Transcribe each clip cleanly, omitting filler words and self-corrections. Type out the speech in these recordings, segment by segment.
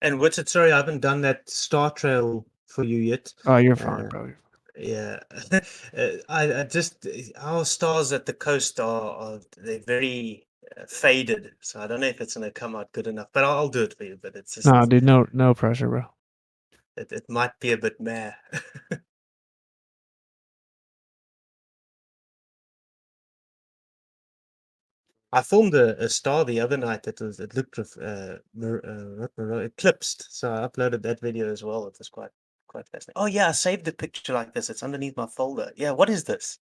And what's it? Sorry, I haven't done that star trail for you yet. Oh, you're fine, bro. Yeah, I just our stars at the coast are they're very faded, so I don't know if it's gonna come out good enough. But I'll do it for you. But it's No, just dude, no pressure, bro. it might be a bit meh. I filmed a star the other night that was it looked eclipsed, so I uploaded that video as well. It was quite fascinating. Oh yeah, I saved a picture like this. It's underneath my folder. Yeah, what is this?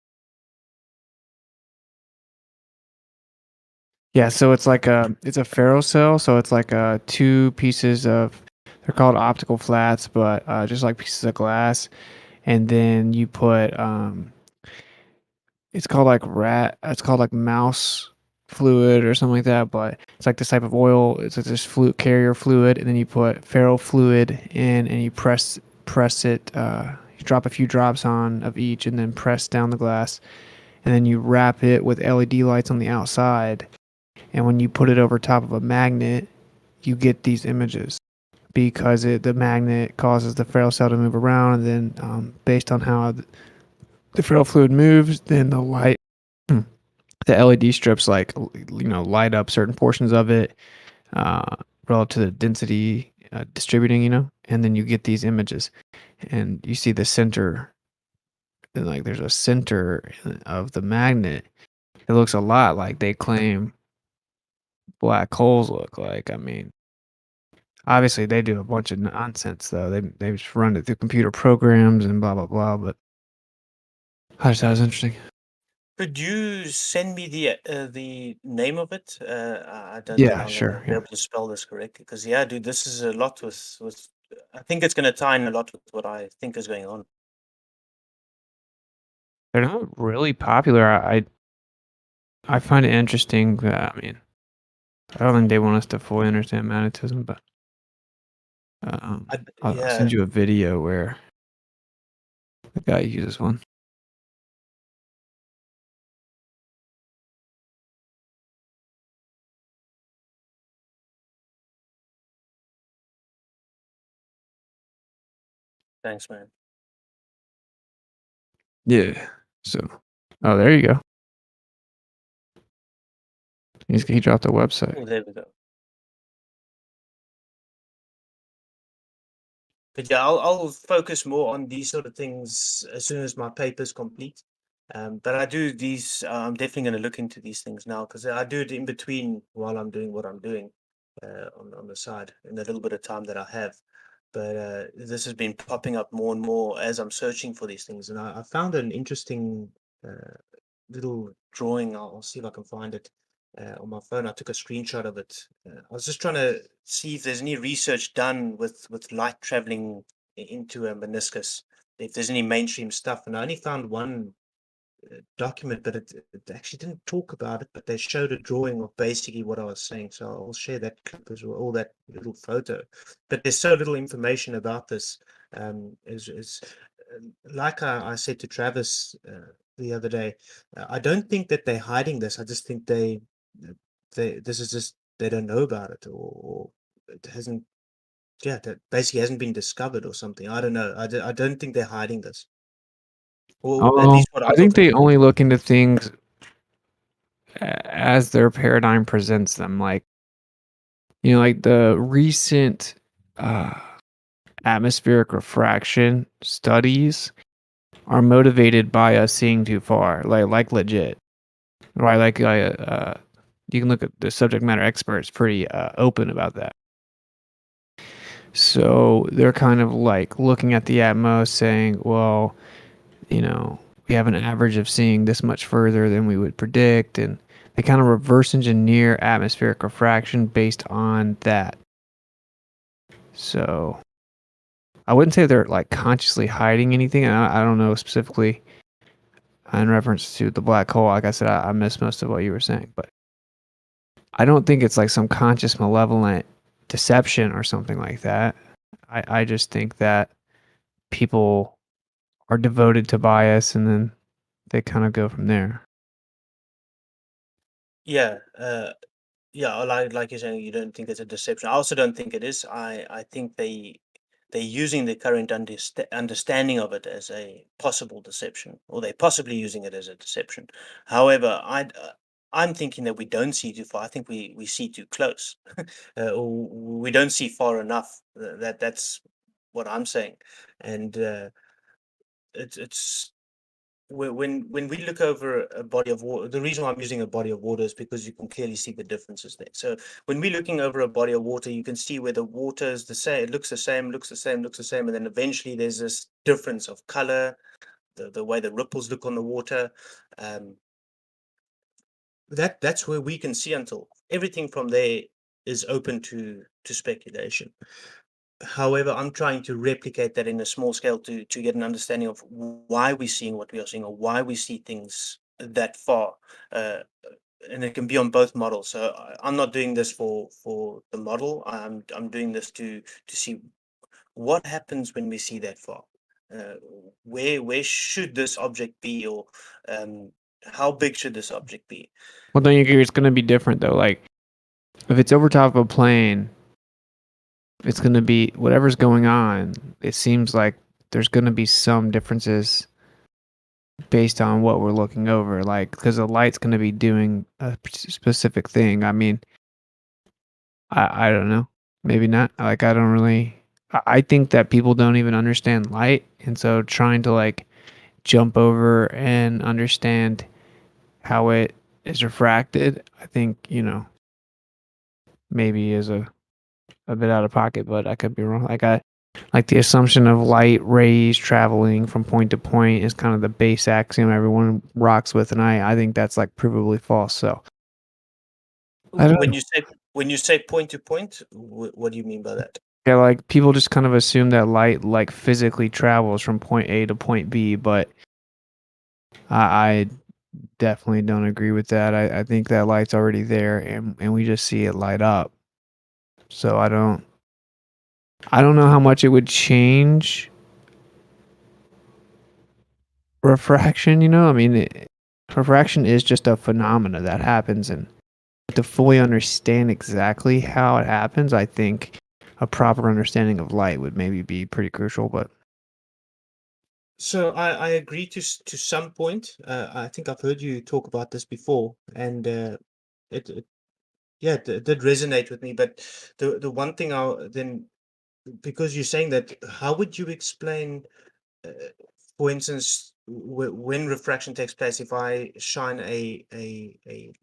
Yeah, so it's like it's a ferrocell, so it's like two pieces of, they're called optical flats, but just like pieces of glass, and then you put it's called like mouse fluid or something like that, but it's like this type of oil. It's like this fluid carrier fluid, and then you put ferro fluid in, and you press it. You drop a few drops on of each, and then press down the glass, and then you wrap it with LED lights on the outside. And when you put it over top of a magnet, you get these images because the magnet causes the ferrocell to move around, and then based on how the ferro fluid moves, then the light, the LED strips light up certain portions of it uh, relative to the density distributing, and then you get these images, and you see the center, and like there's a center of the magnet. It looks a lot like they claim black holes look like. I mean, obviously they do a bunch of nonsense though. They just run it through computer programs and blah blah blah. But I just thought it was interesting. Could you send me the name of it? I don't think Yeah, I'm gonna sure. be Yeah, able to spell this correctly. Because yeah, dude, this is a lot with. I think it's gonna tie in a lot with what I think is going on. they're not really popular. I find it interesting. I mean, I don't think they want us to fully understand magnetism, but I'll Yeah, send you a video where the guy uses one. thanks, man. Yeah. So, oh, there you go. He dropped the website. Oh, there we go. But yeah, I'll focus more on these sort of things as soon as my paper's complete. But I do these. I'm definitely going to look into these things now because I do it in between while I'm doing what I'm doing on the side in the little bit of time that I have. But this has been popping up more and more as I'm searching for these things, and I found an interesting uh, little drawing. I'll see if I can find it on my phone. I took a screenshot of it. I was just trying to see if there's any research done with light traveling into a meniscus. If there's any mainstream stuff, and I only found one document, but it actually didn't talk about it. But they showed a drawing of basically what I was saying. So I'll share that clip as well, or that little photo. But there's so little information about this. Is like I said to Travis the other day, I don't think that they're hiding this. I just think they this is just they don't know about it, or it hasn't. Yeah, that basically hasn't been discovered or something. I don't know. I don't think they're hiding this, or at least what I I thought think they they were. only look into things as their paradigm presents them. Like, like the recent uh, atmospheric refraction studies are motivated by us seeing too far, like legit. Right? You can look at the subject matter experts pretty open about that. So they're kind of like looking at the Atmos saying, well, we have an average of seeing this much further than we would predict. And they kind of reverse engineer atmospheric refraction based on that. So I wouldn't say they're like consciously hiding anything. I don't know specifically in reference to the black hole. Like I said, I missed most of what you were saying, but I don't think it's like some conscious malevolent deception or something like that. I just think that people are devoted to bias, and then they kind of go from there. Yeah, Yeah, like you're saying, you don't think it's a deception. I also don't think it is. I think they're using the current understanding of it as a possible deception, or they're possibly using it as a deception. However, I'm thinking that we don't see too far. I think we see too close, or we don't see far enough. That's what I'm saying, and it's when we look over a body of water, the reason why I'm using a body of water is because you can clearly see the differences there. So when we're looking over a body of water, you can see where the water is the same, it looks the same, looks the same, looks the same, and then eventually there's this difference of color, the way the ripples look on the water. Um, that's where we can see until everything from there is open to speculation. However, I'm trying to replicate that in a small scale to get an understanding of why we're seeing what we are seeing, or why we see things that far. Uh, and it can be on both models. So I'm not doing this for the model. I'm doing this to see what happens when we see that far. Uh, where should this object be, or um, how big should this object be? Well, don't you agree it's going to be different though? Like if it's over top of a plane, it's going to be whatever's going on. It seems like there's going to be some differences based on what we're looking over, like because the light's going to be doing a specific thing. I mean, I don't know, maybe not. Like I don't really. I think that people don't even understand light, and so trying to like jump over and understand how it is refracted, I think maybe is a bit out of pocket, but I could be wrong. Like the assumption of light rays traveling from point to point is kind of the base axiom everyone rocks with, and I think that's like provably false. So I don't When know. you say point to point, what do you mean by that? Yeah, like people just kind of assume that light like physically travels from point A to point B, but I definitely don't agree with that. I think that light's already there, and we just see it light up. So I don't know how much it would change refraction. I mean, refraction is just a phenomena that happens, and to fully understand exactly how it happens, I think a proper understanding of light would maybe be pretty crucial. But So I agree to some point. I think I've heard you talk about this before, and it yeah, it did resonate with me. But the one thing I then, because you're saying that, how would you explain, uh, for instance, when refraction takes place, if I shine a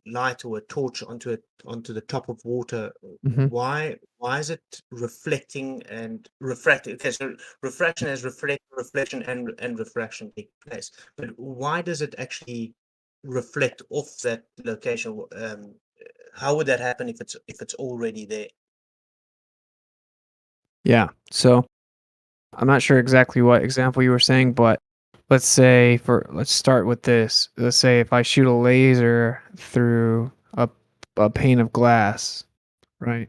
light or a torch onto the top of water, mhm. why is it reflecting and refracting? Okay, so refraction has reflection and refraction take place, but why does it actually reflect off that location? How would that happen if it's already there? Yeah. So I'm not sure exactly what example you were saying, but let's start with this. Let's say if I shoot a laser through a pane of glass, right?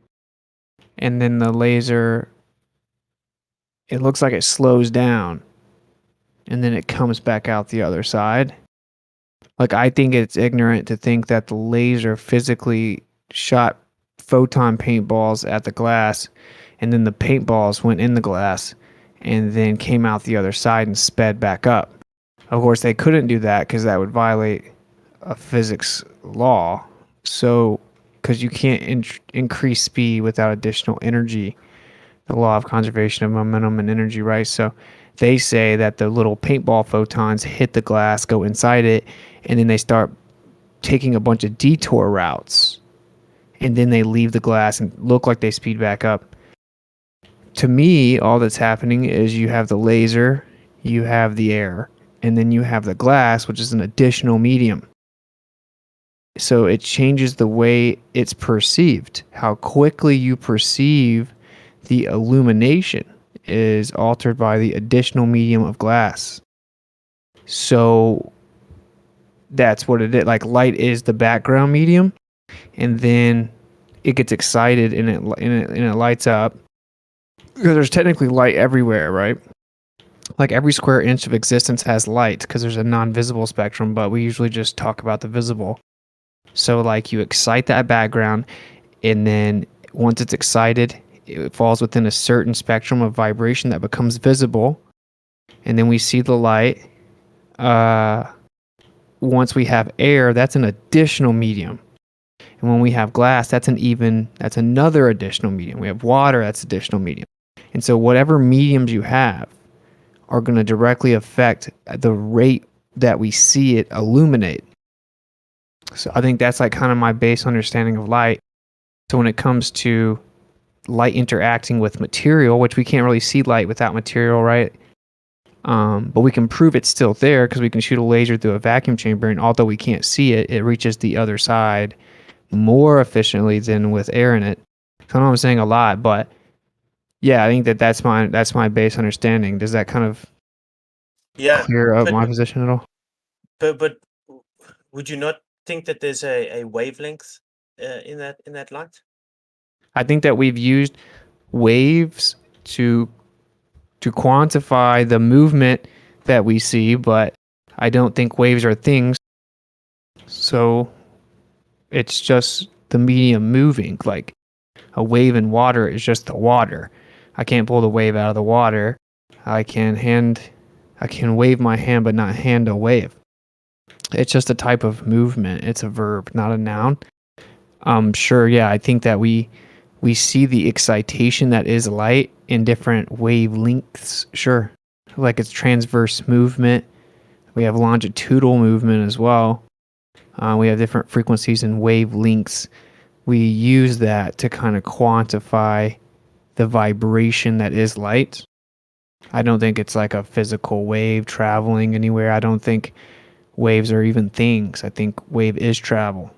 And then the laser, it looks like it slows down and then it comes back out the other side. Like I think it's ignorant to think that the laser physically shot photon paintballs at the glass and then the paintballs went in the glass and then came out the other side and sped back up. Of course, they couldn't do that because that would violate a physics law. So, because you can't increase speed without additional energy, the law of conservation of momentum and energy, right? So, they say that the little paintball photons hit the glass, go inside it, and then they start taking a bunch of detour routes. And then they leave the glass and look like they speed back up. To me, all that's happening is you have the laser, you have the air, and then you have the glass, which is an additional medium. So it changes the way it's perceived. How quickly you perceive the illumination is altered by the additional medium of glass. So that's what it is. Like light is the background medium, and then it gets excited and it lights up. Because there's technically light everywhere, right? Like every square inch of existence has light because there's a non-visible spectrum, but we usually just talk about the visible. So like you excite that background, and then once it's excited, it falls within a certain spectrum of vibration that becomes visible, and then we see the light. Uh, Once we have air, that's an additional medium. And when we have glass, that's another additional medium. We have water, that's additional medium. And so whatever mediums you have are going to directly affect the rate that we see it illuminate. So I think that's like kind of my base understanding of light. So when it comes to light interacting with material, which we can't really see light without material, right? But we can prove it's still there because we can shoot a laser through a vacuum chamber, and although we can't see it, it reaches the other side more efficiently than with air in it. So I know I'm saying a lot, but yeah, I think that's my base understanding. Does that kind of Yeah, clear up but my position at all? but would you not think that there's a wavelength in that light? I think that we've used waves to quantify the movement that we see, but I don't think waves are things. So it's just the medium moving. Like a wave in water is just the water. I can't pull the wave out of the water. I can wave my hand but not hand a wave. It's just a type of movement. It's a verb, not a noun. Sure, yeah, I think that we see the excitation that is light in different wavelengths. Sure. Like it's transverse movement. We have longitudinal movement as well. We have different frequencies and wavelengths. We use that to kind of quantify the vibration that is light. I don't think it's like a physical wave traveling anywhere. I don't think waves are even things. I think wave is travel.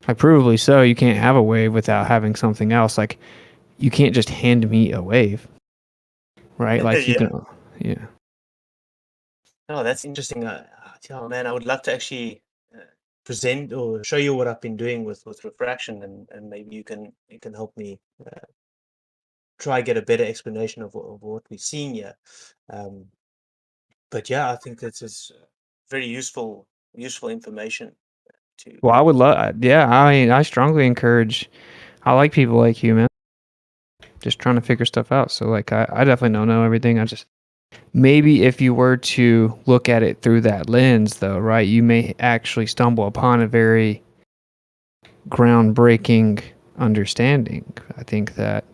Like provably so, you can't have a wave without having something else. Like you can't just hand me a wave, right? Like you Yeah. can, yeah. Oh, that's interesting. Yeah, man, I would love to actually present or show you what I've been doing with refraction, and maybe you can help me try get a better explanation of what we're seeing here. Um, but yeah, I think this is very useful information to. Well, I would love, yeah. I mean, I strongly encourage. I like people like you, man. Just trying to figure stuff out. So, like, I definitely don't know everything. I just maybe if you were to look at it through that lens, though, right, you may actually stumble upon a very groundbreaking understanding. I think that,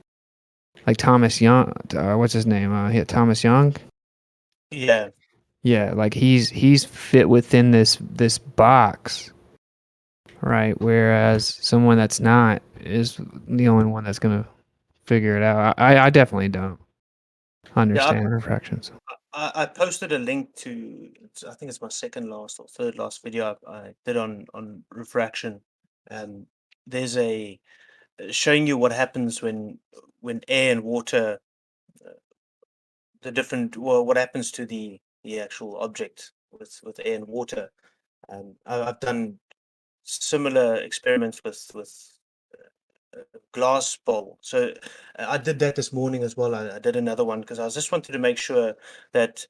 like Thomas Young, what's his name? Thomas Young. Yeah, Yeah, like he's fit within this box, right? Whereas someone that's not is the only one that's gonna figure it out. I definitely don't yeah. understand refractions. I posted a link to. I think it's my second last or third last video I did on refraction. Um, there's a showing you what happens when air and water, the different, well, what happens to the actual object with air and water. I've done similar experiments with a glass bowl. So I did that this morning as well. I did another one because I just wanted to make sure that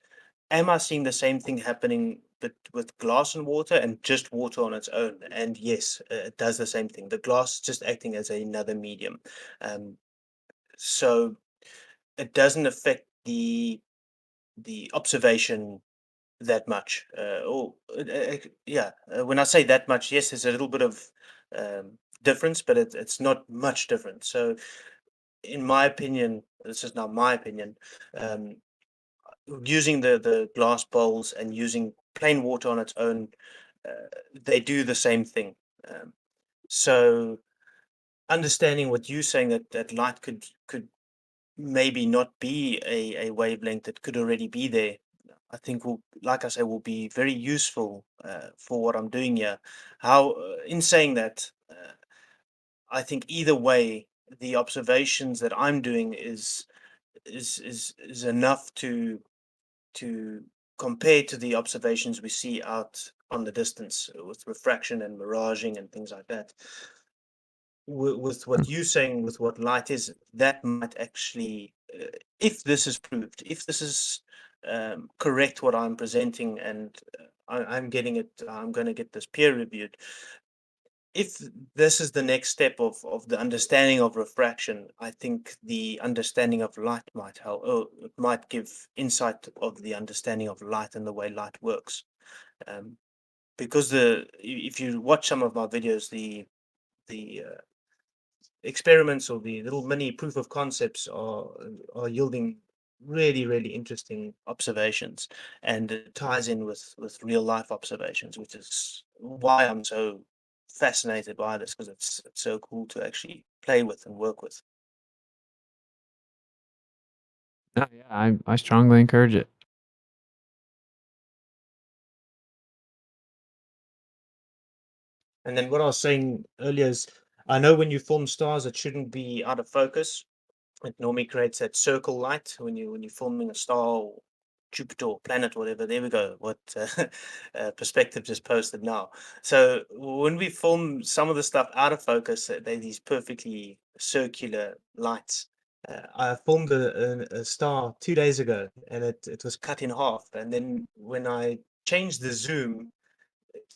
am I seeing the same thing happening but with glass and water and just water on its own? And yes, it does the same thing. The glass is just acting as another medium. Um, so it doesn't affect the observation that much. Yeah, when I say that much, yes, there's a little bit of difference, but it's not much different. So, in my opinion, this is now my opinion. Um, Using the glass bowls and using plain water on its own, they do the same thing. Um, so, understanding what you're saying that light could maybe not be a wavelength that could already be there, I think will, like I say, will be very useful for what I'm doing here. How, in saying that, I think either way, the observations that I'm doing is enough to compare to the observations we see out on the distance with refraction and miraging and things like that. With what you're saying, with what light is, that might actually, if this is proved, if this is correct, what I'm presenting, and I'm getting it, I'm going to get this peer reviewed. if this is the next step of the understanding of refraction, I think the understanding of light might help, or it might give insight of the understanding of light and the way light works. Because if you watch some of my videos, the experiments or the little mini proof of concepts are yielding really interesting observations, and it ties in with real life observations, which is why I'm so fascinated by this, because it's so cool to actually play with and work with. No, yeah, I strongly encourage it. And then what I was saying earlier is, I know when you form stars, it shouldn't be out of focus. It normally creates that circle light when you're forming a star or Jupiter or planet, whatever. There we go. What perspective just posted now. So when we form some of the stuff out of focus, they're these perfectly circular lights. I formed a star 2 days ago, and it was cut in half. And then when I changed the zoom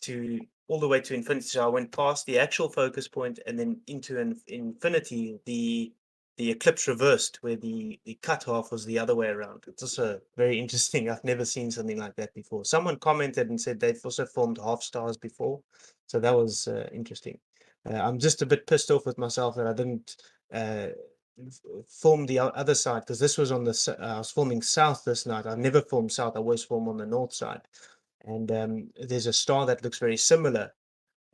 to all the way to infinity. So I went past the actual focus point and then into infinity. The eclipse reversed, where the cutoff was the other way around. It's also very interesting. I've never seen something like that before. Someone commented and said they've also formed half stars before, so that was interesting. I'm just a bit pissed off with myself that I didn't uh, form the other side, because this was on the I was forming south this night. I never formed south. I always form on the north side, and there's a star that looks very similar,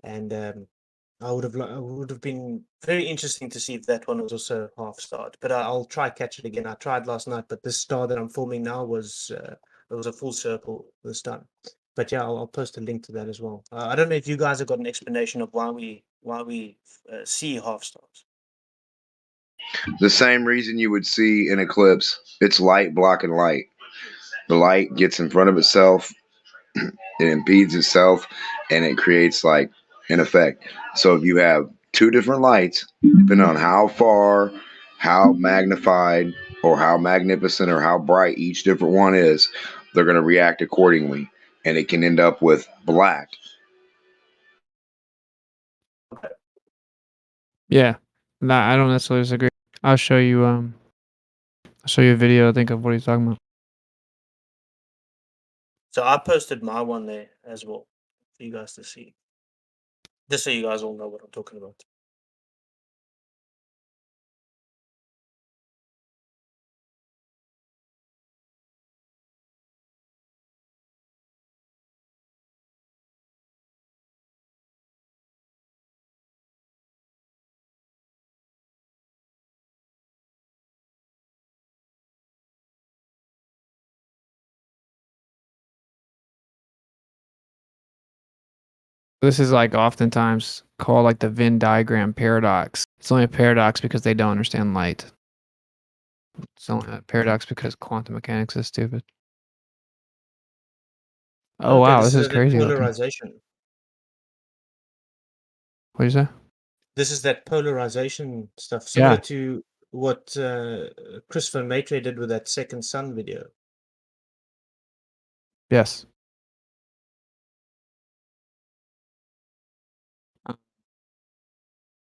and I would have been very interesting to see if that one was also half starred, but I'll try catch it again. I tried last night, but this star that I'm forming now was it was a full circle this time. But yeah, I'll post a link to that as well. I don't know if you guys have got an explanation of why we see half stars. The same reason you would see an eclipse. It's light blocking light. The light gets in front of itself, it impedes itself, and it creates like an effect. So if you have two different lights, depending on how far, how magnified, or how magnificent, or how bright each different one is, they're going to react accordingly, and it can end up with black. Yeah, nah, I don't necessarily disagree. I'll show you a video, I think, of what he's talking about. So I posted my one there as well for you guys to see, just so you guys all know what I'm talking about. This is like oftentimes called like the Venn diagram paradox. It's only a paradox because they don't understand light. It's only a paradox because quantum mechanics is stupid. Oh Okay, wow, this this is is the crazy looking. polarization. What do you say? This is that polarization stuff, similar Yeah. to what Christopher Maitre did with that second sun video. Yes.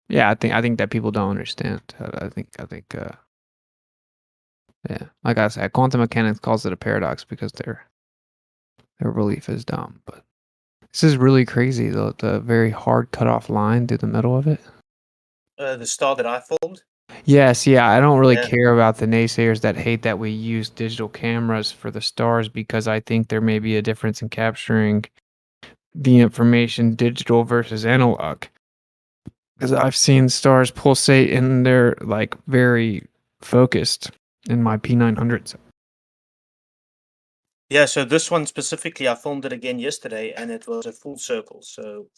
Yeah, I think that people don't understand. I think yeah, like I said, quantum mechanics calls it a paradox because their belief is dumb. But this is really crazy. The very hard cutoff line through the middle of it. The star that I formed. Yes, yeah, I don't really Yeah. care about the naysayers that hate that we use digital cameras for the stars, because I think there may be a difference in capturing the information digital versus analog. Because I've seen stars pulsate and they're like very focused in my P900s. Yeah, so this one specifically, I filmed it again yesterday, and it was a full circle. So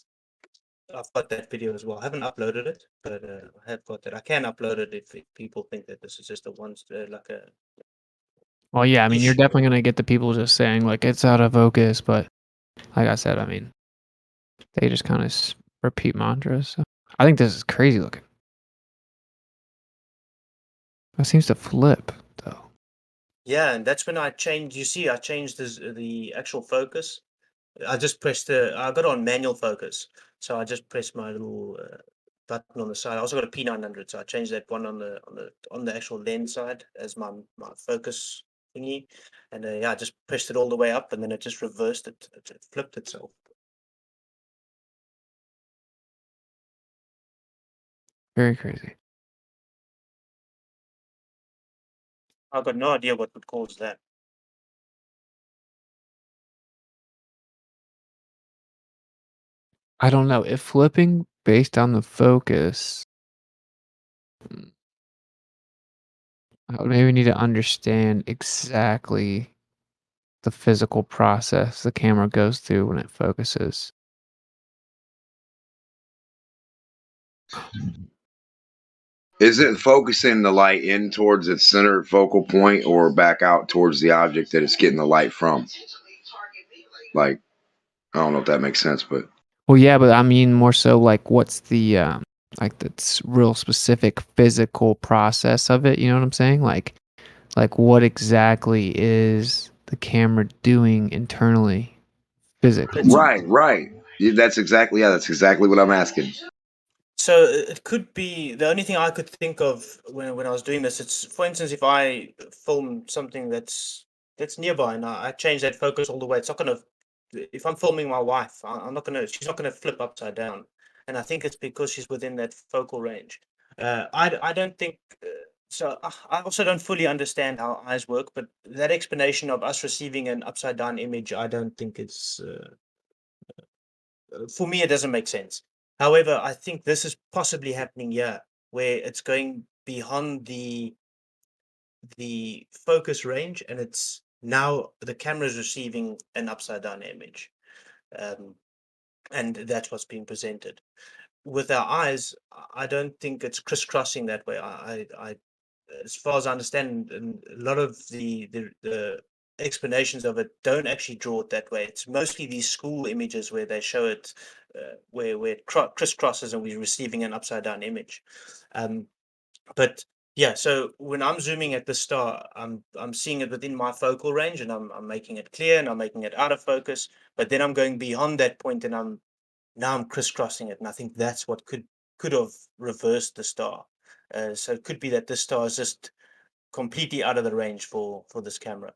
I've got that video as well. I haven't uploaded it, but I have got that. I can upload it if people think that this is just a one, like a Well, yeah, I mean, you're ish. definitely gonna get the people just saying like it's out of focus, but like I said, I mean, they just kind of repeat mantras. So I think this is crazy looking. It seems to flip though. Yeah, and that's when I changed. You see, I changed the actual focus. I just pressed I got on manual focus. So I just press my little button on the side. I also got a P900, so I changed that one on the actual lens side as my focus thingy, and yeah, I just pressed it all the way up, and then it just reversed it. It flipped itself. Very crazy. I've got no idea what would cause that. I don't know if flipping based on the focus. I would maybe need to understand exactly the physical process the camera goes through when it focuses. Is it focusing the light in towards its center focal point or back out towards the object that it's getting the light from? Like, I don't know if that makes sense, but Well, yeah, but I mean more so like what's the like the real specific physical process of it, you know what I'm saying? Like what exactly is the camera doing internally physically? It's right. That's exactly what I'm asking. So it could be the only thing I could think of when I was doing this. It's, for instance, if I film something that's nearby and I change that focus all the way, it's not gonna. If I'm filming my wife, I'm not gonna. She's not gonna flip upside down, and I think it's because she's within that focal range. I don't think. So I also don't fully understand how eyes work, but that explanation of us receiving an upside down image, I don't think it's. For me, it doesn't make sense. However, I think this is possibly happening here, where it's going beyond the focus range, and it's now the camera is receiving an upside down image, um, and that's what's being presented. With our eyes, I don't think it's crisscrossing that way. As far as I understand, and a lot of the explanations of it don't actually draw it that way. It's mostly these school images where they show it, where it crisscrosses and we're receiving an upside down image. Um, but yeah, so when I'm zooming at the star, I'm seeing it within my focal range, and I'm making it clear, and I'm making it out of focus. But then I'm going beyond that point, and I'm crisscrossing it, and I think that's what could have reversed the star. So it could be that this star is just completely out of the range for this camera.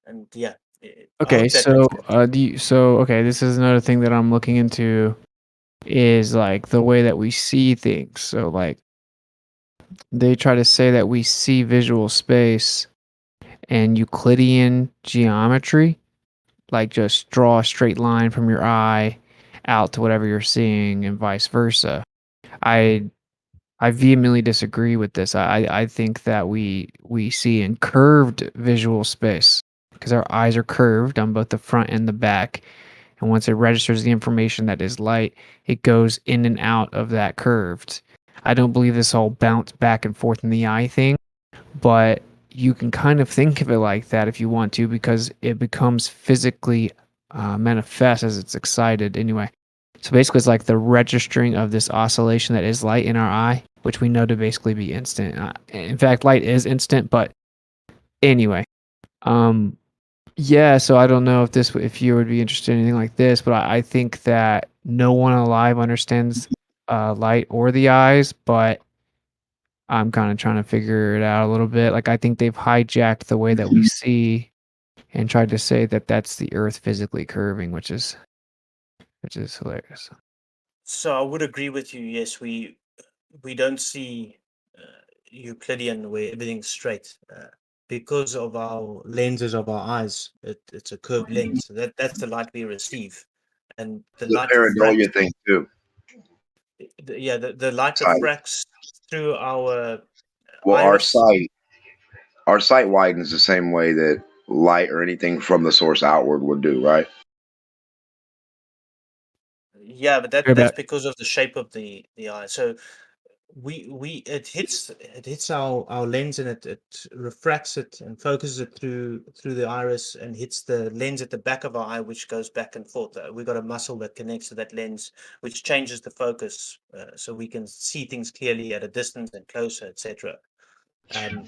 And yeah, I Okay, hope that makes so sense. okay, this is another thing that I'm looking into is like the way that we see things. So like they try to say that we see visual space and Euclidean geometry, like just draw a straight line from your eye out to whatever you're seeing and vice versa. I I vehemently disagree with this. I think that we see in curved visual space because our eyes are curved on both the front and the back. And once it registers the information that is light, it goes in and out of that curved. I don't believe this whole bounce back and forth in the eye thing, but you can kind of think of it like that if you want to because it becomes physically manifest as it's excited anyway. So basically, it's like the registering of this oscillation that is light in our eye, which we know to basically be instant. In fact, light is instant, but anyway. Um, yeah, so I don't know if you would be interested in anything like this, but I think that no one alive understands light or the eyes, but I'm kind of trying to figure it out a little bit. Like I think they've hijacked the way that we see and tried to say that that's the Earth physically curving, which is hilarious. So I would agree with you. Yes, we don't see Euclidean where everything's straight because of our lenses of our eyes. It's a curved lens. So that's the light we receive, and the The light refracts. pareidolia thing too. Yeah, the light Sight. refracts through our Well, iris. our sight widens the same way that light or anything from the source outward would do, right? Yeah, but Very that's bad. because of the shape of the eye. So we it hits our lens, and it refracts it and focuses it through the iris and hits the lens at the back of our eye, which goes back and forth. We've got a muscle that connects to that lens, which changes the focus, so we can see things clearly at a distance and closer, etc. Um,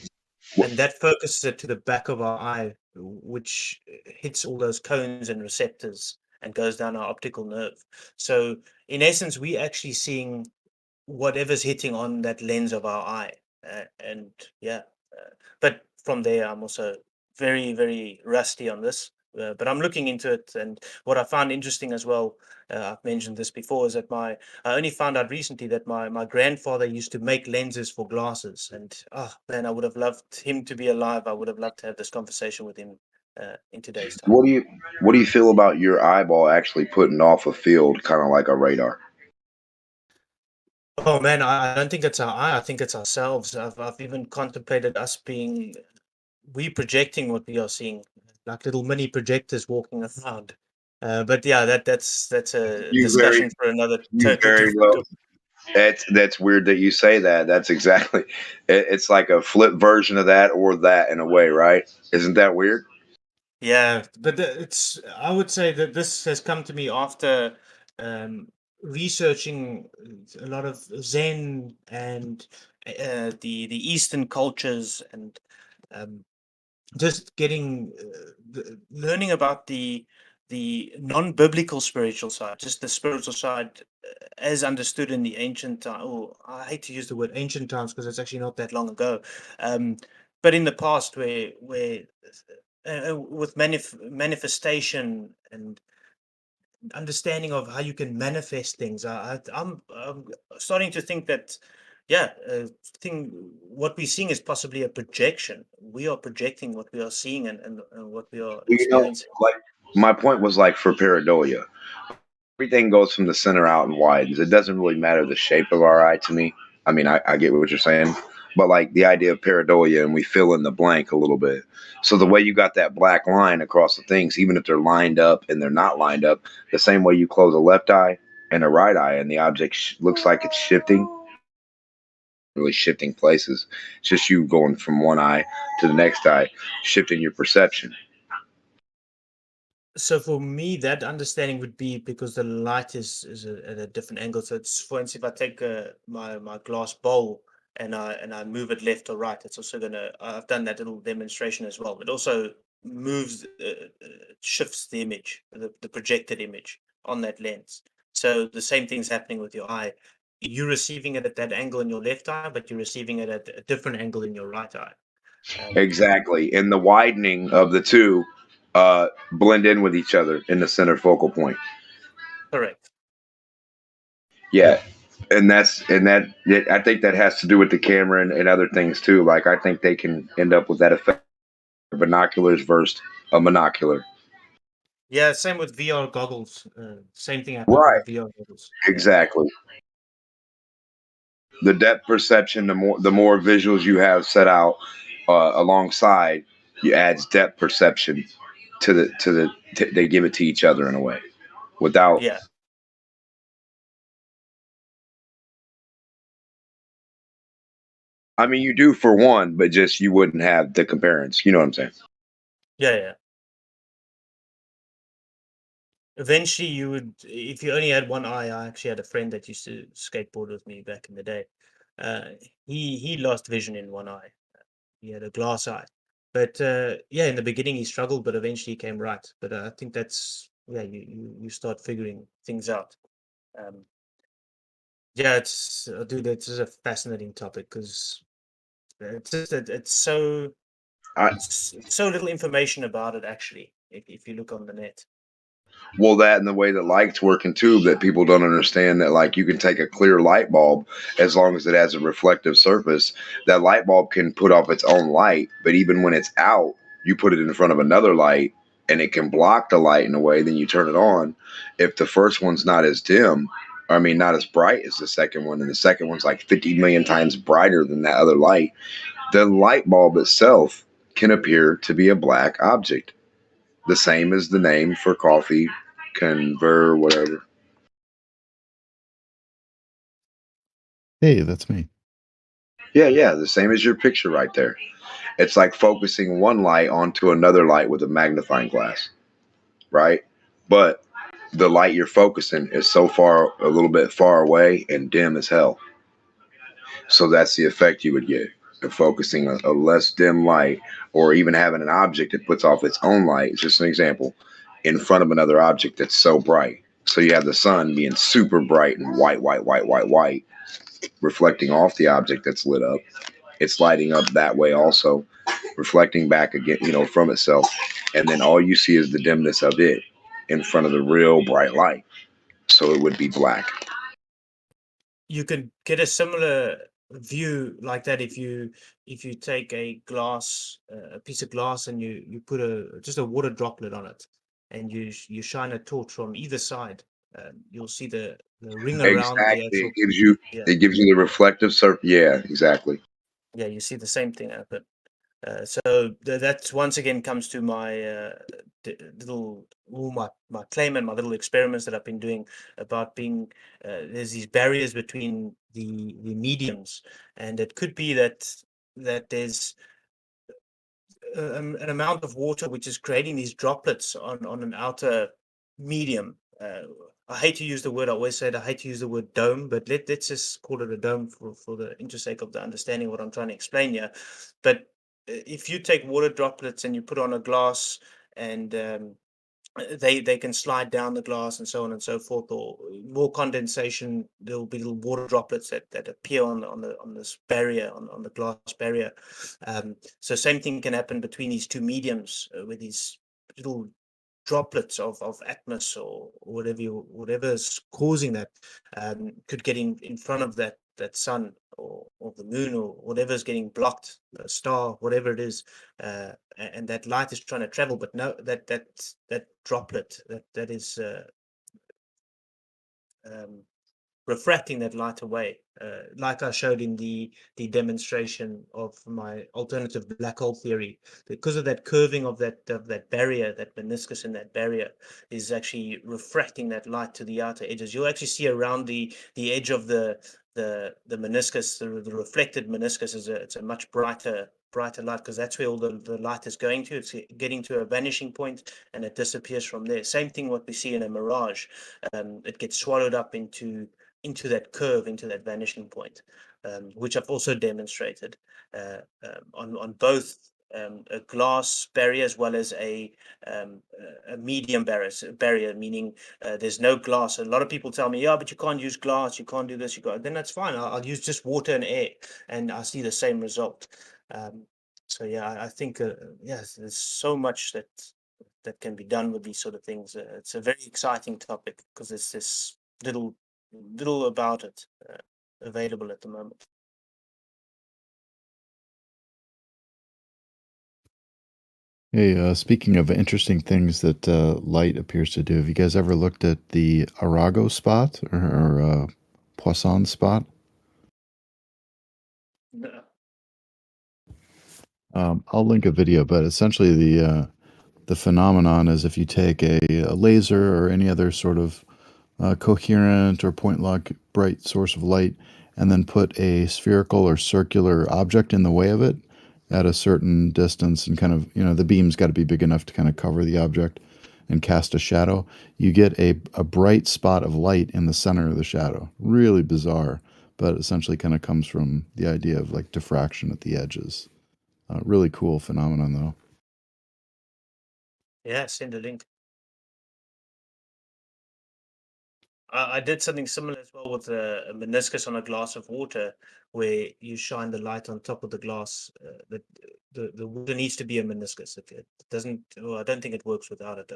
and that focuses it to the back of our eye, which hits all those cones and receptors, and goes down our optical nerve. So in essence, we're actually seeing whatever's hitting on that lens of our eye. And yeah, but from there, I'm also very, very rusty on this. But I'm looking into it, and what I found interesting as well, I've mentioned this before, is that I only found out recently that my grandfather used to make lenses for glasses, and oh man, I would have loved him to be alive. I would have loved to have this conversation with him in today's time. What do you feel about your eyeball actually putting off a field, kind of like a radar? Oh man, I don't think it's our eye. I think it's ourselves. I've even contemplated us being we projecting what we are seeing, like little mini projectors walking around. But yeah, that's a You very, discussion for another you totally very different. well. That's weird that you say that. That's exactly. It's like a flip version of that or that in a way, right? Isn't that weird? Yeah, but it's. I would say that this has come to me after researching a lot of Zen and the Eastern cultures, and um, just getting learning about the non-biblical spiritual side, just the spiritual side as understood in the ancient time. Oh, I hate to use the word ancient times because it's actually not that long ago, um, but in the past, where with manifestation and understanding of how you can manifest things. I'm starting to think that, yeah, thing what we're seeing is possibly a projection. We are projecting what we are seeing and what we are You know, experiencing. like my point was like for pareidolia. Everything goes from the center out and widens. It doesn't really matter the shape of our eye to me. I mean, I get what you're saying, but like the idea of pareidolia and we fill in the blank a little bit. So the way you got that black line across the things, even if they're lined up and they're not lined up, the same way you close a left eye and a right eye and the object looks like it's shifting, really shifting places. It's just you going from one eye to the next eye, shifting your perception. So for me, that understanding would be because the light is at a different angle. So it's, for instance, if I take my glass bowl and I move it left or right, it's also gonna. I've done that little demonstration as well. It also moves, shifts the image, the projected image on that lens. So the same thing's happening with your eye. You're receiving it at that angle in your left eye, but you're receiving it at a different angle in your right eye. Exactly. And the widening of the two blend in with each other in the center focal point. Correct. Yeah. And I think that has to do with the camera and other things too. Like I think they can end up with that effect of binoculars versus a monocular. Yeah, same with VR goggles. Same thing happens with Right. the VR goggles. Yeah. Exactly. The depth perception, the more visuals you have set out alongside, you adds depth perception they give it to each other in a way without. Yeah. I mean, you do for one, but just you wouldn't have the comparison. You know what I'm saying? Yeah, yeah. Eventually, you would, if you only had one eye. I actually had a friend that used to skateboard with me back in the day. Uh, he lost vision in one eye. He had a glass eye, but yeah, in the beginning he struggled, but eventually he came right. But I think that's yeah, you start figuring things out. Um, yeah, it's dude, it's just a fascinating topic because it's just it's so I, so little information about it actually. If you look on the net. well, that and the way that lights work in tube that people don't understand that like you can take a clear light bulb as long as it has a reflective surface. That light bulb can put off its own light, but even when it's out, you put it in front of another light and it can block the light in a way. Then you turn it on. If the first one's not as dim, I mean, not as bright as the second one, and the second one's like 50 million times brighter than that other light, the light bulb itself can appear to be a black object, the same as the name for coffee, conver, whatever. Hey, that's me. Yeah, the same as your picture right there. It's like focusing one light onto another light with a magnifying glass, right? But the light you're focusing is so far, a little bit far away and dim as hell. So that's the effect you would get of focusing a less dim light, or even having an object that puts off its own light. It's just an example. in front of another object that's so bright. So you have the sun being super bright and white, white, white, white, white, reflecting off the object that's lit up. It's lighting up that way also, reflecting back again, from itself. And then all you see is the dimness of it in front of the real bright light. So it would be black. You could get a similar view like that if you take a piece of glass, and you put just a water droplet on it, and you shine a torch from either side. You'll see the ring around the Exactly. actual. Yeah. It gives you the reflective surface. Yeah, exactly. Yeah, you see the same thing happen. So that once again comes to my my claim and my little experiments that I've been doing about being there's these barriers between the mediums, and it could be that there's an amount of water which is creating these droplets on an outer medium. I hate to use the word. I always said I hate to use the word dome, but let's just call it a dome for the intersake of the understanding what I'm trying to explain here. But if you take water droplets and you put on a glass, and they can slide down the glass and so on and so forth, or more condensation, there'll be little water droplets that appear on this barrier, on the glass barrier. So same thing can happen between these two mediums, with these little droplets of atmos, or whatever's causing that, could get in front of that sun, or the moon, or whatever's getting blocked, a star, whatever it is, and that light is trying to travel, but no, that droplet that is refracting that light away, like I showed in the demonstration of my alternative black hole theory. Because of that curving of that barrier, that meniscus in that barrier is actually refracting that light to the outer edges. You'll actually see around the edge of the meniscus, the reflected meniscus, it's a much brighter light, because that's where all the light is going to. It's getting to a vanishing point, and it disappears from there. Same thing what we see in a mirage. It gets swallowed up into that curve, into that vanishing point, which I've also demonstrated on both a glass barrier as well as a medium barrier, meaning there's no glass. A lot of people tell me, yeah, but you can't use glass, you can't do this, then that's fine. I'll use just water and air, and I see the same result. So yeah, I think yes, there's so much that can be done with these sort of things. It's a very exciting topic, because there's this little about it available at the moment. Hey, speaking of interesting things that light appears to do, have you guys ever looked at the Arago spot or Poisson spot? No. I'll link a video, but essentially the phenomenon is if you take a laser or any other sort of coherent or point lock bright source of light, and then put a spherical or circular object in the way of it at a certain distance, and kind of, the beam's got to be big enough to kind of cover the object and cast a shadow, you get a bright spot of light in the center of the shadow. Really bizarre, but essentially kind of comes from the idea of like diffraction at the edges. Really cool phenomenon, though. Yeah, send a link. I did something similar as well with a meniscus on a glass of water, where you shine the light on top of the glass. The water needs to be a meniscus. It doesn't. Well, I don't think it works without it.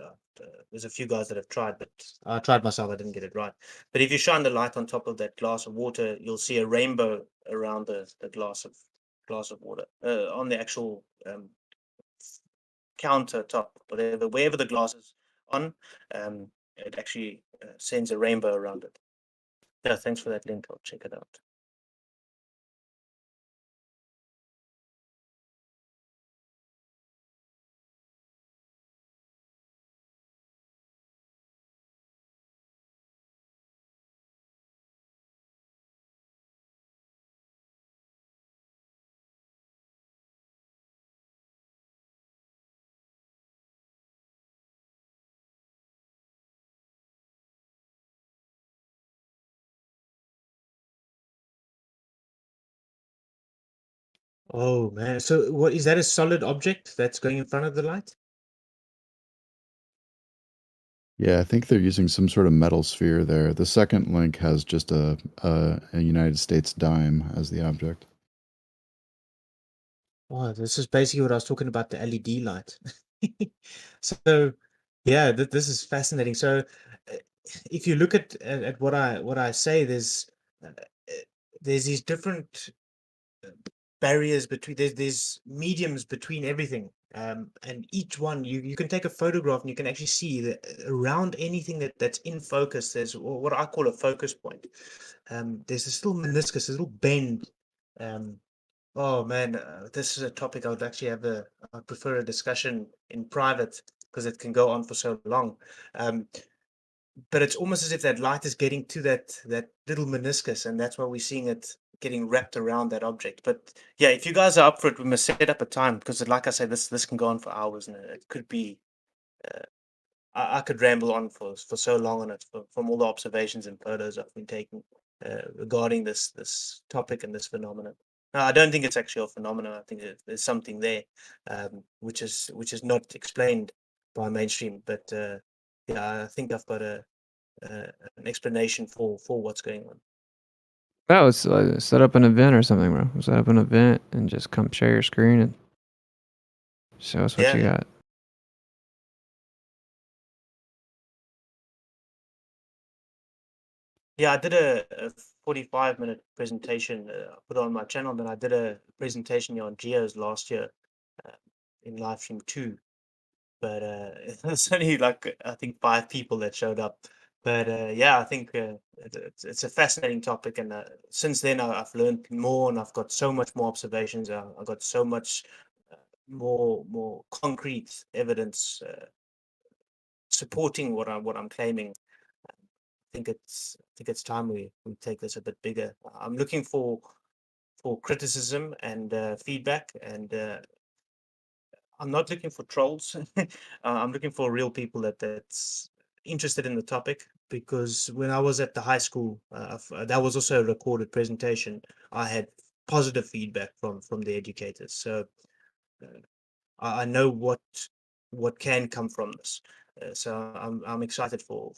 There's a few guys that have tried, but I tried myself. I didn't get it right. But if you shine the light on top of that glass of water, you'll see a rainbow around the glass of water, on the actual countertop, wherever the glass is on. It actually sends a rainbow around it. Yeah, thanks for that link. I'll check it out. Oh man, so what is that, a solid object that's going in front of the light? Yeah, I think they're using some sort of metal sphere there. The second link has just a United States dime as the object. Oh, this is basically what I was talking about, the LED light. So, yeah, this is fascinating. So, uh, if you look at what I say, there's these different barriers between there's mediums between everything. And each one you can take a photograph and you can actually see that around anything that's in focus, there's what I call a focus point. There's this little meniscus, this little bend. Um, Oh man, this is a topic I would actually I prefer a discussion in private because it can go on for so long. Um, but it's almost as if that light is getting to that little meniscus, and that's why we're seeing it getting wrapped around that object. But yeah, if you guys are up for it, we must set up a time because, like I said, this can go on for hours, and it could be. Uh, I could ramble on for so long on it from all the observations and photos I've been taking regarding this topic and this phenomenon. Now, I don't think it's actually a phenomenon. I think there's something there, which is not explained by mainstream. But yeah, I think I've got an explanation for what's going on. That was set up an event or something, bro. Set up an event and just come share your screen and show us what you Yeah, got. yeah. I did a 45-minute presentation. I put it on my channel. Then I did a presentation here on Geos last year uh, in Livestream 2. But it's only like I think 5 people that showed up. But yeah, I think it's a fascinating topic, and since then I've learned more, and I've got so much more observations. I've got so much more concrete evidence supporting what I'm claiming. I think it's time we take this a bit bigger. I'm looking for criticism and feedback, and I'm not looking for trolls. I'm looking for real people that's interested in the topic. Because when I was at the high school, that was also a recorded presentation. I had positive feedback from the educators, so uh, I know what can come from this. So I'm excited for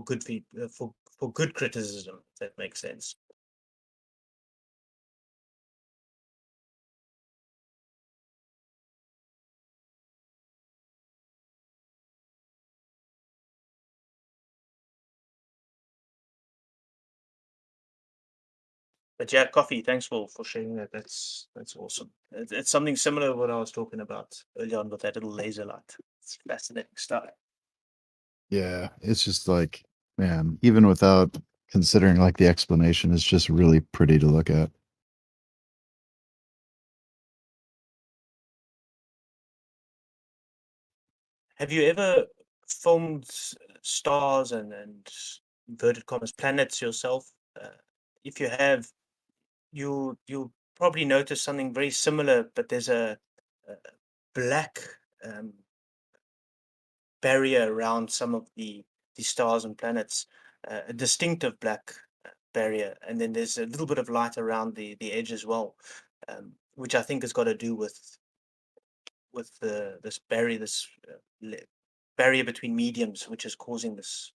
good for good criticism. If that makes sense. But yeah, coffee. Thanks for sharing that. That's awesome. It's something similar to what I was talking about earlier on with that little laser light. It's fascinating stuff. Yeah, it's just like, man, even without considering like the explanation, it's just really pretty to look at. Have you ever filmed stars and inverted commas planets yourself? If you have, you'll probably notice something very similar, but there's a black um, barrier around some of the stars and planets, a distinctive black barrier, and then there's a little bit of light around the edge as well, which I think has got to do with this barrier, barrier between mediums, which is causing this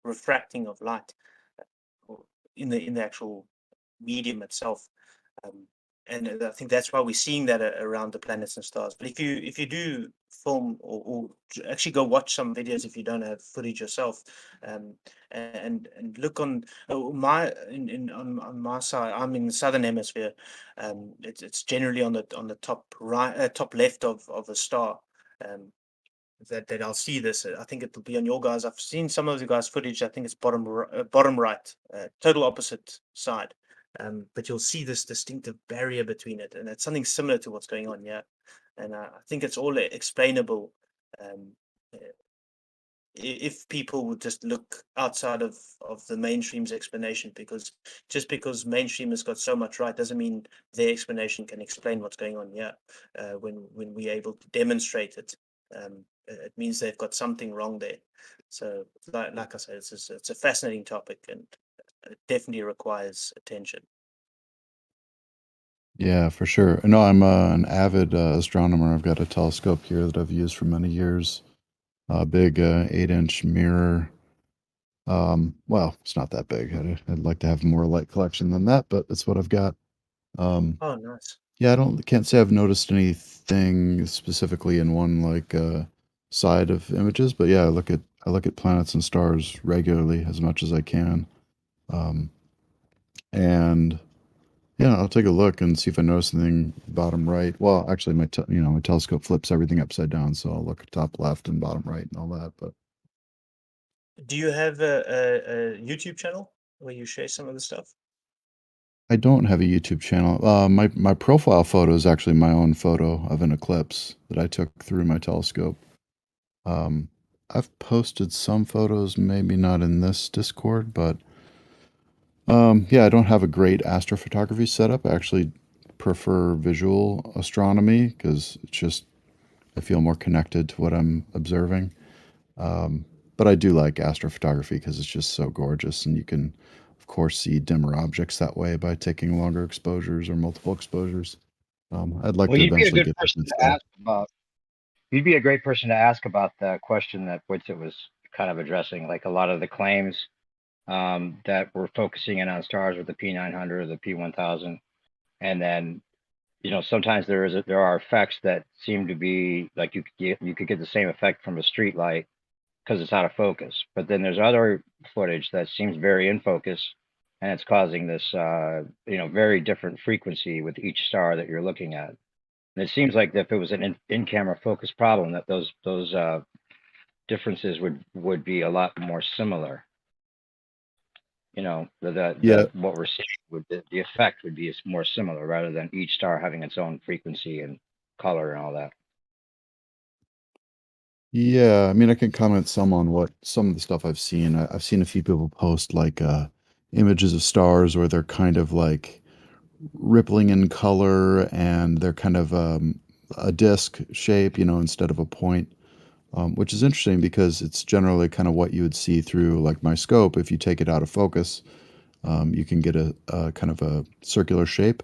refracting of light in the actual medium itself. Um, and I think that's why we're seeing that around the planets and stars. But if you do film or actually go watch some videos if you don't have footage yourself, um, and look on my on my side. I'm in the southern hemisphere. It's generally on the top right, top left of a star. Um, that I'll see this. I think it'll be on your guys. I've seen some of the guys' footage. I think it's bottom right, total opposite side. But you'll see this distinctive barrier between it, and it's something similar to what's going on here. And I think it's all explainable um, if people would just look outside of the mainstream's explanation. Because just because mainstream has got so much right doesn't mean their explanation can explain what's going on here. When we're able to demonstrate it, it means they've got something wrong there. So like I said, it's a fascinating topic, and it definitely requires attention. Yeah, for sure. No, I'm an avid astronomer. I've got a telescope here that I've used for many years. a big 8-inch mirror. Well, it's not that big. I'd like to have more light collection than that, but it's what I've got. Um, Oh, nice. yeah, can't say I've noticed anything specifically in one side of images, but yeah, I look at planets and stars regularly as much as I can. Um, and yeah, I'll take a look and see if I notice anything bottom right. Well, actually, my telescope flips everything upside down, so I'll look at top left and bottom right and all that. But Do you have a YouTube channel where you share some of the stuff? I don't have a YouTube channel. My profile photo is actually my own photo of an eclipse that I took through my telescope. Um, I've posted some photos, maybe not in this Discord, but yeah, I don't have a great astrophotography setup. I actually prefer visual astronomy because it's just I feel more connected to what I'm observing. Um, but I do like astrophotography because it's just so gorgeous, and you can, of course, see dimmer objects that way by taking longer exposures or multiple exposures. I'd like Well, to you'd be a eventually good get that person to installed. ask about. You'd be a great person to ask about the question that Witsit was kind of addressing, like a lot of the claims that we're focusing in on stars with the P900 or the P1000, and then sometimes there are effects that seem to be like you could get the same effect from a street light because it's out of focus, but then there's other footage that seems very in focus, and it's causing this very different frequency with each star that you're looking at. And it seems like if it was an in-camera focus problem, that those differences would be a lot more similar. Yeah, What we're seeing with the effect would be more similar rather than each star having its own frequency and color and all that. yeah. I mean, I can comment some on what some of the stuff I've seen. I've seen a few people post like images of stars where they're kind of like rippling in color and they're kind of a disc shape, instead of a point, which is interesting because it's generally kind of what you would see through like my scope. If you take it out of focus, you can get a kind of a circular shape.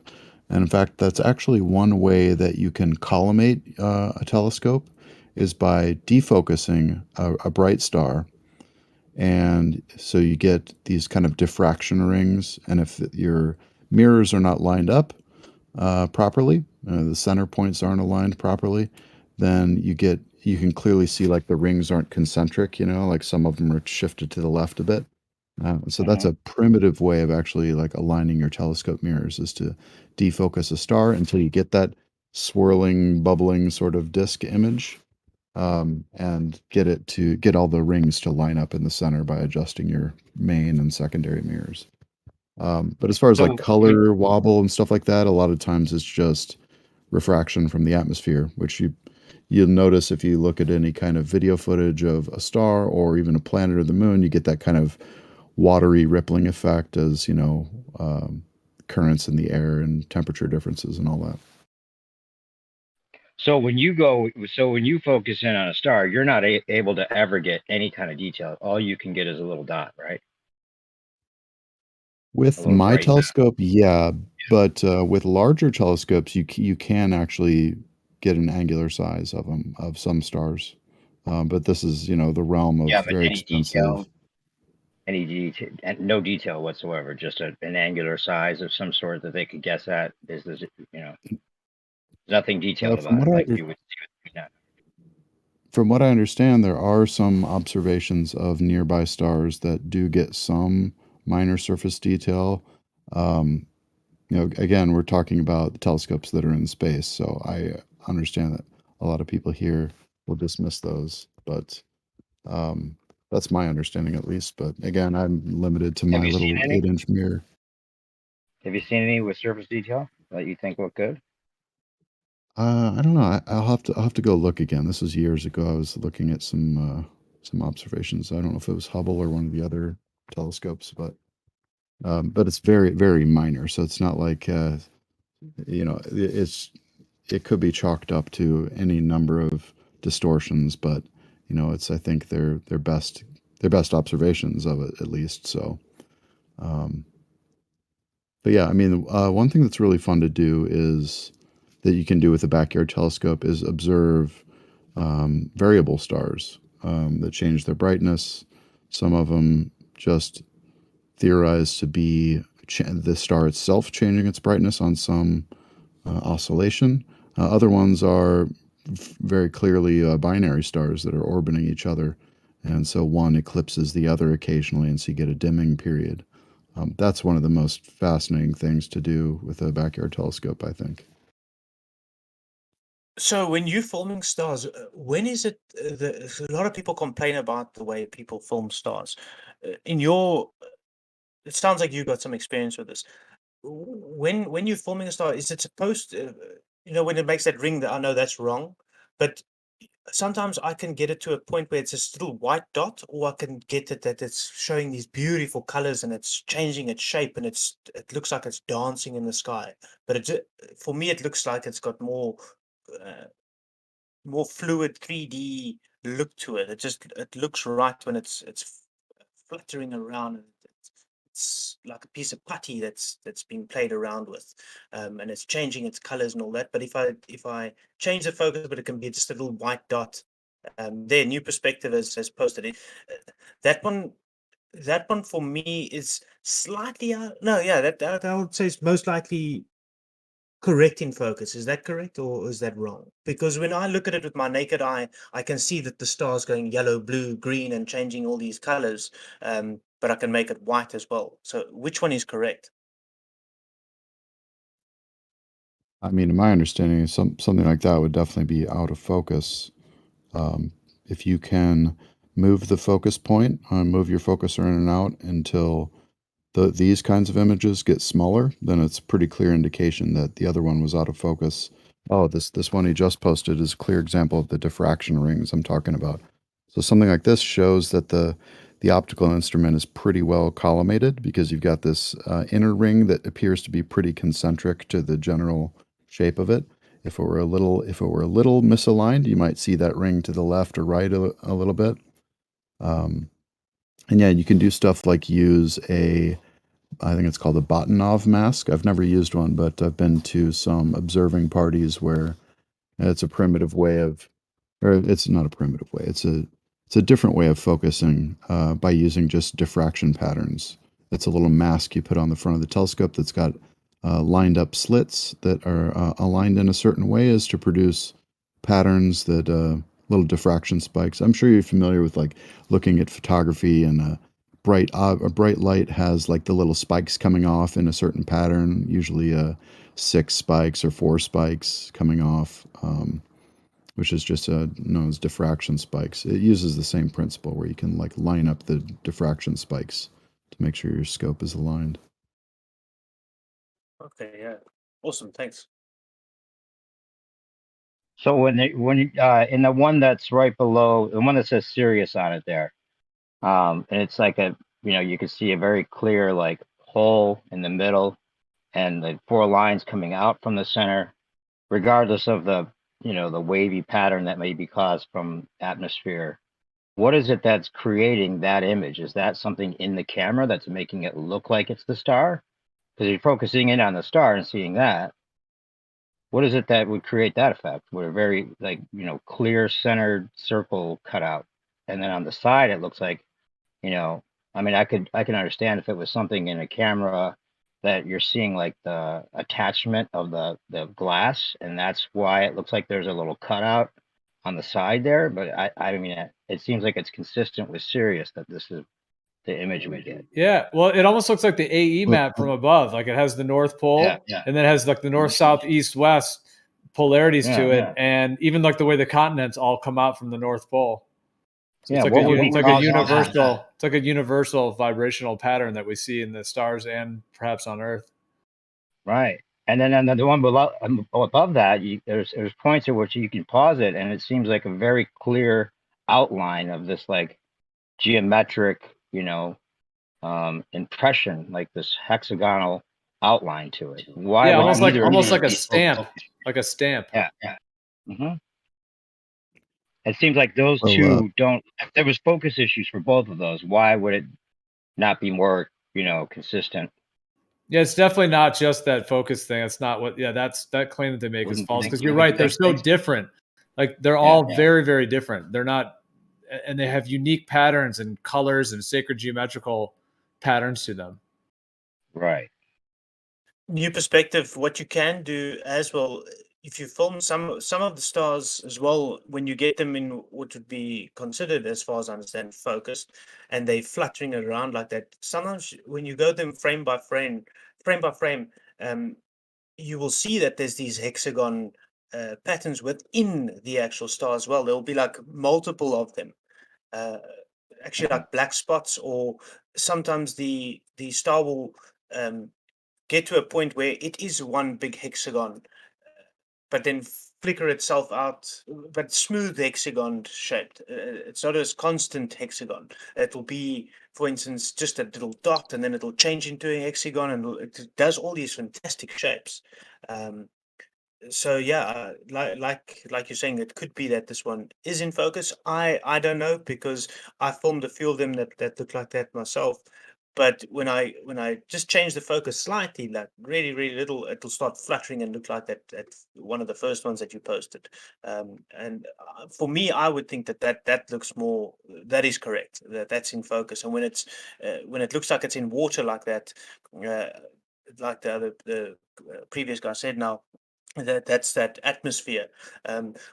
And in fact, that's actually one way that you can collimate a telescope is by defocusing a bright star. And so you get these kind of diffraction rings. And if your mirrors are not lined up properly, the center points aren't aligned properly, then you can clearly see like the rings aren't concentric, like some of them are shifted to the left a bit. So that's Hmm. a primitive way of actually like aligning your telescope mirrors is to defocus a star until you get that swirling, bubbling sort of disk image, and get all the rings to line up in the center by adjusting your main and secondary mirrors. But as far as like So when color wobble and stuff like that, a lot of times it's just refraction from the atmosphere, which you'll notice if you look at any kind of video footage of a star or even a planet or the moon, you get that kind of watery rippling effect as currents in the air and temperature differences and all that. So when you focus in on a star, you're not able to ever get any kind of detail. All you can get is a little dot, right? A With little my bright dot. telescope, yeah, but with larger telescopes, you can actually get an angular size of them of some stars. But this is the realm of Yeah, but very expensive. any detail, no detail whatsoever. Just an angular size of some sort that they could guess at. Is nothing detailed From about what it, I like you would see with that. from what I understand, there are some observations of nearby stars that do get some minor surface detail. Um, again, we're talking about the telescopes that are in space, so I understand that a lot of people here will dismiss those, but um, that's my understanding at least. But again, I'm limited to Have my you seen little any? 8-inch mirror. Have you seen any with surface detail that you think look good? I don't know. I'll have to go look again. This was years ago. I was looking at some observations. I don't know if it was Hubble or one of the other telescopes, but it's very very minor. So it's not like it could be chalked up to any number of distortions, but it's I think their best observations of it at least. So, um, but yeah, I mean, one thing that's really fun to do is that you can do with a backyard telescope is observe variable stars. that change their brightness. Some of them just theorized to be the star itself changing its brightness on some oscillation. Other ones are very clearly binary stars that are orbiting each other, and so one eclipses the other occasionally, and so you get a dimming period. That's one of the most fascinating things to do with a backyard telescope, I think. So when you're filming stars, when is it? A lot of people complain about the way people film stars. In your, it sounds like you got some experience with this. When you're filming a star, is it supposed to, when it makes that ring? That I know that's wrong, but sometimes I can get it to a point where it's a little white dot, or I can get it that it's showing these beautiful colors and it's changing its shape and it looks like it's dancing in the sky. But for me, it looks like it's got uh, more fluid 3D look to it. It looks right when it's fluttering around, and it's like a piece of putty that's being played around with, and it's changing its colors and all that. But if I change the focus, but it can be just a little white dot. There, New Perspective has posted it. That one. That one for me is slightly no, yeah, that I would say is most likely correct in focus. Is that correct, or is that wrong? Because when I look at it with my naked eye, I can see that the star's going yellow, blue, green, and changing all these colors. But I can make it white as well. So which one is correct? I mean, in my understanding, something like that would definitely be out of focus. If you can move the focus point, move your focuser in and out until these kinds of images get smaller, then it's a pretty clear indication that the other one was out of focus. Oh, this one he just posted is a clear example of the diffraction rings I'm talking about. So something like this shows that the optical instrument is pretty well collimated, because you've got this inner ring that appears to be pretty concentric to the general shape of it. If it were a little misaligned, you might see that ring to the left or right a little bit. And yeah, you can do stuff like use I think it's called a Batinov mask. I've never used one, but I've been to some observing parties where it's a primitive way of, or it's not a primitive way. It's a different way of focusing by using just diffraction patterns. It's a little mask you put on the front of the telescope that's got lined up slits that are aligned in a certain way as to produce patterns that little diffraction spikes. I'm sure you're familiar with like looking at photography, and a bright light has like the little spikes coming off in a certain pattern, usually 6 spikes or 4 spikes coming off, which is just known as diffraction spikes. It uses the same principle where you can like line up the diffraction spikes to make sure your scope is aligned. Okay, yeah, awesome, thanks. So when in the one that's right below, the one that says Sirius on it there, and it's like you can see a very clear like hole in the middle, and the 4 lines coming out from the center, regardless of the the wavy pattern that may be caused from atmosphere. What is it that's creating that image? Is that something in the camera that's making it look like it's the star? Because you're focusing in on the star and seeing that. What is it that would create that effect? With a very clear centered circle cut out, and then on the side it looks like, I mean, I can understand if it was something in a camera that you're seeing like the attachment of the glass, and that's why it looks like there's a little cutout on the side there. But I mean, it seems like it's consistent with Sirius that this is the image we get. Yeah, well, it almost looks like the AE map from above. Like it has the North Pole, and then it has like the north, south, east, west polarities to it, and even like the way the continents all come out from the North Pole. So it's like a universal vibrational pattern that we see in the stars and perhaps on Earth. Right, and then the one below, above that, there's points at which you can pause it, and it seems like a very clear outline of this like geometric, impression, like this hexagonal outline to it. Why? Yeah, almost like a stamp, like a stamp. Yeah. Mm-hmm. It seems like those two don't. If there was focus issues for both of those, why would it not be more, consistent? Yeah, it's definitely not just that focus thing. It's not what. Yeah, that claim that they make is false, because you're right. They're so different. Like they're all very, very different. They're not and they have unique patterns and colors and sacred geometrical patterns to them. Right. New perspective. What you can do as well, if you film some of the stars as well, when you get them in what would be considered, as far as I understand, focused, and they fluttering around like that, sometimes when you go them frame by frame, you will see that there's these hexagon patterns within the actual star as well. There will be like multiple of them, actually like black spots, or sometimes the star will get to a point where it is one big hexagon, but then flicker itself out, but smooth hexagon shaped. It's not as constant hexagon. It will be, for instance, just a little dot, and then it'll change into a hexagon, and it does all these fantastic shapes. So yeah, like you're saying, it could be that this one is in focus. I don't know, because I filmed a few of them that look like that myself. But when I just change the focus slightly, like really little, it'll start fluttering and look like that at one of the first ones that you posted. And for me, I would think that looks more, that is correct. That's in focus. And when it looks like it's in water like that, like the previous guy said, now that's that atmosphere,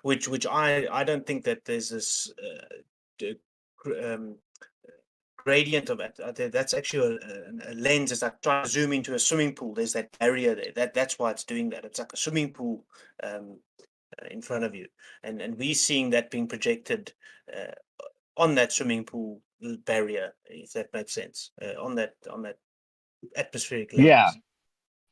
which I don't think that there's this gradient of it. That's actually a lens. It's like trying to zoom into a swimming pool. There's that barrier there. That's why it's doing that. It's like a swimming pool in front of you, and we're seeing that being projected on that swimming pool barrier, if that makes sense, on that atmospheric lens. Yeah.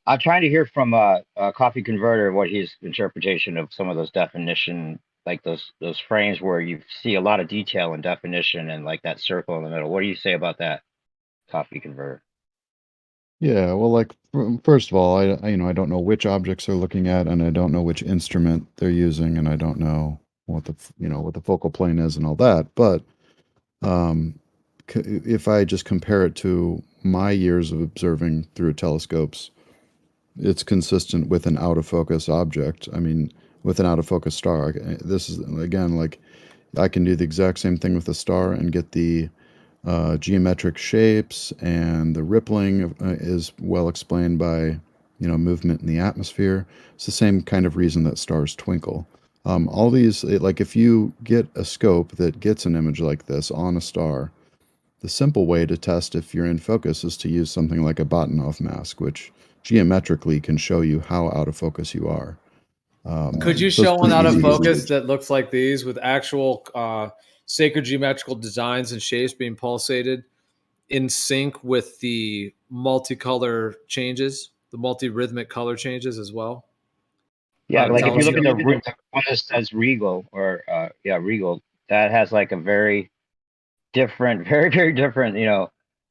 I'm trying to hear from a coffee converter what his interpretation of some of those definition, like those frames where you see a lot of detail and definition and like that circle in the middle. What do you say about that, coffee converter? Yeah, well, like first of all, I don't know which objects they're looking at, and I don't know which instrument they're using, and I don't know what the focal plane is and all that. But if I just compare it to my years of observing through telescopes, it's consistent with an out of focus object. I mean, with an out of focus star. This is, again, like I can do the exact same thing with a star and get the geometric shapes, and the rippling is well explained by movement in the atmosphere. It's the same kind of reason that stars twinkle. All these, like if you get a scope that gets an image like this on a star, the simple way to test if you're in focus is to use something like a Batinov mask, which geometrically can show you how out of focus you are. Could you so show it's one pretty out of easy to focus use. that looks like these with actual sacred geometrical designs and shapes being pulsated in sync with the multicolor changes, the multi-rhythmic color changes as well? Yeah, like if you look at telescope. the one that says Regal, or Regal, that has like a very different, very different,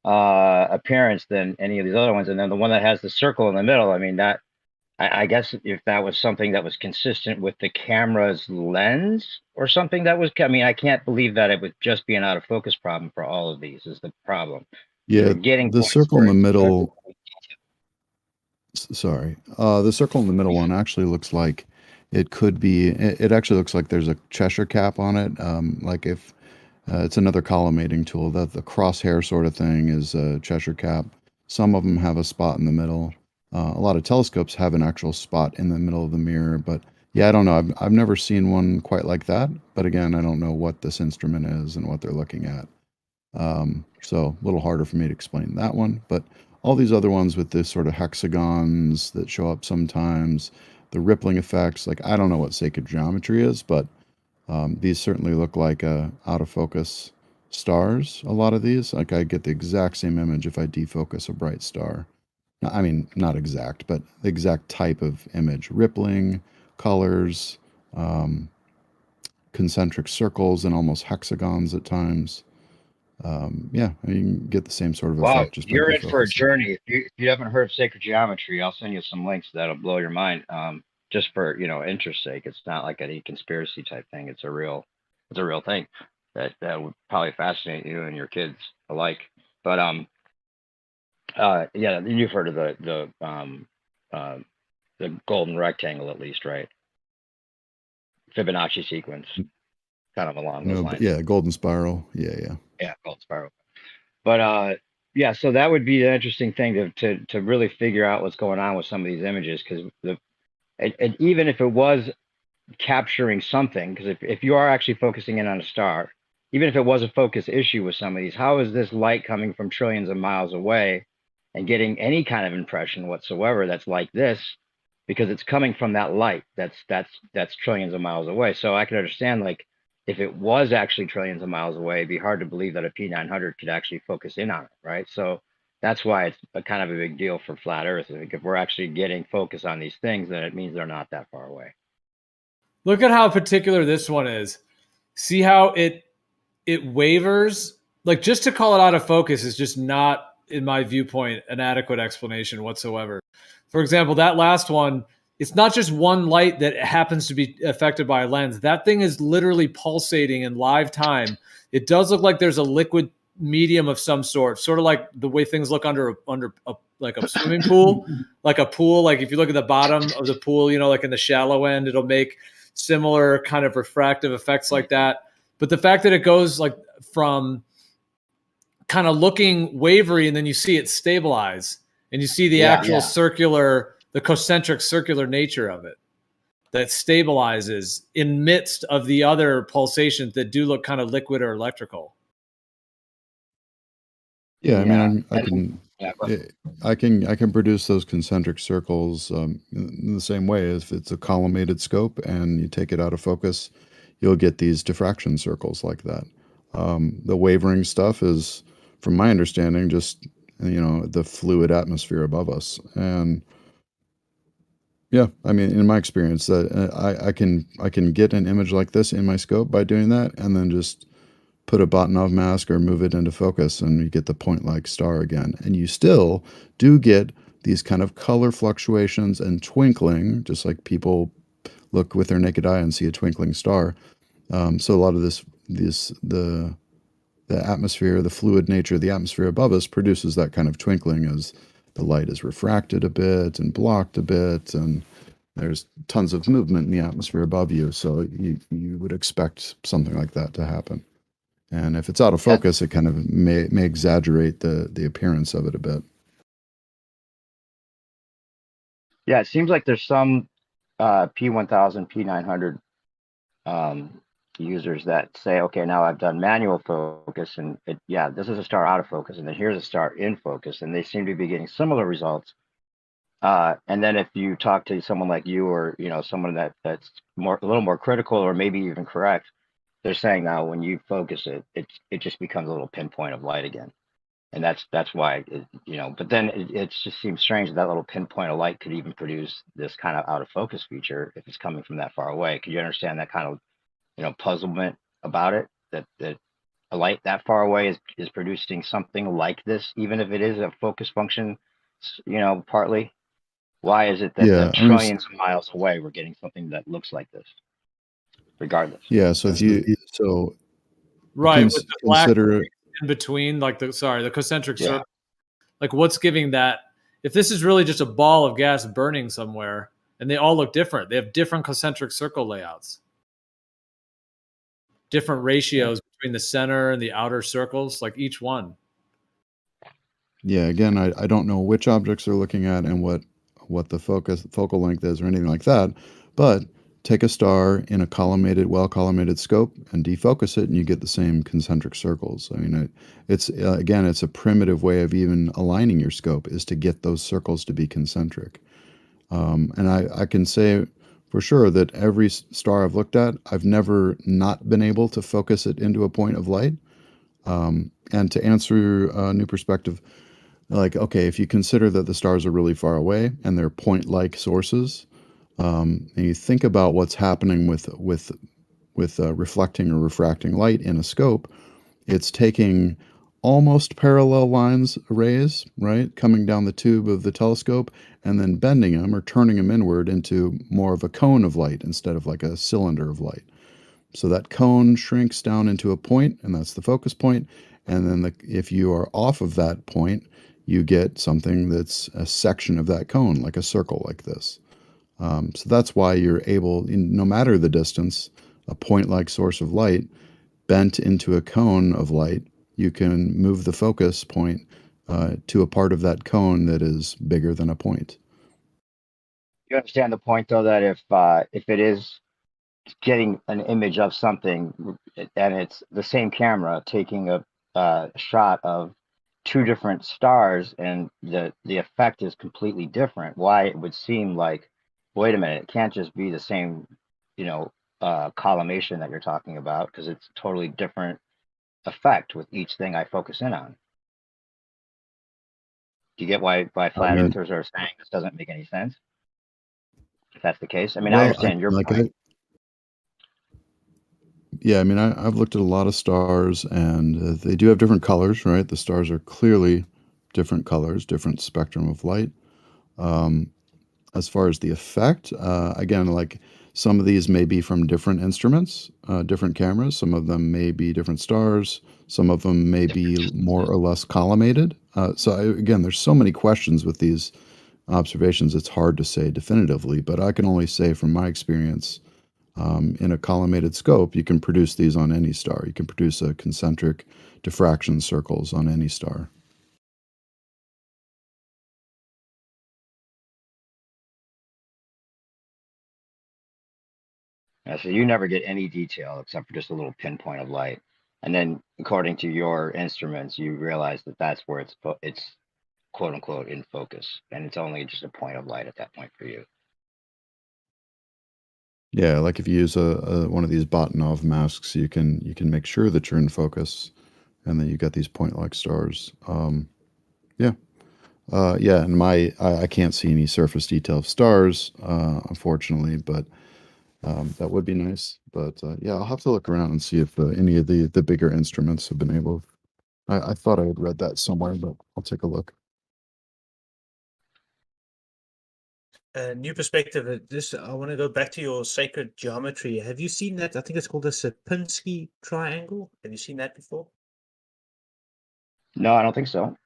appearance than any of these other ones. And then the one that has the circle in the middle, I mean, that I guess if that was something that was consistent with the camera's lens or something that was, I mean, I can't believe that it would just be an out of focus problem for all of these is the problem. Yeah, You're getting the points circle in where the it's middle. Sorry, the circle in the middle one actually looks like it could be. It actually looks like there's a Cheshire cap on it. Like if it's another collimating tool, that the crosshair sort of thing is a Cheshire cap. Some of them have a spot in the middle. A lot of telescopes have an actual spot in the middle of the mirror, but yeah, I don't know. I've never seen one quite like that. But again, I don't know what this instrument is and what they're looking at. So a little harder for me to explain that one. But all these other ones with this sort of hexagons that show up sometimes, the rippling effects, like I don't know what sacred geometry is, but these certainly look like out of focus stars. A lot of these, like I get the exact same image if I defocus a bright star. I mean, not exact, but the exact type of image: rippling, colors, concentric circles, and almost hexagons at times. Yeah, you can get the same sort of wow, effect just by you're in for a defocusing. journey. If you haven't heard of sacred geometry, I'll send you some links that'll blow your mind. Just for interest sake, it's not like any conspiracy type thing. It's a real thing that would probably fascinate you and your kids alike. But yeah, you've heard of the golden rectangle at least, right? Fibonacci sequence. kind of along those lines. Yeah, golden spiral. Yeah. Yeah, golden spiral. But yeah, so that would be the interesting thing to really figure out what's going on with some of these images, because and even if it was capturing something, because if you are actually focusing in on a star, even if it was a focus issue with some of these, how is this light coming from trillions of miles away and getting any kind of impression whatsoever that's like this? Because it's coming from that light that's trillions of miles away. So I can understand, like, if it was actually trillions of miles away, it'd be hard to believe that a P900 could actually focus in on it, right? So that's why it's a kind of a big deal for flat Earth. Like, if we're actually getting focus on these things, then it means they're not that far away. Look at how particular this one is. See how it wavers? Like, just to call it out of focus is just not, in my viewpoint, an adequate explanation whatsoever. For example, that last one, it's not just one light that happens to be affected by a lens. That thing is literally pulsating in live time. It does look like there's a liquid medium of some sort of like the way things look under like a swimming pool, like a pool. Like if you look at the bottom of the pool, like in the shallow end, it'll make similar kind of refractive effects like that. But the fact that it goes like from kind of looking wavery and then you see it stabilize and you see the actual the concentric circular nature of it that stabilizes in midst of the other pulsations that do look kind of liquid or electrical. Yeah, I mean, I can produce those concentric circles in the same way. If it's a collimated scope and you take it out of focus, you'll get these diffraction circles like that. The wavering stuff is, from my understanding, just the fluid atmosphere above us. And yeah, I mean, in my experience, that I can get an image like this in my scope by doing that, and then just put a Botnov mask or move it into focus, and you get the point-like star again. And you still do get these kind of color fluctuations and twinkling, just like people look with their naked eye and see a twinkling star. So a lot of the atmosphere, the fluid nature of the atmosphere above us produces that kind of twinkling as the light is refracted a bit and blocked a bit, and there's tons of movement in the atmosphere above you. So you would expect something like that to happen. And if it's out of focus, it kind of may exaggerate the appearance of it a bit. Yeah, it seems like there's some P1000, P900 users that say, okay, now I've done manual focus, and this is a star out of focus, and then here's a star in focus, and they seem to be getting similar results. And then if you talk to someone like you, or someone that's a little more critical, or maybe even correct, they're saying now when you focus it just becomes a little pinpoint of light again. And that's why, but then it just seems strange that little pinpoint of light could even produce this kind of out of focus feature if it's coming from that far away. Could you understand that kind of, puzzlement about it, that a light that far away is producing something like this, even if it is a focus function, partly? Why is it that trillions of miles away, we're getting something that looks like this? Regardless. Yeah. So right, with the black in between, like the concentric circle, like what's giving that? If this is really just a ball of gas burning somewhere, and they all look different, they have different concentric circle layouts, different ratios between the center and the outer circles, like each one. Yeah. Again, I don't know which objects they're looking at and what the focal length is or anything like that, but take a star in a well collimated scope and defocus it, and you get the same concentric circles. I mean, it's a primitive way of even aligning your scope, is to get those circles to be concentric. And I can say for sure that every star I've looked at, I've never not been able to focus it into a point of light. And to answer a new perspective, like, okay, if you consider that the stars are really far away and they're point-like sources, and you think about what's happening with reflecting or refracting light in a scope, it's taking almost parallel lines arrays, right, coming down the tube of the telescope, and then bending them or turning them inward into more of a cone of light instead of like a cylinder of light. So that cone shrinks down into a point, and that's the focus point. And then if you are off of that point, you get something that's a section of that cone, like a circle like this. So that's why you're able, no matter the distance, a point-like source of light bent into a cone of light, you can move the focus point to a part of that cone that is bigger than a point. You understand the point, though, that if it is getting an image of something and it's the same camera taking a shot of two different stars and the effect is completely different, why it would seem like, wait a minute, it can't just be the same, collimation that you're talking about, because it's totally different effect with each thing I focus in on. Do you get why flat earthers are saying this doesn't make any sense? If that's the case, I mean, I understand your point. Yeah, I mean, I've looked at a lot of stars, and they do have different colors, right? The stars are clearly different colors, different spectrum of light. As far as the effect, again, like some of these may be from different instruments, different cameras. Some of them may be different stars. Some of them may be more or less collimated. Again, there's so many questions with these observations, it's hard to say definitively, but I can only say from my experience, in a collimated scope, you can produce these on any star. You can produce a concentric diffraction circles on any star. Yeah, so you never get any detail except for just a little pinpoint of light. And then according to your instruments, you realize that that's where it's quote unquote in focus. And it's only just a point of light at that point for you. Yeah, like if you use one of these Batinov masks, you can make sure that you're in focus, and then you got these point-like stars. Yeah, and I can't see any surface detail of stars, unfortunately, but that would be nice. But yeah, I'll have to look around and see if any of the bigger instruments have been able. I thought I had read that somewhere, but I'll take a look. New perspective. I want to go back to your sacred geometry. Have you seen that? I think it's called the Sierpinski triangle. Have you seen that before? No, I don't think so.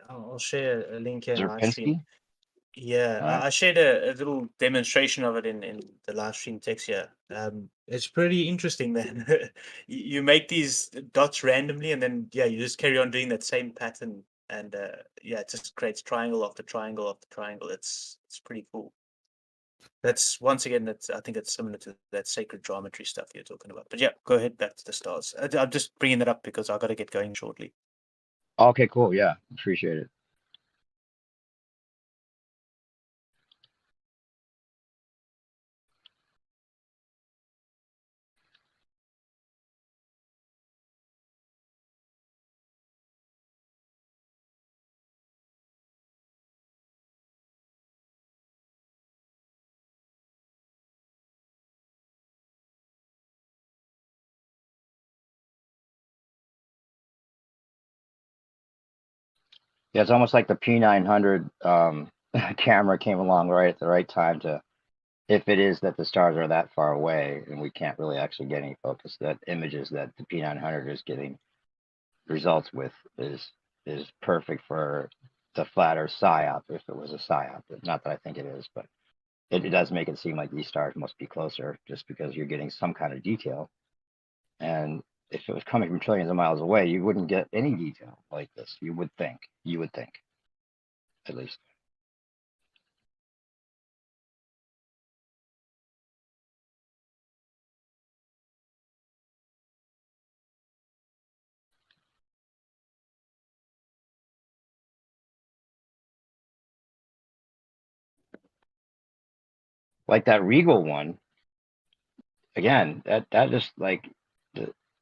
I'll share a link here in live stream. Sierpinski? Yeah, I shared a little demonstration of it in the live stream text here. It's pretty interesting, man. You make these dots randomly, and then you just carry on doing that same pattern, and it just creates triangle after triangle after triangle. It's pretty cool. That's once again, I think it's similar to that sacred geometry stuff you're talking about. But yeah, go ahead back to the stars. I'm just bringing that up because I got to get going shortly. Okay, cool. Yeah, appreciate it. Yeah, it's almost like the P900 camera came along right at the right time to, if it is that the stars are that far away and we can't really actually get any focus, that images that the P900 is getting results with is perfect for the flat Earth psyop, if it was a psyop. Not that I think it is, but it does make it seem like these stars must be closer just because you're getting some kind of detail. And if it was coming from trillions of miles away, you wouldn't get any detail like this. You would think, at least. Like that Regal one, again, that just like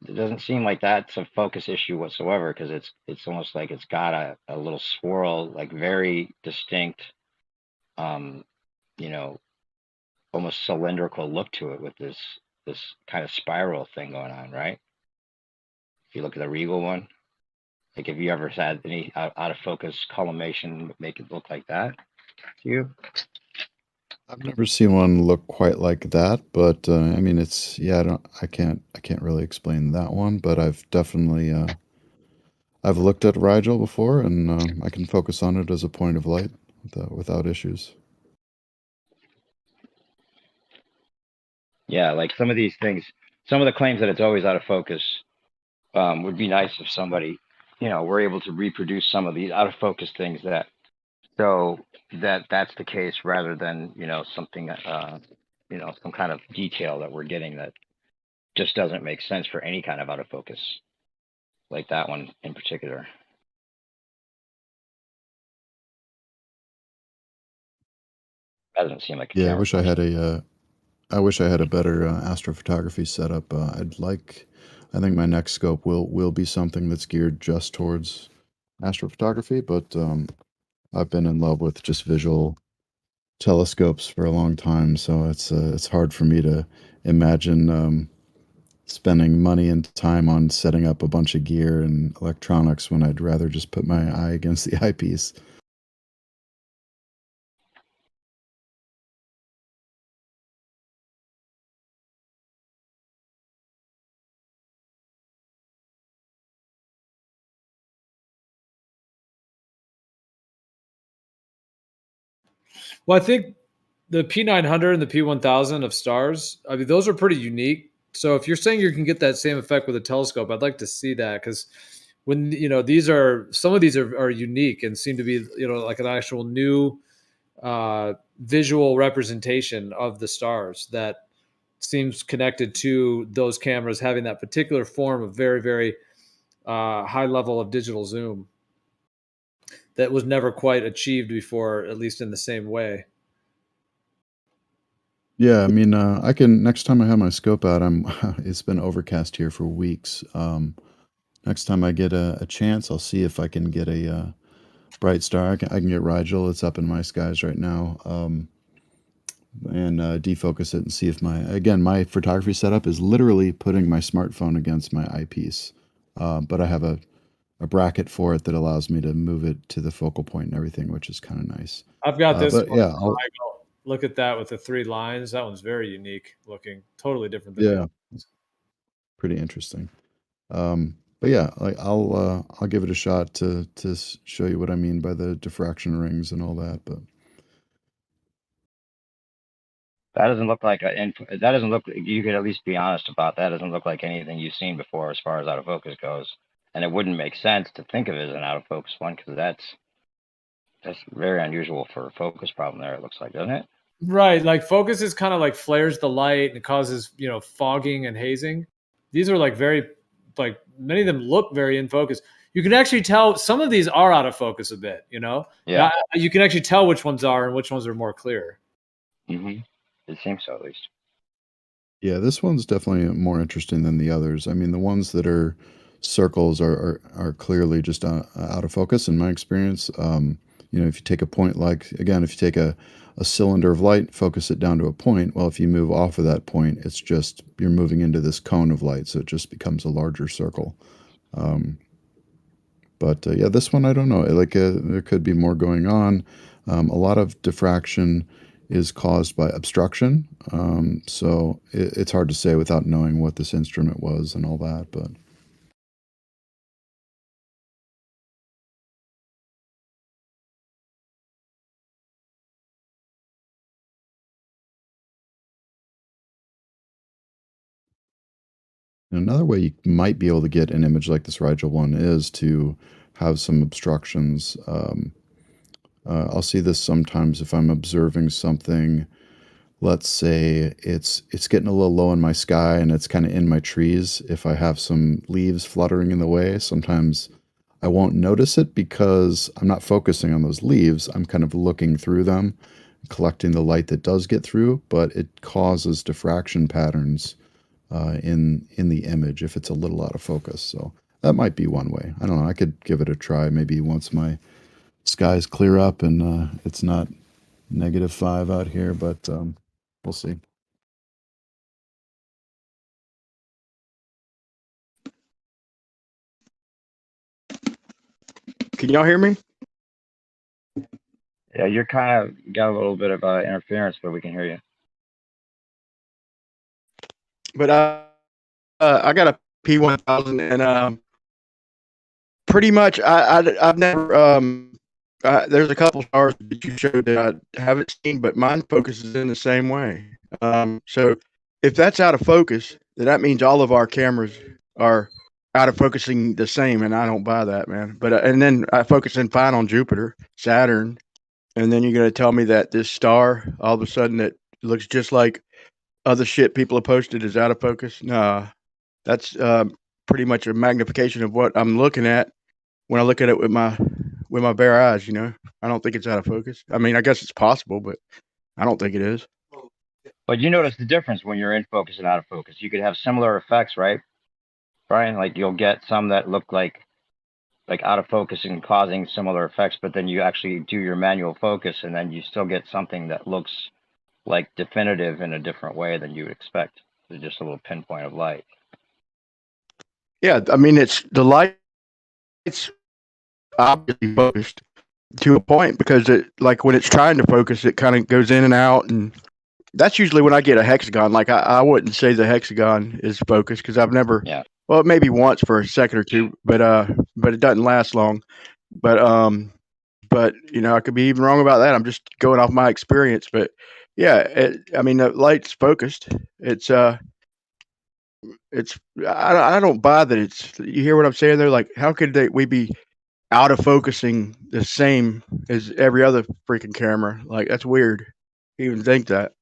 it doesn't seem like that's a focus issue whatsoever, because it's almost like it's got a little swirl, like very distinct, you know, almost cylindrical look to it with this kind of spiral thing going on, right? If you look at the Regal one, like have you ever had any out of focus collimation make it look like that to you? I've never seen one look quite like that, but I mean, it's I can't really explain that one, but I've definitely I've looked at Rigel before, and I can focus on it as a point of light without issues. Yeah, like some of these things, some of the claims that it's always out of focus would be nice if somebody, were able to reproduce some of these out of focus things that so that's the case rather than, something, some kind of detail that we're getting that just doesn't make sense for any kind of out of focus, like that one in particular. That doesn't seem like a Yeah, I camera wish I person. had I wish I had a better astrophotography setup. I think my next scope will be something that's geared just towards astrophotography, but I've been in love with just visual telescopes for a long time, so it's hard for me to imagine spending money and time on setting up a bunch of gear and electronics when I'd rather just put my eye against the eyepiece. Well, I think the P900 and the P1000 of stars, I mean, those are pretty unique. So if you're saying you can get that same effect with a telescope, I'd like to see that, because when these are, some of these are unique and seem to be like an actual new visual representation of the stars that seems connected to those cameras having that particular form of very, very high level of digital zoom that was never quite achieved before, at least in the same way. Yeah, I mean, I can next time I have my scope out. It's been overcast here for weeks. Next time I get a chance, I'll see if I can get a bright star. I can get Rigel. It's up in my skies right now. And defocus it and see if my photography setup is literally putting my smartphone against my eyepiece. But I have a bracket for it that allows me to move it to the focal point and everything, which is kind of nice. I've got this But one. yeah, Look at that with the 3 lines. That one's very unique looking, totally different than the others. Pretty interesting. But yeah, like I'll give it a shot to show you what I mean by the diffraction rings and all that. But That doesn't look like that doesn't look. You could at least be honest about that. Doesn't look like anything you've seen before as far as out of focus goes, and it wouldn't make sense to think of it as an out of focus one because that's very unusual for a focus problem there. It looks like, doesn't it? Right, like focus is kind of like flares the light and causes fogging and hazing. These are like very, like many of them look very in focus. You can actually tell some of these are out of focus a bit. Yeah. You can actually tell which ones are and which ones are more clear. Mm-hmm. It seems so, at least. yeah, this one's definitely more interesting than the others. I mean, the ones that are circles are clearly just out of focus in my experience. If you take a point, like again, if you take a cylinder of light, focus it down to a point. Well, if you move off of that point, it's just you're moving into this cone of light, so it just becomes a larger circle. But yeah, this one I don't know. There could be more going on. A lot of diffraction is caused by obstruction, so it's hard to say without knowing what this instrument was and all that. But another way you might be able to get an image like this Rigel one is to have some obstructions. I'll see this sometimes if I'm observing something. Let's say it's getting a little low in my sky and it's kind of in my trees. If I have some leaves fluttering in the way, sometimes I won't notice it because I'm not focusing on those leaves. I'm kind of looking through them, collecting the light that does get through, but it causes diffraction patterns in the image if it's a little out of focus. So that might be one way. I don't know. I could give it a try maybe once my skies clear up and it's not -5 out here, but we'll see. Can y'all hear me? Yeah, you're kind of got a little bit of interference, but we can hear you. But I got a P1000, and pretty much I've never there's a couple stars that you showed that I haven't seen, but mine focuses in the same way. So if that's out of focus, then that means all of our cameras are out of focusing the same, and I don't buy that, man. But and then I focus in fine on Jupiter, Saturn, and then you're gonna tell me that this star all of a sudden that looks just like other shit people have posted is out of focus? Nah, that's pretty much a magnification of what I'm looking at when I look at it with my bare eyes. You know, I don't think it's out of focus. I mean, I guess it's possible, but I don't think it is. But you notice the difference when you're in focus and out of focus. You could have similar effects, right, Brian? Like you'll get some that look like out of focus and causing similar effects, but then you actually do your manual focus, and then you still get something that looks like definitive in a different way than you would expect. It's just a little pinpoint of light. Yeah, I mean, it's the light's obviously focused to a point because it, like when it's trying to focus, it kind of goes in and out, and that's usually when I get a hexagon. Like I wouldn't say the hexagon is focused because I've never. Yeah. Well, maybe once for a second or two, but it doesn't last long. But you know, I could be even wrong about that. I'm just going off my experience. But yeah, I mean, the light's focused. It's I don't buy that. It's, you hear what I'm saying there? Like, how could we be out of focusing the same as every other freaking camera? Like, that's weird. To even think that.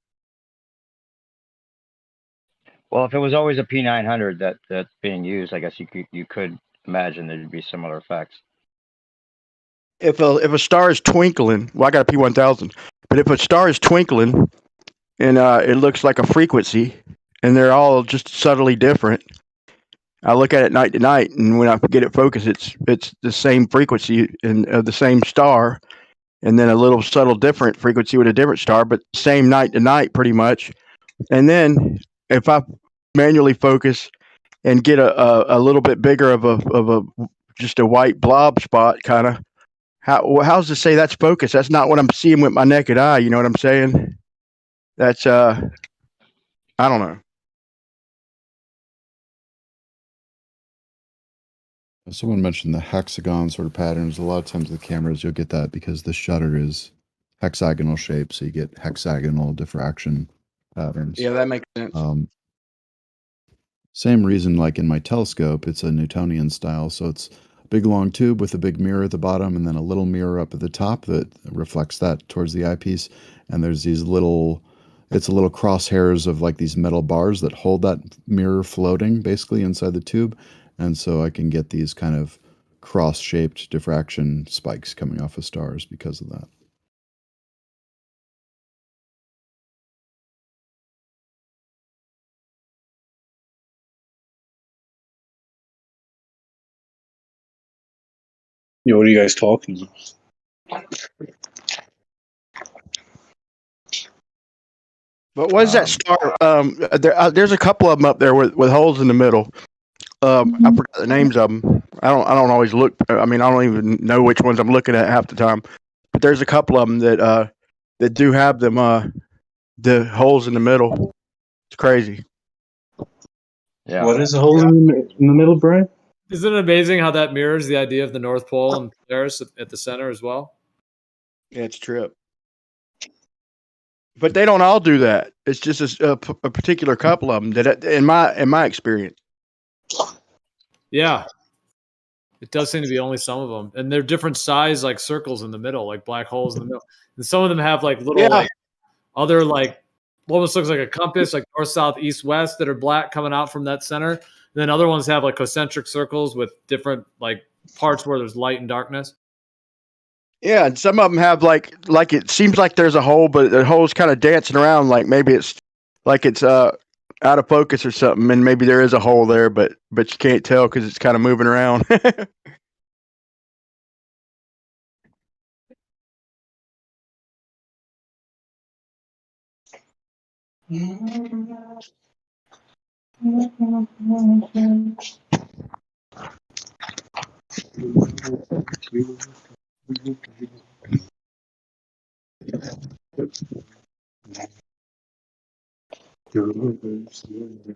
Well, if it was always a P900 that's being used, I guess you could imagine there'd be similar effects. If a star is twinkling, well, I got a P1000, but if a star is twinkling and it looks like a frequency, and they're all just subtly different, I look at it night to night, and when I get it focused, it's the same frequency and of the same star, and then a little subtle different frequency with a different star, but same night to night pretty much. And then if I manually focus and get a little bit bigger of a just a white blob spot, kind of, how's to say that's focus? That's not what I'm seeing with my naked eye. You know what I'm saying? That's I don't know. Someone mentioned the hexagon sort of patterns. A lot of times with cameras, you'll get that because the shutter is hexagonal shape, so you get hexagonal diffraction patterns. Yeah, that makes sense. Same reason, like in my telescope, it's a Newtonian style, so it's a big long tube with a big mirror at the bottom and then a little mirror up at the top that reflects that towards the eyepiece. And there's these little crosshairs of like these metal bars that hold that mirror floating basically inside the tube. And so I can get these kind of cross-shaped diffraction spikes coming off of stars because of that. Yo, what are you guys talking about? But what is that star? There's a couple of them up there with holes in the middle. I forgot the names of them. I don't always look. I mean, I don't even know which ones I'm looking at half the time. But there's a couple of them that do have them the holes in the middle. It's crazy. Yeah. What is a hole in the middle, Brian? Isn't it amazing how that mirrors the idea of the North Pole and Polaris at the center as well? Yeah, it's a trip. But they don't all do that. It's just a particular couple of them that, in my experience. Yeah. It does seem to be only some of them. And they're different size, like circles in the middle, like black holes in the middle. And some of them have like little, like other, like almost looks like a compass, like north, south, east, west that are black coming out from that center. And then other ones have like concentric circles with different like parts where there's light and darkness. Yeah, and some of them have like it seems like there's a hole, but the hole's kind of dancing around, like maybe it's out of focus or something, and maybe there is a hole there, but you can't tell because it's kind of moving around.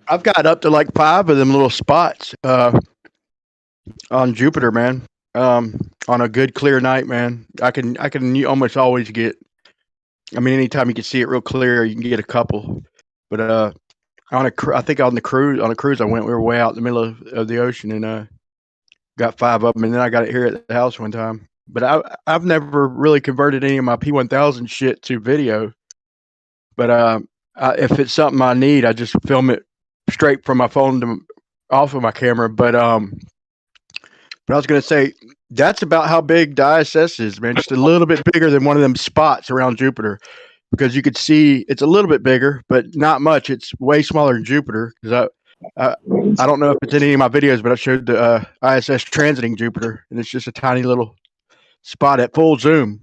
I've got up to like 5 of them little spots on Jupiter, man. On a good clear night, man, I can almost always get. I mean, anytime you can see it real clear, you can get a couple. But I think on a cruise I went, we were way out in the middle of the ocean and got 5 of them, and then I got it here at the house one time. But I've never really converted any of my P1000 shit to video. But if it's something I need, I just film it straight from my phone off of my camera. But I was gonna say that's about how big the ISS is, man. Just a little bit bigger than one of them spots around Jupiter, because you could see it's a little bit bigger, but not much. It's way smaller than Jupiter. Because I don't know if it's in any of my videos, but I showed the ISS transiting Jupiter, and it's just a tiny little spot at full zoom.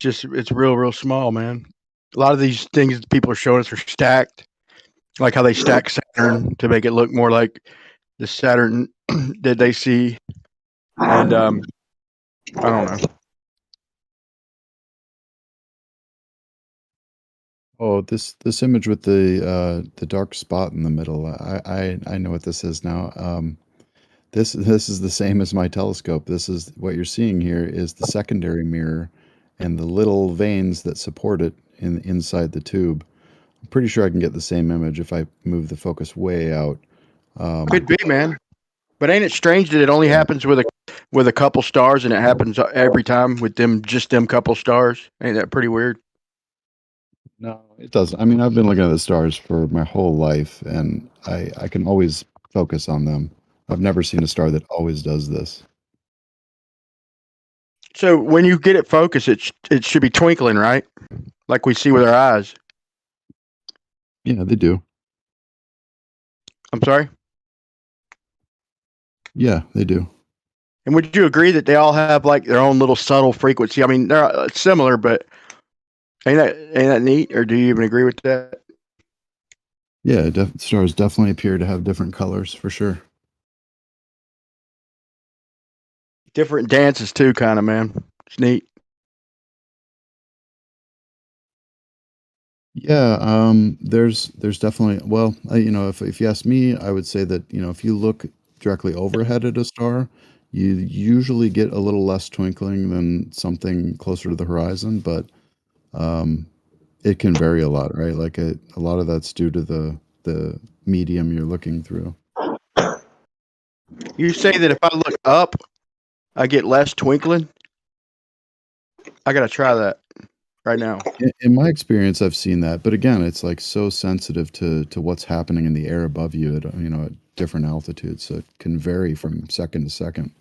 It's real small, man. A lot of these things that people are showing us are stacked, like how they stack Saturn to make it look more like the Saturn that they see. And I don't know. Oh, this image with the dark spot in the middle. I know what this is now. This is the same as my telescope. This is what you're seeing here is the secondary mirror and the little veins that support it inside the tube. I'm pretty sure I can get the same image if I move the focus way out. Could be, man. But ain't it strange that it only happens with a couple stars, and it happens every time with just them couple stars? Ain't that pretty weird? No, it doesn't. I mean, I've been looking at the stars for my whole life, and I can always focus on them. I've never seen a star that always does this. So when you get it focused, it should be twinkling, right? Like we see with our eyes. Yeah, they do. I'm sorry? Yeah, they do. And would you agree that they all have like their own little subtle frequency? I mean, they're similar, but ain't that neat? Or do you even agree with that? Yeah, stars definitely appear to have different colors for sure. Different dances too, kind of, man. It's neat. Yeah, there's definitely, well, if you ask me, I would say that, if you look directly overhead at a star, you usually get a little less twinkling than something closer to the horizon, but it can vary a lot, right? Like a lot of that's due to the medium you're looking through. You say that if I look up, I get less twinkling? I gotta try that right now. In my experience, I've seen that, but again, it's like so sensitive to what's happening in the air above you at at different altitudes, so it can vary from second to second.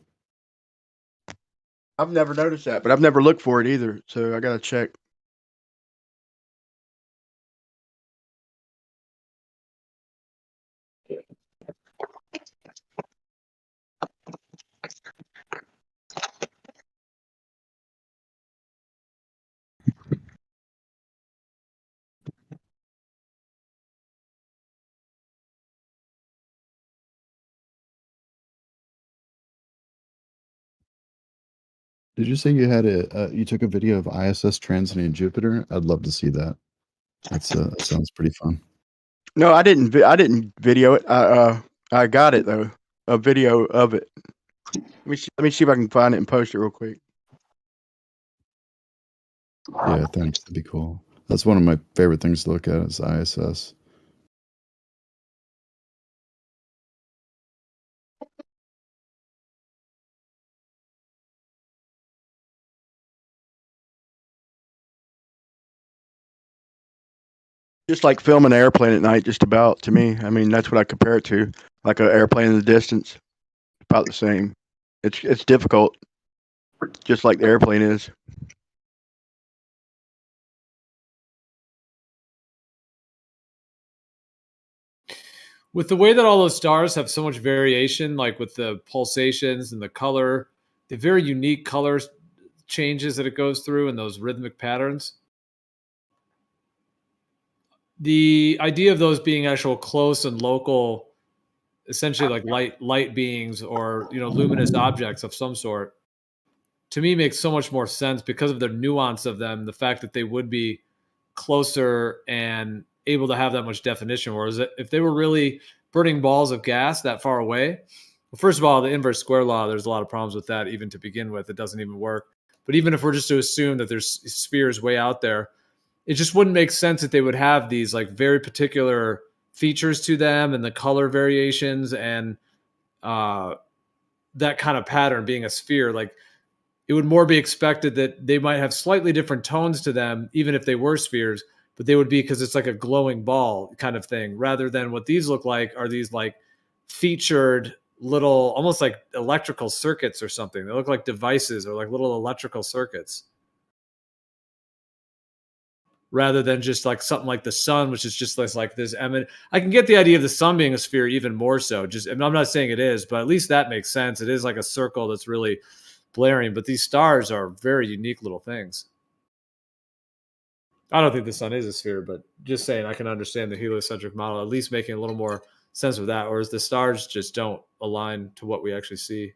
I've never noticed that, but I've never looked for it either, so I gotta check. Did you say you had you took a video of ISS transiting Jupiter? I'd love to see that. That sounds pretty fun. No, I didn't. I didn't video it. I got it though. A video of it. Let me see if I can find it and post it real quick. Yeah, thanks. That'd be cool. That's one of my favorite things to look at is ISS. Just like filming an airplane at night, just about to me. I mean, that's what I compare it to. Like an airplane in the distance, about the same. It's difficult, just like the airplane is. With the way that all those stars have so much variation, like with the pulsations and the color, the very unique color changes that it goes through and those rhythmic patterns. The idea of those being actual close and local, essentially like light beings or luminous objects of some sort, to me makes so much more sense because of the nuance of them, the fact that they would be closer and able to have that much definition. Whereas if they were really burning balls of gas that far away, well, first of all, the inverse square law, there's a lot of problems with that even to begin with. It doesn't even work. But even if we're just to assume that there's spheres way out there, it just wouldn't make sense that they would have these like very particular features to them and the color variations and that kind of pattern being a sphere, like it would more be expected that they might have slightly different tones to them, even if they were spheres, but they would be because it's like a glowing ball kind of thing, rather than what these look like are these like featured little, almost like electrical circuits or something. They look like devices or like little electrical circuits, rather than just like something like the sun, which is just like this eminent. I can get the idea of the sun being a sphere even more so. Just, and I'm not saying it is, but at least that makes sense. It is like a circle that's really blaring, but these stars are very unique little things. I don't think the sun is a sphere, but just saying I can understand the heliocentric model, at least making a little more sense of that, whereas the stars just don't align to what we actually see.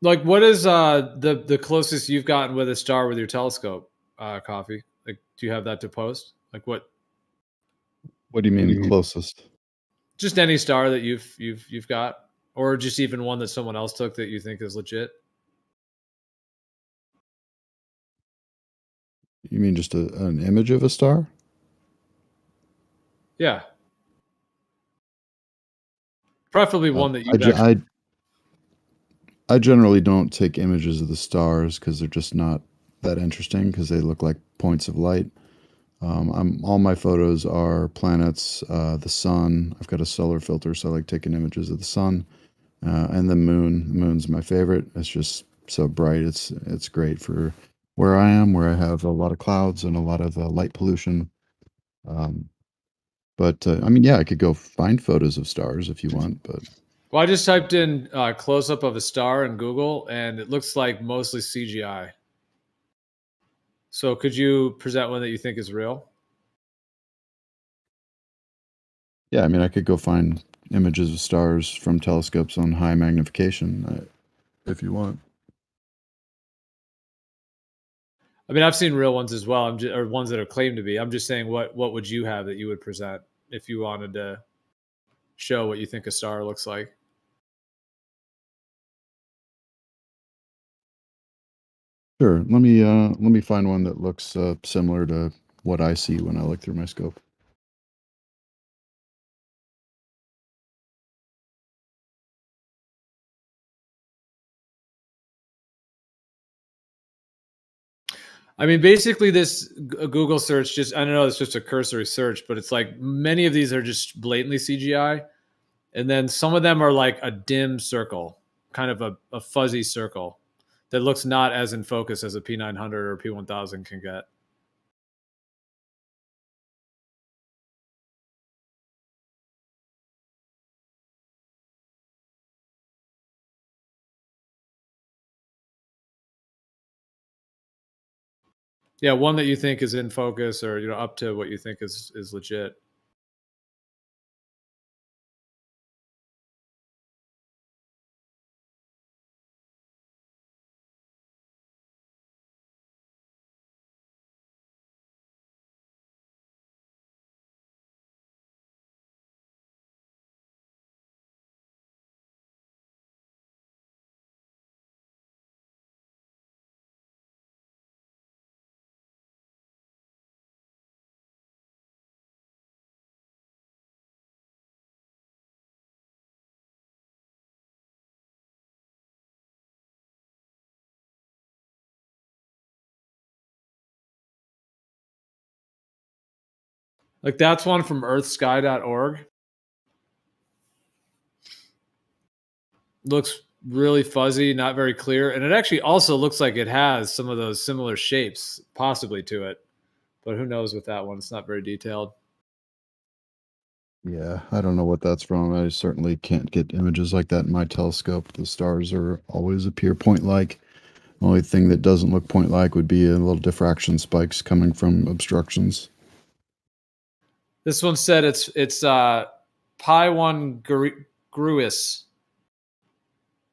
Like, what is the closest you've gotten with a star with your telescope, Coffee? Like, do you have that to post? Like, what? What do you mean closest? Just any star that you've got, or just even one that someone else took that you think is legit. You mean just an image of a star? Yeah, preferably one that you've actually. I generally don't take images of the stars because they're just not that interesting because they look like points of light. All my photos are planets, the sun. I've got a solar filter, so I like taking images of the sun and the moon. The moon's my favorite. It's just so bright. It's great for where I am, where I have a lot of clouds and a lot of light pollution. But I mean, yeah, I could go find photos of stars if you want, but. Well, I just typed in close up of a star in Google, and it looks like mostly CGI. So, could you present one that you think is real? Yeah, I mean, I could go find images of stars from telescopes on high magnification if you want. I mean, I've seen real ones as well. Or ones that are claimed to be. I'm just saying, what would you have that you would present if you wanted to show what you think a star looks like? Sure. Let me find one that looks similar to what I see when I look through my scope. I mean, basically, this Google search just, I don't know, it's just a cursory search, but it's like many of these are just blatantly CGI. And then some of them are like a dim circle, kind of a fuzzy circle that looks not as in focus as a P900 or P1000 can get. Yeah, one that you think is in focus or up to what you think is legit. Like that's one from earthsky.org. Looks really fuzzy, not very clear. And it actually also looks like it has some of those similar shapes possibly to it. But who knows with that one? It's not very detailed. Yeah, I don't know what that's from. I certainly can't get images like that in my telescope. The stars are always appear point-like. The only thing that doesn't look point-like would be a little diffraction spikes coming from obstructions. This one said it's Pi1 Gruis.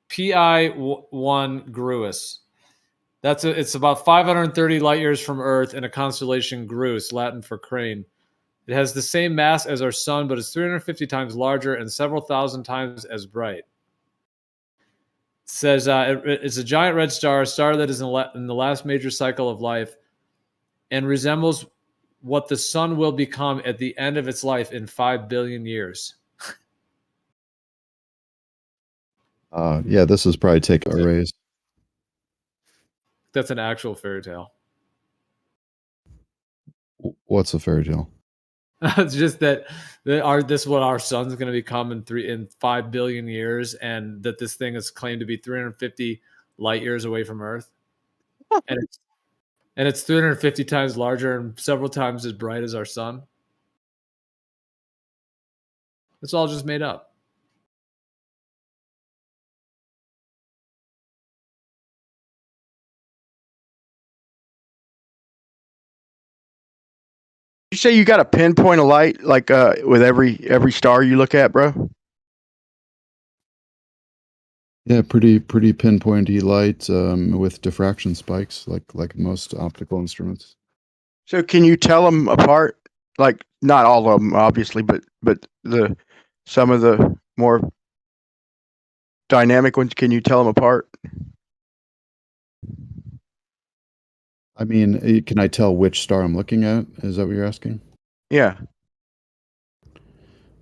Pi1 Gruis. It's about 530 light years from Earth in a constellation Grus, Latin for crane. It has the same mass as our sun, but is 350 times larger and several thousand times as bright. It says it's a giant red star, a star that is in the last major cycle of life, and resembles what the sun will become at the end of its life in 5 billion years. Yeah, this is probably take arrays. That's an actual fairy tale. What's a fairy tale? It's just that this is what our sun's going to become in 5 billion years, and that this thing is claimed to be 350 light years away from Earth, and it's 350 times larger and several times as bright as our sun. It's all just made up. You say you got a pinpoint of light, like with every star you look at, bro? Yeah, pretty pinpointy light with diffraction spikes, like most optical instruments. So can you tell them apart? Like not all of them, obviously, but some of the more dynamic ones. Can you tell them apart? I mean, can I tell which star I'm looking at? Is that what you're asking? Yeah.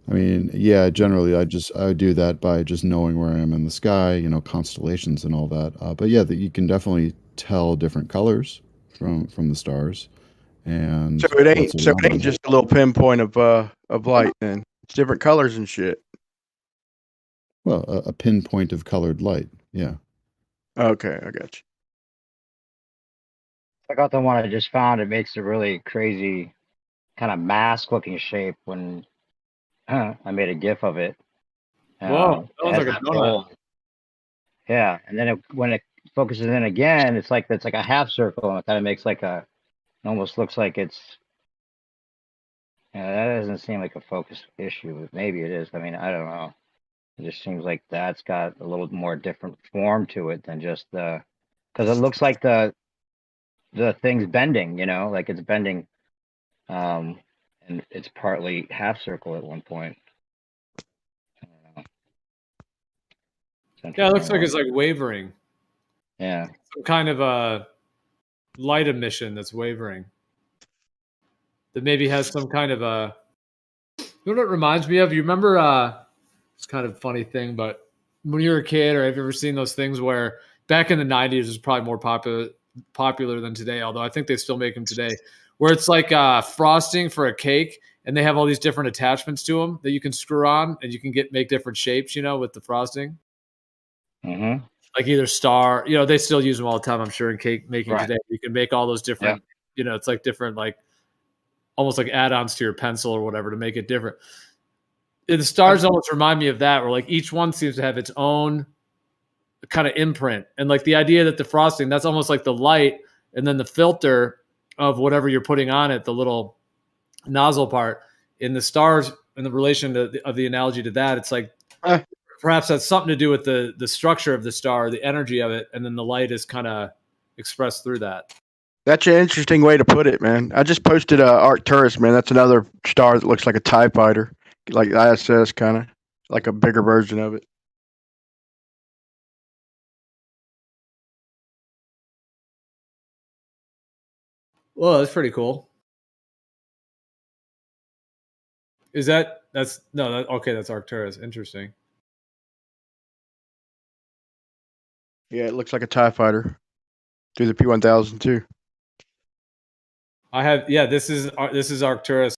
I mean, yeah, generally I would do that by just knowing where I am in the sky, constellations and all that. But yeah, that you can definitely tell different colors from the stars. And so it ain't just a little pinpoint of light then. It's different colors and shit. Well, a pinpoint of colored light. Yeah. Okay, I got you. I got the one I just found. It makes a really crazy kind of mask-looking shape when I made a GIF of it. Whoa, that looks like a donut. Yeah, and then when it focuses in again, it's like a half circle, and it kind of makes like it almost looks like it's. That doesn't seem like a focus issue, but maybe it is. I mean, I don't know. It just seems like that's got a little more different form to it than just because it looks like the thing's bending, like it's bending, and it's partly half circle at one point. I don't know. Yeah, it looks like it's like wavering. Yeah. Some kind of a light emission that's wavering. That maybe has some kind of a. You know what it reminds me of? You remember? It's kind of a funny thing, but when you were a kid, or have you ever seen those things where back in the '90s it was probably more popular than today? Although I think they still make them today, where it's like frosting for a cake, and they have all these different attachments to them that you can screw on, and you can make different shapes, with the frosting. Mm-hmm. Like either star, they still use them all the time, I'm sure, in cake making today. You can make all those different, it's like different, like almost like add-ons to your pencil or whatever to make it different. And the stars almost remind me of that, where like each one seems to have its own kind of imprint. And like the idea that the frosting, that's almost like the light, and then the filter of whatever you're putting on it, the little nozzle part. In the stars, in the relation of the analogy to that, it's like perhaps that's something to do with the structure of the star, the energy of it, and then the light is kind of expressed through that. That's an interesting way to put it, man. I just posted Arcturus, man. That's another star that looks like a TIE fighter, like ISS, kind of like a bigger version of it. Well, that's pretty cool. That's Arcturus. Interesting. Yeah, it looks like a TIE fighter through the P1000 too. This is Arcturus.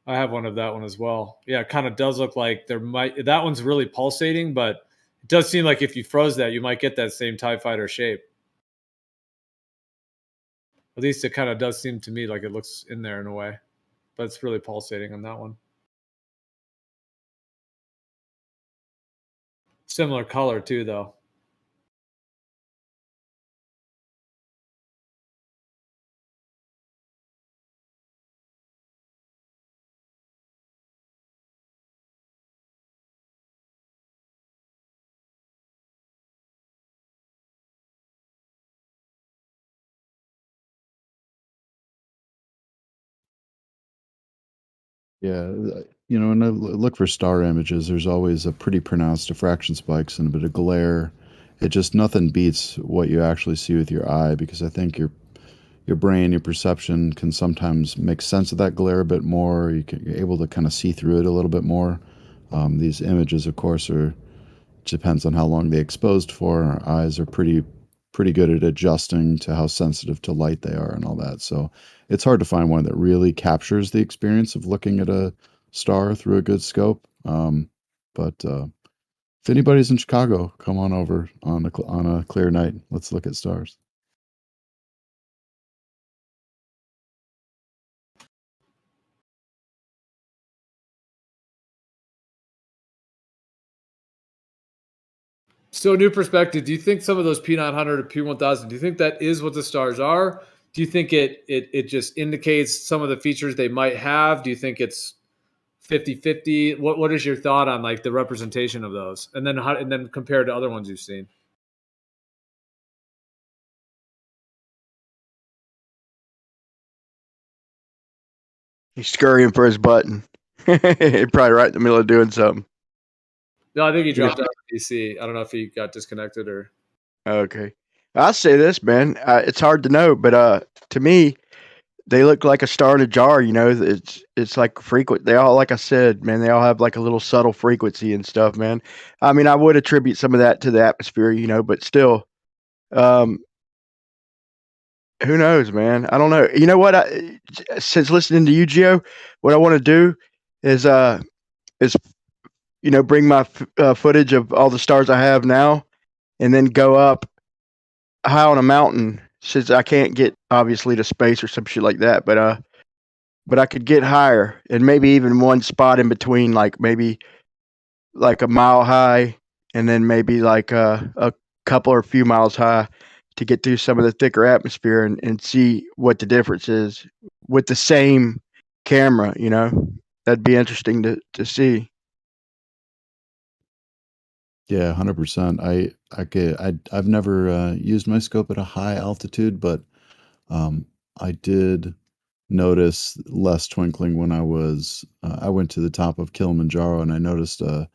I have one of that one as well. Yeah, it kind of does look like that one's really pulsating, but it does seem like if you froze that, you might get that same TIE fighter shape. At least it kind of does seem to me like it looks in there in a way, but it's really pulsating on that one. Similar color too, though. Yeah, when I look for star images, there's always a pretty pronounced diffraction spikes and a bit of glare. It just nothing beats what you actually see with your eye, because I think your brain, your perception can sometimes make sense of that glare a bit more. You're able to kind of see through it a little bit more. These images, of course, depends on how long they exposed for. Our eyes are pretty good at adjusting to how sensitive to light they are and all that. So it's hard to find one that really captures the experience of looking at a star through a good scope. But if anybody's in Chicago, come on over on a clear night. Let's look at stars. So, new perspective. Do you think some of those P900 or P1000? Do you think that is what the stars are? Do you think it just indicates some of the features they might have? Do you think it's 50-50? What is your thought on like the representation of those, and then compared to other ones you've seen? He's scurrying for his button. Probably right in the middle of doing something. No, I think he dropped out of DC. I don't know if he got disconnected or. Okay. I'll say this, man. It's hard to know, but to me, they look like a star in a jar. It's like frequent. They all, like I said, man, they all have like a little subtle frequency and stuff, man. I mean, I would attribute some of that to the atmosphere, but still, who knows, man? I don't know. You know what? Since listening to you, Gio, what I want to do is bring my footage of all the stars I have now, and then go up high on a mountain, since I can't get obviously to space or some shit like that, but I could get higher, and maybe even one spot in between, like maybe like a mile high, and then maybe like a couple or few miles high, to get through some of the thicker atmosphere and see what the difference is with the same camera. That'd be interesting to see. Yeah, 100%. I've never used my scope at a high altitude, but I did notice less twinkling when I went to the top of Kilimanjaro, and I noticed on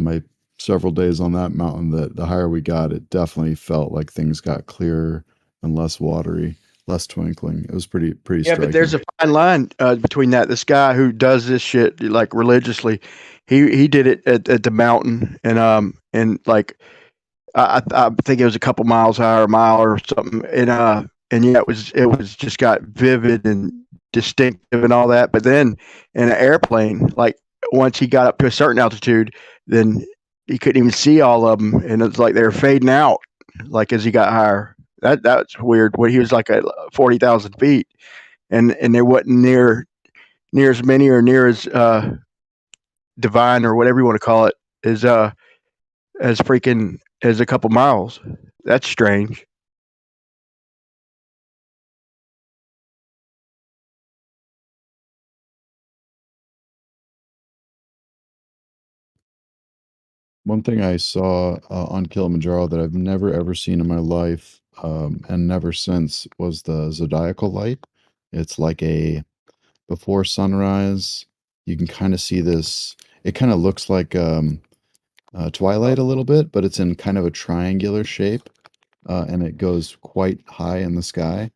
my several days on that mountain that the higher we got, it definitely felt like things got clearer and less watery, less twinkling. It was pretty Yeah, striking. but there's a fine line between that. This guy who does this shit like religiously, he did it at the mountain, and like I think it was a couple miles higher, a mile or something, and yeah, it was just got vivid and distinctive and all that. But then in an airplane, like once he got up to a certain altitude, then he couldn't even see all of them, and it's like they were fading out, like as he got higher. That's weird. When he was like at 40,000 feet, and they wasn't near as many or near as divine or whatever you want to call it as freaking as a couple miles. That's strange. One thing I saw on Kilimanjaro that I've never ever seen in my life, and never since, was the zodiacal light. It's like before sunrise. You can kind of see this. It kind of looks like twilight a little bit, but it's in kind of a triangular shape, and it goes quite high in the sky,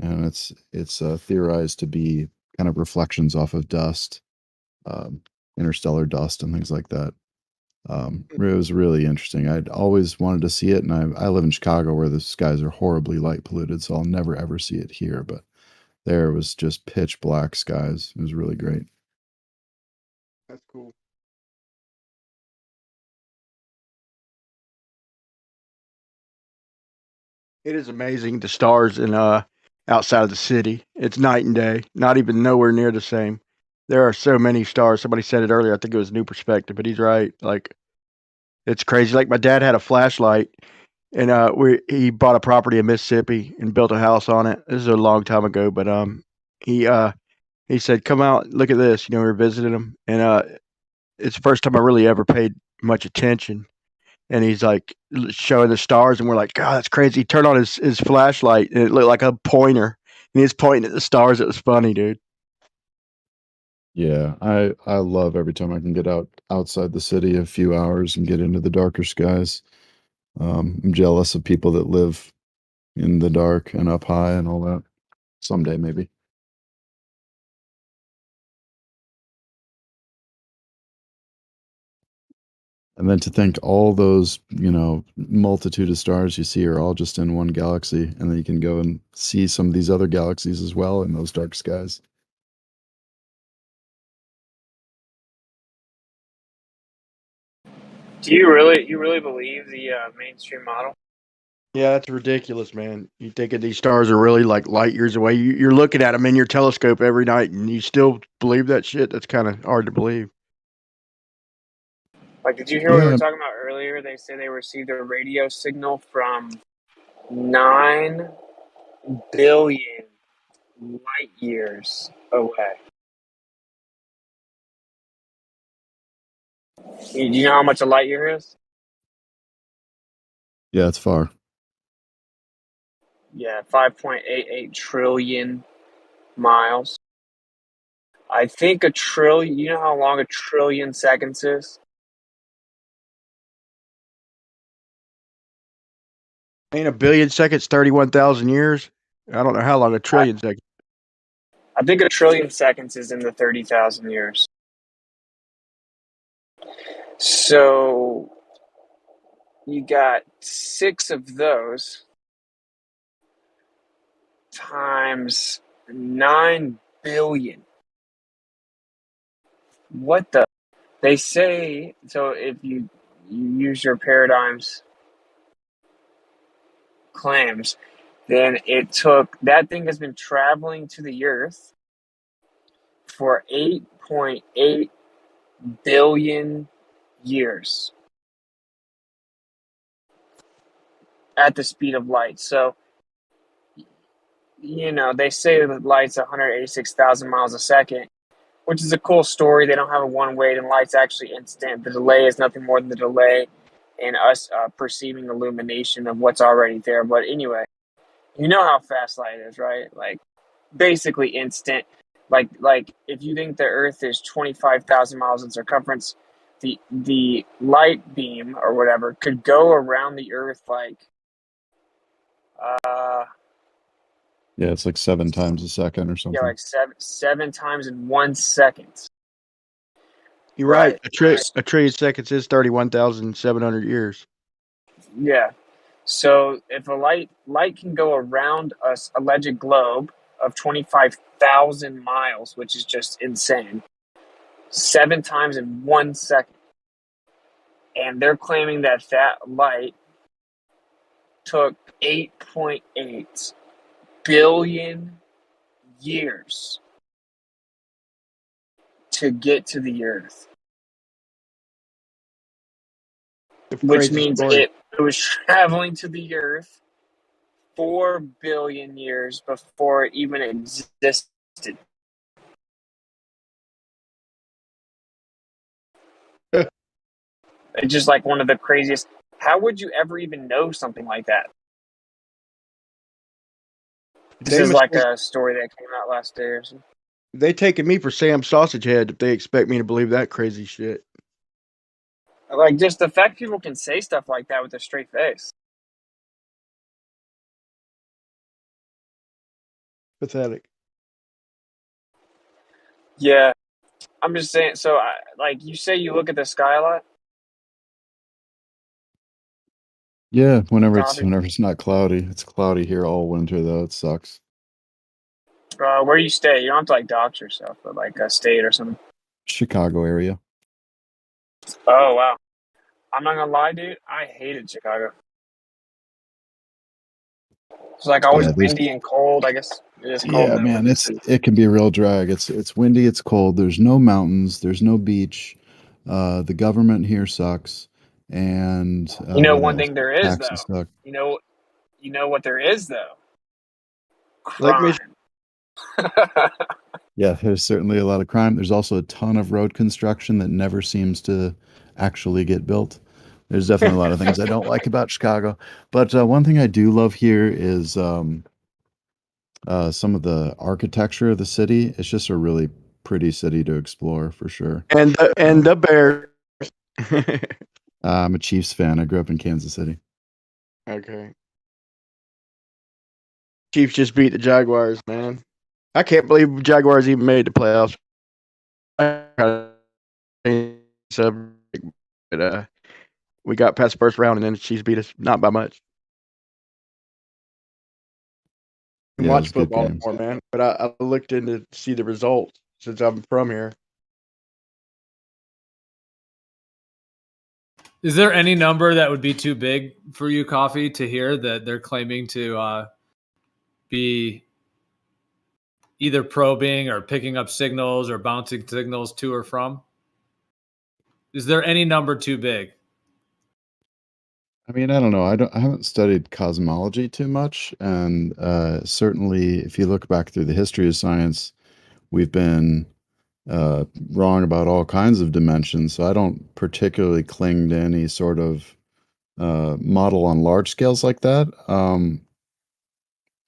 and it's theorized to be kind of reflections off of dust, interstellar dust, and things like that. It was really interesting. I'd always wanted to see it, and I live in Chicago, where the skies are horribly light polluted, so I'll never ever see it here. But there was just pitch black skies. It was really great. That's cool. It is amazing, the stars in outside of the city. It's night and day. Not even nowhere near the same. There are so many stars. Somebody said it earlier. I think it was New Perspective, but he's right. Like, it's crazy. Like, my dad had a flashlight, and he bought a property in Mississippi and built a house on it. This is a long time ago, but he said, "Come out, look at this." You know, we were visiting him, and it's the first time I really ever paid much attention. And he's like showing the stars, and we're like, "God, that's crazy." He turned on his flashlight, and it looked like a pointer, and he's pointing at the stars. It was funny, dude. Yeah, I love every time I can get outside the city a few hours and get into the darker skies. I'm jealous of people that live in the dark and up high and all that. Someday, maybe. And then to think all those, multitude of stars you see are all just in one galaxy, and then you can go and see some of these other galaxies as well in those dark skies. Do you really believe the mainstream model? Yeah, that's ridiculous, man. You thinking these stars are really like light years away? You're looking at them in your telescope every night, and you still believe that shit? That's kind of hard to believe. Like, did you hear what we Yeah, were talking about earlier? They say they received a radio signal from 9 billion light years away. Do you know how much a light year is? yeah, it's far. Yeah, 5.88 trillion miles. I think a trillion, you know how long a trillion seconds is? Ain't a billion seconds 31,000 years? I don't know how long a trillion seconds. I think a trillion seconds is in the 30,000 years. So you got 6 of those times 9 billion. What the? They say, so if you use your paradigm's claims, then that thing has been traveling to the Earth for 8.8 billion years at the speed of light. So, they say that light's 186,000 miles a second, which is a cool story. They don't have a one way, and light's actually instant. The delay is nothing more than the delay in us perceiving illumination of what's already there. But anyway, you know how fast light is, right? Like, basically instant. Like if you think the Earth is 25,000 miles in circumference, the light beam or whatever could go around the Earth like Yeah, it's like 7 times a second or something. like seven times in 1 second. You're right. A trillion seconds is 31,700 years. Yeah. So if a light can go around a alleged globe of 25,000 miles, which is just insane, 7 times in 1 second, and they're claiming that light took 8.8 billion years to get to the Earth, which means it was traveling to the Earth 4 billion years before it even existed. It's just like one of the craziest. How would you ever even know something like that? This is like a story that came out last day or something. They taking me for Sam Sausage Head if they expect me to believe that crazy shit. Like, just the fact people can say stuff like that with a straight face. Pathetic. Yeah. I'm just saying, so, like, you say you look at the sky a lot? Yeah, whenever it's not cloudy. It's cloudy here all winter, though. It sucks. Where you stay? You don't have to, like, dox yourself, but, like, a state or something. Chicago area. Oh wow. I'm not gonna lie, dude. I hated Chicago. It's like always Yeah, windy and cold. I guess it is cold yeah, though. man, it can be a real drag. It's windy, it's cold. There's no mountains. There's no beach. The government here sucks, and You know, what one else? thing there is Taxes though. suck. You know what there is though. Lake Crime. Yeah, there's certainly a lot of crime. There's also a ton of road construction that never seems to actually get built. There's definitely a lot of things I don't like about Chicago. But one thing I do love here is some of the architecture of the city. It's just a really pretty city to explore for sure. And the Bears. I'm a Chiefs fan. I grew up in Kansas City. Okay. Chiefs just beat the Jaguars, man. I can't believe Jaguars even made the playoffs. But we got past the first round, and then the Chiefs beat us, not by much. I Yeah, it was watch a good football game. more, man. But I looked in to see the results since I'm from here. Is there any number that would be too big for you, Coffee, to hear that they're claiming to be either probing or picking up signals or bouncing signals to or from? Is there any number too big? I mean, I don't know. I haven't studied cosmology too much, and certainly, if you look back through the history of science, we've been wrong about all kinds of dimensions. So I don't particularly cling to any sort of model on large scales like that.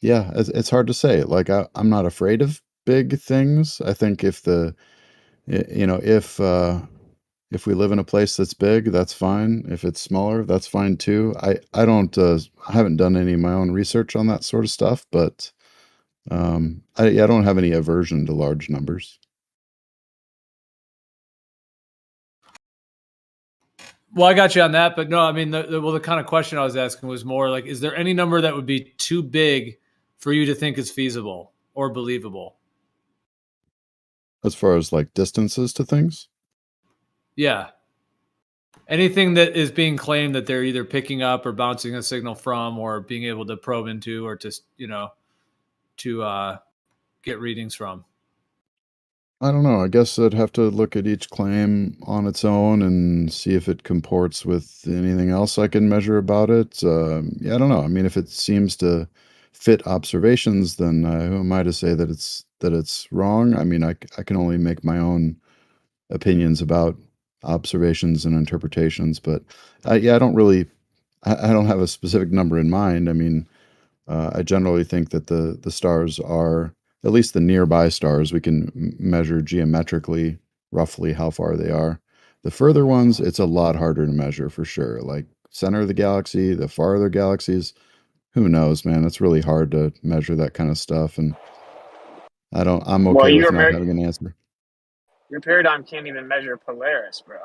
Yeah, it's hard to say. Like I'm not afraid of big things. I think if we live in a place that's big, that's fine. If it's smaller, that's fine too. I haven't done any of my own research on that sort of stuff, but I don't have any aversion to large numbers. Well, I got you on that, but no, I mean, the kind of question I was asking was more like, is there any number that would be too big for you to think is feasible or believable? As far as like distances to things? Yeah. Anything that is being claimed that they're either picking up or bouncing a signal from or being able to probe into or just, to get readings from. I don't know. I guess I'd have to look at each claim on its own and see if it comports with anything else I can measure about it. Yeah, I don't know. I mean, if it seems to fit observations, then who am I to say that it's wrong? I mean, I can only make my own opinions about observations and interpretations, but yeah, I don't have a specific number in mind. I mean, I generally think that the stars are, at least the nearby stars, we can measure geometrically roughly how far they are. The further ones, it's a lot harder to measure for sure. Like center of the galaxy, the farther galaxies, who knows, man? It's really hard to measure that kind of stuff, and I'm Well, okay with not having an answer. Your paradigm can't even measure Polaris, bro.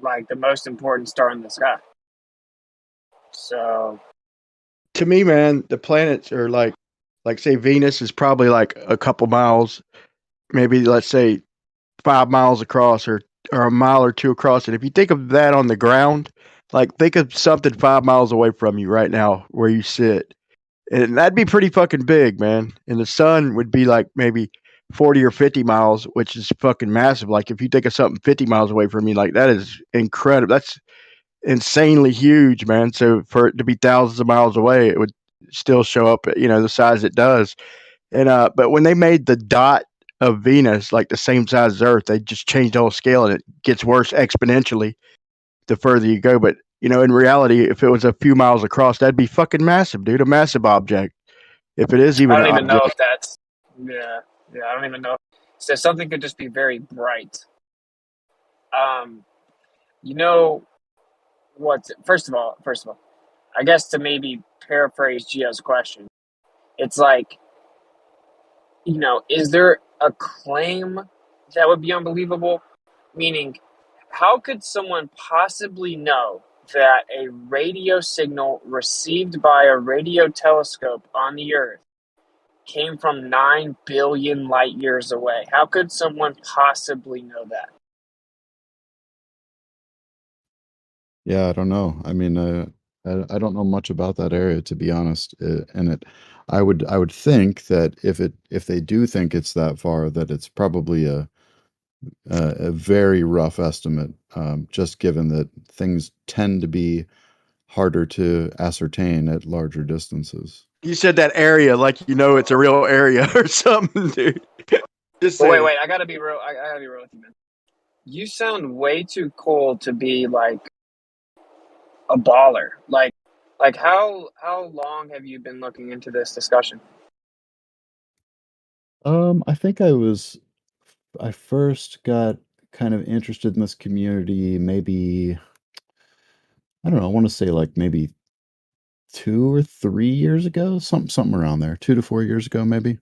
Like the most important star in the sky. So, to me, man, the planets are like say Venus is probably like a couple miles, maybe let's say 5 miles across or a mile or two across. And if you think of that on the ground, like think of something 5 miles away from you right now where you sit. And that'd be pretty fucking big, man. And the sun would be like maybe 40 or 50 miles, which is fucking massive. Like if you think of something 50 miles away from you, like that is incredible. That's insanely huge, man. So for it to be thousands of miles away, it would still show up, the size it does. And but when they made the dot of Venus like the same size as Earth, they just changed the whole scale, and it gets worse exponentially the further you go. But in reality, if it was a few miles across, that'd be fucking massive, dude. A massive object. If it is even I an don't even know object. if that's, I don't even know. So something could just be very bright. You know what? First of all, I guess to maybe paraphrase Gio's question, it's like, is there a claim that would be unbelievable? Meaning, how could someone possibly know that a radio signal received by a radio telescope on the Earth came from 9 billion light years away? How could someone possibly know that? Yeah, I don't know. I mean, I don't know much about that area, to be honest. I would think that if they do think it's that far, that it's probably a very rough estimate, just given that things tend to be harder to ascertain at larger distances. You said that area like you know it's a real area or something, dude. Just But saying. wait, I gotta be real. I gotta be real with you, man. You sound way too cool to be like a baller. Like how long have you been looking into this discussion? I think I first got kind of interested in this community maybe, I don't know, I want to say like maybe 2 or 3 years ago, something around there, 2 to 4 years ago, maybe.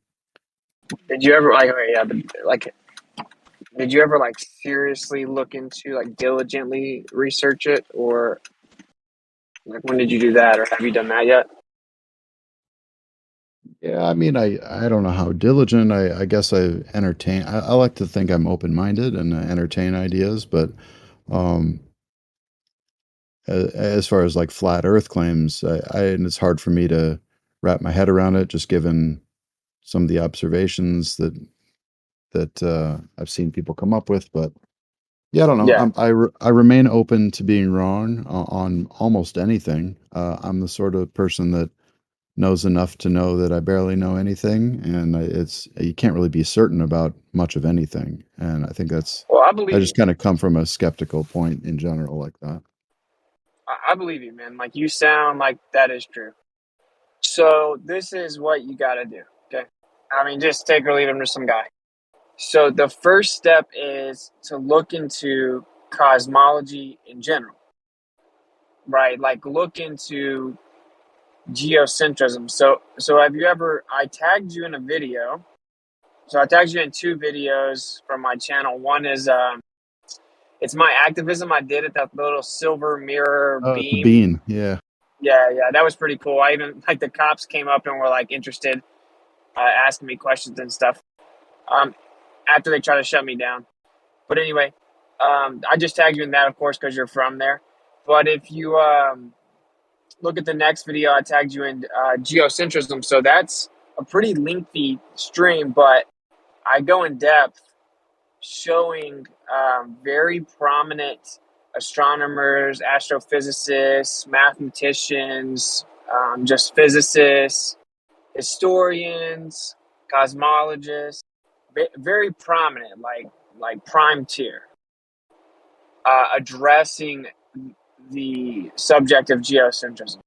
Did you ever like yeah, but like did you ever like seriously look into like diligently research it, or like when did you do that, or have you done that yet? Yeah, I mean, I don't know how diligent. I guess I entertain. I like to think I'm open-minded and entertain ideas, but um, as far as like flat Earth claims, and it's hard for me to wrap my head around it, just given some of the observations that I've seen people come up with. But yeah, I don't know. Yeah. I remain open to being wrong on almost anything. I'm the sort of person that knows enough to know that I barely know anything, and it's you can't really be certain about much of anything. And I think Well, I I believe you. just kind of come from a skeptical point in general, like that. I believe you, man. Like you sound like that is true. So this is what you got to do. Okay. I mean, just take or leave him to some guy. So the first step is to look into cosmology in general, right? Like look into geocentrism. So have you ever? I tagged you in a video. So I tagged you in two videos from my channel. One is it's my activism I did at that little silver mirror The beam. bean, yeah. Yeah, that was pretty cool. I even like the cops came up and were like interested, asking me questions and stuff. After they tried to shut me down. But anyway, I just tagged you in that, of course, because you're from there. But if you look at the next video, I tagged you in geocentrism. So that's a pretty lengthy stream, but I go in depth showing very prominent astronomers, astrophysicists, mathematicians, just physicists, historians, cosmologists, very prominent, like prime tier, addressing the subject of geocentrism.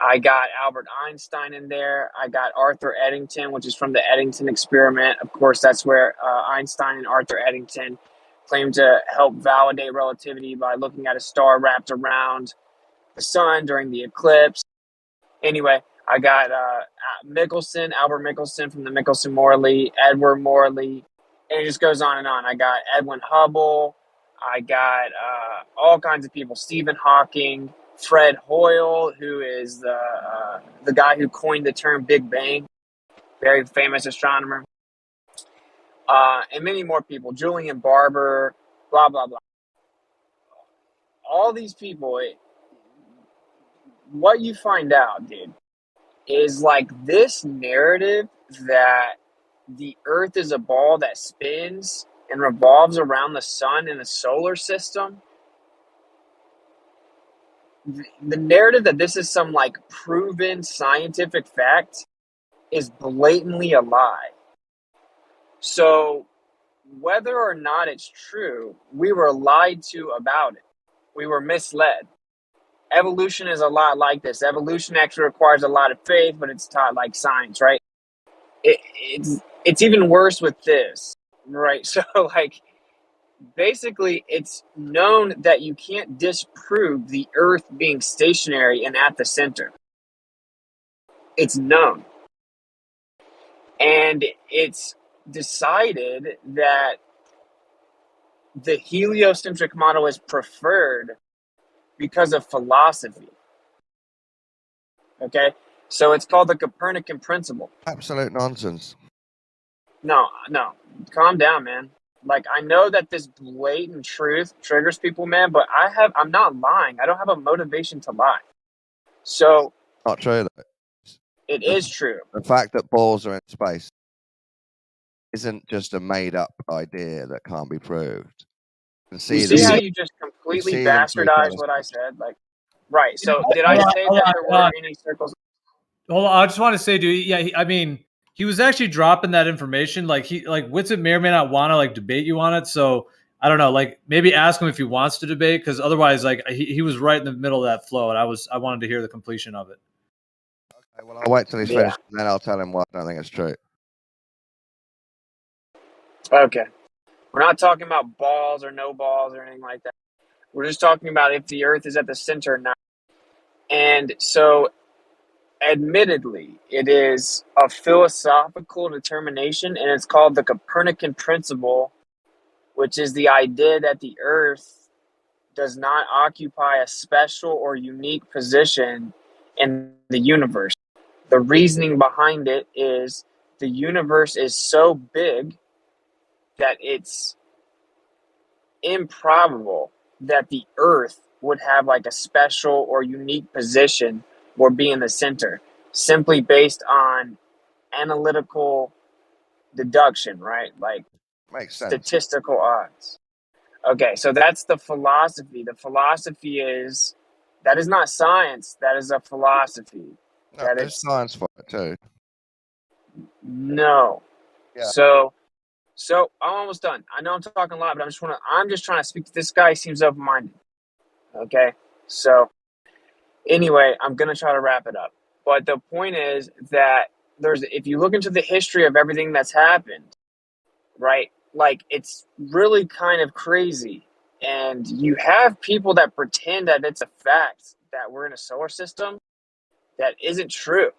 I got Albert Einstein in there. I got Arthur Eddington, which is from the Eddington experiment. Of course, that's where Einstein and Arthur Eddington claimed to help validate relativity by looking at a star wrapped around the sun during the eclipse. Anyway, I got Michelson, Albert Michelson from the Michelson-Morley, Edward Morley, and it just goes on and on. I got Edwin Hubble. I got all kinds of people. Stephen Hawking, Fred Hoyle, who is the guy who coined the term Big Bang, very famous astronomer, and many more people. Julian Barber, blah blah blah. All these people. What you find out, dude, is like this narrative that the Earth is a ball that spins and revolves around the sun in the solar system. The narrative that this is some like proven scientific fact is blatantly a lie. So whether or not it's true, we were lied to about it. We were misled. Evolution is a lot like this. Evolution actually requires a lot of faith, but it's taught like science, right? It's even worse with this, right? So like basically it's known that you can't disprove the Earth being stationary and at the center. It's known. And it's decided that the heliocentric model is preferred because of philosophy. Okay? So it's called the Copernican principle. Absolute nonsense. No. Calm down, man. Like, I know that this blatant truth triggers people, man, but I'm not lying. I don't have a motivation to lie. So Not true, though. it is true. The fact that balls are in space isn't just a made-up idea that can't be proved. You see how you just completely bastardized what I said? Like, right. So did I say that there weren't any circles? Hold on, I just want to say, dude. Yeah, I mean, he was actually dropping that information. Like Whitsett may or may not want to like debate you on it. So I don't know. Like maybe ask him if he wants to debate, because otherwise, like he was right in the middle of that flow, and I wanted to hear the completion of it. Okay, well, I'll wait till he's finished, and then I'll tell him why I don't think it's true. Okay. We're not talking about balls or no balls or anything like that. We're just talking about if the Earth is at the center or not. And so, admittedly, it is a philosophical determination, and it's called the Copernican principle, which is the idea that the Earth does not occupy a special or unique position in the universe. The reasoning behind it is the universe is so big that it's improbable that the Earth would have like a special or unique position or be in the center, simply based on analytical deduction, right? Like Makes sense. Statistical odds. Okay, so that's the philosophy. The philosophy is that is not science. That is a philosophy. No, there's science for it too. No. Yeah. So I'm almost done. I know I'm talking a lot, but I'm just trying to speak to this guy. He seems open-minded. Okay. So anyway, I'm gonna try to wrap it up. But the point is that if you look into the history of everything that's happened, right? Like it's really kind of crazy. And you have people that pretend that it's a fact that we're in a solar system that isn't true,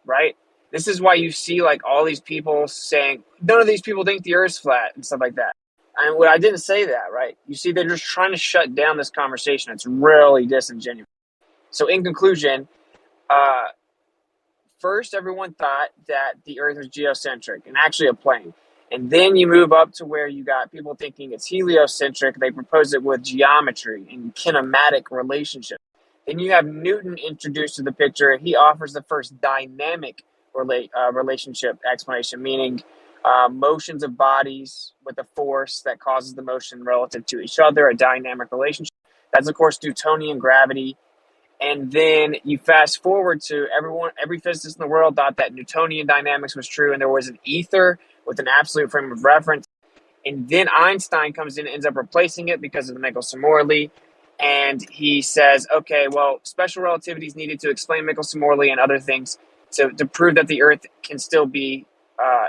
right? This is why you see like all these people saying none of these people think the Earth's flat and stuff like that. And I didn't say that, right? You see, they're just trying to shut down this conversation. It's really disingenuous. So, in conclusion, first everyone thought that the Earth was geocentric and actually a plane. And then you move up to where you got people thinking it's heliocentric. They propose it with geometry and kinematic relationship. Then you have Newton introduced to the picture. He offers the first dynamic relationship explanation, meaning motions of bodies with a force that causes the motion relative to each other, a dynamic relationship. That's, of course, Newtonian gravity. And then you fast forward to every physicist in the world thought that Newtonian dynamics was true, and there was an ether with an absolute frame of reference. And then Einstein comes in and ends up replacing it because of the Michelson-Morley. And he says, okay, well, special relativity is needed to explain Michelson-Morley and other things to prove that the Earth can still be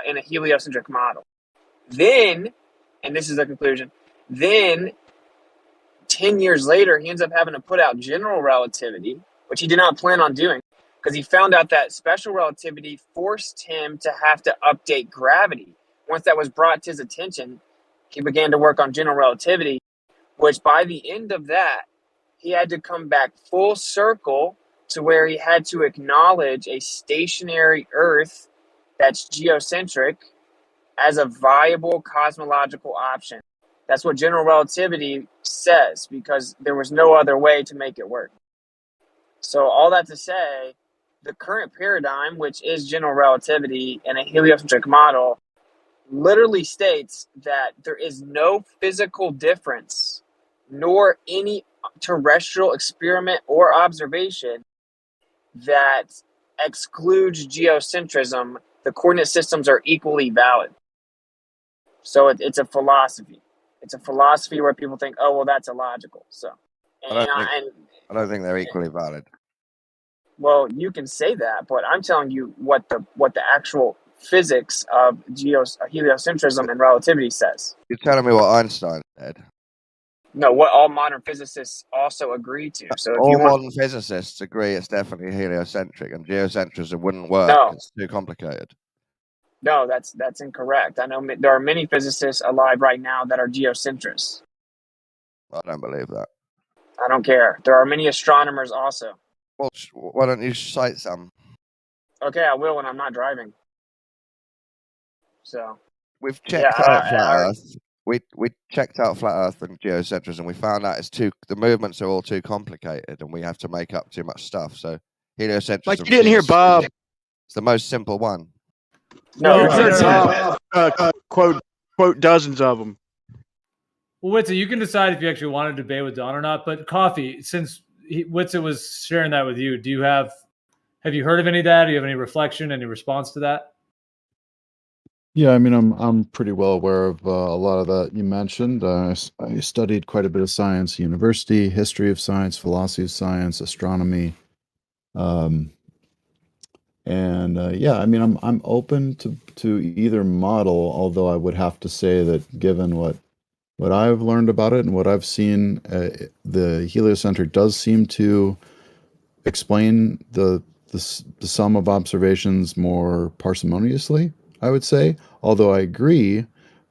in a heliocentric model. Then, and this is the conclusion, then 10 years later, he ends up having to put out general relativity, which he did not plan on doing because he found out that special relativity forced him to have to update gravity. Once that was brought to his attention, he began to work on general relativity, which by the end of that, he had to come back full circle to where he had to acknowledge a stationary Earth that's geocentric as a viable cosmological option. That's what general relativity says, because there was no other way to make it work. So all that to say, the current paradigm, which is general relativity and a heliocentric model, literally states that there is no physical difference, nor any terrestrial experiment or observation that excludes geocentrism. The coordinate systems are equally valid. So it's a philosophy. It's a philosophy where people think, oh, well, that's illogical. So, I don't think they're equally valid. Well, you can say that, but I'm telling you what the actual physics of heliocentrism and relativity says. You're telling me what Einstein said. No, what all modern physicists also agree to. So if all modern physicists agree it's definitely heliocentric, and geocentrism wouldn't work. No. It's too complicated. No, that's incorrect. I know there are many physicists alive right now that are geocentrists. I don't believe that. I don't care. There are many astronomers also. Well, why don't you cite some? Okay, I will when I'm not driving. So we've checked out flat Earth. we checked out flat Earth and geocentrism. We found out the movements are all too complicated, and we have to make up too much stuff. So heliocentrism. Like you didn't hear Bob. It's the most simple one. No, Quote dozens of them. Well, Witsit, you can decide if you actually want to debate with Don or not. But Coffee, since Witsit was sharing that with you, have you heard of any of that? Do you have any reflection, any response to that? Yeah, I mean, I'm pretty well aware of a lot of that you mentioned. I studied quite a bit of science at university, history of science, philosophy of science, astronomy, and yeah, I mean, I'm open to either model. Although I would have to say that given what I've learned about it and what I've seen, the heliocentric does seem to explain the sum of observations more parsimoniously, I would say. Although I agree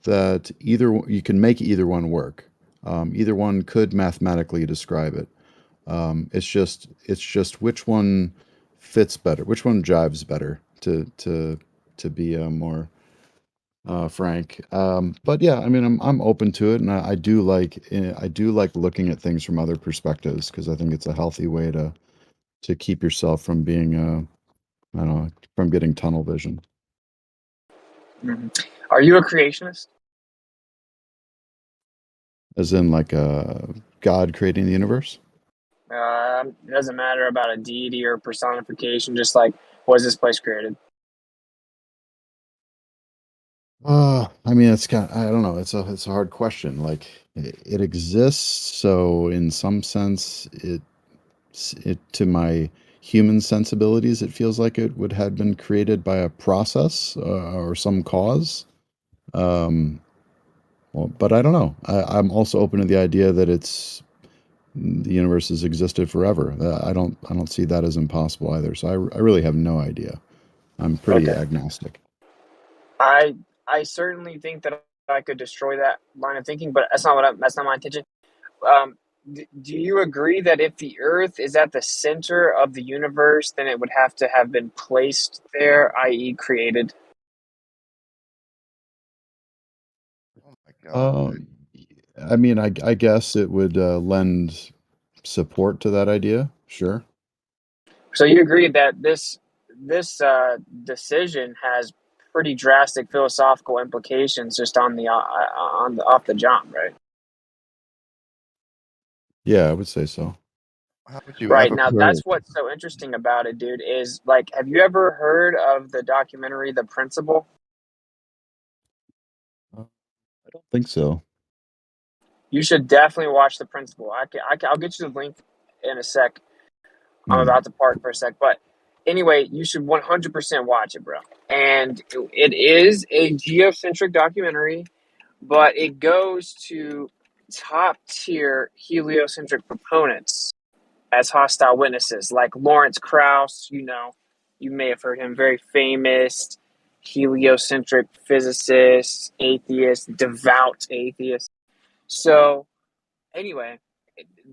that you can make either one work. Either one could mathematically describe it. It's just which one fits better, which one jives better to be more frank. But yeah, I mean, I'm open to it, and I do like looking at things from other perspectives, because I think it's a healthy way to keep yourself from being I don't know, from getting tunnel vision. Mm-hmm. Are you a creationist? As in, like, God creating the universe? It doesn't matter about a deity or personification. Just like, was this place created? I mean, it's I don't know. It's a hard question. Like, it exists, so in some sense, it to my human sensibilities, it feels like it would have been created by a process or some cause. Well, but I don't know. I'm also open to the idea that the universe has existed forever. I don't see that as impossible either. So I really have no idea. I'm pretty agnostic. I certainly think that I could destroy that line of thinking, but that's not my intention. Do you agree that if the Earth is at the center of the universe, then it would have to have been placed there, i.e., created? Oh my God. I mean, I guess it would lend support to that idea. Sure. So you agree that this decision has pretty drastic philosophical implications just on the off the jump, right? Yeah, I would say so. How would you Right ever now, prove? that's what's so interesting about it, dude. Is like, have you ever heard of the documentary The Principle? I don't think so. You should definitely watch The Principle. I'll get you the link in a sec. I'm about to park for a sec, but anyway, you should 100% watch it, bro. And it is a geocentric documentary, but it goes to top tier heliocentric proponents as hostile witnesses, like Lawrence Krauss. You may have heard him, very famous heliocentric physicist, atheist, devout atheist. So anyway,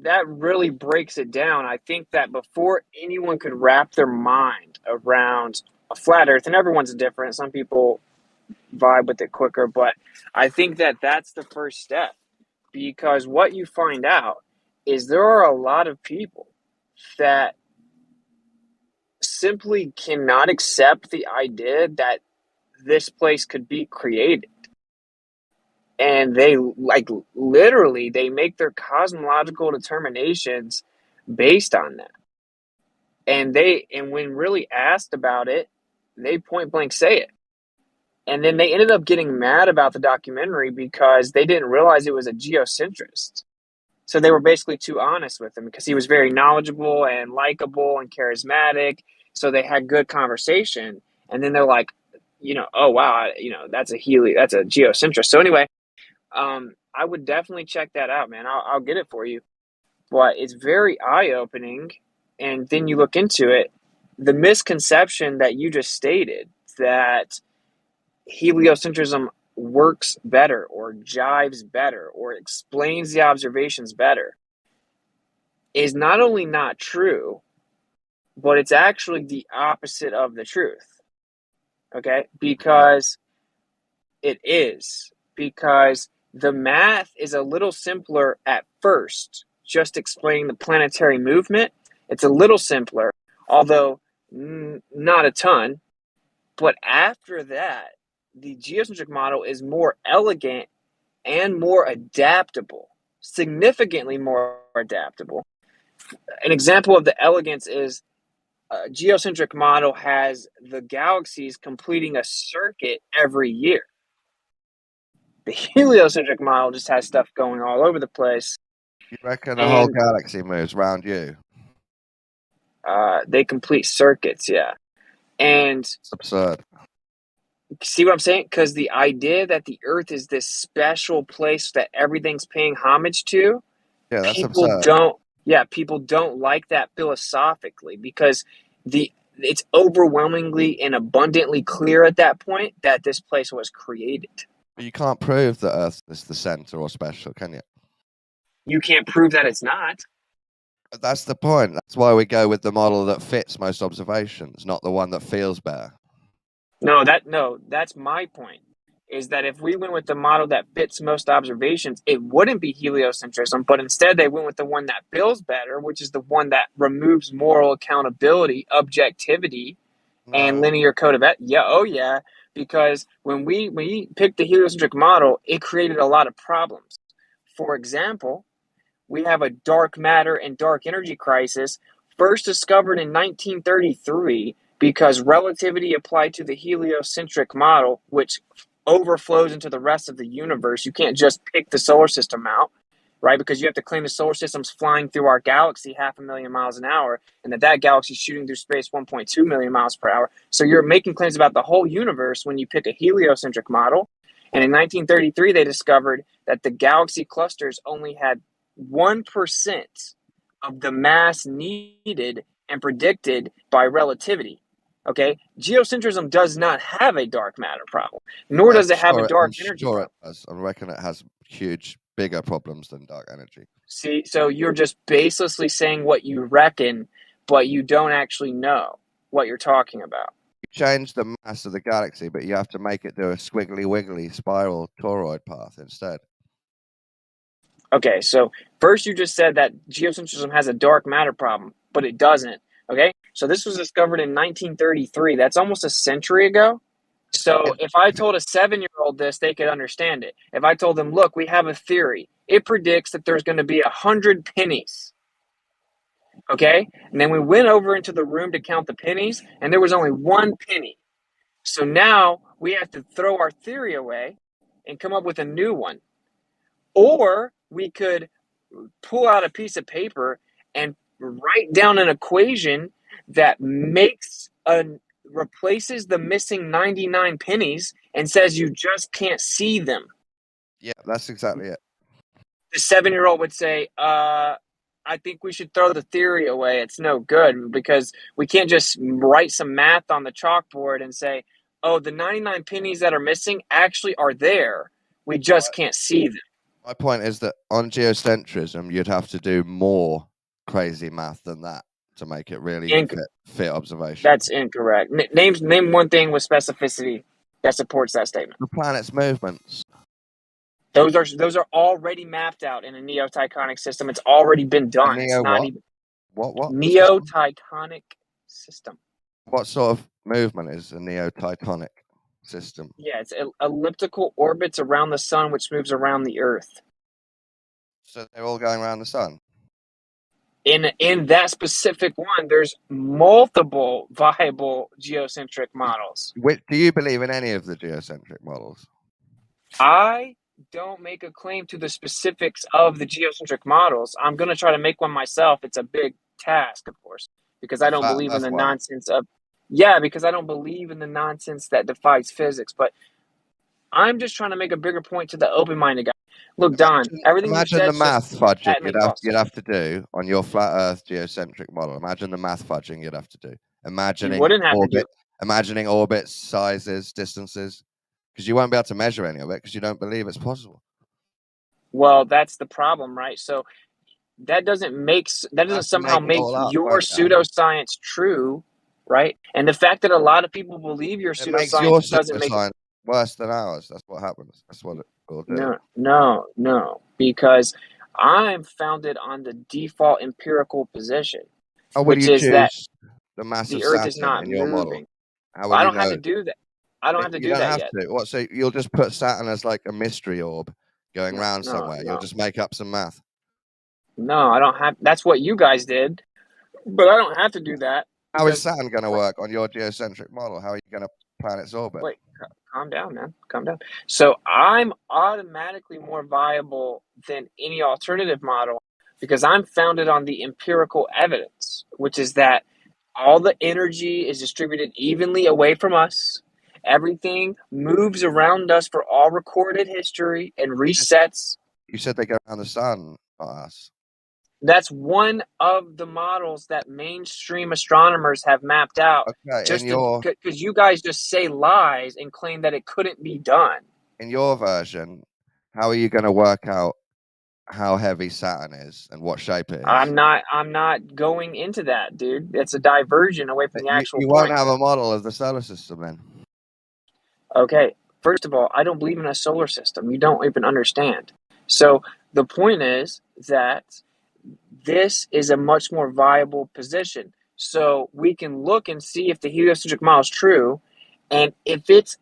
that really breaks it down. I think that before anyone could wrap their mind around a flat earth, and everyone's different, some people vibe with it quicker, but I think that that's the first step, because what you find out is there are a lot of people that simply cannot accept the idea that this place could be created. And they literally they make their cosmological determinations based on that. And when really asked about it, they point blank say it. And then they ended up getting mad about the documentary because they didn't realize it was a geocentrist. So they were basically too honest with him because he was very knowledgeable and likable and charismatic. So they had good conversation. And then they're like, oh wow, that's a geocentrist. So anyway, I would definitely check that out, man. I'll get it for you. But it's very eye-opening. And then you look into it, the misconception that you just stated, that heliocentrism works better or jives better or explains the observations better, is not only not true, but it's actually the opposite of the truth. Okay? Because it is. Because the math is a little simpler at first, just explaining the planetary movement. It's a little simpler, although not a ton. But after that, the geocentric model is more elegant and more adaptable, significantly more adaptable. An example of the elegance is a geocentric model has the galaxies completing a circuit every year. The heliocentric model just has stuff going all over the place. You reckon the whole galaxy moves around you? They complete circuits, yeah. And it's absurd. See what I'm saying? Because the idea that the Earth is this special place that everything's paying homage to, yeah, that's people absurd. People don't like that philosophically, because it's overwhelmingly and abundantly clear at that point that this place was created. You can't prove that Earth is the center or special, can you? You can't prove that it's not. That's the point. That's why we go with the model that fits most observations, not the one that feels better. No, that's my point. Is that if we went with the model that fits most observations, it wouldn't be heliocentrism, but instead they went with the one that feels better, which is the one that removes moral accountability, objectivity, and linear code of yeah, because when we picked the heliocentric model, it created a lot of problems. For example, we have a dark matter and dark energy crisis, first discovered in 1933 because relativity applied to the heliocentric model, which overflows into the rest of the universe. You can't just pick the solar system out, right? Because you have to claim the solar system's flying through our galaxy 500,000 miles an hour, and that galaxy is shooting through space 1.2 million miles per hour. So you're making claims about the whole universe when you pick a heliocentric model. And in 1933, they discovered that the galaxy clusters only had 1% of the mass needed and predicted by relativity. Okay, geocentrism does not have a dark matter problem, nor does it have a dark energy problem. I reckon it has huge, bigger problems than dark energy. See, so you're just baselessly saying what you reckon, but you don't actually know what you're talking about. You change the mass of the galaxy, but you have to make it do a squiggly wiggly spiral toroid path instead. Okay, so first you just said that geocentrism has a dark matter problem, but it doesn't. Okay, so this was discovered in 1933. That's almost a century ago. So if I told a 7-year-old this, they could understand it. If I told them, look, we have a theory. It predicts that there's going to be 100 pennies. Okay, and then we went over into the room to count the pennies, and there was only 1 penny. So now we have to throw our theory away and come up with a new one. Or we could pull out a piece of paper and write down an equation that replaces the missing 99 pennies and says you just can't see them. Yeah, that's exactly it. The 7-year-old would say, I think we should throw the theory away. It's no good, because we can't just write some math on the chalkboard and say, oh, the 99 pennies that are missing actually are there. We just can't see them. My point is that on geocentrism, you'd have to do more crazy math than that to make it really fit observation. That's incorrect. Name one thing with specificity that supports that statement. The planet's movements. Those are already mapped out in a neotectonic system. It's already been done. It's not what? even What? Neotectonic system. What sort of movement is a neotectonic system? Yeah, it's elliptical orbits around the sun, which moves around the Earth. So they're all going around the sun? In that specific one, there's multiple viable geocentric models. Do you believe in any of the geocentric models? I don't make a claim to the specifics of the geocentric models. I'm going to try to make one myself. It's a big task, of course, because I don't believe in the nonsense of... Yeah, because I don't believe in the nonsense that defies physics. But I'm just trying to make a bigger point to the open-minded guy. Look, Don, everything you said... Imagine the math fudging you'd have to do on your flat Earth geocentric model. Imagine the math fudging you'd have to do. Imagining orbits, sizes, distances, because you won't be able to measure any of it because you don't believe it's possible. Well, that's the problem, right? So that doesn't somehow make your pseudoscience true, right? And the fact that a lot of people believe your pseudoscience doesn't make it... worse than ours. That's what happens. That's what it will do. No, because I'm founded on the default empirical position, How will which you is that choose the mass the of Earth is Saturn not in your model? moving. How Well, will I you don't have to know? do that. I don't have to You do don't that have yet. to. What? So you'll just put Saturn as like a mystery orb going around somewhere. You'll No, just make up some math. no, I don't have. That's what you guys did, but I don't have to do that. How is Because Saturn going to work on your geocentric model? How are you going to plan its orbit? wait, calm down, man. Calm down. So I'm automatically more viable than any alternative model because I'm founded on the empirical evidence, which is that all the energy is distributed evenly away from us. Everything moves around us for all recorded history and resets. You said they go around the sun, not us. That's one of the models that mainstream astronomers have mapped out. Okay, just because you guys just say lies and claim that it couldn't be done. In your version, how are you going to work out how heavy Saturn is and what shape it is? I'm not going into that, dude. It's a diversion away from the actual You point. won't have a model of the solar system then. Okay, first of all, I don't believe in a solar system. You don't even understand. So the point is that this is a much more viable position. So we can look and see if the heliocentric model is true. And if it's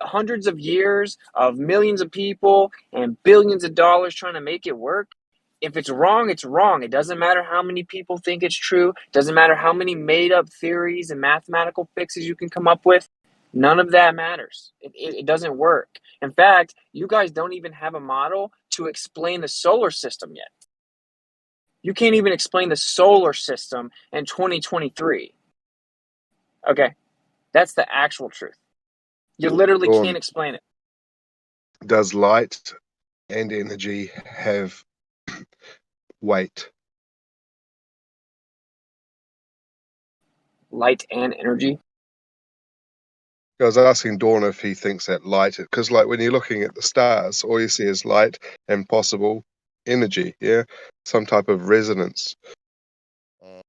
hundreds of years of millions of people and billions of dollars trying to make it work, if it's wrong, it's wrong. It doesn't matter how many people think it's true. It doesn't matter how many made up theories and mathematical fixes you can come up with. None of that matters. It doesn't work. In fact, you guys don't even have a model to explain the solar system yet. You can't even explain the solar system in 2023. Okay, that's the actual truth. You literally can't explain it. Does light and energy have weight? Light and energy? I was asking Dawn if he thinks that light, because like when you're looking at the stars, all you see is light and possible energy, yeah, some type of resonance.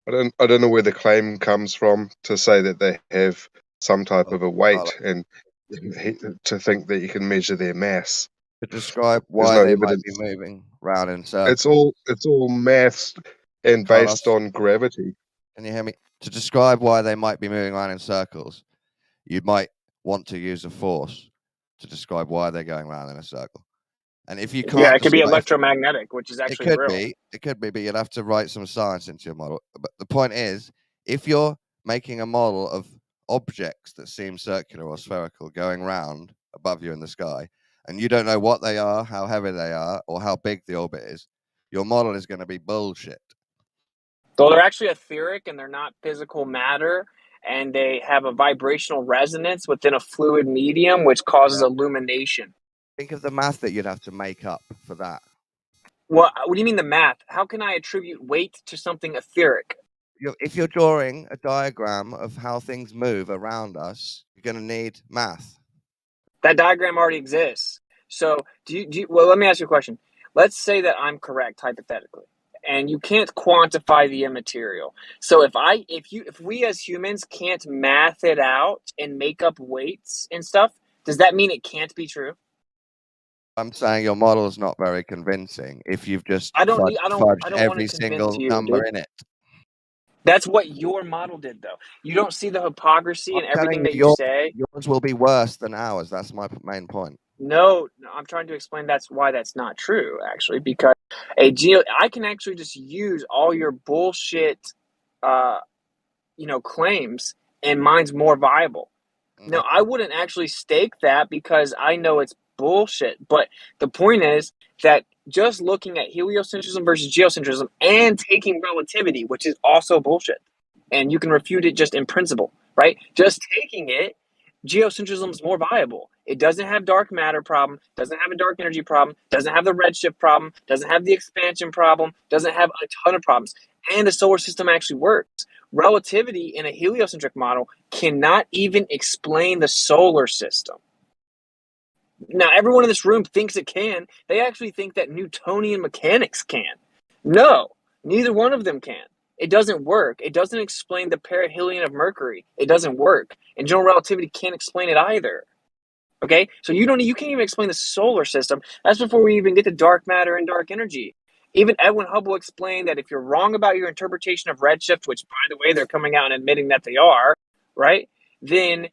I don't know where the claim comes from to say that they have some type of a weight and to think that you can measure their mass. To describe why they might be moving round in circles. It's all maths and based on gravity. Can you hear me? To describe why they might be moving around in circles, you might want to use a force to describe why they're going around in a circle. And if you can't, yeah, it could be electromagnetic, which is actually real. It could be, but you'd have to write some science into your model. But the point is, if you're making a model of objects that seem circular or spherical going round above you in the sky, and you don't know what they are, how heavy they are, or how big the orbit is, your model is going to be bullshit. So they're actually etheric and they're not physical matter, and they have a vibrational resonance within a fluid medium, which causes illumination. Think of the math that you'd have to make up for that. What do you mean the math? How can I attribute weight to something etheric? If you're drawing a diagram of how things move around us, you're going to need math. That diagram already exists. So well, let me ask you a question. Let's say that I'm correct hypothetically, and you can't quantify the immaterial. So if we as humans can't math it out and make up weights and stuff, does that mean it can't be true? I'm saying your model is not very convincing if you've just fudged every single number in it. That's what your model did, though. You don't see the hypocrisy and everything that you say. Yours will be worse than ours. That's my main point. No, I'm trying to explain that's why that's not true, actually, because I can actually just use all your bullshit, claims, and mine's more viable. No, I wouldn't actually stake that because I know it's bullshit. But the point is that just looking at heliocentrism versus geocentrism and taking relativity, which is also bullshit, and you can refute it just in principle, right? Just taking it, geocentrism is more viable. It doesn't have dark matter problem, doesn't have a dark energy problem, doesn't have the redshift problem, doesn't have the expansion problem, doesn't have a ton of problems. And the solar system actually works. Relativity in a heliocentric model cannot even explain the solar system. Now, everyone in this room thinks it can. They actually think that Newtonian mechanics can. No, neither one of them can. It doesn't work. It doesn't explain the perihelion of Mercury. It doesn't work. And general relativity can't explain it either. Okay, so you can't even explain the solar system. That's before we even get to dark matter and dark energy. Even Edwin Hubble explained that if you're wrong about your interpretation of redshift, which by the way they're coming out and admitting that they are, right? Then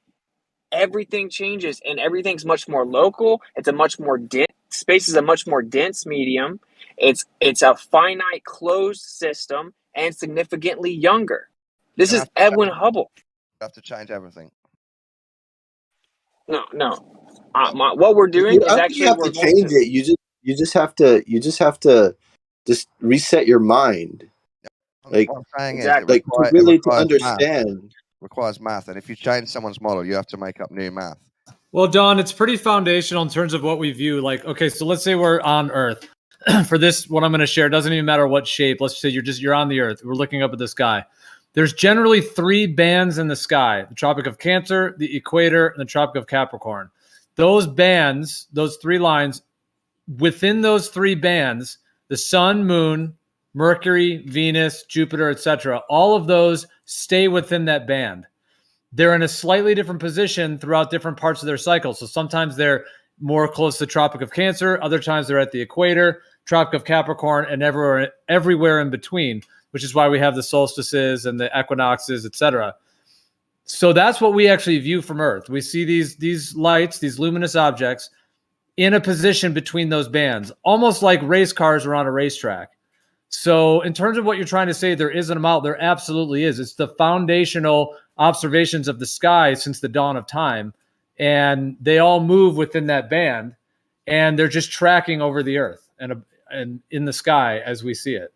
everything changes and everything's much more local. It's a much more dense space is a much more dense medium. It's a finite closed system and significantly younger. This is Edwin Hubble. You have to change everything. No. What we're doing is actually you have to change it. You just have to just reset your mind. Like what I'm saying exactly. is, to understand. Requires math, and if you change someone's model, you have to make up new math. Well, Don, it's pretty foundational in terms of what we view. Like, okay, so let's say we're on Earth. For this, what I'm going to share doesn't even matter what shape. Let's say you're on the Earth. We're looking up at the sky. There's generally 3 bands in the sky: the Tropic of Cancer, the Equator, and the Tropic of Capricorn. Those bands, those 3 lines, within those 3 bands, the Sun, Moon, Mercury, Venus, Jupiter, etc., all of those stay within that band. They're in a slightly different position throughout different parts of their cycle. So sometimes they're more close to the Tropic of Cancer, other times they're at the Equator, Tropic of Capricorn, and everywhere in between, which is why we have the solstices and the equinoxes, etc. So that's what we actually view from Earth. We see these lights, these luminous objects, in a position between those bands, almost like race cars are on a racetrack. So in terms of what you're trying to say, there is an amount, there absolutely is. It's the foundational observations of the sky since the dawn of time, and they all move within that band, and they're just tracking over the Earth and in the sky as we see it.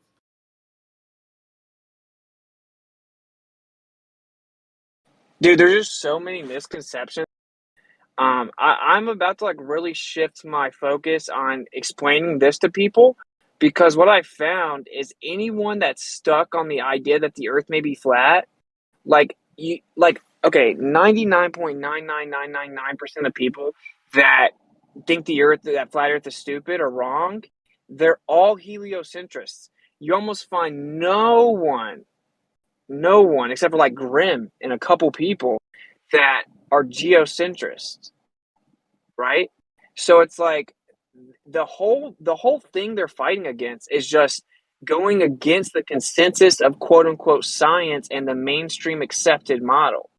Dude, there's just so many misconceptions. I'm about to like really shift my focus on explaining this to people, because what I found is anyone that's stuck on the idea that the Earth may be flat, okay, 99.99999% of people that think that flat Earth is stupid or wrong, they're all heliocentrists. You almost find no one except for like Grimm and a couple people that are geocentrists, right? So it's like the whole thing they're fighting against is just going against the consensus of quote unquote science and the mainstream accepted model.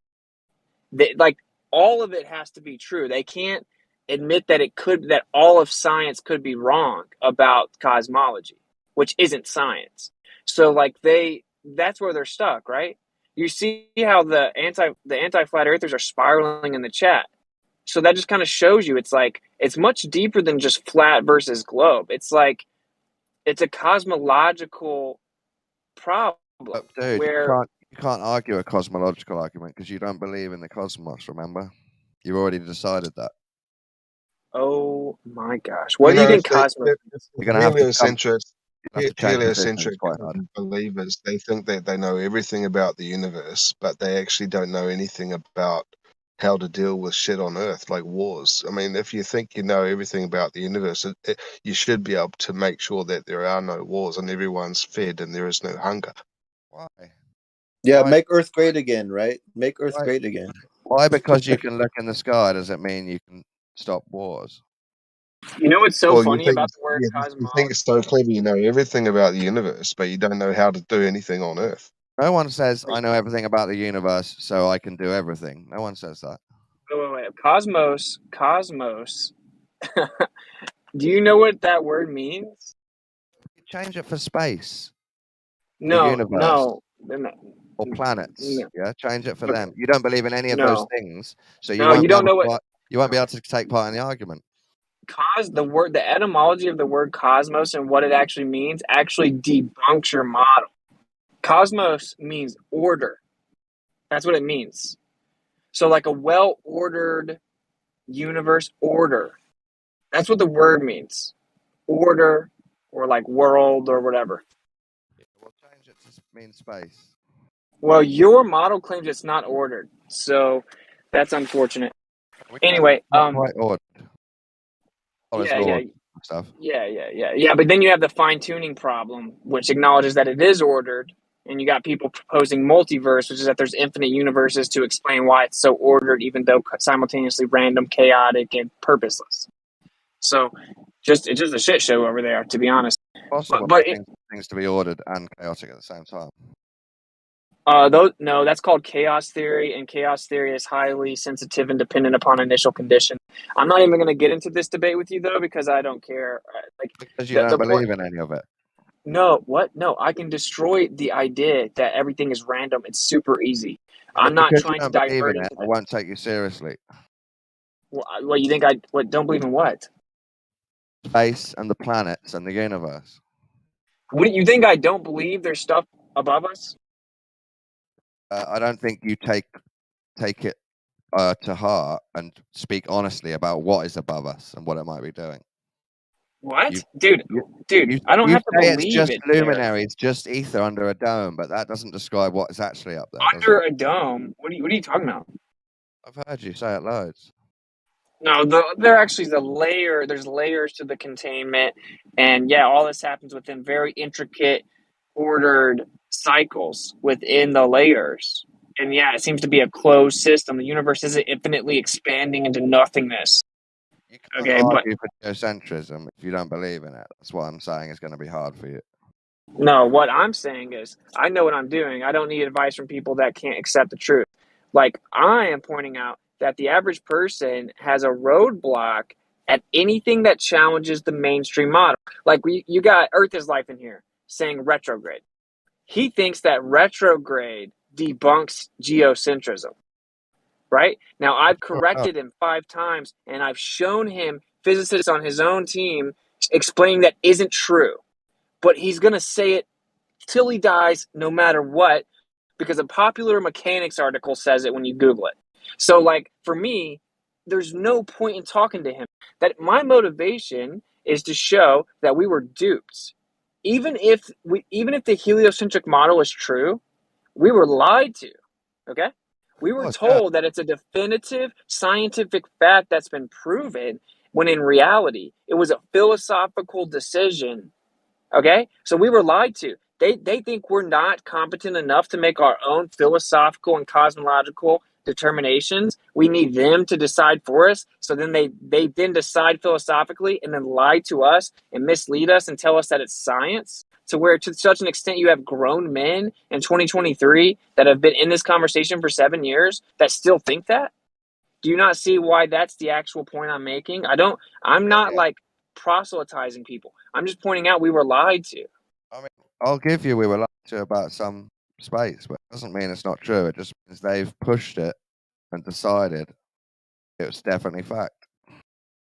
Like all of it has to be true. They can't admit that all of science could be wrong about cosmology, which isn't science. So like that's where they're stuck, right? You see how the anti-flat earthers are spiraling in the chat. So that just kind of shows you it's like it's much deeper than just flat versus globe. It's like it's a cosmological problem. Dude, where you can't argue a cosmological argument because you don't believe in the cosmos, remember? You've already decided that. Oh my gosh. What do you think cosmos? You're going to have heliocentric believers, they think that they know everything about the universe, but they actually don't know anything about how to deal with shit on Earth, like wars. I mean, if you think you know everything about the universe, you should be able to make sure that there are no wars and everyone's fed and there is no hunger. Why? Yeah, make Earth great again, right? Make Earth great again. Why? Because you can look in the sky doesn't mean you can stop wars. You know what's so funny about the word cosmology? You think it's so clever, you know everything about the universe, but you don't know how to do anything on Earth. No one says, I know everything about the universe, so I can do everything. No one says that. Wait. Cosmos. Do you know what that word means? You change it for space. No, universe. no. Or planets. No. Yeah, change it for them. You don't believe in any of those things, so you won't be able to take part in the argument. The etymology of the word cosmos and what it actually means actually debunks your model. Cosmos means order. That's what it means. So like a well-ordered universe, order. That's what the word means. Order, or like world, or whatever. We'll change it to mean space. Well, your model claims it's not ordered, so that's unfortunate. Anyway, quite ordered. Yeah. But then you have the fine-tuning problem, which acknowledges that it is ordered And you got people proposing multiverse, which is that there's infinite universes to explain why it's so ordered, even though simultaneously random, chaotic, and purposeless. So it's just a shit show over there, to be honest. Possible But things to be ordered and chaotic at the same time. No, that's called chaos theory, and chaos theory is highly sensitive and dependent upon initial condition. I'm not even going to get into this debate with you though, because I don't care. Because you don't believe in any of it. No, what? No, I can destroy the idea that everything is random. It's super easy. I'm not Because trying you to don't believe divert in it, into I that. won't take you seriously. What you think? Don't believe in what? Space and the planets and the universe. What you think? I don't believe there's stuff above us. I don't think you take it to heart and speak honestly about what is above us and what it might be doing. What, dude? I don't have to believe it's just it. luminaries, just ether under a dome, but that doesn't describe what is actually up there. Under a dome? What are you talking about? I've heard you say it loads. No, they're actually the layer. There's layers to the containment, and yeah, all this happens within very intricate, ordered cycles within the layers. And yeah, it seems to be a closed system. The universe isn't infinitely expanding into nothingness. You can't argue for geocentrism if you don't believe in it. That's what I'm saying is going to be hard for you. No, what I'm saying is I know what I'm doing. I don't need advice from people that can't accept the truth. Like, I am pointing out that the average person has a roadblock at anything that challenges the mainstream model. Like, you got Earth is Life in here saying retrograde. He thinks that retrograde debunks geocentrism. Right? Now, I've corrected him 5 times, and I've shown him physicists on his own team explaining that isn't true. But he's going to say it till he dies, no matter what, because a popular mechanics article says it when you Google it. So, like, for me, there's no point in talking to him. That my motivation is to show that we were duped. Even if the heliocentric model is true, we were lied to. Okay? We were told that it's a definitive scientific fact that's been proven, when in reality, it was a philosophical decision. Okay? So we were lied to. They think we're not competent enough to make our own philosophical and cosmological determinations. We need them to decide for us. So then they then decide philosophically and then lie to us and mislead us and tell us that it's science. To where, to such an extent, you have grown men in 2023 that have been in this conversation for 7 years that still think that. Do you not see why that's the actual point I'm making? I'm not like proselytizing people. I'm just pointing out we were lied to. I mean, I'll give you we were lied to about some space, but it doesn't mean it's not true. It just means they've pushed it and decided it was definitely fact.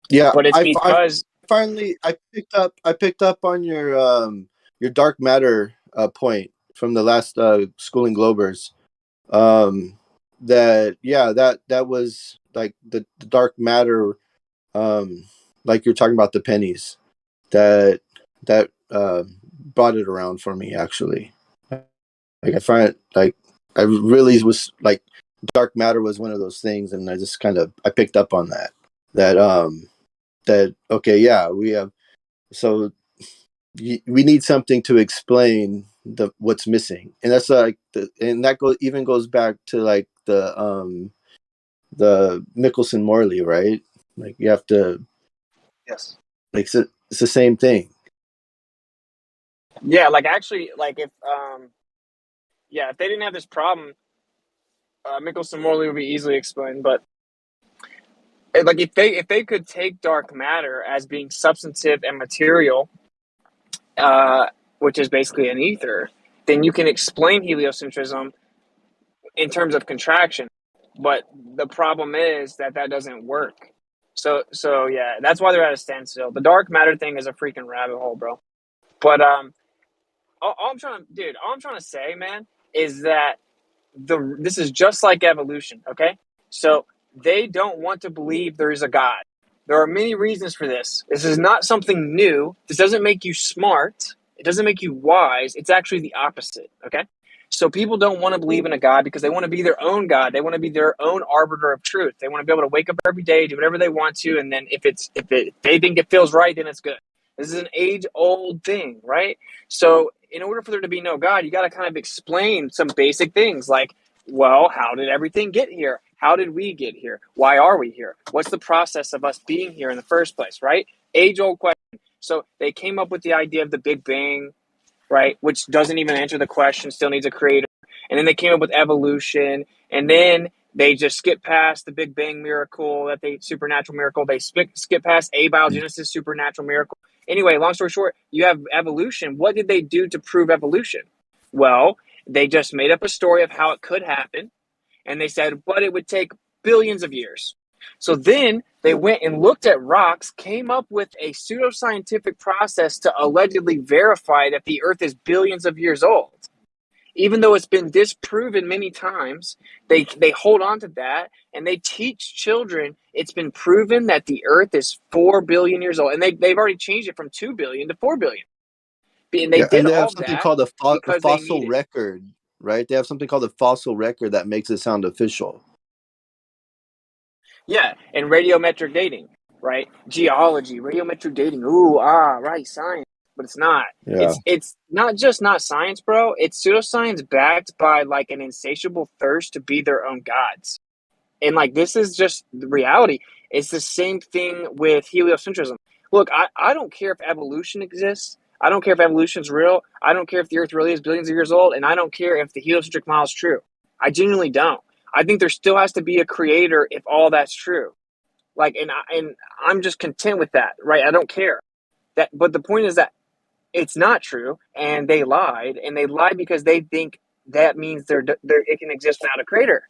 Yeah, but it's because I picked up on your dark matter point from the last Schooling Globers. That was like the dark matter, like you're talking about the pennies, that brought it around for me actually. Like I find it, like I really was like dark matter was one of those things, and I just I picked up on that okay, yeah, we have, so we need something to explain what's missing, and that's like and that goes back to like the Mickelson Morley, right? Like you have to, yes, like it's the same thing. Yeah, like actually, like if they didn't have this problem, Mickelson Morley would be easily explained. But like if they could take dark matter as being substantive and material, which is basically an ether, then you can explain heliocentrism in terms of contraction. But the problem is that doesn't work. So yeah, that's why they're at a standstill. The dark matter thing is a freaking rabbit hole, bro. But all I'm trying to say, man, is that this is just like evolution, okay? So they don't want to believe there is a God. There are many reasons for this. This is not something new. This doesn't make you smart. It doesn't make you wise. It's actually the opposite, okay? So people don't want to believe in a God because they want to be their own God. They want to be their own arbiter of truth. They want to be able to wake up every day, do whatever they want to, and then if they think it feels right, then it's good. This is an age-old thing, right? So in order for there to be no God, you got to kind of explain some basic things like, well, how did everything get here? How did we get here? Why are we here? What's the process of us being here in the first place, right? Age-old question. So they came up with the idea of the Big Bang, right? Which doesn't even answer the question, still needs a creator. And then they came up with evolution. And then they just skip past the Big Bang miracle, supernatural miracle. They skip past abiogenesis, supernatural miracle. Anyway, long story short, you have evolution. What did they do to prove evolution? Well, they just made up a story of how it could happen. And they said, but it would take billions of years. So then they went and looked at rocks, came up with a pseudoscientific process to allegedly verify that the Earth is billions of years old. Even though it's been disproven many times, they hold on to that and they teach children it's been proven that the Earth is 4 billion years old. And they've already changed it from 2 billion to 4 billion. And they did and they have all something that called a because they fossil need it. record, right? They have something called a fossil record that makes it sound official. Yeah, and radiometric dating, right? Geology, radiometric dating. Ooh, right, science. But it's not. Yeah. It's not just not science, bro. It's pseudoscience backed by like an insatiable thirst to be their own gods. And like this is just the reality. It's the same thing with heliocentrism. Look, I don't care if evolution exists. I don't care if evolution's real. I don't care if the Earth really is billions of years old, and I don't care if the heliocentric model is true. I genuinely don't. I think there still has to be a creator if all that's true. Like, and I'm just content with that, right? I don't care. But the point is that it's not true, and they lied because they think that means it can exist without a creator.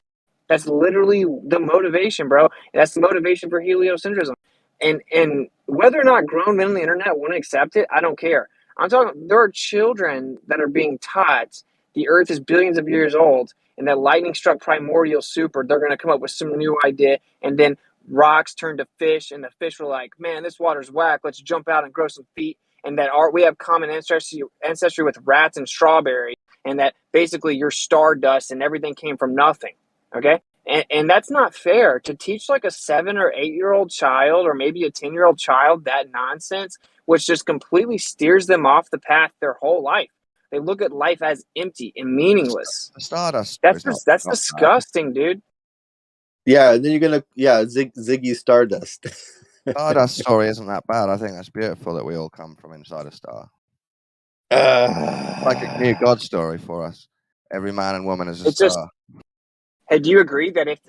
That's literally the motivation, bro. That's the motivation for heliocentrism. And whether or not grown men on the internet want to accept it, I don't care. I'm talking, there are children that are being taught the Earth is billions of years old and that lightning struck primordial super. They're going to come up with some new idea, and then rocks turn to fish, and the fish were like, man, this water's whack. Let's jump out and grow some feet. And that we have common ancestry with rats and strawberries, and that basically you're stardust and everything came from nothing. Okay. And that's not fair to teach like a 7 or 8-year-old child or maybe a 10-year-old child that nonsense, which just completely steers them off the path their whole life. They look at life as empty and meaningless. Stardust. That's disgusting, dude. Yeah, and then you're gonna Ziggy Stardust. Stardust story isn't that bad. I think that's beautiful that we all come from inside a star. Like a new God story for us. Every man and woman is a star. Hey, do you agree that if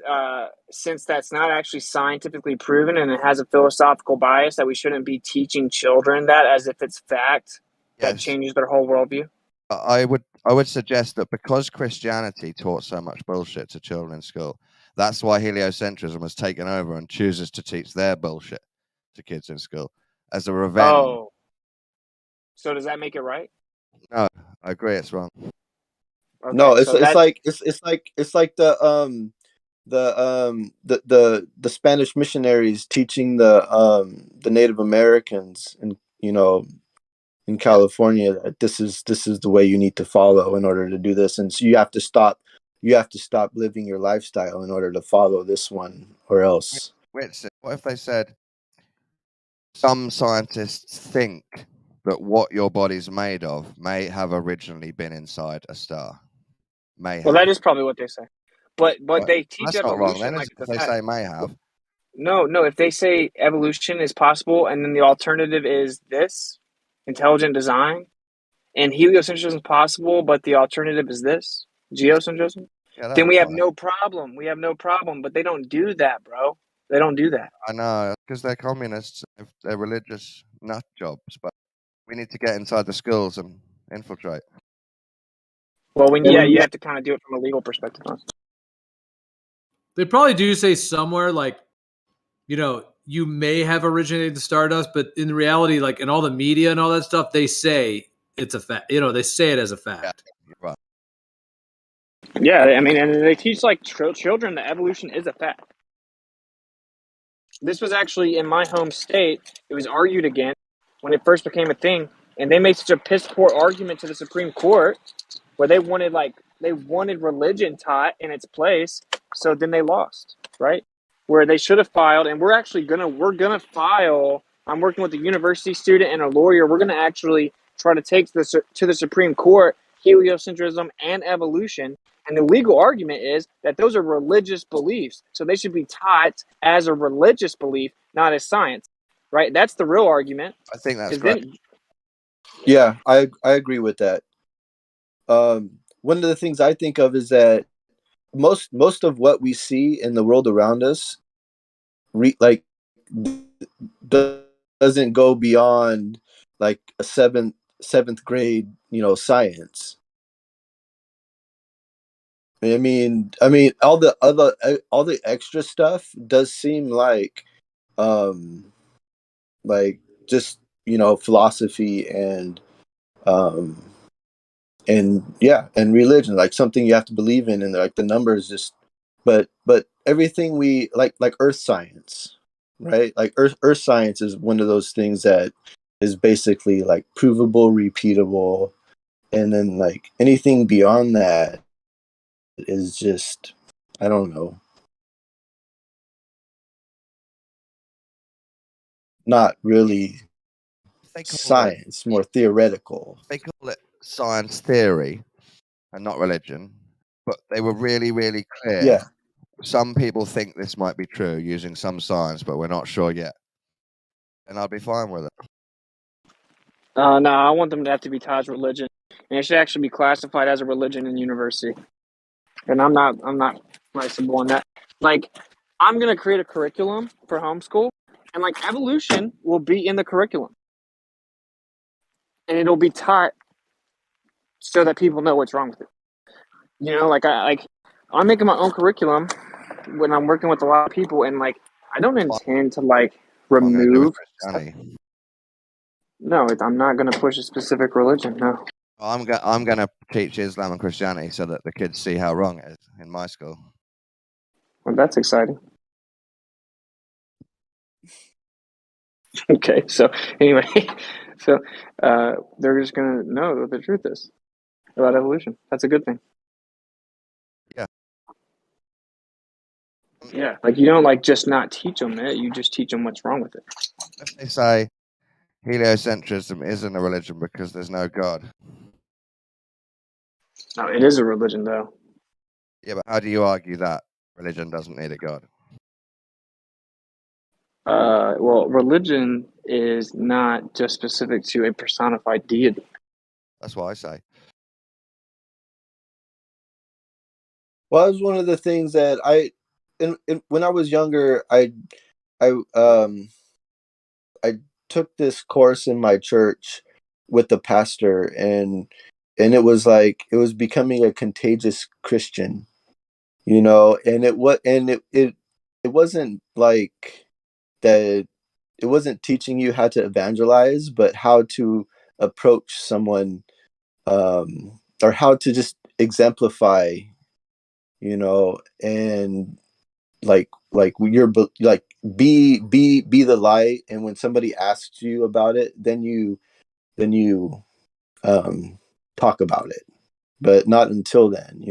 since that's not actually scientifically proven and it has a philosophical bias, that we shouldn't be teaching children that as if it's fact that changes their whole worldview? I would suggest that because Christianity taught so much bullshit to children in school, that's why heliocentrism has taken over and chooses to teach their bullshit to kids in school as a revenge. Oh, so does that make it right? No, I agree, it's wrong. Okay, no, it's so like the Spanish missionaries teaching the Native Americans in California that this is the way you need to follow in order to do this, and so you have to stop living your lifestyle in order to follow this one, or else. What if they said some scientists think that what your body's made of may have originally been inside a star? Well, that is probably what they say, but they teach that's not wrong. evolution Then like if they say may have. No, if they say evolution is possible, and then the alternative is this intelligent design, and heliocentrism is possible, but the alternative is this geocentrism, then we have no problem. We have no problem, but they don't do that, bro. They don't do that. I know, because they're communists. They're religious nut jobs, but we need to get inside the schools and infiltrate. Well, you have to kind of do it from a legal perspective. Huh? They probably do say somewhere like, you may have originated the Stardust, but in reality, like in all the media and all that stuff, they say it's a fact. They say it as a fact. Yeah, you're right. Yeah, I mean, and they teach like children that evolution is a fact. This was actually in my home state. It was argued again when it first became a thing, and they made such a piss poor argument to the Supreme Court where they wanted religion taught in its place. So then they lost, right? Where they should have filed, and we're gonna file. I'm working with a university student and a lawyer. We're gonna actually try to take to the Supreme Court heliocentrism and evolution. And the legal argument is that those are religious beliefs. So they should be taught as a religious belief, not as science. Right? That's the real argument. I think that's Is great. then Yeah, I agree with that. One of the things I think of is that most of what we see in the world around us, doesn't go beyond like a seventh grade, science. I mean, all the extra stuff does seem like just philosophy um, and religion, like something you have to believe in, and like the numbers just, but everything we like earth science, right? Like earth science is one of those things that is basically like provable, repeatable, and then like anything beyond that is just, I don't know, not really They call it science, more theoretical. they call it science theory and not religion, but they were really, really clear. Yeah. Some people think this might be true using some science, but we're not sure yet. And I'll be fine with it. no, I want them to have to be taught as religion, and it should actually be classified as a religion in university. And I'm not flexible on that. Like, I'm gonna create a curriculum for homeschool, and like evolution will be in the curriculum, and it'll be taught so that people know what's wrong with it. I'm making my own curriculum when I'm working with a lot of people, and like I don't intend to like What I'm going to do with remove. Christianity. No, I'm not gonna push a specific religion. No. I'm going to teach Islam and Christianity so that the kids see how wrong it is in my school. Well, that's exciting. Okay, so anyway, so they're just gonna know what the truth is about evolution. That's a good thing. Yeah. Yeah, like you don't like just not teach them it. You just teach them what's wrong with it. If they say heliocentrism isn't a religion because there's no God. No, it is a religion, though. Yeah, but how do you argue that religion doesn't need a God? Well, religion is not just specific to a personified deity. That's what I say. Well, that was one of the things that when I was younger, I took this course in my church with the pastor, and it was like it was becoming a contagious Christian, and it wasn't like that. It wasn't teaching you how to evangelize, but how to approach someone, or how to just exemplify, and like you're like be the light, and when somebody asks you about it, then you talk about it, but not until then.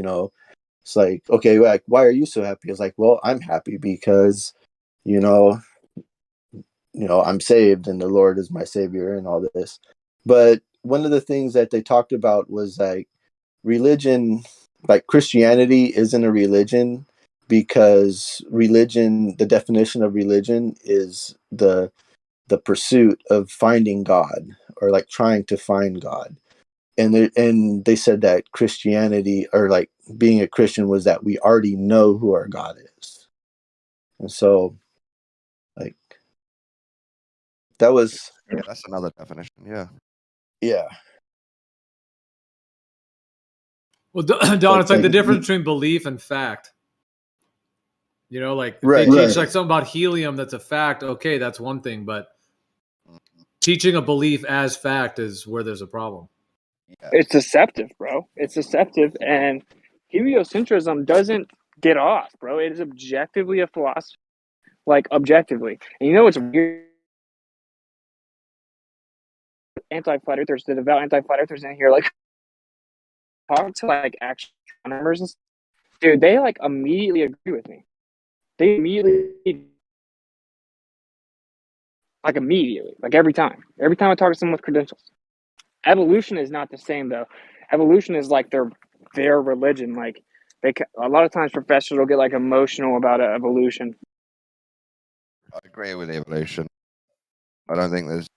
It's like, okay, like, why are you so happy? It's like, well, I'm happy because you know I'm saved and the Lord is my savior and all this. But one of the things that they talked about was like religion, like Christianity isn't a religion, because religion, the definition of religion is the pursuit of finding God, or like trying to find God. And they said that Christianity, or like being a Christian, was that we already know who our God is. And so like that was, Yeah, that's another definition. Yeah. yeah. Well, Don, it's like the difference between belief and fact. Like if they teach like something about helium that's a fact, okay, that's one thing. But teaching a belief as fact is where there's a problem. Yeah. It's deceptive, bro. It's deceptive, and heliocentrism doesn't get off, bro. It is objectively a philosophy, like objectively. And you know what's weird? Anti-flat earthers, the devout anti-flat earthers in here, like talk to like actual astronomers and stuff. Dude, they like immediately agree with me. They immediately, like immediately, like every time I talk to someone with credentials, Evolution is not the same though. Evolution is like their religion. Like a lot of times professors will get like emotional about evolution. I agree with evolution. I don't think there's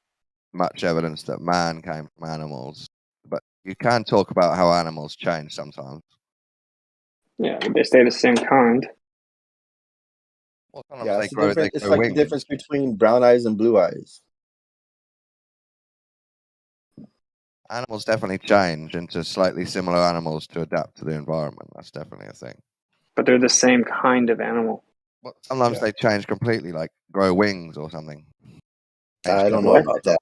much evidence that man came from animals, but you can talk about how animals change sometimes. Yeah, they stay the same kind. Well, sometimes Yeah, they grow. They it's grow like the wings. difference between brown eyes and blue eyes. Animals definitely change into slightly similar animals to adapt to the environment. That's definitely a thing. But they're the same kind of animal. But sometimes they change completely, like grow wings or something. I don't know What? about that.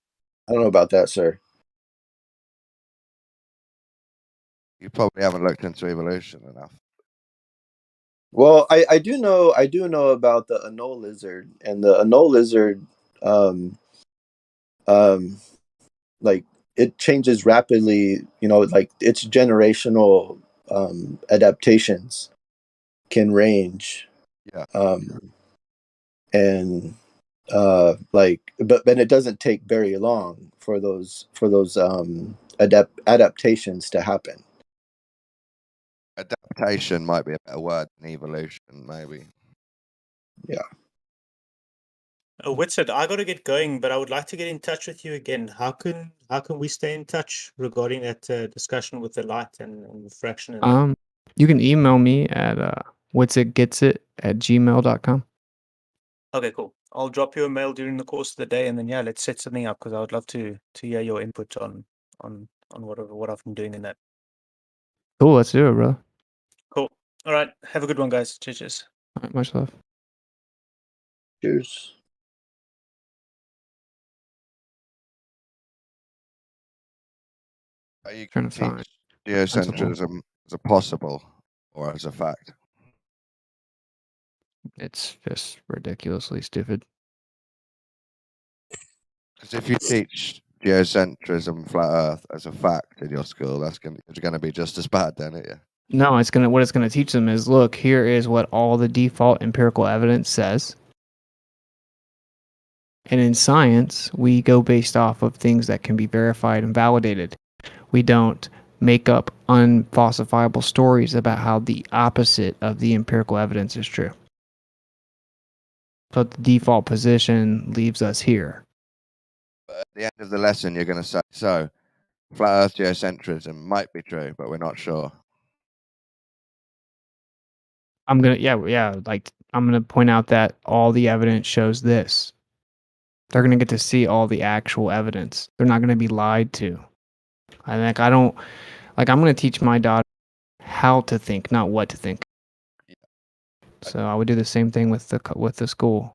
I don't know about that, sir. You probably haven't looked into evolution enough. Well, I do know about the anole lizard, and the anole lizard, um, like it changes rapidly. You know, like its generational adaptations can range. Yeah. And but it doesn't take very long for those adaptations to happen. Adaptation might be a better word than evolution, maybe. Yeah. Whitson, I got to get going, but I would like to get in touch with you again. How can we stay in touch regarding that discussion with the light and refraction? And You can email me at whatsitgetsit@gmail.com. Okay, cool. I'll drop you a mail during the course of the day, and then let's set something up because I would love to hear your input on what I've been doing in that. Cool, let's do it, bro. Cool. All right. Have a good one, guys. Cheers. All right, much love. Cheers. Are you Trying going to to find teach principle. geocentrism as a possible or as a fact? It's just ridiculously stupid. Because if you teach geocentrism, flat Earth as a fact in your school, it's going to be just as bad, then, isn't it? No, what it's gonna teach them is, look, here is what all the default empirical evidence says. And in science, we go based off of things that can be verified and validated. We don't make up unfalsifiable stories about how the opposite of the empirical evidence is true. So the default position leaves us here. But at the end of the lesson, you're going to say, so, flat Earth geocentrism might be true, but we're not sure. I'm gonna point out that all the evidence shows this. They're gonna get to see all the actual evidence. They're not gonna be lied to. I'm gonna teach my daughter how to think, not what to think. So I would do the same thing with the school.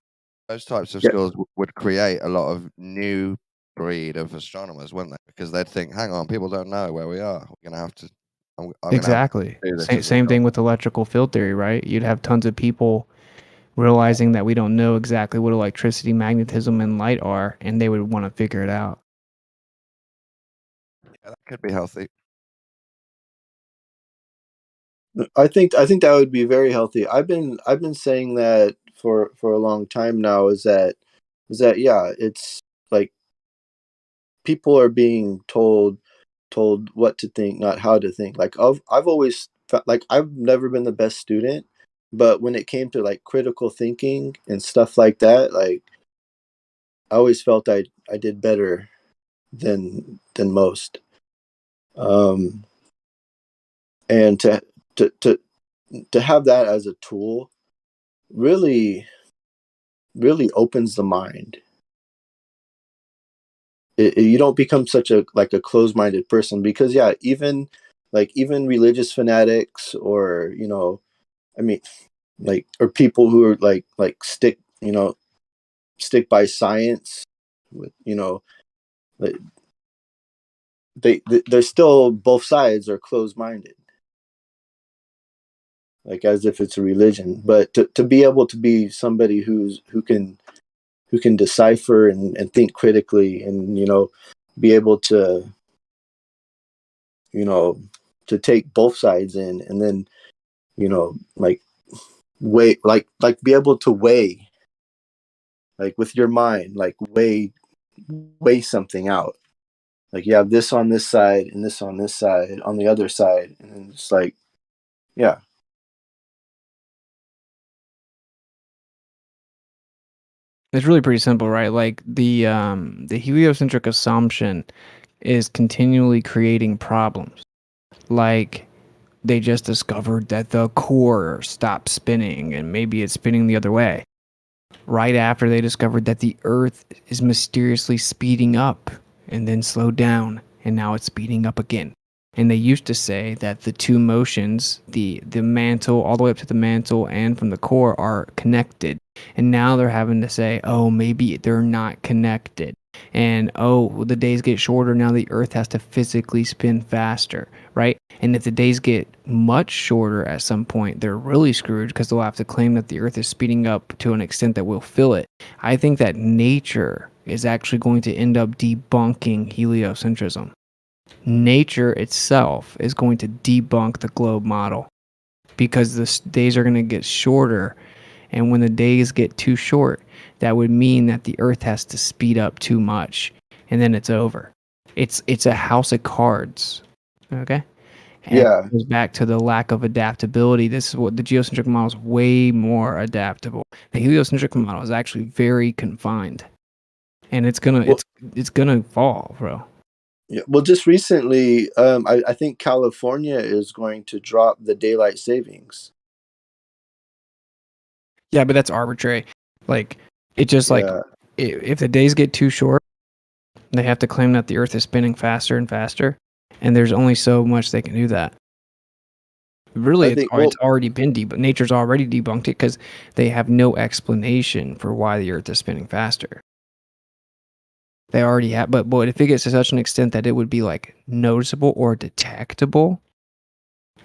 Those types of schools would create a lot of new breed of astronomers, wouldn't they? Because they'd think, hang on, people don't know where we are. We're gonna have to. Exactly. Same thing with electrical field theory, right? You'd have tons of people realizing that we don't know exactly what electricity, magnetism, and light are, and they would want to figure it out. Yeah, that could be healthy. I think that would be very healthy. I've been saying that for a long time now. Is that yeah? It's like people are being told what to think, not how to think. Like I've always like I've never been the best student, but when it came to like critical thinking and stuff like that, like I always felt I did better than most. And to have that as a tool really opens the mind. You don't become such a closed-minded person, because even religious fanatics, or I mean, like, or people who are like stick by science with like, they're still, both sides are closed-minded, like as if it's a religion. But to be able to be somebody who can decipher and think critically, and be able to to take both sides in, and then like weigh, like be able to weigh, like with your mind, like weigh something out. Like you have this on this side and this on this side on the other side, and then it's like, yeah. It's really pretty simple, right? Like the heliocentric assumption is continually creating problems. Like they just discovered that the core stopped spinning and maybe it's spinning the other way. Right after they discovered that the Earth is mysteriously speeding up and then slowed down, and now it's speeding up again. And they used to say that the two motions, the mantle all the way up to the mantle and from the core, are connected. And now they're having to say, oh, maybe they're not connected. And oh, the days get shorter, now the Earth has to physically spin faster, right? And if the days get much shorter at some point, they're really screwed because they'll have to claim that the Earth is speeding up to an extent that will fill it. I think that nature is actually going to end up debunking heliocentrism. Nature itself is going to debunk the globe model because the days are going to get shorter. And when the days get too short, that would mean that the Earth has to speed up too much, and then it's over. It's a house of cards, okay? And it goes back to the lack of adaptability. This is what the geocentric model is way more adaptable. The heliocentric model is actually very confined, and it's gonna fall, bro. Yeah. Well, just recently, I think California is going to drop the daylight savings. Yeah, but that's arbitrary. Like, it just like if the days get too short, they have to claim that the Earth is spinning faster and faster, and there's only so much they can do that. Really, it's already been debunked. Nature's already debunked it because they have no explanation for why the Earth is spinning faster. They already have, but if it gets to such an extent that it would be like noticeable or detectable,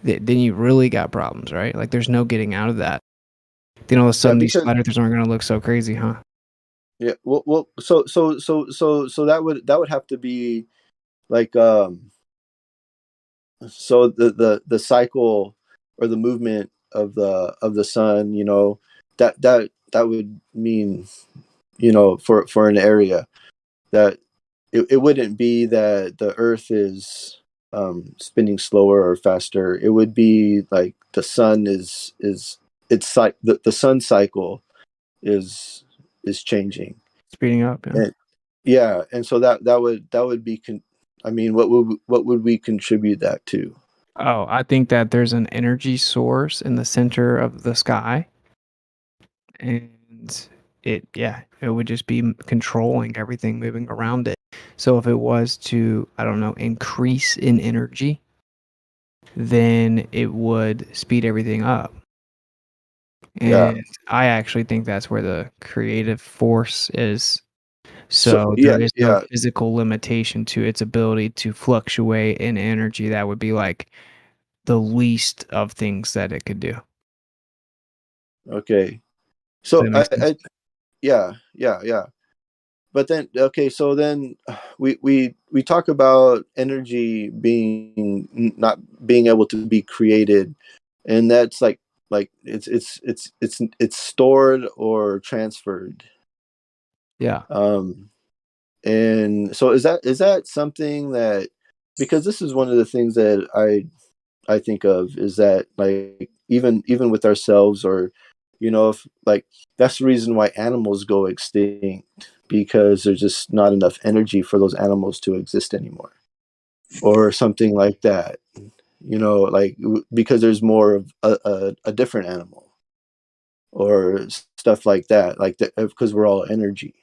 then you really got problems, right? Like, there's no getting out of that. Then all of a sudden, these flat earthers aren't going to look so crazy, huh? Yeah. Well. So that would have to be like so the cycle or the movement of the sun. You know, that would mean, you know, for an area that it wouldn't be that the Earth is spinning slower or faster. It would be like the sun is it's like the sun cycle is changing, speeding up. And so that would be I mean, what would we contribute that to? Oh, I think that there's an energy source in the center of the sky, and it would just be controlling everything moving around it. So if it was to, I don't know, increase in energy, then it would speed everything up. And I actually think that's where the creative force is. So there is no physical limitation to its ability to fluctuate in energy. That would be like the least of things that it could do. Okay. So yeah. But then, okay, so then we talk about energy not being able to be created, and that's like it's stored or transferred. Yeah. And so is that something that, because this is one of the things that I think of, is that like even with ourselves, or you know, if like that's the reason why animals go extinct, because there's just not enough energy for those animals to exist anymore, or something like that, you know, like because there's more of a different animal or stuff like that, like because we're all energy.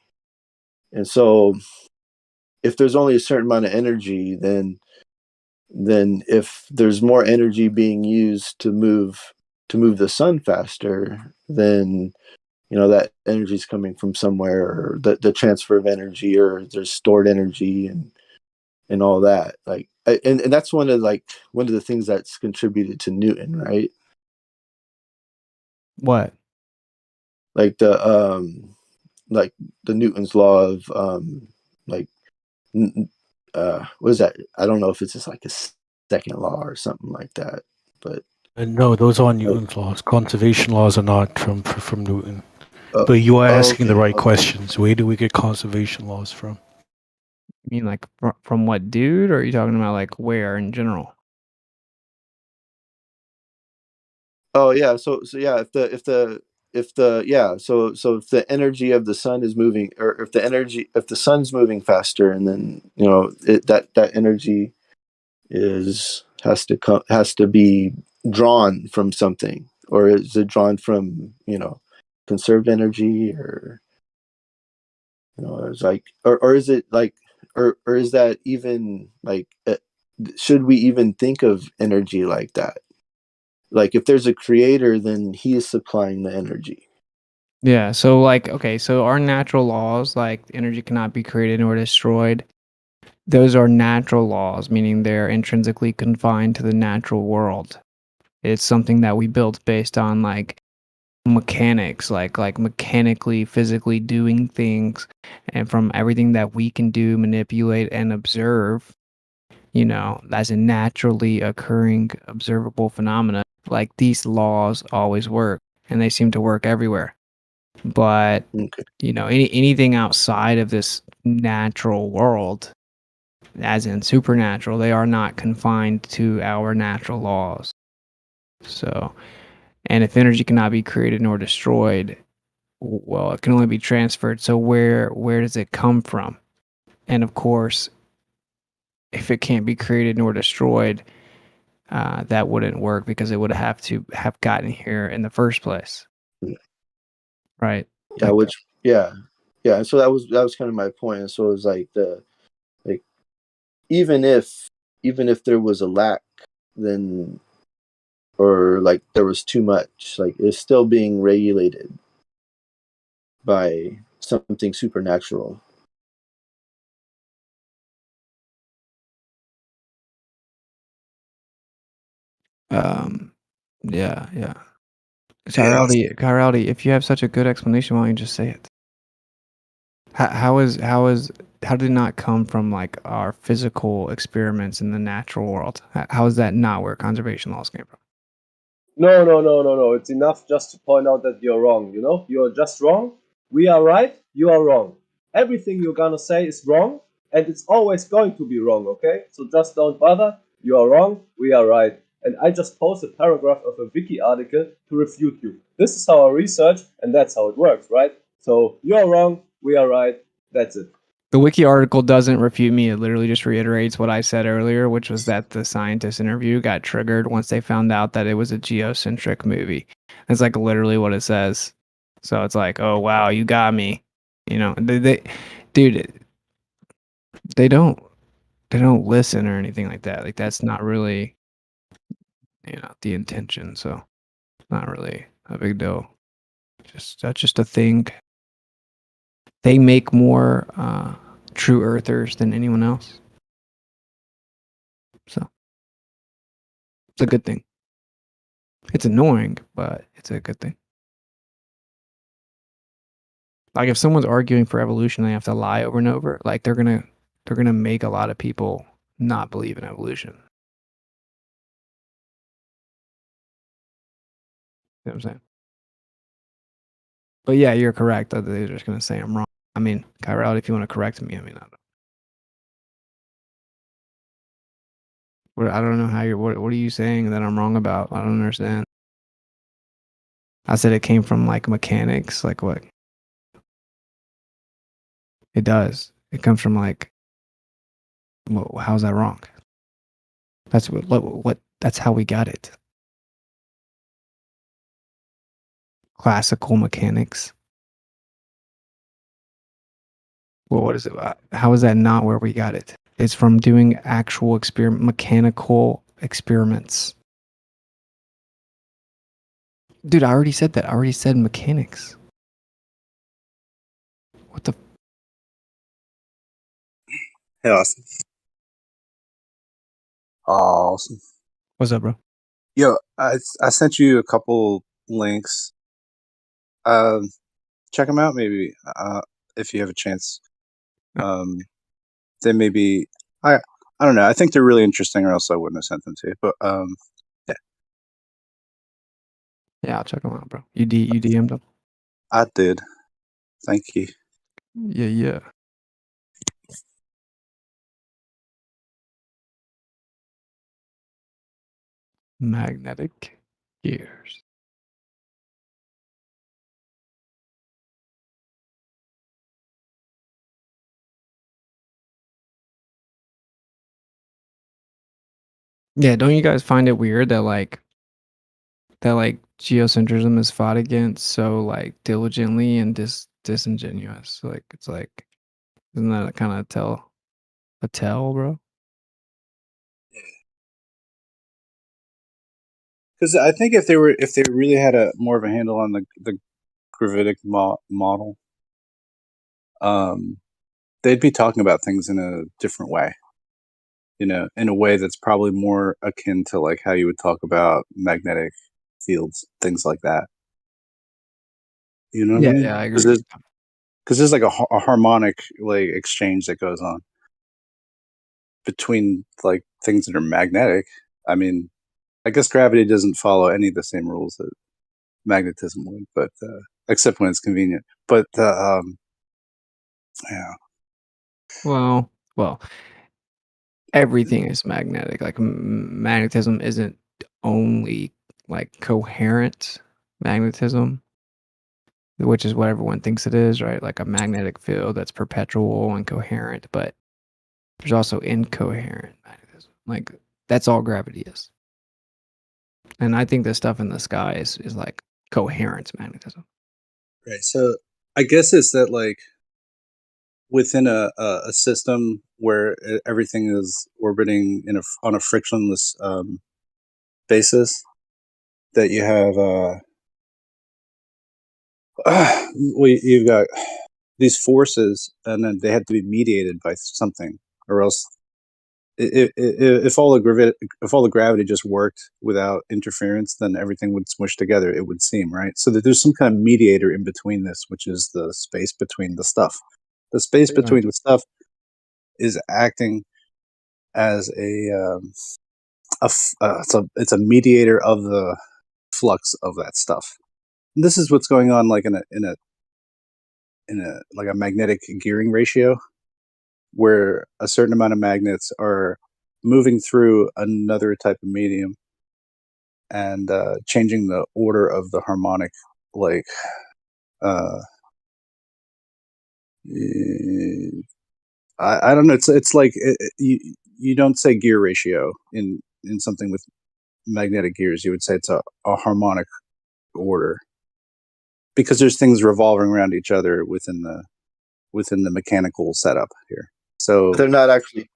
And so if there's only a certain amount of energy, then if there's more energy being used to move the sun faster, then you know that energy is coming from somewhere, or the transfer of energy, or there's stored energy and all that. Like, and that's one of the things that's contributed to Newton, right? What? Like the Newton's law of what is that? I don't know if it's just like a second law or something like that, but no, those are Newton's laws. Conservation laws are not from Newton. But you are asking the right questions. Where do we get conservation laws from? You mean like from what dude, or are you talking about like where in general? Oh yeah, so yeah, if the energy of the sun is moving, or if the sun's moving faster, and then that energy has to be drawn from something, or is it drawn from conserved energy, or it's like, or is it like, or is that even like, should we even think of energy like that? Like, if there's a creator, then he is supplying the energy. Yeah, so like, okay, so our natural laws, like energy cannot be created nor destroyed, those are natural laws, meaning they're intrinsically confined to the natural world. It's something that we built based on like mechanics, like mechanically, physically doing things, and from everything that we can do, manipulate, and observe, as a naturally occurring observable phenomena, like these laws always work, and they seem to work everywhere. But Okay. anything outside of this natural world, as in supernatural, they are not confined to our natural laws. So, and if energy cannot be created nor destroyed, well, it can only be transferred. So where does it come from? And of course, if it can't be created nor destroyed, that wouldn't work, because it would have to have gotten here in the first place, right? Yeah, yeah. So that was kind of my point. And so it was like even if there was a lack, then, or like there was too much, like it's still being regulated by something supernatural. Yeah. Kyraldi, if you have such a good explanation, why don't you just say it? How did it not come from like our physical experiments in the natural world? How is that not where conservation laws came from? No. It's enough just to point out that you're wrong. You're just wrong. We are right. You are wrong. Everything you're gonna say is wrong, and it's always going to be wrong. Okay? So just don't bother. You are wrong. We are right. And I just posted a paragraph of a wiki article to refute you. This is how I research, and that's how it works, right? So you're wrong. We are right. That's it. The wiki article doesn't refute me. It literally just reiterates what I said earlier, which was that the scientist interview got triggered once they found out that it was a geocentric movie. That's like literally what it says. So it's like, oh wow, you got me. Dude, they don't listen or anything like that. Like that's not really, the intention. So not really a big deal. That's just a thing. They make more true earthers than anyone else. So it's a good thing. It's annoying, but it's a good thing. Like if someone's arguing for evolution, they have to lie over and over. Like they're gonna make a lot of people not believe in evolution. You know what I'm saying? But yeah, you're correct. They're just gonna say I'm wrong. I mean, Kyrell, if you want to correct me, I mean, I don't know how you're. What are you saying that I'm wrong about? I don't understand. I said it came from like mechanics. Like what? It does. It comes from like. Well, how's that wrong? That's what. That's how we got it. Classical mechanics. Well, what is it? How is that not where we got it? It's from doing actual mechanical experiments. Dude, I already said that. I already said mechanics. What the? Hey, Austin. Awesome. What's up, bro? Yo, I sent you a couple links. Check them out, maybe, if you have a chance. They may be. I don't know. I think they're really interesting, or else I wouldn't have sent them to you. But yeah. Yeah, I'll check them out, bro. You DM'd them? I did. Thank you. Yeah. Magnetic gears. Yeah, don't you guys find it weird that like geocentrism is fought against so like diligently and disingenuous? Like it's like, isn't that a kind of tell, bro? Because I think if they really had a more of a handle on the gravitic model, they'd be talking about things in a different way. You know, in a way that's probably more akin to like how you would talk about magnetic fields, things like that. You know what I mean? Yeah, I agree. Because there's like a harmonic like exchange that goes on between like things that are magnetic. I mean, I guess gravity doesn't follow any of the same rules that magnetism would, but except when it's convenient. But yeah. Well, everything is magnetic. Like magnetism isn't only like coherent magnetism, which is what everyone thinks it is, right? Like a magnetic field that's perpetual and coherent, but there's also incoherent magnetism. Like that's all gravity is. And I think the stuff in the sky is like coherent magnetism. Right. So I guess it's that like within a system where everything is orbiting on a frictionless basis, that you have you've got these forces, and then they had to be mediated by something, or else if all the gravity just worked without interference, then everything would smush together. It would seem, right? So that there's some kind of mediator in between this, which is the space between the stuff. The space between the stuff is acting as it's a mediator of the flux of that stuff. And this is what's going on, like in a like a magnetic gearing ratio, where a certain amount of magnets are moving through another type of medium and changing the order of the harmonic, like I don't know. It's like you don't say gear ratio in something with magnetic gears. You would say it's a harmonic order, because there's things revolving around each other within the mechanical setup here. So But they're not actually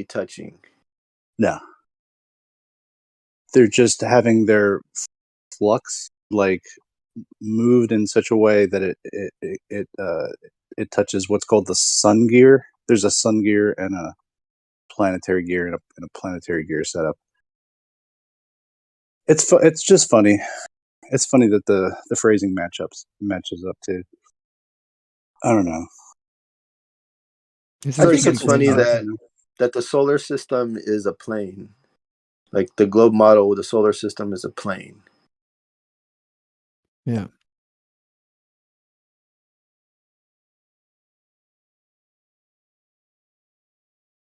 touching. No, they're just having their flux like moved in such a way that it touches what's called the sun gear. There's a sun gear and a planetary gear and a planetary gear setup. It's just funny. It's funny that the phrasing matches up too. I don't know. I think it's funny that the solar system is a plane. Like the globe model, the solar system is a plane. Yeah.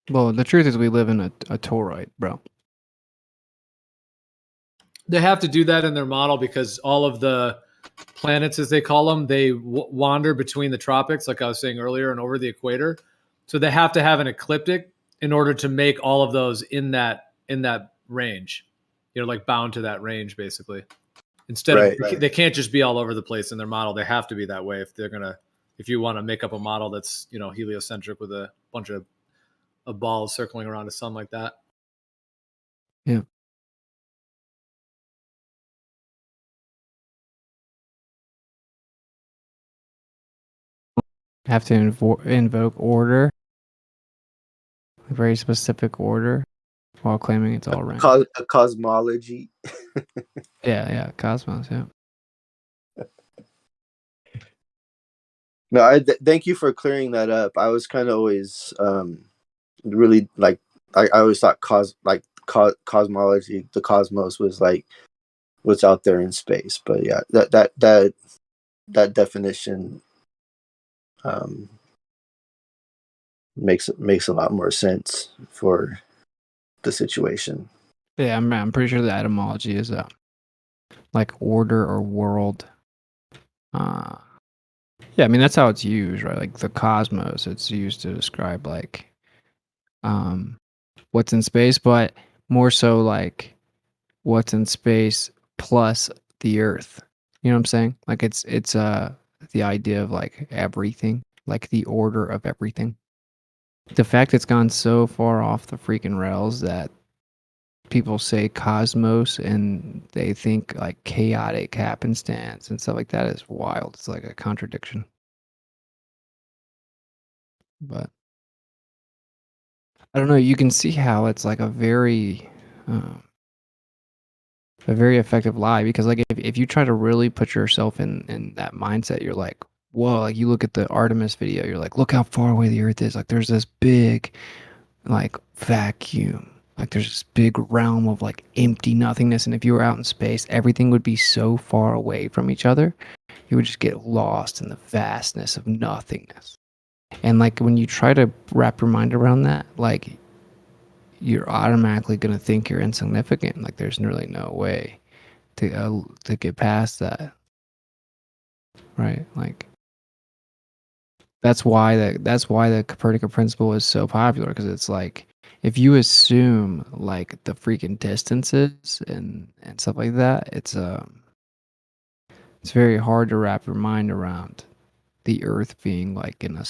Well, the truth is we live in a toroid, bro. They have to do that in their model because all of the planets, as they call them, they wander between the tropics, like I was saying earlier, and over the equator. So they have to have an ecliptic in order to make all of those in that range. You know, like bound to that range, basically. Instead of they can't just be all over the place in their model. They have to be that way if you want to make up a model that's, you know, heliocentric with a bunch of balls circling around a sun like that. Yeah. Have to invoke order, a very specific order, while claiming it's all random. A cosmology. Yeah, cosmos. Yeah. No, thank you for clearing that up. I was kind of always really like I always thought cosmology, the cosmos was like what's out there in space. But yeah, that definition makes a lot more sense for the situation. Yeah, I'm pretty sure the etymology is like order or world. Yeah, I mean that's how it's used, right? Like the cosmos, it's used to describe like what's in space, but more so like what's in space plus the Earth. You know what I'm saying? Like it's the idea of like everything, like the order of everything. The fact it's gone so far off the freaking rails that people say cosmos and they think like chaotic happenstance and stuff like that is wild. It's like a contradiction. But I don't know. You can see how it's like a very effective lie, because like if you try to really put yourself in that mindset, you're like, whoa, like you look at the Artemis video, you're like, look how far away the Earth is. Like there's this big like vacuum. Like there's this big realm of like empty nothingness. And if you were out in space, everything would be so far away from each other. You would just get lost in the vastness of nothingness. And like when you try to wrap your mind around that, like you're automatically going to think you're insignificant. Like there's really no way to get past that. Right? Like that's why the Copernican principle is so popular, because it's like if you assume like the freaking distances and stuff like that, it's very hard to wrap your mind around the Earth being like in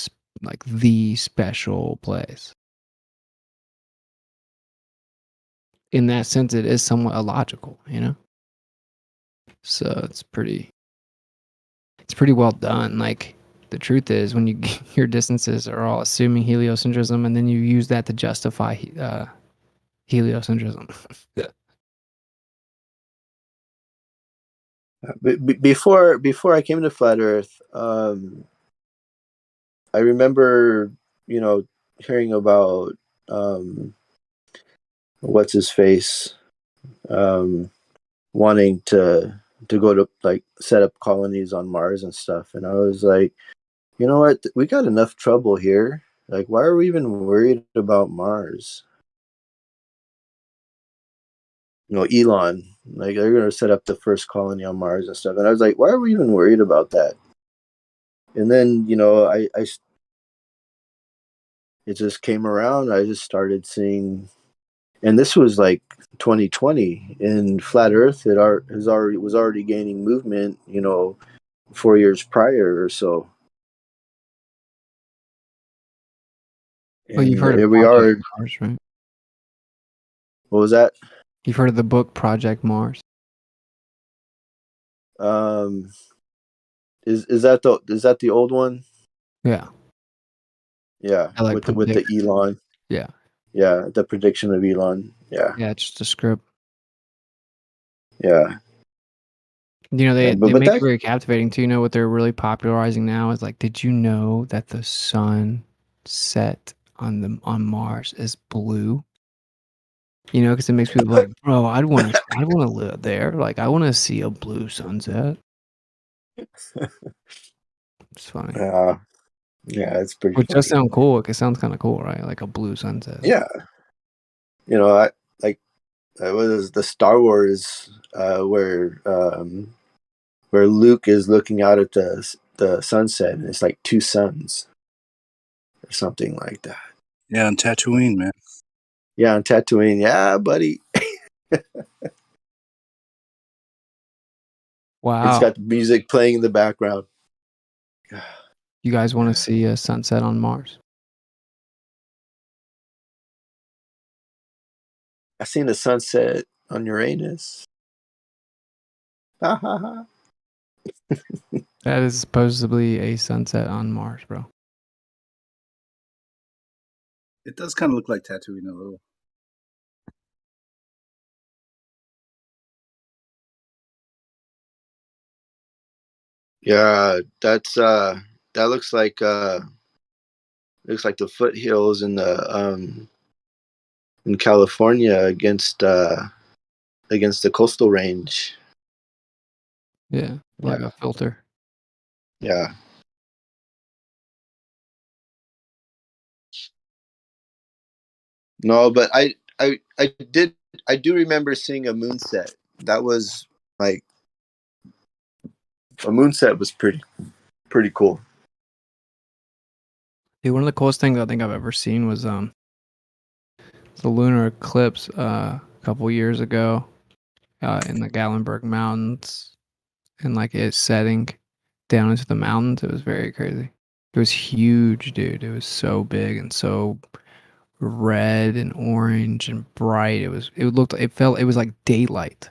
like the special place. In that sense, it is somewhat illogical, you know. So it's pretty well done. Like the truth is, when you your distances are all assuming heliocentrism, and then you use that to justify heliocentrism. Before I came to Flat Earth, I remember, hearing about what's his face, wanting to go to like set up colonies on Mars and stuff, and I was like, you know what, we got enough trouble here. Like, why are we even worried about Mars? Elon, like they're gonna set up the first colony on Mars and stuff, and I was like, why are we even worried about that? And then it just came around. I just started seeing, and this was like 2020, and Flat Earth was already gaining movement, 4 years prior or so. Well, you've heard of Here we Project are. Mars, right? What was that? You've heard of the book Project Mars? Is that the old one? Yeah. Yeah, Like with the Elon. Yeah. Yeah, the prediction of Elon. Yeah. Yeah, it's just a script. Yeah. They but make that, it very captivating too. You know what they're really popularizing now is like, did you know that the sun set on Mars is blue? Because it makes people like, bro, I'd want to live there. Like, I want to see a blue sunset. It's funny. yeah, it's pretty Which funny. does sound cool. It sounds kind of cool, right? Like a blue sunset. Yeah. I like, it was the Star Wars where Luke is looking out at the sunset, and it's like two suns or something like that. Yeah, on Tatooine, man. Yeah, on Tatooine. Yeah, buddy. Wow. It's got the music playing in the background. You guys want to see a sunset on Mars? I seen a sunset on Uranus. Ha ha ha. That is supposedly a sunset on Mars, bro. It does kind of look like Tatooine a little. Yeah, that looks like the foothills in California against the coastal range. Yeah, like a filter. Yeah. No, but I did I do remember seeing a moonset. That was like a moonset was pretty cool. Dude, one of the coolest things I think I've ever seen was the lunar eclipse a couple years ago in the Gallenberg Mountains, and like it setting down into the mountains. It was very crazy. It was huge, dude. It was so big and so red and orange and bright. It was like daylight.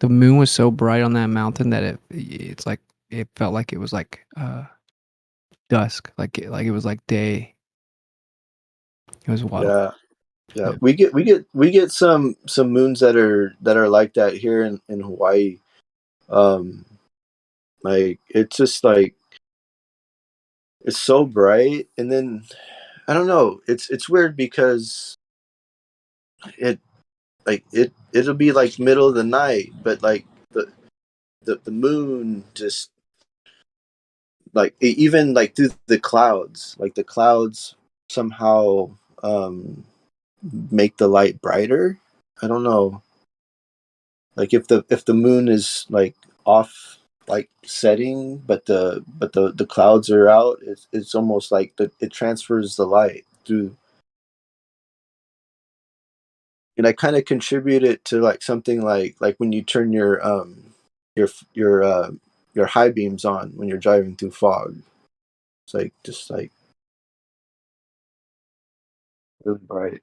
The moon was so bright on that mountain that it felt like it was like dusk, like it was like day. It was wild. Yeah. We get some moons that are like that here in Hawaii. Like it's just like it's so bright, and then I don't know. It's weird because it'll be like middle of the night, but like the moon just like even like through the clouds, like the clouds somehow make the light brighter. I don't know. Like if the moon is like off, like setting, but the clouds are out, it's almost like it transfers the light through. And I kind of contribute it to like something like when you turn your high beams on when you're driving through fog. It's like just like really bright.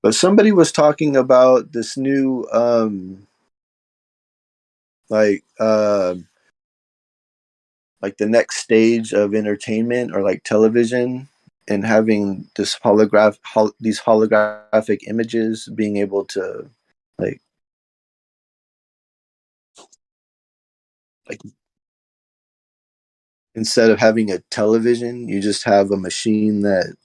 But somebody was talking about this new like like the next stage of entertainment or like television, and having these holographic images being able to like instead of having a television, you just have a machine that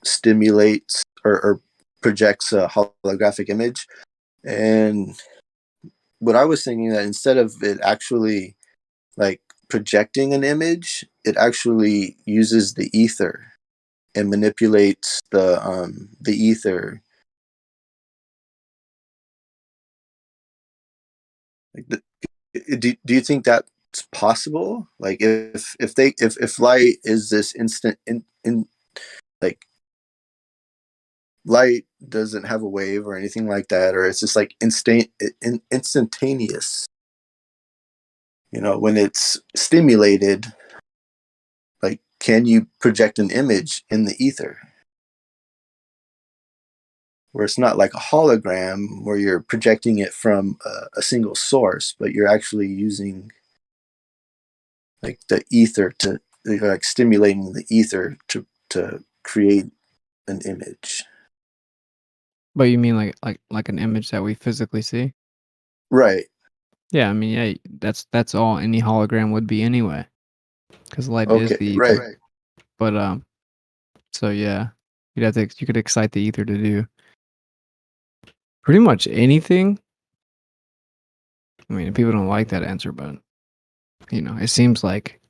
stimulates or projects a holographic image. And what I was thinking, that instead of it actually like projecting an image, it actually uses the ether and manipulates the ether. Like do you think that's possible? Like if light is this instant in like light doesn't have a wave or anything like that, or it's just like instantaneous. You know, when it's stimulated, like can you project an image in the ether? Where it's not like a hologram where you're projecting it from a single source, but you're actually using like the ether to like stimulating the ether to create an image. But you mean like an image that we physically see? Right. Yeah, I mean, yeah, that's all any hologram would be anyway, because light is the ether. Right. But so yeah, you could excite the ether to do pretty much anything. I mean, people don't like that answer, but you know, it seems like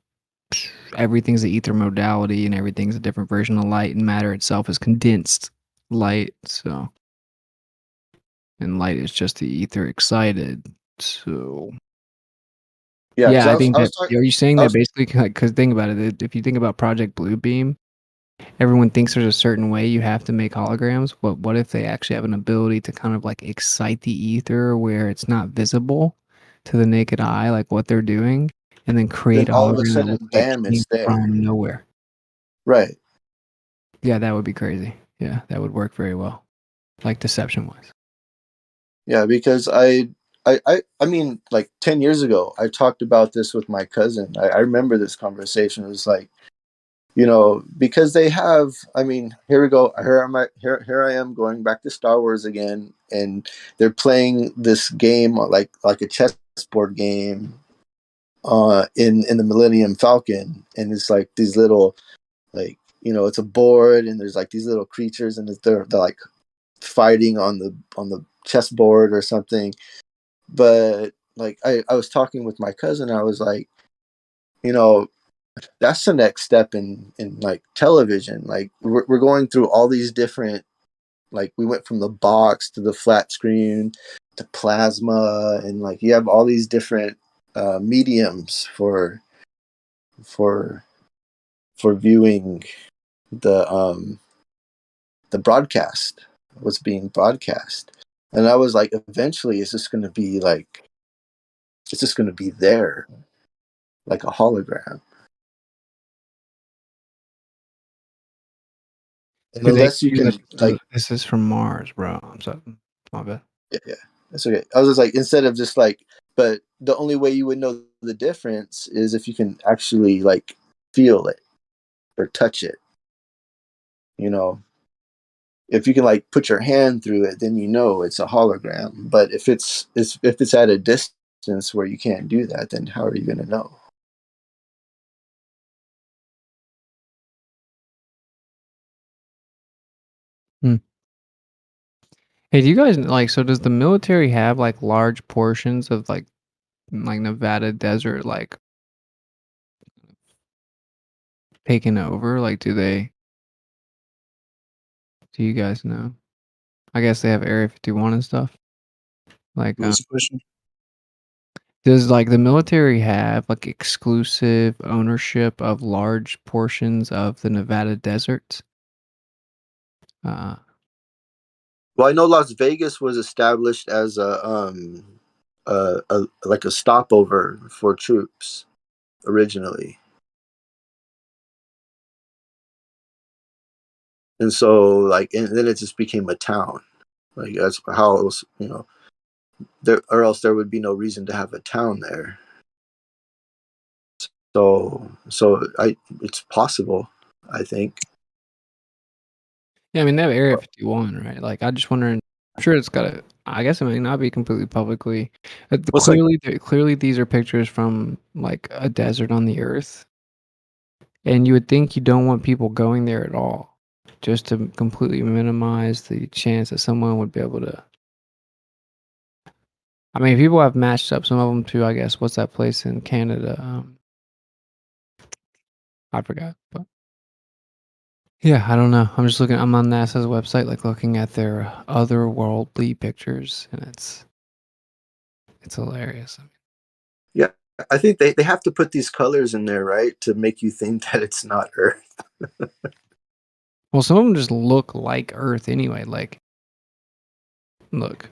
everything's the ether modality, and everything's a different version of light, and matter itself is condensed light. So, and light is just the ether excited. So, yeah, I think that. Are you saying that basically? Because think about it. If you think about Project Bluebeam, everyone thinks there's a certain way you have to make holograms. But what if they actually have an ability to kind of like excite the ether where it's not visible to the naked eye, like what they're doing, and then create Then a all of a hologram that sudden, looks like bam, it came it's there. from nowhere? Right. Yeah, that would be crazy. Yeah, that would work very well, like deception-wise. Yeah, because I mean, like 10 years ago, I talked about this with my cousin. I remember this conversation. It was like, you know, because they have, I mean, here we go. Here I am going back to Star Wars again, and they're playing this game like a chessboard game in the Millennium Falcon, and it's like these little, like, you know, it's a board, and there's like these little creatures, and they're like fighting on the chessboard or something. But like I was talking with my cousin, I was like, you know, that's the next step in like television. Like we're going through all these different, like we went from the box to the flat screen to plasma, and like you have all these different mediums for viewing the broadcast, what's being broadcast. And I was like, eventually it's just going to be like, it's just going to be there like a hologram. And Do they unless you do can like, this is from Mars, bro? I'm sorry, my bad. yeah, that's okay. I was just like, instead of just like, but the only way you would know the difference is if you can actually like feel it or touch it. You know, if you can like put your hand through it, then you know it's a hologram. But if it's at a distance where you can't do that, then how are you going to know? Hey, do you guys like? So does the military have like large portions of like Nevada desert like taken over? Like, do you guys know? I guess they have Area 51 and stuff. Like, What was the question? does like the military have like exclusive ownership of large portions of the Nevada desert? Well, I know Las Vegas was established as a like a stopover for troops originally. And so like, and then it just became a town. Like that's how it was, you know, there, or else there would be no reason to have a town there. So it's possible, I think. Yeah, I mean they have Area 51, right? Like, I just wondering. I'm sure it's got a. I guess it may not be completely publicly. What's like Clearly, these are pictures from like a desert on the Earth, and you would think you don't want people going there at all, just to completely minimize the chance that someone would be able to. I mean, people have matched up some of them too. I guess what's that place in Canada? I forgot, but yeah, I don't know. I'm just looking. I'm on NASA's website, like looking at their otherworldly pictures, and it's hilarious. Yeah, I think they have to put these colors in there, right, to make you think that it's not Earth. Well, some of them just look like Earth anyway. Like, look.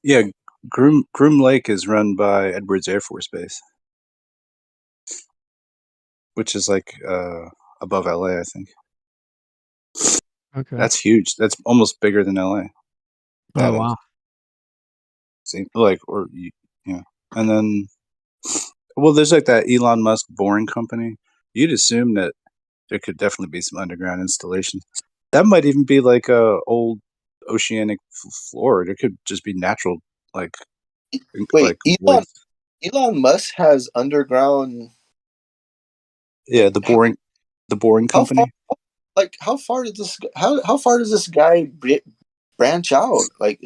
Yeah, Groom Lake is run by Edwards Air Force Base, which is like above LA, I think. Okay. That's huge. That's almost bigger than LA. Oh wow. See, like, or yeah, and then, well, there's like that Elon Musk boring company. You'd assume that there could definitely be some underground installations. That might even be like a old oceanic floor. It could just be natural, like Wait, waste. Elon Musk has underground. Yeah, the boring company. How far does this? How far does this guy branch out? Like,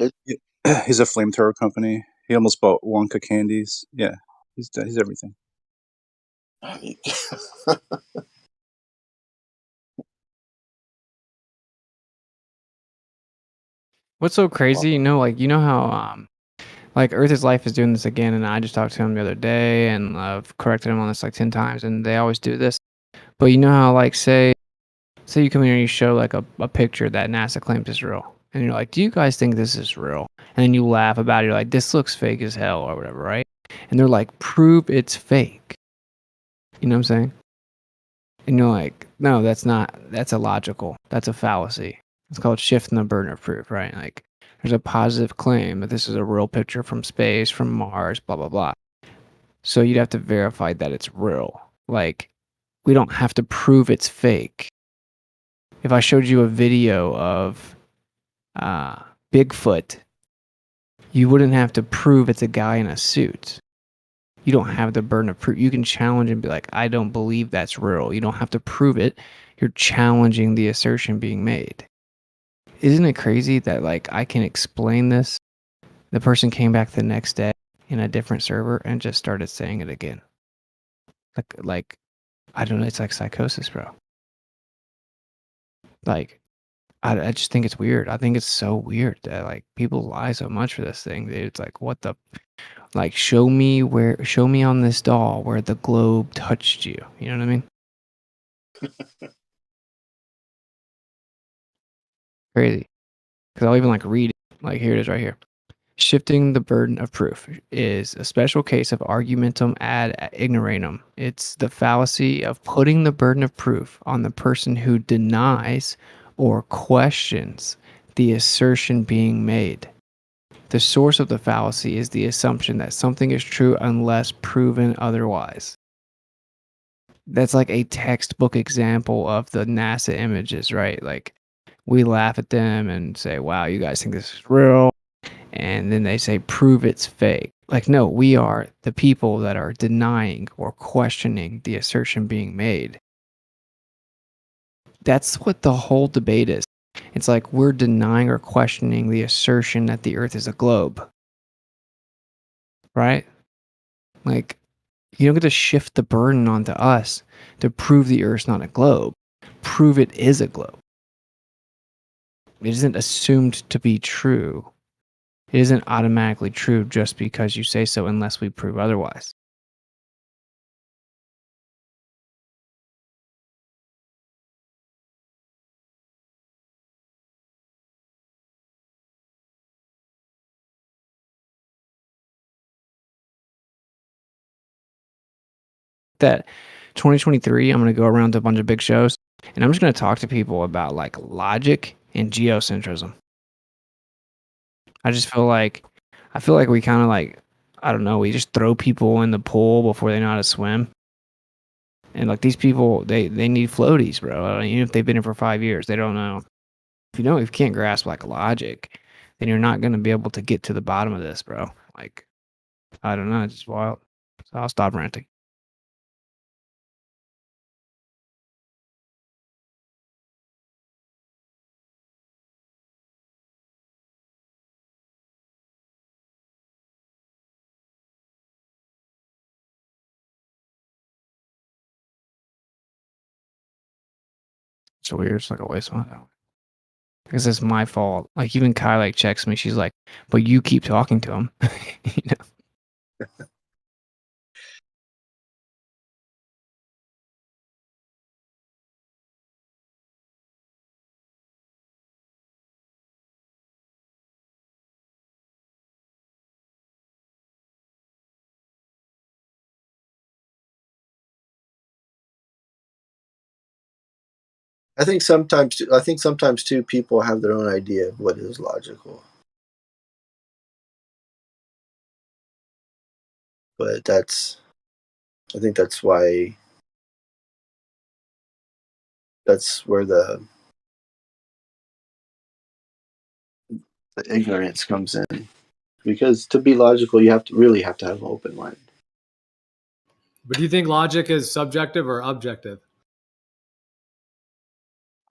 He's a flamethrower company. He almost bought Wonka candies. Yeah, he's everything. What's so crazy? You know how like Earth's Life is doing this again, and I just talked to him the other day, and I've corrected him on this like 10 times, and they always do this. But you know how like say you come here and you show like a picture that NASA claims is real, and you're like, do you guys think this is real? And then you laugh about it. You're like, this looks fake as hell or whatever, right? And they're like, prove it's fake. You know what I'm saying? And you're like, no, that's not. That's illogical. That's a fallacy. It's called shifting the burden of proof, right? Like, there's a positive claim that this is a real picture from space, from Mars, blah, blah, blah. So you'd have to verify that it's real. Like, we don't have to prove it's fake. If I showed you a video of Bigfoot, you wouldn't have to prove it's a guy in a suit. you don't have the burden of proof. You can challenge and be like, I don't believe that's real. You don't have to prove it. You're challenging the assertion being made. Isn't it crazy that like I can explain this? The person came back the next day in a different server and just started saying it again. Like I don't know, it's like psychosis, bro. Like I just think it's weird. I think it's so weird that like people lie so much for this thing. It's like, what the, like, show me on this doll where the globe touched you. You know what I mean? Crazy. Because I'll even like read it. Like, here it is right here. Shifting the burden of proof is a special case of argumentum ad ignoranum. It's the fallacy of putting the burden of proof on the person who denies or questions the assertion being made. The source of the fallacy is the assumption that something is true unless proven otherwise. That's like a textbook example of the NASA images, right? Like, we laugh at them and say, wow, you guys think this is real. And then they say, prove it's fake. Like, no, we are the people that are denying or questioning the assertion being made. That's what the whole debate is. It's like we're denying or questioning the assertion that the Earth is a globe. Right? Like, you don't get to shift the burden onto us to prove the Earth's not a globe. Prove it is a globe. It isn't assumed to be true. It isn't automatically true just because you say so unless we prove otherwise. That 2023, I'm going to go around to a bunch of big shows and I'm just going to talk to people about like logic and geocentrism. I feel like we kind of like, I don't know, we just throw people in the pool before they know how to swim. And like these people, they need floaties, bro. Even if they've been here for 5 years, they don't know. If you can't grasp like logic, then you're not going to be able to get to the bottom of this, bro. Like, I don't know, it's just wild. So I'll stop ranting. It's weird. It's like a waste of my time. Because it's my fault. Like even Kai like checks me. She's like, "But you keep talking to him." You know? I think sometimes too people have their own idea of what is logical. But I think that's where the ignorance comes in. Because to be logical, you really have to have an open mind. But do you think logic is subjective or objective?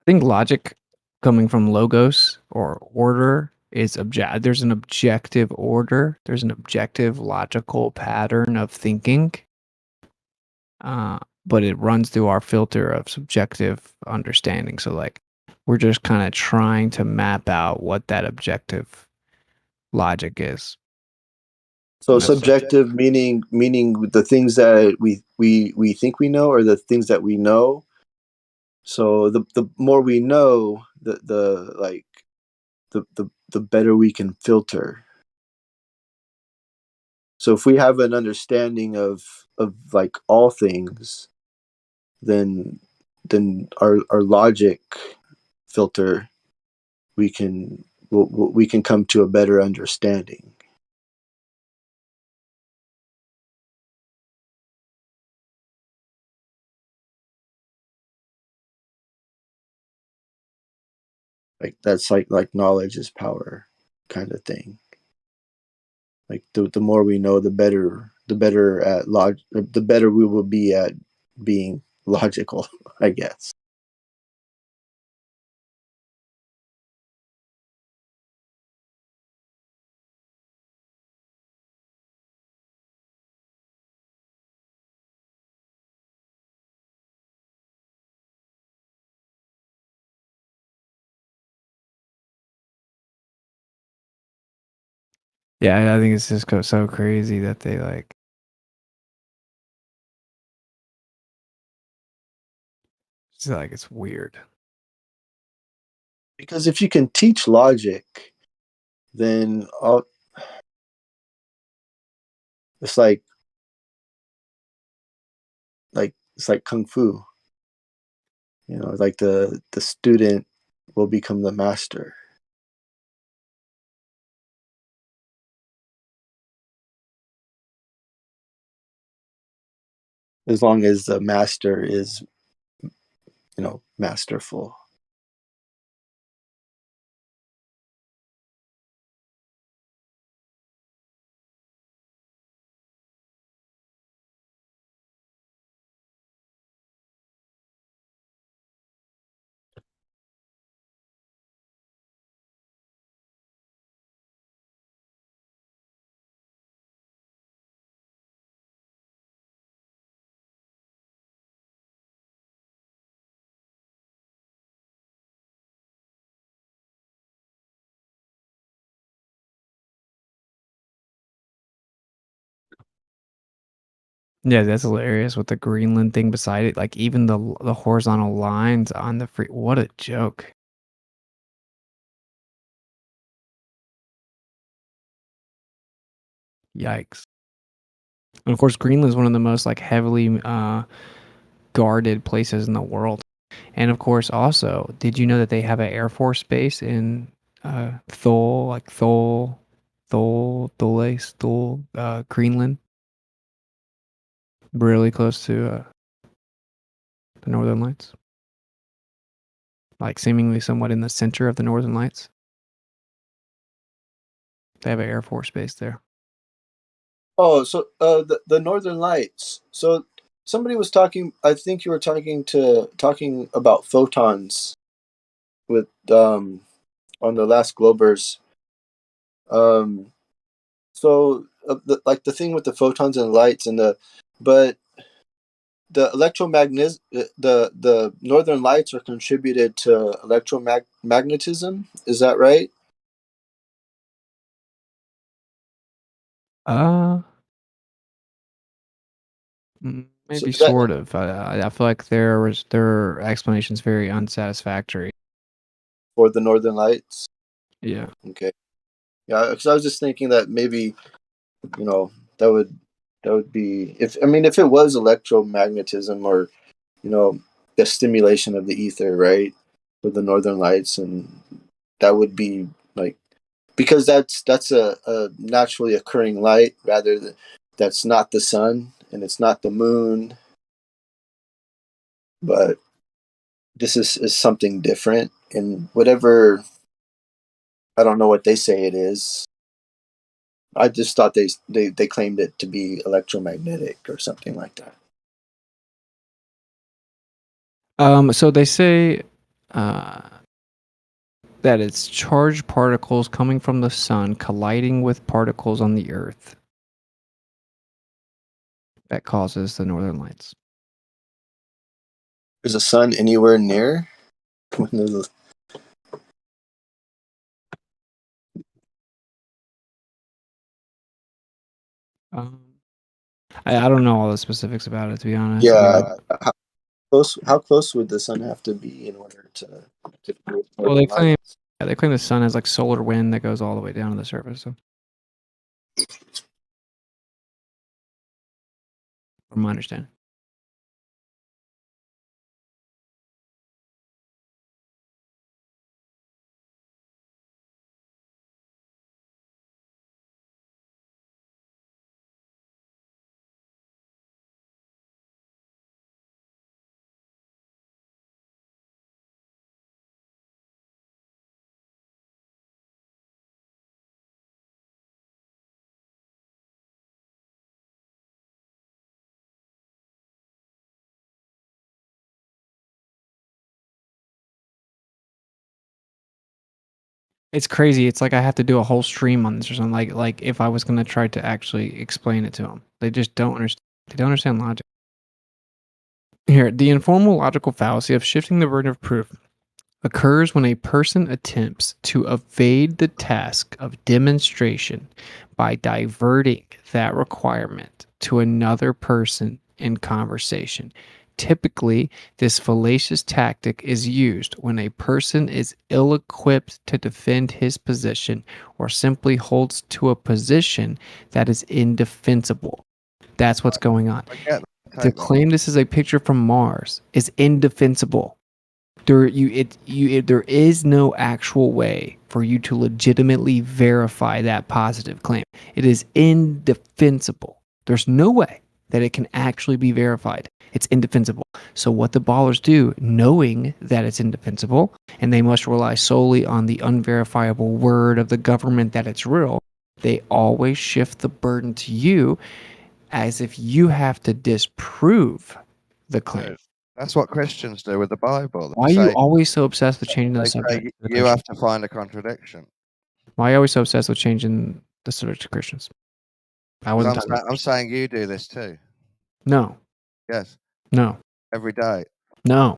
I think logic coming from logos or order is objective. There's an objective order. There's an objective logical pattern of thinking. But it runs through our filter of subjective understanding. So like we're just kind of trying to map out what that objective logic is. So subjective meaning the things that we think we know, or the things that we know. So the more we know, the better we can filter. So if we have an understanding of like all things, then our logic filter, we can come to a better understanding. Like that's like knowledge is power kind of thing. Like the more we know, the better the better the better we will be at being logical, I guess. Yeah, I think it's just so crazy that they like. It's like it's weird. Because if you can teach logic, then it's like it's like kung fu. You know, like the student will become the master. As long as the master is, masterful. Yeah, that's hilarious with the Greenland thing beside it. Like even the horizontal lines on the free. What a joke! Yikes! And of course, Greenland is one of the most like heavily guarded places in the world. And of course, also, did you know that they have an Air Force base in Thule, like Greenland, really close to the Northern Lights, like seemingly somewhat in the center of the Northern Lights. They have an Air Force base there. Oh, so the Northern Lights. So somebody was talking. I think you were talking about photons with on the last Globers. So the thing with the photons and lights but the the Northern Lights are contributed to electromagnetism. Is that right? So Maybe sort of. I feel like their explanation's very unsatisfactory. For the Northern Lights. Yeah. Okay. Yeah, because I was just thinking that maybe that would be if it was electromagnetism or the stimulation of the ether, right, for the Northern Lights, and that would be like because that's a naturally occurring light rather than that's not the sun and it's not the moon, but this is something different and whatever. I don't know what they say it is. I just thought they claimed it to be electromagnetic or something like that. So they say that it's charged particles coming from the sun colliding with particles on the earth that causes the Northern Lights. Is the sun anywhere near? I don't know all the specifics about it, to be honest. Yeah. How close would the sun have to be in order to Well, they claim the sun has like solar wind that goes all the way down to the surface. So, from my understanding. It's crazy. It's like I have to do a whole stream on this or something. Like if I was gonna try to actually explain it to them, they just don't understand. They don't understand logic. Here, the informal logical fallacy of shifting the burden of proof occurs when a person attempts to evade the task of demonstration by diverting that requirement to another person in conversation. Typically, this fallacious tactic is used when a person is ill-equipped to defend his position or simply holds to a position that is indefensible. That's what's going on. To claim this is a picture from Mars is indefensible. There is no actual way for you to legitimately verify that positive claim. It is indefensible. There's no way that it can actually be verified. It's indefensible. So what the ballers do, knowing that it's indefensible, and they must rely solely on the unverifiable word of the government that it's real, they always shift the burden to you as if you have to disprove the claim. That's what Christians do with the Bible. Why are you always so obsessed with changing the subject? You have to find a contradiction. Why are you always so obsessed with changing the subject to Christians? I'm saying you do this too. No. Yes. No. Every day. No.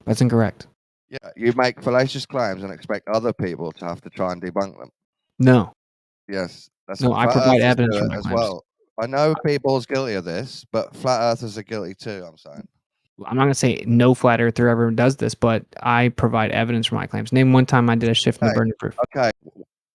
That's incorrect. Yeah, you make fallacious claims and expect other people to have to try and debunk them. No. Yes, that's no. what I flat provide earthers evidence do for my as claims. well. I know people's guilty of this, but flat earthers are guilty too. I'm saying. I'm not gonna say no flat earther ever does this, but I provide evidence for my claims. Name one time I did a shift in the burden of proof. Okay,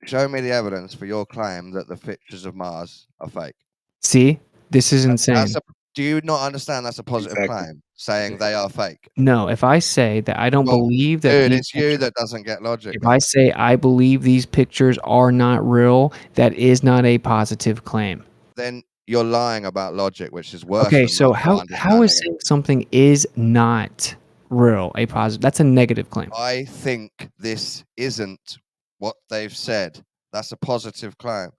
show me the evidence for your claim that the pictures of Mars are fake. See, this is insane. Do you not understand that's a positive claim, saying they are fake? No, if I say that I don't believe that dude, these it's you that doesn't get logic. If I say I believe these pictures are not real, that is not a positive claim. Then you're lying about logic, which is worse. Okay, than so not how understanding is saying something is not real a positive? That's a negative claim. I think this isn't what they've said. That's a positive claim.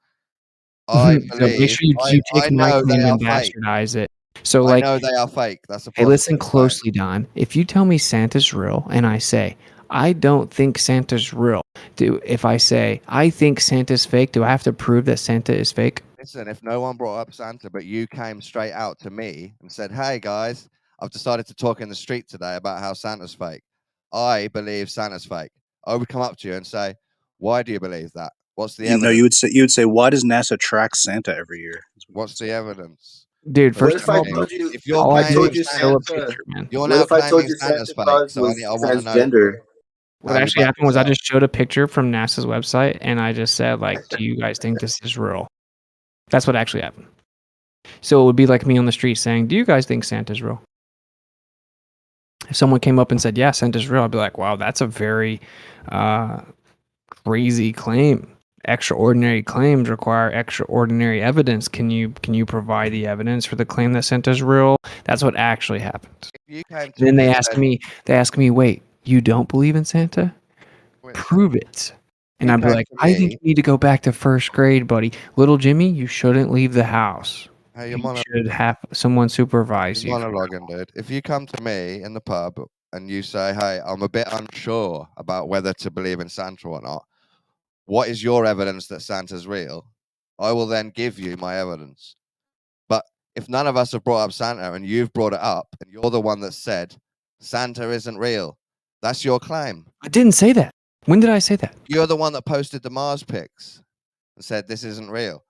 I So believe. make sure you take my know claim they are and fake. bastardize it. So I like, know they are fake. That's a hey, listen positive closely, Don. If you tell me Santa's real, and I say I don't think Santa's real, if I say I think Santa's fake, do I have to prove that Santa is fake? Listen, if no one brought up Santa, but you came straight out to me and said, "Hey guys, I've decided to talk in the street today about how Santa's fake. I believe Santa's fake." I would come up to you and say, "Why do you believe that? What's the evidence?" No, you would say, why does NASA track Santa every year? What's the evidence? Dude, What first if of I all, told you? if you're all I do claiming is show a Santa, picture, man. you're What now if I told claiming you Santa's Santa fake. Claus So was I want to know. transgender? What actually happened was I just showed a picture from NASA's website and I just said, like, do you guys think this is real? That's what actually happened. So it would be like me on the street saying, do you guys think Santa's real? If someone came up and said, yeah, Santa's real, I'd be like, wow, that's a very crazy claim. Extraordinary claims require extraordinary evidence. Can you provide the evidence for the claim that Santa's real? That's what actually happened. Then they ask me, wait, you don't believe in Santa? Prove it. And I'd be like, I think you need to go back to first grade, buddy. Little Jimmy, you shouldn't leave the house. Hey, You should have someone supervise you. Monologuing, dude. If you come to me in the pub and you say, "Hey, I'm a bit unsure about whether to believe in Santa or not. What is your evidence that Santa's real?" I will then give you my evidence. But if none of us have brought up Santa and you've brought it up and you're the one that said Santa isn't real, that's your claim. I didn't say that. When did I say that? You're the one that posted the Mars pics and said this isn't real.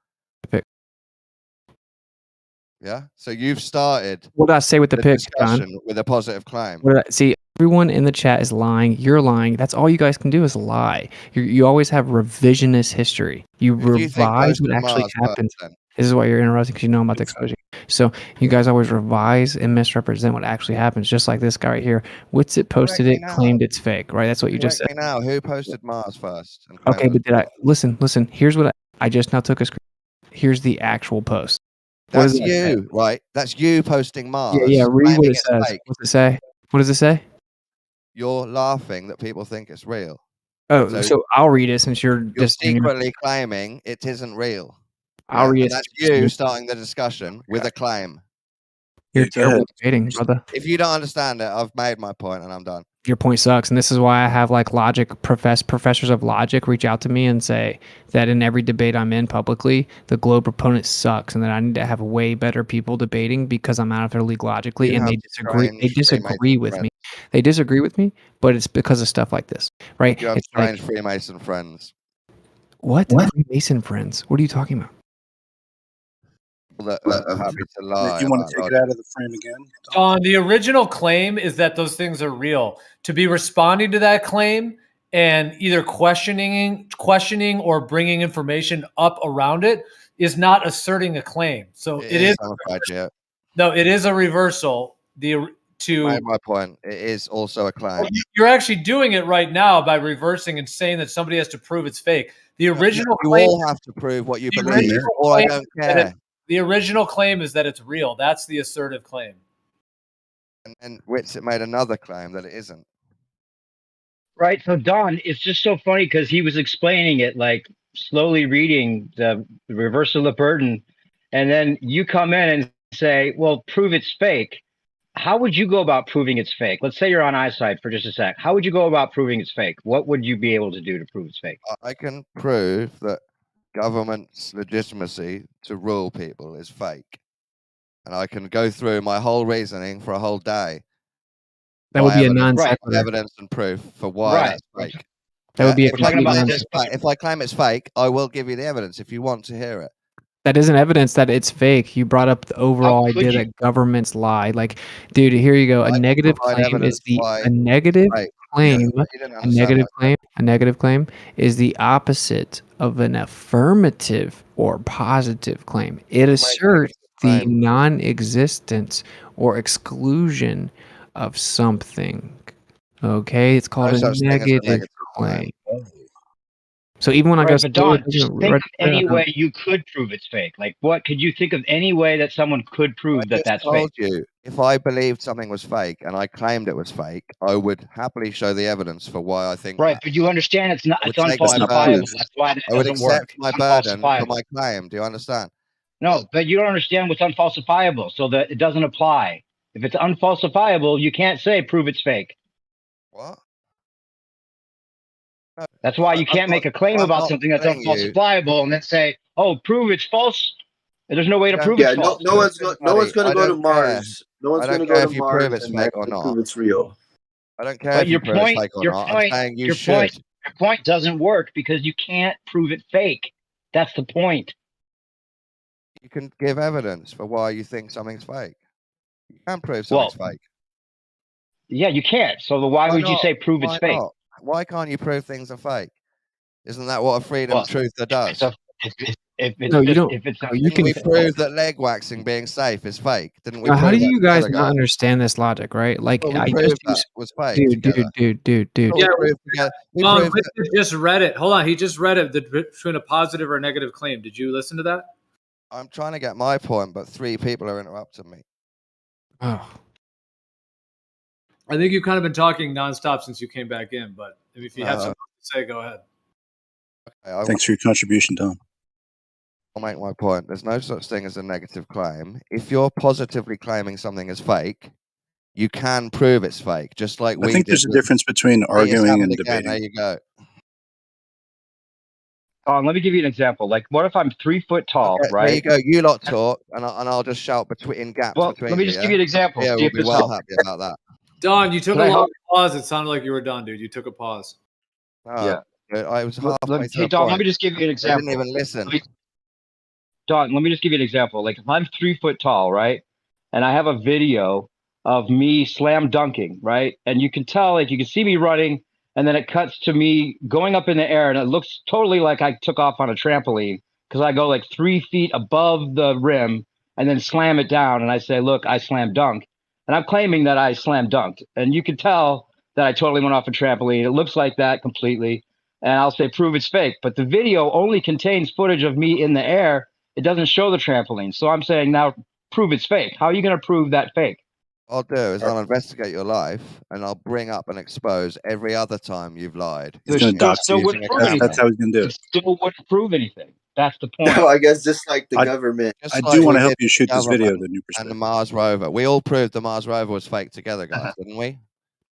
Yeah. So you've started. What did I say with the pic, John? With a positive claim. See, everyone in the chat is lying. You're lying. That's all you guys can do is lie. You always have revisionist history. You revise what actually happened. This is why you're interrupting, because you know I'm about to expose you. So you guys always revise and misrepresent what actually happens, just like this guy right here. Witsit posted it, claimed it's fake, right? That's what you just said. Now, who posted Mars first? Okay, but did I listen? Here's what I just now took a screen. Here's the actual post. That's you, right? That's you posting Mars. Yeah. Read what it says. What's it say? What does it say? You're laughing that people think it's real. Oh, so I'll read it since you're just secretly claiming it isn't real. I'll read it. That's you starting the discussion with a claim. You're terrible at debating, brother. If you don't understand it, I've made my point and I'm done. your point sucks. And this is why I have like professors of logic reach out to me and say that in every debate I'm in publicly, the globe proponent sucks, and that I need to have way better people debating because I'm out of their league logically, You and have they disagree. They strange disagree Freemason with friends. me. They disagree with me, but it's because of stuff like this, right? You have It's like, strange Freemason friends. what? Freemason friends? What are you talking about? That are happy to lie. You want to about take it logic. out of the frame again? Don, the original claim is that those things are real. To be responding to that claim and either questioning or bringing information up around it is not asserting a claim. So it is. No, it is a reversal. Made my point. It is also a claim. You're actually doing it right now by reversing and saying that somebody has to prove it's fake. The original You claim. all have to prove what you believe, or I don't care. The original claim is that it's real. That's the assertive claim. And Whitsitt made another claim that it isn't. Right. So Don, it's just so funny because he was explaining it, like slowly reading the reversal of burden, and then you come in and say, "Well, prove it's fake." How would you go about proving it's fake? Let's say you're on eyesight for just a sec. How would you go about proving it's fake? What would you be able to do to prove it's fake? I can prove that government's legitimacy to rule people is fake. And I can go through my whole reasoning for a whole day. That would be a non-sequitur. Evidence and proof for why that's fake. That would be a if I claim it's fake, I will give you the evidence if you want to hear it. That isn't evidence that it's fake. You brought up the overall idea that governments lie. Like, dude, here you go. A negative claim is a negative claim is the opposite of an affirmative or positive claim. It asserts the non-existence or exclusion of something. Okay, it's called a negative claim. So even when I go, but Don, just think of any way you could prove it's fake. Like, what could you think of any way that someone could prove that that's fake? You, if I believed something was fake and I claimed it was fake, I would happily show the evidence for why I think. Right, but you understand it's not. It's unfalsifiable. That's why it doesn't work. My burden for my claim. Do you understand? No, but you don't understand what's unfalsifiable, so that it doesn't apply. If it's unfalsifiable, you can't say prove it's fake. What? That's why you can't make a claim about something that's unfalsifiable and then say, "Oh, prove it's false." There's no way to prove it's false. No one's going to go to Mars. No one's going to go to Mars and fake or not. prove it's real. I don't care if you prove it's fake or not. I'm saying you should. Your point doesn't work because you can't prove it fake. That's the point. You can give evidence for why you think something's fake. You can prove something's fake. Yeah, you can't. So why would you say prove it's fake? Why can't you prove things are fake? Isn't that what a freedom truther does? We prove that leg waxing being safe is fake, didn't we? How do you guys not understand this logic, right? Like, I just was fake. Dude. Yeah, just read it. Hold on, he just read it between a positive or a negative claim. Did you listen to that? I'm trying to get my point, but 3 people are interrupting me. Oh. I think you've kind of been talking nonstop since you came back in, but if you have something to say, go ahead. Okay, Thanks for your contribution, Tom. I'll make my point. There's no such thing as a negative claim. If you're positively claiming something is fake, you can prove it's fake, just like I think there's a difference between arguing and debating. There you go. Let me give you an example. Like, what if I'm 3 foot tall, right? There you go. You lot talk, and I'll just shout in gaps between. Let me just give you an example. Yeah, we'll be well happy about that. Don, you took a long pause. It sounded like you were done, dude. You took a pause. Yeah. I was halfway through. Hey, Don, let me just give you an example. I didn't even listen. Don, let me just give you an example. Like, if I'm 3 foot tall, right, and I have a video of me slam dunking, right, and you can tell, like, you can see me running, and then it cuts to me going up in the air, and it looks totally like I took off on a trampoline because I go like 3 feet above the rim and then slam it down, and I say, look, I slam dunk. And I'm claiming that I slam dunked. And you can tell that I totally went off a trampoline. It looks like that completely. And I'll say, prove it's fake. But the video only contains footage of me in the air. It doesn't show the trampoline. So I'm saying now, prove it's fake. How are you going to prove that fake? What I'll do is I'll investigate your life, and I'll bring up and expose every other time you've lied. He's going to dox you. That's how he's going to do it. It still wouldn't prove anything. That's the point. No, I guess just like the government. I do want to help you shoot this video, the new perspective. And the Mars rover. We all proved the Mars rover was fake together, guys, didn't we?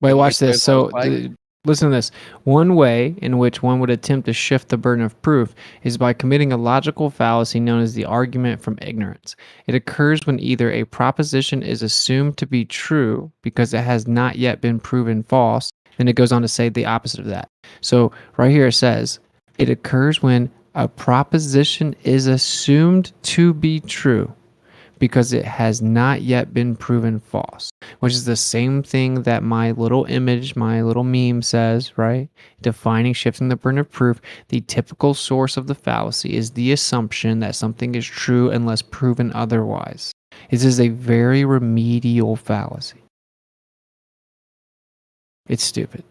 Wait, Couldn't we watch this. prove So, they were fake? listen to this. One way in which one would attempt to shift the burden of proof is by committing a logical fallacy known as the argument from ignorance. It occurs when either a proposition is assumed to be true because it has not yet been proven false, then it goes on to say the opposite of that. So, right here it says, it occurs when a proposition is assumed to be true because it has not yet been proven false, which is the same thing that my little image, my little meme says, right? Defining shifting the burden of proof, the typical source of the fallacy is the assumption that something is true unless proven otherwise. This is a very remedial fallacy. It's stupid.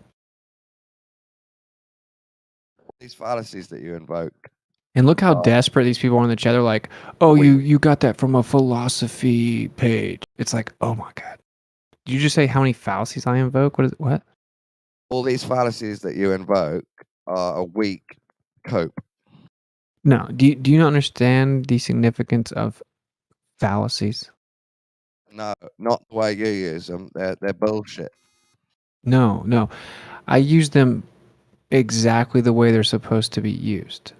These fallacies that you invoke. And look how desperate these people are in the chat. They're like, oh, you got that from a philosophy page. It's like, oh my God. Did you just say how many fallacies I invoke? What? All these fallacies that you invoke are a weak cope. No. Do you not understand the significance of fallacies? No, not the way you use them. They're bullshit. No. I use them exactly the way they're supposed to be used.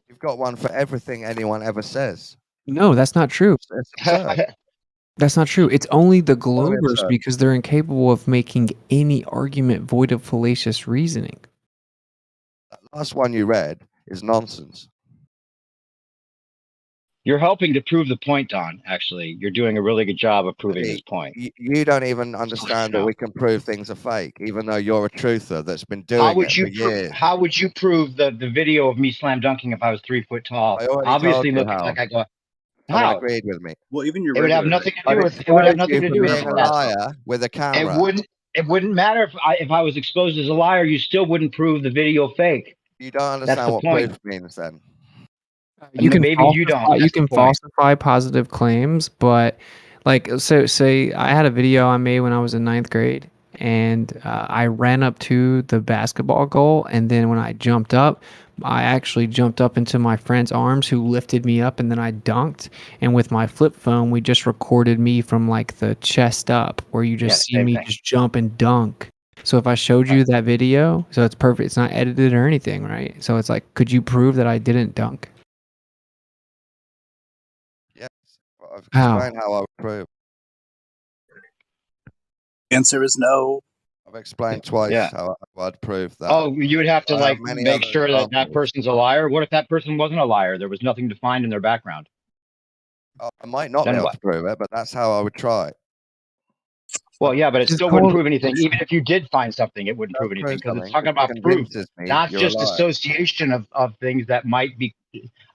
You've got one for everything anyone ever says. No, that's not true. It's absurd. That's not true. It's only the Totally Globers absurd. because they're incapable of making any argument void of fallacious reasoning. That last one you read is nonsense. You're helping to prove the point, Don. Actually, you're doing a really good job of proving this point. You don't even understand that we can prove things are fake, even though you're a truther that's been doing it for years. How would you prove the video of me slam dunking if I was 3 foot tall? I already Obviously, told you looking how. like I go. Someone How? agreed with me. Well, even your It would have regular. nothing to do with. It would have nothing to do with being a liar with a camera. It wouldn't matter if I was exposed as a liar. You still wouldn't prove the video fake. You don't That's understand the what point. proof means then. You can maybe you don't. You That's can the point. falsify positive claims, but like, so say I had a video I made when I was in 9th grade, and I ran up to the basketball goal, and then when I jumped up, I actually jumped up into my friend's arms who lifted me up, and then I dunked. And with my flip phone, we just recorded me from like the chest up, where you just see me just jump and dunk. So if I showed you that video, so it's perfect. It's not edited or anything, right? So it's like, could you prove that I didn't dunk? Yes. I've How? explained how I would prove. Answer is no. I've explained twice how I'd prove that. Oh, you would have to I have like many make other sure that examples. person's a liar. What if that person wasn't a liar? There was nothing to find in their background. I might not Then be able what? to prove it, but that's how I would try. Well, yeah, but it Just still call- wouldn't prove anything. Even if you did find something, it wouldn't prove Don't anything prove because it's something, talking it about proof, convinces me not you're a just liar. association of things that might be.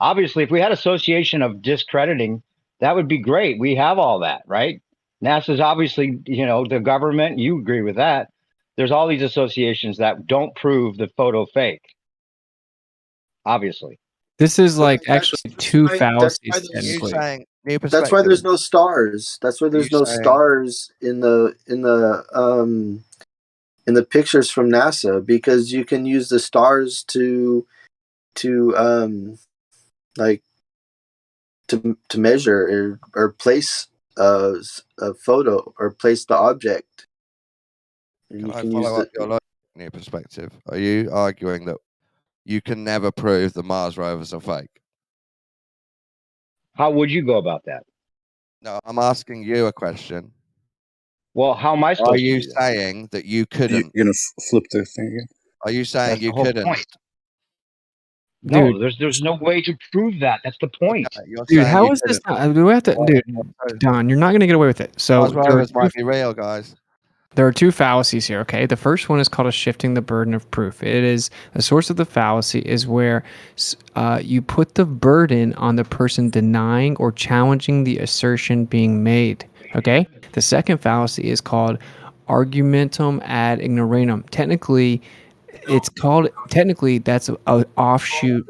Obviously, if we had association of discrediting, that would be great. We have all that, right? NASA's obviously, the government. You agree with that? There's all these associations that don't prove the photo fake. Obviously. This is like That's- actually two that's why fallacies there's- You technically. saying new That's why there's perspective. no stars. That's why there's no saying- stars in the pictures from NASA, because you can use the stars to measure or place a photo or place the object. And Can I follow up your logic, new perspective? Are you arguing that you can never prove the Mars rovers are fake? How would you go about that? No, I'm asking you a question. Well, how am I supposed Are to you do that? saying that you couldn't? You're gonna flip the thing again. Are you saying That's you the whole couldn't? point. No, Dude. there's no way to prove that. That's the point. You're Dude, saying how you is this couldn't. not? Do we have to, dude, Don, you're not going to get away with it. So Mars rovers might be real, guys. there are two fallacies here, okay? The first one is called a shifting the burden of proof. It is the source of the fallacy is where you put the burden on the person denying or challenging the assertion being made, okay? The second fallacy is called argumentum ad ignoranum. Technically, that's an offshoot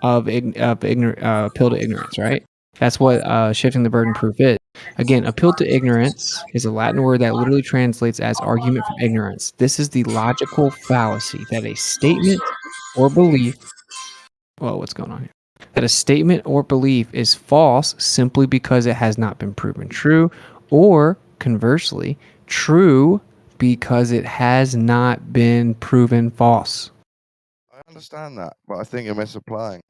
of appeal to ignorance, right? That's what shifting the burden proof is. Again, appeal to ignorance is a Latin word that literally translates as argument from ignorance. This is the logical fallacy that a statement or belief, well, what's going on here? That a statement or belief is false simply because it has not been proven true, or conversely, true because it has not been proven false. I understand that, but I think you're misapplying.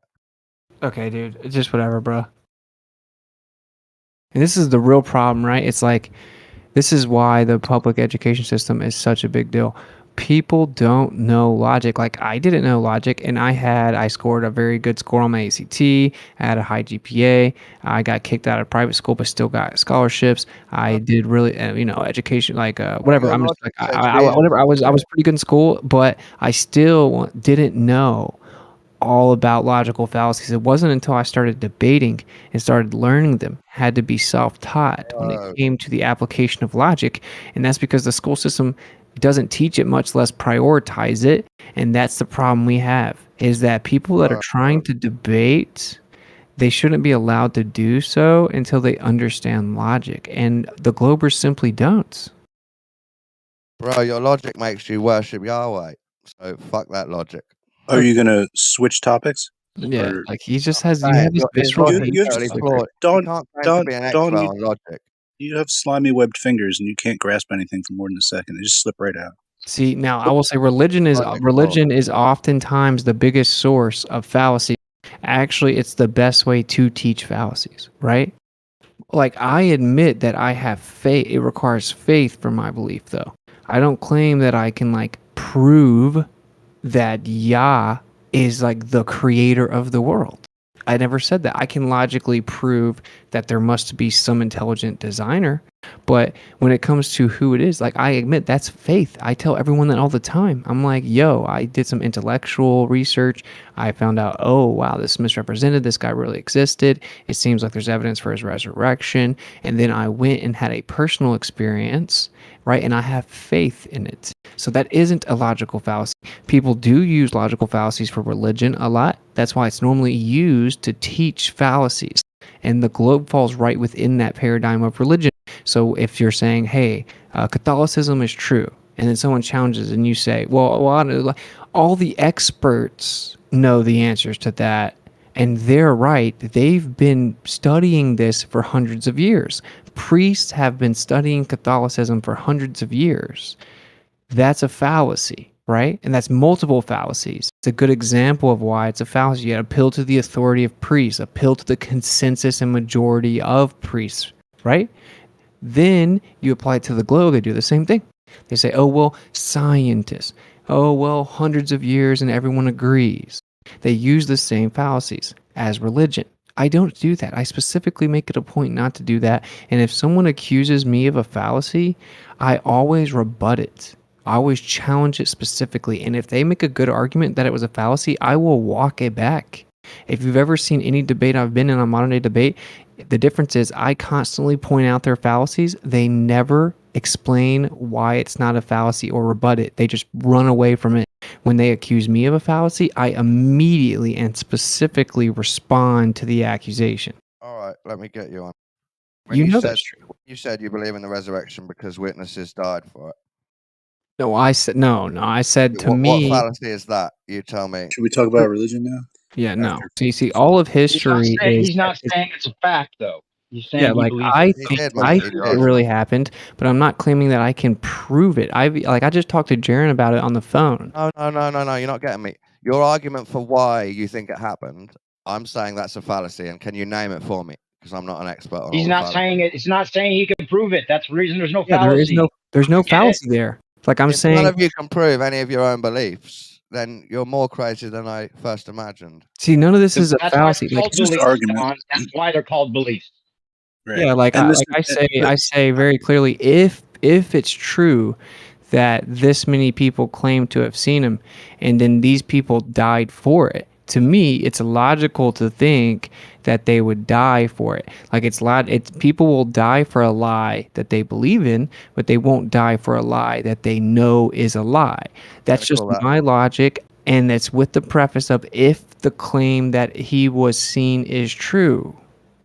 Okay, dude, it's just whatever, bro. And this is the real problem, right? It's like, this is why the public education system is such a big deal. People don't know logic. Like, I didn't know logic, and I scored a very good score on my ACT. I had a high GPA. I got kicked out of private school, but still got scholarships. I did really, education, like whatever. Your I'm just logic like, says being whatever. I was stupid. pretty good in school, but I still didn't know all about logical fallacies. It wasn't until I started debating and started learning them, had to be self-taught when it came to the application of logic. And that's because the school system doesn't teach it, much less prioritize it. And that's the problem we have, is that people that are trying to debate, they shouldn't be allowed to do so until they understand logic. And the Globers simply don't. Bro, your logic makes you worship Yahweh. So fuck that logic. Are you gonna switch topics? Yeah, Or like he just has, you Saying, have this his visceral logic hate. is totally flawed. You Don't can't claim to be an expert on logic. you have slimy webbed fingers and you can't grasp anything for more than a second. They just slip right out. See, now I will say religion is oftentimes the biggest source of fallacy. Actually, it's the best way to teach fallacies, right? Like, I admit that I have faith. It requires faith for my belief, though. I don't claim that I can like prove that Yah is like the creator of the world. I never said that. I can logically prove that there must be some intelligent designer, but when it comes to who it is, like, I admit that's faith. I tell everyone that all the time. I'm like, yo, I did some intellectual research. I found out, oh, wow, this misrepresented. This guy really existed. It seems like there's evidence for his resurrection. And then I went and had a personal experience, right? And I have faith in it. So that isn't a logical fallacy. People do use logical fallacies for religion a lot. That's why it's normally used to teach fallacies. And the globe falls right within that paradigm of religion. So if you're saying, hey, Catholicism is true, and then someone challenges and you say, well, all the experts know the answers to that, and they're right. They've been studying this for hundreds of years. Priests have been studying Catholicism for hundreds of years. That's a fallacy, right? And that's multiple fallacies. It's a good example of why it's a fallacy. You appeal to the authority of priests, appeal to the consensus and majority of priests, right? Then you apply it to the globe. They do the same thing. They say, oh, well, scientists. Oh, well, hundreds of years and everyone agrees. They use the same fallacies as religion. I don't do that. I specifically make it a point not to do that. And if someone accuses me of a fallacy, I always rebut it. I always challenge it specifically. And if they make a good argument that it was a fallacy, I will walk it back. If you've ever seen any debate I've been in a modern day debate, the difference is I constantly point out their fallacies. They never explain why it's not a fallacy or rebut it. They just run away from it. When they accuse me of a fallacy, I immediately and specifically respond to the accusation. All right, let me get you on. That's true. You said you believe in the resurrection because witnesses died for it. No, I said no. I said to What me. What fallacy is that? You tell me. Should we talk about religion now? Yeah, no. So you see, all of history He's not saying it's a fact, though. He's saying he believes I it. think it really happened, but I'm not claiming that I can prove it. I just talked to Jaron about it on the phone. No. You're not getting me. Your argument for why you think it happened, I'm saying that's a fallacy, and can you name it for me? Because I'm not an expert on. He's not saying it. It's not saying he can prove it. That's the reason there's no fallacy. There's no fallacy there. Like I'm saying, none of you can prove any of your own beliefs, then you're more crazy than I first imagined. See, none of this is a fallacy. Like, just argument. That's why they're called beliefs. Right. Yeah, I say very clearly, if it's true that this many people claim to have seen him, and then these people died for it, to me, it's logical to think that they would die for it. Like it's people will die for a lie that they believe in, but they won't die for a lie that they know is a lie. That's just my logic, and it's with the preface of if the claim that he was seen is true.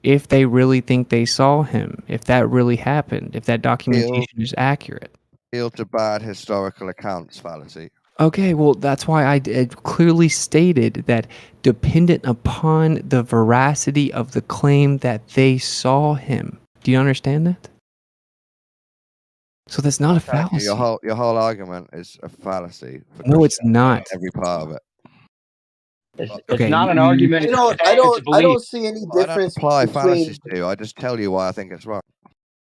If they really think they saw him, if that really happened, if that documentation is accurate. Appeal to bad historical accounts fallacy. Okay, well, that's why I clearly stated that dependent upon the veracity of the claim that they saw him. Do you understand that? So that's not a Telling you, fallacy. your whole argument is a fallacy for No, it's Christianity, not. every part of it. It's Okay, not an you- argument. It's a I belief. don't see any I don't difference apply between fallacies to you. I just tell you why I think it's wrong.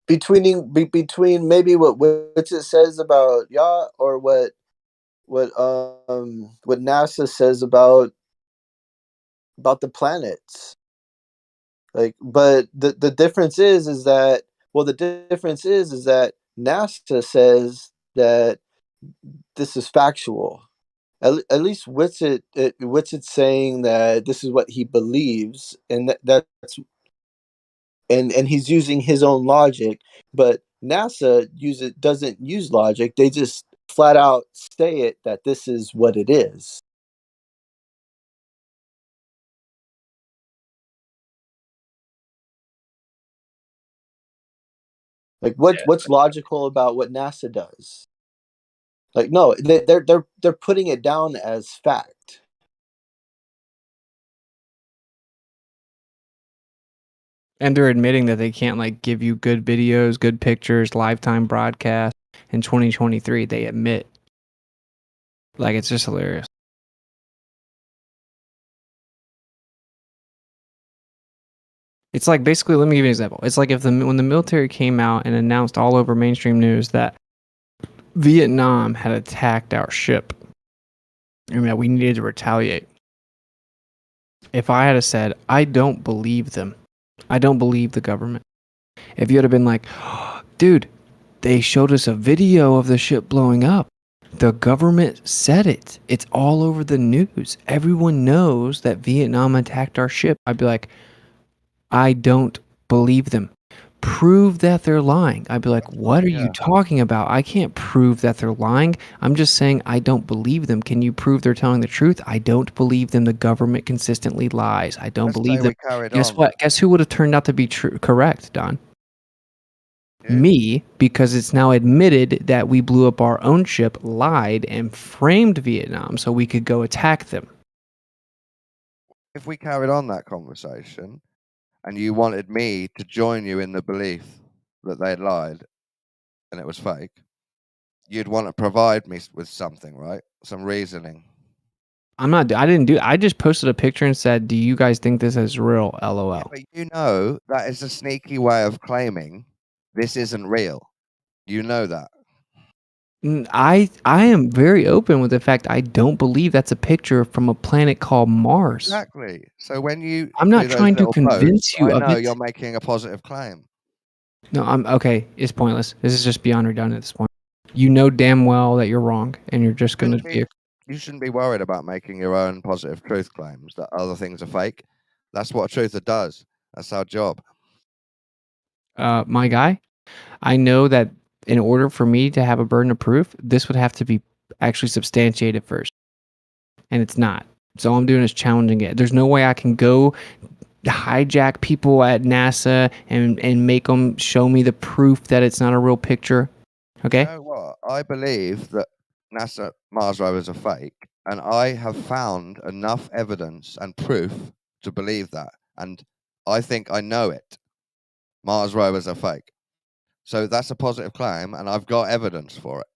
between maybe what it says about Yah or what NASA says about the planets. Like, but the difference is that NASA says that this is factual. At least Witsit saying that this is what he believes, and that's and he's using his own logic. But NASA doesn't use logic. They just flat out say it that this is what it is. Like what's logical about what NASA does? Like no, they're putting it down as fact. And they're admitting that they can't like give you good videos, good pictures, lifetime broadcast in 2023. They admit. Like, it's just hilarious. It's like, basically, let me give you an example. It's like when the military came out and announced all over mainstream news that Vietnam had attacked our ship and that we needed to retaliate. If I had said, I don't believe them, I don't believe the government. If you had been like, oh, dude, they showed us a video of the ship blowing up. The government said it. It's all over the news. Everyone knows that Vietnam attacked our ship. I'd be like, I don't believe them. Prove that they're lying. I'd be like, what are you talking about? I can't prove that they're lying. I'm just saying I don't believe them. Can you prove they're telling the truth? I don't believe them. The government consistently lies. I don't believe them. Guess what? Guess who would have turned out to be correct, Don? Me, because it's now admitted that we blew up our own ship, lied, and framed Vietnam so we could go attack them. If we carried on that conversation and you wanted me to join you in the belief that they'd lied and it was fake, you'd want to provide me with something, right? Some reasoning. I just posted a picture and said, do you guys think this is real? LOL. Yeah, but you know, that is a sneaky way of claiming this isn't real. You know that. I am very open with the fact I don't believe that's a picture from a planet called Mars. Exactly. So when you I'm not trying to convince you I of know it. you're making a positive claim. No, I'm okay. It's pointless. This is just beyond redundant at this point. You know damn well that you're wrong, and you're just going to be. You shouldn't be worried about making your own positive truth claims that other things are fake. That's what a truther does. That's our job. My guy, I know that in order for me to have a burden of proof, this would have to be actually substantiated first, and it's not. So all I'm doing is challenging it. There's no way I can go hijack people at NASA and make them show me the proof that it's not a real picture. Okay. You know what? I believe that NASA Mars rovers are fake, and I have found enough evidence and proof to believe that. And I think I know it. Mars rovers are fake. So that's a positive claim, and I've got evidence for it.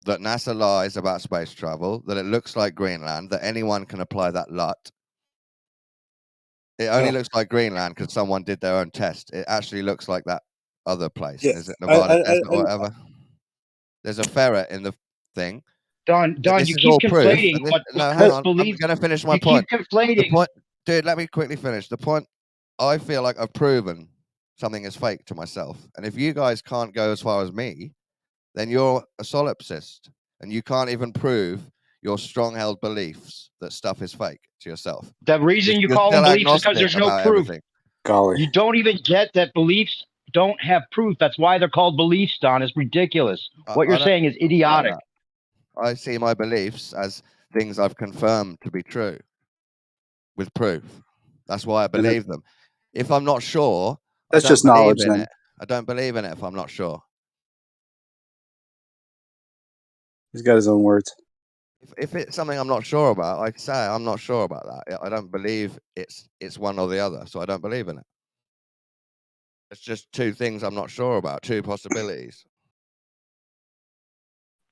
That NASA lies about space travel, that it looks like Greenland, that anyone can apply that LUT. It only looks like Greenland because someone did their own test. It actually looks like that other place. Yeah, Is it Nevada desert or whatever? There's a ferret in the thing. Don, This you is keep all proof. conflating what No, hang Chris on. I'm believes. going to finish my You point. keep conflating. The point, dude, let me quickly finish. The point, I feel like I've proven something is fake to myself. And if you guys can't go as far as me, then you're a solipsist. And you can't even prove your strong-held beliefs that stuff is fake to yourself. The reason you You're call them still beliefs is because agnostic there's no about proof. everything. Golly. You don't even get that beliefs don't have proof. That's why they're called beliefs, Don. It's ridiculous. What you're saying is idiotic. I see my beliefs as things I've confirmed to be true with proof. That's why I believe them. If I'm not sure, That's I don't just knowledge, believe in then. it. I don't believe in it if I'm not sure. He's got his own words. If it's something I'm not sure about, I say I'm not sure about that. I don't believe it's one or the other, so I don't believe in it. It's just two things I'm not sure about, two possibilities.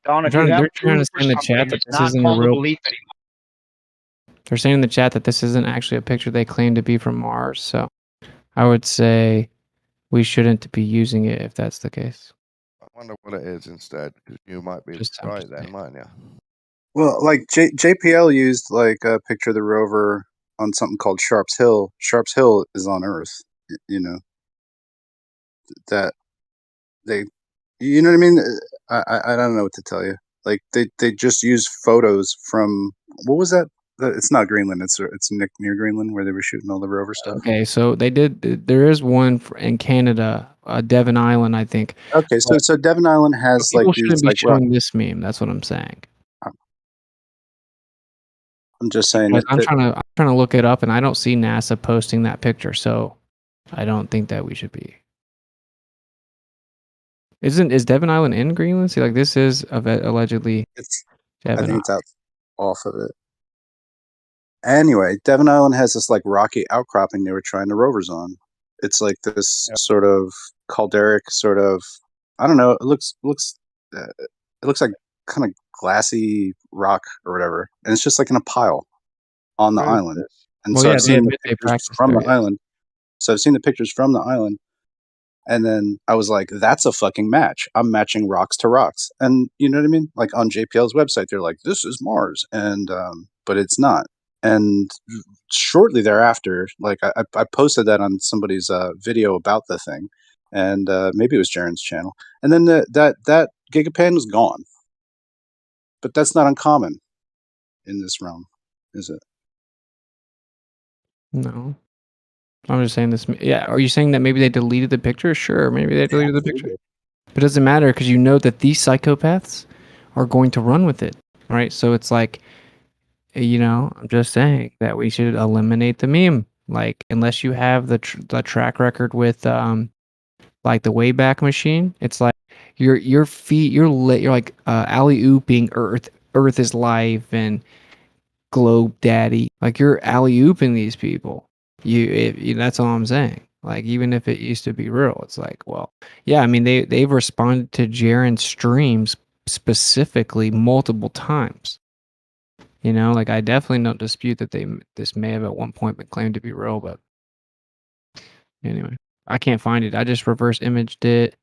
Don, I'm if you trying to, have they're trying to proof say for in the something, chat that it's this not isn't a called a real. belief anymore. They're saying in the chat that this isn't actually a picture they claim to be from Mars. So I would say we shouldn't be using it if that's the case. I wonder what it is instead, because you might be right then, mightn't you? Well, like JPL used like a picture of the rover on something called Sharps Hill. Sharps Hill is on Earth. You know that they, you know what I mean? I don't know what to tell you. Like they just use photos from, what was that? It's not Greenland. It's near Greenland where they were shooting all the rover stuff. Okay, so they did. There is one in Canada, Devon Island, I think. Okay, so Devon Island has like people these shouldn't be like showing this meme. That's what I'm saying. I'm just saying Because that I'm trying to look it up, and I don't see NASA posting that picture. So I don't think that we should be. Is Devon Island in Greenland? See, like this is allegedly. I Devon think it's out off of it. Anyway, Devon Island has this like rocky outcropping they were trying the rovers on. It's like this sort of calderic sort of, I don't know. It looks like kind of glassy rock or whatever, and it's just like in a pile on the island. And Well, so yeah, I've they seen the admit they pictures practiced from there, the yes. island. So I've seen the pictures from the island, and then I was like, "That's a fucking match. I'm matching rocks to rocks." And you know what I mean? Like on JPL's website, they're like, "This is Mars," and but it's not. And shortly thereafter, like I posted that on somebody's video about the thing, and maybe it was Jaren's channel. And then that gigapan was gone. But that's not uncommon in this realm, is it? No. I'm just saying this. Yeah, are you saying that maybe they deleted the picture? Sure, maybe they deleted the picture. But it doesn't matter because you know that these psychopaths are going to run with it, right? So it's like, I'm just saying that we should eliminate the meme. Like, unless you have the track record with like the Wayback Machine, it's like your feet, you're like alley ooping Earth is life and Globe Daddy, like you're alley ooping these people. That's all I'm saying. Like, even if it used to be real, it's like, well, yeah, I mean, they've responded to Jaren's streams specifically multiple times. Like I definitely don't dispute that this may have at one point been claimed to be real, but anyway, I can't find it. I just reverse imaged it.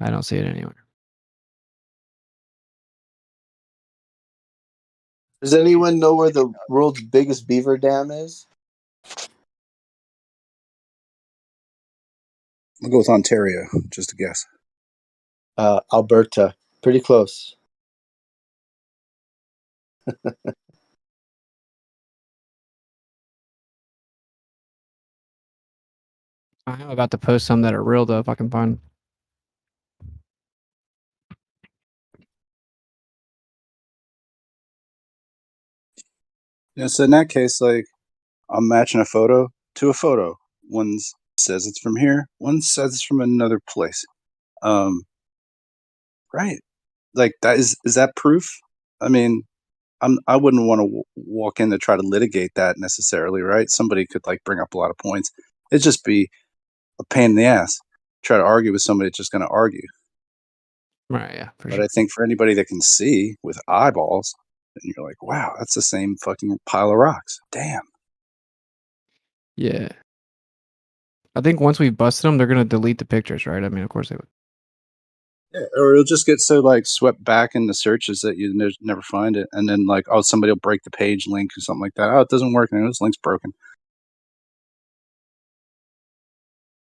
I don't see it anywhere. Does anyone know where the world's biggest beaver dam is? I'll go with Ontario, just a guess. Alberta. Pretty close. I'm about to post some that are real though, if I can find. Yeah, so in that case, like, I'm matching a photo to a photo. One says it's from here, one says it's from another place. Right. Like, that is that proof? I mean, I wouldn't want to walk in to try to litigate that necessarily, right? Somebody could like bring up a lot of points. It'd just be a pain in the ass. Try to argue with somebody that's just going to argue. Right, yeah, for But sure. I think for anybody that can see with eyeballs, and you're like, wow, that's the same fucking pile of rocks. Damn. Yeah. I think once we busted them, they're gonna delete the pictures, right? I mean, of course they would. Yeah, or it'll just get so like swept back in the searches that you never find it, and then like, oh, somebody will break the page link or something like that. Oh, it doesn't work now. This link's broken.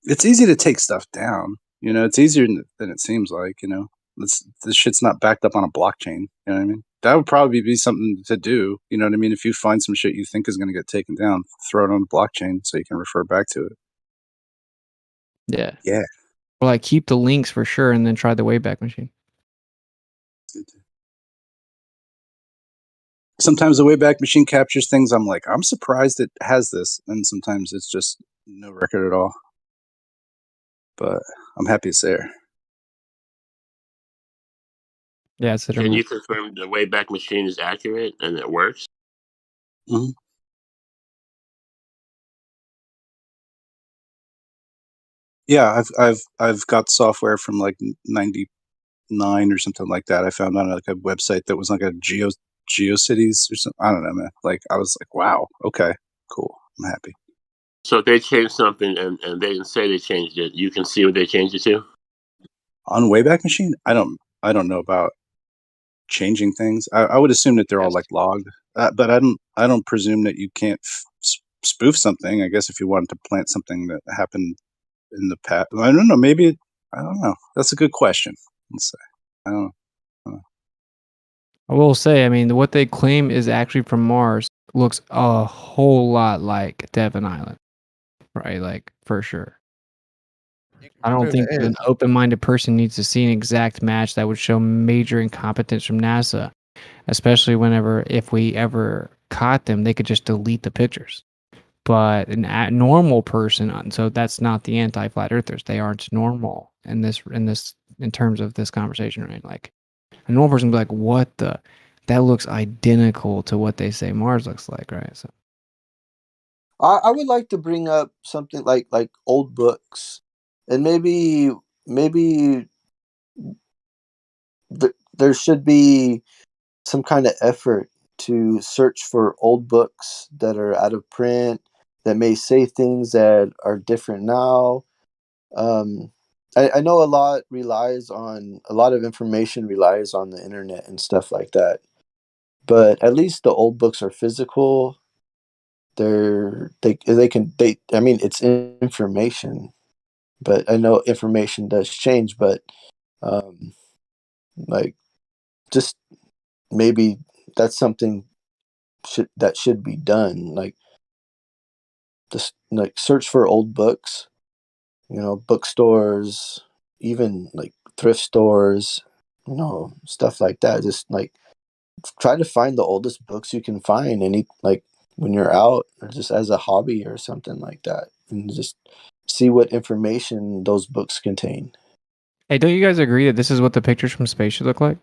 It's easy to take stuff down. It's easier than it seems like. This shit's not backed up on a blockchain. You know what I mean? That would probably be something to do. You know what I mean? If you find some shit you think is going to get taken down, throw it on the blockchain so you can refer back to it. Yeah. Yeah. Or like keep the links for sure, and then try the Wayback Machine. Sometimes the Wayback Machine captures things. I'm like, I'm surprised it has this, and sometimes it's just no record at all. But I'm happy it's there. Yeah, it's Can you confirm the Wayback Machine is accurate and it works? Mm-hmm. Yeah, I've got software from like 90 9 or something like that. I found on like a website that was like a GeoCities or something. I don't know, man. Like I was like, wow, okay, cool. I'm happy. So if they changed something and they didn't say they changed it, you can see what they changed it to? On Wayback Machine, I don't know about changing things. I would assume that they're all like logged, but I don't presume that you can't spoof something. I guess if you wanted to plant something that happened in the past, I don't know. Maybe I don't know. That's a good question. Let's say I don't know. I will say, I mean, what they claim is actually from Mars looks a whole lot like Devon Island, right? Like for sure. I don't prove think it an is. open-minded person needs to see an exact match that would show major incompetence from NASA, especially whenever, if we ever caught them, they could just delete the pictures. But a normal person, so that's not the anti-flat earthers. They aren't normal in terms of this conversation, right? Like a normal person would be like, "What the? That looks identical to what they say Mars looks like," right? So I would like to bring up something like old books, and maybe there should be some kind of effort to search for old books that are out of print that may say things that are different now. Um, I know a lot of information relies on the internet and stuff like that, but at least the old books are physical. I mean, it's information, but I know information does change, but um, like just maybe that's something that should be done. Like just like search for old books, bookstores, even like thrift stores, stuff like that. Just like try to find the oldest books you can find like when you're out or just as a hobby or something like that, and just see what information those books contain. hey, don't you guys agree that this is what the pictures from space should look like?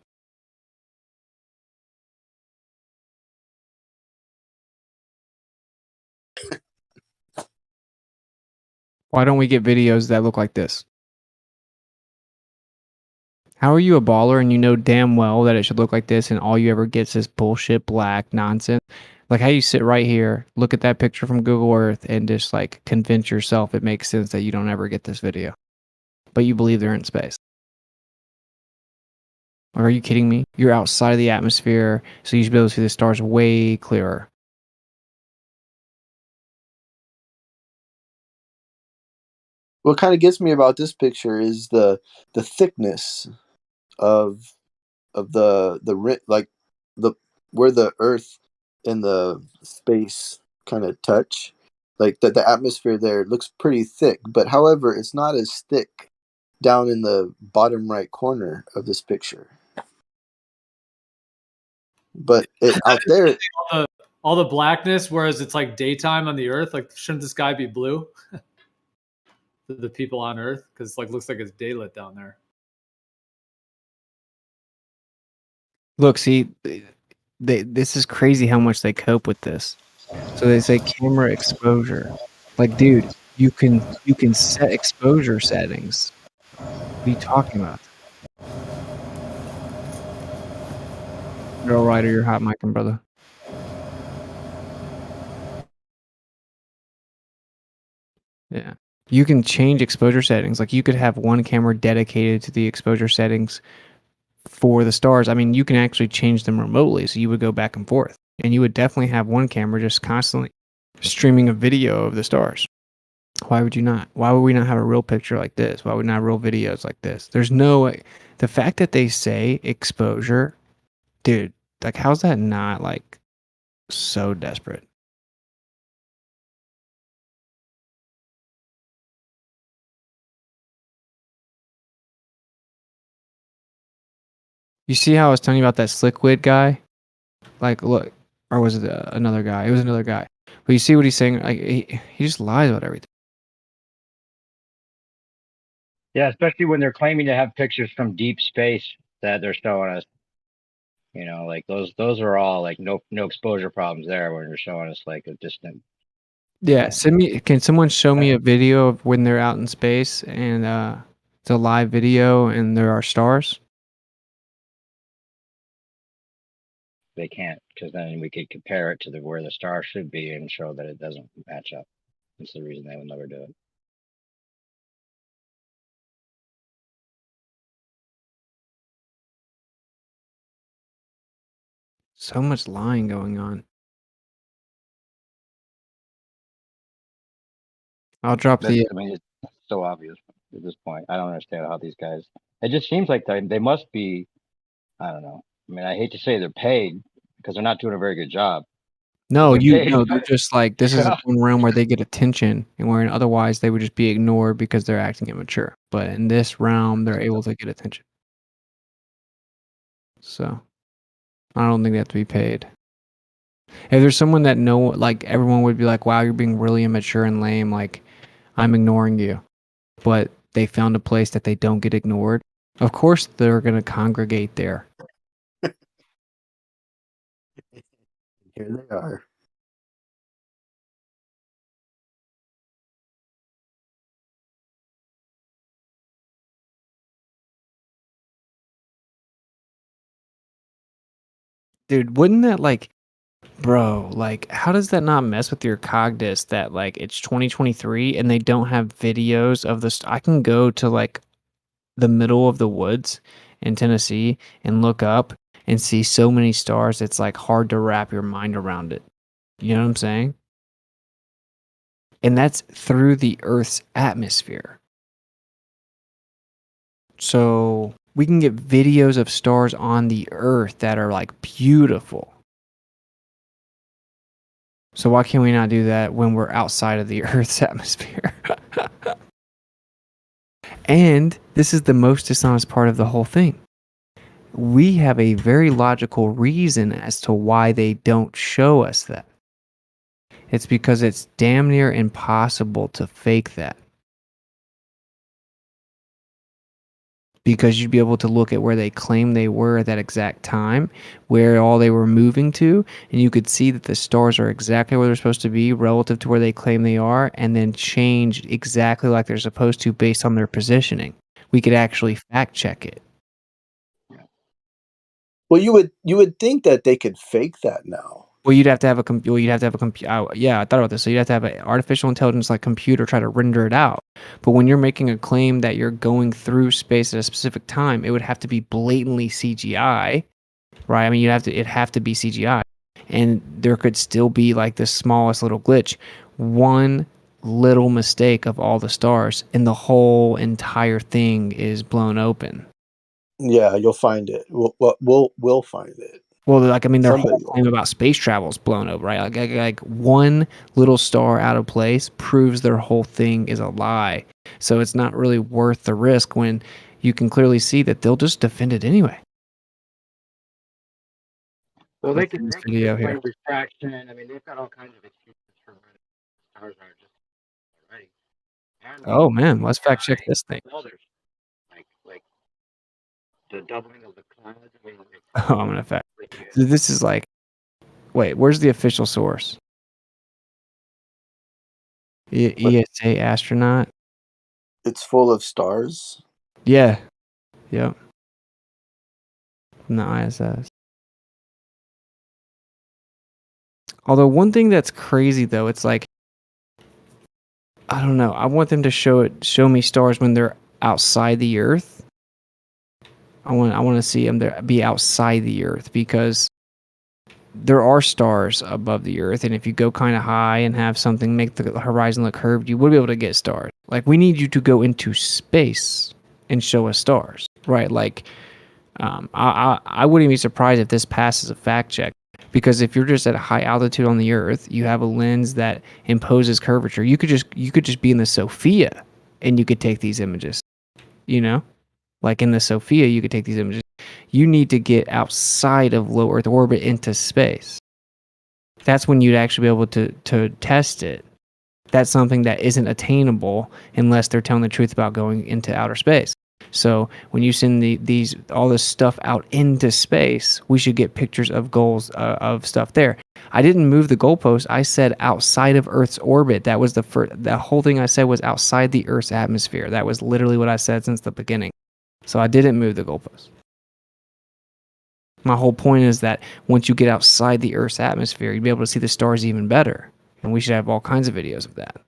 Why don't we get videos that look like this? How are you a baller and you know damn well that it should look like this and all you ever get is bullshit black nonsense? Like how you sit right here, look at that picture from Google Earth and just like convince yourself it makes sense that you don't ever get this video. But you believe they're in space. Are you kidding me? You're outside of the atmosphere, so you should be able to see the stars way clearer. What kind of gets me about this picture is the thickness of like the where the Earth and the space kind of touch. Like the atmosphere there looks pretty thick, but however, it's not as thick down in the bottom right corner of this picture. But out there, all the blackness, whereas it's like daytime on the Earth. Like, shouldn't the sky be blue? The people on Earth, because like looks like it's daylit down there. Look, see, this is crazy how much they cope with this. So they say camera exposure. Like, dude, you can set exposure settings. What are you talking about? Girl Rider, you're hot micing, brother. Yeah. You can change exposure settings. Like you could have one camera dedicated to the exposure settings for the stars. I mean, you can actually change them remotely. So you would go back and forth. And you would definitely have one camera just constantly streaming a video of the stars. Why would you not? Why would we not have a real picture like this? Why would we not have real videos like this? There's no way. The fact that they say exposure, dude, like how's that not like so desperate? You see how I was telling you about that Slickwid guy? Like, look, or was it another guy? It was another guy. But you see what he's saying? Like, he just lies about everything. Yeah, especially when they're claiming to have pictures from deep space that they're showing us. Like those are all like no exposure problems there when they're showing us like a distant. Yeah, can someone show me a video of when they're out in space and it's a live video and there are stars? they can't, because then we could compare it to where the star should be and show that it doesn't match up. That's the reason they would never do it. So much lying going on. I'll drop the. I mean, it's so obvious at this point. I don't understand how these guys. It just seems like they must be. I don't know. I mean, I hate to say they're paid because they're not doing a very good job. No, They're paid. they're just like, this is one realm where they get attention, and where otherwise they would just be ignored because they're acting immature. But in this realm, they're able to get attention. So, I don't think they have to be paid. If there's someone that like everyone would be like, wow, you're being really immature and lame, like I'm ignoring you. But they found a place that they don't get ignored. Of course they're gonna congregate there. Here they are. Dude, wouldn't that like, bro, like how does that not mess with your cognitus that like it's 2023 and they don't have videos of this? I can go to like the middle of the woods in Tennessee and look up and see so many stars it's like hard to wrap your mind around it. You know what I'm saying? And that's through the Earth's atmosphere. So we can get videos of stars on the Earth that are like beautiful. So why can't we not do that when we're outside of the Earth's atmosphere? And this is the most dishonest part of the whole thing. We have a very logical reason as to why they don't show us that. It's because it's damn near impossible to fake that. Because you'd be able to look at where they claim they were at that exact time, where all they were moving to, and you could see that the stars are exactly where they're supposed to be relative to where they claim they are, and then change exactly like they're supposed to based on their positioning. We could actually fact check it. Well, you would think that they could fake that now. Well, you'd have to have a computer. Yeah, I thought about this. So you'd have to have an artificial intelligence like computer try to render it out. But when you're making a claim that you're going through space at a specific time, it would have to be blatantly CGI, right? I mean, it'd have to be CGI, and there could still be like the smallest little glitch, one little mistake of all the stars, and the whole entire thing is blown open. Yeah, you'll find it. We'll find it. Well, like I mean, their Somebody whole claim about space travel is blown up, right? Like one little star out of place proves their whole thing is a lie. So it's not really worth the risk when you can clearly see that they'll just defend it anyway. Well, they can video here. explain refraction. I mean, they've got all kinds of excuses for where the stars are just already. And Oh man, let's fact check this thing. others, like the doubling of the clouds. I mean, Oh, I'm gonna fact. So this is like, wait, where's the official source? ESA astronaut. It's full of stars. Yeah. Yep. From the ISS. Although one thing that's crazy though, it's like, I don't know. I want them to show me stars when they're outside the Earth. I want to see them be outside the Earth because there are stars above the Earth, and if you go kind of high and have something make the horizon look curved, you would be able to get stars. Like we need you to go into space and show us stars, right? Like I wouldn't be surprised if this passes a fact check. Because if you're just at a high altitude on the Earth, you have a lens that imposes curvature. You could just be in the Sophia, and you could take these images. You know, like in the Sophia, you could take these images. You need to get outside of low Earth orbit into space. That's when you'd actually be able to test it. That's something that isn't attainable unless they're telling the truth about going into outer space. So when you send all this stuff out into space, we should get pictures of goals of stuff there. I didn't move the goalpost. I said outside of Earth's orbit. That was the whole thing I said was outside the Earth's atmosphere. That was literally what I said since the beginning. So I didn't move the goalpost. My whole point is that once you get outside the Earth's atmosphere, you'd be able to see the stars even better. And we should have all kinds of videos of that.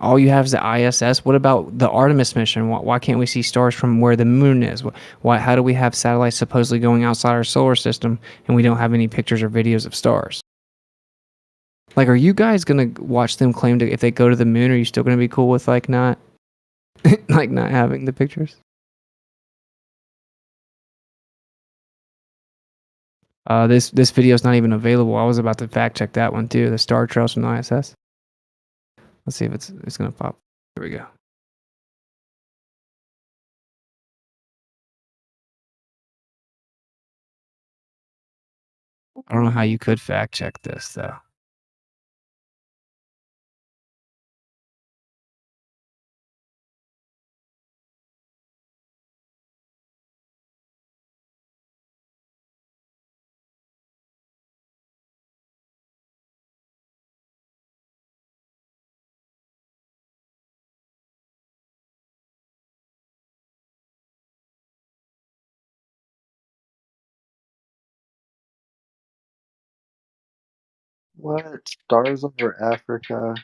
All you have is the ISS. What about the Artemis mission? Why can't we see stars from where the moon is? How do we have satellites supposedly going outside our solar system and we don't have any pictures or videos of stars? Like, are you guys going to watch them claim to, if they go to the moon, are you still going to be cool with like not like not having the pictures? This video is not even available. I was about to fact check that one too. The star trails from the ISS. Let's see if it's gonna pop. Here we go. I don't know how you could fact check this though. What? Stars over Africa?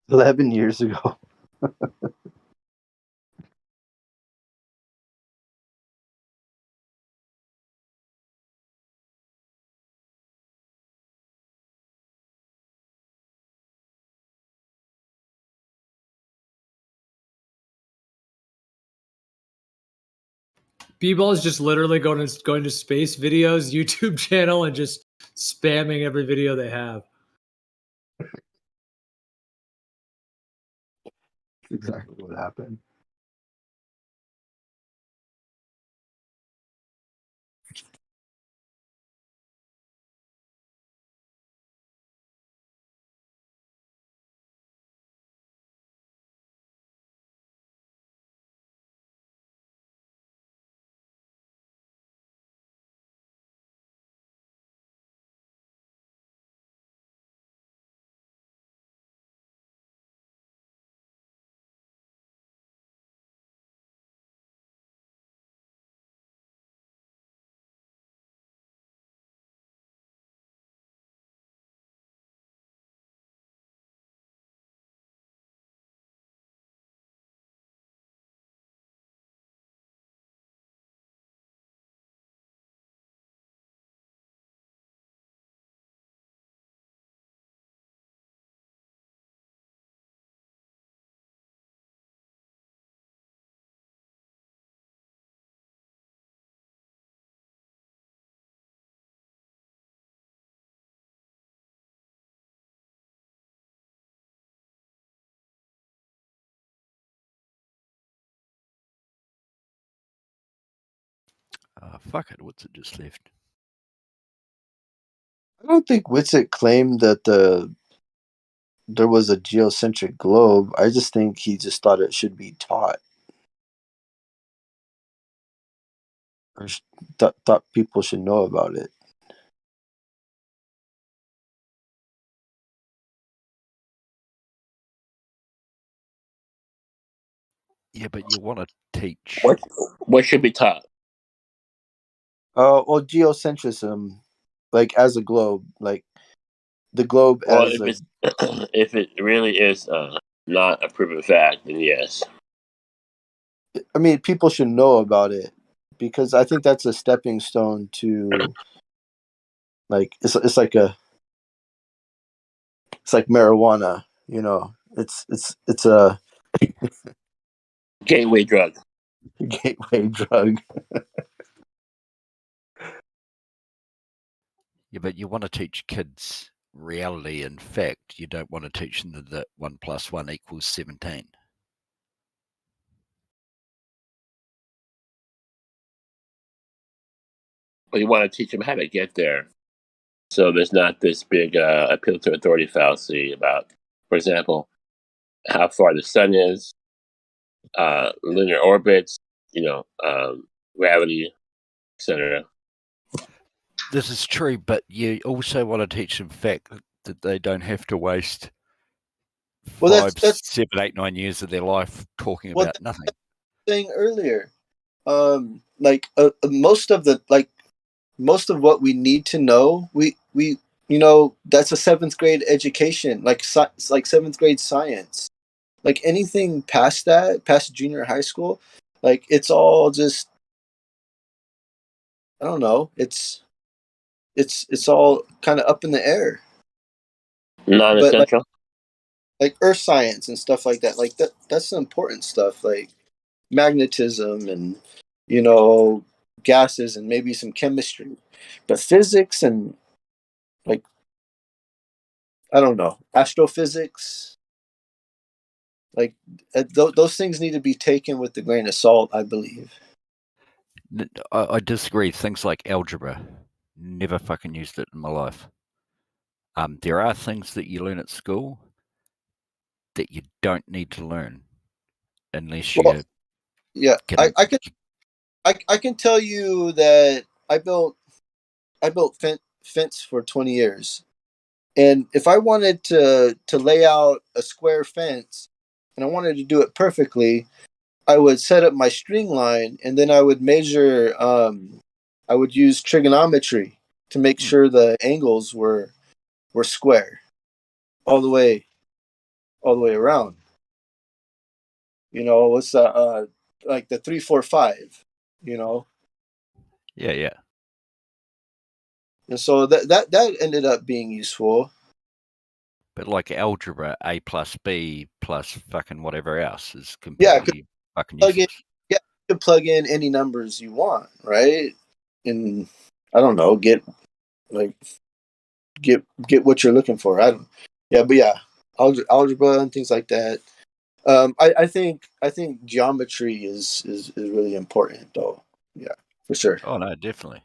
11 years ago. B-Ball is just literally going to space videos YouTube channel and just spamming every video they have. Exactly what happened. Fuck it, what's it just left? I don't think Witsit claimed that there was a geocentric globe. I just think he just thought it should be taught. Or thought people should know about it. Yeah, but you want to teach. What should be taught? Well, geocentrism, like as a globe, like the globe Well, as a. if it really is not a proven fact, then yes. I mean, people should know about it because I think that's a stepping stone to, like, it's like marijuana, you know. It's a gateway drug. Gateway drug. Yeah, but you want to teach kids reality and fact. You don't want to teach them that 1 + 1 = 17. But you want to teach them how to get there. So there's not this big appeal to authority fallacy about, for example, how far the sun is, linear orbits, gravity, etc. This is true, but you also want to teach them fact that they don't have to waste 5, 7, 8, 9 years of their life talking about nothing. Saying earlier, most of what we need to know, we that's a 7th grade education, like 7th grade science. Like anything past that, past junior high school, like it's all just, I don't know. It's all kind of up in the air. Non-essential. But like earth science and stuff like that. Like that's the important stuff. Like magnetism and gases and maybe some chemistry. But physics and like I don't know, astrophysics. Like those things need to be taken with a grain of salt, I believe. I disagree. Things like algebra, never fucking used it in my life. There are things that you learn at school that you don't need to learn unless you. Yeah, I can tell you that I built fence for 20 years, and if I wanted to lay out a square fence, and I wanted to do it perfectly, I would set up my string line, and then I would measure. I would use trigonometry to make sure the angles were square, all the way around. What's like the 3, 4, 5? Yeah. And so that ended up being useful. But like algebra, A plus B plus fucking whatever else is completely fucking useless. You can plug in any numbers you want, right? And I don't know, get what you're looking for. Algebra and things like that. I think geometry is really important, though. Yeah, for sure. Oh no, definitely.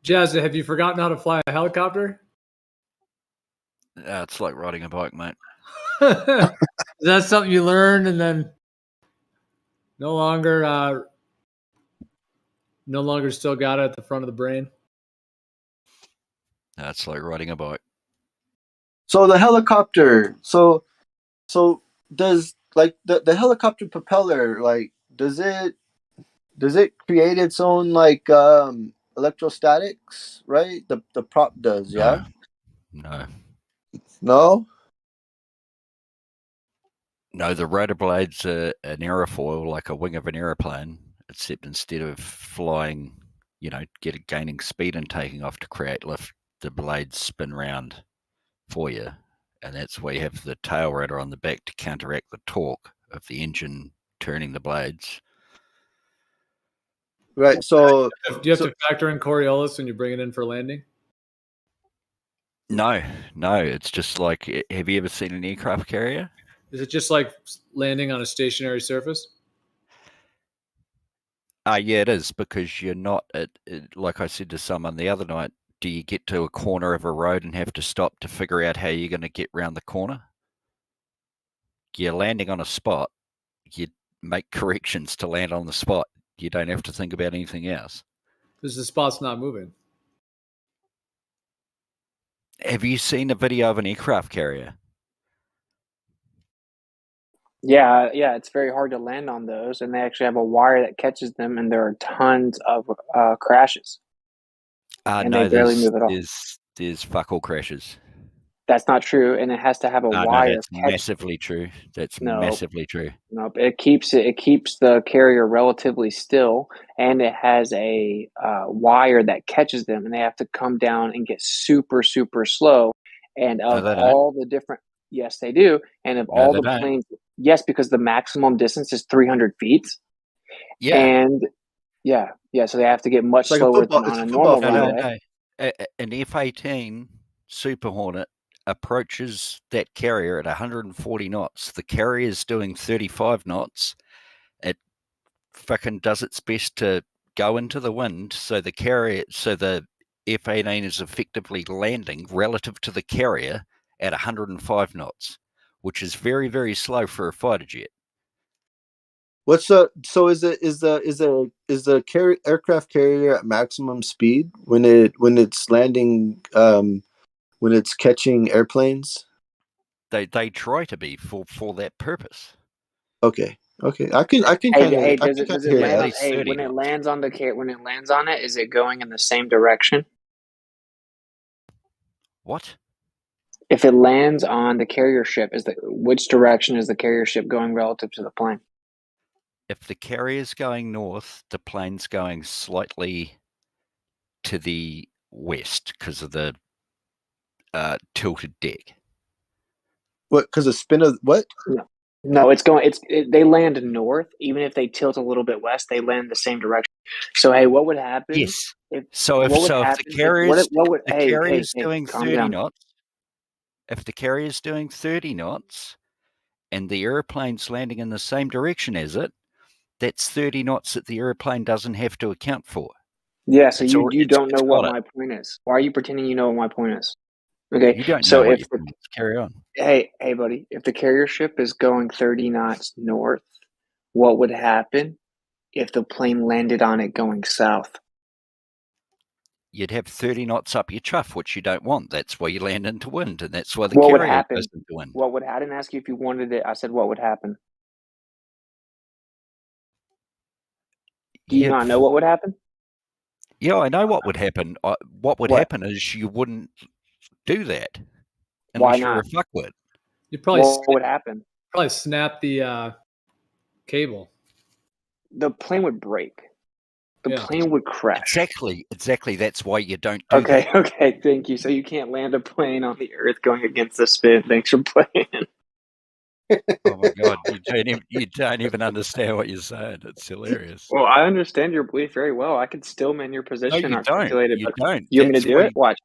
Jazz, have you forgotten how to fly a helicopter? It's like riding a bike, mate. Is that something you learned and then no longer still got it at the front of the brain? That's like riding a bike. So the helicopter, so does like the helicopter propeller, like does it create its own like electrostatics, right? The prop does, yeah? No. No, the rotor blade's an aerofoil, like a wing of an aeroplane, except instead of flying, gaining speed and taking off to create lift, the blades spin round for you. And that's why you have the tail rotor on the back to counteract the torque of the engine turning the blades. Right. So do you have to factor in Coriolis when you bring it in for landing? No. It's just like, have you ever seen an aircraft carrier? Is it just like landing on a stationary surface? Yeah, it is, because you're not, like I said to someone the other night, do you get to a corner of a road and have to stop to figure out how you're going to get round the corner? You're landing on a spot. You make corrections to land on the spot. You don't have to think about anything else. Because the spot's not moving. Have you seen a video of an aircraft carrier? Yeah, it's very hard to land on those, and they actually have a wire that catches them, and there are tons of crashes. And no, they barely move at all. There's fuck all crashes. That's not true, and it has to have a wire. No, that's massively true. Massively true. No, it keeps the carrier relatively still, and it has a wire that catches them, and they have to come down and get super, super slow. And of all the different, yes, they do. And of all the planes, yes, because the maximum distance is 300 feet. Yeah. And so they have to get much slower than on a normal runway. No. An F-18 Super Hornet approaches that carrier at 140 knots. The carrier's doing 35 knots. It fucking does its best to go into the wind, so the F-18 is effectively landing relative to the carrier at 105 knots, which is very, very slow for a fighter jet. What's the so is the aircraft carrier at maximum speed when it's landing when it's catching airplanes? They try to be for that purpose. Okay. I can Hey, kind of hey, does it hear land that. on? Hey, when it lands on when it lands on it, is it going in the same direction? What? If it lands on the carrier ship, which direction is the carrier ship going relative to the plane? If the carrier's going north, the plane's going slightly to the west because of the tilted deck. What? Because of spin of what? No, it's going. They land north. Even if they tilt a little bit west, they land the same direction. So, hey, what would happen? Yes. If the carrier's doing calm 30 down. knots, if the carrier's doing 30 knots, and the airplane's landing in the same direction as it, that's 30 knots that the airplane doesn't have to account for. Yeah, so you don't know what my point is. Why are you pretending you know what my point is? Okay, You don't so know what if your point is. Carry on. Hey, buddy, if the carrier ship is going 30 knots north, what would happen if the plane landed on it going south? You'd have 30 knots up your chuff, which you don't want. That's why you land into wind, and that's why the What would carrier happen? goes into wind. What would? I didn't ask you if you wanted it. I said what would happen. Do you not know what would happen? Yeah, I know what would happen. What would happen is you wouldn't do that Why unless you're a not? fuckwit. You probably What would happen? Probably snap the cable. The plane would break. The plane would crash. Exactly. That's why you don't do that. Okay, thank you. So you can't land a plane on the Earth going against the spin. Thanks for playing. Oh my God, you don't even understand what you're saying. It's hilarious. Well, I understand your belief very well. I could still man your position, you articulate it. You But don't. you want me to That's do why it? Watch.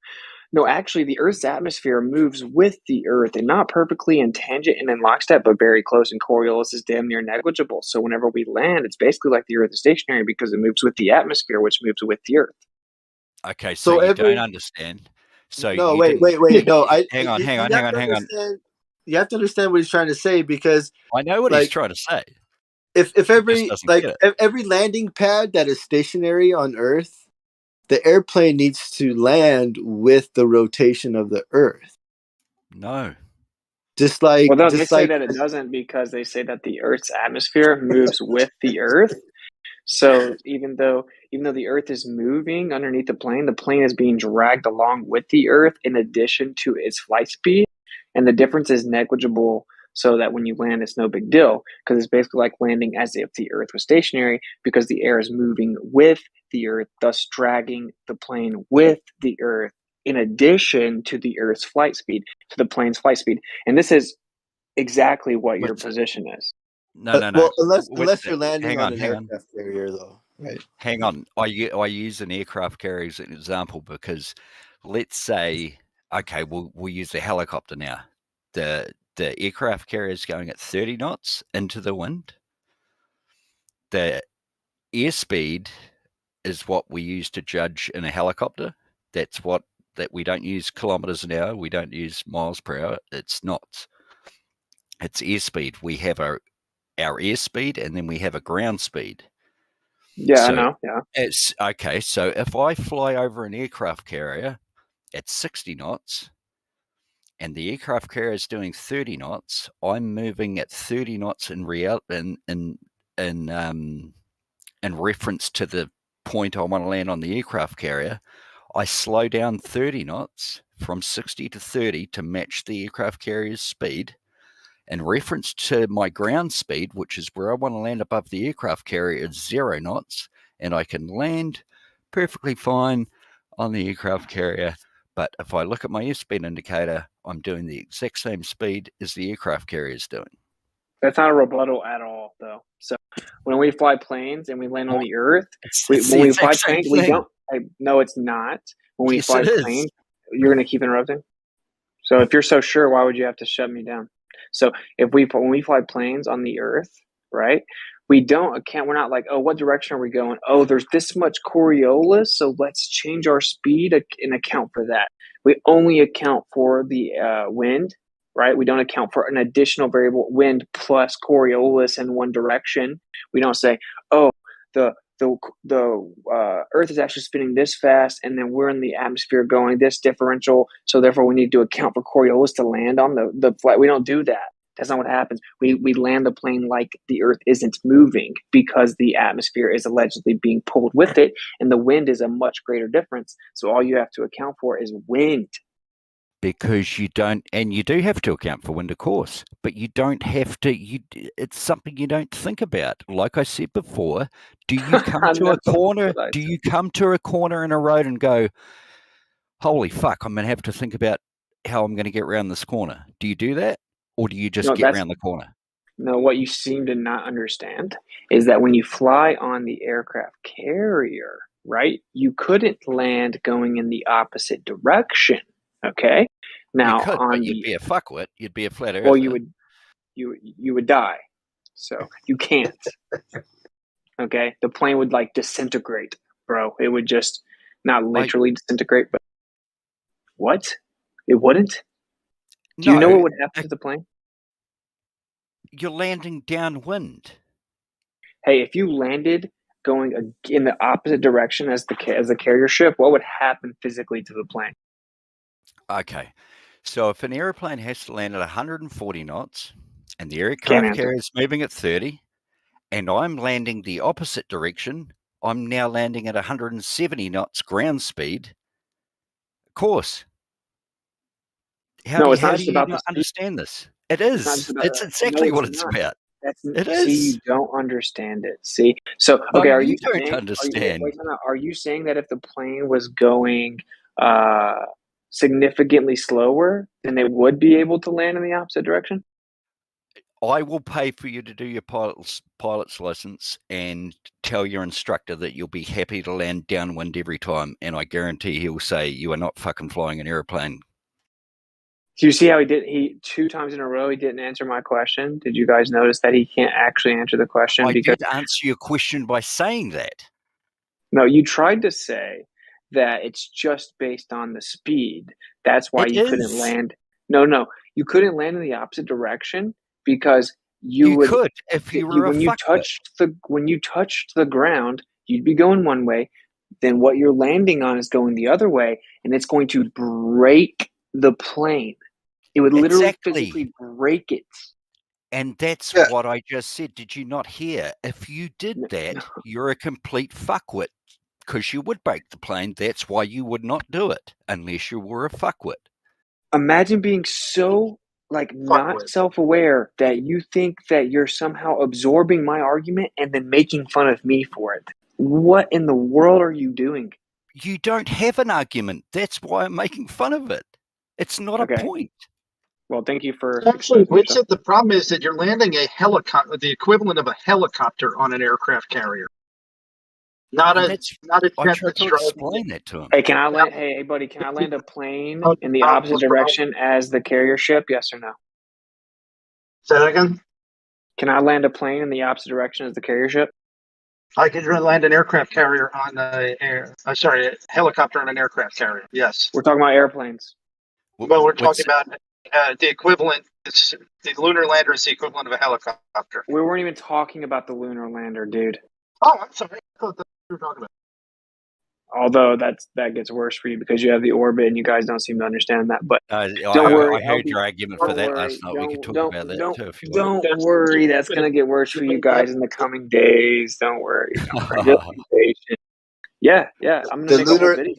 No, actually, the Earth's atmosphere moves with the Earth, and not perfectly in tangent and in lockstep, but very close. And Coriolis is damn near negligible. So whenever we land, it's basically like the Earth is stationary because it moves with the atmosphere, which moves with the Earth. Okay, so you don't understand. So No, you wait. didn't- No, hang on. You have to understand what he's trying to say because I know what he's trying to say. If He just every doesn't get it. every landing pad that is stationary on Earth, the airplane needs to land with the rotation of the Earth. No. Just like Well, no, they say that it doesn't because they say that the Earth's atmosphere moves with the Earth. So even though the Earth is moving underneath the plane is being dragged along with the Earth in addition to its flight speed, and the difference is negligible. So that when you land, it's no big deal because it's basically like landing as if the Earth was stationary because the air is moving with the Earth, thus dragging the plane with the Earth in addition to the Earth's flight speed, to the plane's flight speed. And this is exactly what your position is. No. Well, unless you're landing on an hang on. aircraft carrier, though, right? Hang on. I use an aircraft carrier as an example because let's say, okay, we'll use the helicopter now. The aircraft carrier is going at 30 knots into the wind. The airspeed is what we use to judge in a helicopter. That we don't use kilometers an hour. We don't use miles per hour. It's knots. It's airspeed. We have our airspeed and then we have a ground speed. Yeah, I know. Yeah. It's okay. So if I fly over an aircraft carrier at 60 knots and the aircraft carrier is doing 30 knots, I'm moving at 30 knots in reference to the point I want to land on the aircraft carrier. I slow down 30 knots from 60 to 30 to match the aircraft carrier's speed. In reference to my ground speed, which is where I want to land above the aircraft carrier, is 0 knots, and I can land perfectly fine on the aircraft carrier. But if I look at my airspeed indicator, I'm doing the exact same speed as the aircraft carrier is doing. That's not a rebuttal at all, though. So when we fly planes and we land on the Earth, when we fly planes, we don't. No, it's not. When we fly planes, you're going to keep interrupting. So if you're so sure, why would you have to shut me down? So when we fly planes on the Earth, right? We don't account. We're not like, oh, what direction are we going? Oh, there's this much Coriolis, so let's change our speed and account for that. We only account for the wind right? We don't account for an additional variable, wind plus Coriolis in one direction. We don't say, oh, the Earth is actually spinning this fast, and then we're in the atmosphere going this differential, so therefore we need to account for Coriolis to land on the flight. We don't do that. That's not what happens. We land the plane like the Earth isn't moving because the atmosphere is allegedly being pulled with it, and the wind is a much greater difference. So all you have to account for is wind. Because you don't, and you do have to account for wind, of course, but you don't have to. It's something you don't think about. Like I said before, do you come to a corner? Do you come to a corner in a road and go, "Holy fuck! I'm going to have to think about how I'm going to get around this corner"? Do you do that, or do you just get around the corner? No, what you seem to not understand is that when you fly on the aircraft carrier, right, you couldn't land going in the opposite direction. Okay. Now, you could, but you'd be a fuckwit. You'd be a flat earther. Well, you would die. So you can't. Okay, the plane would like disintegrate, bro. It would just not literally disintegrate, but what? It wouldn't. Do you know what would happen to the plane? You're landing downwind. Hey, if you landed going in the opposite direction as the carrier ship, what would happen physically to the plane? Okay. So if an airplane has to land at 140 knots and the aircraft carrier is moving at 30 and I'm landing the opposite direction, I'm now landing at 170 knots ground speed. Of course. How do you not understand this? It is. It's exactly what it's about. It is. See, you don't understand it. See? So, okay, are you saying, are you saying that if the plane was going significantly slower, then they would be able to land in the opposite direction? I will pay for you to do your pilot's license and tell your instructor that you'll be happy to land downwind every time, and I guarantee he'll say you are not fucking flying an airplane. Do you see how he 2 times in a row he didn't answer my question? Did you guys notice that he can't actually answer the question? I did answer your question by saying that. No, you tried to say that it's just based on the speed. That's why you couldn't land. No, you couldn't land in the opposite direction because you could if you were when you touched the ground, you'd be going one way. Then what you're landing on is going the other way, and it's going to break the plane. It would literally physically break it. And that's what I just said. Did you not hear? If you did that, you're a complete fuckwit because you would break the plane. That's why you would not do it unless you were a fuckwit. Imagine being so not self-aware that you think that you're somehow absorbing my argument and then making fun of me for it. What in the world are you doing? You don't have an argument. That's why I'm making fun of it. It's not a point. Well, thank you for actually. The problem is that you're landing a helicopter, the equivalent of a helicopter, on an aircraft carrier. Not a jet that's explain that to him. Hey, can I land? Hey, buddy, can I land a plane in the opposite direction as the carrier ship? Yes or no? Say that again. Can I land a plane in the opposite direction as the carrier ship? I could land an aircraft carrier on a helicopter on an aircraft carrier. Yes. We're talking about airplanes. Well, we're talking about the equivalent. The lunar lander is the equivalent of a helicopter. We weren't even talking about the lunar lander, dude. Oh, I'm sorry. I thought that's what we were talking about. Although that gets worse for you because you have the orbit and you guys don't seem to understand that. But don't worry. I heard your argument for that last night. We could talk about that too if you want. Don't worry. That's going to get worse for you guys in the coming days. Don't worry. Just be patient. Yeah. I'm going to make a whole video.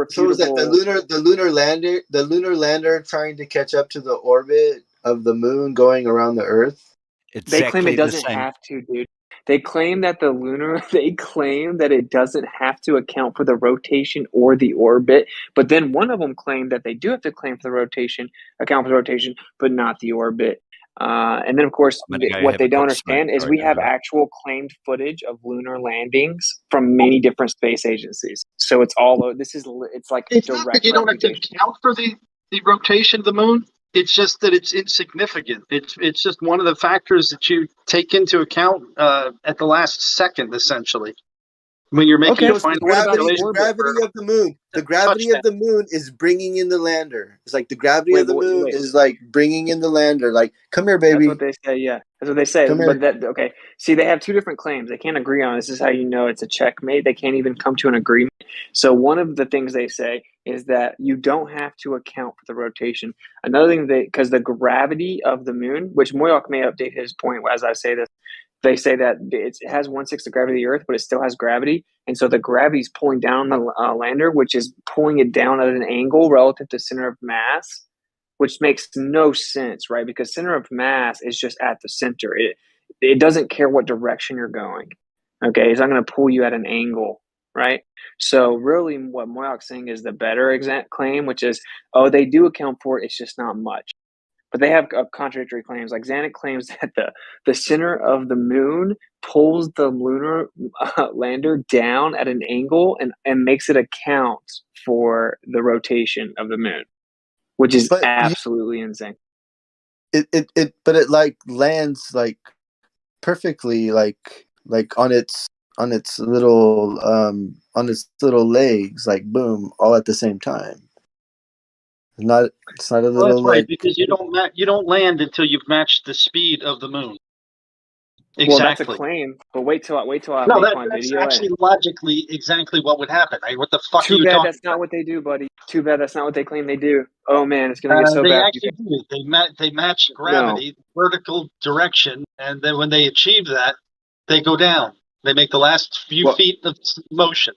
So is that the lunar lander trying to catch up to the orbit of the moon going around the Earth? They claim it doesn't have to, dude. They claim that it doesn't have to account for the rotation or the orbit, but then one of them claimed that they do have to account for the rotation, but not the orbit. And then, of course, what they don't understand is we have actual claimed footage of lunar landings from many different space agencies. So it's all it's like it's not that you don't have to account for the rotation of the moon. It's just that it's insignificant. It's just one of the factors that you take into account at the last second, essentially. when you're making Okay, a final the calculation. gravity of the moon. The gravity of the moon is bringing in the lander. It's like the gravity of the moon is like bringing in the lander. Like, come here, baby. That's what they say. Yeah, that's what they say. Come But here. that okay. See, they have two different claims. They can't agree on. This is how you know it's a checkmate. They can't even come to an agreement. So one of the things they say is that you don't have to account for the rotation. Another thing, because the gravity of the moon, which Moyoc may update his point as I say this. They say that it has 1/6 the gravity of the Earth, but it still has gravity, and so the gravity is pulling down the lander, which is pulling it down at an angle relative to center of mass, which makes no sense, right? Because center of mass is just at the center. It doesn't care what direction you're going. Okay, it's not going to pull you at an angle, right? So really, what Moyok's saying is the better exact claim, which is, oh, they do account for it. It's just not much. But they have contradictory claims. Like Zanuck claims that the center of the moon pulls the lunar lander down at an angle and makes it account for the rotation of the moon, which is absolutely insane. But it like lands like perfectly like on its little legs, like boom, all at the same time. It's not a Well, little that's right, like because you don't land until you've matched the speed of the moon. Exactly. Well, that's a claim, but wait till I No, make my that's video. actually logically exactly what would happen. Right? What the fuck are Too you bad talking that's not what they do, buddy. Too bad that's not what they claim they do. Oh man, it's gonna get about? so They bad. actually do. They match gravity, vertical direction, and then when they achieve that, they go down. They make the last few feet of motion.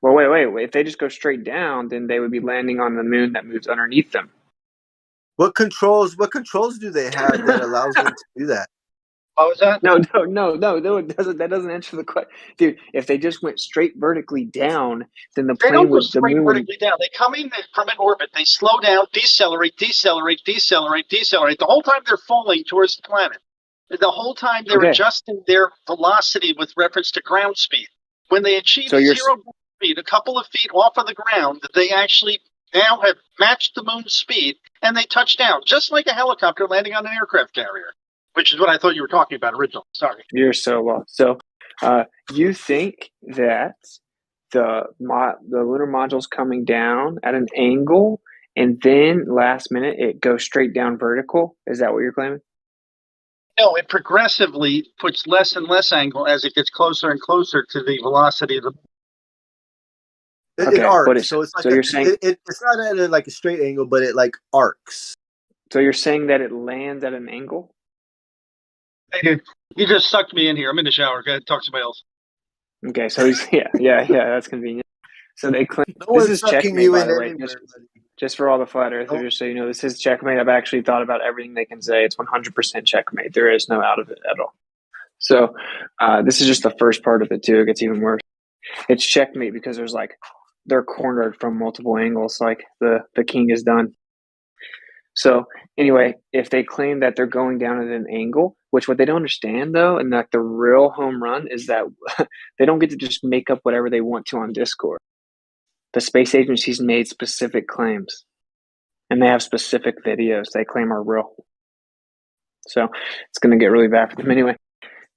Well, wait. If they just go straight down, then they would be landing on the moon that moves underneath them. What controls do they have that allows them to do that? What was that? No, that doesn't answer the question, dude. If they just went straight vertically down, then the They plane don't go would the straight moon would. vertically down. They come in from an orbit. They slow down, decelerate. The whole time they're falling towards the planet. The whole time they're adjusting their velocity with reference to ground speed. When they achieve zero speed, a couple of feet off of the ground, they actually now have matched the moon's speed, and they touch down, just like a helicopter landing on an aircraft carrier, which is what I thought you were talking about originally. Sorry. You're so lost. So, you think that the lunar module's coming down at an angle, and then last minute it goes straight down vertical? Is that what you're claiming? No, it progressively puts less and less angle as it gets closer and closer to the velocity of the. It arcs, but so it's like you're saying it's not at like a straight angle, but it like arcs. So you're saying that it lands at an angle? Hey, dude, you just sucked me in here. I'm in the shower. Go ahead, talk to somebody else. Okay, so he's yeah, that's convenient. So they claim No this is sucking checkmate, you by in the way. anywhere, Just for all the flat earthers, just so you know, this is checkmate. I've actually thought about everything they can say. It's 100% checkmate. There is no out of it at all. So this is just the first part of it too. It gets even worse. It's checkmate because they're cornered from multiple angles. Like the king is done. So anyway, if they claim that they're going down at an angle, which what they don't understand though, and like the real home run is that they don't get to just make up whatever they want to on Discord. The space agency's made specific claims, and they have specific videos they claim are real. So it's going to get really bad for them anyway.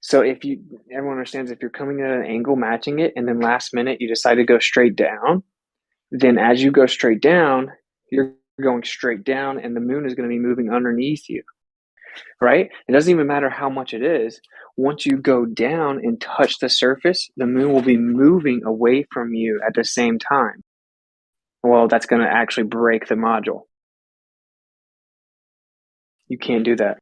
So everyone understands, if you're coming at an angle, matching it, and then last minute you decide to go straight down, then as you go straight down, you're going straight down, and the moon is going to be moving underneath you, right? It doesn't even matter how much it is. Once you go down and touch the surface, the moon will be moving away from you at the same time. Well, that's going to actually break the module. You can't do that.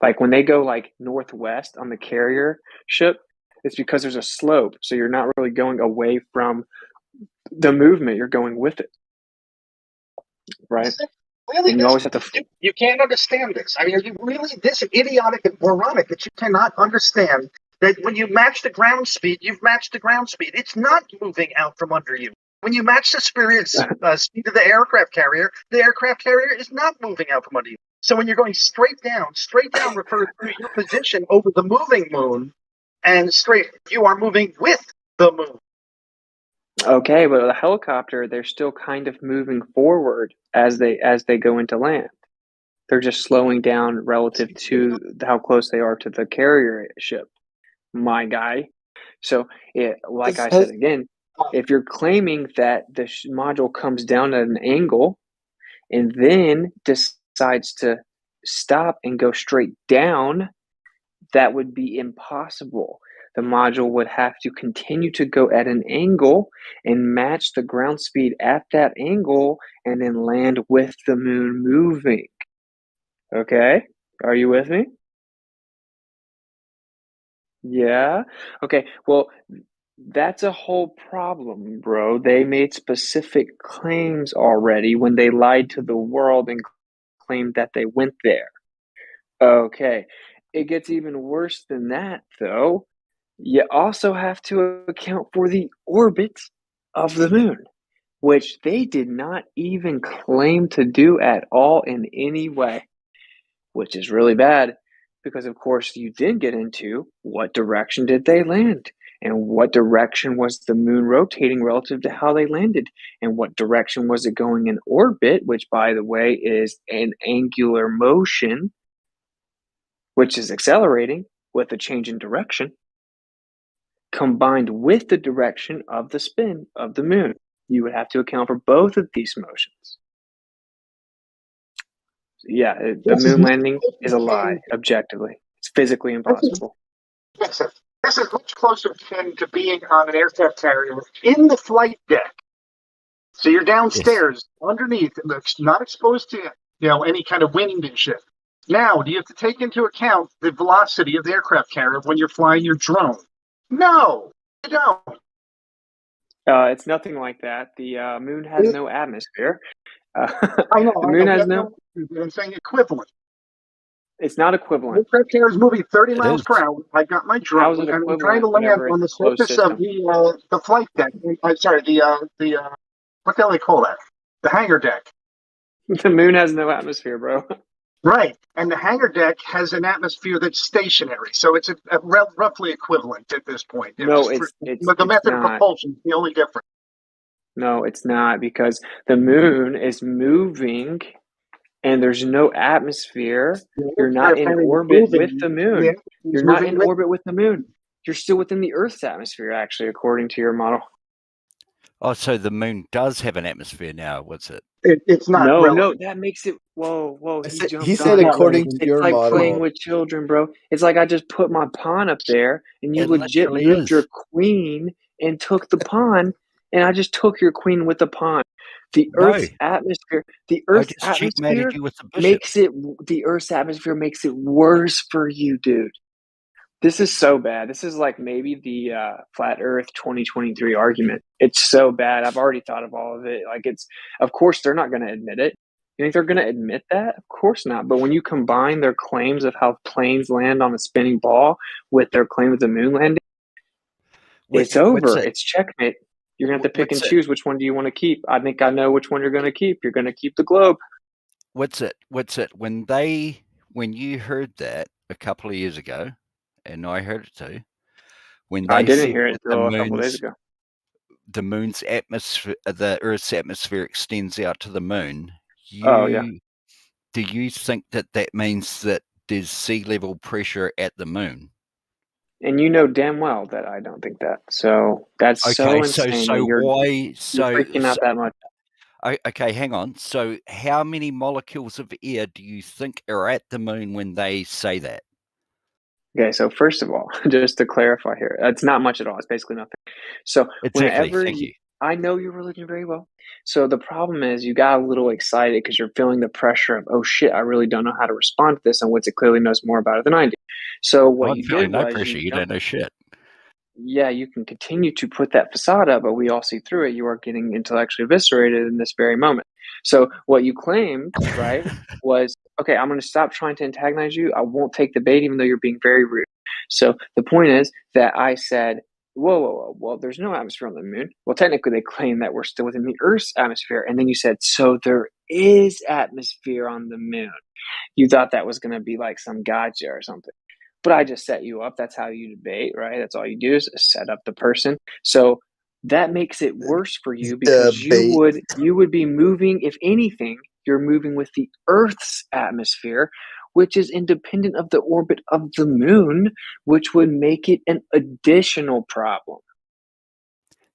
Like when they go like northwest on the carrier ship, it's because there's a slope. So you're not really going away from the movement. You're going with it. Right? Really, and you always have to. You can't understand this. I mean, are you really this idiotic and moronic that you cannot understand that when you match the ground speed, you've matched the ground speed. It's not moving out from under you. When you match the speed of the aircraft carrier is not moving out from under you. So when you're going straight down refers to your position over the moving moon, and you are moving with the moon. Okay, but the helicopter, they're still kind of moving forward as they go into land. They're just slowing down relative to how close they are to the carrier ship. My guy. So, like I said again, if you're claiming that the module comes down at an angle and then decides to stop and go straight down, that would be impossible. The module would have to continue to go at an angle and match the ground speed at that angle and then land with the moon moving. Okay? Are you with me? Yeah? Okay, well, that's a whole problem, bro. They made specific claims already when they lied to the world and claimed that they went there. Okay, it gets even worse than that, though. You also have to account for the orbit of the moon, which they did not even claim to do at all in any way, which is really bad because, of course, you did get into what direction did they land and what direction was the moon rotating relative to how they landed and what direction was it going in orbit, which, by the way, is an angular motion, which is accelerating with a change in direction, combined with the direction of the spin of the moon. You would have to account for both of these motions. Yeah, the moon landing is a lie, objectively. It's physically impossible. Yes, this is much closer to being on an aircraft carrier in the flight deck. So you're downstairs, underneath, not exposed to any kind of wind and shit. Now, do you have to take into account the velocity of the aircraft carrier when you're flying your drone? No, you don't. It's nothing like that. The moon has no atmosphere. I know. The moon has no. I'm saying equivalent. It's not equivalent. Aircraft carrier is moving 30 miles per hour. I got my How is drone, it and I'm trying to land whenever on the it's a closed surface of the flight deck. I'm sorry, the what the hell they call that? The hangar deck. The moon has no atmosphere, bro. Right, and the hangar deck has an atmosphere that's stationary, so it's roughly equivalent at this point. No, The method of propulsion is the only difference. No, it's not, because the moon is moving and there's no atmosphere. You're not in orbit with the moon. Yeah, You're not in orbit with the moon. You're still within the Earth's atmosphere, actually, according to your model. Oh, so the moon does have an atmosphere now. What's it? It's not. No, that makes it. Whoa! He said according to your it's like model. playing with children, bro. It's like I just put my pawn up there, and you It legit literally moved is. your queen and took the pawn, and I just took your queen with the pawn. The No. Earth's atmosphere. The I Earth's just checkmated atmosphere you with the bishop. makes it. The Earth's atmosphere makes it worse for you, dude. This is so bad. This is like maybe the flat Earth 2023 argument. It's so bad. I've already thought of all of it. Like, of course they're not going to admit it. You think they're going to admit that? Of course not. But when you combine their claims of how planes land on a spinning ball with their claim of the moon landing, it's over. It's checkmate. You're going to have to pick and choose which one do you want to keep. I think I know which one you're going to keep. You're going to keep the globe. What's it? When you heard that a couple of years ago, and I heard it too, when they I didn't said hear it that until a couple of days ago. the moon's atmosphere, the Earth's atmosphere extends out to the moon. Do you think that means that there's sea level pressure at the moon? And you know damn well that I don't think that. So that's so insane. You're freaking out that much. Okay, hang on. So how many molecules of air do you think are at the moon when they say that? Okay, so first of all, just to clarify here, it's not much at all. It's basically nothing. So whenever Thank you. I know your religion very well. So the problem is you got a little excited because you're feeling the pressure of, oh shit, I really don't know how to respond to this, and Witsit clearly knows more about it than I do. So what you did no was pressure. You don't know shit. Yeah, you can continue to put that facade up, but we all see through it. You are getting intellectually eviscerated in this very moment. So what you claimed, right, was, okay, I'm going to stop trying to antagonize you. I won't take the bait, even though you're being very rude. So the point is that I said, whoa, well, there's no atmosphere on the moon. Well, technically they claim that we're still within the Earth's atmosphere. And then you said, so there is atmosphere on the moon. You thought that was going to be like some gotcha or something. But I just set you up. That's how you debate, right? That's all you do is set up the person. So that makes it worse for you because you would be moving, if anything, you're moving with the Earth's atmosphere, which is independent of the orbit of the moon, which would make it an additional problem.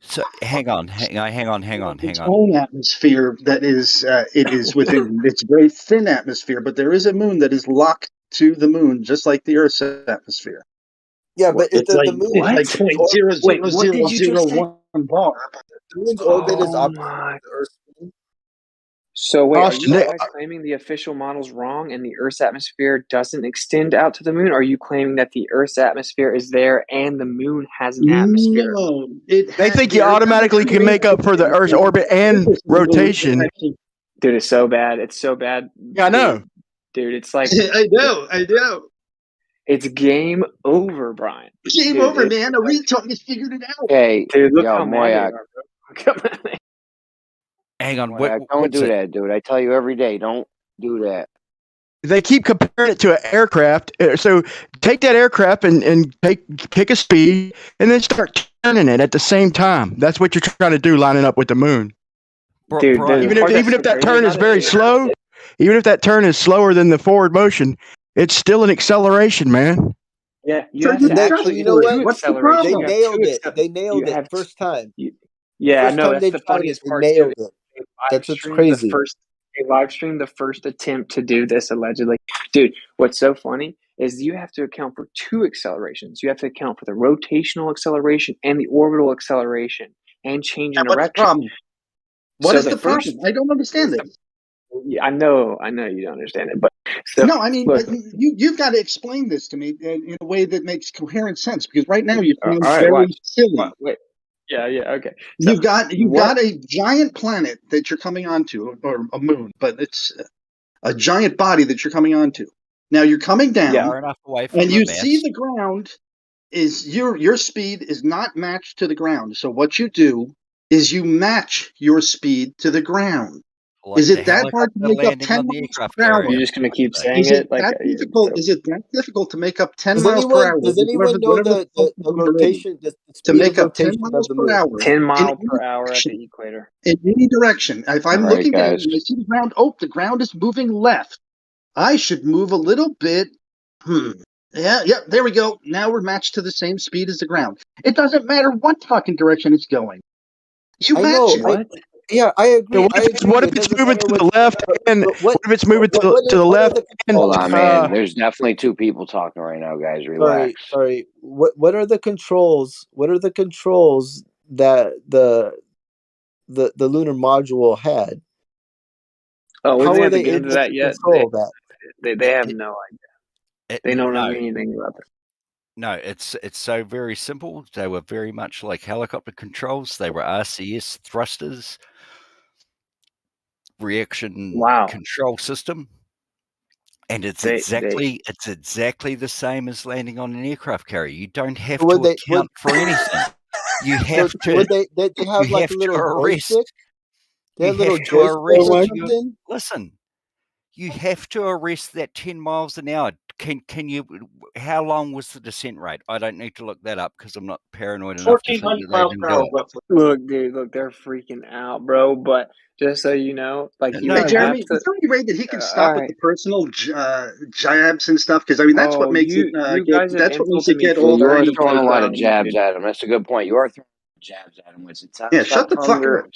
So hang on. Its own atmosphere that is it is within its very thin atmosphere, but there is a moon that is locked to the moon, just like the Earth's atmosphere. Yeah, but It's like it's like 0.0001 bar. The moon's orbit is Oh opposite my. the Earth's. So wait, are Austin, you guys claiming the official model's wrong and the Earth's atmosphere doesn't extend out to the moon? Or are you claiming that the Earth's atmosphere is there and the moon has an atmosphere? No, they think you automatically can make up for the Earth's orbit and rotation. Dude, it's so bad. It's so bad. Yeah, I know. Dude, it's like I know. it's game over, Brian. Game Dude, over, it's man. A like, retard has figured it out. Hey, dude, look yo, how mad they Moyak. are, bro. Look how mad they Hang on. Moyak, don't what's do it? that, dude. I tell you every day, don't do that. They keep comparing it to an aircraft. So take that aircraft and pick a speed and then start turning it at the same time. That's what you're trying to do, lining up with the moon. Dude, even if that turn is very slow, even if that turn is slower than the forward motion, it's still an acceleration, man. Yeah, you So have to actually, you know what? What's the problem? They nailed it. They nailed it first time. Yeah, I First know. time That's they the tried funniest it, part. they nailed too. it. That's what's crazy. They live streamed the first attempt to do this allegedly. Dude, what's so funny is you have to account for two accelerations. You have to account for the rotational acceleration and the orbital acceleration and change in What's the direction. problem? What So is the the problem? I don't understand this. Yeah, I know you don't understand it, but so, No, I mean, look, you've got to explain this to me in a way that makes coherent sense, because right now you sound all right, very watch. silly. Wait. Yeah, okay. So You've got a giant planet that you're coming onto, or a moon, but it's a giant body that you're coming onto. Now you're coming down, Far enough away from and the you mess. see the ground is your speed is not matched to the ground. So what you do is you match your speed to the ground. Like is the it that hard to helicopter make up landing 10 on the miles aircraft per hour? carrier. you're just gonna keep saying Is it like that difficult? Is it that difficult to make up 10 Does miles per hour? anyone know the rotation, the to speed make of up 10 rotation of miles the per moon? hour 10 in mile any per hour at direction? the equator. In any direction. If I'm All right, looking down guys. and I see the ground, the ground is moving left. I should move a little bit. Yeah, there we go. Now we're matched to the same speed as the ground. It doesn't matter what fucking direction it's going. You I match know. it. I agree. So what if it's moving to the left and what if it's moving to the left? Hold on, man. There's definitely two people talking right now, guys. Relax. Sorry. What are the controls? What are the controls that the lunar module had? Oh, we How didn't are have to they get able into that to yet. control that? They have no idea. They don't know anything about this. No, it's so very simple. They were very much like helicopter controls. They were RCS thrusters, reaction control system, and it's exactly the same as landing on an aircraft carrier. You don't have to account for anything. You have to. They have like a little joystick. They have little joystick or something. Listen, you have to arrest that 10 miles an hour. Can you? How long was the descent rate? I don't need to look that up because I'm not paranoid enough to think that they didn't do it. Look, dude, they're freaking out, bro. But just so you know, like you Hey, Jeremy, have to. is there any way that he can stop with the personal jabs and stuff? Because I mean, that's what makes it you guys have that's what makes insulted it me get for all You are 35 throwing a lot of times, jabs dude. at him. That's a good point. You are throwing jabs at him. It's time Yeah, to shut stop the calling fuck up.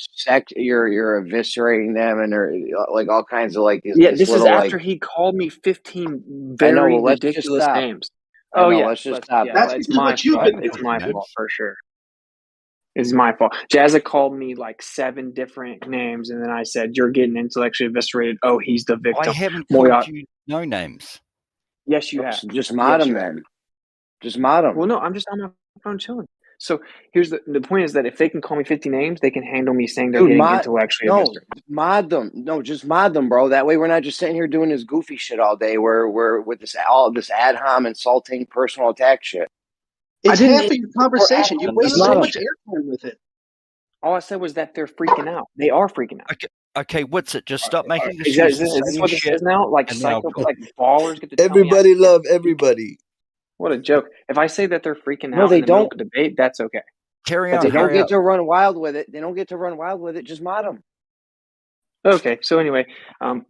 you're eviscerating them, and they're like all kinds of like Yeah, this this is little after like. he called me 15 I know. very Well, let's just ridiculous stop. names. I Oh know. yeah, Let's just stop. That's it's because my what you've fault. been It's doing. my fault for sure. It's my fault. Jazza called me like 7 different names, and then I said, "You're getting intellectually eviscerated." Oh, he's the victim. I haven't called you no names. Yes, you have. Just mod him then. Just mod him. Well, no, I'm just on my phone chilling. So here's the point is that if they can call me 50 names, they can handle me saying they're getting intellectually eviscerated. Mod them. No, just mod them, bro. That way we're not just sitting here doing this goofy shit all day. We're with this ad hom insulting personal attack shit. It's half of your conversation. You waste so Mod 'em. much airtime with it. All I said was that they're freaking out. They are freaking out. Okay, what's it? Just stop making Is excuses. this what this is now? Like and now psycho, like ballers get to tell me Everybody love everybody. what a joke. If I say that they're freaking No, out they in the middle of don't. a debate, that's okay. Carry But on. they don't hurry get up. to run wild with it. They don't get to run wild with it. Just mod them. Okay, so anyway, I'm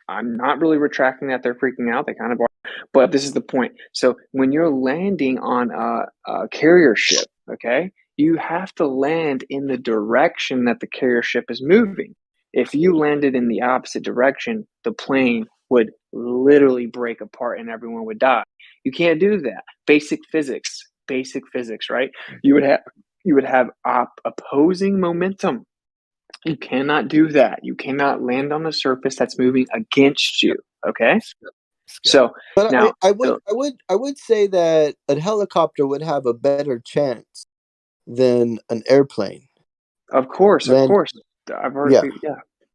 I'm not really retracting that they're freaking out. They kind of are. But this is the point. So when you're landing on a carrier ship, okay, you have to land in the direction that the carrier ship is moving. If you landed in the opposite direction, the plane would literally break apart and everyone would die. You can't do that. Basic physics, right? You would have opposing momentum. You cannot do that. You cannot land on a surface that's moving against you. Okay. So But now I would say that a helicopter would have a better chance than an airplane. Of course. I've already Yeah.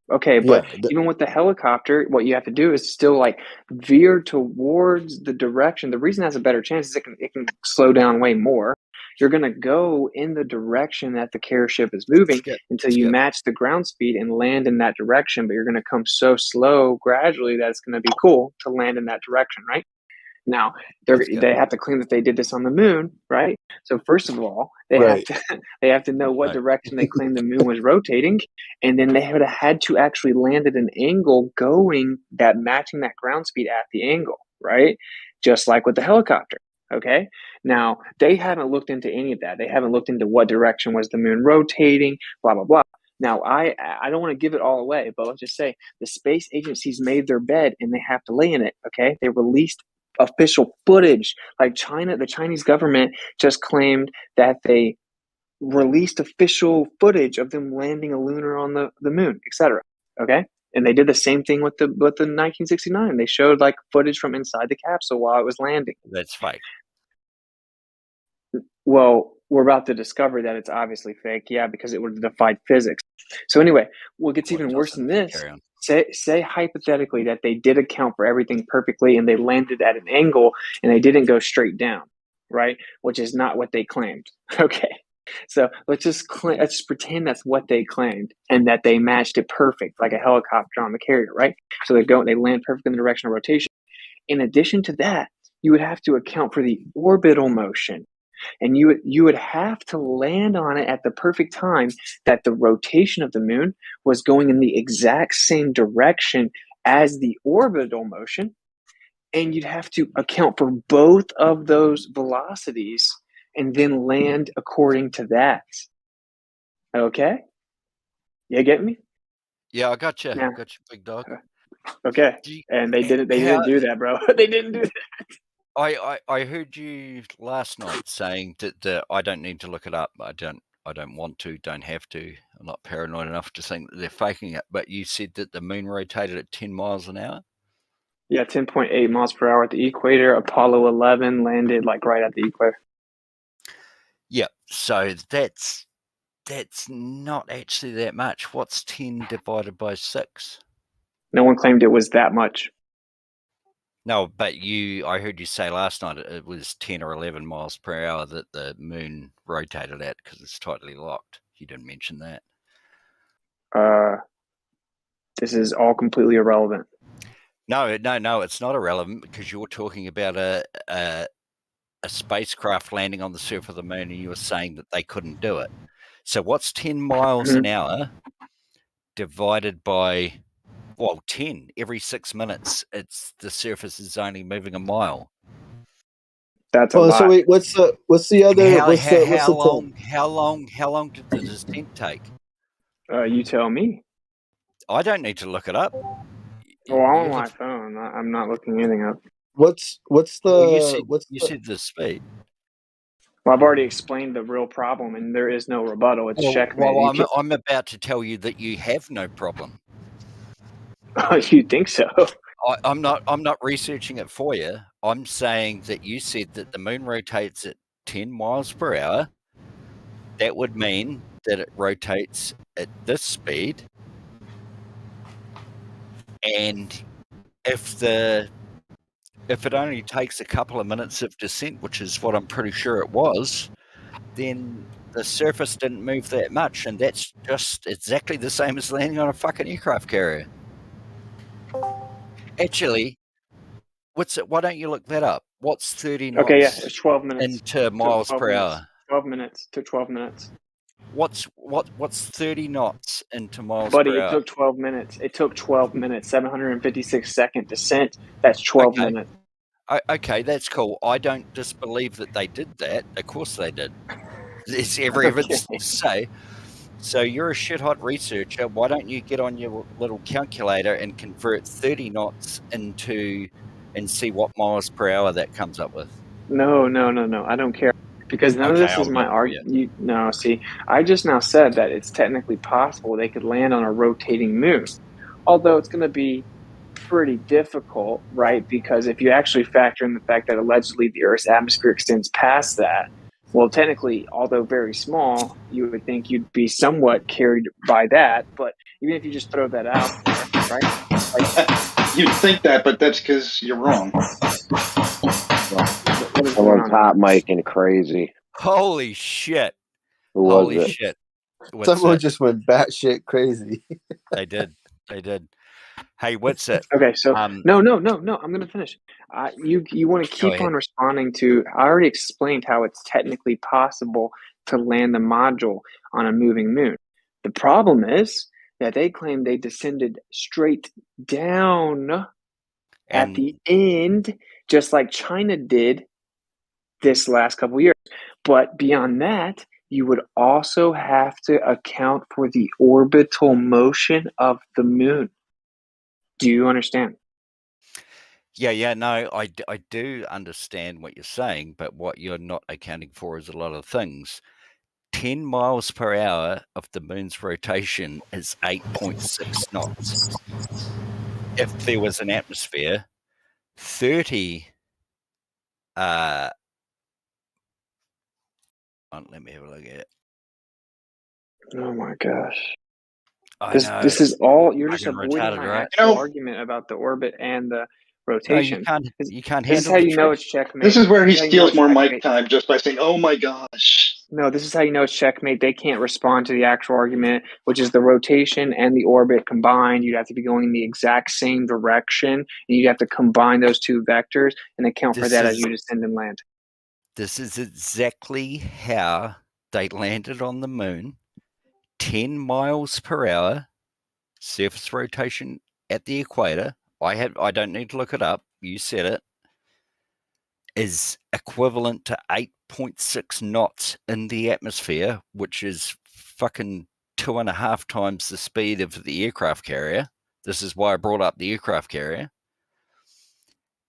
Okay, but even with the helicopter, what you have to do is still like veer towards the direction. The reason it has a better chance is it can slow down way more. You're gonna go in the direction that the carrier ship is moving until you match the ground speed and land in that direction, but you're gonna come so slow gradually that it's gonna be cool to land in that direction, right? Now they have to claim that they did this on the moon, right? So first of all, they have to know what direction they claim the moon was rotating, and then they would have had to actually land at an angle matching that ground speed at the angle, right? Just like with the helicopter. Okay. Now they haven't looked into any of that. They haven't looked into what direction was the moon rotating, blah blah blah. Now I don't want to give it all away, but let's just say the space agencies made their bed and they have to lay in it. Okay. They released official footage. Like the Chinese government just claimed that they released official footage of them landing a lunar on the moon, etc. Okay. And they did the same thing with the 1969. They showed like footage from inside the capsule while it was landing. That's fake. Well, we're about to discover that it's obviously fake. Yeah, because it would have defied physics. So anyway, what gets even worse than this, say hypothetically that they did account for everything perfectly and they landed at an angle and they didn't go straight down, right? Which is not what they claimed. Okay. So let's just pretend that's what they claimed and that they matched it perfect, like a helicopter on the carrier, right? So they land perfectly in the direction of rotation. In addition to that, you would have to account for the orbital motion. And you would have to land on it at the perfect time that the rotation of the moon was going in the exact same direction as the orbital motion. And you'd have to account for both of those velocities and then land according to that. Okay? You get me? Yeah, I got you. Yeah. Got you, big dog. Okay. And they didn't do that, bro. They didn't do that. I heard you last night saying that I don't need to look it up. I don't want to, don't have to. I'm not paranoid enough to think that they're faking it. But you said that the moon rotated at 10 miles an hour? Yeah, 10.8 miles per hour at the equator. Apollo 11 landed like right at the equator. Yeah, so that's not actually that much. What's 10 divided by 6? No one claimed it was that much. No, but I heard you say last night it was 10 or 11 miles per hour that the moon rotated at because it's tightly locked. You didn't mention that. This is all completely irrelevant. No, it's not irrelevant because you're talking about a spacecraft landing on the surface of the moon and you were saying that they couldn't do it. So what's 10 miles an hour divided by 10 every 6 minutes? The surface is only moving a mile. That's a lot. So wait, what's the other? How long did the descent take? You tell me. I don't need to look it up. Oh, I'm on my phone. I'm not looking anything up. What's the you said the speed. Well, I've already explained the real problem, and there is no rebuttal. It's checkmate. Well, I'm about to tell you that you have no problem. You think so? I'm not researching it for you. I'm saying that you said that the moon rotates at 10 miles per hour. That would mean that it rotates at this speed. And if it only takes a couple of minutes of descent, which is what I'm pretty sure it was, then the surface didn't move that much, and that's just exactly the same as landing on a fucking aircraft carrier. Actually, why don't you look that up? What's 30 knots? Okay, yeah, it's 12 minutes into miles per hour? 12 minutes to 12 minutes. What's 30 knots into miles Buddy, per it hour? took 12 minutes. It took 12 minutes, 756-second descent. That's 12 Okay. minutes. Okay, that's cool. I don't disbelieve that they did that. Of course they did. There's every evidence to say. So you're a shit hot researcher. Why don't you get on your little calculator and convert 30 knots into and see what miles per hour that comes up with? No. I don't care. Because none of this I'll is do my it for you. argument. No, see, I just now said that it's technically possible they could land on a rotating moon. Although it's going to be pretty difficult, right? Because if you actually factor in the fact that allegedly the Earth's atmosphere extends past that, well, technically, although very small, you would think you'd be somewhat carried by that. But even if you just throw that out there, right? You'd think that, but that's because you're wrong. Someone's hot micing crazy. Holy shit. Who was Holy it? shit. What's Someone it? just went batshit crazy. They did. Hey, what's it? Okay, so no, I'm going to finish. You want to keep ahead. on responding to. I already explained how it's technically possible to land the module on a moving moon. The problem is that they claim they descended straight down at the end, just like China did this last couple years. But beyond that, you would also have to account for the orbital motion of the moon. Do you understand? Yeah, no, I do understand what you're saying, but what you're not accounting for is a lot of things. 10 miles per hour of the moon's rotation is 8.6 knots. If there was an atmosphere, 30 let me have a look at it. Oh my gosh. I know. This is all you're just Fucking avoiding retarded, my right? actual argument about the orbit and the rotation. You can't This is handle how the you know truth. it's checkmate. This is where he This how you know steals it's more checkmate. mic time just by saying, "Oh my gosh." No, this is how you know it's checkmate. They can't respond to the actual argument, which is the rotation and the orbit combined. You'd have to be going in the exact same direction, and you'd have to combine those two vectors and account for that as you descend and land. This is exactly how they landed on the moon. 10 miles per hour, surface rotation at the equator. I don't need to look it up. You said it. Is equivalent to 8.6 knots in the atmosphere, which is fucking 2.5 times the speed of the aircraft carrier. This is why I brought up the aircraft carrier.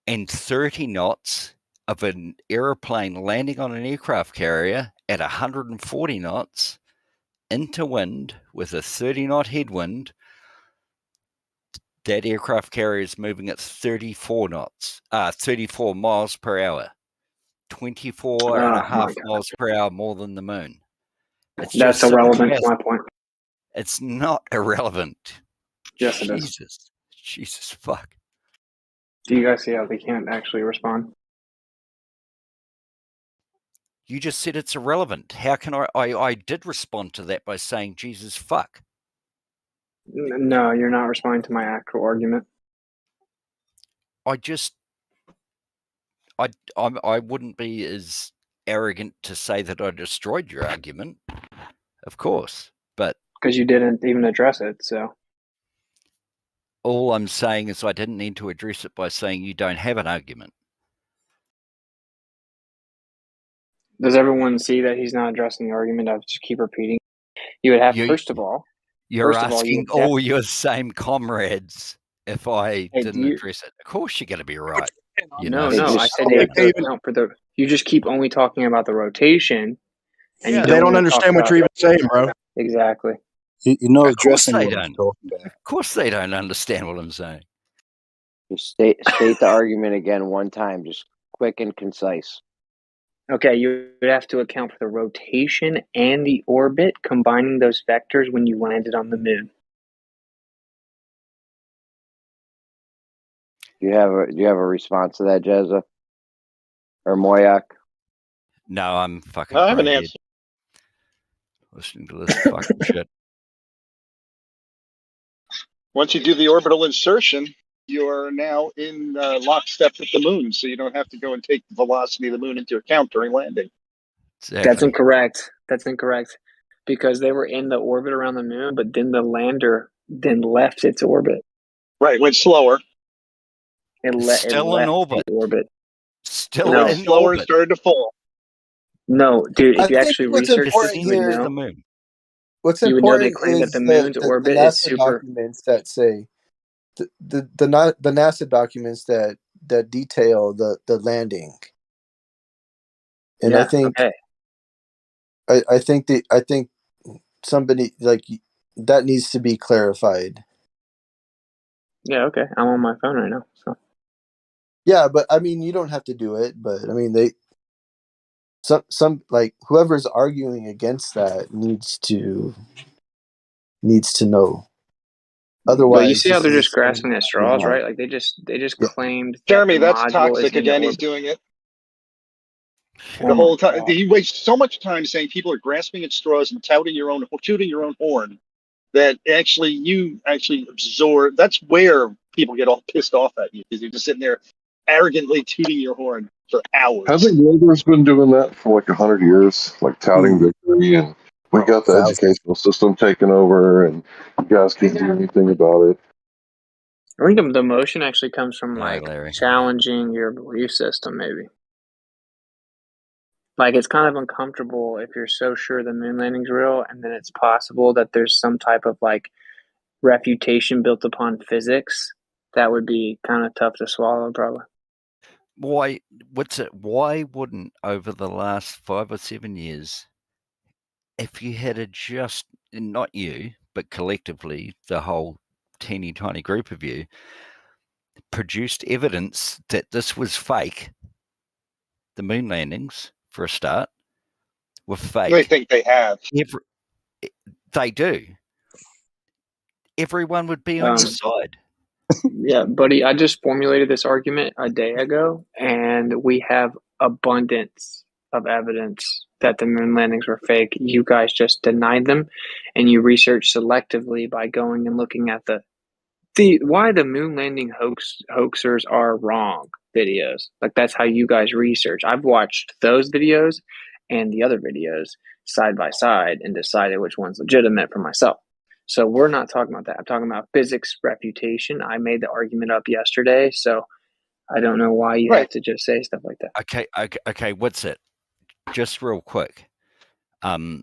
And 30 knots of an airplane landing on an aircraft carrier at 140 knots into wind with a 30 knot headwind. That aircraft carrier is moving at 34 knots, 34 miles per hour. 24 and a half miles per hour more than the moon. It's That's just irrelevant to my point. It's not irrelevant. Yes, it is. Jesus fuck. Do you guys see how they can't actually respond? You just said it's irrelevant. How can I did respond to that by saying Jesus fuck. No, you're not responding to my actual argument. I wouldn't be as arrogant to say that I destroyed your argument. Of course. But because you didn't even address it, so all I'm saying is I didn't need to address it by saying you don't have an argument. Does everyone see that he's not addressing the argument? I just keep repeating. You would have, first of all, you're asking all your same comrades if I didn't address it. Of course you're going to be right. No, I said you have to account for the. You just keep only talking about the rotation, and you they don't understand what you're even saying, bro. Exactly. You know, of course addressing they what don't. I'm talking about. Of course they don't understand what I'm saying. Just state the argument again one time, just quick and concise. Okay, you would have to account for the rotation and the orbit, combining those vectors when you landed on the moon. Do you have a response to that, Jezza? Or Moyak? No, I'm fucking I have an brain answer. dead. Listening to this fucking shit. Once you do the orbital insertion, you are now in lockstep with the moon, so you don't have to go and take the velocity of the moon into account during landing. Exactly. That's incorrect. because they were in the orbit around the moon, but then the lander then left its orbit. Right, went slower. It Still in left orbit. the orbit. Still No. in Slower and orbit. started to fall. No, dude, I if you think actually what's research this, important you would here. The know. moon. What's You would know they important claim that is the moon's the orbit is NASA super. documents that say the NASA documents that detail the landing. And Yeah, I think okay. I think somebody like that needs to be clarified. Yeah, okay. I'm on my phone right now. So Yeah, but I mean you don't have to do it, but I mean some like whoever's arguing against that needs to know. Otherwise, but you see how they're this just is grasping at straws, right? Like they just Yeah. claimed that Jeremy, the that's module is toxic in the again. He's orbit. doing it Oh the my whole time. God. He wastes so much time saying people are grasping at straws and tooting your own horn that you actually absorb. That's where people get all pissed off at you because you're just sitting there arrogantly tooting your horn for hours. Hasn't Wilbur's been doing that for like 100 years, like touting victory, and we got the educational system taken over, and you guys can't do anything about it. I think the emotion actually comes from No, like Larry. challenging your belief system, maybe. Like it's kind of uncomfortable if you're so sure the moon landing's real, and then it's possible that there's some type of like refutation built upon physics. That would be kind of tough to swallow, probably. Why wouldn't over the last 5 or 7 years, if you had just, not you, but collectively, the whole teeny tiny group of you, produced evidence that this was fake, the moon landings, for a start, were fake. They think they have. They do. Everyone would be on your side. Yeah, buddy, I just formulated this argument a day ago, and we have abundance of evidence that the moon landings were fake. You guys just denied them, and you research selectively by going and looking at the why the moon landing hoaxers are wrong videos. Like that's how you guys research. I've watched those videos and the other videos side by side and decided which one's legitimate for myself. So we're not talking about that. I'm talking about physics refutation. I made the argument up yesterday, so I don't know why you have to just say stuff like that. Okay. What's it? Just real quick. I'll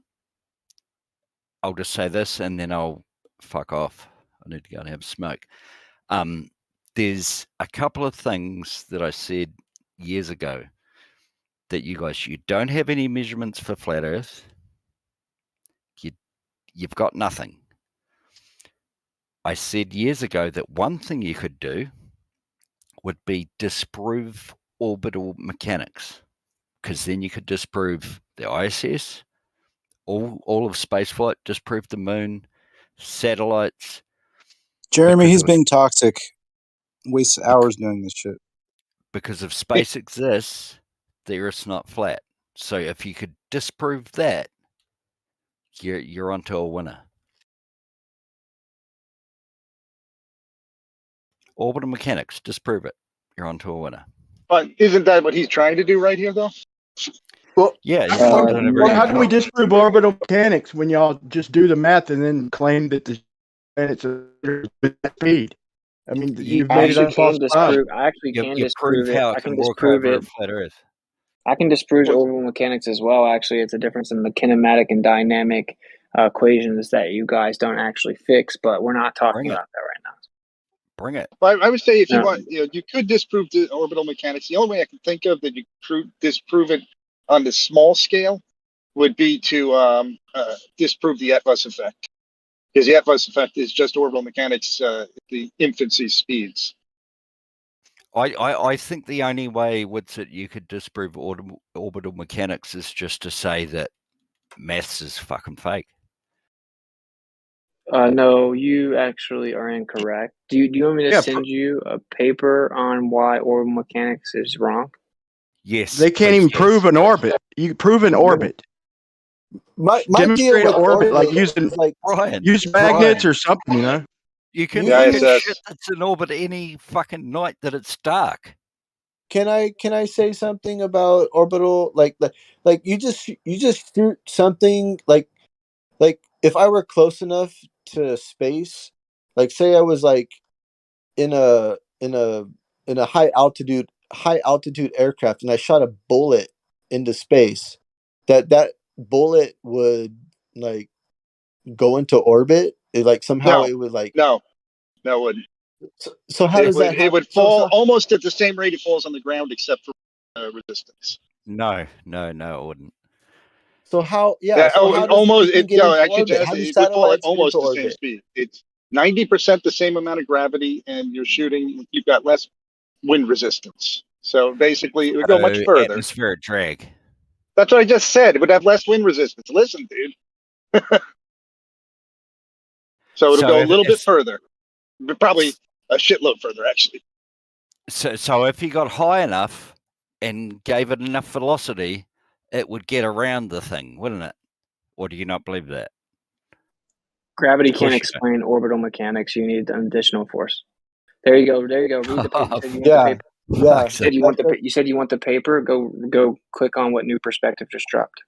just say this and then I'll fuck off. I need to go and have a smoke. There's a couple of things that I said years ago that you don't have any measurements for flat Earth. You've got nothing. I said years ago that one thing you could do would be disprove orbital mechanics, because then you could disprove the ISS, all of spaceflight, disprove the moon, satellites. Jeremy, he's being toxic. Wastes hours doing this shit. Because if space exists, the Earth's not flat. So if you could disprove that, you're onto a winner. Orbital mechanics, disprove it. You're onto a winner. But isn't that what he's trying to do right here, though? Well, yeah. How can we disprove orbital mechanics when y'all just do the math and then claim that the planets are at speed? I mean, you've made it impossible. I actually can disprove it. I can disprove it. Flat Earth. I can disprove orbital mechanics as well. Actually, it's a difference in the kinematic and dynamic equations that you guys don't actually fix, but we're not talking about that right now. Bring it. Well, I would say if you want, you could disprove the orbital mechanics. The only way I can think of that you disprove it on the small scale would be to disprove the Atlas effect, because the Atlas effect is just orbital mechanics, the infancy speeds. I think the only way that you could disprove orbital mechanics is just to say that maths is fucking fake. No, you actually are incorrect. Do you want me to send you a paper on why orbital mechanics is wrong? Yes. They can't even prove an orbit. You prove an orbit. My demonstrate deal an with orbit like orbit using is like use magnets or something, you know. You can ISS. shit that's in orbit any fucking night that it's dark. Can I say something about orbital like you just threw something like like if I were close enough to space, like say I was like in a high altitude aircraft and I shot a bullet into space, that bullet would like go into orbit. Like somehow it would like no, it wouldn't. So how does that happen? It would fall almost at the same rate it falls on the ground, except for resistance. No, it wouldn't. So how? Yeah. So how does almost anything get into actually, orbit? Jazz, How do it would fall at satellites get into almost the same orbit? speed. It's 90% the same amount of gravity, and you're shooting. You've got less wind resistance. So basically, it would go much further. Atmospheric drag. That's what I just said. It would have less wind resistance. Listen, dude. So it'll go a little bit further, but probably a shitload further, actually. So if you got high enough and gave it enough velocity, it would get around the thing, wouldn't it? Or do you not believe that? Gravity can't explain orbital mechanics. You need an additional force. There you go. Read the paper. You said you want the paper. You said you want the paper. Go click on what new perspective just dropped.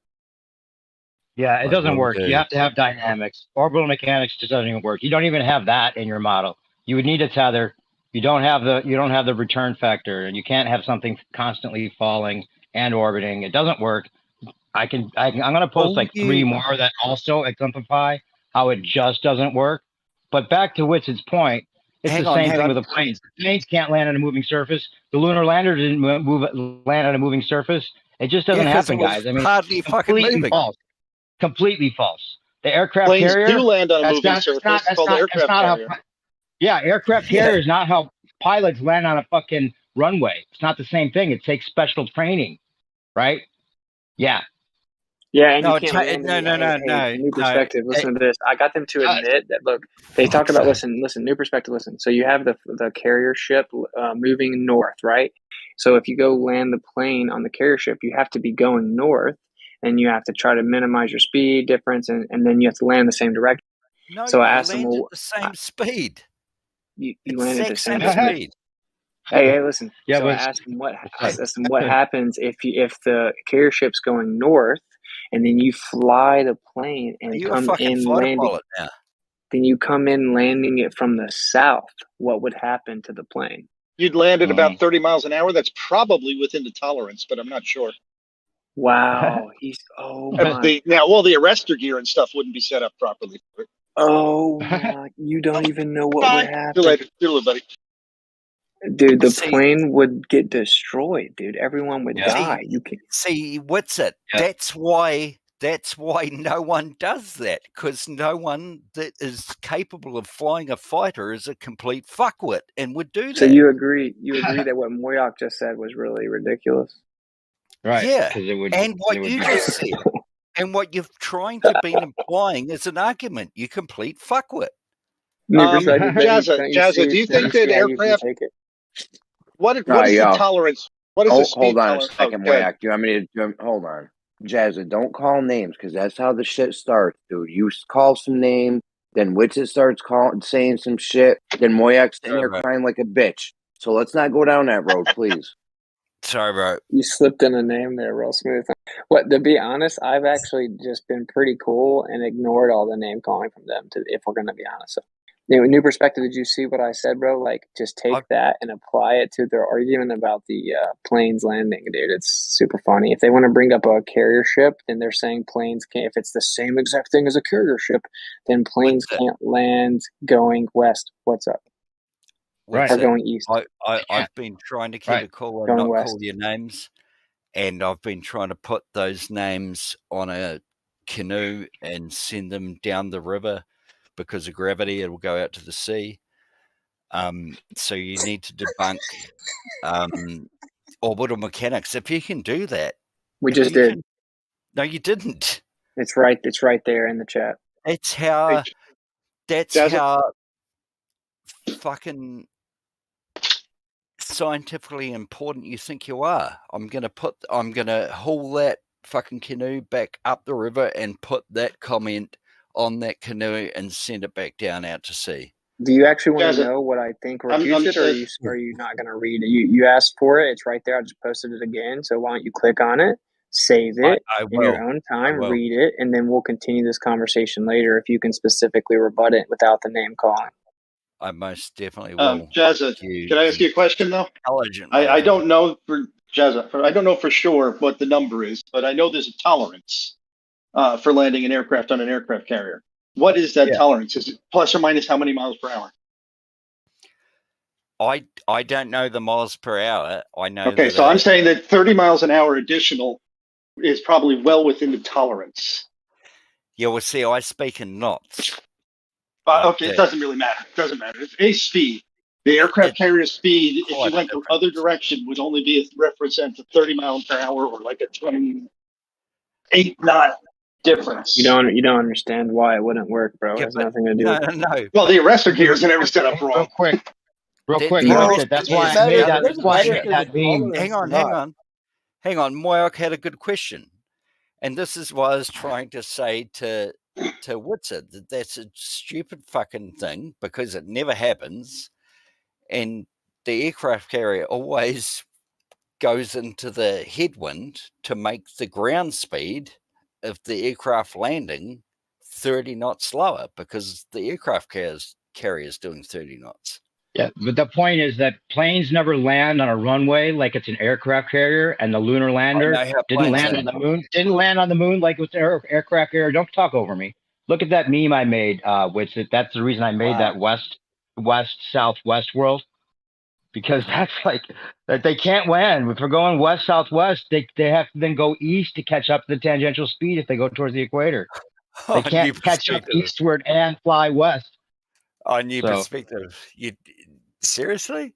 Yeah, it doesn't work. You have to have dynamics. Orbital mechanics just doesn't even work. You don't even have that in your model. You would need a tether. You don't have the return factor, and you can't have something constantly falling and orbiting. It doesn't work. I'm going to post like 3 more that also exemplify how it just doesn't work. But back to Witz's point, it's the same thing with the planes. The planes can't land on a moving surface. The lunar lander didn't land on a moving surface. It just doesn't happen, guys. I mean, hardly fucking moving. False. Completely false. The aircraft Planes carrier do land on a moving surface. It's called the aircraft carrier. Aircraft carrier is not how pilots land on a fucking runway. It's not the same thing. It takes special training, right? Yeah. Yeah, and you can't land new perspective. Listen to this. I got them to admit that. Look, they talk about listen. New perspective. Listen. So you have the carrier ship moving north, right? So if you go land the plane on the carrier ship, you have to be going north, and you have to try to minimize your speed difference, and then you have to land the same direction. No, so I you asked them, land at the same speed. You land at the same speed. speed. Hey, listen. Yeah, so I asked them what happens if the carrier ship's going north, and then you fly the plane and come in landing. Then you come in landing it from the south. What would happen to the plane? You'd land at about 30 miles an hour. That's probably within the tolerance, but I'm not sure. Wow, the arrestor gear and stuff wouldn't be set up properly for it. Oh my! You don't even know what would happen. See you later. See you later, buddy. Dude, the plane would get destroyed, dude. Everyone would die. You can see what's it? Yeah. That's why no one does that, because no one that is capable of flying a fighter is a complete fuckwit and would do that. So you agree that what Moyak just said was really ridiculous? Right. Yeah. And what you just said and what you're trying to be implying is an argument, you complete fuckwit. Jazza, do you think that aircraft what is the tolerance? What is the speed hold on tolerance? a second, Moyak. Do you want me to hold on? Jazza, don't call names, because that's how the shit starts, dude. You call some name, then Witsit starts saying some shit, then Moyak's sitting here crying like a bitch. So let's not go down that road, please. Sorry, bro. You slipped in a name there real smooth. What, to be honest, I've actually just been pretty cool and ignored all the name calling from them, if we're going to be honest. So, new perspective, did you see what I said, bro? Like, just take that and apply it to their argument about the planes landing, dude. It's super funny. If they want to bring up a carrier ship, then they're saying planes can't. If it's the same exact thing as a carrier ship, then planes can't land going west. What's up? Right. Or going east. I've been trying to keep it cool and not call your names. And I've been trying to put those names on a canoe and send them down the river. Because of gravity, it will go out to the sea. So you need to debunk orbital mechanics. If you can do that, we just did. No, you didn't. It's right there in the chat. It's how. That's how fucking scientifically important you think you are. I'm gonna haul that fucking canoe back up the river and put that comment on that canoe and send it back down out to sea. Do you actually want to know what I think refutes it, or are you not going to read it? You asked for it. It's right there. I just posted it again. So why don't you click on it? Save it I in your will. own I time, will. read it, and then we'll continue this conversation later if you can specifically rebut it without the name calling. I most definitely will. Jazza, can I ask you a question though? Intelligent I way. don't know for Jazza, I don't know for sure what the number is, but I know there's a tolerance for landing an aircraft on an aircraft carrier. What is that tolerance? Is it plus or minus how many miles per hour? I don't know the miles per hour. I know. Okay, so I'm saying that 30 miles an hour additional is probably well within the tolerance. Yeah, well, see, I speak in knots. Okay, it doesn't really matter. It doesn't matter. It's a speed. The aircraft carrier speed, if you went the other direction, would only be represent a 30 mile per hour or like a 28 knot difference. You don't understand why it wouldn't work, bro. It has nothing to do with it. No. Well, the arrestor gears are never set up wrong. Real quick, Well, that's why I made that. That's why I made that meme. Hang on. Moyoc had a good question, and this is what I was trying to say to Witzer, that that's a stupid fucking thing because it never happens, and the aircraft carrier always goes into the headwind to make the ground speed of the aircraft landing 30 knots slower because the aircraft carrier is doing 30 knots. Yeah, but the point is that planes never land on a runway like it's an aircraft carrier, and the lunar lander didn't land on the moon. Didn't land on the moon like it's an aircraft carrier. Don't talk over me. Look at that meme I made, which that's the reason I made that west-southwest world, because that's like that they can't land. If we're going west-southwest, they have to then go east to catch up to the tangential speed if they go towards the equator. They can't catch up eastward and fly west. On your perspective, you seriously?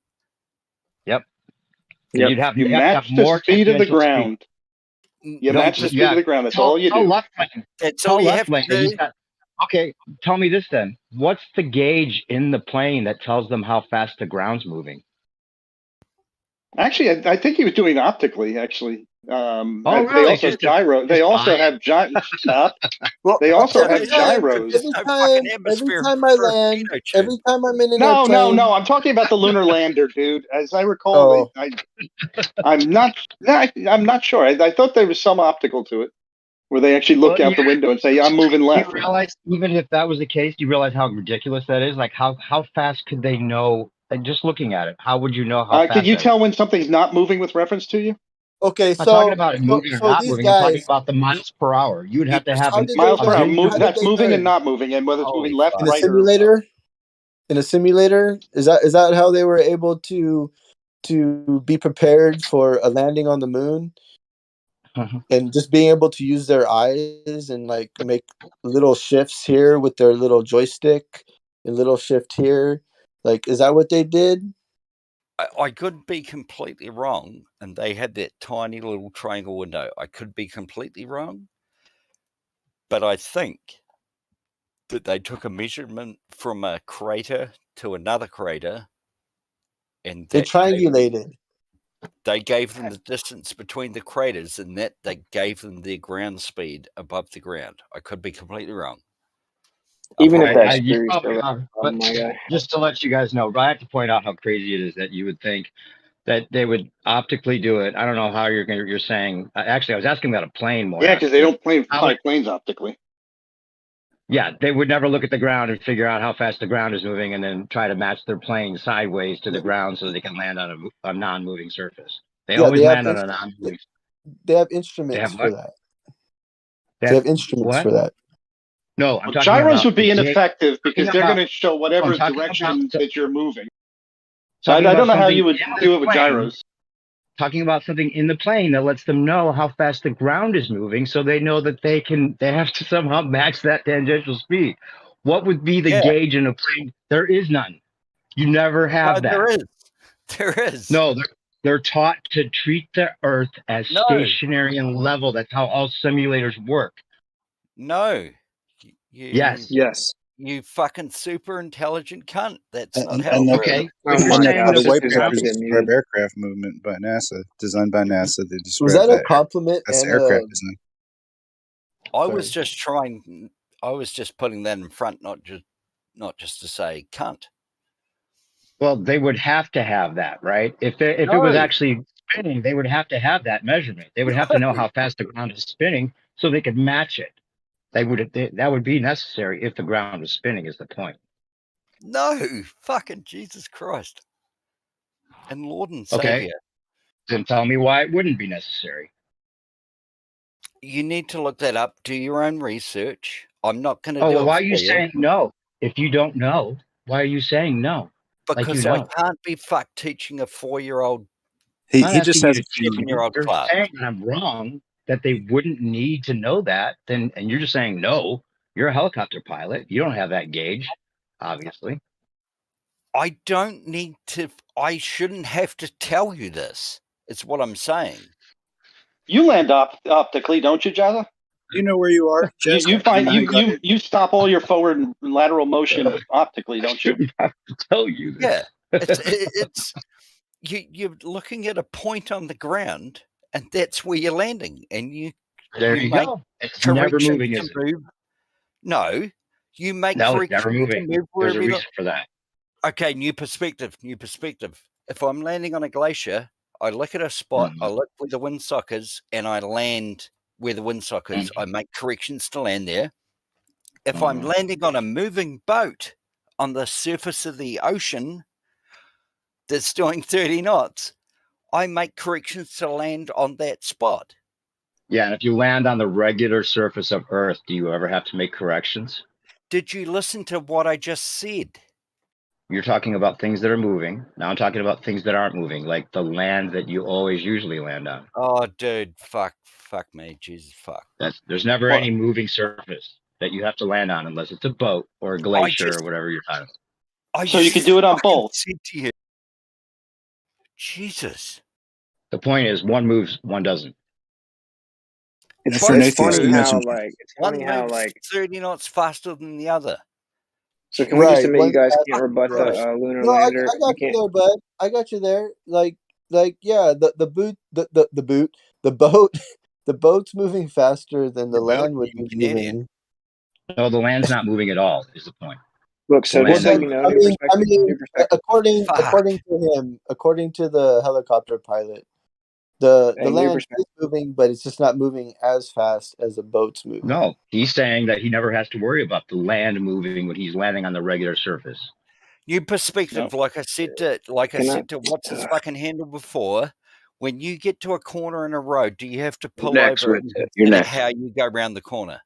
Yep. Yep. You'd have you to match have the more speed of the tangential ground. You match the speed of the ground. That's all you do. That's all you have to do. Okay, tell me this then. What's the gauge in the plane that tells them how fast the ground's moving? Actually, I think he was doing optically. Actually, they really? also have gyro. They also have stop. They also have gyros. Every time I land, every time I'm in an airplane. No. I'm talking about the lunar lander, dude. As I recall, I'm not sure. I thought there was some optical to it, where they actually look out the window and say, "I'm moving left." You realize, even if that was the case, you realize how ridiculous that is. Like, how fast could they know? Like, just looking at it, how would you know how fast? Could you tell when something's not moving with reference to you? Okay, I'm not talking about it moving or not moving. I'm talking about the miles per hour. You'd have to have miles per hour. That's moving and not moving, and whether it's moving left, in right, a simulator. In a simulator, is that how they were able to be prepared for a landing on the moon? And just being able to use their eyes and like make little shifts here with their little joystick and little shift here. Like, is that what they did? I could be completely wrong, and they had that tiny little triangle window. I could be completely wrong, but I think that they took a measurement from a crater to another crater, and they triangulated. They gave them the distance between the craters, and that they gave them their ground speed above the ground. I could be completely wrong. Even if that's you true, probably are, but just to let you guys know, I have to point out how crazy it is that you would think that they would optically do it. I don't know how you're saying. Actually, I was asking about a plane more. Yeah, because they don't fly planes optically. Yeah, they would never look at the ground and figure out how fast the ground is moving and then try to match their plane sideways to the ground so they can land on a non-moving surface. They always land on a non-moving. They have instruments for that. They have instruments for that. No, I'm talking gyros about would be ineffective because they're going to show whatever direction that you're moving. So I don't know how you would do it with gyros. Talking about something in the plane that lets them know how fast the ground is moving, so they know that they have to somehow match that tangential speed. What would be the gauge in a plane? There is none. You never have that. There is. No, they're taught to treat the Earth as stationary and level. That's how all simulators work. No. Yes. You fucking super intelligent cunt. That's not how and it okay. works. The white paper describe aircraft movement by NASA, designed by NASA. They describe was that a compliment? That's aircraft design. I was just putting that in front, not just to say cunt. Well, they would have to have that, right? If it was actually spinning, they would have to have that measurement. They would have to know how fast the ground is spinning so they could match it. That would be necessary if the ground was spinning, is the point. No, fucking Jesus Christ. And Lord and Okay. Savior. Then tell me why it wouldn't be necessary. You need to look that up. Do your own research. I'm not going to do well, it why are for you saying no? If you don't know, why are you saying no? Because like I can't be fucked teaching a 4-year-old. He just has a 7-year-old You're class. saying I'm wrong, that they wouldn't need to know that, and you're just saying no. You're a helicopter pilot. You don't have that gauge, obviously. I don't need to. I shouldn't have to tell you this. It's what I'm saying. You land optically, don't you, Jazza? You know where you are. Jazza? You stop all your forward and lateral motion optically, don't you? I have to tell you this. Yeah, it's you're looking at a point on the ground, and that's where you're landing, and you make go. It's never moving, is it? No, you make no, corrections it's never moving. to move There's a reason for that. Okay, new perspective. If I'm landing on a glacier, I look at a spot, I look where the windsock is, and I land where the windsock is. I make corrections to land there. If I'm landing on a moving boat on the surface of the ocean that's doing 30 knots, I make corrections to land on that spot. Yeah, and if you land on the regular surface of Earth, do you ever have to make corrections? Did you listen to what I just said? You're talking about things that are moving. Now I'm talking about things that aren't moving, like the land that you always usually land on. Oh, dude, fuck me, Jesus, fuck. There's never any moving surface that you have to land on unless it's a boat or a glacier or whatever you're talking about. So you could do it on both. Jesus. The point is, one moves, one doesn't. It's funny how 30 knots faster than the other. So can we just admit you guys can't rebut the lunar lander? I got you there, bud. I got you there. Yeah, the boat's moving faster than the land would be moving. No, the land's not moving at all. Is the point? Look, so just so you know, according to him, according to the helicopter pilot, the land is moving, but it's just not moving as fast as the boat's moving. No, he's saying that he never has to worry about the land moving when he's landing on the regular surface. New perspective, like I said to what's his fucking handle before. When you get to a corner in a road, do you have to pull over and how you go around the corner?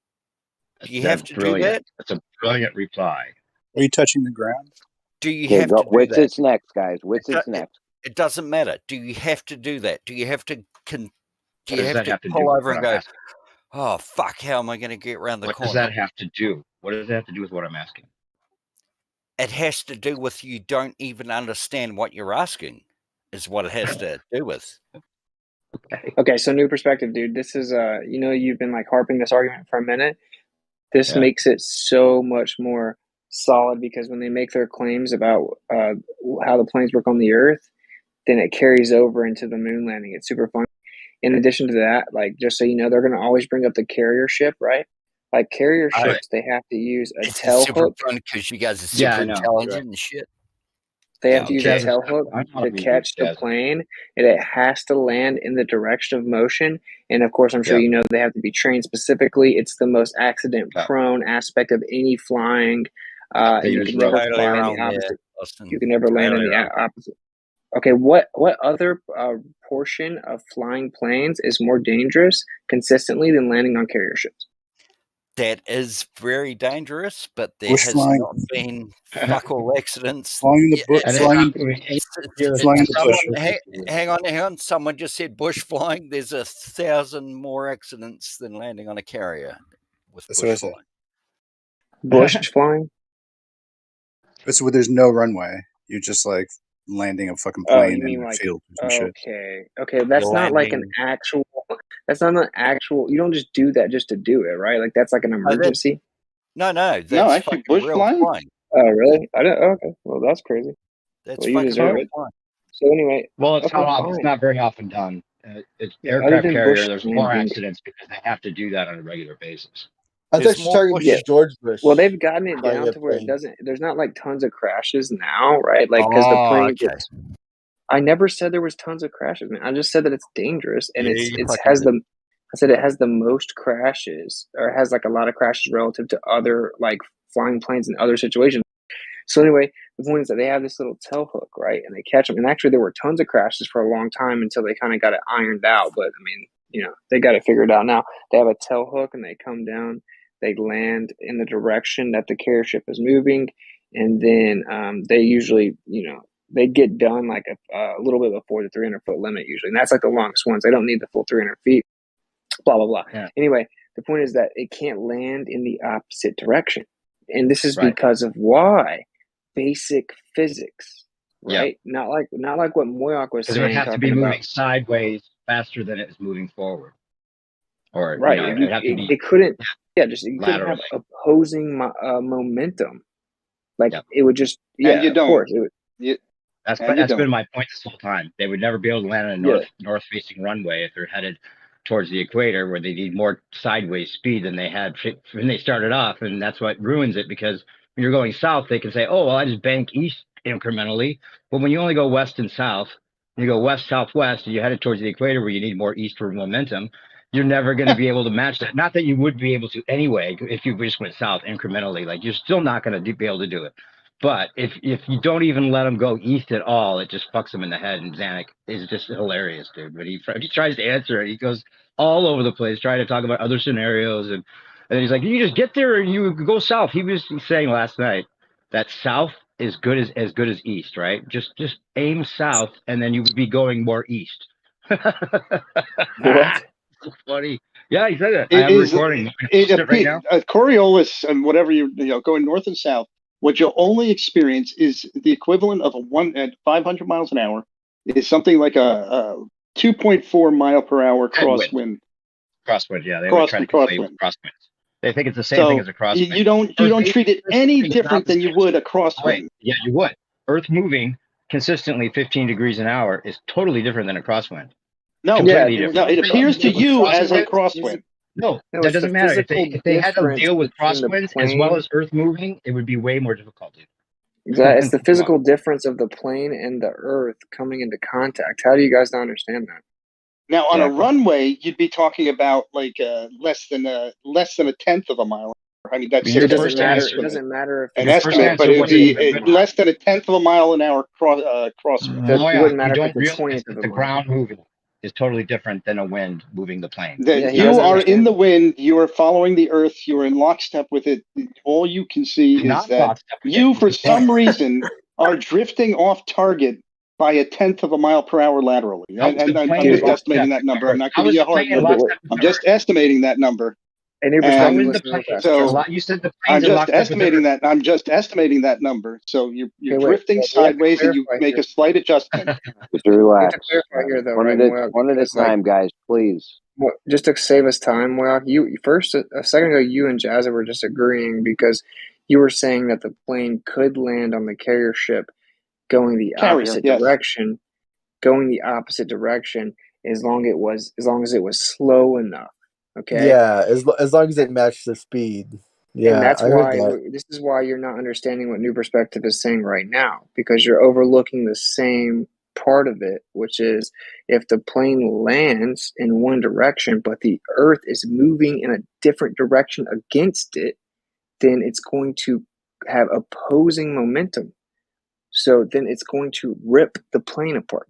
Do you have to do that? That's a brilliant reply. Are you touching the ground? Do you have to do What's that? its next, guys? What's its next? It doesn't matter. Do you have to do that? Do you have to to pull over and go, oh, fuck, how am I going to get around the corner? What does that have to do? What does that have to do with what I'm asking? It has to do with you don't even understand what you're asking is what it has to do with. Okay, so new perspective, dude. This is you've been like harping this argument for a minute. This makes it so much more solid because when they make their claims about how the planes work on the Earth, then it carries over into the moon landing. It's super fun. In addition to that, like just so you know, they're going to always bring up the carrier ship, right? Like carrier ships, they have to use a tail hook. Fun because you guys are super intelligent and shit. They have to use a tail hook to catch the plane, and it has to land in the direction of motion. And of course, I'm sure you know they have to be trained specifically. It's the most accident-prone aspect of any flying. You can never fly in the opposite. You can never land in the opposite. Okay, what other portion of flying planes is more dangerous consistently than landing on carrier ships? That is very dangerous, but there has not been fuck all accidents. Flying the Hang on. Someone just said bush flying. There's 1,000 more accidents than landing on a carrier with bush flying. Bush flying? It's where there's no runway. You're just like landing a fucking plane in a field or some shit. Okay, that's not like an actual. That's not an actual. You don't just do that just to do it, right? Like that's like an emergency. No, that's actually bush flying. Oh, really? I don't. Okay, well that's crazy. That's fucking real flying. So anyway, it's not very often done. It's aircraft carrier. There's more accidents because they have to do that on a regular basis. I thought you were talking about George Bush. Well, they've gotten it down to where it doesn't. There's not like tons of crashes now, right? Like because the plane gets. I never said there was tons of crashes, man. I just said that it's dangerous and Yeah, it's you it's fucking has did. the I said it has the most crashes, or it has like a lot of crashes relative to other like flying planes in other situations. So anyway, the point is that they have this little tail hook, right? And they catch them. And actually, there were tons of crashes for a long time until they kind of got it ironed out. But I mean, you know, they got it figured out now. They have a tail hook and they come down. They land in the direction that the carrier ship is moving, and then they usually, you know, they get done like a little bit before the 300-foot limit usually, and that's like the longest ones. They don't need the full 300 feet. Blah blah blah. Yeah. Anyway, the point is that it can't land in the opposite direction, and this is Right. because of why basic physics, Yeah. right? Not like what Moyoc was Because it would saying, have to be talking moving about. sideways faster than it is moving forward, or Right. it would have to be It couldn't. Yeah, just you couldn't laterally. have opposing momentum. Like Yep. it would just. And Yeah, you of don't. course it would. That's And you been don't. my point this whole time. They would never be able to land on a Yeah. north facing runway if they're headed towards the equator, where they need more sideways speed than they had when they started off, and that's what ruins it. Because when you're going south, they can say, "Oh, well, I just bank east incrementally," but when you only go west and south, you go west southwest, and you're headed towards the equator where you need more eastward momentum, you're never going to be able to match that. Not that you would be able to anyway if you just went south incrementally. Like, you're still not going to be able to do it. But if you don't even let him go east at all, it just fucks him in the head. And Zanuck is just hilarious, dude. When he tries to answer it, he goes all over the place, trying to talk about other scenarios. And he's like, you just get there and you go south. He was saying last night that south is as good as east, right? Just aim south, and then you would be going more east. What? So funny. Yeah, he said that. I have a recording. It right now. Coriolis and whatever you know, going north and south, what you'll only experience is the equivalent of at 500 miles an hour is something like a 2.4 mile per hour crosswind. Crosswind, yeah. They would try to conflate with crosswinds. They think it's the same thing as a crosswind. You don't treat it any different than you would a crosswind. Yeah, you would. Earth moving consistently 15 degrees an hour is totally different than a crosswind. No, completely different. No, it appears to you as a crosswind. No, that doesn't matter. If they had to deal with crosswinds as well as Earth moving, it would be way more difficult. Exactly. It's the physical difference of the plane and the Earth coming into contact. How do you guys not understand that? Now, on a runway, you'd be talking about like less than a tenth of a mile. I mean, that's it doesn't matter. It doesn't matter if an estimate, but it would be less than a tenth of a mile an hour crosswind. It wouldn't matter You if don't it's a realize 20th of that a the mile. ground moving is totally different than a wind moving the plane. You are in the wind. You are following the Earth. You are in lockstep with it. All you can see is that you, for some reason, are drifting off target by a tenth of a mile per hour laterally. And I'm just estimating that number. I'm not giving you a hard number. I'm just estimating that number. You said the I'm just estimating that. I'm just estimating that number. So you're drifting sideways, and you make a slight adjustment. Just relax. To clarify here, though, one at a time, guys, please. Just to save us time, Moyoc, you first a second ago, you and Jazza were disagreeing because you were saying that the plane could land on the carrier ship going the opposite direction, as long as it was slow enough. Okay. Yeah, as long as it matched the speed. Yeah, and that's I why heard that. this is why you're not understanding what New Perspective is saying right now, because you're overlooking the same part of it, which is if the plane lands in one direction, but the Earth is moving in a different direction against it, then it's going to have opposing momentum. So then it's going to rip the plane apart,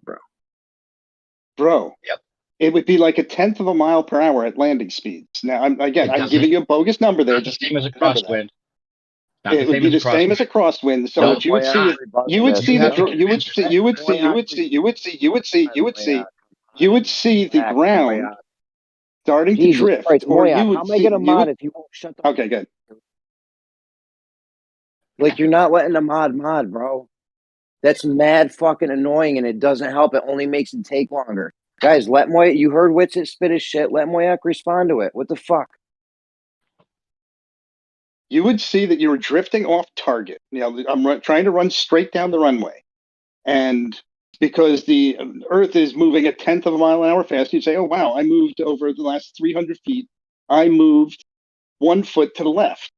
bro. Yep. It would be like a tenth of a mile per hour at landing speeds. Now, I'm giving you a bogus number there. Just same as a remember crosswind. It would be the same as a crosswind. So what you would see is you would see the ground starting to drift, or you would how am I gonna mod if you won't shut the? Okay, good. Like, you're not letting the mod, bro. That's mad fucking annoying, and it doesn't help. It only makes it take longer. Guys, let Moyak. You heard Witsit spit his shit. Let Moyak respond to it. What the fuck? You would see that you were drifting off target. You know, I'm trying to run straight down the runway, and because the Earth is moving a tenth of a mile an hour fast, you'd say, "Oh wow, I moved over the last 300 feet. I moved 1 foot to the left.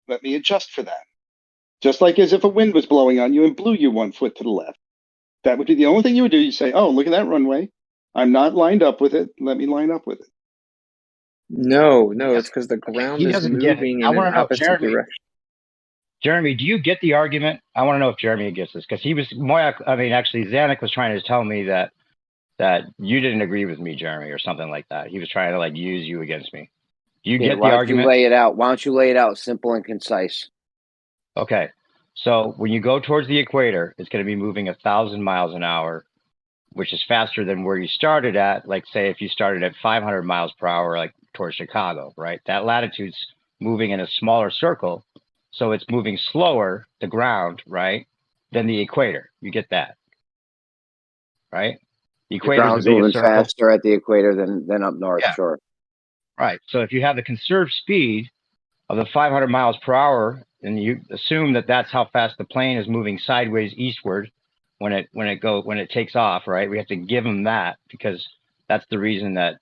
Let me adjust for that." Just like as if a wind was blowing on you and blew you 1 foot to the left. That would be the only thing you would do. You say, "Oh, look at that runway. I'm not lined up with it. Let me line up with it." No, it's because the ground He is doesn't get it. moving I in an want to know if opposite direction. Jeremy, do you get the argument? I want to know if Jeremy gets this because actually, Zanuck was trying to tell me that you didn't agree with me, Jeremy, or something like that. He was trying to like use you against me. Do you get the argument? Why don't you lay it out simple and concise? Okay. So when you go towards the equator, it's going to be moving 1,000 miles an hour, which is faster than where you started at. Like, say, if you started at 500 miles per hour, like towards Chicago, right? That latitude's moving in a smaller circle. So it's moving slower, the ground, right, than the equator. You get that, right? The ground's moving faster at the equator than up north, sure. Right. So if you have the conserved speed of the 500 miles per hour, and you assume that that's how fast the plane is moving sideways eastward when it takes off, right? We have to give them that because that's the reason that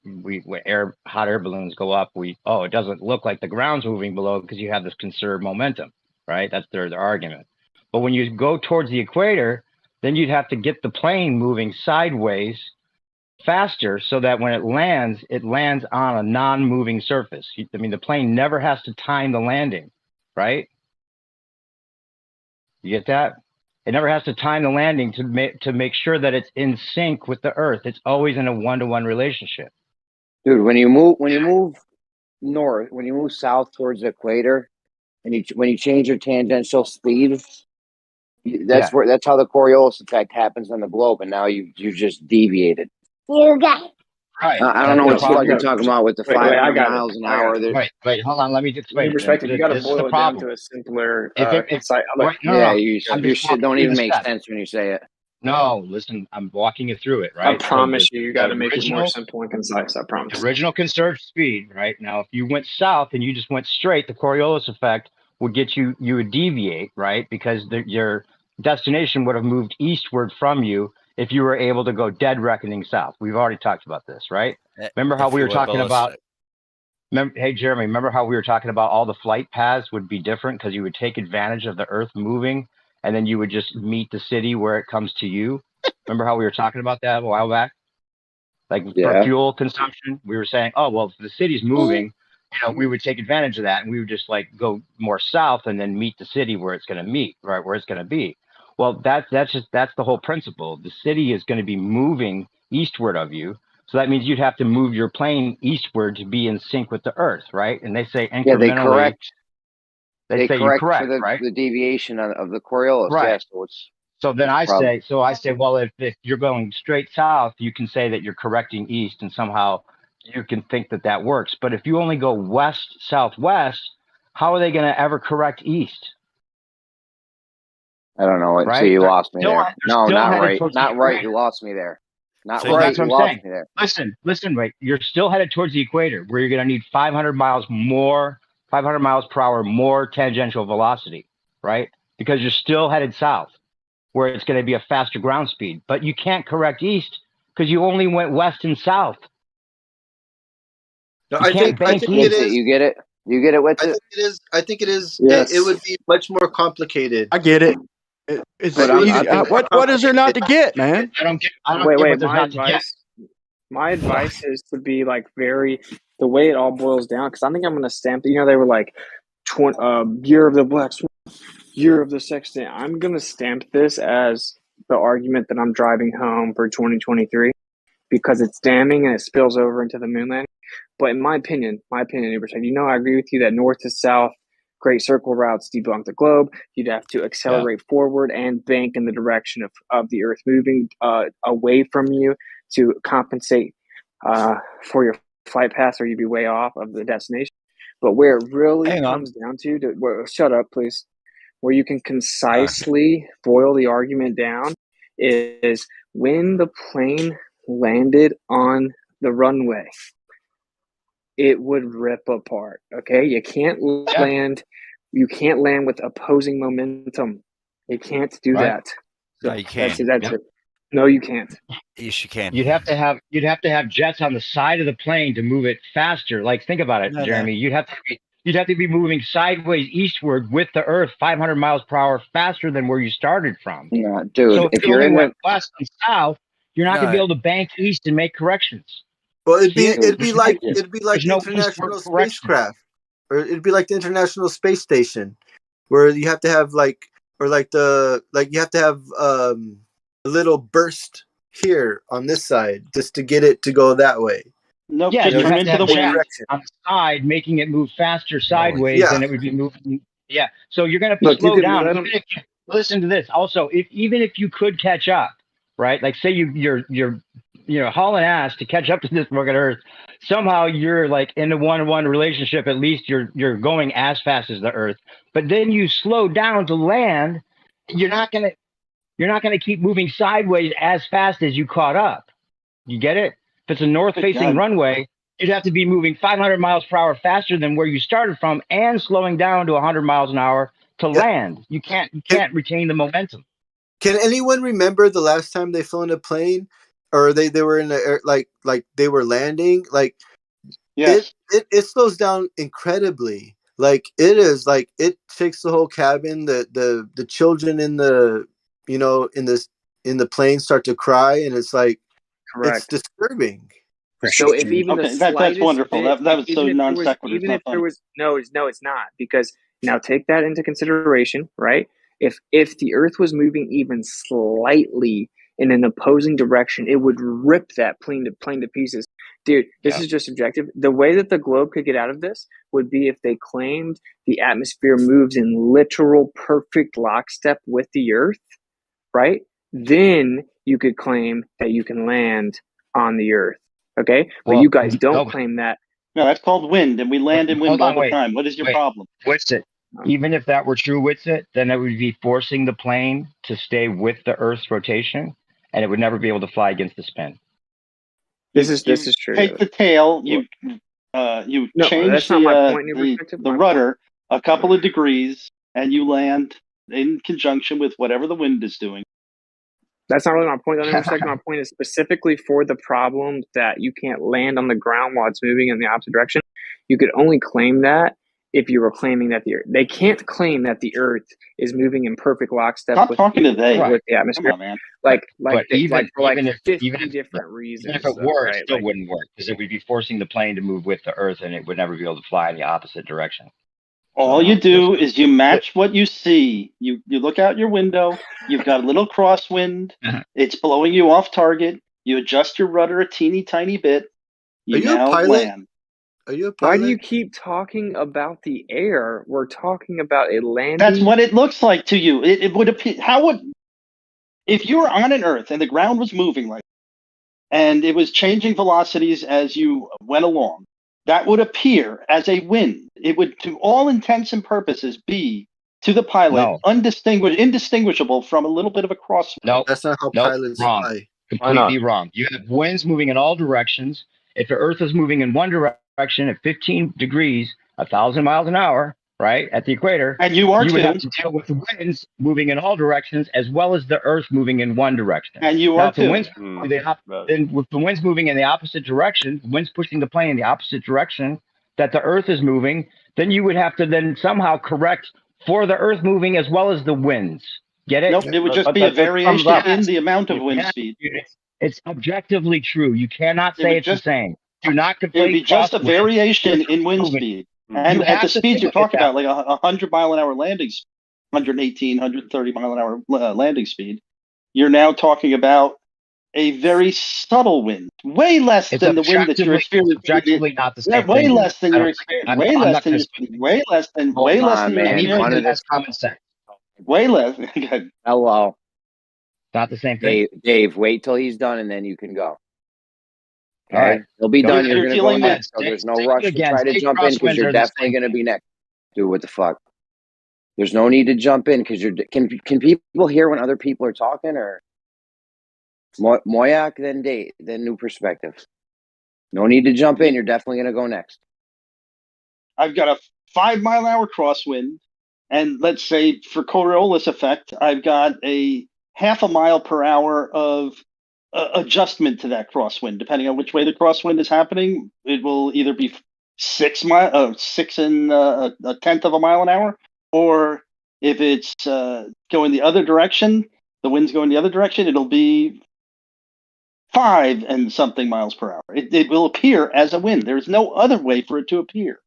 hot air balloons go up. It doesn't look like the ground's moving below because you have this conserved momentum, right? That's their argument. But when you go towards the equator, then you'd have to get the plane moving sideways faster so that when it lands on a non-moving surface. I mean, the plane never has to time the landing, right? You get that? It never has to time the landing to make sure that it's in sync with the Earth. It's always in a one-to-one relationship. Dude, when you move north, when you move south towards the equator, and when you change your tangential speed, that's how the Coriolis effect happens on the globe, and now you just deviated. You got. Right. I don't know what you're talking about with the 500 miles an hour. Wait, hold on. Let me explain. You got to boil it down to a simpler. Your shit don't even make sense when you say it. No, listen, I'm walking you through it, right? I promise you got to make it more simple and concise. I promise. The original conserved speed, right? Now, if you went south and you just went straight, the Coriolis effect would get you would deviate, right? Because your destination would have moved eastward from you if you were able to go dead reckoning south. We've already talked about this, right? Remember how we were talking about... Hey, Jeremy, remember how we were talking about all the flight paths would be different because you would take advantage of the Earth moving and then you would just meet the city where it comes to you? Remember how we were talking about that a while back? Like for fuel consumption, we were saying, oh, well, if the city's moving, we would take advantage of that and we would just like go more south and then meet the city where it's going to meet, right? Where it's going to be. Well, that's the whole principle. The city is going to be moving eastward of you. So that means you'd have to move your plane eastward to be in sync with the Earth, right? And they say incrementally. They correct for the deviation of the Coriolis. Right. Yeah, so then I say, well, if you're going straight south, you can say that you're correcting east, and somehow you can think that works. But if you only go west southwest, how are they going to ever correct east? I don't know. Right? So you lost me there. No, not right. Not right. You lost me there. Not right. That's what I'm saying. Me there. Listen, wait. You're still headed towards the equator, where you're going to need 500 miles per hour more tangential velocity, right? Because you're still headed south, where it's going to be a faster ground speed. But you can't correct east because you only went west and south. No, I think it is. You get it? You get it with it? I think it is. Yes. It would be much more complicated. I get it. It's easy. What is there not to get, man? I don't get wait. My advice is to be like the way it all boils down, because I think I'm going to stamp. They were like, year of the Black Swan, year of the Sextant. I'm going to stamp this as the argument that I'm driving home for 2023 because it's damning and it spills over into the moon landing. But in my opinion, I agree with you that north to south, great circle routes debunk the globe. You'd have to accelerate forward and bank in the direction of the Earth moving away from you to compensate for your flight path, or you'd be way off of the destination. But where it really comes down shut up, please. Where you can concisely boil the argument down is when the plane landed on the runway, it would rip apart. Okay, you can't land. You can't land with opposing momentum. You can't do that. No, you can't. That's it. No, you can't. Yes, you can. You'd have to have jets on the side of the plane to move it faster. Like, think about it, Jeremy. You'd have to you'd have to be moving sideways eastward with the Earth 500 miles per hour faster than where you started from. Yeah, dude. So If you you're only in went the west and south, you're not going to be able to bank east and make corrections. Well, it'd See be it? it'd be like There's the no eastward International correction. spacecraft, or it'd be like the International Space Station, where you have to have you have to have a little burst here on this side just to get it to go that way. Nope, Yeah, just you turn have to into have the wind. jets on the side, making it move faster sideways Yeah. than it would be moving. Yeah, so you're going to Look, you slow could down. let Even 'em- if you, listen to this. Also, even if you could catch up, right? Like say you're hauling ass to catch up to this fucking Earth. Somehow you're like in a one-on-one relationship. At least you're going as fast as the Earth. But then you slow down to land. You're not gonna keep moving sideways as fast as you caught up. You get it? If it's a north-facing God. runway, you'd have to be moving 500 miles per hour faster than where you started from, and slowing down to 100 miles an hour to land. You can't retain the momentum. Can anyone remember the last time they flew in a plane, or they were in the air, like they were landing? Like Yes. it slows down incredibly. Like it is like it shakes the whole cabin. The children in the in the plane start to cry, and it's like it's Correct. disturbing. So if even the Okay, that's slightest wonderful. bit, That was so even if there non was, sequitur. It's even not if there funny. was, no, it's not, because now take that into consideration, right? If the Earth was moving even slightly in an opposing direction, it would rip that plane to pieces, dude. This is just subjective. The way that the globe could get out of this would be if they claimed the atmosphere moves in literal perfect lockstep with the Earth, right? Then you could claim that you can land on the Earth. Okay, but you guys don't claim that. No, that's called wind, and we land in wind all the time. What is your problem? What's it? Even if that were true, what's it? Then it would be forcing the plane to stay with the Earth's rotation, and it would never be able to fly against the spin. This is true. Take the tail. You No, change that's not my point in your perspective. the My rudder a couple of degrees, and you land in conjunction with whatever the wind is doing. That's not really my point. My point is specifically for the problem that you can't land on the ground while it's moving in the opposite direction. You could only claim that if you were claiming that they can't claim that the Earth is moving in perfect lockstep Stop with talking to they. with the atmosphere. Come on, man. Like even for like if 50 different reasons. if it were, right? it still wouldn't work, because it would be forcing the plane to move with the Earth, and it would never be able to fly in the opposite direction. All you do is you match what you see. You look out your window. You've got a little crosswind. It's blowing you off target. You adjust your rudder a teeny tiny bit. Are you now a pilot? land. Are you a Why pilot? do you keep talking about the air? We're talking about a landing. That's what it looks like to you. It would appear. If you were on an Earth and the ground was moving like, and it was changing velocities as you went along, that would appear as a wind. It would, to all intents and purposes, be to the pilot indistinguishable from a little bit of a cross. No, That's not how pilots fly. Completely wrong. You have winds moving in all directions. If the Earth is moving in one direction at 15 degrees, 1,000 miles an hour, right, at the equator, and you would have to deal with the winds moving in all directions, as well as the Earth moving in one direction. And you now, are if the winds then with the winds moving in the opposite direction, winds pushing the plane in the opposite direction that the Earth is moving, then you would have to then somehow correct for the Earth moving as well as the winds. Get it? Nope, it would just be a variation in the amount of wind speed. It's objectively true. You cannot say it's the same. Do not conflate. It would be just a variation in wind speed. And at the speed you're talking about, like 100 mile an hour landing, 118, 130 mile an hour landing speed, you're now talking about a very subtle wind, way less than the wind that you're experiencing. Objectively not the same. Way less than you're experiencing. Way less than way less than way less than you're experiencing. That's common sense. Way less. Hello. Not the same thing. Dave, wait till he's done and then you can go. Okay? All right. He'll be done. You're going to go next. with- So there's no Stay rush to again. try to Stay jump in because you're crosswinds are the definitely going to be next. Dude, what the fuck? There's no need to jump in because you're. Can people hear when other people are talking, or Moyak, then Dave, then New Perspectives? No need to jump in. You're definitely going to go next. I've got a 5 mile an hour crosswind, and let's say for Coriolis effect, I've got a half a mile per hour of adjustment to that crosswind. Depending on which way the crosswind is happening, it will either be 6 and a tenth of a mile an hour, or if it's going the other direction, the wind's going the other direction, it'll be 5 and something miles per hour. It will appear as a wind. There's no other way for it to appear.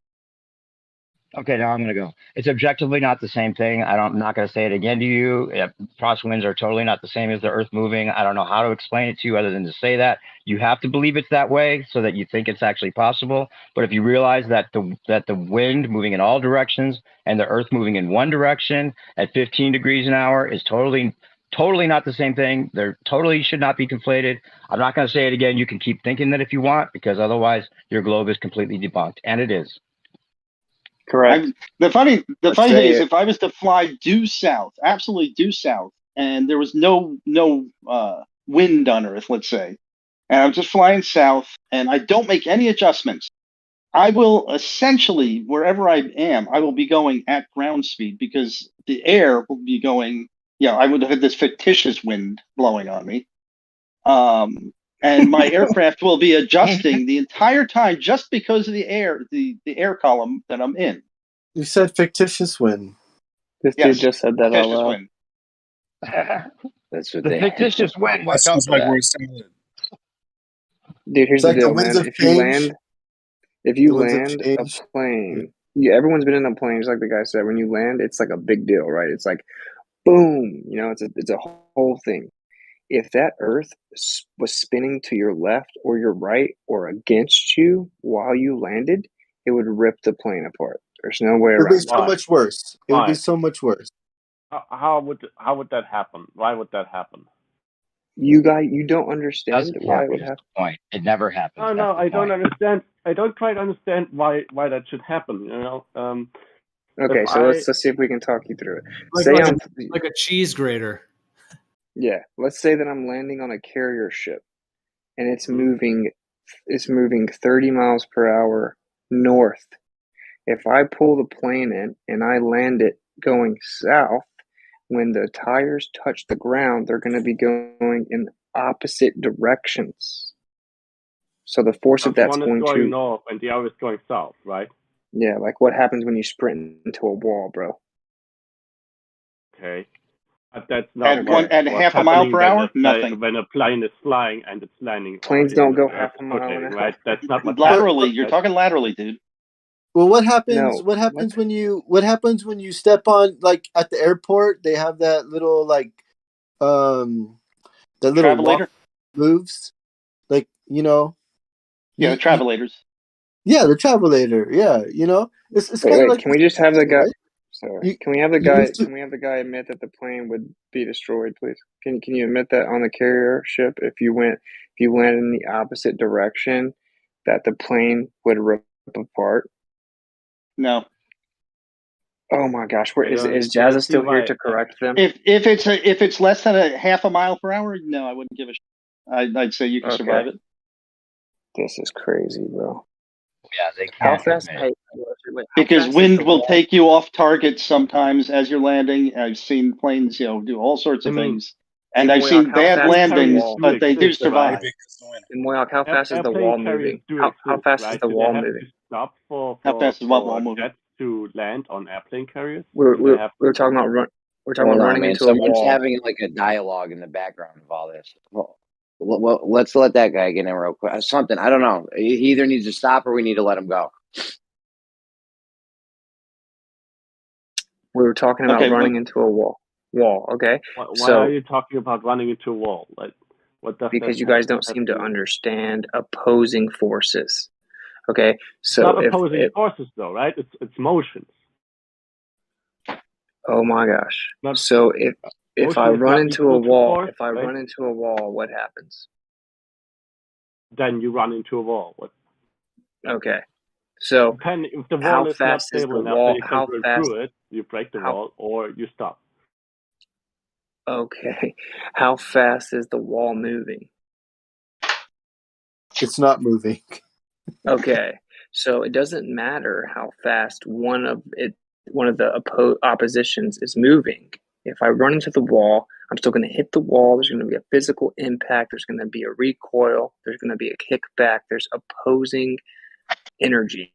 Okay, now I'm going to go. It's objectively not the same thing. I'm not going to say it again to you. Crosswinds are totally not the same as the Earth moving. I don't know how to explain it to you other than to say that. You have to believe it's that way so that you think it's actually possible. But if you realize that the wind moving in all directions and the Earth moving in one direction at 15 degrees an hour is totally not the same thing. They're totally should not be conflated. I'm not going to say it again. You can keep thinking that if you want, because otherwise your globe is completely debunked, and it is. Correct. The funny Let's thing say is, it- if I was to fly due south, absolutely due south, and there was no wind on Earth, let's say, and I'm just flying south, and I don't make any adjustments, I will essentially, wherever I am, I will be going at ground speed because the air will be going. I would have had this fictitious wind blowing on me, and my aircraft will be adjusting the entire time just because of the air column that I'm in. You said fictitious wind. This dude just said that out loud. Wind. That's what The they fictitious wind. That Watch out sounds for like that. we're saying. Dude, here's It's like the the deal, winds man. of If you change. land a plane, everyone's been in a plane, just like the guy said. When you land, it's like a big deal, right? It's like, boom, it's a whole thing. If that Earth was spinning to your left or your right or against you while you landed, it would rip the plane apart. There's no way It would be around so it. much worse. It would be Why? so much worse. How would that happen? Why would that happen? You don't understand Doesn't why it happen would is happen. the point. It never happens. No, That's the I don't point. understand. I don't quite understand why that should happen. Okay, if so I let's see if we can talk you through it. Like, Say like, I'm a, like a cheese grater. Yeah, let's say that I'm landing on a carrier ship and it's moving 30 miles per hour north. If I pull the plane in and I land it going south, when the tires touch the ground, they're going to be going in opposite directions. So the force of the that's one is going going to, north and the other is going south, right? yeah, like what happens when you sprint into a wall, bro? Okay. But that's not At what's half a mile happening per hour, nothing. when a plane is flying and it's landing Planes already don't on go the half Earth's a mile an footing, hour. right? That's not what's Laterally, happening. you're Right? talking laterally, dude. Well, what happens? No, What happens when you step on, like at the airport? They have that little that little Travelator? walk moves, like Yeah, the travelators. Yeah, the travelator. Yeah, it's kind of Wait, like can we just have the guy? right? Sorry, can we have the You guy? move to- Can we have the guy admit that the plane would be destroyed, please? Can you admit that on the carrier ship, if you landed in the opposite direction, that the plane would rip apart? No. Oh my gosh, where I is don't Jazza see still here why. to correct them? If it's less than a half a mile per hour, no, I wouldn't give a shit. I'd say you can survive it. This is crazy, bro. Yeah, they How can't fast? admit it. Wait, how Because fast is wind the will wall? take you off target sometimes as you're landing. I've seen planes, do all sorts of things. And I've Moyak, seen how bad fast is the landings, wall? but they do survive. And Moyak, how fast is the Airplane wall carriers moving? do How exist, fast is right? the Do wall they have moving? to stop for How fast is what wall moving? jets to land on airplane carriers? We're Do they have we're talking about we're talking Hold about on, running man. into a Someone's wall. having like a dialogue in the background of all this. Well, let's let that guy get in real quick. Something, I don't know. He either needs to stop or we need to let him go. We were talking about Okay, running into a wall. Okay. Why are you talking about running into a wall? Like, what does Because that you guys don't have seem to do with it? understand opposing forces. Okay, It's so not if opposing forces, though, right? It's motions. oh my gosh, Not so if I motion is run not into a equal to wall, force, if I right? run into a wall, what happens? Then you run into a wall. What? Okay, so Depending if the how wall is not fast is stable the enough wall? that you can How go fast? through it, you break the How wall or you stop. okay? How fast is the wall moving? It's not moving. Okay, so it doesn't matter how fast one of the oppositions is moving. If I run into the wall, I'm still going to hit the wall. There's going to be a physical impact. There's going to be a recoil. There's going to be a kickback. There's opposing energy.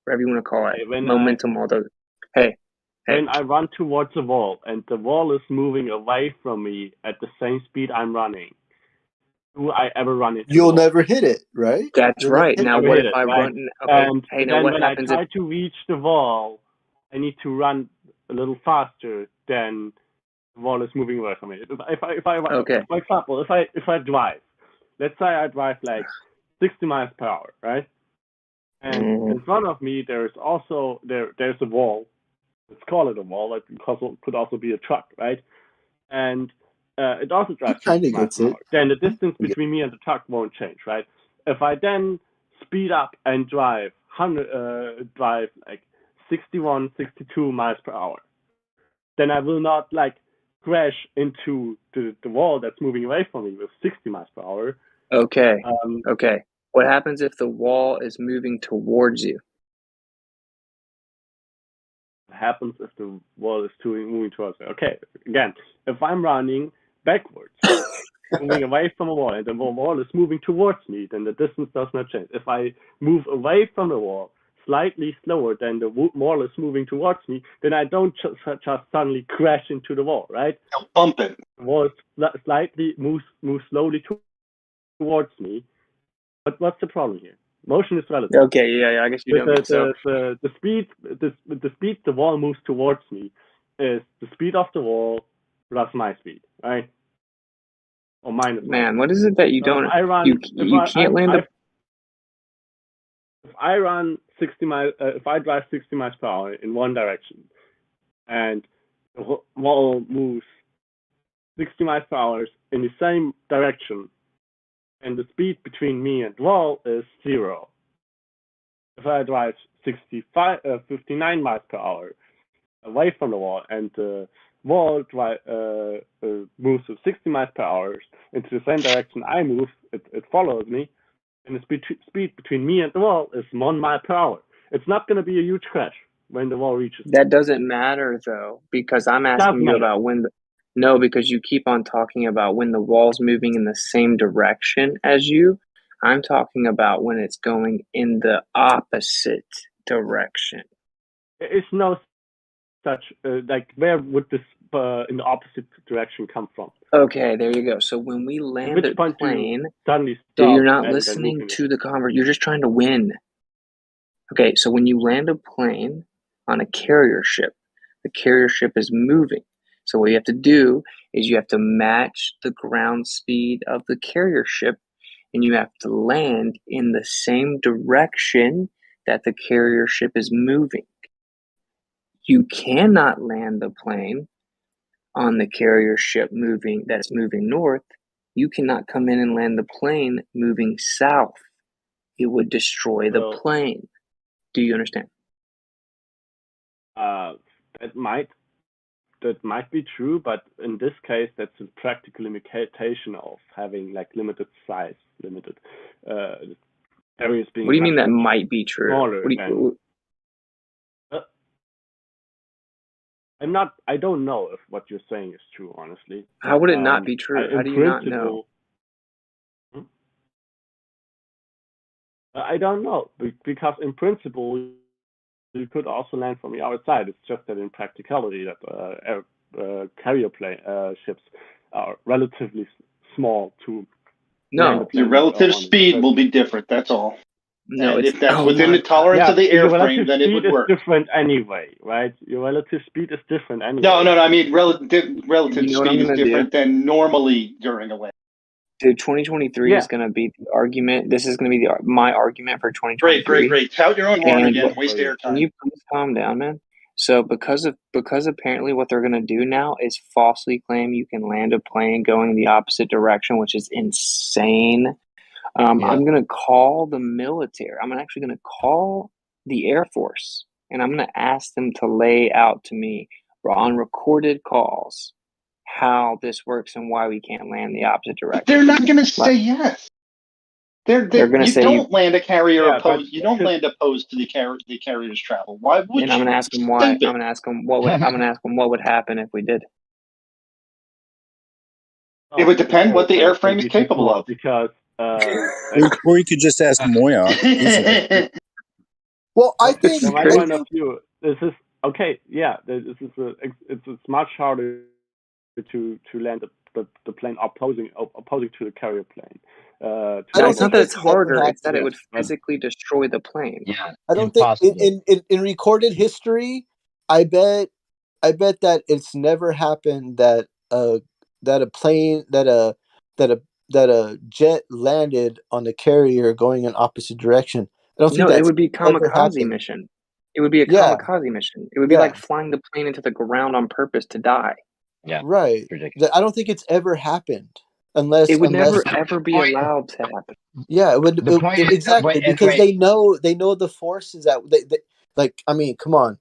whatever you want to call it, Okay, when momentum, all those. Hey, when I run towards the wall and the wall is moving away from me at the same speed I'm running, do I ever run into the You'll wall? never hit it, right? That's You'll never right. hit Now, Never what hit if it, I right? run? Okay, And hey, now then what when I happens try if? to reach the wall, I need to run a little faster than the wall is moving away from me. Okay. For example, if I drive, let's say I drive like 60 miles per hour, right? And in front of me there's a wall. Let's call it a wall. It could also be a truck, right? And it also drives 60 miles per hour. Then the distance between me and the truck won't change, right? If I then speed up and drive like 61, 62 miles per hour, then I will not like crash into the wall that's moving away from me with 60 miles per hour. Okay. Okay. What happens if the wall is moving towards you? What happens if the wall is moving towards me? Okay, again, if I'm running backwards, moving away from a wall, and the wall is moving towards me, then the distance does not change. If I move away from the wall slightly slower than the wall is moving towards me, then I don't just suddenly crash into the wall, right? You'll bump it. The wall slightly moves slowly towards me. But what's the problem here? Motion is relative. Okay, yeah, I guess you don't get so. The speed the wall moves towards me is the speed of the wall plus my speed, right? Or minus. Man, what is it that you don't? You can't land a. If I run 60 miles, if I drive 60 miles per hour in one direction, and the wall moves 60 miles per hour in the same direction, and the speed between me and the wall is 0. If I drive 59 miles per hour away from the wall, and the wall moves with 60 miles per hour into the same direction I move, it follows me, and the speed between me and the wall is 1 mile per hour. It's not going to be a huge crash when the wall reaches. That doesn't matter though, because I'm asking you about when. No, because you keep on talking about when the wall's moving in the same direction as you. I'm talking about when it's going in the opposite direction. It's no such like where would this in the opposite direction come from? Okay, there you go. So when we land a plane, suddenly you're not listening to the conversation. You're just trying to win. Okay, so when you land a plane on a carrier ship, the carrier ship is moving. So what you have to do is you have to match the ground speed of the carrier ship, and you have to land in the same direction that the carrier ship is moving. You cannot land the plane on the carrier ship that's moving north. You cannot come in and land the plane moving south. It would destroy the plane. Do you understand? That might be true, but in this case, that's a practical limitation of having like limited size, limited areas being. What do you mean that might be true? I don't know if what you're saying is true, honestly. How would it not be true? How do you not know? I don't know, because in principle, you could also land from the outside. It's just that in practicality, that carrier ships are relatively small to. No, your relative speed will be different. That's all. No, and if that's within the tolerance of the airframe, then it would work. It's different anyway, right? Your relative speed is different anyway. No. I mean, relative speed is different than normally during a land. Dude, 2023 is going to be the argument. This is going to be my argument for 2023. Great. Tout your own horn again. Waste air time. Can you please calm down, man? So because apparently what they're going to do now is falsely claim you can land a plane going the opposite direction, which is insane. I'm going to call the military. I'm actually going to call the Air Force, and I'm going to ask them to lay out to me on recorded calls how this works and why we can't land the opposite direction. They're not going to say yes. They're going to say you don't land a carrier opposed. You don't land opposed to the carrier's travel. Why would you? And I'm going to ask them why. I'm going to ask them what would. I'm going to ask them what would happen if we did. It would depend what the airframe is capable of. Because or you could just ask Moya. Well, I think from my I point of think view, this is okay. Yeah, it's much harder to land the plane opposing to the carrier plane. I don't It's not think that this it's has ever harder; it's that it happened. would physically destroy the plane. Yeah, I don't think impossible. in recorded history, I bet that it's never happened that a plane that a jet landed on the carrier going in opposite direction. I don't think No, it that's would be ever kamikaze happened. mission. It would be a Yeah, kamikaze mission. It would be yeah, like flying the plane into the ground on purpose to die. Yeah, right. ridiculous. I don't think it's ever happened It would unless never ever be allowed to happen. yeah, it would The point is, exactly because they know the forces that they like. I mean, come on,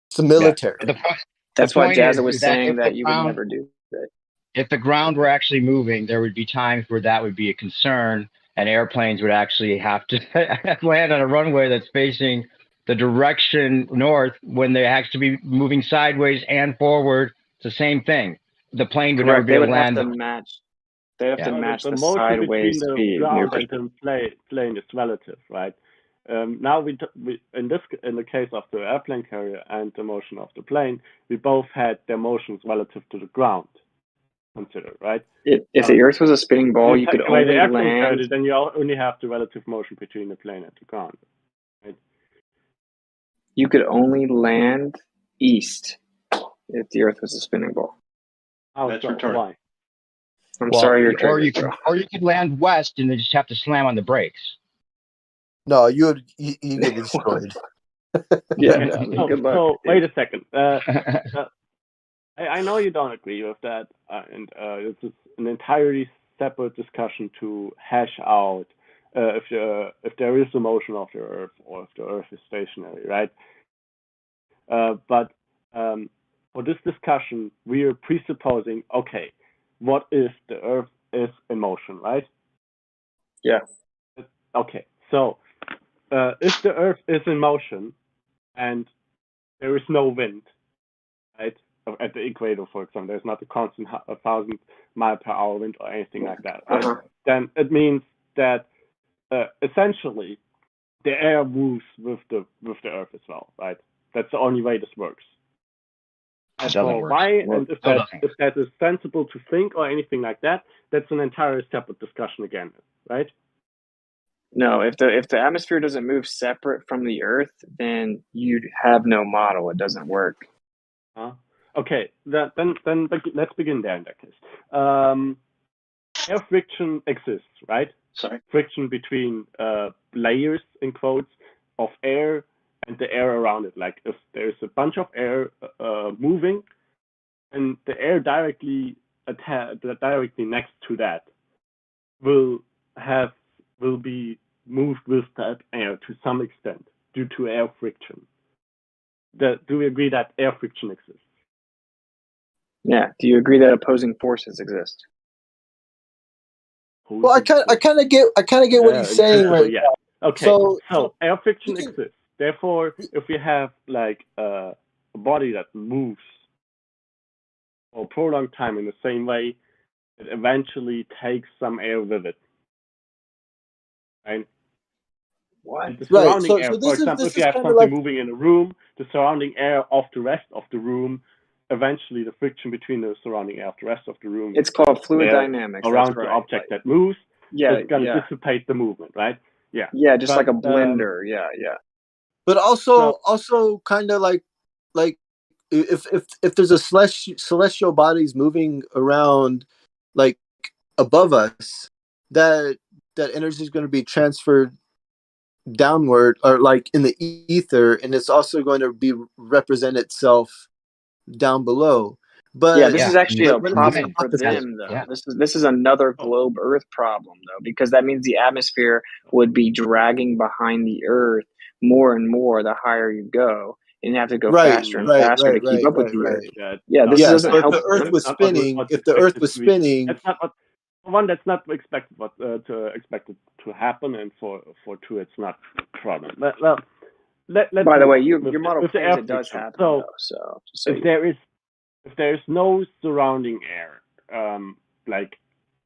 it's the military. The point. That's The why point Jazza is was that saying that you would never do that. if the ground were actually moving, there would be times where that would be a concern, and airplanes would actually have to land on a runway that's facing the direction north when they have to be moving sideways and forward. It's the same thing. The plane would never Correct. be They able would to have land. to match. They have to Well, match the the motion between sideways the speed. ground and the plane is relative, right? Now we in the case of the airplane carrier and the motion of the plane, we both had their motions relative to the ground considered, right? If the Earth was a spinning ball, If you could take away the only airplane land. carrier, then you only have the relative motion between the plane and the ground, right? You could only land east if the Earth was a spinning ball. How That's so? retarded. Why? I'm sorry you're or you triggered, could, bro. or you could land west and then just have to slam on the brakes. No, you get destroyed. Yeah, Okay, I mean, good luck. so wait a second. I know you don't agree with that, and this is an entirely separate discussion to hash out if there is a motion of the Earth or if the Earth is stationary, right? But for this discussion, we are presupposing, okay, what if the Earth is in motion, right? Yeah. Okay, so if the Earth is in motion and there is no wind, right? At the equator, for example, there's not a constant 1,000-mile-per-hour wind or anything like that, right? Then it means that essentially the air moves with the Earth as well, right? That's the only way this works. As for why and if that is sensible to think or anything like that, that's an entirely separate discussion again, right? No, if the atmosphere doesn't move separate from the Earth, then you'd have no model. It doesn't work. Okay, then let's begin there in that case. Air friction exists, right? Sorry. Friction between layers, in quotes, of air and the air around it. Like if there's a bunch of air moving, and the air directly next to that will be moved with that air to some extent due to air friction. Do we agree that air friction exists? Yeah. Do you agree that opposing forces exist? Well, I kind of get what he's saying right yeah. now. Okay. So air friction exists. Therefore, if we have like a body that moves for a prolonged time in the same way, it eventually takes some air with it. Right? What? The surrounding air, so for this example, is if you have kind something of like moving in a room, the surrounding air of the rest of the room, eventually the friction between the surrounding air of the rest of the room, It's called fluid dynamics. around That's right. the object that moves, Yeah, is going to yeah. dissipate the movement, right? Yeah. Yeah, just But, like a blender. Yeah, yeah. But also kind of like if there's a celestial bodies moving around like above us, that energy is going to be transferred downward or like in the ether, and it's also going to be represent itself down below. But Yeah, this is actually a when it problem for opposite, them, though. This is another globe Earth problem, though, because that means the atmosphere would be dragging behind the Earth more and more the higher you go, and you have to go faster and faster to keep up with the Earth. Yeah, this doesn't So if help the Earth them. was spinning, that's not what one. That's not expected. Expected to happen, and for two, it's not a problem. Well, let's By the move way, on. your model with the claims air it does friction. happen, So, though. So if there is no surrounding air, like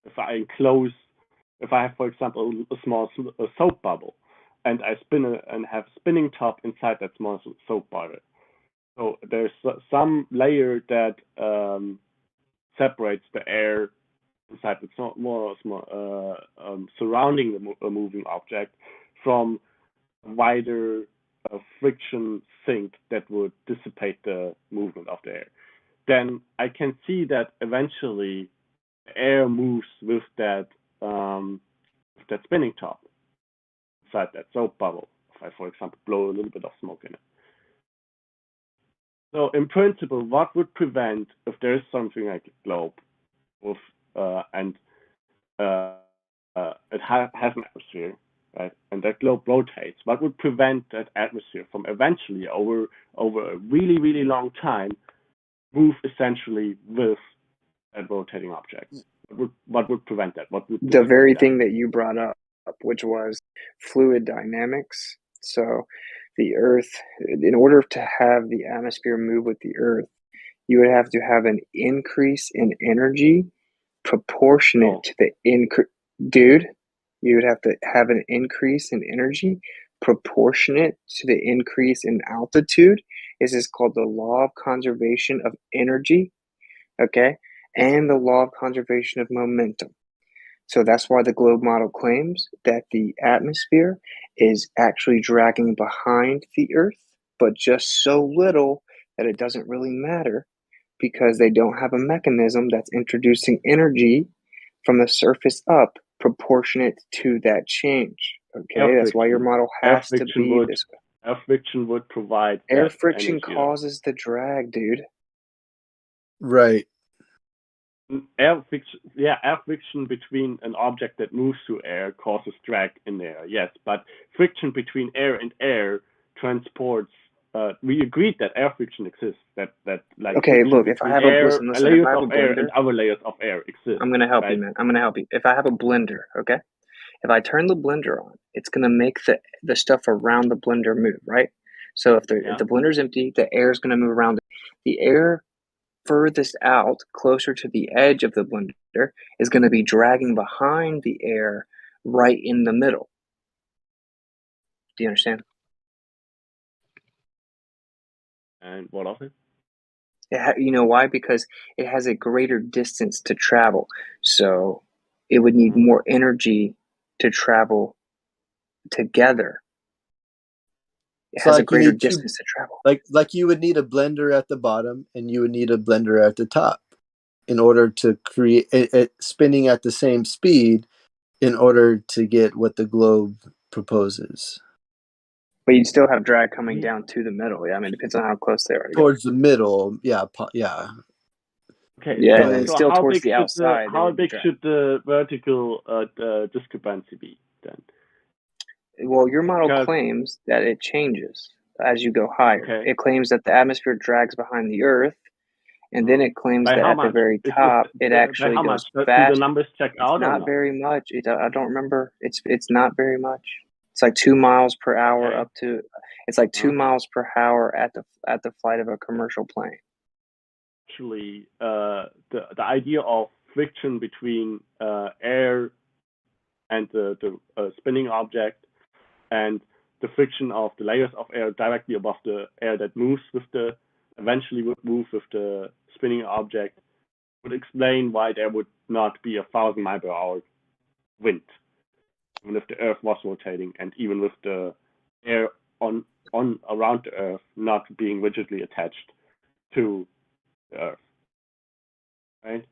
if I have, for example, a small soap bubble, and I spin and have spinning top inside that small soap bottle. So there's some layer that separates the air inside the surrounding the moving object from wider friction sink that would dissipate the movement of the air. Then I can see that eventually the air moves with that spinning top inside that soap bubble. If I, for example, blow a little bit of smoke in it. So in principle, what would prevent if there is something like a globe with and it has an atmosphere, right? And that globe rotates. What would prevent that atmosphere from eventually, over a really, really long time, move essentially with that rotating object? What would prevent that? What would the very thing that you brought up, which was fluid dynamics. So the Earth, in order to have the atmosphere move with the Earth, you would have to have an increase in energy proportionate to the increase. Dude, you would have to have an increase in energy proportionate to the increase in altitude. This is called the law of conservation of energy, okay? And the law of conservation of momentum. So that's why the globe model claims that the atmosphere is actually dragging behind the Earth, but just so little that it doesn't really matter because they don't have a mechanism that's introducing energy from the surface up proportionate to that change. Okay, that's why your model has to be this way. Air friction would provide air friction causes the drag, dude. Right. Air friction between an object that moves through air causes drag in the air, yes, but friction between air and air transports. We agreed that air friction exists. That like okay, look, if I have layers of blender, air and other layers of air exist. I'm gonna help you, man. I'm gonna help you. If I have a blender, okay, if I turn the blender on, it's gonna make the stuff around the blender move, right? So if the blender's empty, the air is gonna move around it. The air furthest out, closer to the edge of the blender, is going to be dragging behind the air right in the middle. Do you understand? And what of it? You know why? Because it has a greater distance to travel. So it would need more energy to travel together. It has a greater distance to travel. Like you would need a blender at the bottom and you would need a blender at the top in order to create it spinning at the same speed in order to get what the globe proposes. But you'd still have drag coming down to the middle. Yeah, I mean, it depends on how close they are together. Towards the middle, yeah. Okay. Yeah, and then still how towards the outside. How big should the vertical discrepancy be then? Well, your model claims that it changes as you go higher. Okay. It claims that the atmosphere drags behind the Earth, and then it claims that at the very top it actually goes fast. Do the numbers check out? Not very much. I don't remember. It's not very much. It's like 2 miles per hour up to. It's like 2 miles per hour at the flight of a commercial plane. Actually, the idea of friction between air and the spinning object, and the friction of the layers of air directly above the air that moves with the eventually would move with the spinning object, would explain why there would not be 1,000 miles per hour wind, even if the Earth was rotating, and even with the air on around the Earth not being rigidly attached to the Earth, right?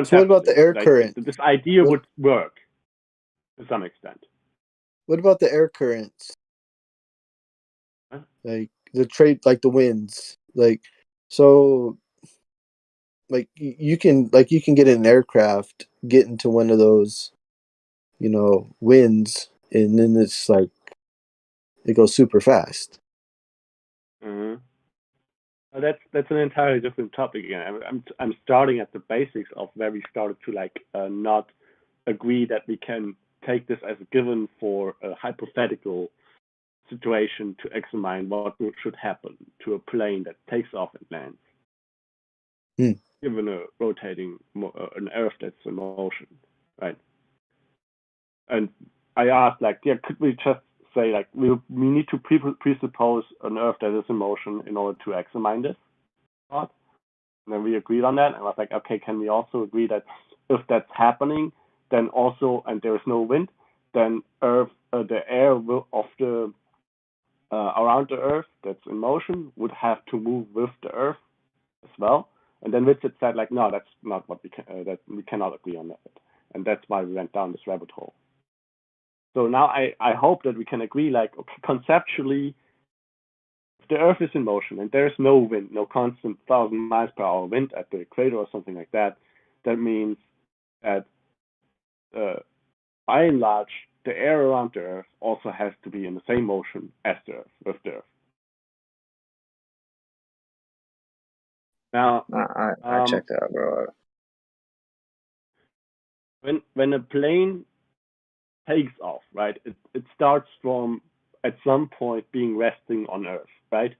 So what about the air current? This idea would work to some extent. What about the air currents? Huh? Like the winds, so you can get an aircraft, get into one of those, winds, and then it's like it goes super fast. Mm-hmm. That's an entirely different topic again. I'm starting at the basics of where we started to not agree that we can take this as a given for a hypothetical situation to examine what should happen to a plane that takes off and lands, given a rotating an Earth that's in motion, right? And I asked, like, yeah, could we just say, like, we need to presuppose an Earth that is in motion in order to examine this thought? And then we agreed on that, and I was like, okay, can we also agree that if that's happening, then also, and there is no wind, then Earth, the air of the around the Earth that's in motion would have to move with the Earth as well. And then Richard said, like, no, that's not what we can, that we cannot agree on that, and that's why we went down this rabbit hole. So now I hope that we can agree, like, okay, conceptually, if the Earth is in motion and there's no wind, no constant 1,000 miles per hour wind at the equator or something like that, that means that by and large, the air around the Earth also has to be in the same motion as the Earth, with the Earth. Now, I checked that out, bro. When a plane takes off, right, it starts from at some point being resting on Earth, right?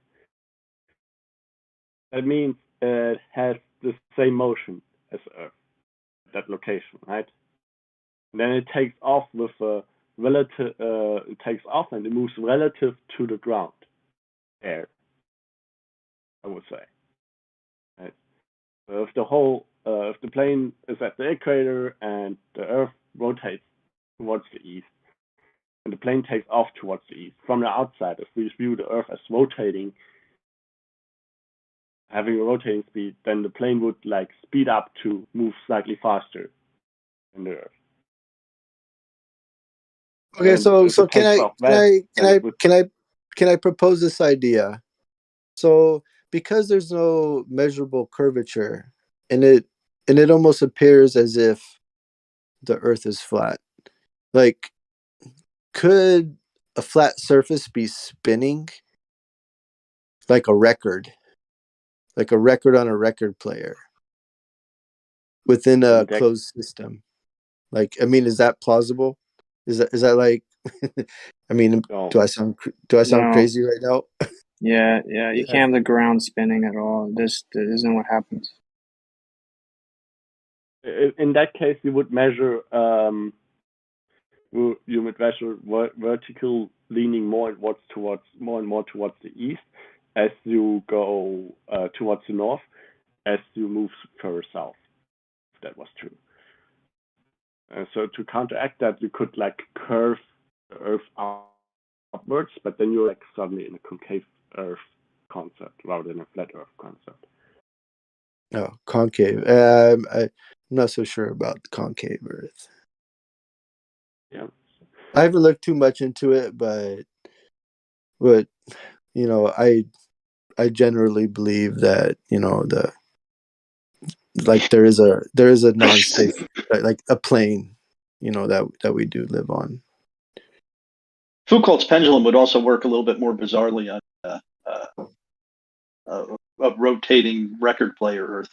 That means it has the same motion as Earth, that location, right? And then it takes off with a relative. It takes off and it moves relative to the ground, air. I would say. Right? So if the plane is at the equator and the Earth rotates towards the east, and the plane takes off towards the east from the outside, if we view the Earth as rotating, having a rotating speed, then the plane would like speed up to move slightly faster than the Earth. Okay, so can I propose this idea? So because there's no measurable curvature, and it almost appears as if the Earth is flat. Like, could a flat surface be spinning like a record on a record player within a closed system? Like, I mean, is that plausible? Is that like? I mean, do I sound crazy right now? Yeah. You can't have the ground spinning at all. This isn't what happens. In that case, you would measure. You would measure vertical leaning more and more towards the east as you go towards the north, as you move further south. If that was true. So to counteract that, you could like curve the Earth upwards, but then you're like suddenly in a concave Earth concept rather than a flat Earth concept. No, concave. I'm not so sure about concave Earth. Yeah, I haven't looked too much into it, but you know, I generally believe that, you know, there is a non-safe, like a plane, you know, that we do live on. Foucault's pendulum would also work a little bit more bizarrely on a rotating record player Earth.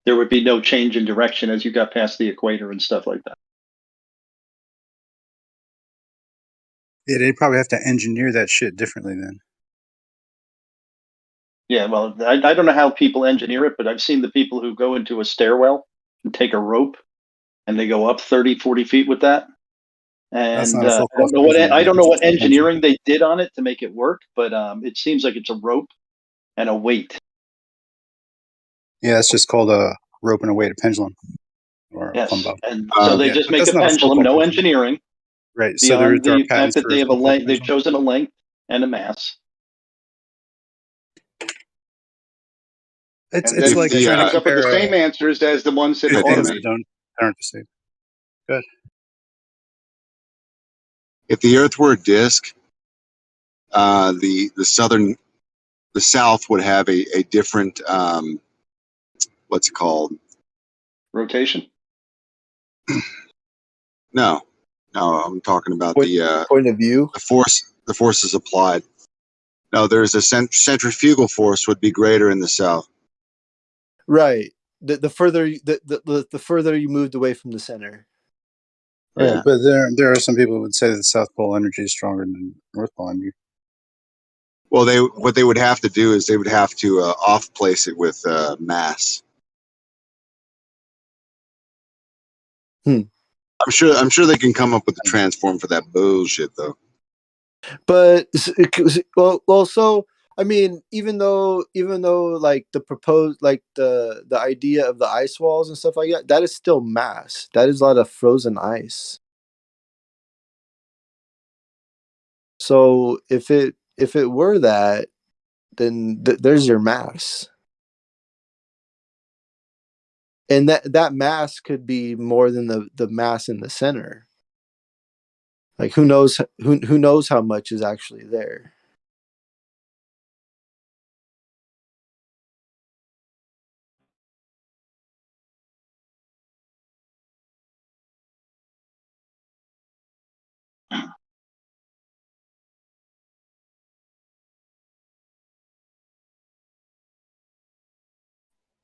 There would be no change in direction as you got past the equator and stuff like that. Yeah, they'd probably have to engineer that shit differently then. Yeah, well, I don't know how people engineer it, but I've seen the people who go into a stairwell and take a rope and they go up 30, 40 feet with that. And I don't know what engineering they did on it to make it work, but it seems like it's a rope and a weight. Yeah, it's just called a rope and a weight, a pendulum. Or yes, plumb bob. and so they just make a pendulum, no engineering. Right. So beyond the fact that they have they've chosen a length and a mass. It's and like it trying comes to up with the same answers as the ones that automate. Aren't the same. Good. If the Earth were a disk, the south would have a different what's it called? Rotation? No, I'm talking about the point of view. The force is applied. No, there's a centrifugal force would be greater in the south. Right. The further the further you moved away from the center. Right, yeah. But there are some people who would say that the South Pole energy is stronger than North Pole energy. Well, what they would have to do is they would have to off place it with mass. I'm sure they can come up with a transform for that bullshit though. But well, so I mean, even though like the proposed, like the idea of the ice walls and stuff like that, that is still mass. That is a lot of frozen ice. So if it were that, then there's your mass, and that mass could be more than the mass in the center. Like who knows how much is actually there.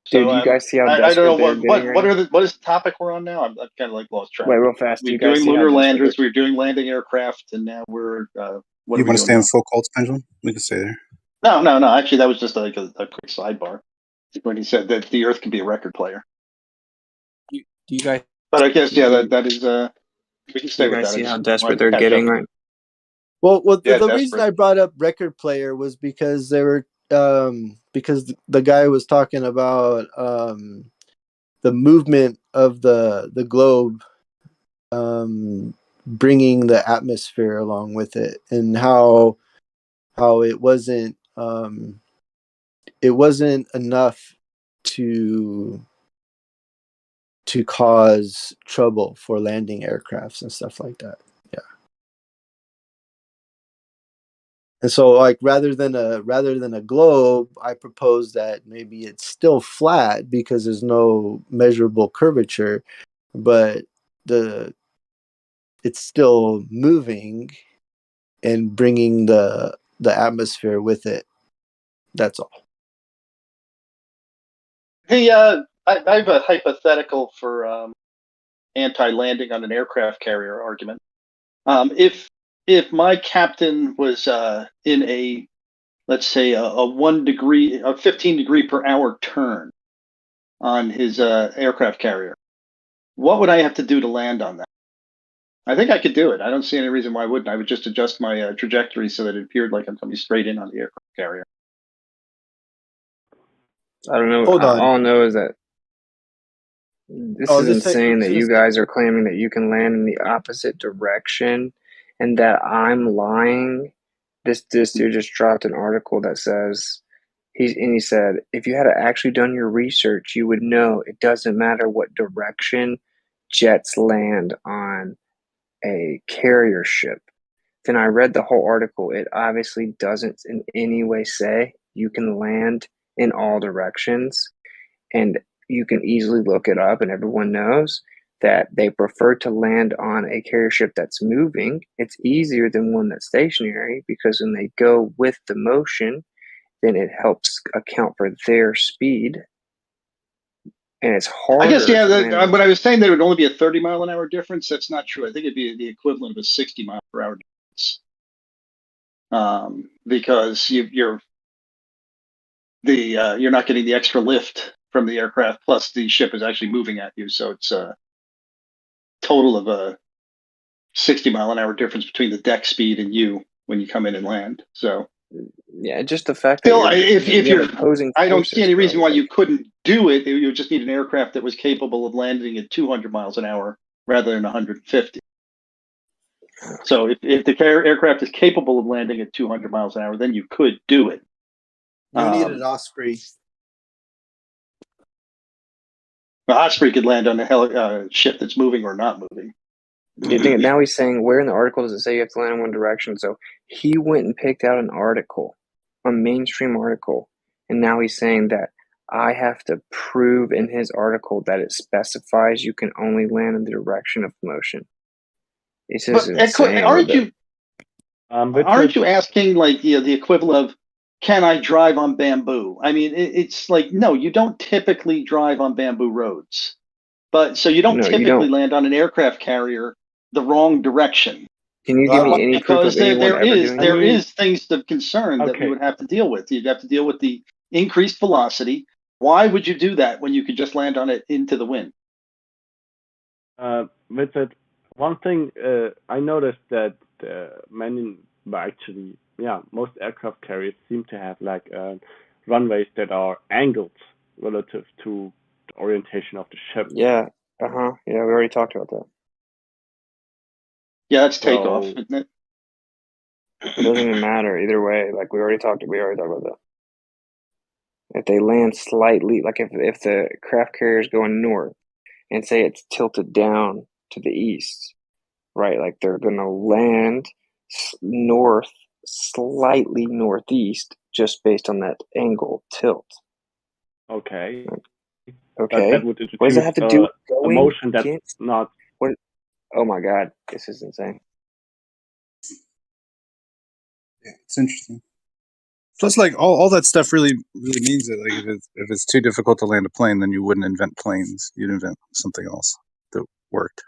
Dude, you guys see how I don't know desperate they're getting right now? what is the topic we're on now? I'm kind of like lost track. Wait, real fast. Do We're you guys doing see how lunar desperate landers. We're doing landing aircraft, and now we're what You are we want to doing stay on now? full cults, Pendulum? We can stay there. No. Actually, that was just like a quick sidebar when he said that the Earth can be a record player. Do you guys? But I guess that is we can stay You with guys that. see I how just desperate wanted to they're catch getting up. right? Well, Yeah, the reason I brought up record player was because they were because the guy was talking about the movement of the globe bringing the atmosphere along with it, and how it wasn't enough to cause trouble for landing aircrafts and stuff like that. Yeah. And so, like, rather than a globe, I propose that maybe it's still flat because there's no measurable curvature, but it's still moving and bringing the atmosphere with it. That's all. Hey, I have a hypothetical for anti-landing on an aircraft carrier argument. If my captain was in a, let's say, a 15 degree per hour turn on his aircraft carrier, what would I have to do to land on that? I think I could do it. I don't see any reason why I wouldn't. I would just adjust my trajectory so that it appeared like I'm coming straight in on the aircraft carrier. I don't know. Hold on. All I know is that this is insane that you guys are claiming that you can land in the opposite direction and that I'm lying. This dude just dropped an article that says he said if you had actually done your research, you would know it doesn't matter what direction jets land on a carrier ship. Then I read the whole article. It obviously doesn't in any way say you can land in all directions. And you can easily look it up, and everyone knows that they prefer to land on a carrier ship that's moving. It's easier than one that's stationary because when they go with the motion, then it helps account for their speed. And it's harder. I guess, when I was saying there would only be a 30 mile an hour difference, that's not true. I think it'd be the equivalent of a 60 mile per hour difference. Because you're not getting the extra lift from the aircraft, plus the ship is actually moving at you. So it's a total of a 60 mile an hour difference between the deck speed and you when you come in and land. So yeah, just the fact that if you're opposing, I don't see any reason why you couldn't do it. You would just need an aircraft that was capable of landing at 200 miles an hour rather than 150. So if the aircraft is capable of landing at 200 miles an hour, then you could do it. You need an Osprey. The Osprey could land on a ship that's moving or not moving. You think now he's saying where in the article does it say you have to land in one direction? So he went and picked out an article, a mainstream article, and now he's saying that I have to prove in his article that it specifies you can only land in the direction of motion. It's just insane. Aren't you asking like the equivalent of can I drive on bamboo? I mean, it's like no, you don't typically drive on bamboo roads, but so you don't typically land on an aircraft carrier the wrong direction. Can you give me any proof of anyone ever doing that? There is things of concern that we would have to deal with. You'd have to deal with the increased velocity. Why would you do that when you could just land on it into the wind? With that, one thing I noticed that many, but actually, yeah, most aircraft carriers seem to have like runways that are angled relative to the orientation of the ship. Yeah. Yeah, we already talked about that. Yeah, that's takeoff, isn't it? It doesn't even matter either way. Like we already talked about that. If they land slightly, like if the craft carrier is going north and say it's tilted down to the east, right? Like they're going to land north, slightly northeast, just based on that angle tilt. Okay. Okay. That would What does that have to do with a going motion that's against? not. What? Oh my God, this is insane. Yeah, it's interesting. Plus, like all that stuff really means that like if it's too difficult to land a plane, then you wouldn't invent planes. You'd invent something else that worked.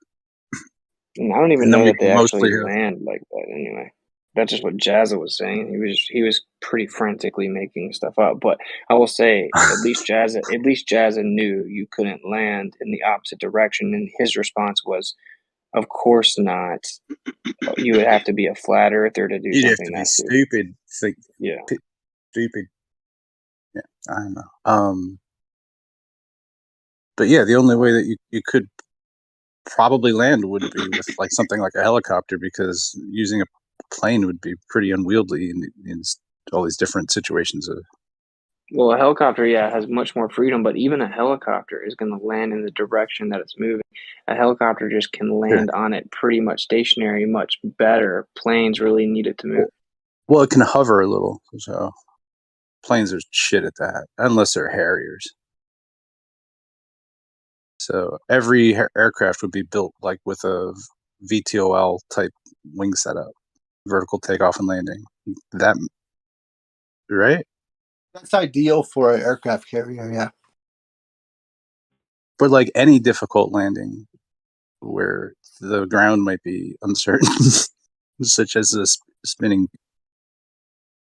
And I don't even And then know we that they can actually mostly have- land like that anyway. That's just what Jazza was saying. He was pretty frantically making stuff up. But I will say, at least Jazza knew you couldn't land in the opposite direction, and his response was, "Of course not. You would have to be a flat earther to do You'd have something to be that stupid. Yeah. Stupid. Yeah, I don't know. But yeah, the only way that you could probably land would be with like something like a helicopter, because using a plane would be pretty unwieldy in all these different situations. Well, a helicopter, yeah, has much more freedom, but even a helicopter is going to land in the direction that it's moving. A helicopter just can land on it pretty much stationary, much better. Planes really need it to move. Well, it can hover a little, so planes are shit at that, unless they're Harriers. So every aircraft would be built like with a VTOL type wing setup, vertical takeoff and landing. That right? That's ideal for an aircraft carrier, yeah. But like any difficult landing where the ground might be uncertain, such as the spinning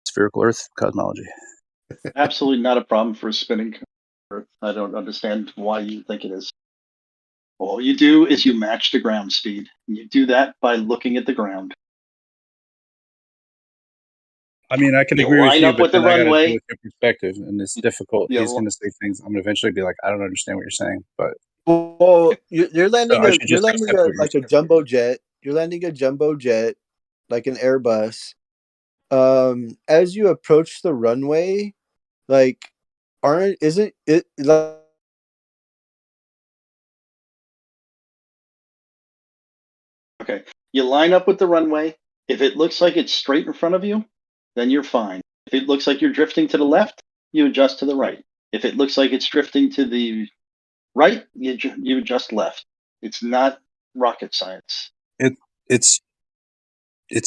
spherical Earth cosmology. Absolutely not a problem for a spinning Earth. I don't understand why you think it is. All you do is you match the ground speed. You do that by looking at the ground. I mean, I can You agree with line you, up but with the then I got to runway. deal with your perspective, and it's difficult. You He's know, going to say things. I'm going to eventually be like, I don't understand what you're saying, but Well, you're so landing I should just accept what you're like a saying. jumbo jet. You're landing a jumbo jet, like an Airbus. As you approach the runway, like, isn't it like? Okay. You line up with the runway. If it looks like it's straight in front of you, then you're fine. If it looks like you're drifting to the left, you adjust to the right. If it looks like it's drifting to the right, you adjust left. It's not rocket science. It's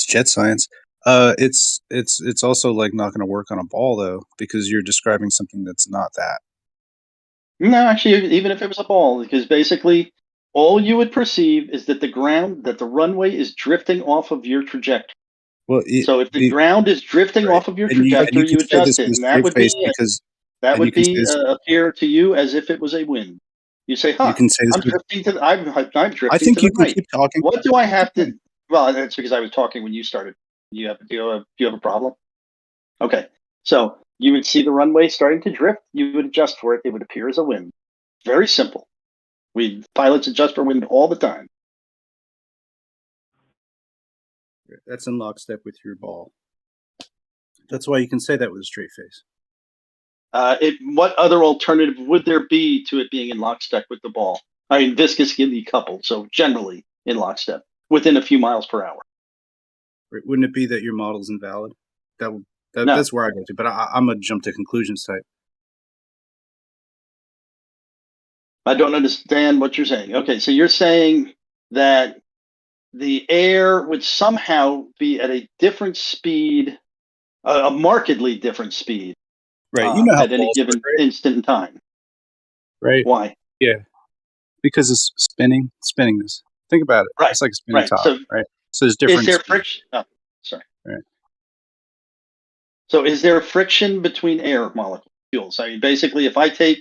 jet science. It's also like not going to work on a ball though, because you're describing something that's not that. No, actually, even if it was a ball, because basically all you would perceive is that the runway is drifting off of your trajectory. Well, So if the ground is drifting off of your trajectory, you adjust it, and that would be appear to you as if it was a wind. You say, "Huh, you can say this I'm drifting to the, I'm drifting I think to you the can right. keep talking. What do I have to?" Well, that's because I was talking when you started. Do you have a problem? Okay, so you would see the runway starting to drift. You would adjust for it. It would appear as a wind. Very simple. Pilots adjust for wind all the time. That's in lockstep with your ball. That's why you can say that with a straight face. What other alternative would there be to it being in lockstep with the ball? I mean, viscously coupled, so generally in lockstep, within a few miles per hour. Wouldn't it be that your model's invalid? No. That's where I go to, but I'm a jump to conclusions type. I don't understand what you're saying. Okay, so you're saying that the air would somehow be at a different speed, a markedly different speed, Right. You know how at any balls given work, right? instant in time. Right. Why? Yeah. Because it's spinning this. Think about it. Right. It's like a spinning Right. top, So right? So there's different is there speeds. friction? Oh, sorry. Right. So is there friction between air molecules? I mean, basically, if I take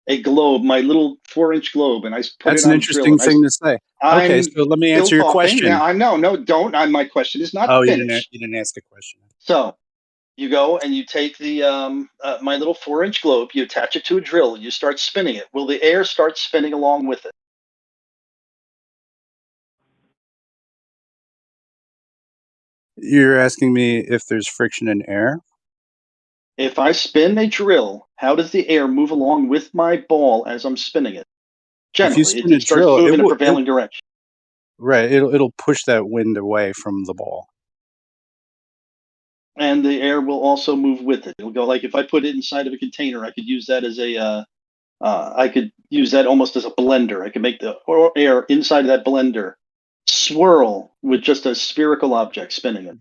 a globe, my little 4-inch globe, and I put That's it an on a drill. interesting thing to say. Okay, I'm so let me still answer your talking. question. Now, no, don't. My question is not Oh, finished. you didn't ask a question. So you go and you take the my little 4-inch globe, you attach it to a drill, you start spinning it. Will the air start spinning along with it? You're asking me if there's friction in air? If I spin a drill, how does the air move along with my ball as I'm spinning it? If you Generally, spin a it starts drill, moving in a prevailing direction. Right, it'll push that wind away from the ball. And the air will also move with it. It'll go like if I put it inside of a container, I could use that as a I could use that almost as a blender. I could make the air inside of that blender swirl with just a spherical object spinning it.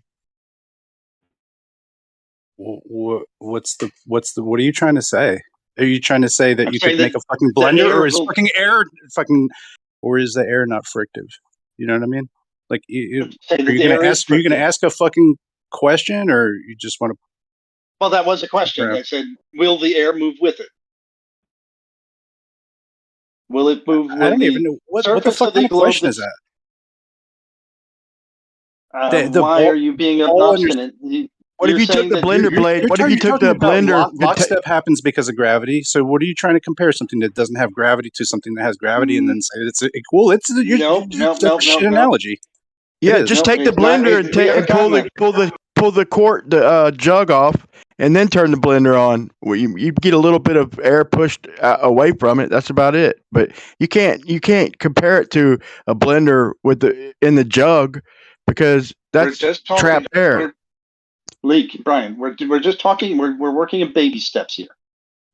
What are you trying to say? Are you trying to say that I'm you saying could make that a fucking the blender, air or is will- fucking air fucking, or is the air not frictive? You know what I mean? Like, are you gonna ask a fucking question, or you just want to? Well, that was a question. I said, will the air move with it? Will it move? I don't even know what the fuck kind of question is that. Why are you being obstinate? What if you took the blender blade? What if you took the blender? Lockstep happens because of gravity. So what are you trying to compare something that doesn't have gravity to something that has gravity, and then say it's equal? It's a shit analogy. Yeah, just take the blender and pull the quart jug off, and then turn the blender on. You get a little bit of air pushed away from it. That's about it. But you can't compare it to a blender in the jug, because that's trapped air. Brian, we're just talking. We're working in baby steps here.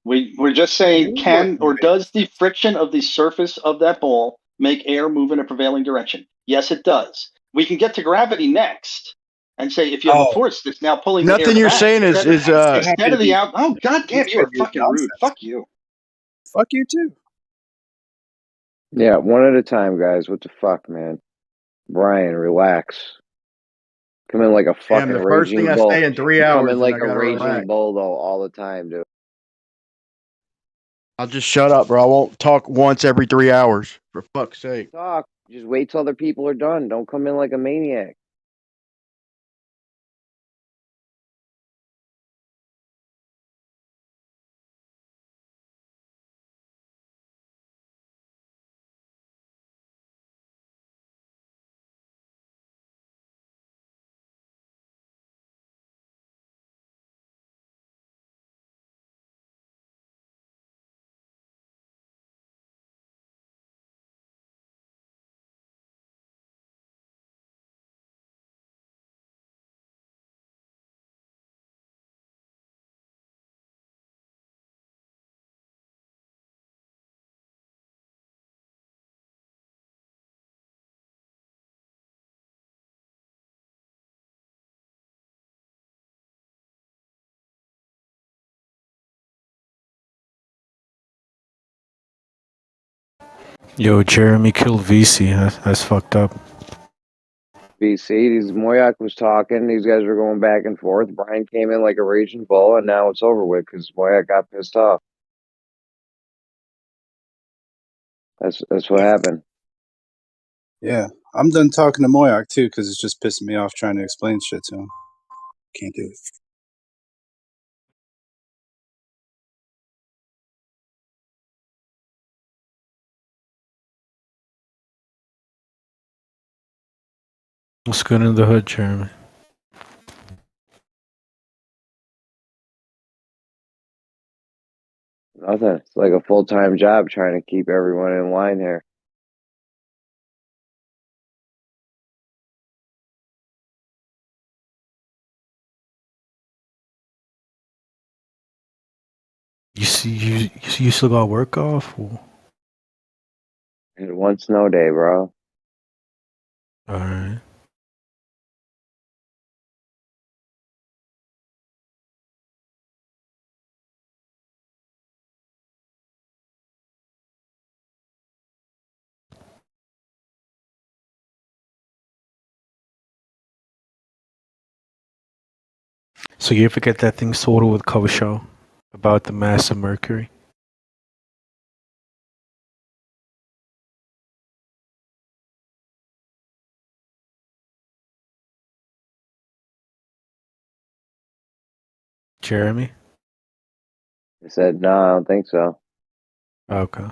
We're just saying, can or does the friction of the surface of that ball make air move in a prevailing direction? Yes, it does. We can get to gravity next and say if you have a force that's now pulling the air Nothing you're back, saying is instead of the out. Oh, goddamn! You are fucking rude. Fuck you. Fuck you too. Yeah, one at a time, guys. What the fuck, man? Brian, relax. Come in like a fucking the first raging thing bull. I say in 3 You hours, come in like and I a gotta raging relax. bull though all the time, dude. I'll just shut up, bro. I won't talk once every 3 hours. For fuck's sake. Talk. Just wait till other people are done. Don't come in like a maniac. Yo, Jeremy killed VC. That's fucked up. BC, Moyak was talking. These guys were going back and forth. Brian came in like a raging bull, and now it's over with because Moyak got pissed off. That's what happened. Yeah, I'm done talking to Moyak too, because it's just pissing me off trying to explain shit to him. Can't do it. What's good in the hood, Jeremy? Nothing. It's like a full-time job trying to keep everyone in line here. You still got work off? Or? And one snow day, bro. All right. So you ever get that thing sorted with Kosho about the mass of Mercury? Jeremy? I said, no, I don't think so. Okay.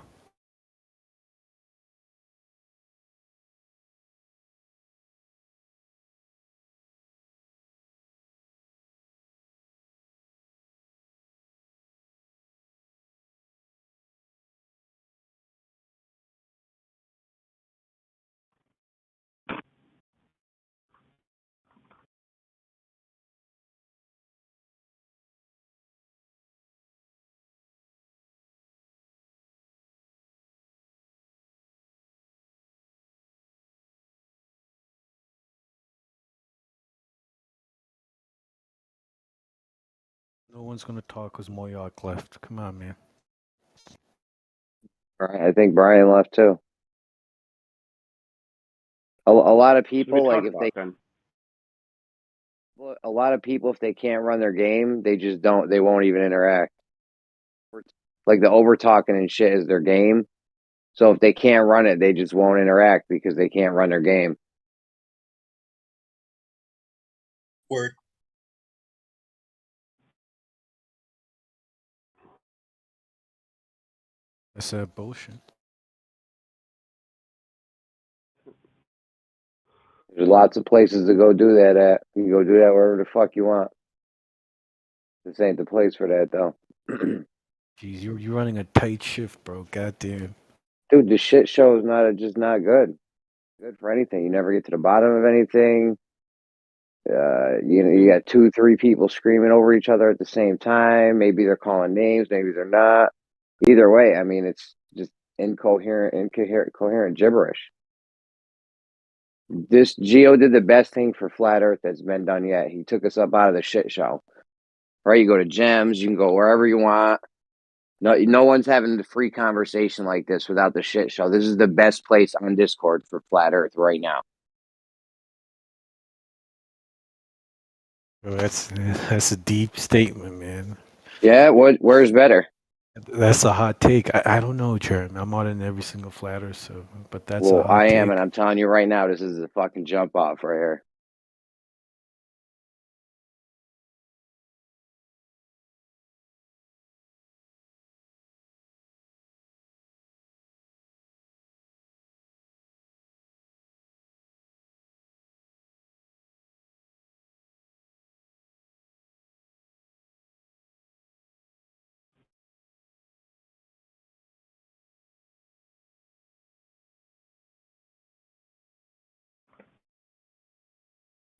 No one's gonna talk because Moyak left. Come on, man. I think Brian left too. A lot of people, like if they, a lot of people, if they can't run their game, they just don't. They won't even interact. Like the over talking and shit is their game. So if they can't run it, they just won't interact because they can't run their game. Word. I said bullshit. There's lots of places to go do that at. You can go do that wherever the fuck you want. This ain't the place for that though. Jeez, you're running a tight shift, bro. Goddamn. Dude, the shit show is just not good. Good for anything. You never get to the bottom of anything. You got 2-3 people screaming over each other at the same time. Maybe they're calling names, maybe they're not. Either way, I mean, it's just incoherent gibberish. This Geo did the best thing for Flat Earth that's been done yet. He took us up out of the shit show. Right? You go to Gems, you can go wherever you want. No one's having the free conversation like this without the shit show. This is the best place on Discord for Flat Earth right now. Bro, that's a deep statement, man. Yeah, where's better? That's a hot take. I don't know, Jeremy. I'm not in every single flatter, so but that's a Well, hot I take. am, and I'm telling you right now, this is a fucking jump off right here.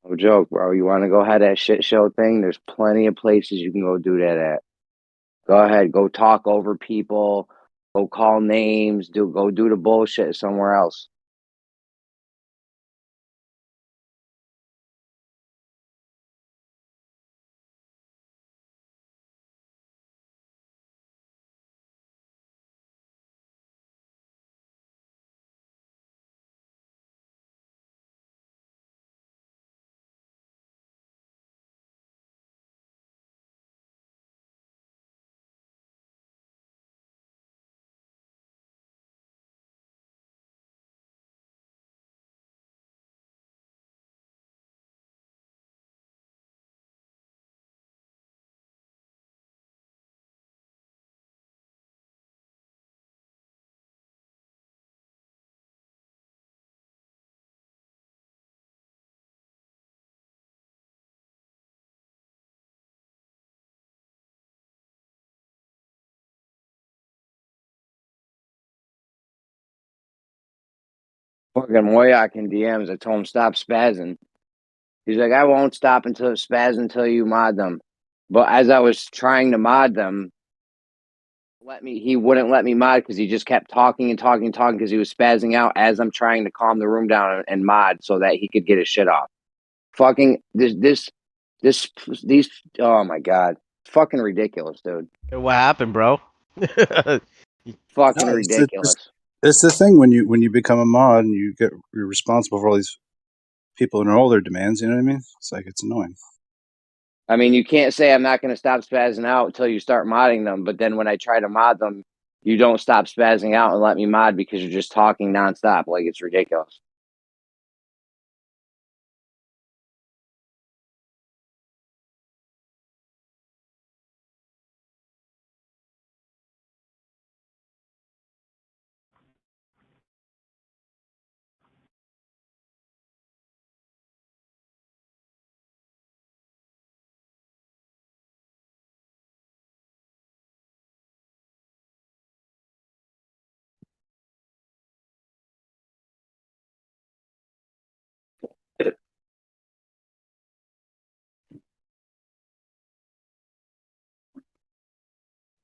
No joke, bro. You want to go have that shit show thing? There's plenty of places you can go do that at. Go ahead, go talk over people, go call names, go do the bullshit somewhere else. Fucking Moyak in DMs. I told him stop spazzing. He's like, I won't stop until spaz until you mod them. But as I was trying to mod them, he wouldn't let me mod because he just kept talking and talking and talking because he was spazzing out as I'm trying to calm the room down and mod so that he could get his shit off. Fucking these. Oh my god, fucking ridiculous, dude. What happened, bro? Fucking No, ridiculous. It's the thing when you become a mod and you're responsible for all these people and all their demands. You know what I mean? It's like it's annoying. I mean, you can't say I'm not going to stop spazzing out until you start modding them. But then when I try to mod them, you don't stop spazzing out and let me mod because you're just talking nonstop. Like, it's ridiculous.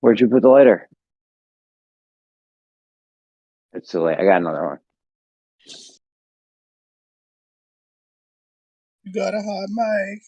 Where'd you put the lighter? It's too late. I got another one. You got a hot mic.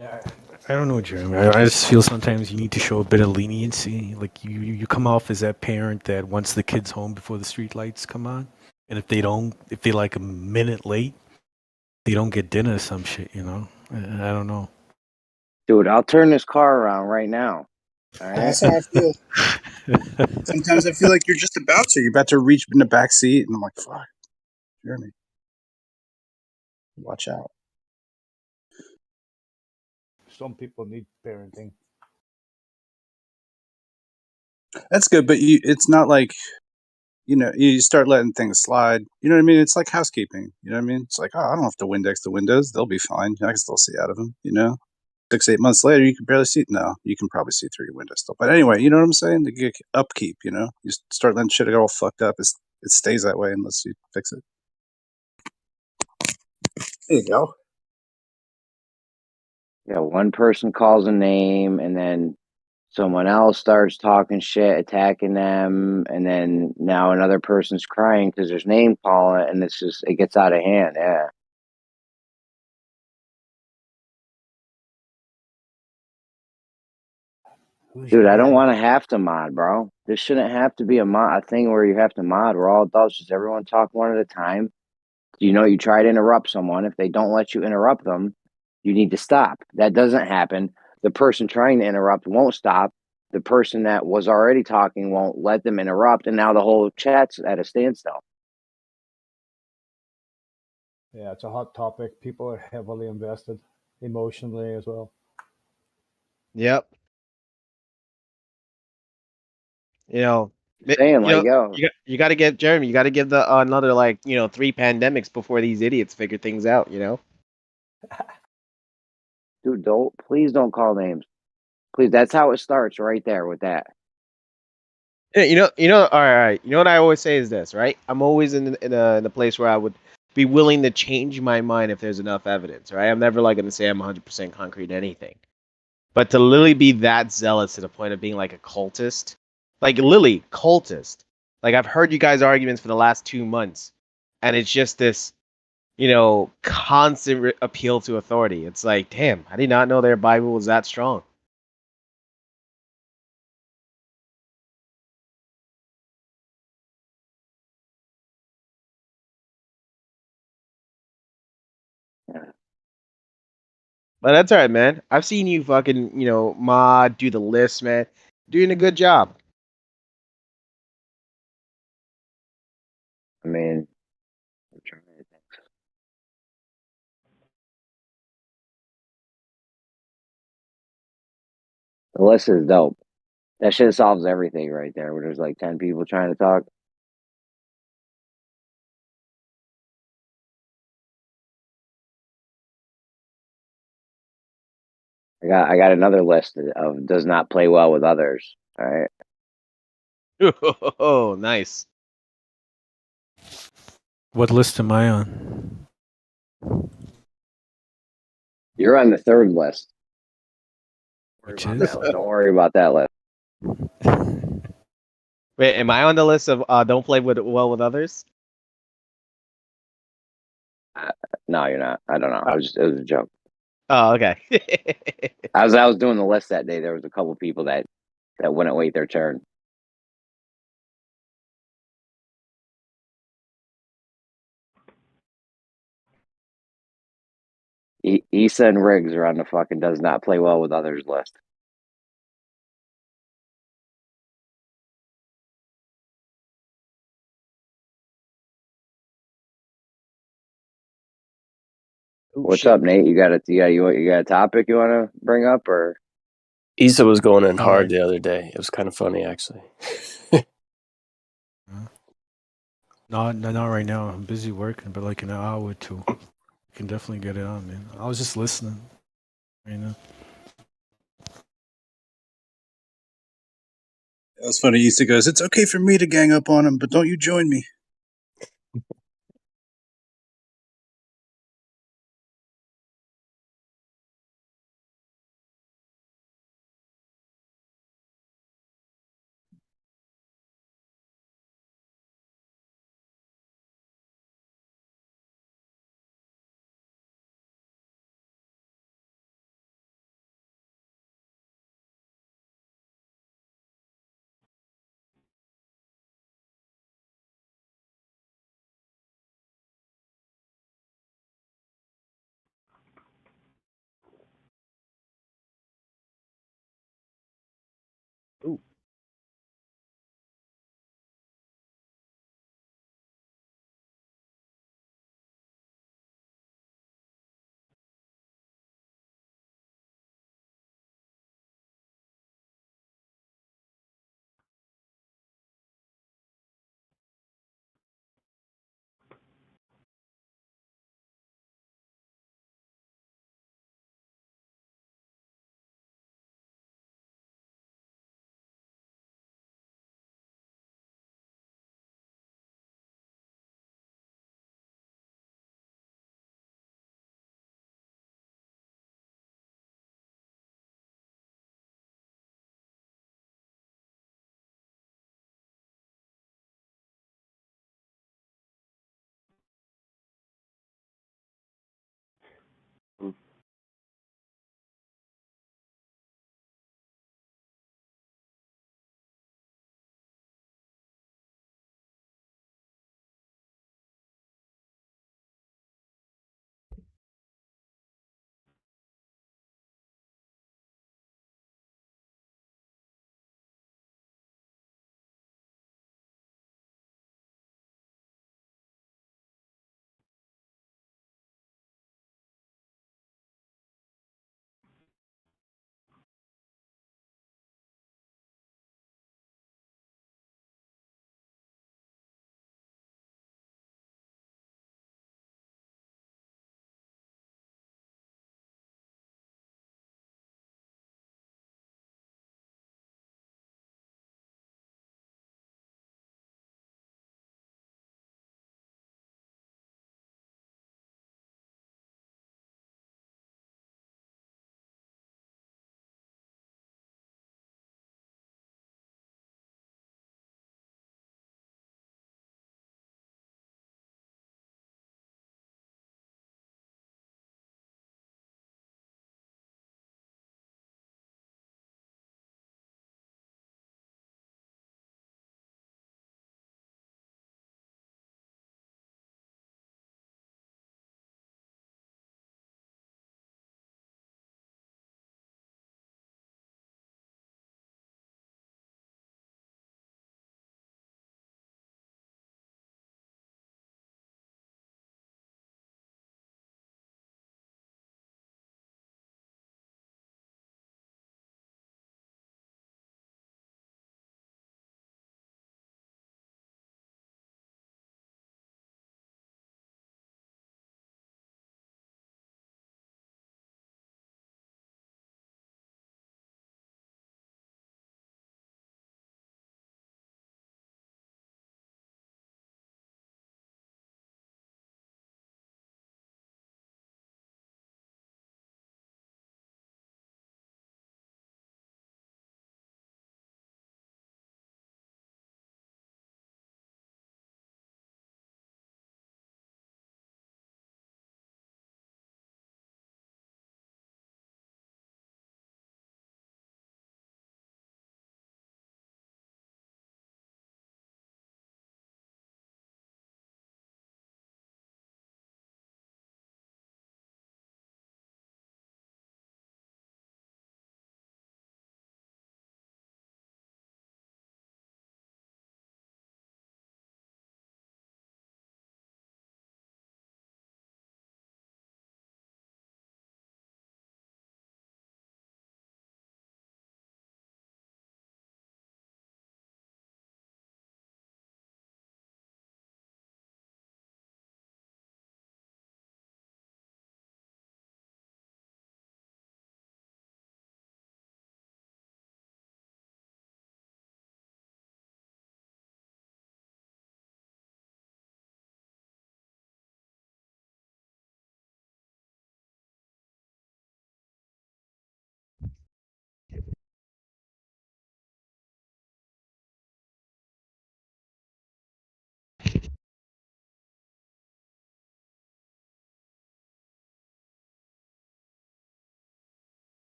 I don't know, Jeremy. I just feel sometimes you need to show a bit of leniency. Like you come off as that parent that wants the kids home before the street lights come on, and if they like a minute late, they don't get dinner or some shit. You know, I don't know. Dude, I'll turn this car around right now. All right? That's how I feel. Sometimes I feel like you're just about to. You're about to reach in the back seat, and I'm like, fuck, Jeremy, watch out. Some people need parenting. That's good, but it's not like, you start letting things slide. You know what I mean? It's like housekeeping. You know what I mean? It's like, oh, I don't have to Windex the windows. They'll be fine. I can still see out of them, 6-8 months later, you can barely see. No, you can probably see through your window still. But anyway, you know what I'm saying? The upkeep, you start letting shit get all fucked up. It stays that way unless you fix it. There you go. Yeah, one person calls a name, and then someone else starts talking shit, attacking them, and then now another person's crying because there's name calling, and it gets out of hand. Yeah. Dude, I don't want to have to mod, bro. This shouldn't have to be a thing where you have to mod. We're all adults. Just everyone talk one at a time. You try to interrupt someone. If they don't let you interrupt them, you need to stop. That doesn't happen. The person trying to interrupt won't stop. The person that was already talking won't let them interrupt, and now the whole chat's at a standstill. Yeah, it's a hot topic. People are heavily invested emotionally as well. Yep. Saying, you got to get Jeremy. You got to give the another 3 pandemics before these idiots figure things out. Dude, please don't call names. Please, that's how it starts right there with that. Yeah, all right. You know what I always say is this, right? I'm always in the place where I would be willing to change my mind if there's enough evidence, right? I'm never going to say I'm 100% concrete in anything. But to Lily be that zealous to the point of being like a cultist, like Lily, cultist. Like I've heard you guys' arguments for the last 2 months, and it's just this, constant appeal to authority. It's like, damn, I did not know their Bible was that strong. But that's all right, man. I've seen you fucking, mod, do the list, man. Doing a good job. I mean, the list is dope. That shit solves everything right there, where there's like 10 people trying to talk. I got another list of does not play well with others. All right. Oh, nice. What list am I on? You're on the third list. Which is? Don't worry about that list. Wait, am I on the list of don't play well with others? No, you're not. I don't know. It was a joke. Oh, okay. I was doing the list that day. There was a couple people that wouldn't wait their turn. Issa and Riggs are on the fucking does not play well with others list. What's up, Nate? You got a topic you want to bring up, or? Issa was going in hard the other day. It was kind of funny, actually. Not right now. I'm busy working, but like in an hour or two, I can definitely get it on, man. I was just listening. You know. That's funny. Issa goes, "It's okay for me to gang up on him, but don't you join me." Ooh.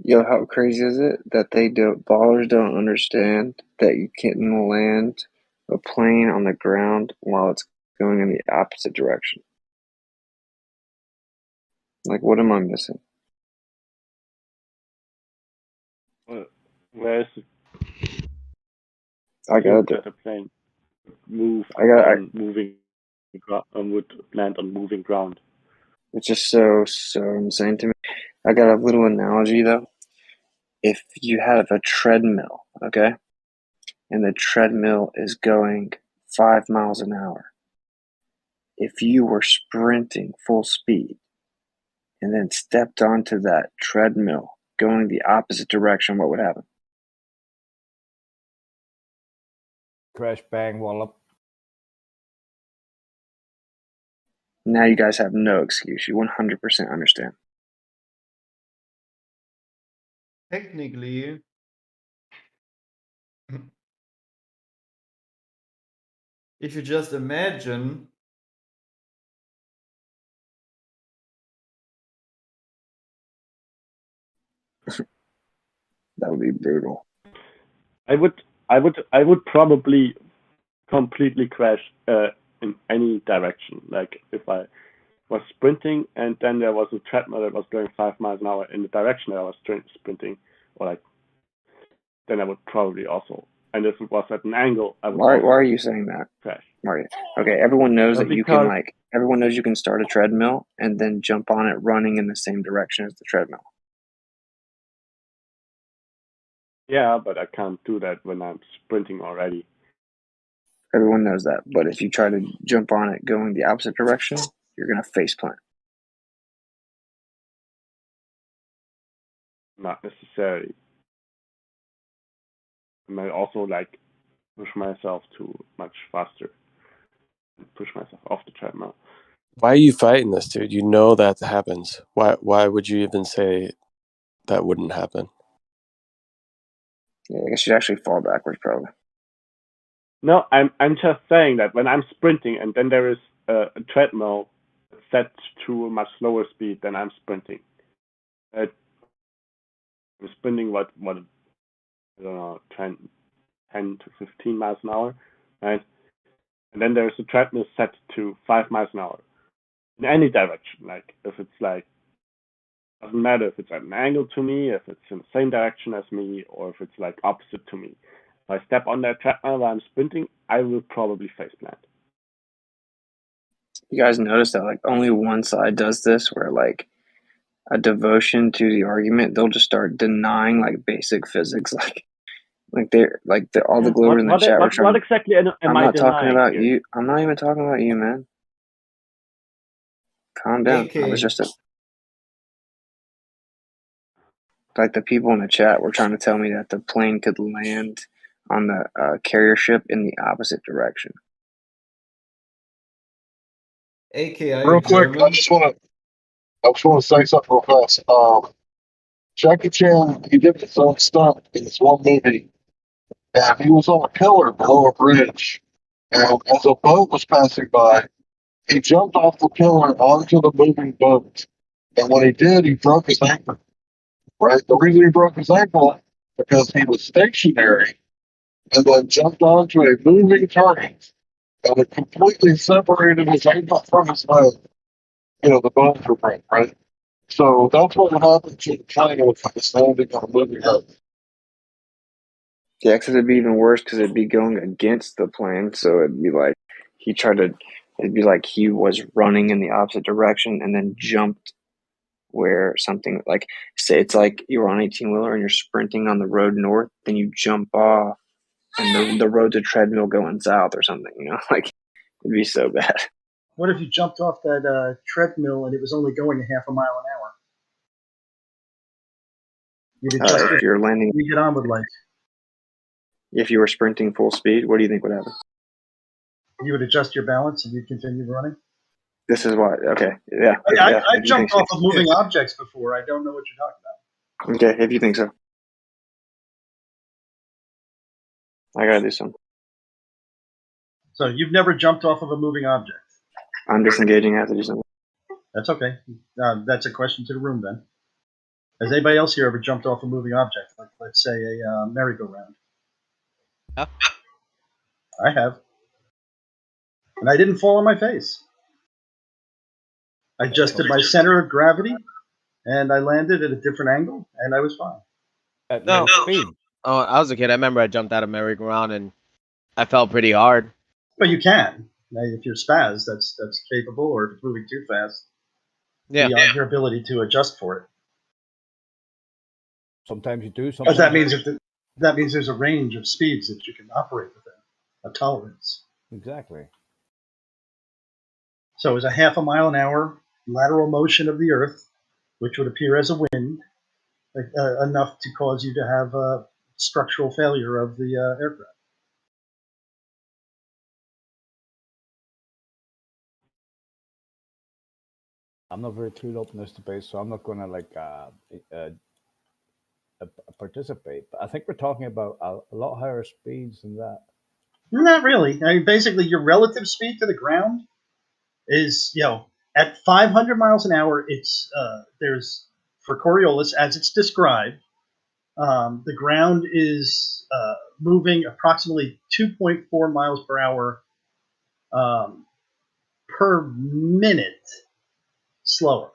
Yo, how crazy is it that ballers don't understand that you can't land a plane on the ground while it's going in the opposite direction? Like, what am I missing? Where is it? I got that the plane would land on moving ground. It's just so insane to me. I got a little analogy though. If you have a treadmill, okay, and the treadmill is going 5 miles an hour, if you were sprinting full speed and then stepped onto that treadmill going the opposite direction, what would happen? Crash, bang, wallop. Now you guys have no excuse. You 100% understand. Technically, if you just imagine that would be brutal. I would probably completely crash in any direction. Like if I was sprinting and then there was a treadmill that was going 5 miles an hour in the direction that I was sprinting, or like, then I would probably also. And if it was at an angle, I would. Why are you saying that? Crash. Mario. Okay, everyone knows that you can Because- everyone knows you can start a treadmill and then jump on it running in the same direction as the treadmill. Yeah, but I can't do that when I'm sprinting already. Everyone knows that. But if you try to jump on it going the opposite direction, you're gonna face plant. Not necessarily. I might also like push myself too much faster. Push myself off the treadmill. Why are you fighting this, dude? You know that happens. Why would you even say that wouldn't happen? Yeah, I guess you'd actually fall backwards probably. No, I'm just saying that when I'm sprinting and then there is a treadmill set to a much slower speed than I'm sprinting. I'm sprinting what I don't know, 10 to 15 miles an hour, right? And then there's a treadmill set to 5 miles an hour in any direction. Like if it's like, doesn't matter if it's at an angle to me, if it's in the same direction as me, or if it's like opposite to me. If I step on that treadmill while I'm sprinting, I will probably face plant. You guys notice that like only one side does this, where like a devotion to the argument, they'll just start denying like basic physics, all the glory in the chat. What exactly am I'm I not talking denying about here? you. I'm not even talking about you, man. Calm down. I was just like the people in the chat were trying to tell me that the plane could land on the carrier ship in the opposite direction. AKI Real quick, I just want to say something real fast. Jackie Chan, he did his own stunt in this one movie, and he was on a pillar below a bridge, and as a boat was passing by, he jumped off the pillar onto the moving boat, and when he did, he broke his ankle. Right, the reason he broke his ankle because he was stationary and then jumped onto a moving target, and it completely separated his ankle from his leg. You know, the bones were break, right? So that's what would happen to the plane if it was landing on a moving earth. Yeah, because it'd be even worse because it'd be going against the plane. So it'd be like it'd be like he was running in the opposite direction and then jumped where something like, say it's like you're on 18-wheeler and you're sprinting on the road north, then you jump off and the road's a treadmill going south or something, you know, like it'd be so bad. What if you jumped off that treadmill and it was only going a half a mile an hour? You'd adjust If you're landing, you get on with life. If you were sprinting full speed, what do you think would happen? You would adjust your balance and you'd continue running. This is why. Okay, yeah. I've jumped off of moving objects before. I don't know what you're talking about. Okay, if you think so. I gotta do something. So you've never jumped off of a moving object? I'm disengaging. I have to do something. That's okay. That's a question to the room then. Has anybody else here ever jumped off a moving object, like let's say a merry-go-round? Yeah. I have, and I didn't fall on my face. I adjusted my center of gravity, and I landed at a different angle, and I was fine. At No. low speed. Oh, I was a kid. I remember I jumped out of merry-go-round and I fell pretty hard. But you can. Now, if you're spaz, that's capable, or if it's moving too fast, beyond your ability to adjust for it. Sometimes you do. But Sometimes that means that means there's a range of speeds that you can operate within, a tolerance. Exactly. So it was a half a mile an hour lateral motion of the Earth, which would appear as a wind, enough to cause you to have a structural failure of the aircraft. I'm not very clued up in this debate, so I'm not going to participate. But I think we're talking about a lot higher speeds than that. Not really. I mean, basically, your relative speed to the ground is, at 500 miles an hour. It's there's for Coriolis as it's described. The ground is moving approximately 2.4 miles per hour per minute slower.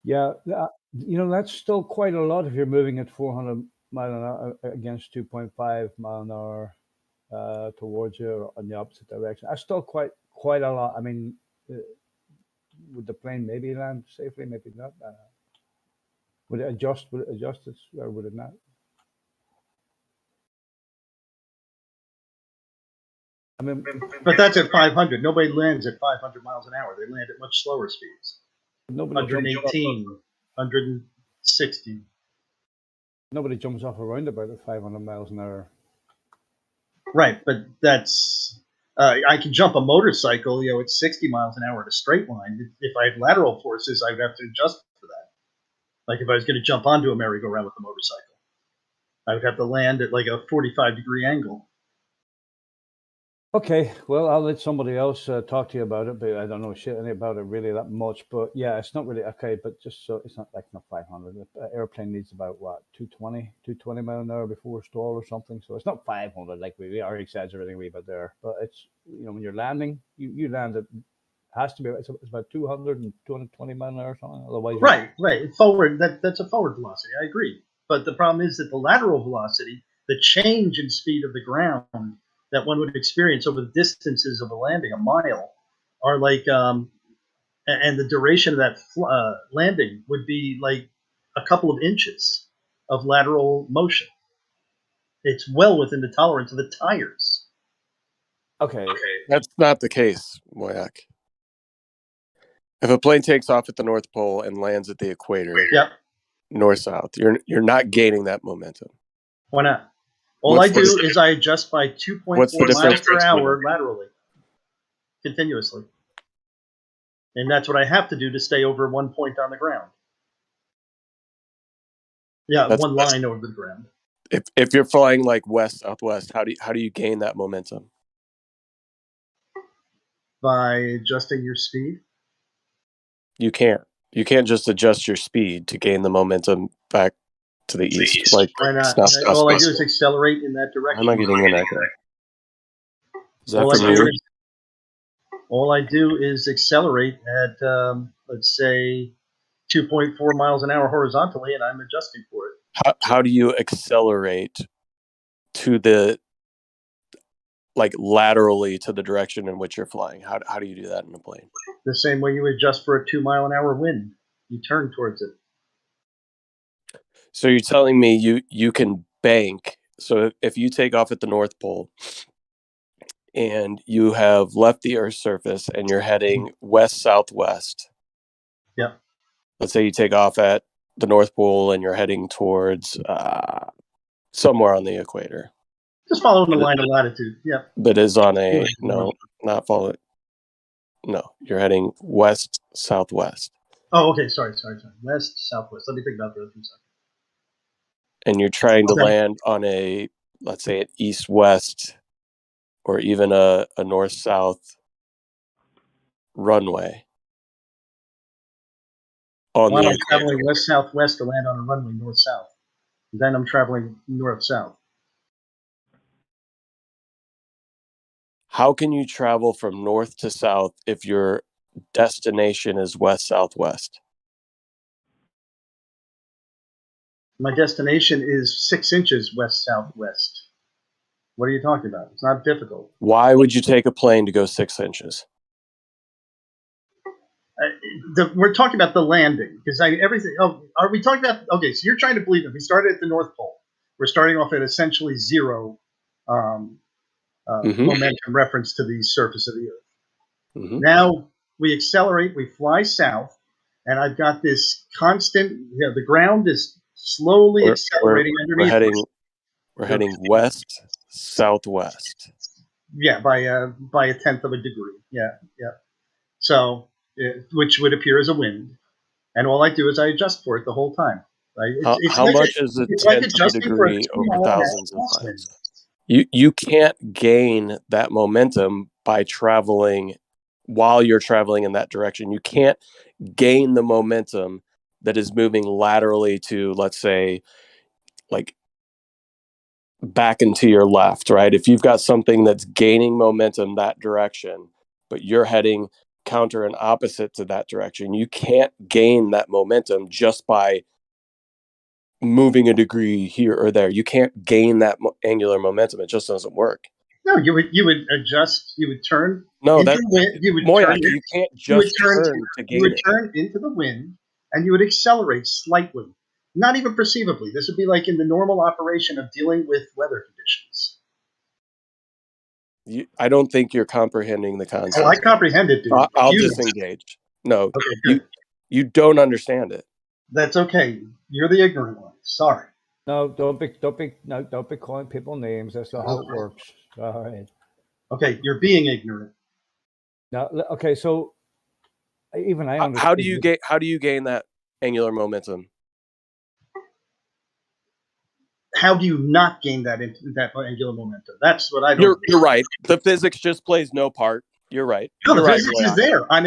Yeah, that's still quite a lot if you're moving at 400 mile an hour against 2.5 mile an hour towards you or in the opposite direction. That's still quite a lot. I mean, would the plane maybe land safely? Maybe not. Would it adjust? Would it adjust it, or would it not? I mean, but that's at 500. Nobody lands at 500 miles an hour. They land at much slower speeds. Nobody 118, 160. Nobody jumps off a roundabout at 500 miles an hour. Right, but that's I can jump a motorcycle, at 60 miles an hour in a straight line. If I had lateral forces, I would have to adjust for that. Like if I was going to jump onto a merry-go-round with a motorcycle, I would have to land at like a 45-degree angle. Okay, well, I'll let somebody else talk to you about it, but I don't know shit about it really that much. But yeah, it's not really okay. But just so it's not 500. The airplane needs about what 220 mile an hour before stall or something. So it's not 500 like we are exaggerating a wee bit there. But it's when you're landing, you land at has to be it's about 200 and 220 mile an hour or something. Otherwise, right. Forward. That's a forward velocity. I agree. But the problem is that the lateral velocity, the change in speed of the ground that one would experience over the distances of a landing, a mile, are like, and the duration of that landing would be like a couple of inches of lateral motion. It's well within the tolerance of the tires. Okay. That's not the case, Moyak. If a plane takes off at the North Pole and lands at the equator, north-south, you're not gaining that momentum. Why not? All I do is I adjust by 2.4 miles per hour laterally, continuously. And that's what I have to do to stay over 1 point on the ground. Yeah, one line over the ground. If you're flying like west-southwest, how do you gain that momentum? By adjusting your speed? You can't. You can't just adjust your speed to gain the momentum back to the east. Like, why not? All I do is accelerate in that direction. I'm not getting an echo. Is that all, from I you? all I do is accelerate at, let's say, 2.4 miles an hour horizontally, and I'm adjusting for it. How do you accelerate to the, like, laterally to the direction in which you're flying? How do you do that in a plane? The same way you adjust for a 2 mile an hour wind. You turn towards it. So you're telling me you can bank. So if you take off at the North Pole and you have left the Earth's surface and you're heading west-southwest. Yeah. Let's say you take off at the North Pole and you're heading towards somewhere on the equator. Just following the line of latitude. Yeah. That is on a not following. No, you're heading west-southwest. Oh, okay. Sorry. West, southwest. Let me think about that for a second. And you're trying to land on a, let's say, an east-west or even a north-south runway. on While the I'm equator. traveling west-southwest to land on a runway north-south. Then I'm traveling north-south. How can you travel from north to south if your destination is west-southwest? My destination is 6 inches west-southwest. What are you talking about? It's not difficult. Why would you take a plane to go 6 inches? We're talking about the landing because everything. Oh, are we talking about? Okay, so you're trying to believe that we started at the North Pole. We're starting off at essentially zero momentum reference to the surface of the Earth. Now we accelerate, we fly south, and I've got this constant. You know, the ground is slowly accelerating underneath. We're heading west southwest. Yeah, by a tenth of a degree. Yeah. So, which would appear as a wind, and all I do is I adjust for it the whole time. Right? How much is a tenth of a degree over thousands of miles? You can't gain that momentum by traveling while you're traveling in that direction. You can't gain the momentum that is moving laterally to, let's say, like back and to your left, right? If you've got something that's gaining momentum that direction, but you're heading counter and opposite to that direction, you can't gain that momentum just by moving a degree here or there. You can't gain that angular momentum. It just doesn't work. No, you would adjust. You would turn. No, into that the wind, you would Moyak, turn. you can't just turn to gain You would it. turn into the wind, and you would accelerate slightly, not even perceivably. This would be like in the normal operation of dealing with weather conditions. I don't think you're comprehending the concept. Oh, I comprehend it, dude. I'll disengage. No, okay, you don't understand it. That's okay. You're the ignorant one. Sorry. No, don't be calling people names. That's not how it works. All right. Okay, you're being ignorant. Now, okay, so even I understand. How do you gain that angular momentum? How do you not gain that angular momentum? That's what I don't. You're right. The physics just plays no part. You're right. No, You're the right, physics is there. I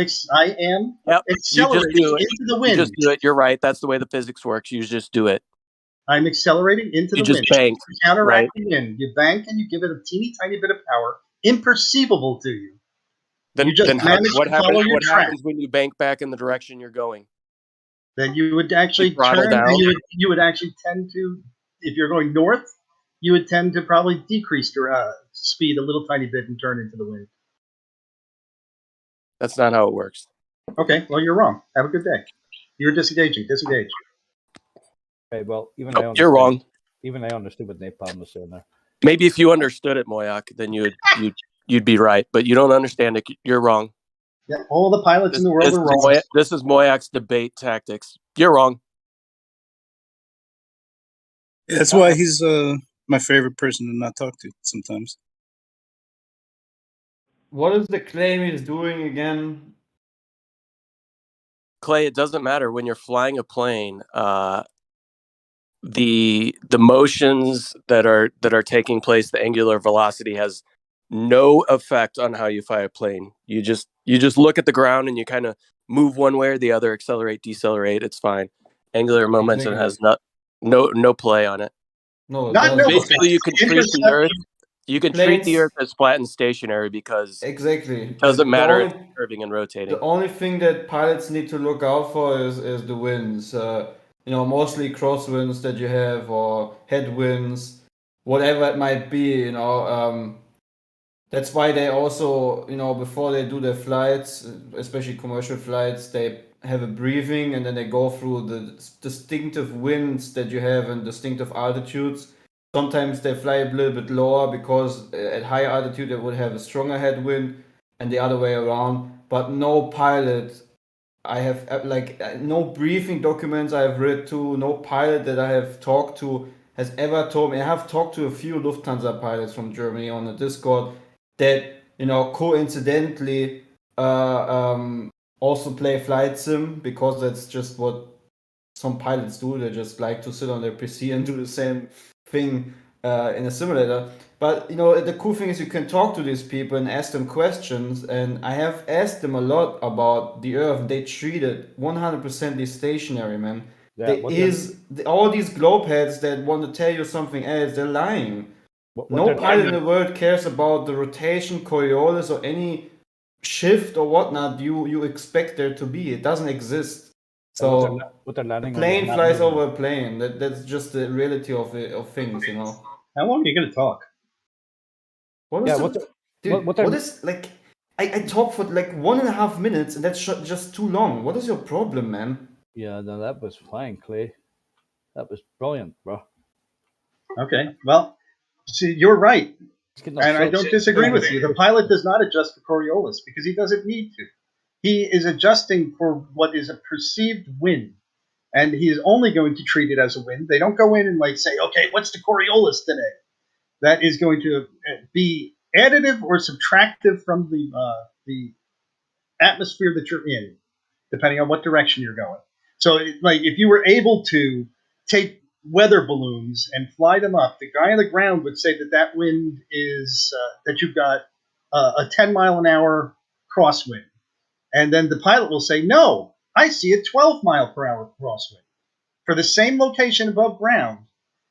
am accelerating into the wind. You just do it. You're right. That's the way the physics works. You just do it. I'm accelerating into the wind. You just bank. You counteract the wind. You bank and you give it a teeny tiny bit of power, imperceivable to you. Then, you just manage what to follow your track. happens when you bank back in the direction you're going? Then you would actually turn, down. and you would actually tend to, if you're going north, you would tend to probably decrease your speed a little tiny bit and turn into the wind. That's not how it works. Okay, well, you're wrong. Have a good day. You're disengaging. Disengage. Okay, well, you're wrong. Even I understood what napalm was saying there. Maybe if you understood it, Moyak, then you'd be right. But you don't understand it. You're wrong. Yeah, all the pilots in the world are wrong. This is Moyak's debate tactics. You're wrong. Yeah, that's why he's my favorite person to not talk to sometimes. What is the claim he's doing again? Clay, it doesn't matter when you're flying a plane. The motions that are taking place, the angular velocity has no effect on how you fly a plane. You just look at the ground and you kind of move one way or the other, accelerate, decelerate. It's fine. Angular momentum has no play on it. No, basically you can treat the Earth. You can treat the Earth as flat and stationary because it doesn't matter if it's curving and rotating. The only thing that pilots need to look out for is the winds. Mostly crosswinds that you have or headwinds, whatever it might be. That's why they also, before they do their flights, especially commercial flights, they have a briefing and then they go through the distinctive winds that you have and distinctive altitudes. Sometimes they fly a little bit lower because at higher altitude they would have a stronger headwind and the other way around. But no pilot, I have no briefing documents I have read to, no pilot that I have talked to has ever told me. I have talked to a few Lufthansa pilots from Germany on the Discord that, coincidentally also play flight sim because that's just what some pilots do. They just like to sit on their PC and do the same thing in a simulator. But the cool thing is you can talk to these people and ask them questions. And I have asked them a lot about the Earth. They treat it 100% stationary, man. Yeah, all these globe heads that want to tell you something else, they're lying. No pilot in the world cares about the rotation, Coriolis, or any shift or whatnot you expect there to be. It doesn't exist. So what they're landing a plane on flies over a plane. That's just the reality of things, How long are you going to talk? What is like? I talk for like 1.5 minutes, and that's just too long. What is your problem, man? Yeah, no, that was fine, Clay. That was brilliant, bro. Okay, well, see, you're right, and I don't disagree with you. The pilot does not adjust for Coriolis because he doesn't need to. He is adjusting for what is a perceived wind, and he is only going to treat it as a wind. They don't go in and like say, okay, what's the Coriolis today? That is going to be additive or subtractive from the atmosphere that you're in, depending on what direction you're going. So, like, if you were able to take weather balloons and fly them up, the guy on the ground would say that wind is that you've got a 10 mile an hour crosswind, and then the pilot will say, "No, I see a 12 mile per hour crosswind for the same location above ground."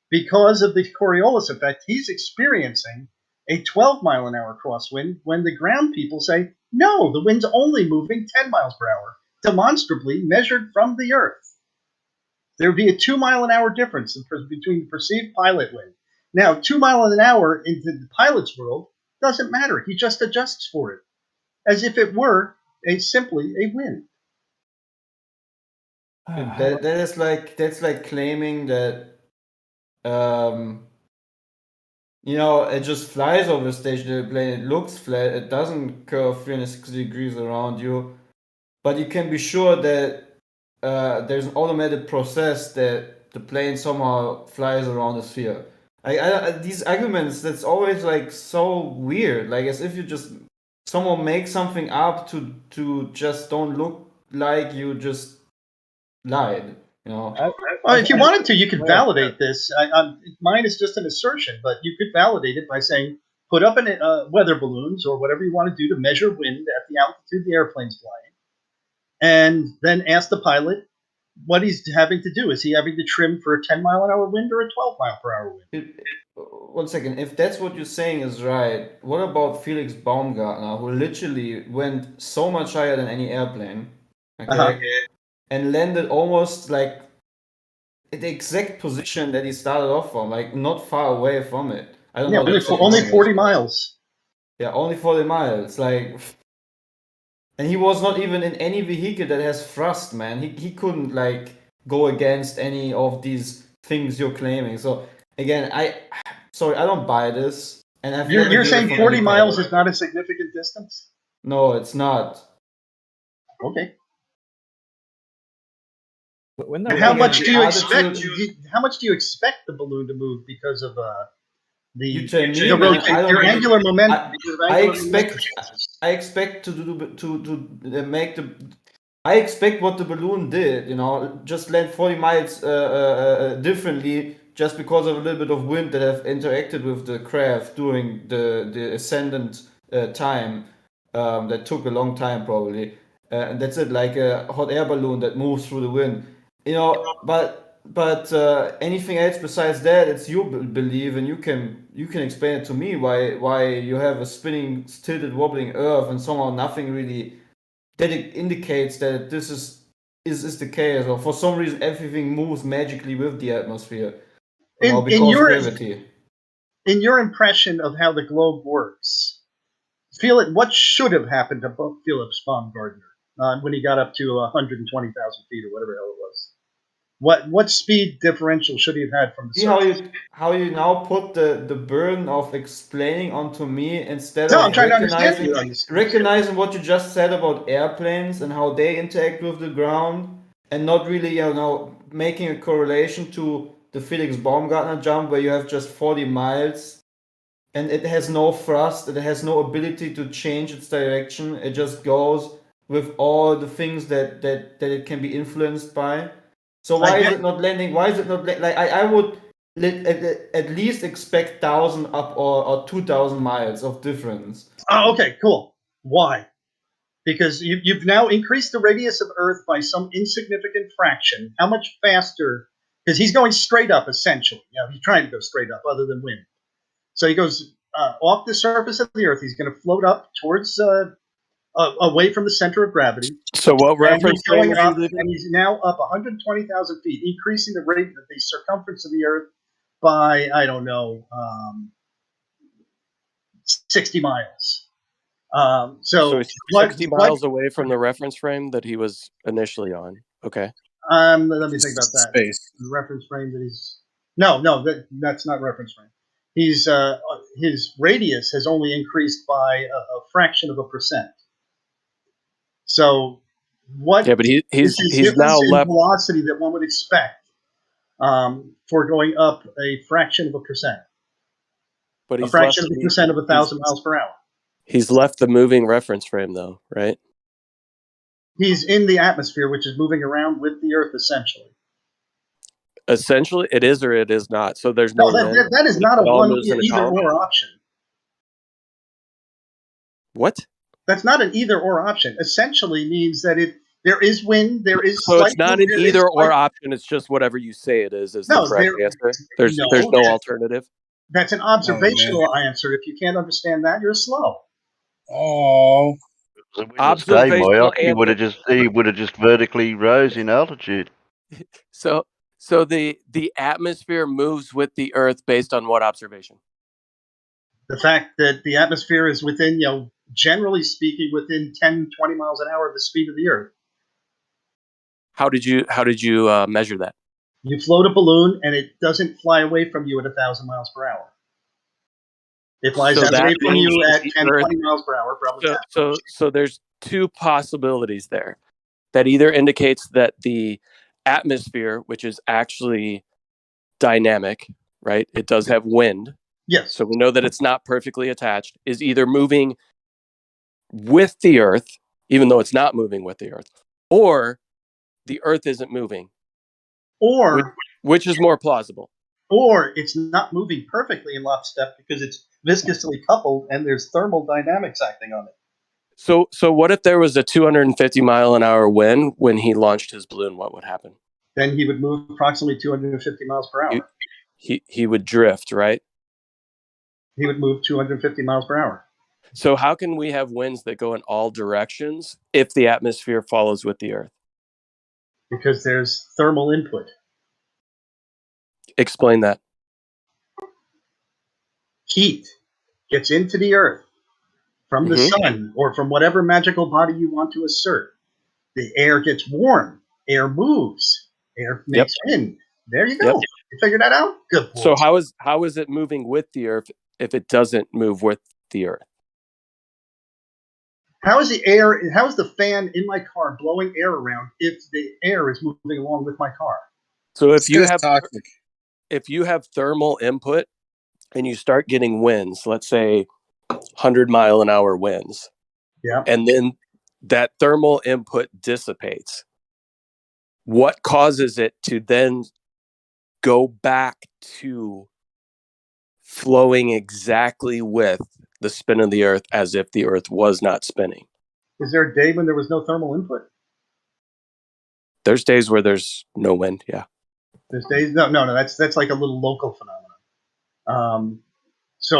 Because of the Coriolis effect, he's experiencing a 12 mile an hour crosswind when the ground people say, no, the wind's only moving 10 miles per hour, demonstrably measured from the Earth. There would be a 2 mile an hour difference between the perceived pilot wind. Now, 2 miles an hour into the pilot's world doesn't matter. He just adjusts for it as if it were simply a wind. That's like claiming that it just flies over the stationary plane. It looks flat. It doesn't curve 360 degrees around you, but you can be sure that there's an automated process that the plane somehow flies around the sphere. These arguments, that's always like so weird. Like as if you just someone makes something up to just don't look like you just lied. If you wanted to, you could validate this. Mine is just an assertion, but you could validate it by saying, put up weather balloons or whatever you want to do to measure wind at the altitude the airplane's flying, and then ask the pilot what he's having to do. Is he having to trim for a 10 mile an hour wind or a 12 mile per hour wind? 1 second. If that's what you're saying is right, what about Felix Baumgartner, who literally went so much higher than any airplane, and landed almost like at the exact position that he started off from, like not far away from it. I don't know. Only 40 miles. Yeah, only 40 miles. Like, and he was not even in any vehicle that has thrust, man. He couldn't like go against any of these things you're claiming. So again, I don't buy this. And you're saying 40 miles is not a significant distance? No, it's not. Okay. How much do you expect? How much do you expect the balloon to move because of your angular momentum? I expect to make the. I expect what the balloon did. Just land 40 miles differently, just because of a little bit of wind that have interacted with the craft during the ascendant time. That took a long time probably, and that's it. Like a hot air balloon that moves through the wind. But anything else besides that, it's your belief, and you can explain it to me why you have a spinning, tilted, wobbling Earth, and somehow nothing really that it indicates that this is the case, or for some reason everything moves magically with the atmosphere because of gravity. In your impression of how the globe works, what should have happened to Felix Baumgartner when he got up to 120,000 feet or whatever the hell it was? What speed differential should he have had from the surface? See how you now put the burden of explaining onto me instead of I'm trying to recognizing what you just said about airplanes and how they interact with the ground, and not really making a correlation to the Felix Baumgartner jump where you have just 40 miles and it has no thrust, it has no ability to change its direction. It just goes with all the things that it can be influenced by. So why is it not landing? Why is it not like I would at least expect 1,000 up or 2,000 miles of difference. Oh, okay, cool. Why? Because you've now increased the radius of Earth by some insignificant fraction. How much faster? Because he's going straight up, essentially. He's trying to go straight up, other than wind. So he goes off the surface of the Earth. He's going to float up towards, away from the center of gravity. So what reference frame going is he up, leaving? and he's now up 120,000 feet, increasing the rate of the circumference of the Earth by, I don't know, 60 miles. So he's 60 miles away from the reference frame that he was initially on. Okay. Let me think about that. Space. The reference frame that he's that's not reference frame. He's his radius has only increased by a fraction of a percent. So what? Yeah, but he's now in left. Velocity that one would expect for going up a fraction of a percent. But a fraction of a percent of 1,000 miles per hour. He's left the moving reference frame, though, right? He's in the atmosphere, which is moving around with the Earth, essentially. Essentially, it is or it is not. So there's no wind. That is not a one either or option. What? That's not an either or option. Essentially means that there is wind, there is. So it's not an either or option. It's just whatever you say it is the correct answer. There's no alternative. That's an observational answer. If you can't understand that, you're slow. Oh. Observational he would have just vertically rose in altitude. So the atmosphere moves with the Earth based on what observation? The fact that the atmosphere is within, generally speaking, within 10, 20 miles an hour of the speed of the Earth. How did you measure that? You float a balloon and it doesn't fly away from you at 1,000 miles per hour. It flies away from you at 10, 20 miles per hour. Probably so there's two possibilities there. That either indicates that the atmosphere, which is actually dynamic, right? It does have wind. Yes. So we know that it's not perfectly attached, is either moving with the Earth, even though it's not moving with the Earth, or the Earth isn't moving. Or which is more plausible? Or it's not moving perfectly in lockstep because it's viscously coupled and there's thermal dynamics acting on it. So what if there was a 250 mile an hour wind when he launched his balloon? What would happen? Then he would move approximately 250 miles per hour. He would drift, right? He would move 250 miles per hour. So how can we have winds that go in all directions if the atmosphere follows with the Earth? Because there's thermal input. Explain that. Heat gets into the Earth from the sun or from whatever magical body you want to assert. The air gets warm. Air moves. Air makes wind. There you go. Yep. You figured that out? Good boy. So how is it moving with the Earth if it doesn't move with the Earth? How is the fan in my car blowing air around if the air is moving along with my car? So if you have thermal input and you start getting winds, let's say 100 mile an hour winds, and then that thermal input dissipates, what causes it to then go back to flowing exactly with the spin of the Earth as if the Earth was not spinning? Is there a day when there was no thermal input? There's days where there's no wind, yeah. There's days no. That's like a little local phenomenon. So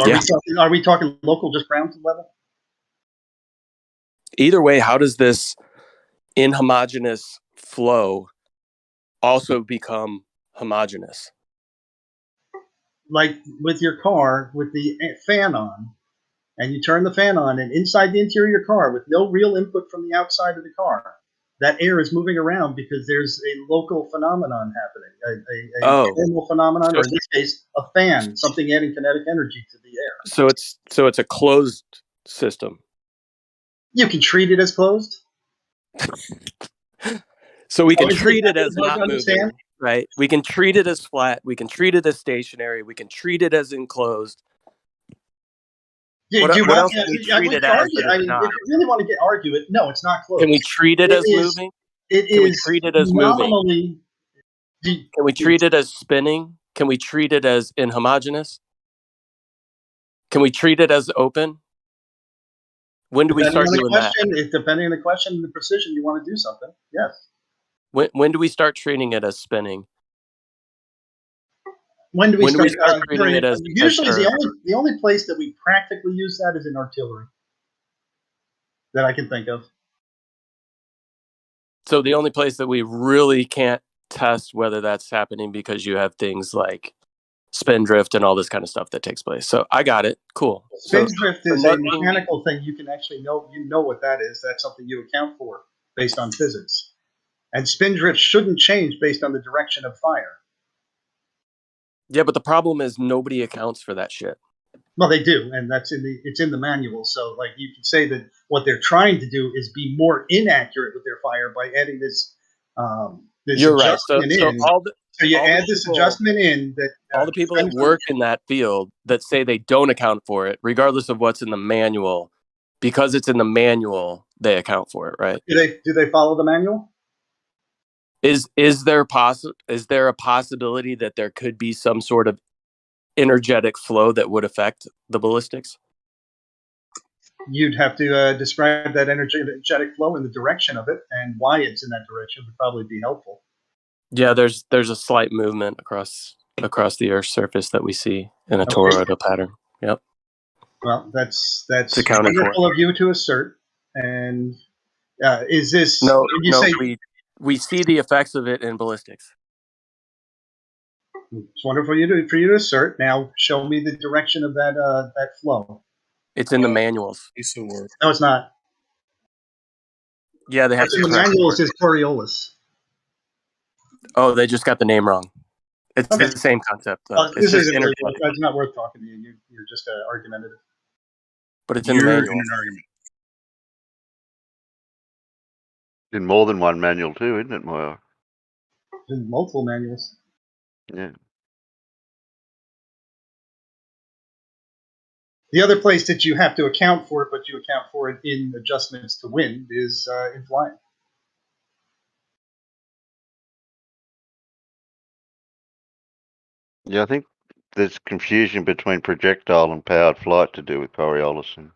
are we talking local, just ground level? Either way, how does this inhomogeneous flow also become homogeneous? Like with your car, with the fan on, and you turn the fan on, and inside the interior of your car, with no real input from the outside of the car, that air is moving around because there's a local phenomenon happening, a thermal phenomenon, or in this case, a fan, something adding kinetic energy to the air. So it's a closed system. You can treat it as closed. So we can treat it as not moving, right? We can treat it as flat. We can treat it as stationary. We can treat it as enclosed. What else can we treat it as? If you really want to argue it, no, it's not closed. Can we treat it as moving? Can we treat it as moving? Can we treat it as spinning? Can we treat it as inhomogeneous? Can we treat it as open? When do we start doing that? Depending on the question and the precision, you want to do something. Yes. When do we start treating it as spinning? When do we start treating it as usually the only place that we practically use that is in artillery that I can think of. So the only place that we really can't test whether that's happening because you have things like spin drift and all this kind of stuff that takes place. So I got it. Cool. Spin drift is a mechanical thing. You can actually know what that is. That's something you account for based on physics. And spin drift shouldn't change based on the direction of fire. Yeah, but the problem is nobody accounts for that shit. Well, they do, and it's in the manual. So, like, you can say that what they're trying to do is be more inaccurate with their fire by adding this You're right. So you add this adjustment in that all the people that work in that field that say they don't account for it, regardless of what's in the manual, because it's in the manual, they account for it, right? Do they follow the manual? Is there a possibility that there could be some sort of energetic flow that would affect the ballistics? You'd have to describe that energetic flow and the direction of it, and why it's in that direction would probably be helpful. Yeah, there's a slight movement across the Earth's surface that we see in a toroidal pattern. Yep. Well, that's wonderful of you to assert. And is this? No. We see the effects of it in ballistics. It's wonderful for you to assert. Now, show me the direction of that flow. It's in the manuals. No, it's not. Yeah, they have to. The manuals is Coriolis. Oh, they just got the name wrong. It's the same concept. This isn't really, it's not worth talking to you. You're just argumentative. But it's in the manual. In an argument. In more than one manual too, isn't it, Moya? In multiple manuals. Yeah. The other place that you have to account for it, but you account for it in adjustments to wind, is in flying. Yeah, I think there's confusion between projectile and powered flight to do with Coriolis and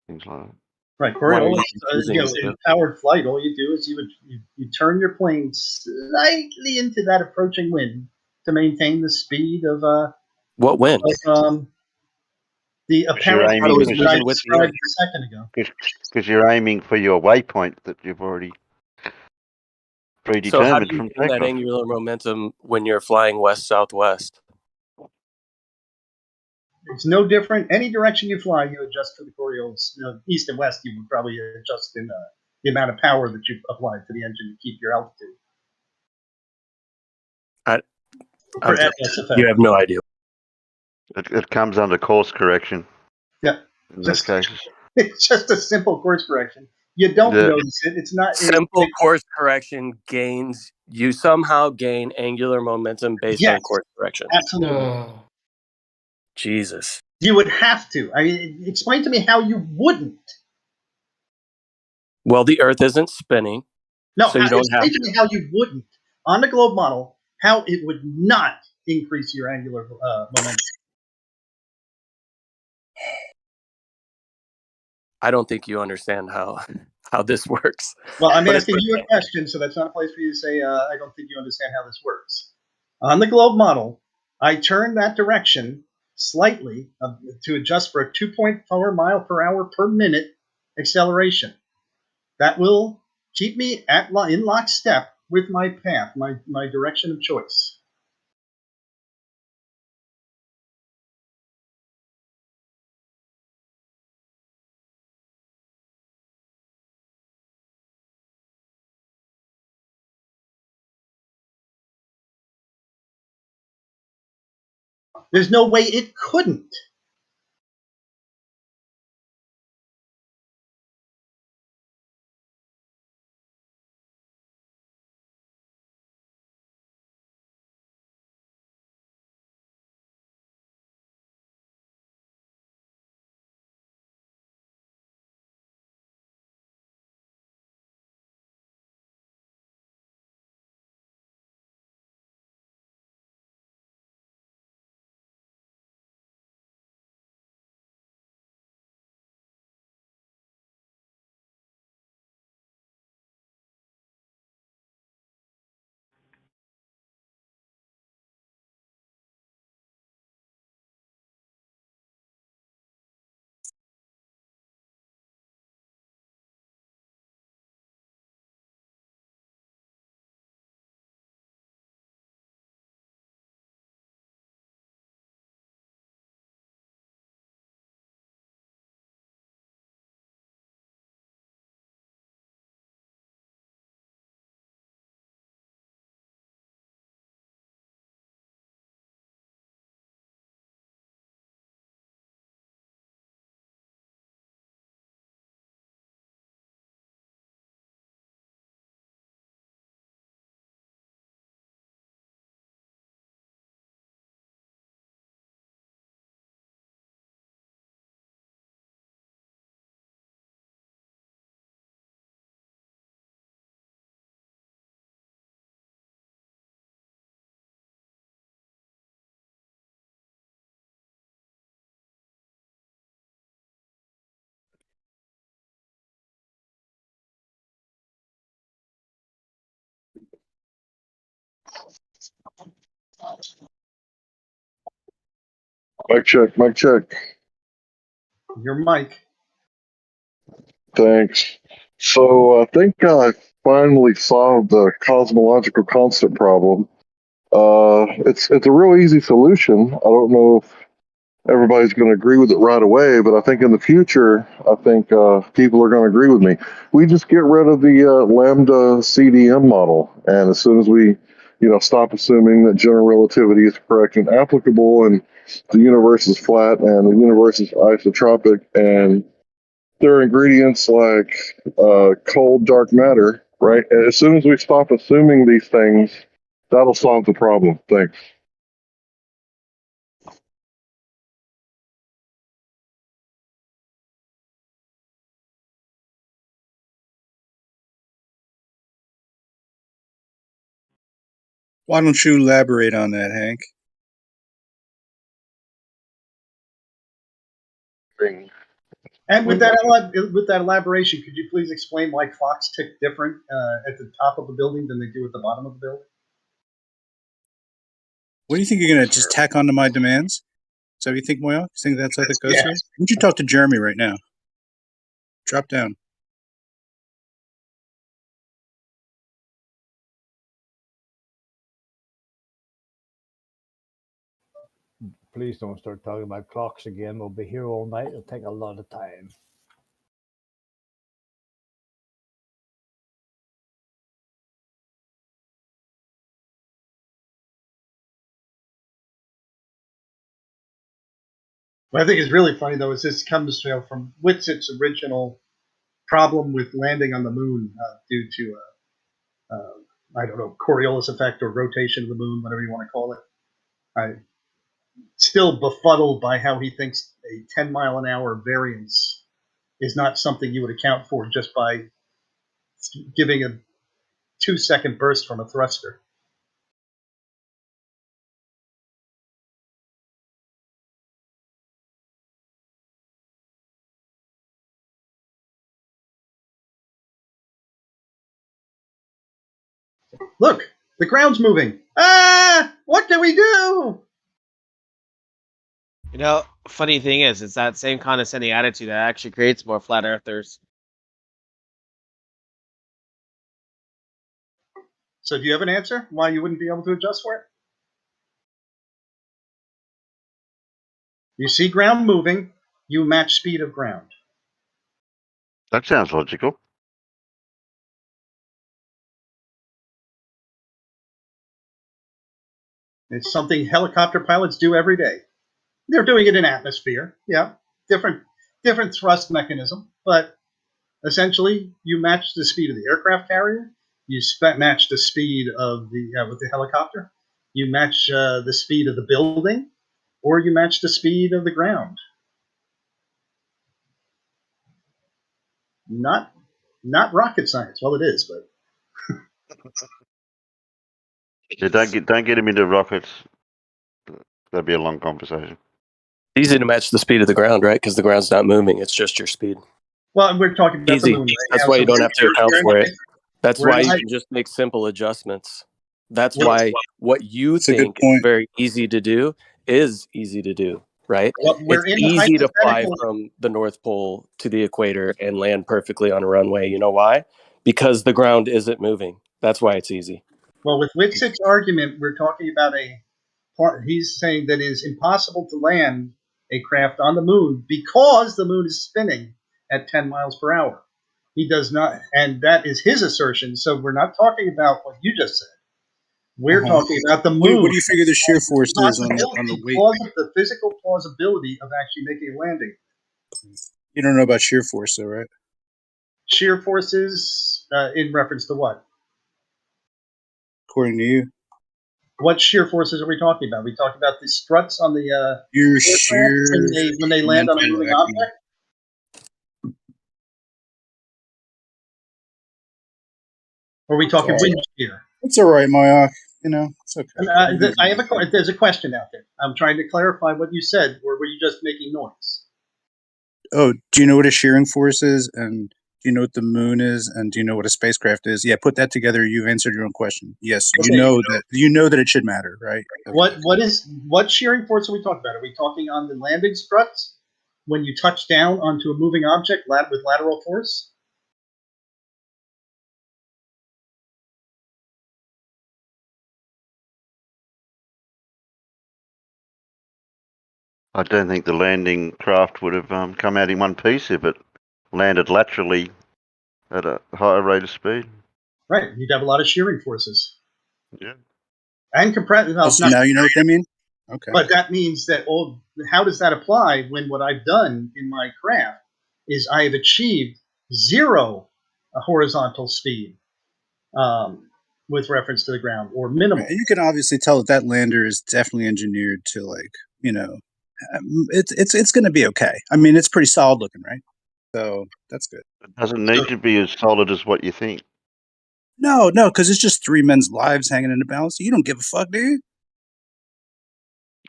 things like that. Right, Coriolis, in powered flight, all you do is you turn your plane slightly into that approaching wind to maintain the speed of what wind? The apparent wind that I described a second ago. Because you're aiming for your waypoint that you've already predetermined. So how do you gain that angular momentum when you're flying west-southwest? It's no different. Any direction you fly, you adjust for the Coriolis. East and west, you would probably adjust in the amount of power that you apply to the engine to keep your altitude. You have no idea. It comes under course correction. Yeah. In those cases. It's just a simple course correction. You don't notice it. It's not simple course correction gains. You somehow gain angular momentum based on course correction. Absolutely. Jesus. You would have to. I mean, explain to me how you wouldn't. Well, the Earth isn't spinning. No, so you don't have to me how you wouldn't. On the globe model, how it would not increase your angular momentum. I don't think you understand how this works. Well, I'm asking you a question, so that's not a place for you to say, I don't think you understand how this works. On the globe model, I turn that direction slightly to adjust for a 2.4 mile per hour per minute acceleration. That will keep me in lockstep with my path, my direction of choice. There's no way it couldn't. Mic check, mic check. Your mic. Thanks. So I think I finally solved the cosmological constant problem. It's a real easy solution. I don't know if everybody's going to agree with it right away, but I think in the future, I think people are going to agree with me. We just get rid of the lambda CDM model, and as soon as we, stop assuming that general relativity is correct and applicable, and the universe is flat and the universe is isotropic, and there are ingredients like cold dark matter, right? And as soon as we stop assuming these things, that'll solve the problem. Thanks. Why don't you elaborate on that, Hank? And with that elaboration, could you please explain why clocks tick different at the top of the building than they do at the bottom of the building? What do you think you're going to just tack onto my demands? Is that what you think, Moya? You think that's how that goes here? Why don't you talk to Jeremy right now? Drop down. Please don't start talking about clocks again. We'll be here all night. It'll take a lot of time. What I think is really funny, though, is this comes from Witzett's original problem with landing on the moon due to, I don't know, Coriolis effect or rotation of the moon, whatever you want to call it. I'm still befuddled by how he thinks a 10-mile-an-hour variance is not something you would account for just by giving a 2-second burst from a thruster. Look, the ground's moving. Ah, what do we do? Funny thing is, it's that same condescending attitude that actually creates more flat earthers. So do you have an answer why you wouldn't be able to adjust for it? You see ground moving, you match speed of ground. That sounds logical. It's something helicopter pilots do every day. They're doing it in atmosphere, yeah, different thrust mechanism, but essentially you match the speed of the aircraft carrier, you match the speed of the with the helicopter, you match the speed of the building, or you match the speed of the ground. Not rocket science. Well, it is, but Yeah, don't get him into rockets. That'd be a long conversation. Easy to match the speed of the ground, right? Because the ground's not moving; it's just your speed. Well, we're talking about Easy. the moon right That's now, why so you don't have to account for it. That's why you can just make simple adjustments. That's why what you think is very easy to do is easy to do, right? Well, it's easy to fly from the North Pole to the equator and land perfectly on a runway. You know why? Because the ground isn't moving. That's why it's easy. Well, with Witzett's argument, we're talking about he's saying that it is impossible to land a craft on the moon because the moon is spinning at 10 miles per hour. He does not, and that is his assertion. So we're not talking about what you just said. We're talking about the moon. What do you figure the shear force is on the weight? Because of the physical plausibility of actually making a landing. You don't know about shear force, though, right? Shear forces in reference to what? According to you. What shear forces are we talking about? We talking about the struts on the shear when they land on a moving object? Or are we talking wind shear? It's all right, Mayak. It's okay. There's a question out there. I'm trying to clarify what you said, or were you just making noise? Oh, do you know what a shearing force is? And Do you know what the moon is? And do you know what a spacecraft is? Yeah, put that together. You've answered your own question. Yes, Okay. you know that it should matter, right? Okay. What shearing force are we talking about? Are we talking on the landing struts when you touch down onto a moving object with lateral force? I don't think the landing craft would have come out in one piece if it landed laterally at a higher rate of speed. Right, you'd have a lot of shearing forces. Yeah. And compression. So now you know what they mean? Okay. But that means that how does that apply when what I've done in my craft is I have achieved zero horizontal speed with reference to the ground, or minimal. And you can obviously tell that lander is definitely engineered to, like, you know, it's going to be okay. I mean, it's pretty solid looking, right? So that's good. It doesn't need to be as solid as what you think. No, because it's just 3 men's lives hanging in the balance. You don't give a fuck, dude.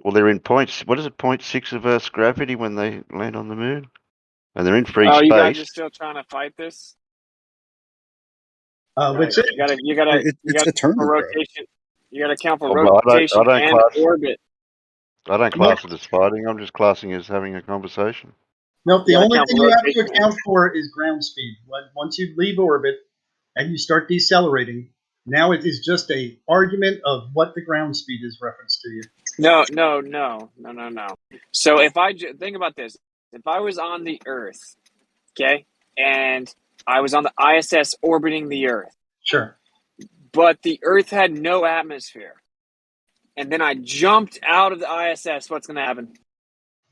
Well, they're in what is it, 0.6 of Earth's gravity when they land on the moon? And they're in free space. You guys are still trying to fight this? Right. You gotta it's eternal, rotation. You gotta count for Well, rotation and orbit. I don't class it as fighting. I'm just classing it as having a conversation. No, the only thing you have to account for is ground speed. Once you leave orbit and you start decelerating, now it is just a argument of what the ground speed is referenced to you. No. So if I think about this, if I was on the Earth, okay, and I was on the ISS orbiting the Earth, sure, but the Earth had no atmosphere, and then I jumped out of the ISS, what's going to happen?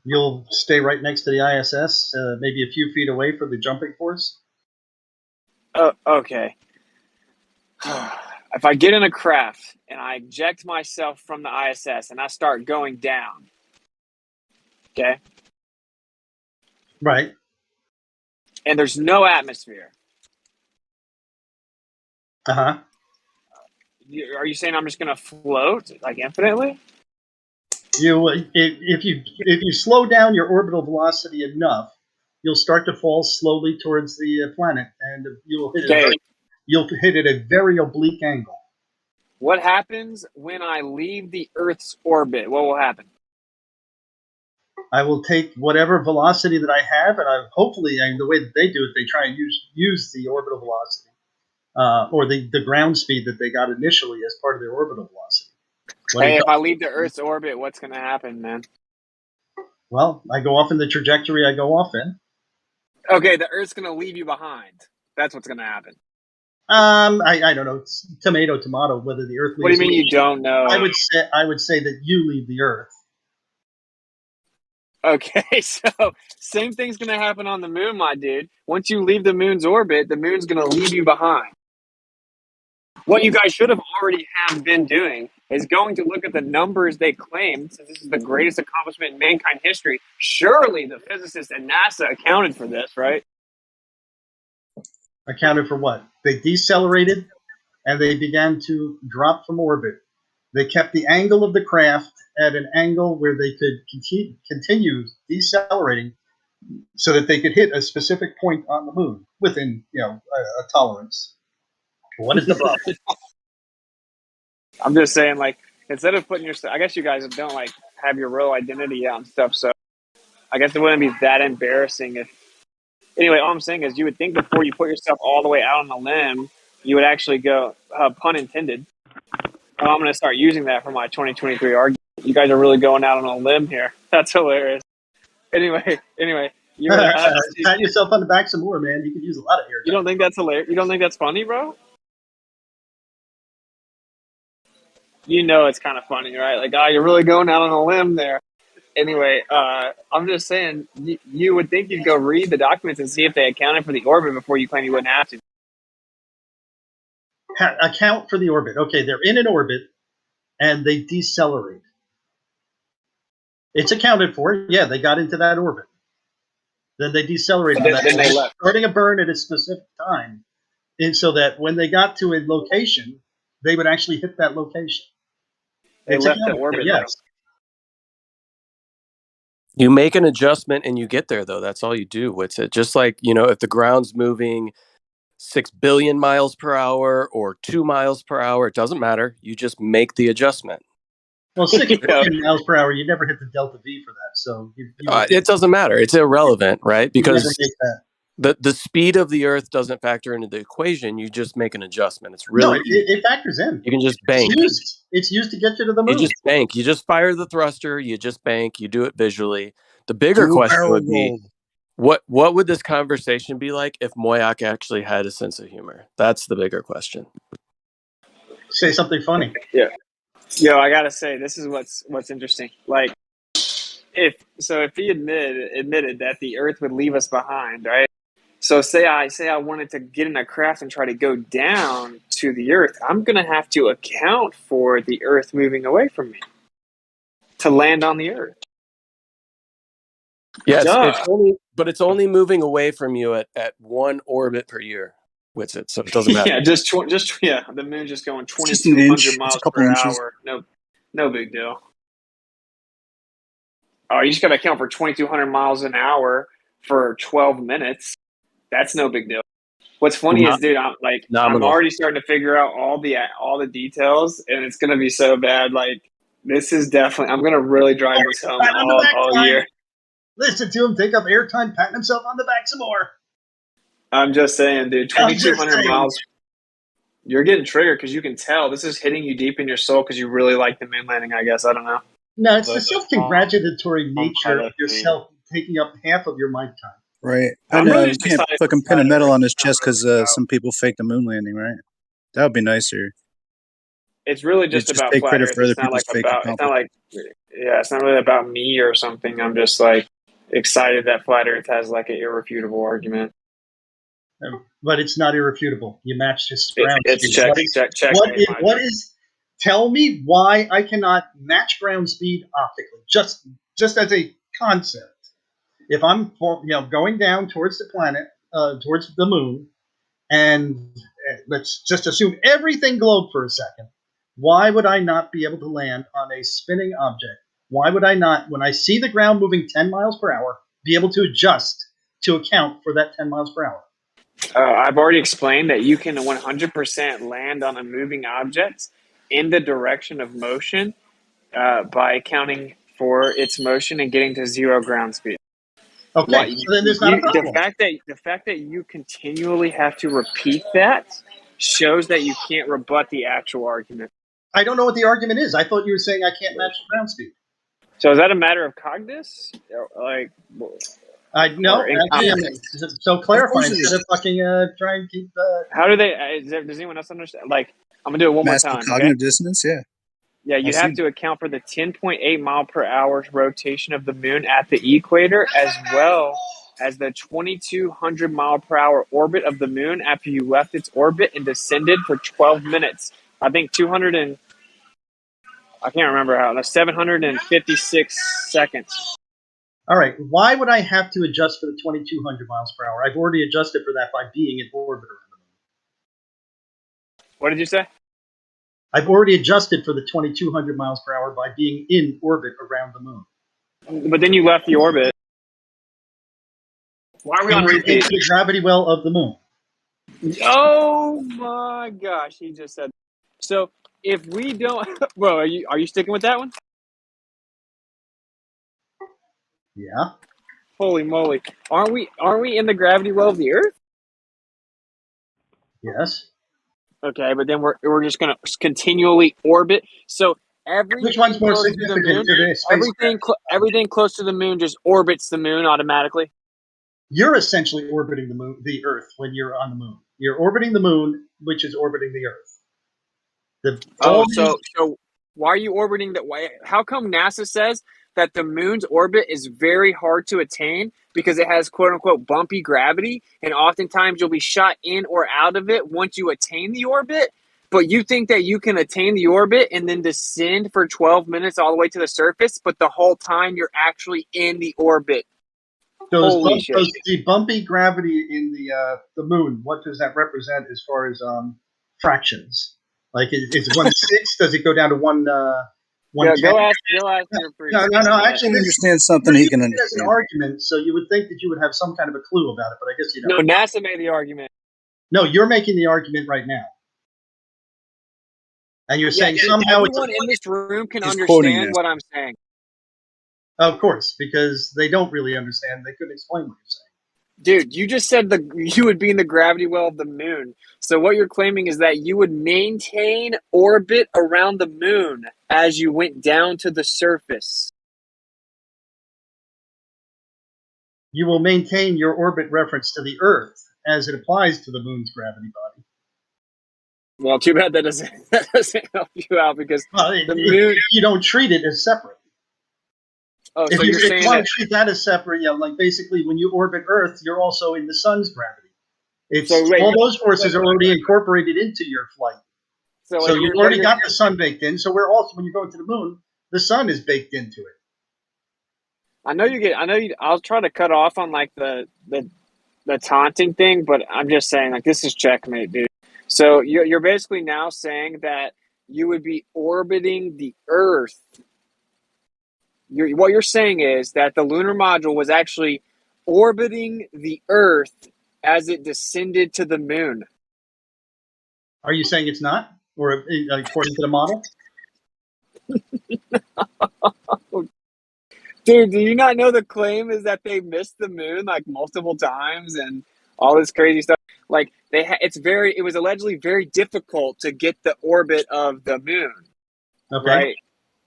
You'll stay right next to the ISS, maybe a few feet away from the jumping force. Okay. If I get in a craft and I eject myself from the ISS and I start going down, okay? Right. And there's no atmosphere. Uh-huh. Are you saying I'm just going to float, like, infinitely? If you slow down your orbital velocity enough, you'll start to fall slowly towards the planet, and you'll hit at a very oblique angle. What happens when I leave the Earth's orbit? What will happen? I will take whatever velocity that I have, and hopefully the way that they do it, they try and use the orbital velocity or the ground speed that they got initially as part of their orbital velocity. Hey, if I leave the Earth's orbit, what's going to happen, man? Well, I go off in the trajectory I go off in. Okay, the Earth's going to leave you behind. That's what's going to happen. I don't know. It's tomato, whether the Earth leaves. What do you mean you don't know? I would say that you leave the Earth. Okay, so same thing's going to happen on the moon, my dude. Once you leave the moon's orbit, the moon's going to leave you behind. What you guys should have already have been doing is going to look at the numbers they claim, since this is the greatest accomplishment in mankind history. Surely the physicists at NASA accounted for this, right? Accounted for what? They decelerated and they began to drop from orbit. They kept the angle of the craft at an angle where they could continue decelerating so that they could hit a specific point on the moon within, a tolerance. What is the problem? I'm just saying, like, instead of putting I guess you guys don't, like, have your real identity out and stuff, so I guess it wouldn't be that embarrassing if... Anyway, all I'm saying is you would think before you put yourself all the way out on a limb, you would actually go, pun intended. I'm going to start using that for my 2023 argument. You guys are really going out on a limb here. That's hilarious. Anyway, you're pat yourself on the back some more, man. You could use a lot of air. You don't think that's hilarious? You don't think that's funny, bro? You know it's kind of funny, right? Like, you're really going out on a limb there. Anyway, I'm just saying, you would think you'd go read the documents and see if they accounted for the orbit before you claim you wouldn't have to. Account for the orbit. Okay, they're in an orbit, and they decelerate. It's accounted for. Yeah, they got into that orbit. Then they decelerated. Then they left. Starting a burn at a specific time, and so that when they got to a location, they would actually hit that location. They left the orbit. Yes. You make an adjustment and you get there, though. That's all you do. What's it? Just like, if the ground's moving 6 billion miles per hour or 2 miles per hour, it doesn't matter. You just make the adjustment. Well, 6 billion miles per hour, you never hit the delta V for that, so It doesn't matter. It's irrelevant, right? Because never make that. the speed of the Earth doesn't factor into the equation. You just make an adjustment. It's really no, it factors in. You can just bank. It's used to get you to the moon. You just bank. You just fire the thruster. You just bank. You do it visually. The bigger question would be, what would this conversation be like if Moyak actually had a sense of humor? That's the bigger question. Say something funny. Yeah. Yo, I gotta say, this is what's interesting. Like, if he admitted that the Earth would leave us behind, right? So say I wanted to get in a craft and try to go down to the Earth, I'm gonna have to account for the Earth moving away from me to land on the Earth. Yes, it's only moving away from you at one orbit per year. What's it? So it doesn't matter. Yeah, the moon's just going 2,200 miles per hour. No big deal. Oh, you just got to account for 2,200 miles an hour for 12 minutes. That's no big deal. What's funny is, dude, I'm already starting to figure out all the details, and it's gonna be so bad. Like, this is definitely. I'm gonna really drive this home all year. Listen to him take up airtime, patting himself on the back some more. I'm just saying, dude, 2,200 miles. You're getting triggered because you can tell this is hitting you deep in your soul because you really like the moon landing, I guess. I don't know. No, it's the self-congratulatory nature of yourself taking up half of your mic time. Right. I know. You can't fucking pin a medal on his chest because some people faked the moon landing, right? That would be nicer. It's really just about take flat credit Earth. for other It's not people's fake accomplishments. it's not really about me or something. I'm just like excited that flat Earth has like an irrefutable argument. But it's not irrefutable. You matched his ground speed. Check. What is? Tell me why I cannot match ground speed optically, just as a concept. If I'm going down towards the planet, towards the moon, and let's just assume everything glowed for a second, why would I not be able to land on a spinning object? Why would I not, when I see the ground moving 10 miles per hour, be able to adjust to account for that 10 miles per hour? I've already explained that you can 100% land on a moving object in the direction of motion by accounting for its motion and getting to zero ground speed. Okay, so then there's not a problem. The fact that you continually have to repeat that shows that you can't rebut the actual argument. I don't know what the argument is. I thought you were saying I can't match the ground speed. So is that a matter of cognizance? Like, no. So clarify instead of fucking try and keep. How do they? Does anyone else understand? Like, I'm gonna do it one more time. Cognitive dissonance, yeah. Yeah, you have to account for the 10.8 mile per hour rotation of the moon at the equator, as well as the 2,200 mile per hour orbit of the moon after you left its orbit and descended for 12 minutes. I think I can't remember how. That's 756 seconds. All right. Why would I have to adjust for the 2,200 miles per hour? I've already adjusted for that by being in orbit around the moon. What did you say? I've already adjusted for the 2,200 miles per hour by being in orbit around the moon. But then you left the orbit. Why are we on repeat? The gravity well of the moon. Oh my gosh, he just said. So if we don't, well, are you sticking with that one? Yeah. Holy moly! Aren't we in the gravity well of the Earth? Yes. Okay, but then we're just gonna continually orbit. So which one's more significant to this? Everything close to the moon just orbits the moon automatically. You're essentially orbiting the Earth when you're on the moon. You're orbiting the moon, which is orbiting the Earth. So why are you orbiting that way? How come NASA says that the moon's orbit is very hard to attain because it has quote unquote bumpy gravity, and oftentimes you'll be shot in or out of it once you attain the orbit? But you think that you can attain the orbit and then descend for 12 minutes all the way to the surface, but the whole time you're actually in the orbit. The bumpy gravity in the moon, what does that represent as far as fractions? Like, is 1/6? Does it go down to 1 Yeah, go 110. ask your priest. No. He Actually, can this understand something he can as an understand. argument, so you would think that you would have some kind of a clue about it, but I guess you No, don't. NASA made the argument. No, you're making the argument right now, and you're saying somehow it's. Everyone in this room can He's quoting understand this. what I'm saying. Of course, because they don't really understand. They couldn't explain what you're saying. Dude, you just said you would be in the gravity well of the moon. So what you're claiming is that you would maintain orbit around the moon as you went down to the surface. You will maintain your orbit reference to the Earth as it applies to the moon's gravity body. Well, too bad that doesn't help you out because the moon. You don't treat it as separate. Oh, If so you you're saying want that to treat that as separate, like basically when you orbit Earth, you're also in the sun's gravity. It's all those forces are already incorporated into your flight. So you've already got the sun baked in. So we're also, when you go to the moon, the sun is baked into it. I'll try to cut off on like the taunting thing, but I'm just saying like this is checkmate, dude. So you're basically now saying that you would be orbiting the Earth. What you're saying is that the lunar module was actually orbiting the Earth as it descended to the moon. Are you saying it's not, or according to the model? Dude, do you not know the claim is that they missed the moon like multiple times and all this crazy stuff? Like it was allegedly very difficult to get the orbit of the moon. Okay. Right?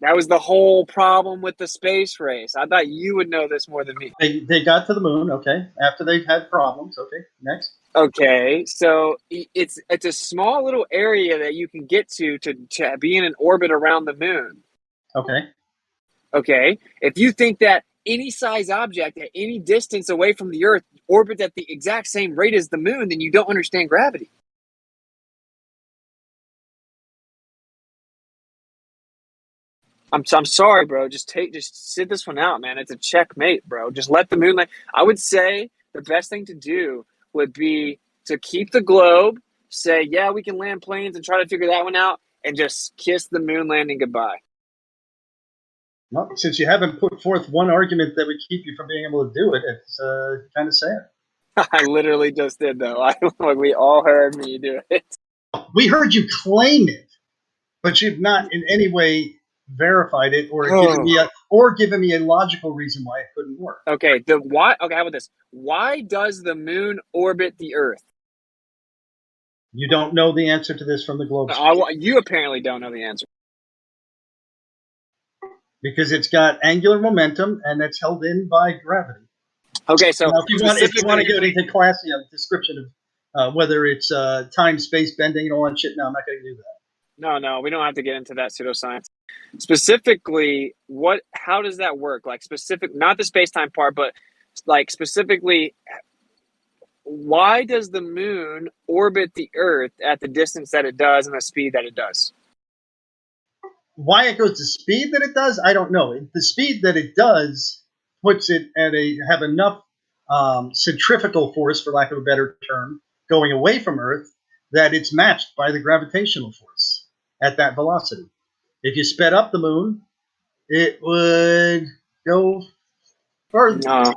That was the whole problem with the space race. I thought you would know this more than me. They got to the moon, okay, after they've had problems. Okay, next. Okay, so it's a small little area that you can get to be in an orbit around the moon. Okay. Okay, if you think that any size object at any distance away from the Earth orbits at the exact same rate as the moon, then you don't understand gravity. I'm sorry, bro. Just sit this one out, man. It's a checkmate, bro. Just let the moon. I would say the best thing to do would be to keep the globe. Say, yeah, we can land planes and try to figure that one out, and just kiss the moon landing goodbye. Well, since you haven't put forth one argument that would keep you from being able to do it, it's kind of sad. I literally just did, though. We all heard me do it. We heard you claim it, but you've not in any way verified it or given me a logical reason why it couldn't work. Okay, why? Okay, how about this? Why does the moon orbit the Earth? You don't know the answer to this from the globe. You apparently don't know the answer. Because it's got angular momentum and it's held in by gravity. Okay, so now, if you want to get into class description of whether it's time, space bending, and all that shit, no, I'm not going to do that. No, we don't have to get into that pseudoscience. Specifically, how does that work? Like not the space-time part, but like specifically, why does the moon orbit the Earth at the distance that it does and the speed that it does? Why it goes the speed that it does, I don't know. The speed that it does puts it at have enough centrifugal force, for lack of a better term, going away from Earth that it's matched by the gravitational force at that velocity. If you sped up the moon, it would go further. No,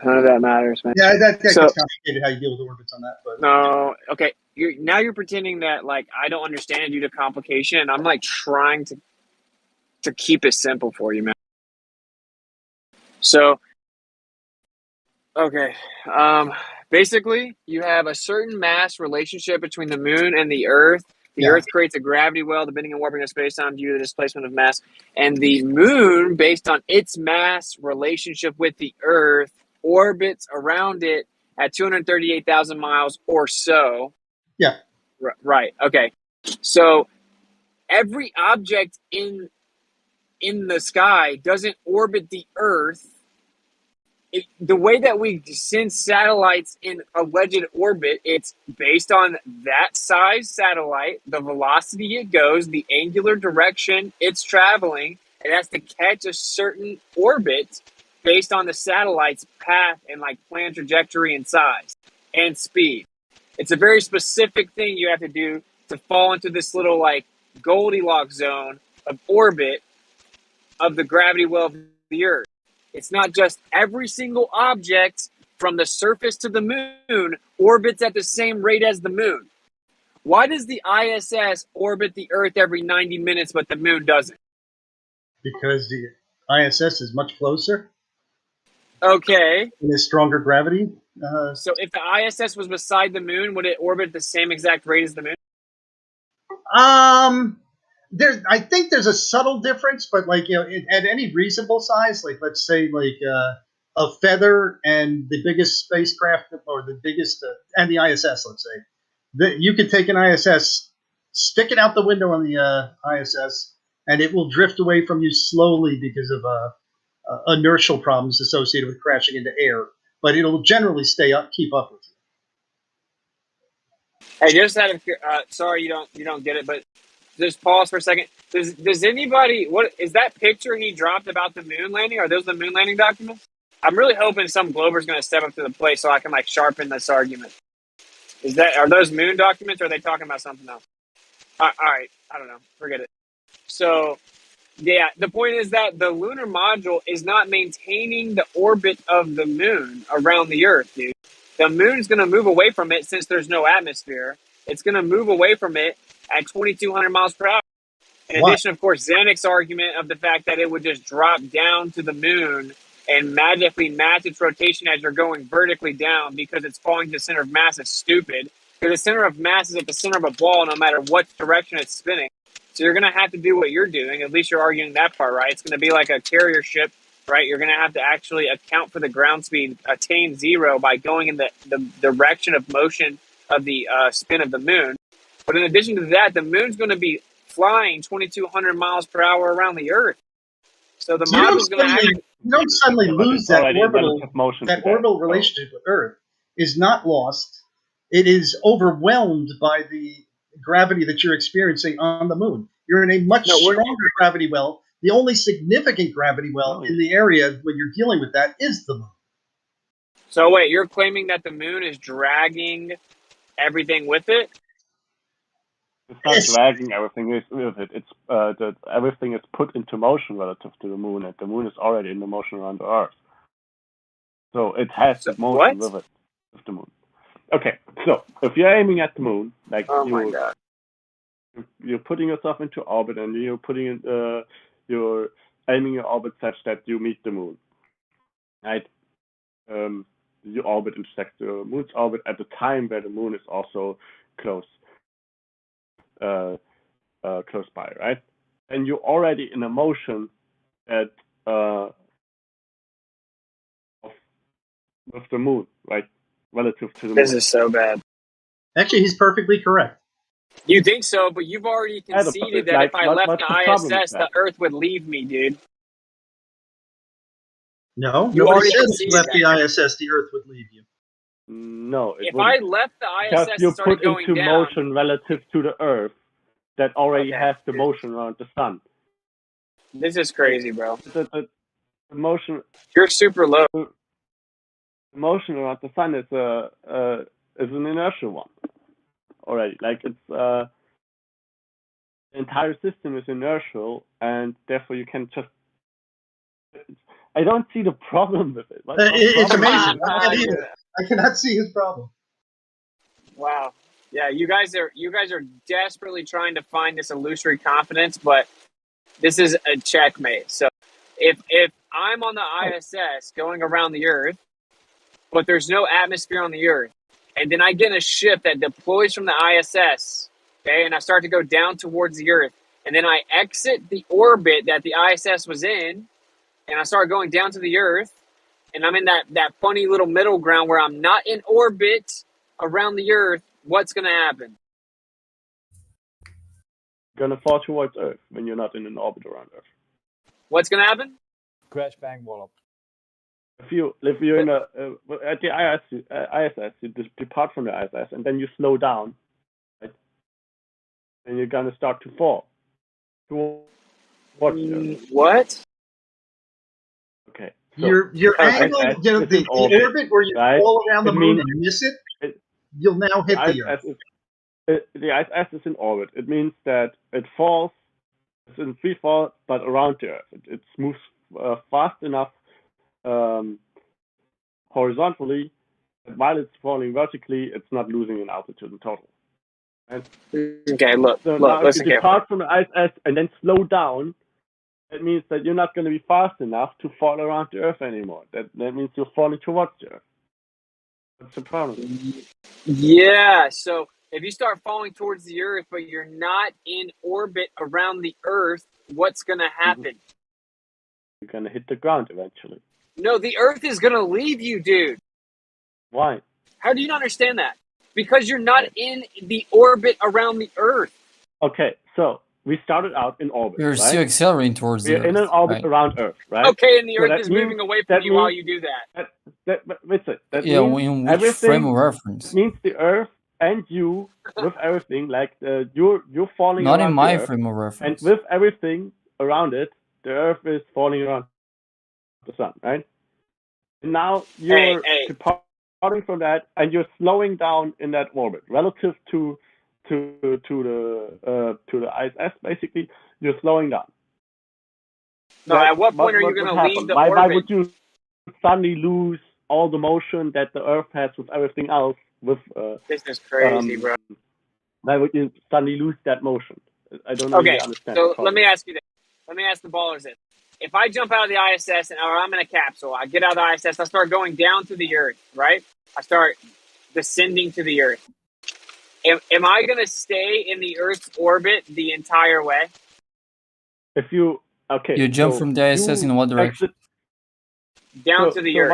none of that matters, man. Yeah, that gets complicated how you deal with orbits on that. But no, okay. You're pretending that like I don't understand due to complication, and I'm like trying to keep it simple for you, man. So, okay. Basically, you have a certain mass relationship between the moon and the Earth. The Earth creates a gravity well, the bending and warping of space-time due to the displacement of mass. And the moon, based on its mass relationship with the Earth, orbits around it at 238,000 miles or so. Yeah. Right. Okay. So every object in the sky doesn't orbit the Earth. The way that we send satellites in alleged orbit, it's based on that size satellite, the velocity it goes, the angular direction it's traveling. It has to catch a certain orbit based on the satellite's path and like planned trajectory and size and speed. It's a very specific thing you have to do to fall into this little like Goldilocks zone of orbit of the gravity well of the Earth. It's not just every single object from the surface to the moon orbits at the same rate as the moon. Why does the ISS orbit the Earth every 90 minutes, but the moon doesn't? Because the ISS is much closer. Okay. And there's stronger gravity. So if the ISS was beside the moon, would it orbit at the same exact rate as the moon? I think there's a subtle difference, but like at any reasonable size, like let's say like a feather and the biggest spacecraft, or the biggest and the ISS, let's say, you could take an ISS, stick it out the window on the ISS, and it will drift away from you slowly because of inertial problems associated with crashing into air. But it'll generally keep up with you. Hey, just out of sorry, you don't get it, but just pause for a second. Does anybody, what is that picture he dropped about the moon landing? Are those the moon landing documents? I'm really hoping some Glober's going to step up to the plate so I can like sharpen this argument. Are those moon documents, or are they talking about something else? All right, I don't know. Forget it. So, yeah, the point is that the lunar module is not maintaining the orbit of the moon around the Earth, dude. The moon's going to move away from it since there's no atmosphere. It's going to move away from it at 2,200 miles per hour. In addition, of course, Zanuck's argument of the fact that it would just drop down to the moon and magically match its rotation as you're going vertically down because it's falling to the center of mass is stupid. Because the center of mass is at the center of a ball no matter what direction it's spinning. So you're going to have to do what you're doing. At least you're arguing that part, right? It's going to be like a carrier ship, right? You're going to have to actually account for the ground speed, attain zero by going in the direction of motion of the spin of the moon. But in addition to that, the moon's going to be flying 2,200 miles per hour around the Earth. So the module's going to actually... You don't suddenly lose that orbital relationship with Earth is not lost. It is overwhelmed by the gravity that you're experiencing on the moon. You're in a much stronger gravity well. The only significant gravity well in the area when you're dealing with that is the moon. So wait, you're claiming that the moon is dragging everything with it? It's not dragging everything with it. It's that everything is put into motion relative to the moon, and the moon is already in the motion around the Earth. So it has the motion with it, with the moon. Okay, so if you're aiming at the moon, like you're putting yourself into orbit, and you're aiming your orbit such that you meet the moon, right? Your orbit intersects the moon's orbit at the time where the moon is also close by, right? And you're already in a motion at with the moon, right? Relative to the moon. This is so bad. Actually, he's perfectly correct. You think so, but you've already conceded that if I left the ISS, the Earth would leave me, dude. No, you nobody already said if you conceded left that. the ISS, the Earth would leave you. No, if I left the ISS you and started put going into down, motion relative to the Earth that already has the motion around the sun. This is crazy, bro. The motion. You're super low. The motion around the sun is an inertial one already. Like it's the entire system is inertial, and therefore you can just. I don't see the problem with it. It's amazing. I cannot see his problem. Wow. Yeah, you guys are desperately trying to find this illusory confidence, but this is a checkmate. So if I'm on the ISS going around the Earth, but there's no atmosphere on the Earth, and then I get in a ship that deploys from the ISS, okay, and I start to go down towards the Earth, and then I exit the orbit that the ISS was in, and I start going down to the Earth, and I'm in that funny little middle ground where I'm not in orbit around the Earth, what's going to happen? You're going to fall towards Earth when you're not in an orbit around Earth. What's going to happen? Crash, bang, wallop. If you're in at the ISS, you just depart from the ISS, and then you slow down, right? And you're going to start to fall. What? Okay. So your angle, the orbit where you fall around the moon and miss it, you'll now hit the Earth. The ISS is in orbit. It means that it falls It's in free fall, but around the Earth. It moves fast enough horizontally, that while it's falling vertically, it's not losing in altitude in total. Right? Okay, look, So look, now if listen you carefully. depart from the ISS and then slow down, that means that you're not going to be fast enough to fall around the Earth anymore. That means you're falling towards the Earth. That's the problem. Yeah, so if you start falling towards the Earth, but you're not in orbit around the Earth, what's going to happen? You're going to hit the ground eventually. No, the Earth is going to leave you, dude. Why? How do you not understand that? Because you're not in the orbit around the Earth. Okay, so we started out in orbit. You're right? still accelerating towards the We're Earth. in an orbit around Earth, right? Okay, and the So Earth that is means- moving away that from you while means- you do that. That Yeah, means in which everything frame of reference? means the Earth and you with everything, like you're falling Not around in my the Earth, frame of and reference. with everything around it, the Earth is falling around the sun, right? And now you're departing from that, and you're slowing down in that orbit relative to the ISS. Basically, you're slowing down. No, at what point are you going to leave the orbit? Why would you suddenly lose all the motion that the Earth has with everything else? This is crazy, bro. Why would you suddenly lose that motion? I don't really understand. So let me ask you this. Let me ask the ballers this. If I jump out of the ISS or I'm in a capsule, I get out of the ISS, I start going down to the Earth, right? I start descending to the Earth. Am I going to stay in the Earth's orbit the entire way? If you You jump from the ISS in what direction? Down to the Earth.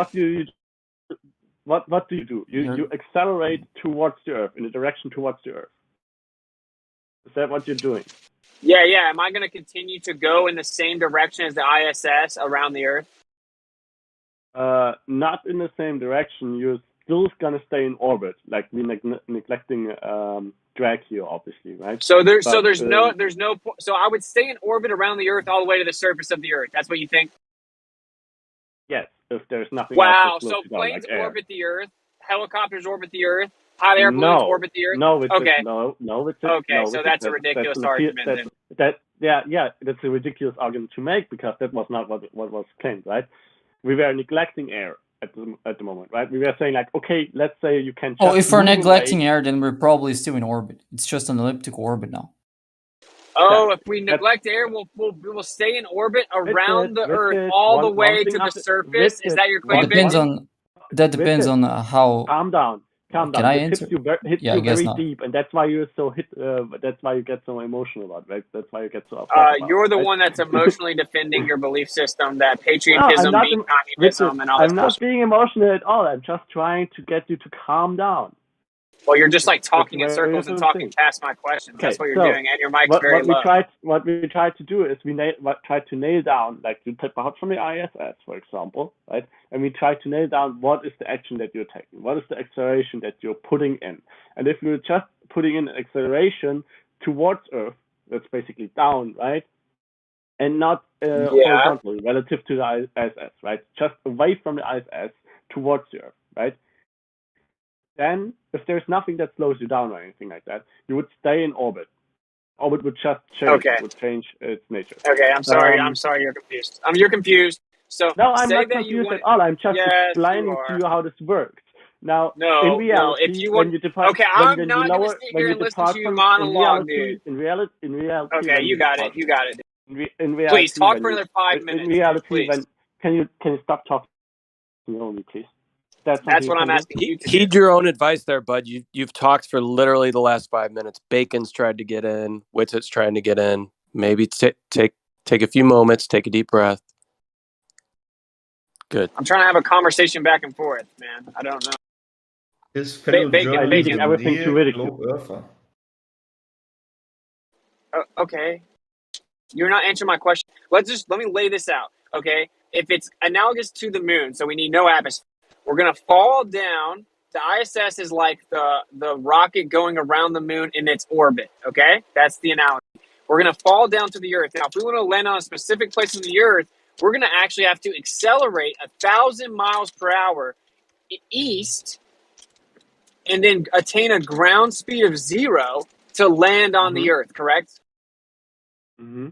What do you do? You accelerate towards the Earth, in the direction towards the Earth. Is that what you're doing? Yeah. Am I going to continue to go in the same direction as the ISS around the Earth? Not in the same direction. You're still going to stay in orbit. Like we're neglecting drag here, obviously, right? So there's no. So I would stay in orbit around the Earth all the way to the surface of the Earth. That's what you think? Yes, if there's nothing. Wow. Else that So floats you down, planes like orbit the Earth, helicopters orbit the Earth, hot air balloons orbit the Earth. No, okay. So that's a ridiculous argument. That's a ridiculous argument to make because that was not what was claimed, right? We were neglecting air at the moment, right? We were saying like, okay, let's say you can. Oh, if we're neglecting air, then we're probably still in orbit. It's just an elliptical orbit now. Oh, if we neglect air, we'll stay in orbit around the Earth all the way to the surface. Is that your claim? That depends on how. Calm down. Can I answer? Hits you very deep, and that's why you're so hit. That's why you get so emotional about it, right? That's why you get so upset about you're the right? one that's emotionally defending your belief system, that patriotism being communism and all that. I'm not being emotional at all. I'm just trying to get you to calm down. Well, you're just like talking in circles and talking past my questions. That's what you're doing, and your mic's very low. What we tried to do is tried to nail down, like you take out from the ISS, for example, right? And we tried to nail down what is the action that you're taking, what is the acceleration that you're putting in, and if you're just putting in an acceleration towards Earth, that's basically down, right? And not horizontally relative to the ISS, right? Just away from the ISS towards the Earth, right? Then, if there's nothing that slows you down or anything like that, you would stay in orbit. Orbit would just change. Okay. It would change its nature. Okay, I'm sorry. I'm sorry you're confused. You're confused. So no, I'm not that confused at all. I'm just explaining to you how this works. Now, in reality, if you want, when you depart, okay, I'm not going to sit here and listen to you monologue, dude. In reality. Okay, you got it. In reality, please talk for another 5 minutes. In reality, please. Can you stop talking only, please? That's what I'm asking you to heed your own advice there, bud. You've talked for literally the last 5 minutes. Bacon's tried to get in. Witset's trying to get in. Maybe take a few moments. Take a deep breath. Good. I'm trying to have a conversation back and forth, man. I don't know. His fellow Bacon, everything too ridicule. Okay. You're not answering my question. Let me lay this out, okay? If it's analogous to the moon, so we need no atmosphere, we're going to fall down. The ISS is like the rocket going around the moon in its orbit, okay? That's the analogy. We're going to fall down to the Earth. Now, if we want to land on a specific place on the Earth, we're going to actually have to accelerate 1,000 miles per hour east and then attain a ground speed of 0 to land on the Earth, correct? Mm-hmm.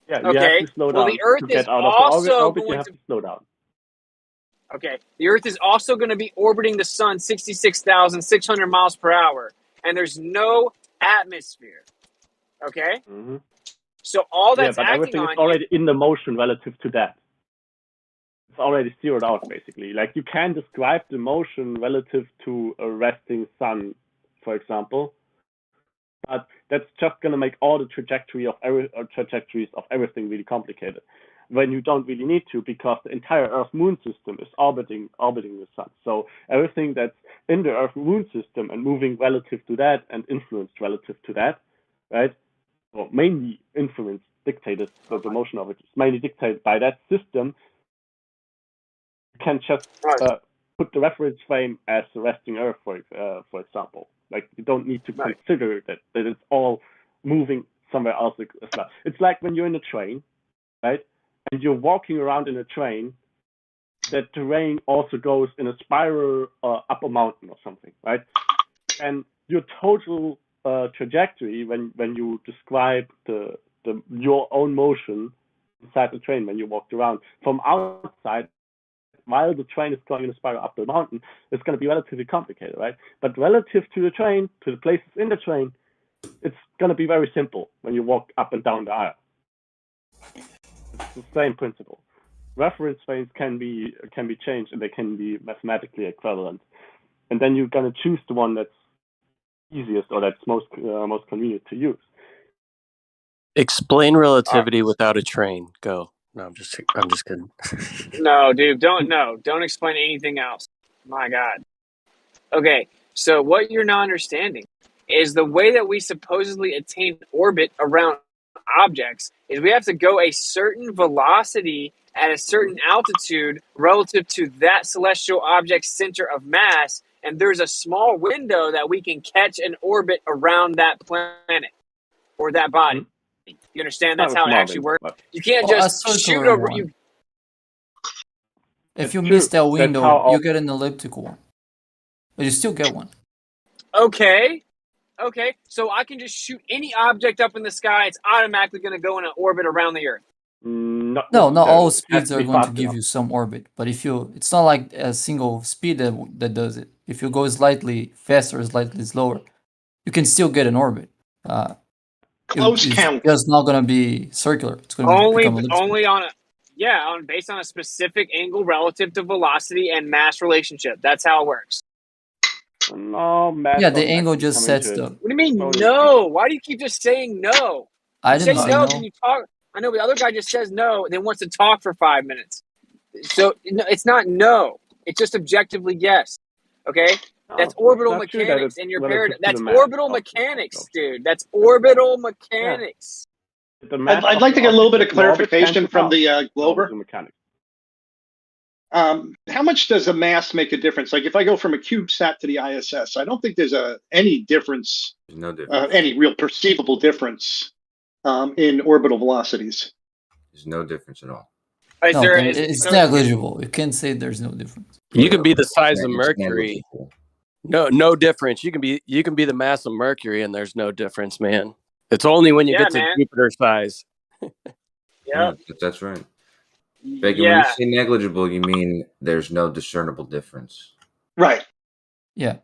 Yeah, you have to slow down. The Earth to get is out of also the orbit, you going have to. to slow down. Okay, the Earth is also going to be orbiting the sun 66,600 miles per hour, and there's no atmosphere. Okay, Mm-hmm. so all Yeah, that's but acting everything is on already in the motion relative to that. It's already zeroed out, basically. Like, you can describe the motion relative to a resting sun, for example, but that's just going to make all the trajectories of everything really complicated. When you don't really need to, because the entire Earth-Moon system is orbiting the sun. So everything that's in the Earth-Moon system and moving relative to that and influenced relative to that, right? Well, mainly influenced, dictated, so the motion of it is mainly dictated by that system. You can just put the reference frame as the resting Earth, for example. Like, you don't need to consider that it's all moving somewhere else as well. It's like when you're in a train, right? And you're walking around in a train, that terrain also goes in a spiral up a mountain or something, right? And your total trajectory when you describe your own motion inside the train when you walked around from outside, while the train is going in a spiral up the mountain, it's going to be relatively complicated, right? But relative to the train, to the places in the train, it's going to be very simple when you walk up and down the aisle. It's the same principle. Reference frames can be changed, and they can be mathematically equivalent. And then you're going to choose the one that's easiest or that's most convenient to use. Explain relativity without a train. Go. No, I'm just kidding. No, dude, don't explain anything else. My God. Okay, so what you're not understanding is the way that we supposedly attain orbit around objects is we have to go a certain velocity at a certain altitude relative to that celestial object's center of mass, and there's a small window that we can catch an orbit around that planet or that body. Mm-hmm. You understand? That's how it actually works. You can't just shoot over you. If you miss that window, you get an elliptical one. But you still get one. Okay, so I can just shoot any object up in the sky. It's automatically going to go in an orbit around the Earth. No, not all speeds are going to give you some orbit. But if it's not like a single speed that does it. If you go slightly faster, slightly slower, you can still get an orbit. Close count. It's just not going to be circular. It's going to become elliptical. Based on a specific angle relative to velocity and mass relationship. That's how it works. No, mass. Yeah, the angle just sets the. What do you mean no? Why do you keep just saying no? I didn't say no. Then you talk. I know, but the other guy just says no, and then wants to talk for 5 minutes. So it's not no. It's just objectively yes. Okay, that's orbital mechanics, and your paradigm. That's orbital mechanics, dude. That's orbital mechanics. Yeah. I'd like to get a little bit of clarification from the Glober. How much does a mass make a difference? Like, if I go from a CubeSat to the ISS, I don't think there's any difference. There's no difference. Any real perceivable difference in orbital velocities. There's no difference at all. It's negligible. You can't say there's no difference. You can be the size of Mercury. No difference. You can be the mass of Mercury, and there's no difference, man. It's only when you get to Jupiter size. Yeah, that's right. Becky, when you say negligible, you mean there's no discernible difference. Right. Yeah.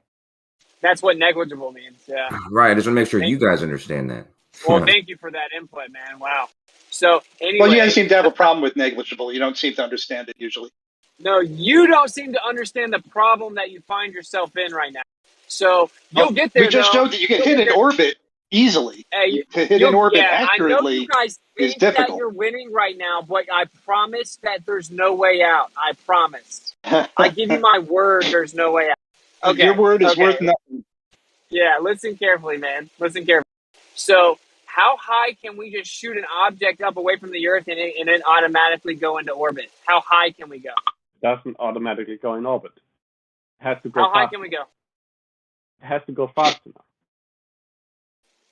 That's what negligible means. Yeah. Right. I just want to make sure you guys understand that. Well, thank you for that input, man. Wow. So anyway, well, you guys seem to have a problem with negligible. You don't seem to understand it usually. No, you don't seem to understand the problem that you find yourself in right now. So you'll get there. We just showed that you can hit an orbit easily. To hit an orbit accurately I know you guys think is difficult. that you're winning right now, but I promise that there's no way out. I promise. I give you my word. There's no way out. Okay. Your word is worth nothing. Yeah. Listen carefully, man. Listen carefully. So, how high can we just shoot an object up away from the Earth and it automatically go into orbit? How high can we go? It doesn't automatically go in orbit. It has to go. How high can we go? It has to go fast enough.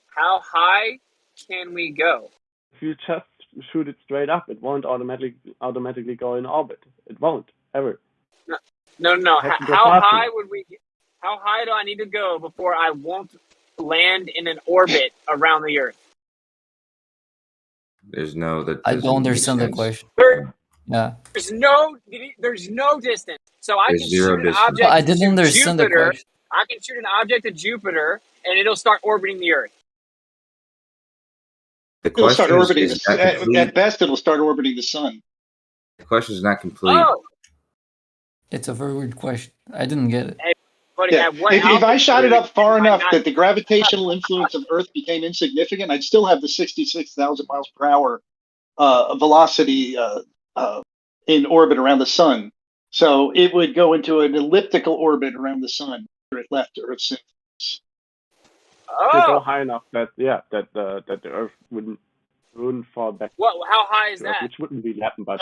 How high can we go? If you just shoot it straight up, it won't automatically go in orbit. It won't ever. No. How high would we? How high do I need to go before I won't land in an orbit around the Earth? There's no that. I don't doesn't make understand the sense. question. Yeah. There's no distance. So I There's can zero shoot an distance. No, I object didn't to understand the Jupiter. question. I can shoot an object to Jupiter, and it'll start orbiting the Earth. The It'll start question orbiting is not complete. at best, it'll start orbiting the sun. The question is not complete. Oh, It's a very weird question. I didn't get it. hey, buddy, Yeah. at what If I shot it altitude up far am I enough not- that the gravitational influence of Earth became insignificant, I'd still have the 66,000 miles per hour velocity in orbit around the sun. So it would go into an elliptical orbit around the sun after it left Earth's influence. You go Oh, high enough that the Earth wouldn't fall back. how high is to Earth, that? which wouldn't really happen, but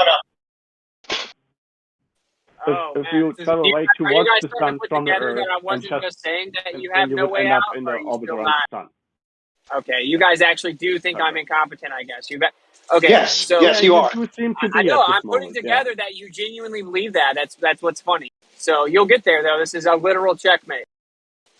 Oh, if man. you travel Are right you towards guys the starting sun to put from the together Earth, that I and wasn't just saying that you then have you no would way end out, up in or the are you orbit still around not? the sun. Okay, you guys actually do think I'm incompetent, I guess. You bet. Okay, Yes, so yes, you are. You seem to I be know at this I'm putting moment, together that you genuinely believe that. That's what's funny. So you'll get there, though. This is a literal checkmate.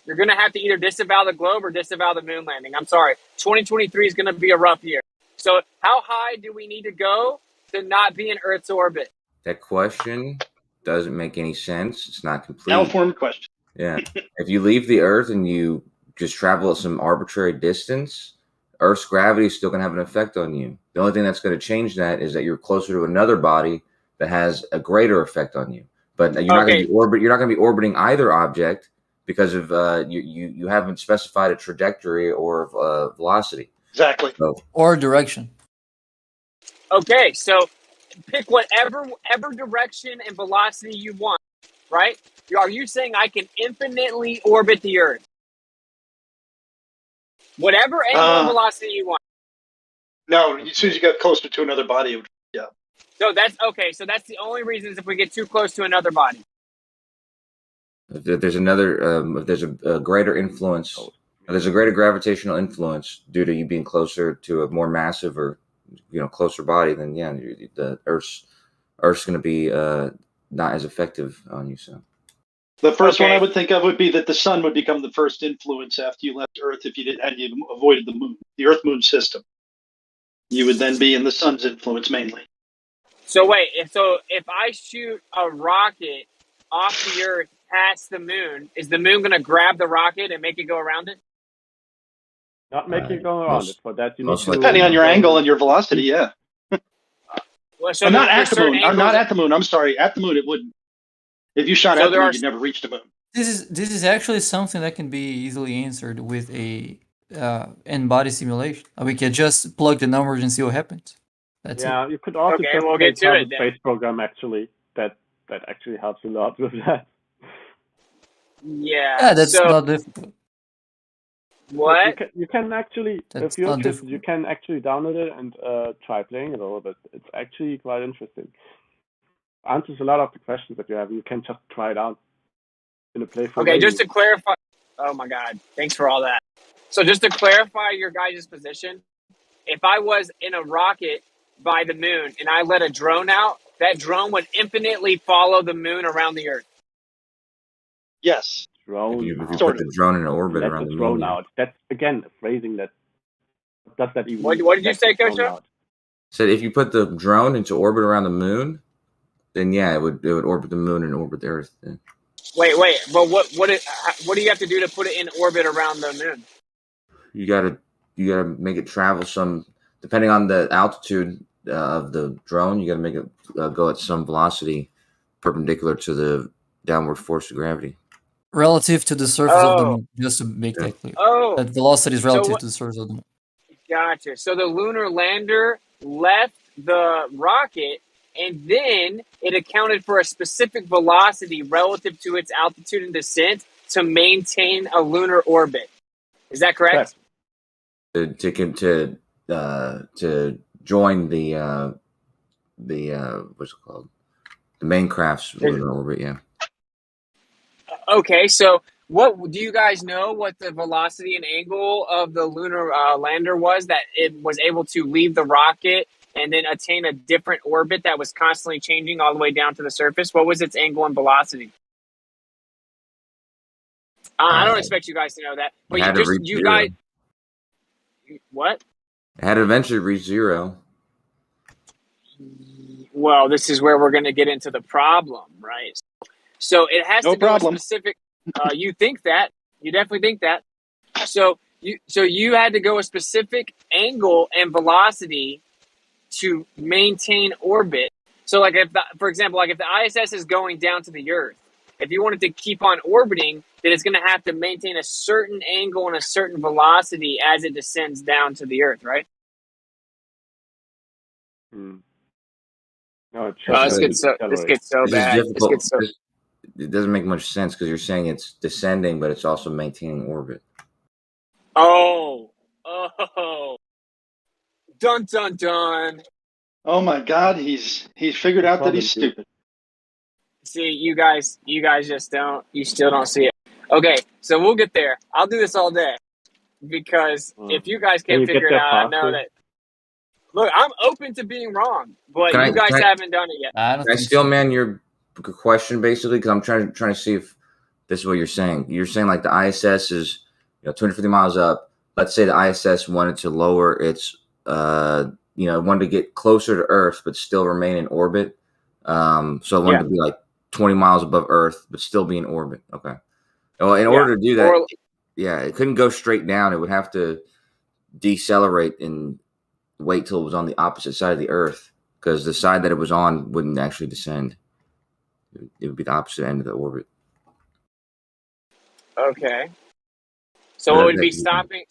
You're gonna have to either disavow the globe or disavow the moon landing. I'm sorry. 2023 is gonna be a rough year. So how high do we need to go to not be in Earth's orbit? That question doesn't make any sense. It's not complete. Malformed question. Yeah. If you leave the Earth and you just travel at some arbitrary distance, Earth's gravity is still going to have an effect on you. The only thing that's going to change that is that you're closer to another body that has a greater effect on you. But you're not going to be You're not going to be orbiting either object because of you haven't specified a trajectory or velocity. Exactly. So, Or direction. Okay, so pick whatever direction and velocity you want, right? Are you saying I can infinitely orbit the Earth? Whatever angle and velocity you want. No, as soon as you get closer to another body, it would, yeah. So that's okay. So that's the only reason is if we get too close to another body. if there's another, if there's a greater influence, if there's a greater gravitational influence due to you being closer to a more massive or closer body, then yeah, the Earth's going to be not as effective on you. So the first one I would think of would be that the sun would become the first influence after you left Earth if you avoided the moon, the Earth-Moon system. You would then be in the sun's influence mainly. So wait, if I shoot a rocket off the Earth past the moon, is the moon going to grab the rocket and make it go around it? Not make it go around it, but that you need to... Depending on your angle and your velocity, yeah. Well, so not at the certain moon. I'm not angles- at the moon. I'm sorry. At the moon, it wouldn't. If you shot So at the there moon, are- you'd never reach the moon. This is actually something that can be easily answered with a in-body simulation. We can just plug the numbers and see what happens. That's yeah, it. you could also Okay, just we'll get to have it a then. space program actually that actually helps a lot with that. Yeah. That's so not difficult. what? You can actually, That's if you're not interested, difficult. you can actually download it and try playing it a little bit. It's actually quite interesting. Answers a lot of the questions that you have. You can just try it out in a playful way. Okay, just to clarify. Oh my God! Thanks for all that. So just to clarify your guys' position, if I was in a rocket by the moon and I let a drone out, that drone would infinitely follow the moon around the Earth. Yes. Drone. if you put Sort the of. drone in orbit Let around the the drone moon, out. That's again a phrasing that does that even. What did you let say, the drone Coach? out. said if you put the drone into orbit around the moon, then yeah, it would orbit the moon and orbit the Earth. Yeah. Wait, but what do you have to do to put it in orbit around the moon? You gotta make it travel some, depending on the altitude of the drone. You gotta make it go at some velocity perpendicular to the downward force of gravity. Relative to the surface of the moon, just to make that clear. Oh, That velocity is so relative what- to the surface of the moon. Gotcha. So the lunar lander left the rocket, and then it accounted for a specific velocity relative to its altitude and descent to maintain a lunar orbit. Is that correct? To join the what's it called? The main craft's lunar orbit. Yeah. Okay, so what do you guys know what the velocity and angle of the lunar lander was that it was able to leave the rocket and then attain a different orbit that was constantly changing all the way down to the surface? What was its angle and velocity? I don't expect you guys to know that, but It had to reach you zero. guys. What? It had to eventually reach zero. Well, this is where we're going to get into the problem, right? So it has No to go problem. a specific. You think that? You definitely think that. So you had to go a specific angle and velocity to maintain orbit. So, like, for example, like if the ISS is going down to the Earth, if you wanted to keep on orbiting, then it's going to have to maintain a certain angle and a certain velocity as it descends down to the Earth, right? No, this gets so This bad. is difficult. It doesn't make much sense because you're saying it's descending, but it's also maintaining orbit. Oh, dun dun dun. Oh my God, he's figured out that he's stupid. See, you guys you still don't see it. Okay, so we'll get there. I'll do this all day because if you guys can't figure it out, I know that. Look, I'm open to being wrong, but you guys haven't done it yet. Can I steal man your question basically? Because I'm trying to see if this is what you're saying. You're saying like the ISS is 250 miles up. Let's say the ISS wanted to lower its wanted to get closer to Earth but still remain in orbit. So it wanted to be like 20 miles above Earth but still be in orbit. Okay. Well, in order to do that, it couldn't go straight down. It would have to decelerate and wait till it was on the opposite side of the Earth, because the side that it was on wouldn't actually descend. It would be the opposite end of the orbit. Okay. So it would be stopping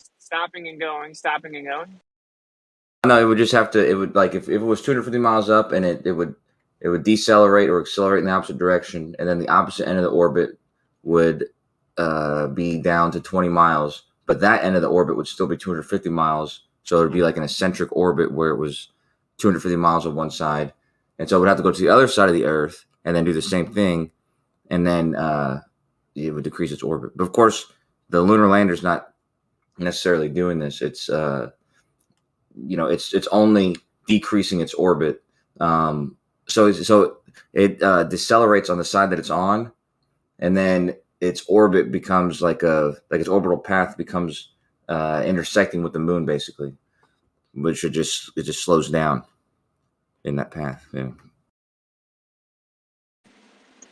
and going. No, it would just have to. It would, like, if it was 250 miles up and it would decelerate or accelerate in the opposite direction, and then the opposite end of the orbit would be down to 20 miles, but that end of the orbit would still be 250 miles. So it would be like an eccentric orbit where it was 250 miles on one side. And so it would have to go to the other side of the Earth and then do the same thing. And then it would decrease its orbit. But of course, the lunar lander is not necessarily doing this. It's, it's only decreasing its orbit. So it decelerates on the side that it's on. And then its orbit becomes its orbital path becomes intersecting with the moon, basically, which it just slows down in that path. Yeah.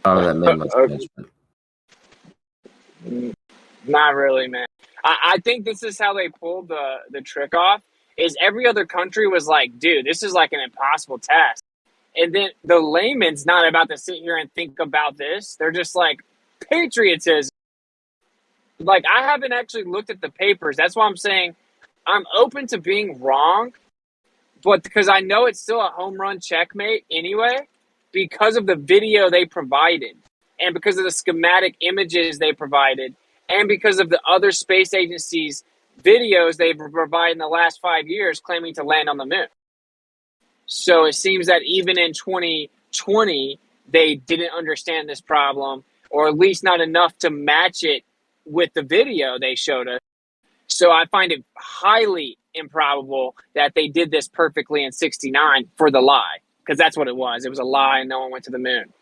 Oh, that made much sense. Not really, man. I think this is how they pulled the trick off. Is every other country was like, dude, this is like an impossible task, and then the layman's not about to sit here and think about this. They're just like, patriotism. Like, I haven't actually looked at the papers. That's why I'm saying I'm open to being wrong, but because I know it's still a home run checkmate anyway, because of the video they provided, and because of the schematic images they provided, and because of the other space agencies' videos they've provided in the last 5 years claiming to land on the moon. So it seems that even in 2020, they didn't understand this problem, or at least not enough to match it with the video they showed us. So I find it highly improbable that they did this perfectly in 69 for the lie, because that's what it was. It was a lie and no one went to the moon.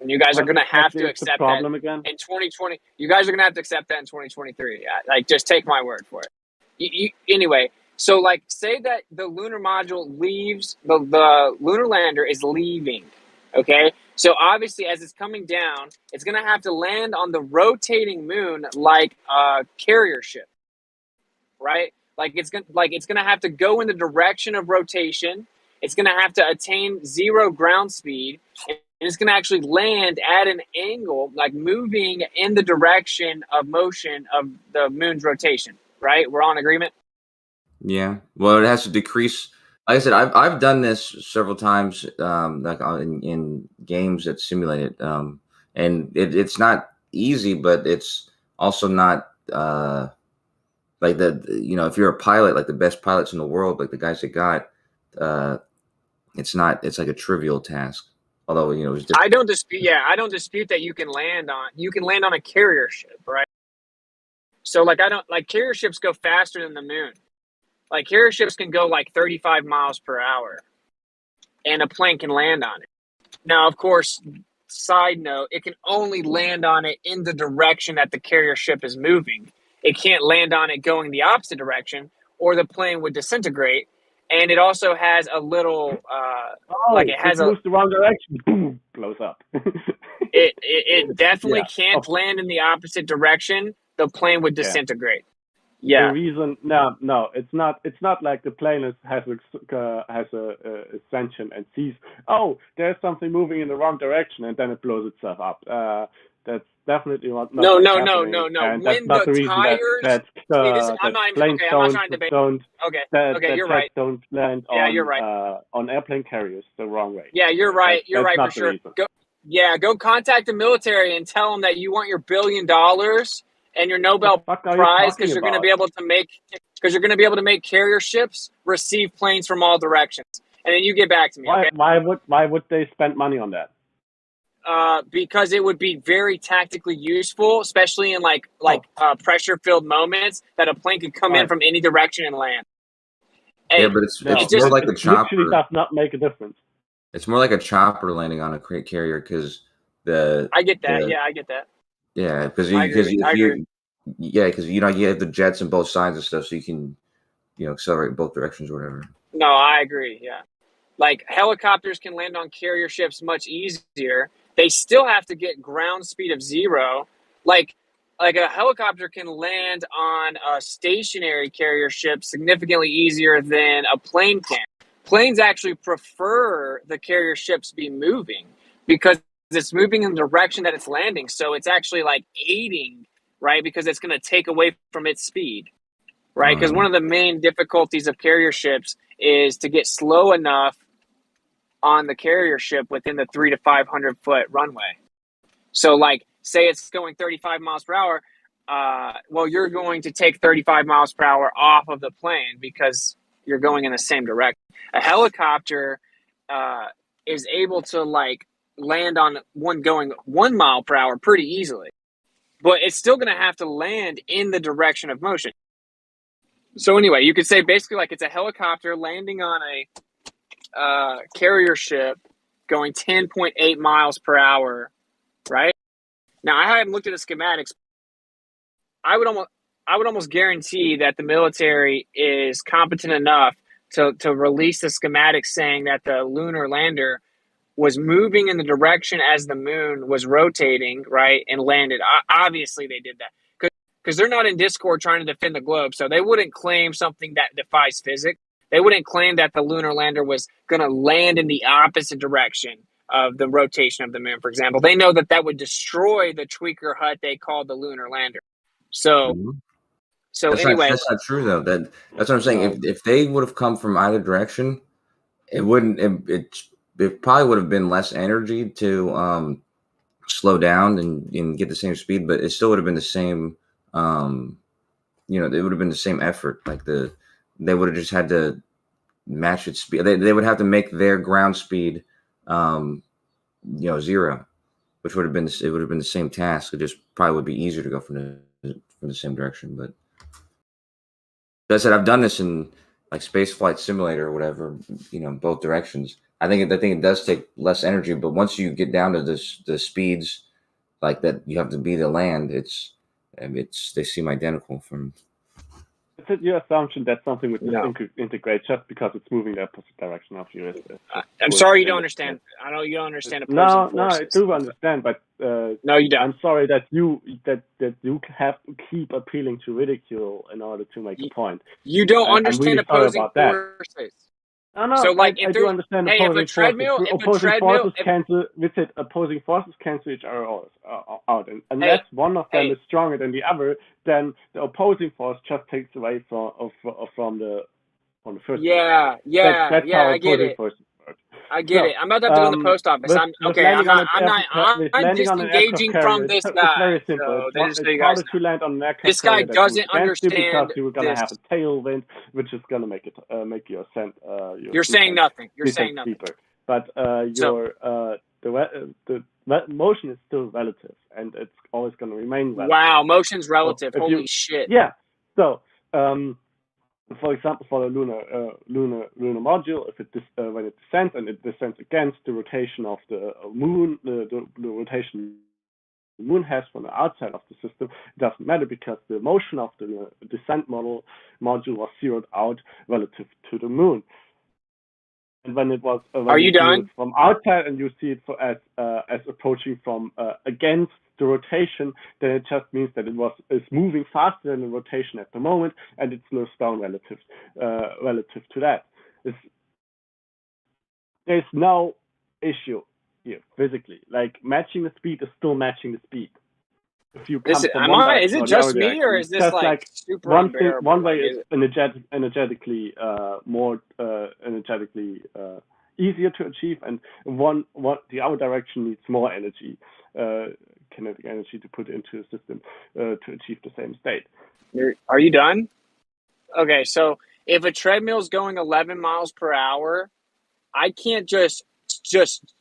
And you guys are going to have to accept that in 2020. You guys are going to have to accept that in 2023. Like, just take my word for it. Anyway, so like, say that the lunar module leaves, the lunar lander is leaving, okay? So obviously, as it's coming down, it's going to have to land on the rotating moon like a carrier ship, right? Like it's going to have to go in the direction of rotation. It's going to have to attain zero ground speed, and it's going to actually land at an angle, like moving in the direction of motion of the moon's rotation, right? We're all in agreement? Yeah. Well, it has to decrease. Like I said, I've done this several times, like in games that simulate it, and it's not easy, but it's also not like if you're a pilot, like the best pilots in the world, like the guys that got, it's like a trivial task. Although it's I don't dispute that you can land on a carrier ship, right? So carrier ships go faster than the moon. Like, carrier ships can go like 35 miles per hour, and a plane can land on it. Now, of course, side note, it can only land on it in the direction that the carrier ship is moving. It can't land on it going the opposite direction, or the plane would disintegrate, and it also has a little like it has moves the wrong direction. Boom, blows up. it definitely Yeah. can't land in the opposite direction. The plane would Yeah. disintegrate. The Yeah. reason no, it's not. It's not like the plane has a ascension and sees, oh, there's something moving in the wrong direction, and then it blows itself up. That's definitely not No. what's happening, and that's When not the the reason tires, see, this, I'm that not even planes okay. I'm not trying to debate. Okay, that you're jets right. don't land Yeah, you're right. on airplane carriers the wrong way. Yeah, you're right. You're that's right not for the sure. reason. Go contact the military and tell them that you want your $1 billion and your Nobel Prize because you're going to be able to make carrier ships receive planes from all directions. And then you get back to me. Okay? Why would they spend money on that? Because it would be very tactically useful, especially in pressure-filled moments, that a plane could come in from any direction and land. Yeah, but it's more like a chopper. Literally does not make a difference. It's more like a chopper landing on a carrier because I get that. I get that. Yeah, because I agree. you have the jets on both sides and stuff, so you can accelerate in both directions or whatever. No, I agree. Yeah, like helicopters can land on carrier ships much easier. They still have to get ground speed of 0. Like a helicopter can land on a stationary carrier ship significantly easier than a plane can. Planes actually prefer the carrier ships be moving because it's moving in the direction that it's landing. So it's actually like aiding, right? Because it's going to take away from its speed, right? Because one of the main difficulties of carrier ships is to get slow enough on the carrier ship within the 300 to 500 foot runway. So like, say it's going 35 miles per hour. Well, you're going to take 35 miles per hour off of the plane because you're going in the same direction. A helicopter is able to like land on one going 1 mile per hour pretty easily, but it's still going to have to land in the direction of motion. So anyway, you could say basically like it's a helicopter landing on a carrier ship going 10.8 miles per hour, right? Now I haven't looked at the schematics. I would almost guarantee that the military is competent enough to release the schematics saying that the lunar lander was moving in the direction as the moon was rotating, right, and landed. Obviously, they did that because they're not in Discord trying to defend the globe, so they wouldn't claim something that defies physics. They wouldn't claim that the lunar lander was going to land in the opposite direction of the rotation of the moon, for example. They know that would destroy the tweaker hut they called the lunar lander. So anyway, that's not true though. That's what I'm saying. If they would have come from either direction, it wouldn't. It probably would have been less energy to slow down and get the same speed, but it still would have been the same. It would have been the same effort. Like they would have just had to match its speed. They would have to make their ground speed, 0, which would have been the same task. It just probably would be easier to go from the same direction. But as I said, I've done this in like Space Flight Simulator or whatever, both directions. I think it does take less energy, but once you get down to the speeds like that you have to be to land, they seem identical from. It's your assumption that something would integrate just because it's moving the opposite direction of you. I'm sorry you don't understand. I know you don't understand opposing forces. I do understand, but no, you don't. I'm sorry that you have to keep appealing to ridicule in order to make a point. You don't understand opposing forces. No, so like I do understand opposing forces. Opposing forces cancel each other out, and unless one of them is stronger than the other, then the opposing force just takes away from the first. Yeah, that's how I get it. Forces work. I get it. I'm about to have to go to the post office. I'm disengaging from this guy. It's very simple. It's harder to land on an aircraft this guy doesn't understand because you're gonna have a tailwind, which is gonna make your ascent. You're saying nothing. You're saying nothing. Deeper. But the motion is still relative, and it's always going to remain relative. Wow, motion's relative. Holy shit. Yeah. So, for example, for the lunar module, if when it descends and it descends against the rotation of the moon, the rotation the moon has from the outside of the system, it doesn't matter because the motion of the descent module was zeroed out relative to the moon. And when it was Are you done? from outside and you see it as approaching from against the rotation, then it just means that is moving faster than the rotation at the moment, and it slows down relative to that. There's no issue here physically. Like matching the speed is still matching the speed. If you come from one direction is it or the just other me, direction, or is this just like super one unbearable? way Like, is energetically more energetically easier to achieve, and the other direction needs more energy, kinetic energy to put into the system to achieve the same state. Are you done? Okay, so if a treadmill is going 11 miles per hour, I can't just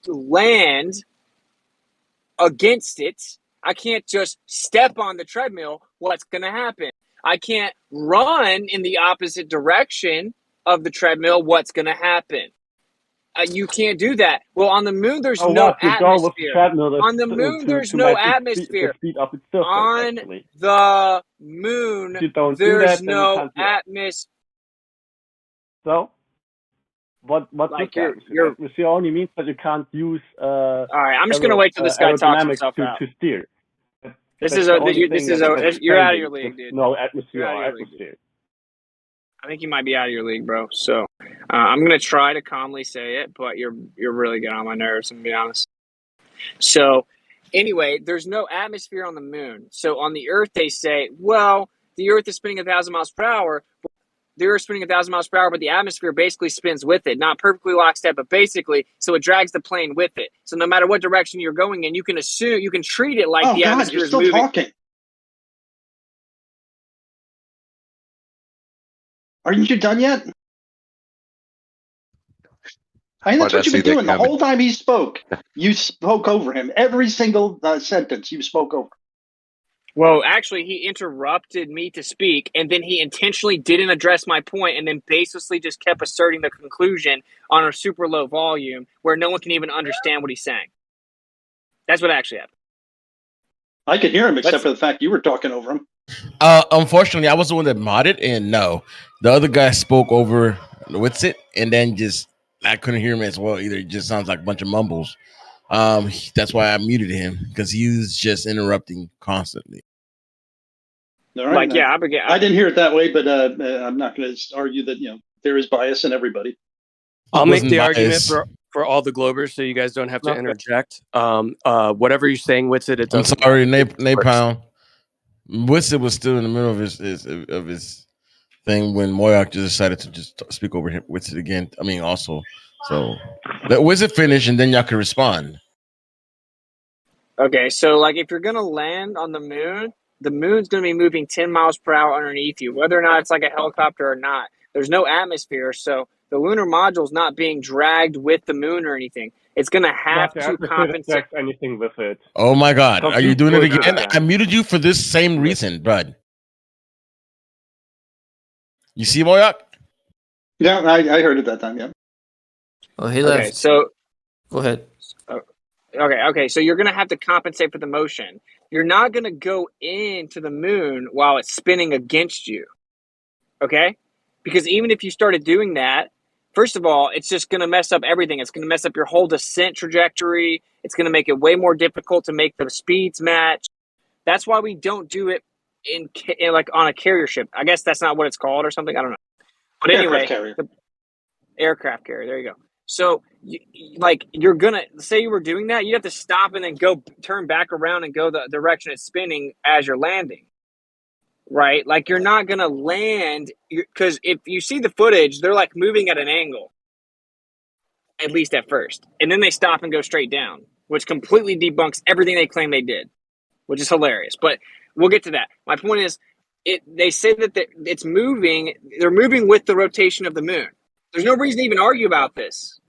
land against it. I can't just step on the treadmill. What's going to happen? I can't run in the opposite direction of the treadmill. What's going to happen? You can't do that. Well, on the moon, there's no atmosphere. On the moon, there's no atmosphere. The speed of its surface, on actually. the moon, there's no atmosphere. So, what's like this atmosphere? Atmosphere only means that you can't use. All right, I'm just gonna wait till this guy talks himself out. To steer. You're out of your league, dude. No atmosphere or atmosphere. I think you might be out of your league, bro. So I'm gonna try to calmly say it, but you're really getting on my nerves, I'm gonna be honest. So anyway, there's no atmosphere on the moon. So on the Earth, they say, well, the Earth is spinning 1,000 miles per hour. The Earth is spinning 1,000 miles per hour, but the atmosphere basically spins with it. Not perfectly lockstep, but basically, so it drags the plane with it. So no matter what direction you're going in, you can treat it like the atmosphere is moving. Talking. Aren't you done yet? I mean, that's what you've been doing the whole time he spoke. You spoke over him. Every single sentence you spoke over. Well, actually, he interrupted me to speak, and then he intentionally didn't address my point, and then basically just kept asserting the conclusion on a super low volume where no one can even understand what he's saying. That's what actually happened. I could hear him, except for the fact you were talking over him. Unfortunately, I was the one that modded, and no, the other guy spoke over Witsit, and then I couldn't hear him as well either. It just sounds like a bunch of mumbles. That's why I muted him, because he was just interrupting constantly. All right, I didn't hear it that way, but I'm not going to argue that there is bias in everybody. I'll make the argument for all the Globers, so you guys don't have to interject. Whatever you're saying, Witsit, it doesn't. I'm sorry, Napalm. Witsit was still in the middle of his thing when Moyak just decided to just speak over him Witsit again. I mean, also, so let Witsit finish, and then y'all can respond. Okay, so like if you're gonna land on the moon's gonna be moving 10 miles per hour underneath you, whether or not it's like a helicopter or not. There's no atmosphere, so the lunar module's not being dragged with the moon or anything. It's gonna have to compensate anything with it. Oh my God, are you doing it again? I muted you for this same reason, bud. You see, Moyak? Yeah, I heard it that time. Yeah. Oh, he left. Okay, so go ahead. Okay. So you're gonna have to compensate for the motion. You're not gonna go into the moon while it's spinning against you. Okay? Because even if you started doing that, first of all, it's just gonna mess up everything. It's gonna mess up your whole descent trajectory. It's gonna make it way more difficult to make the speeds match. That's why we don't do it in like on a carrier ship. I guess that's not what it's called or something. I don't know. But anyway, aircraft carrier. There you go. So, you're gonna say you were doing that, you have to stop and then turn back around and go the direction it's spinning as you're landing, right? Like you're not gonna land because if you see the footage, they're like moving at an angle, at least at first, and then they stop and go straight down, which completely debunks everything they claim they did, which is hilarious. But we'll get to that. My point is, they say that it's moving. They're moving with the rotation of the moon. There's no reason to even argue about this.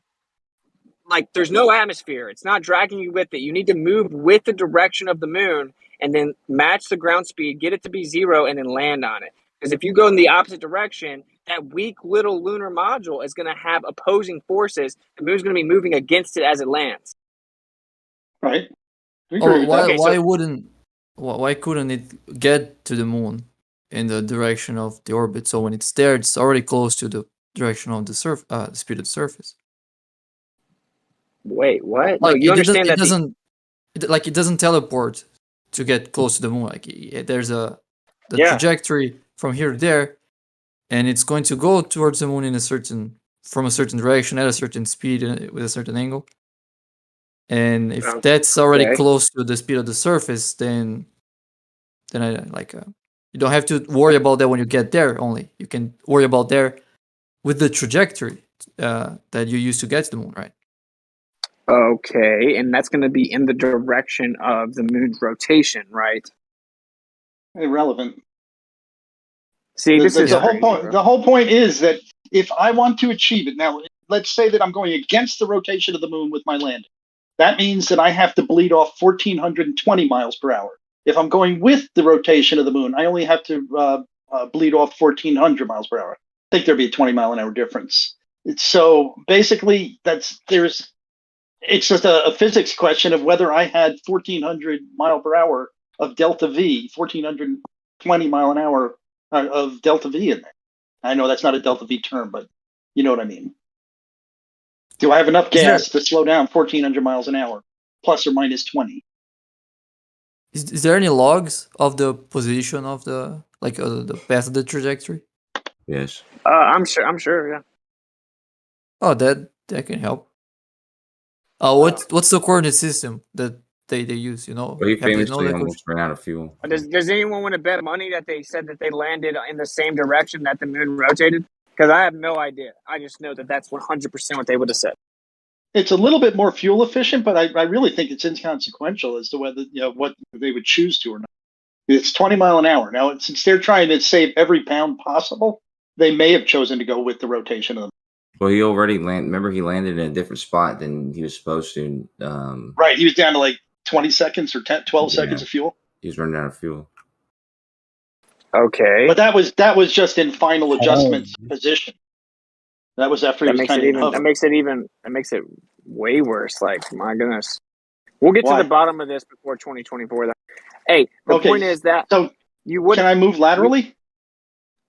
Like, there's no atmosphere. It's not dragging you with it. You need to move with the direction of the moon and then match the ground speed, get it to be 0, and then land on it. Because if you go in the opposite direction, that weak little lunar module is going to have opposing forces. The moon's going to be moving against it as it lands. Right. Oh, why couldn't it get to the moon in the direction of the orbit? So when it's there, it's already close to the direction of the speed of the surface. Wait, what? No, Like you understand that it doesn't teleport to get close to the moon. Like there's the Yeah. trajectory from here to there, and it's going to go towards the moon from a certain direction at a certain speed with a certain angle. And if that's already Okay. close to the speed of the surface, then you don't have to worry about that when you get there. Only you can worry about there with the trajectory that you use to get to the moon, right? Okay, and that's going to be in the direction of the moon's rotation, right? Irrelevant. See, this is the whole crazy, point. bro. The whole point is that if I want to achieve it now, let's say that I'm going against the rotation of the moon with my landing. That means that I have to bleed off 1,420 miles per hour. If I'm going with the rotation of the moon, I only have to bleed off 1,400 miles per hour. I think there'd be a 20-mile-an-hour difference. So basically, it's just a physics question of whether I had 1,400 mile per hour of delta V, 1,420 mile an hour of delta V in there. I know that's not a delta V term, but you know what I mean. Do I have enough gas to slow down 1,400 miles an hour, plus or minus 20? Is there any logs of the position of the path of the trajectory? Yes. I'm sure, yeah. Oh, that can help. What's the coordinate system that they use? You know, Well, he Have they know famously that almost ran out of fuel. Does anyone want to bet money that they said that they landed in the same direction that the moon rotated? Because I have no idea. I just know that that's 100% what they would have said. It's a little bit more fuel efficient, but I really think it's inconsequential as to whether what they would choose to or not. It's 20 mile an hour. Now, since they're trying to save every pound possible, they may have chosen to go with the rotation of the. Well, he already Remember, he landed in a different spot than he was supposed to. Right, he was down to like 20 seconds or 12 seconds of fuel. He was running out of fuel. Okay, but that was just in final adjustment position. That was after he was kind of. That makes it way worse. Like, my goodness, we'll get to the bottom of this before 2024. Hey, the point is that you would. Can I move laterally?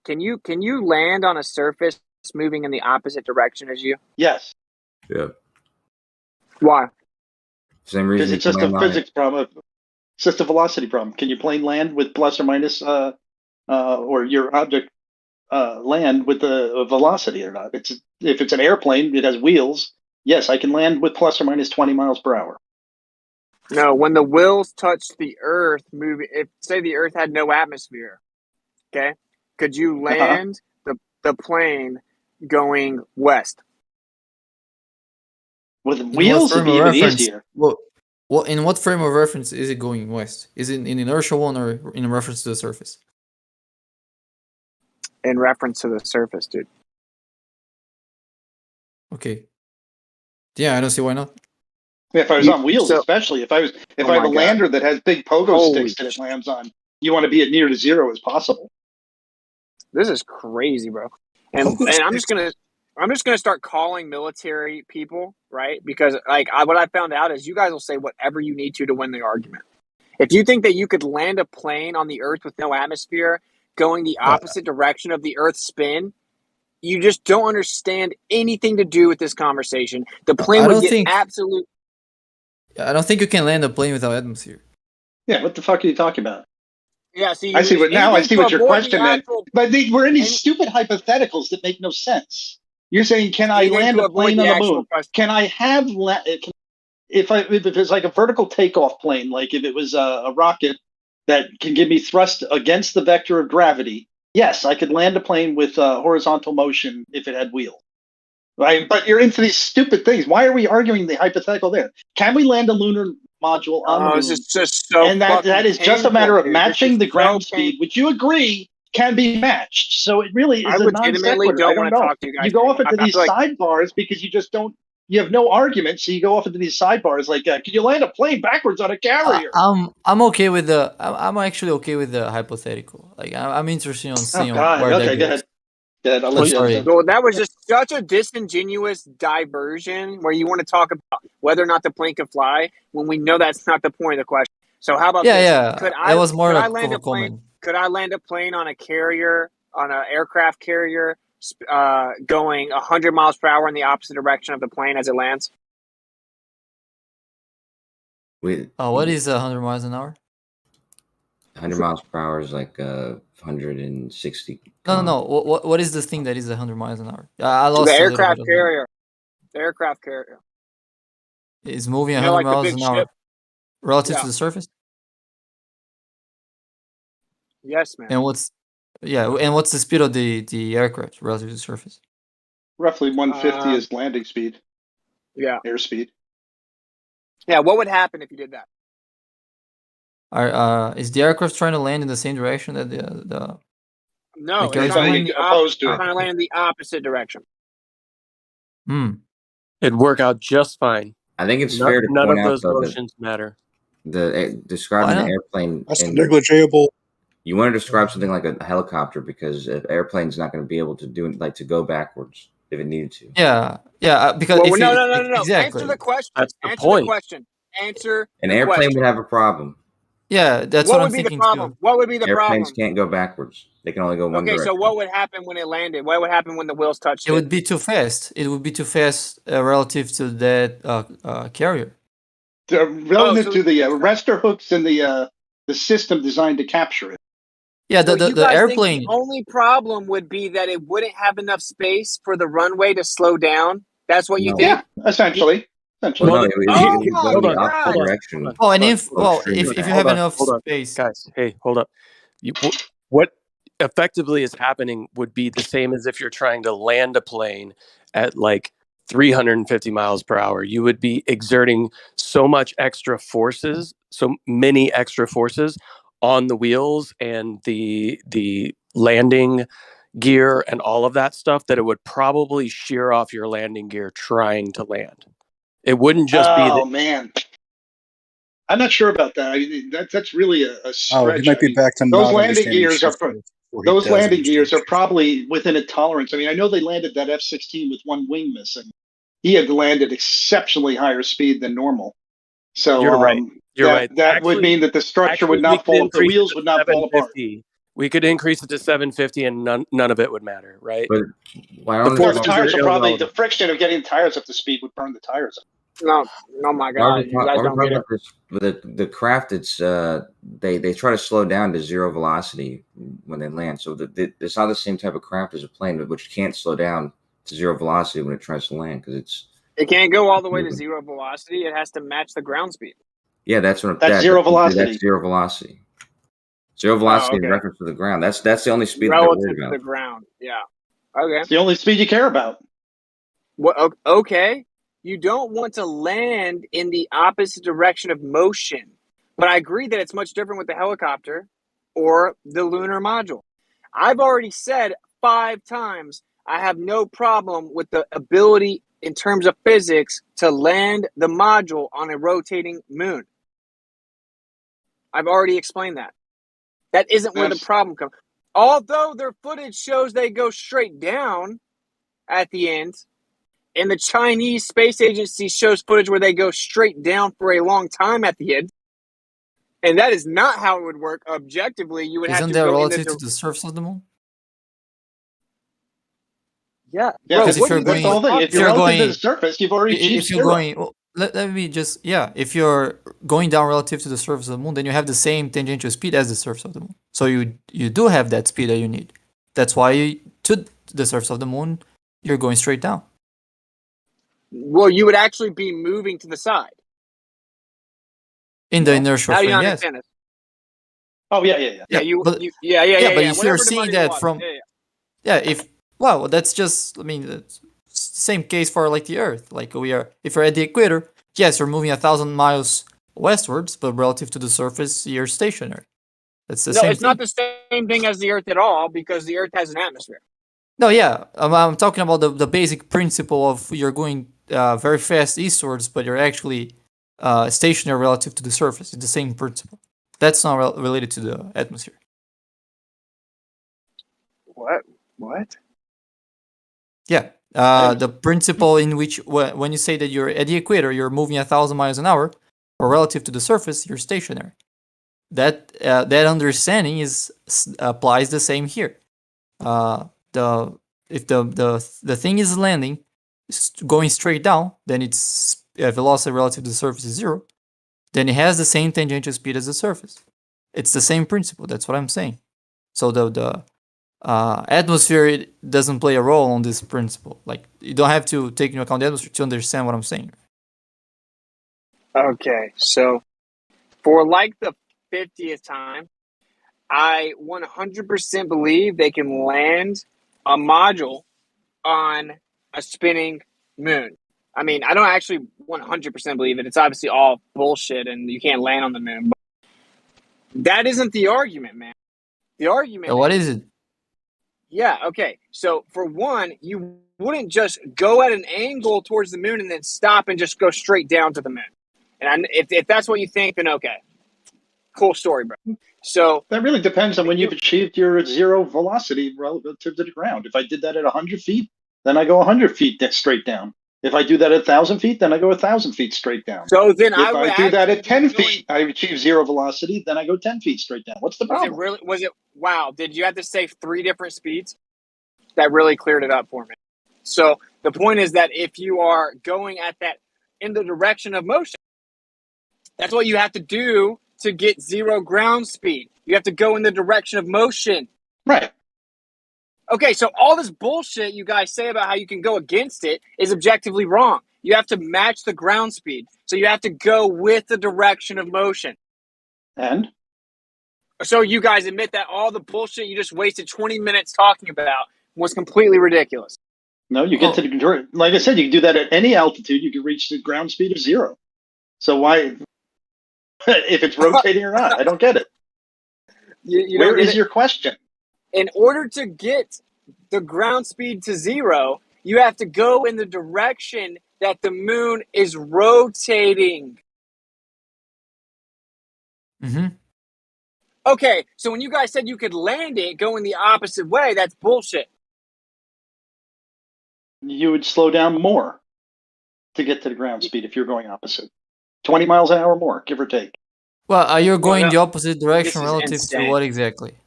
Can you land on a surface moving in the opposite direction as you? Yes. Yeah. Why? Same reason. Because it's just a physics problem. It's just a velocity problem. Can you plane land with plus or minus, or your object land with the velocity or not? If it's an airplane, it has wheels. Yes, I can land with plus or minus 20 miles per hour. No, when the wheels touch the Earth, if say the Earth had no atmosphere, okay, could you land the plane going west? With wheels, it'd be even easier. Well, in what frame of reference is it going west? Is it in inertial one or in reference to the surface? In reference to the surface, dude. Okay. Yeah, I don't see why not. If I was on wheels, especially if I have a lander that has big pogo sticks that it lands on, you want to be at near to zero as possible. This is crazy, bro. And I'm just gonna start calling military people, right? Because what I found out is you guys will say whatever you need to win the argument. If you think that you could land a plane on the Earth with no atmosphere, going the opposite direction of the Earth's spin, you just don't understand anything to do with this conversation. The plane would get absolute. I don't think you can land a plane without atmosphere. Yeah, what the fuck are you talking about? Yeah, see, I see what your question meant. But we're in these stupid hypotheticals that make no sense. You're saying, can I land a plane on the moon? Can I have if it's like a vertical takeoff plane, like if it was a rocket that can give me thrust against the vector of gravity? Yes, I could land a plane with horizontal motion if it had wheels. Right, but you're into these stupid things. Why are we arguing the hypothetical there? Can we land a lunar module on the moon? It's just so and that is just a matter of matching the ground speed, which you agree can be matched. So it really is a non sequitur. I don't know. Talk to you guys. You go off into these sidebars because you just don't. You have no argument, so you go off into these sidebars like, can you land a plane backwards on a carrier? I'm okay with I'm actually okay with the hypothetical. Like I'm interested in seeing where that goes. Go ahead. Dead. I'll let Sorry. Jazz Well, that was just such a disingenuous diversion where you want to talk about whether or not the plane can fly when we know that's not the point of the question. So how about Yeah, this? yeah. It was more Could I of land a a plane? comment. Could I land a plane on a carrier, on an aircraft carrier, going 100 miles per hour in the opposite direction of the plane as it lands? What is 100 miles an hour? 100 miles per hour is like 160. No. What is the thing that is 100 miles an hour? I lost The a little bit aircraft of carrier. The aircraft carrier. it. Is moving You 100 know, like the miles big an hour ship? relative Yeah. to the surface? Yes, man. And what's the speed of the aircraft relative to the surface? Roughly 150 is landing speed. Yeah. Airspeed. Yeah, what would happen if you did that? Is the aircraft trying to land in the same direction that the No, carrier it's is trying to going? land opposed to it. trying to land in the opposite direction. It'd work out just fine. I think it's fair to None point of out those though that motions matter. describing Why the not? airplane That's and negligible. you want to describe something like a helicopter because an airplane's not going to be able to do like to go backwards if it needed to. Yeah, because Well, if no. exactly. Answer the question. That's the Answer point. the question. Answer An the airplane question. would have a problem. Yeah, that's What what I'm would be the thinking problem? too. What would be the Airplanes problem? can't go backwards. They can only go one Okay, so direction. what would happen when it landed? What would happen when the wheels touched It it? would be too fast. It would be too fast relative to that carrier. Relative to the arrestor hooks and the system designed to capture it. Yeah, So the you guys think airplane. the only problem would be that it wouldn't have enough space for the runway to slow down? That's what you No. think? Yeah, essentially. Essentially. Well, no, Oh it would my go in the God. opposite direction. Oh, and if extremely if you fast. have enough Hold on, space, guys. Hey, hold up. What effectively is happening would be the same as if you're trying to land a plane at like 350 miles per hour. You would be exerting so much extra forces, so many extra forces on the wheels and the landing gear and all of that stuff that it would probably shear off your landing gear trying to land. It wouldn't just be Oh man, I'm not sure about that. I mean, that's really a Oh, he stretch. might I be mean, back to those not landing understanding gears are shifting before he those does landing understand gears are shifting. probably within a tolerance. I mean, I know they landed that F-16 with one wing missing. He had landed exceptionally higher speed than normal. So You're right. You're right. That would mean that the structure would not fall. The wheels would not fall apart. We could increase it to 750 and none of it would matter, right? But why The don't tires will probably, the friction of getting tires up to speed would burn the tires up. No, oh my God, you guys don't get it. With the craft, it's they try to slow down to zero velocity when they land. So it's not the same type of craft as a plane, which can't slow down to zero velocity when it tries to land because It can't go all the way to zero velocity. It has to match the ground speed. yeah, that's what That's zero velocity. That's zero velocity. Zero velocity in reference to the ground. That's the only speed that they're Relative worried to about. the ground. Yeah. Okay. It's the only speed you care about. Well, okay. You don't want to land in the opposite direction of motion. But I agree that it's much different with the helicopter or the lunar module. I've already said 5 times I have no problem with the ability in terms of physics to land the module on a rotating moon. I've already explained that. That isn't where the problem comes. Although their footage shows they go straight down at the end, and the Chinese Space Agency shows footage where they go straight down for a long time at the end. And that is not how it would work objectively. You would have isn't to that go relative to the surface of the moon? Yeah, Because if you're that's the whole thing. If you're relative to the surface, you've already achieved if you're zero. going, well, let me just if you're going down relative to the surface of the moon, then you have the same tangential speed as the surface of the moon. So you do have that speed that you need. That's why to the surface of the moon, you're going straight down. Well, you would actually be moving to the side. In the inertial How do you frame, not yes. understand this? Oh yeah. But yeah. But if Whatever you're the seeing money that was. from that's just, I mean, it's same case for like the Earth. Like if you're at the equator, yes, you're moving 1,000 miles westwards, but relative to the surface, you're stationary. That's the same it's thing. not the same thing as the Earth at all because the Earth has an atmosphere. No, yeah, I'm talking about the basic principle of you're going very fast eastwards, but you're actually stationary relative to the surface. It's the same principle. That's not related to the atmosphere. What? Yeah. The principle in which when you say that you're at the equator, you're moving 1,000 miles an hour, or relative to the surface, you're stationary. That understanding applies the same here. If the thing is landing, going straight down, then its velocity relative to the surface is 0. Then it has the same tangential speed as the surface. It's the same principle. That's what I'm saying. So the atmosphere doesn't play a role on this principle. Like, you don't have to take into account the atmosphere to understand what I'm saying. Okay, so for like the 50th time, I 100% believe they can land a module on a spinning moon. I mean, I don't actually 100% believe it. It's obviously all bullshit and you can't land on the moon. But that isn't the argument, man. The argument What is it? Yeah, okay. So for one, you wouldn't just go at an angle towards the moon and then stop and just go straight down to the moon. And if that's what you think, then okay. Cool story, bro. So that really depends on when you've achieved your 0 velocity relative to the ground. If I did that at 100 feet, then I go 100 feet straight down. If I do that at 1,000 feet, then I go 1,000 feet straight down. So then if I do that at 10 feet, I achieve 0 velocity, then I go 10 feet straight down. What's the problem? Wow, did you have to say 3 different speeds? That really cleared it up for me. So the point is that if you are going at that in the direction of motion, that's what you have to do to get 0 ground speed. You have to go in the direction of motion. Right. Okay, so all this bullshit you guys say about how you can go against it is objectively wrong. You have to match the ground speed. So you have to go with the direction of motion. And? So you guys admit that all the bullshit you just wasted 20 minutes talking about was completely ridiculous. No, you get to the, like I said, you can do that at any altitude. You can reach the ground speed of 0. So why, if it's rotating or not, I don't get it. Where is your question? In order to get the ground speed to 0, you have to go in the direction that the moon is rotating. Mm-hmm. Okay, so when you guys said you could land it going the opposite way, that's bullshit. You would slow down more to get to the ground speed if you're going opposite. 20 miles an hour more, give or take. Well, you're going the opposite direction relative insane. to what exactly?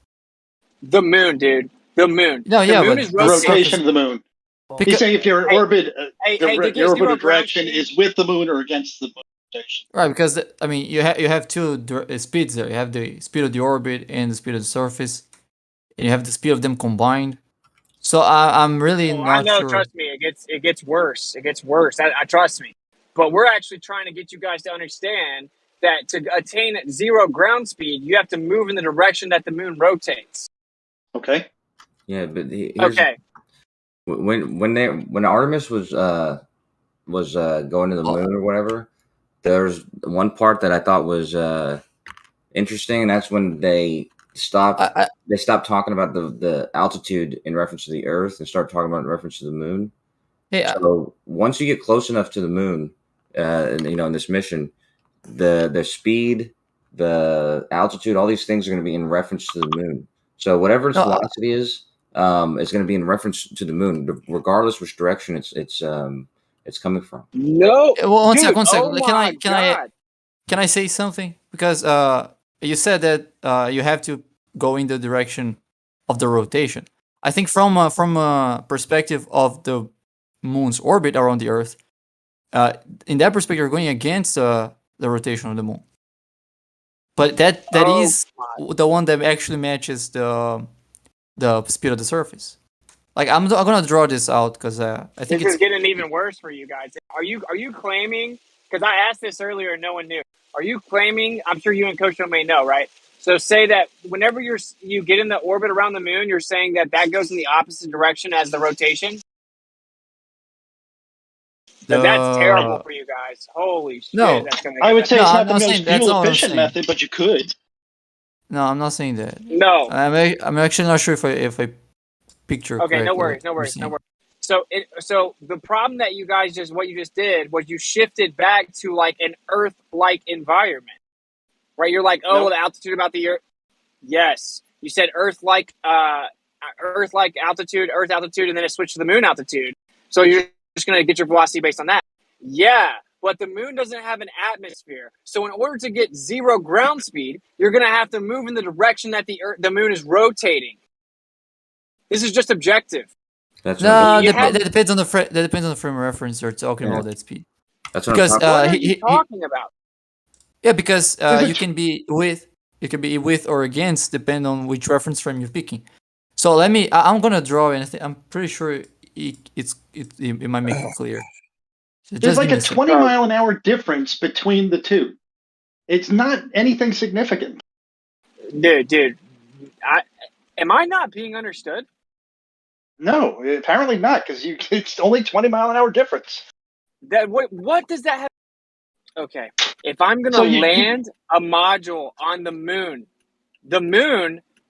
The moon, dude. The moon. No, the yeah, moon but is the rotation of the moon. He's saying if your orbit, your orbital direction is with the moon or against the moon rotation. Right, because I mean, you have 2 speeds there. You have the speed of the orbit and the speed of the surface, and you have the speed of them combined. So I'm really not I know, sure. trust me, it gets worse. It gets worse. I trust me. But we're actually trying to get you guys to understand that to attain 0 ground speed, you have to move in the direction that the moon rotates. Okay. Yeah, but okay. When Artemis was going to the moon or whatever, there's one part that I thought was interesting, and that's when they stopped talking about the altitude in reference to the Earth and start talking about it in reference to the moon. Yeah. So once you get close enough to the moon, in this mission, the speed, the altitude, all these things are going to be in reference to the moon. So whatever its velocity is going to be in reference to the moon, regardless which direction it's coming from. No. Well, one dude, second. Oh can I say something? Because you said that you have to go in the direction of the rotation. I think from a perspective of the moon's orbit around the Earth, in that perspective, you're going against the rotation of the moon. But that is the one that actually matches the speed of the surface. Like, I'm gonna draw this out because I think this is getting even worse for you guys. Are you claiming? Because I asked this earlier and no one knew. Are you claiming? I'm sure you and Coach may know, right? So say that whenever you get in the orbit around the moon, you're saying that goes in the opposite direction as the rotation. That's terrible for you guys. Holy shit! No, I would say it's not the most fuel efficient method, but you could. No, I'm not saying that. No, I'm actually not sure if I picture. Okay, no worries. So the problem that you guys what you just did was you shifted back to like an Earth-like environment, right? You're like, the altitude about the Earth. Yes, you said Earth-like Earth-like altitude, Earth altitude, and then it switched to the moon altitude. So you're just going to get your velocity based on that. Yeah, but the moon doesn't have an atmosphere. So in order to get 0 ground speed, you're going to have to move in the direction that the moon is rotating. This is just objective. That's No, that depends on the that depends on the frame of reference you're talking about that speed. That's what because I'm talking about. What are you talking about? Yeah, because you can be with or against depending on which reference frame you're picking. So I'm gonna draw and I'm pretty sure it might make it clear. So There's just like give me a a second. 20-mile-an-hour difference between the two. It's not anything significant. Dude, am I not being understood? No, apparently not, because it's only 20-mile-an-hour difference. What does that have? Okay, if I'm gonna land a module on the moon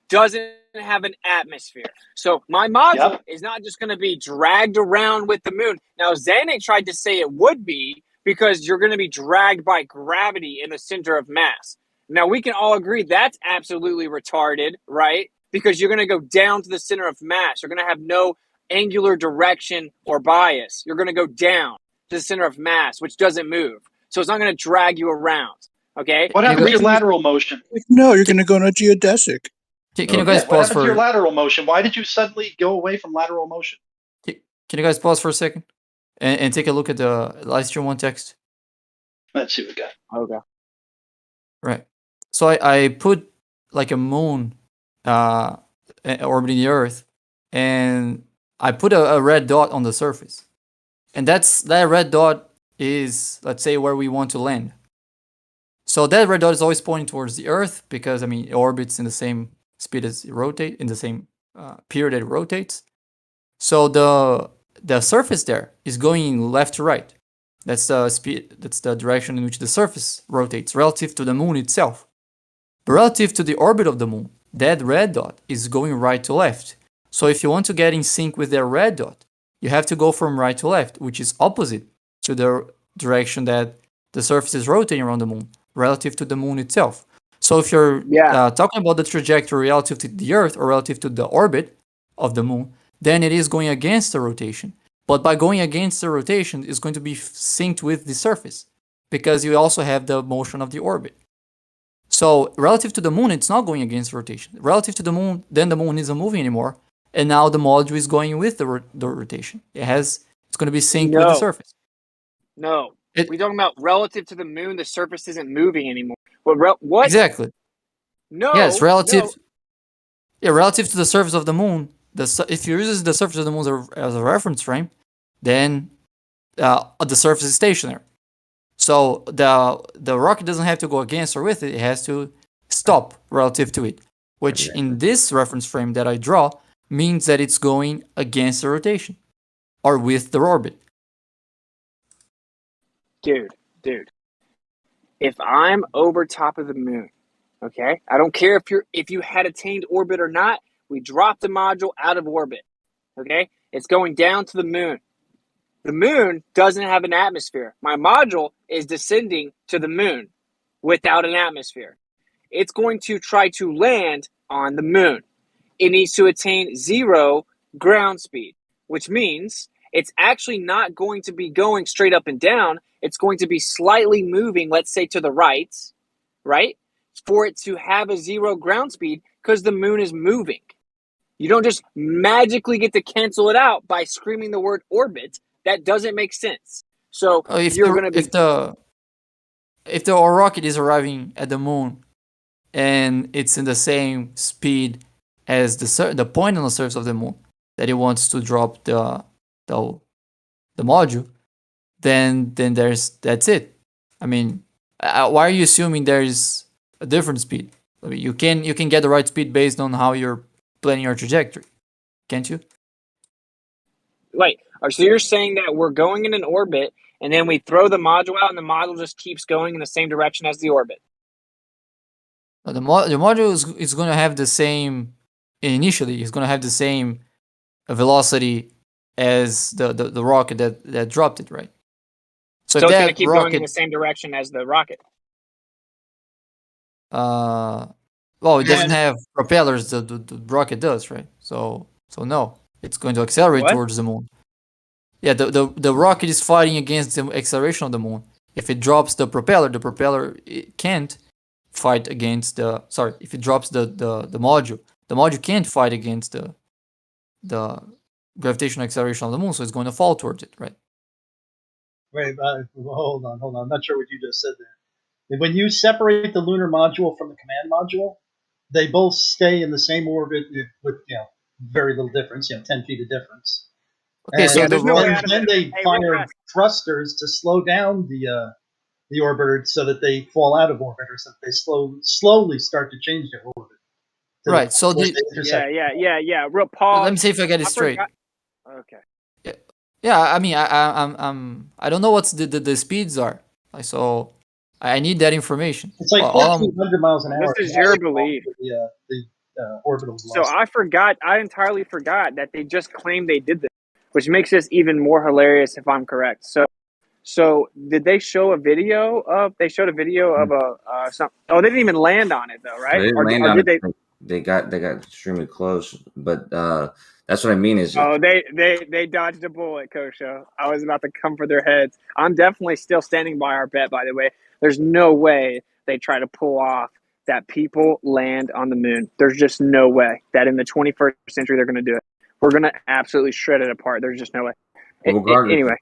doesn't have an atmosphere. So my module is not just going to be dragged around with the moon. Now, Zanuck tried to say it would be because you're going to be dragged by gravity in the center of mass. Now, we can all agree that's absolutely retarded, right? Because you're going to go down to the center of mass. You're going to have no angular direction or bias. You're going to go down to the center of mass, which doesn't move. So it's not going to drag you around. Okay? What happens to your lateral motion? No, you're going to go on a geodesic. Can you guys what pause happened to your for? lateral motion? Why did you suddenly go away from lateral motion? Can you guys pause for a second and take a look at the Livestream 1 text? Let's see what we got. Okay. Right. So I put like a moon orbiting the Earth, and I put a red dot on the surface, and that red dot is, let's say, where we want to land. So that red dot is always pointing towards the Earth because it orbits in the same speed as it rotates, in the same period that it rotates. So the surface there is going left to right. That's the speed. That's the direction in which the surface rotates relative to the moon itself. But relative to the orbit of the moon, that red dot is going right to left. So if you want to get in sync with that red dot, you have to go from right to left, which is opposite to the direction that the surface is rotating around the moon, relative to the moon itself. So if you're talking about the trajectory relative to the Earth or relative to the orbit of the moon, then it is going against the rotation. But by going against the rotation, it's going to be synced with the surface because you also have the motion of the orbit. So relative to the moon, it's not going against rotation. Relative to the moon, then the moon isn't moving anymore, and now the module is going with the rotation. It's going to be synced with the surface. No, we're talking about relative to the moon. The surface isn't moving anymore. What? Exactly. No. Yes, relative. No. Yeah, relative to the surface of the moon. If you use the surface of the moon as a reference frame, then the surface is stationary. So the rocket doesn't have to go against or with it. It has to stop relative to it, which in this reference frame that I draw means that it's going against the rotation or with the orbit. Dude. If I'm over top of the moon, okay? I don't care if you had attained orbit or not. We dropped the module out of orbit, okay? It's going down to the moon. The moon doesn't have an atmosphere. My module is descending to the moon without an atmosphere. It's going to try to land on the moon. It needs to attain 0 ground speed, which means it's actually not going to be going straight up and down. It's going to be slightly moving, let's say to the right, for it to have a 0 ground speed because the moon is moving. You don't just magically get to cancel it out by screaming the word orbit. That doesn't make sense. So you're going to be... If the rocket is arriving at the moon and it's in the same speed as the point on the surface of the moon that it wants to drop the module, then that's it. I mean, why are you assuming there's a different speed? I mean, you can get the right speed based on how you're planning your trajectory, can't you? Wait, so you're saying that we're going in an orbit and then we throw the module out and the module just keeps going in the same direction as the orbit? The module is going to have the same, initially, it's going to have the same velocity as the rocket that dropped it, right? So it's going to keep going in the same direction as the rocket. Well, it doesn't have propellers. The rocket does, right? So no, it's going to accelerate What? towards the moon. Yeah, the rocket is fighting against the acceleration of the moon. If it drops the propeller it can't fight against the. Sorry, if it drops the module can't fight against the gravitational acceleration of the moon, so it's going to fall towards it, right? Wait, hold on. I'm not sure what you just said there. When you separate the lunar module from the command module, they both stay in the same orbit with very little difference, 10 feet of difference. Okay, And so the then they fire thrusters to slow down the orbiter so that they fall out of orbit, or so that they slowly start to change their orbit. Right. So Yeah. Real pause. let me see if I get it straight. Okay. Yeah, I mean, I don't know what's the speeds are. So I need that information. It's like 1,400 miles an hour. This is your belief. The orbital So velocity. I entirely forgot that they just claimed they did this, which makes this even more hilarious if I'm correct. So did they show a video of? They showed a video of a some. Oh, they didn't even land on it though, right? They didn't land or on did it. they? They got extremely close, but that's what I mean. Is Oh, they dodged a bullet, Kosho. I was about to come for their heads. I'm definitely still standing by our bet, by the way. There's no way they try to pull off that people land on the moon. There's just no way that in the 21st century they're going to do it. We're going to absolutely shred it apart. There's just no way. Well, regardless, Anyway,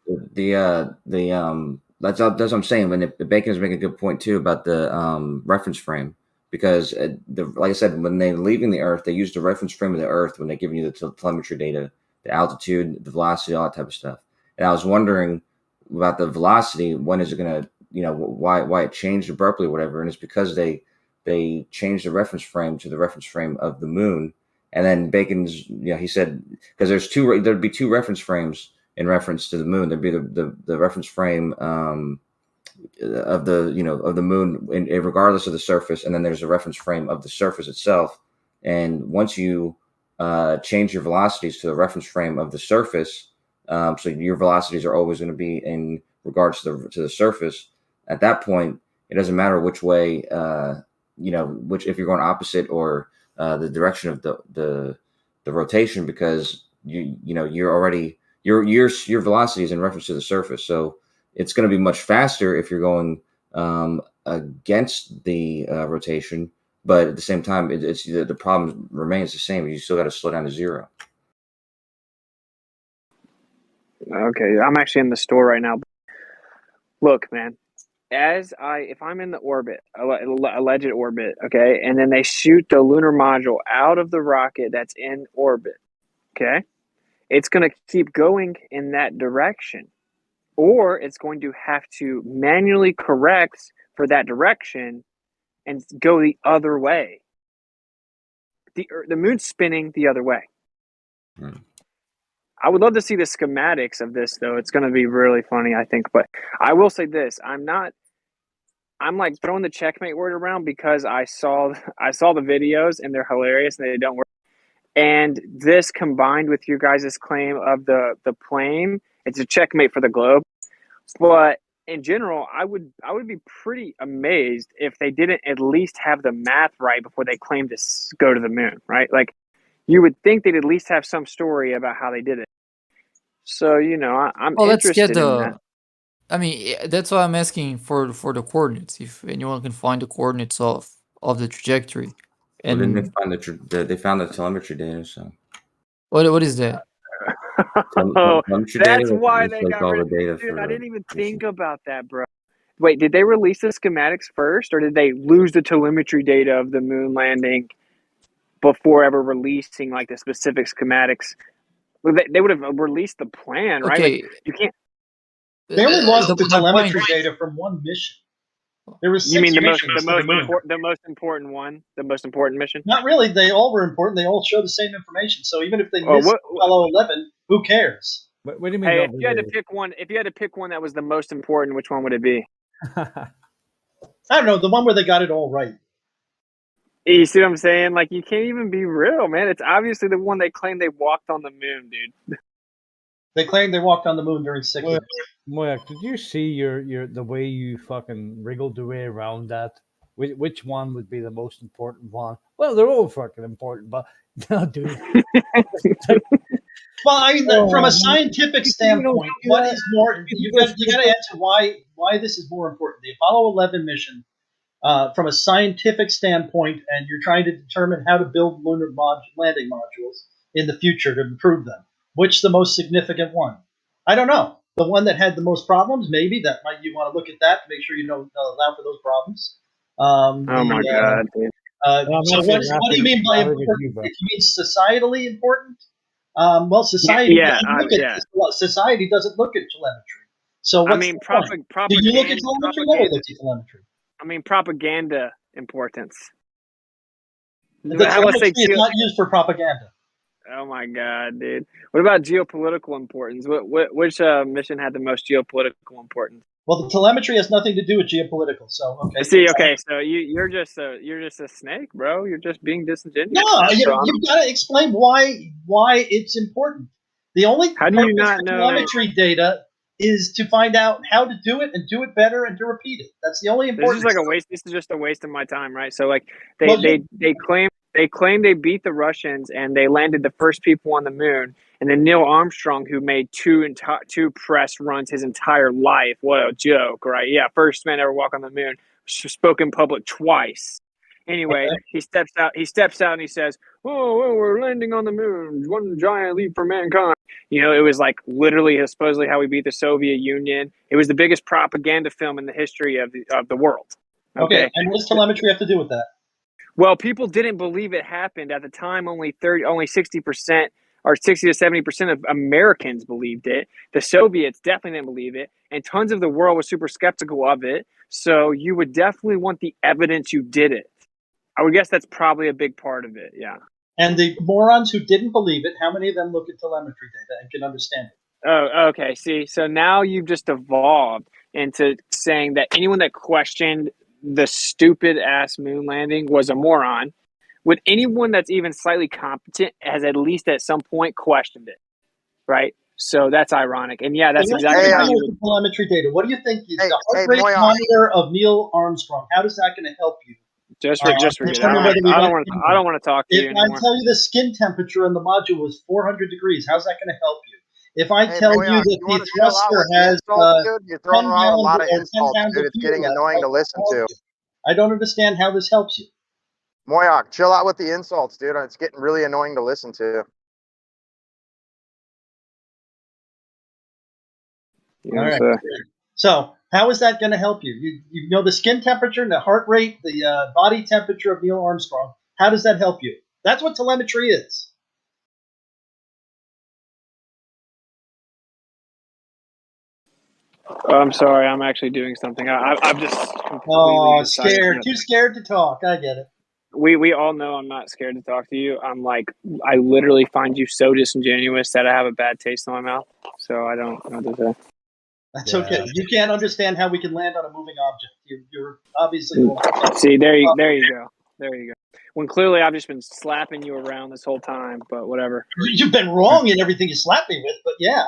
that's what I'm saying. When the Bacon's making a good point too about the reference frame, because like I said, when they're leaving the Earth, they use the reference frame of the Earth when they're giving you the telemetry data, the altitude, the velocity, all that type of stuff. And I was wondering about the velocity. When is it gonna, why it changed abruptly, or whatever? And it's because they changed the reference frame to the reference frame of the moon. And then Bacon's, he said, because there'd be two reference frames in reference to the moon. There'd be the reference frame of the moon, regardless of the surface, and then there's a reference frame of the surface itself. And once you change your velocities to the reference frame of the surface, so your velocities are always going to be in regards to the surface. At that point, it doesn't matter which way, if you're going opposite or the direction of the rotation, because you're already your velocity is in reference to the surface. So it's going to be much faster if you're going against the rotation, but at the same time, it's the problem remains the same. You still got to slow down to zero. okay, I'm actually in the store right now. Look, man, if I'm in the orbit, alleged orbit, okay, and then they shoot the lunar module out of the rocket that's in orbit, okay, it's going to keep going in that direction, or it's going to have to manually correct for that direction and go the other way. The moon's spinning the other way. I would love to see the schematics of this, though. It's going to be really funny, I think. But I will say this: I'm like throwing the checkmate word around because I saw the videos and they're hilarious and they don't work. And this combined with you guys' claim of the plane, it's a checkmate for the globe. But in general, I would be pretty amazed if they didn't at least have the math right before they claimed to go to the moon, right? Like, you would think they'd at least have some story about how they did it. So, I'm let's get interested in that. I mean, that's why I'm asking for the coordinates. If anyone can find the coordinates of the trajectory, Well, and didn't they find they found the telemetry data? So what is that? Oh, telemetry that's data, why it's they like got all rid. the data Dude, for I didn't even think about that, bro. Wait, did they release the schematics first, or did they lose the telemetry data of the moon landing before ever releasing like the specific schematics? Well, they would have released the plan, right? Okay. Like, you can't. They only lost the my telemetry point- data from one mission. There were 6 You mean the most missions to the moon. the most important one, the most important mission? Not really. They all were important. They all show the same information. So even if they Oh, missed Apollo 11, who cares? What do you mean? Hey, if you had to pick one that was the most important, which one would it be? I don't know. The one where they got it all right. You see what I'm saying? Like, you can't even be real, man. It's obviously the one they claim they walked on the moon, dude. They claimed they walked on the moon during 6 years. Moyak, did you see the way you fucking wriggled your way around that? which one would be the most important one? Well, they're all fucking important, but no, dude. Well, I mean, from a scientific You standpoint, what that. is more? You got to answer why this is more important. The Apollo 11 mission, from a scientific standpoint, and you're trying to determine how to build lunar landing modules in the future to improve them. Which the most significant one? I don't know. The one that had the most problems, maybe that might you want to look at that to make sure you don't allow for those problems. Oh my god, dude. So what do you mean by important? If you mean societally important, well, society society doesn't look at telemetry. So what's the point? Do you look at telemetry? No one looks at telemetry. I mean, propaganda importance. The telemetry is not used for propaganda. Oh my god, dude! What about geopolitical importance? Which mission had the most geopolitical importance? Well, the telemetry has nothing to do with geopolitical. So okay. See, okay, so you're just a snake, bro. You're just being disingenuous. No, you've got to explain why it's important. The only purpose of telemetry data is to find out how to do it and do it better and to repeat it. That's the only important. This is like a waste. This is just a waste of my time, right? So like they claim they beat the Russians and they landed the first people on the moon. And then Neil Armstrong, who made two press runs his entire life. What a joke, right? Yeah, first man ever walk on the moon. Spoke in public twice. Anyway, he steps out and he says, "Oh, well, we're landing on the moon. One giant leap for mankind." You know, it was like literally supposedly how we beat the Soviet Union. It was the biggest propaganda film in the history of the world. Okay, and what does telemetry have to do with that? Well, people didn't believe it happened at the time. Only 60% or 60 to 70% of Americans believed it. The Soviets definitely didn't believe it, and tons of the world was super skeptical of it. So you would definitely want the evidence you did it. I would guess that's probably a big part of it. Yeah. And the morons who didn't believe it, how many of them look at telemetry data and can understand it? Oh, okay. See, so now you've just evolved into saying that anyone that questioned the stupid ass moon landing was a moron. With anyone that's even slightly competent has at least at some point questioned it, right? So that's ironic, and yeah, that's exactly how you would. Telemetry data. What do you think is the heart rate monitor of Neil Armstrong? How is that going to help you? Just forget it. I don't want to talk to you anymore. If I tell you the skin temperature in the module was 400 degrees, how's that going to help you? If I tell you that the thruster has you're throwing around a lot of insults, dude. It's getting annoying to listen to. I don't understand how this helps you. Moyak, chill out with the insults, dude. It's getting really annoying to listen to. All right. So, how is that going to help you? You know the skin temperature and the heart rate, the body temperature of Neil Armstrong. How does that help you? That's what telemetry is. I'm sorry. I'm actually doing something. I'm just scared. Too scared to talk. I get it. We all know I'm not scared to talk to you. I'm like, I literally find you so disingenuous that I have a bad taste in my mouth. So I don't know what to say. That's okay. You can't understand how we can land on a moving object. You're obviously. See, there you go. There you go. When clearly I've just been slapping you around this whole time, but whatever. You've been wrong in everything you slapped me with, but yeah.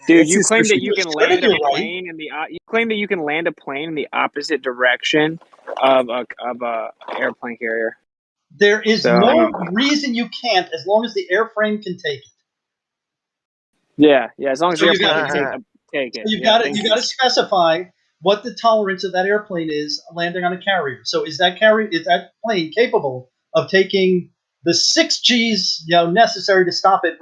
Dude, you claim that you can land a plane in the. You claim that you can land a plane in the opposite direction of a airplane carrier. There is no reason you can't, as long as the airframe can take it. Yeah, as long as the airplane can take it. So you got to specify what the tolerance of that airplane is landing on a carrier. So is that plane capable of taking the 6 Gs necessary to stop it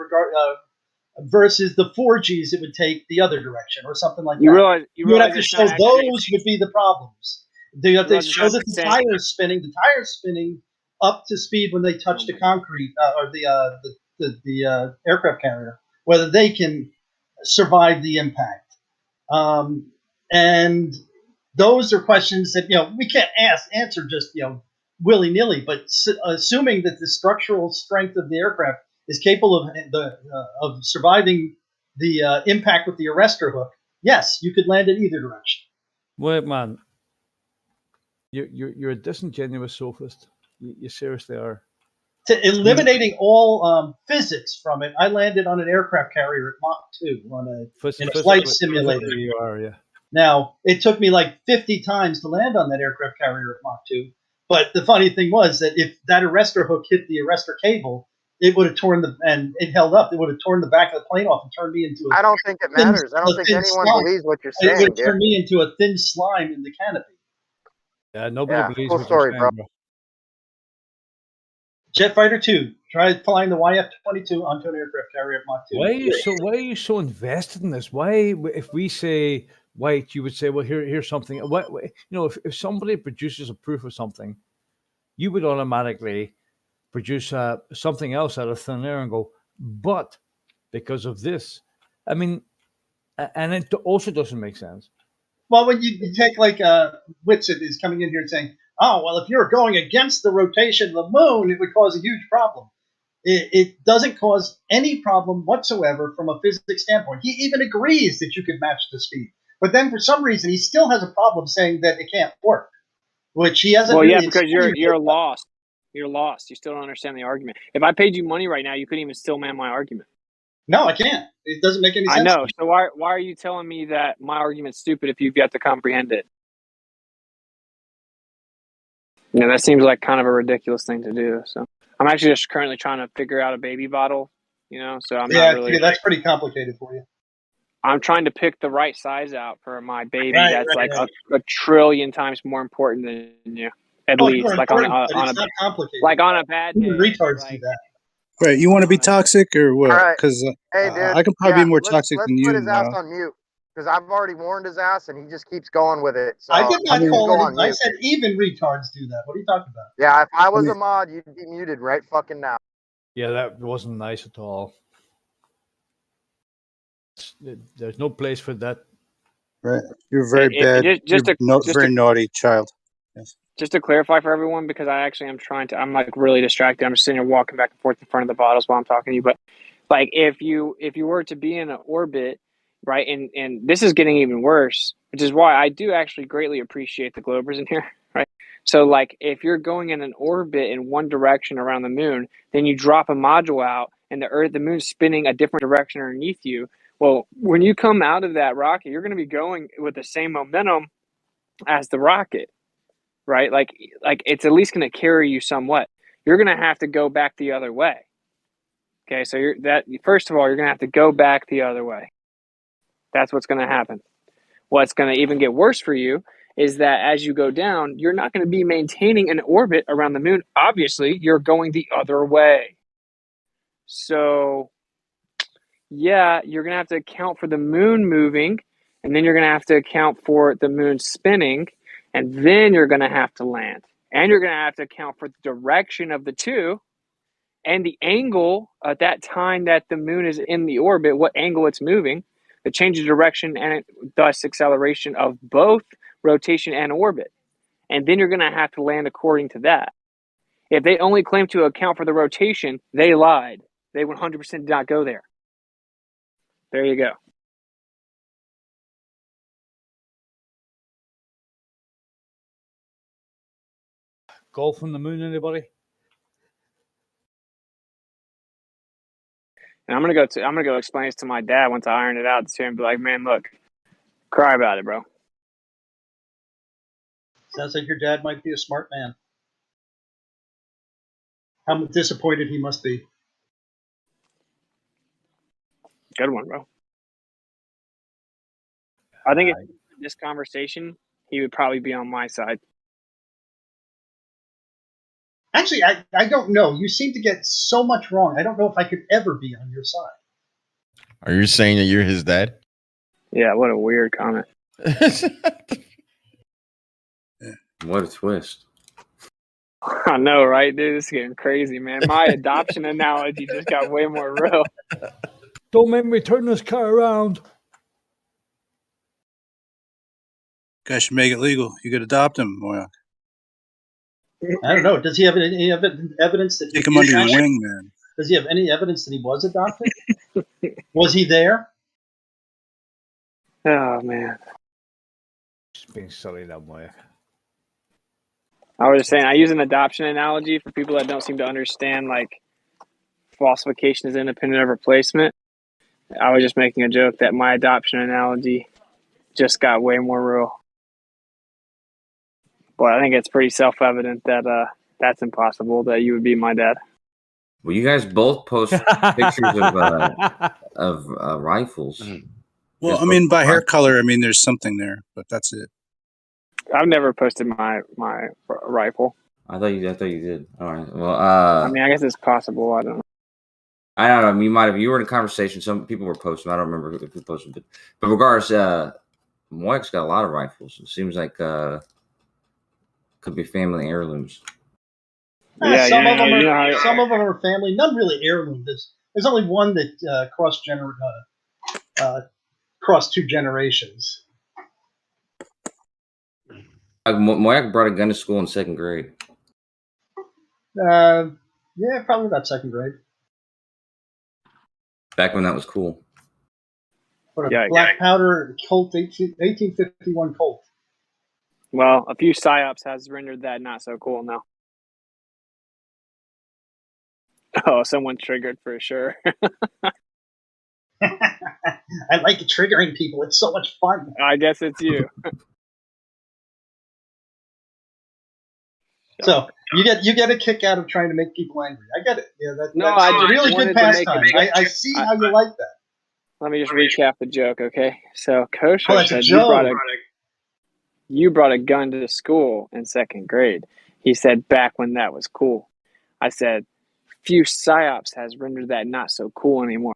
versus the 4 Gs it would take the other direction or something like that? You would have to show those would be the problems. You have to show that the tire's spinning up to speed when they touch the concrete or the aircraft carrier, whether they can survive the impact. And those are questions that we can't answer just willy-nilly, but assuming that the structural strength of the aircraft is capable of surviving the impact with the arrestor hook, yes, you could land in either direction. Wait, man, you're a disingenuous sophist. You seriously are. Eliminating all physics from it, I landed on an aircraft carrier at Mach 2 in a flight simulator. You are, yeah. Now, it took me like 50 times to land on that aircraft carrier at Mach 2. But the funny thing was that if that arrestor hook hit the arrestor cable, it would have torn and it held up. It would have torn the back of the plane off and turned me into I don't think it matters. I don't think anyone slime. believes what you're It would saying, have dude. turned me into a thin slime in the canopy. Yeah, nobody Yeah, believes cool what story, you're bro. saying, bro. Jet Fighter 2. Try flying the YF-22 onto an aircraft carrier at Mach 2. Why are you so invested in this? Why, if we say white, you would say, well, here's something. What, you know, if somebody produces a proof of something, you would automatically produce something else out of thin air and go, but because of this. I mean, and it also doesn't make sense. Well, when you take like Whitsitt is coming in here and saying, oh, well, if you're going against the rotation of the moon, it would cause a huge problem. It doesn't cause any problem whatsoever from a physics standpoint. He even agrees that you could match the speed. But then for some reason, he still has a problem saying that it can't work, which he hasn't Well, yeah, really because explained. you're lost. You're lost. You still don't understand the argument. If I paid you money right now, you couldn't even still man my argument. No, I can't. It doesn't make any sense. I know. So why are you telling me that my argument's stupid if you've yet to comprehend it? You know, that seems like kind of a ridiculous thing to do. So I'm actually just currently trying to figure out a baby bottle, you know, so I'm not really. That's pretty complicated for you. I'm trying to pick the right size out for my baby that's right. a trillion times more important than you. At least, like on a not complicated. like on a bad day. Retards do that. Right, you want to be toxic or what? All right. Because Hey, dude. I can probably be more toxic let's than you. put his ass on mute because I've already warned his ass and he just keeps going with it. So I did not call go it. on I mute. said even retards do that. What are you talking about? Yeah, if I was a mod, you'd be muted right fucking now. Yeah, that wasn't nice at all. There's no place for that. Right, you're very bad. Very naughty child. Yes. Just to clarify for everyone, because I actually am I'm like really distracted. I'm just sitting here walking back and forth in front of the bottles while I'm talking to you. But like if you were to be in an orbit, right, and this is getting even worse, which is why I do actually greatly appreciate the Globers in here, right? So like if you're going in an orbit in one direction around the moon, then you drop a module out and the moon's spinning a different direction underneath you. Well, when you come out of that rocket, you're going to be going with the same momentum as the rocket. Right? Like it's at least going to carry you somewhat. You're going to have to go back the other way. Okay, so first of all, you're going to have to go back the other way. That's what's going to happen. What's going to even get worse for you is that as you go down, you're not going to be maintaining an orbit around the moon. Obviously, you're going the other way. So, yeah, you're going to have to account for the moon moving, and then you're going to have to account for the moon spinning, and then you're going to have to land. And you're going to have to account for the direction of the two and the angle at that time that the moon is in the orbit, what angle it's moving, the change of direction and thus acceleration of both rotation and orbit. And then you're going to have to land according to that. If they only claim to account for the rotation, they lied. They 100% did not go there. There you go. Golf on the moon, anybody? And I'm gonna go explain this to my dad once I iron it out to him and be like, man, look, cry about it, bro. Sounds like your dad might be a smart man. How disappointed he must be. Good one, bro. I think if this conversation, he would probably be on my side. Actually, I don't know. You seem to get so much wrong. I don't know if I could ever be on your side. Are you saying that you're his dad? Yeah, what a weird comment. What a twist. I know, right, dude? This is getting crazy, man. My adoption analogy just got way more real. Don't make me turn this car around. Guys should make it legal. You could adopt him, Moya. I don't know. Does he have any evidence that Take him under your wing, man? Does he have any evidence that he was adopted? Was he there? Oh man, Just being silly that way. I was just saying, I use an adoption analogy for people that don't seem to understand like falsification is independent of replacement. I was just making a joke that my adoption analogy just got way more real. But I think it's pretty self-evident that that's impossible, that you would be my dad. Well, you guys both post pictures of rifles. Well, I mean, by hair color, I mean there's something there, but that's it. I've never posted my rifle. I thought you did. All right. Well, I mean, I guess it's possible. I don't know. I don't know. You might have. You were in a conversation. Some people were posting. I don't remember who posted it. But regardless, Moek's got a lot of rifles. It seems like could be family heirlooms. Yeah, some of them are some of them are family. None really heirloom. There's only one that crossed two generations. Moek brought a gun to school in second grade. Yeah, probably about second grade. Back when that was cool. What a black powder Colt 1851 Colt. Well, a few psyops has rendered that not so cool now. Oh, someone triggered for sure. I like triggering people. It's so much fun. I guess it's you. So you get a kick out of trying to make people angry. I get it. Yeah, that's I really good pastime. I see how you like that. Let me just recap the joke, okay? So Kosher that's said a joke. you brought a gun to school in second grade. He said back when that was cool. I said few psyops has rendered that not so cool anymore.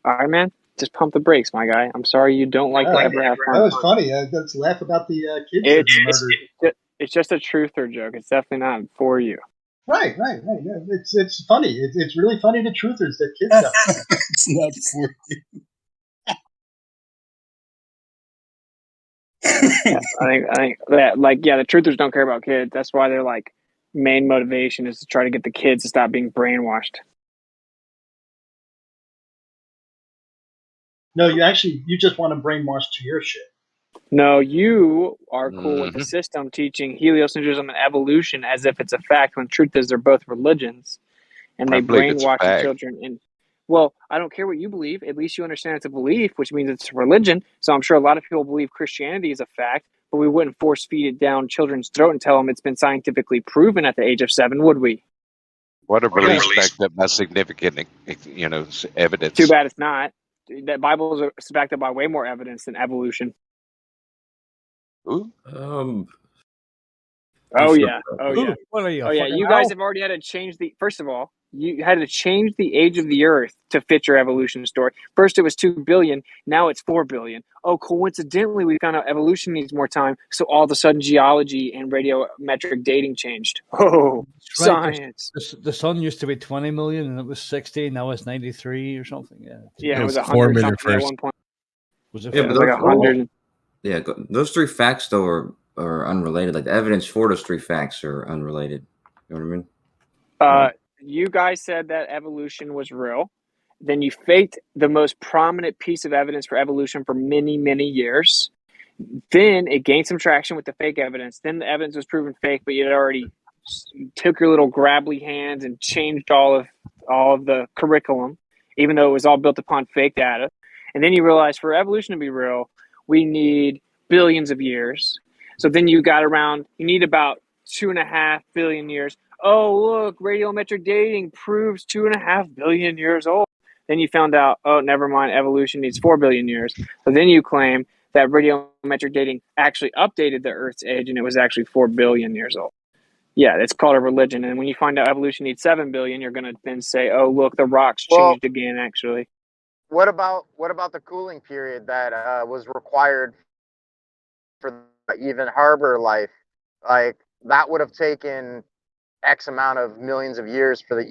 All right, man. Just pump the brakes, my guy. I'm sorry you don't like to ever have fun. That was funny. Let's laugh about the kids that murdered. It's just a truther joke. It's definitely not for you. Right. Yeah, it's funny. It's really funny to truthers that kids have. It's not for you. I think that the truthers don't care about kids. That's why their main motivation is to try to get the kids to stop being brainwashed. No, you just want to brainwash to your shit. No, you are cool with the system teaching heliocentrism and evolution as if it's a fact, when truth is they're both religions, and they brainwash the children. And well, I don't care what you believe. At least you understand it's a belief, which means it's a religion. So I'm sure a lot of people believe Christianity is a fact, but we wouldn't force feed it down children's throat and tell them it's been scientifically proven at the age of 7, would we? What a belief backed up by significant, evidence. Too bad it's not. That Bible is backed up by way more evidence than evolution. Ooh. Oh yeah. You guys have already had to change the. First of all, you had to change the age of the Earth to fit your evolution story. First, it was 2 billion. Now it's 4 billion. Oh, coincidentally, we found out evolution needs more time. So all of a sudden, geology and radiometric dating changed. Oh, right. Science. The sun used to be 20 million, and it was 60. Now it's 93 or something. Yeah, it was 100 million first. At one point. Was it? Yeah, but like 100. Yeah, those 3 facts though are unrelated. Like the evidence for those 3 facts are unrelated. You know what I mean? You guys said that evolution was real. Then you faked the most prominent piece of evidence for evolution for many, many years. Then it gained some traction with the fake evidence. Then the evidence was proven fake, but you had already took your little grabbly hands and changed all of the curriculum, even though it was all built upon fake data. And then you realized for evolution to be real, we need billions of years. So then you need about 2.5 billion years. Oh, look, radiometric dating proves 2.5 billion years old. Then you found out, oh, never mind, evolution needs 4 billion years. So then you claim that radiometric dating actually updated the Earth's age and it was actually 4 billion years old. Yeah, it's called a religion. And when you find out evolution needs 7 billion, you're going to then say, oh, look, the rocks changed again, actually. What about the cooling period that was required for even harbor life? Like that would have taken X amount of millions of years for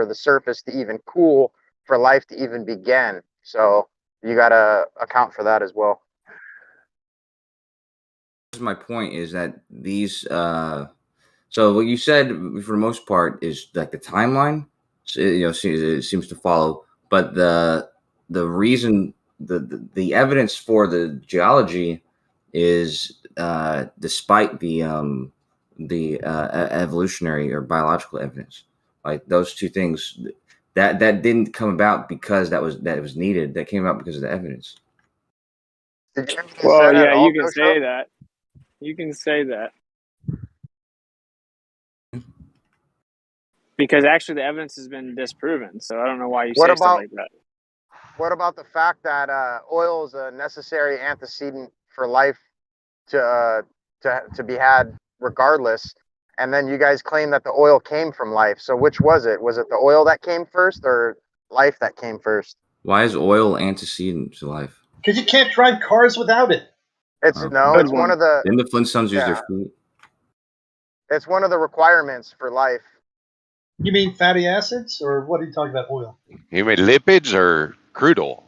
the surface to even cool, for life to even begin. So you got to account for that as well. My point is that these. So what you said for the most part is like the timeline. So, it seems to follow, but the reason the evidence for the geology is despite the evolutionary or biological evidence, like those 2 things that didn't come about because that was needed. That came about because of the evidence. Did you hear what they Well, said at yeah, all, you can Coach? say that. You can say that. Because actually the evidence has been disproven, so I don't know why you What say stuff about like that. what about the fact that oil is a necessary antecedent for life to be had regardless? And then you guys claim that the oil came from life. So which was it? Was it the oil that came first or life that came first? Why is oil antecedent to life? Because you can't drive cars without it. It's it's one of the Didn't the Flintstones use their yeah. feet? It's one of the requirements for life. You mean fatty acids, or what are you talking about? Oil? You mean lipids or crude oil?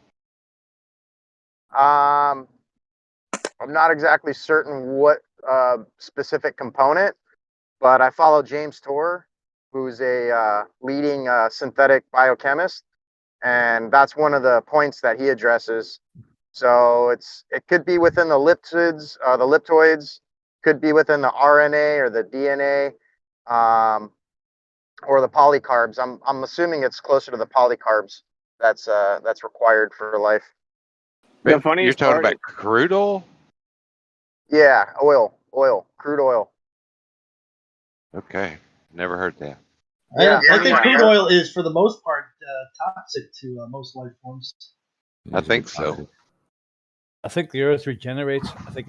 I'm not exactly certain what specific component, but I follow James Torr, who's a leading synthetic biochemist, and that's one of the points that he addresses. So it could be within the liptoids, could be within the RNA or the DNA, or the polycarbs. I'm assuming it's closer to the polycarbs that's required for life. The funniest You're talking part about crude oil? Yeah, crude oil. Okay, never heard that. I think crude oil is, for the most part, toxic to most life forms. I think so. I think the Earth regenerates. I think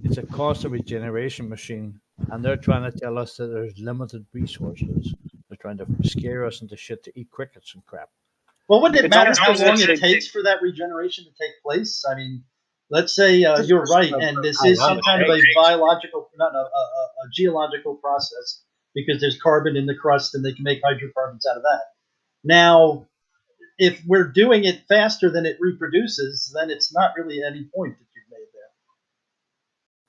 it's a constant regeneration machine, and they're trying to tell us that there's limited resources. They're trying to scare us into shit to eat crickets and crap. Well, wouldn't it It's matter almost how as long if it takes for that regeneration to take place? I mean, let's say you're right, and this is some kind of a biological, not a geological process, because there's carbon in the crust, and they can make hydrocarbons out of that. Now, if we're doing it faster than it reproduces, then it's not really any point that you've made there.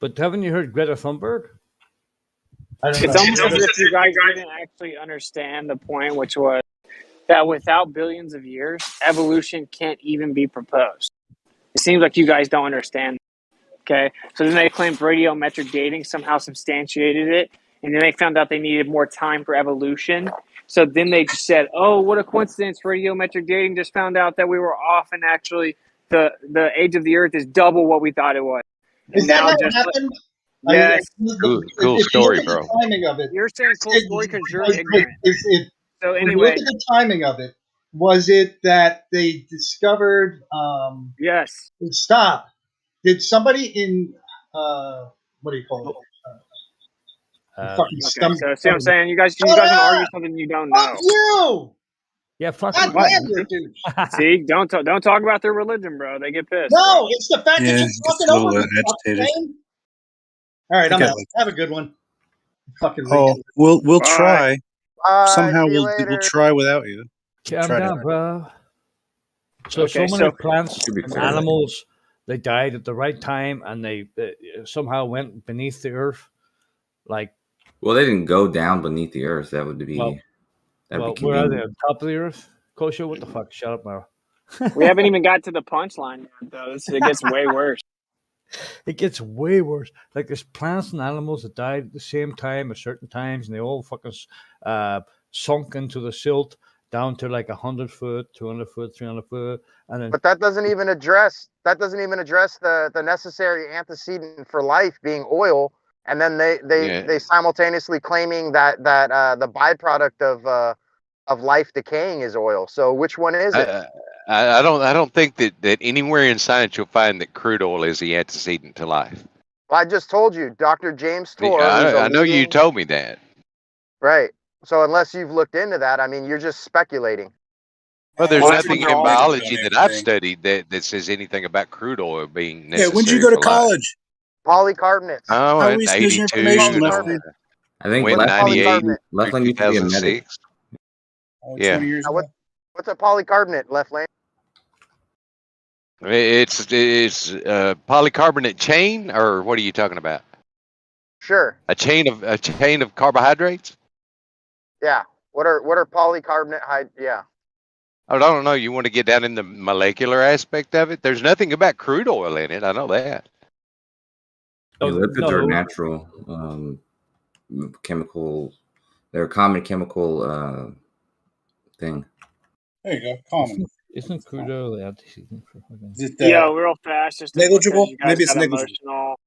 But haven't you heard Greta Thunberg? It's almost as if you guys didn't actually understand the point, which was that without billions of years, evolution can't even be proposed. It seems like you guys don't understand. Okay, so then they claimed radiometric dating somehow substantiated it, and then they found out they needed more time for evolution. So then they just said, "Oh, what a coincidence! Radiometric dating just found out that we were off, and actually, the age of the Earth is double what we thought it was." And Is that now how it just happened? yes, Cool story, bro. The timing of it. You're saying cool story because you're ignorant. So When you look anyway, at the timing of it, was it that they discovered? Yes. Stop. Did somebody in what do you call it? Fucking okay, so see what I'm saying? You guys want to argue something you don't know. Fuck you! Yeah, fuck God What? damn you, dude. See, don't talk about their religion, bro. They get pissed. No, bro. it's the fact that Yeah, you're he gets talking a little over the agitated. fucking thing. All right, I'm Okay. out. Have a good one. Fucking Oh, retard. we'll Bye. try. Somehow See you we'll later. try without you. Calm Try down, to. bro. So Okay, many so- plants To be and fair. animals, they died at the right time, and they somehow went beneath the earth. Like, Well, they didn't go down beneath the earth. That would be. Well, That'd well, be where are they? convenient. On top of the earth? Kosher, what the fuck? Shut up, Mara. We haven't even got to the punchline yet, though. It gets way worse. It gets way worse. Like, there's plants and animals that died at the same time at certain times, and they all fucking sunk into the silt down to like 100 foot, 200 foot, 300 foot, and then. But that doesn't even address the necessary antecedent for life being oil, and then they simultaneously claiming that the byproduct of life decaying is oil. So which one is it? I don't think that anywhere in science you'll find that crude oil is the antecedent to life. Well, I just told you, Dr. James Torr. I know you told me that. Right. So unless you've looked into that, I mean, you're just speculating. Well, there's Well, nothing in biology that I've studied that says anything about crude oil being necessary. Yeah, when'd you go to for life. college? Polycarbonates. Oh, How in we lose your 82. information, Lefty? I think Went 98 Left used to be a medic. 2006. Oh, Yeah. 20 years ago. What's a polycarbonate, Left Lane? It's polycarbonate chain, or what are you talking about? Sure. A chain of carbohydrates? Yeah. What are polycarbonate? Yeah. I don't know. You want to get down in the molecular aspect of it? There's nothing about crude oil in it. I know that. Yeah, lipids are natural chemical. They're a common chemical thing. There you go. Common. Isn't crude oil the antecedent for fucking? Yo, real fast, just because negligible? you guys Maybe it's got negligible. emotional.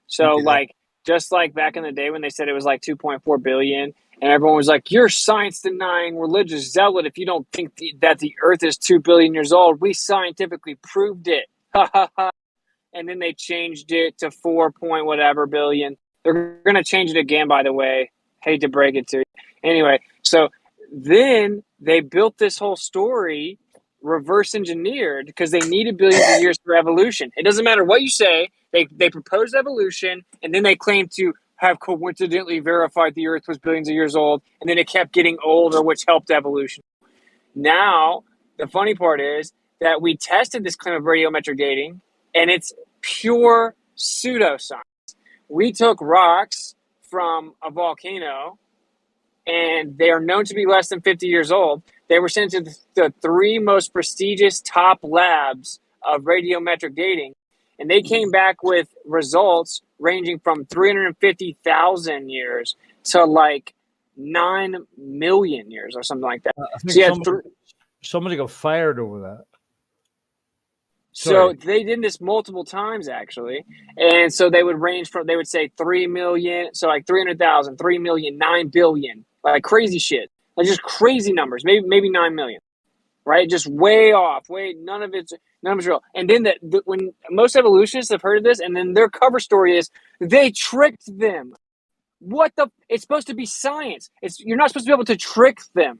So, Okay. like, just like back in the day when they said it was like 2.4 billion, and everyone was like, "You're science-denying religious zealot if you don't think that the Earth is 2 billion years old. We scientifically proved it." Ha ha ha. And then they changed it to 4 point whatever billion. They're gonna change it again, by the way. Hate to break it to you. Anyway, so then they built this whole story reverse engineered because they needed billions of years for evolution. It doesn't matter what you say. They proposed evolution, and then they claimed to have coincidentally verified the Earth was billions of years old, and then it kept getting older, which helped evolution. Now, the funny part is that we tested this claim of radiometric dating, and it's pure pseudoscience. We took rocks from a volcano, and they are known to be less than 50 years old. They were sent to the three most prestigious top labs of radiometric dating, and they came back with results ranging from 350,000 years to like 9 million years or something like that. I think So you had somebody got fired over that. So they did this multiple times actually, and so they would range from, they would say 3 million, so like 300,000, 3 million, 9 billion, like crazy shit, like just crazy numbers, maybe 9 million, right? Just way off, none of it's real. And then when most evolutionists have heard of this, and then their cover story is they tricked them. What the? It's supposed to be science. You're not supposed to be able to trick them.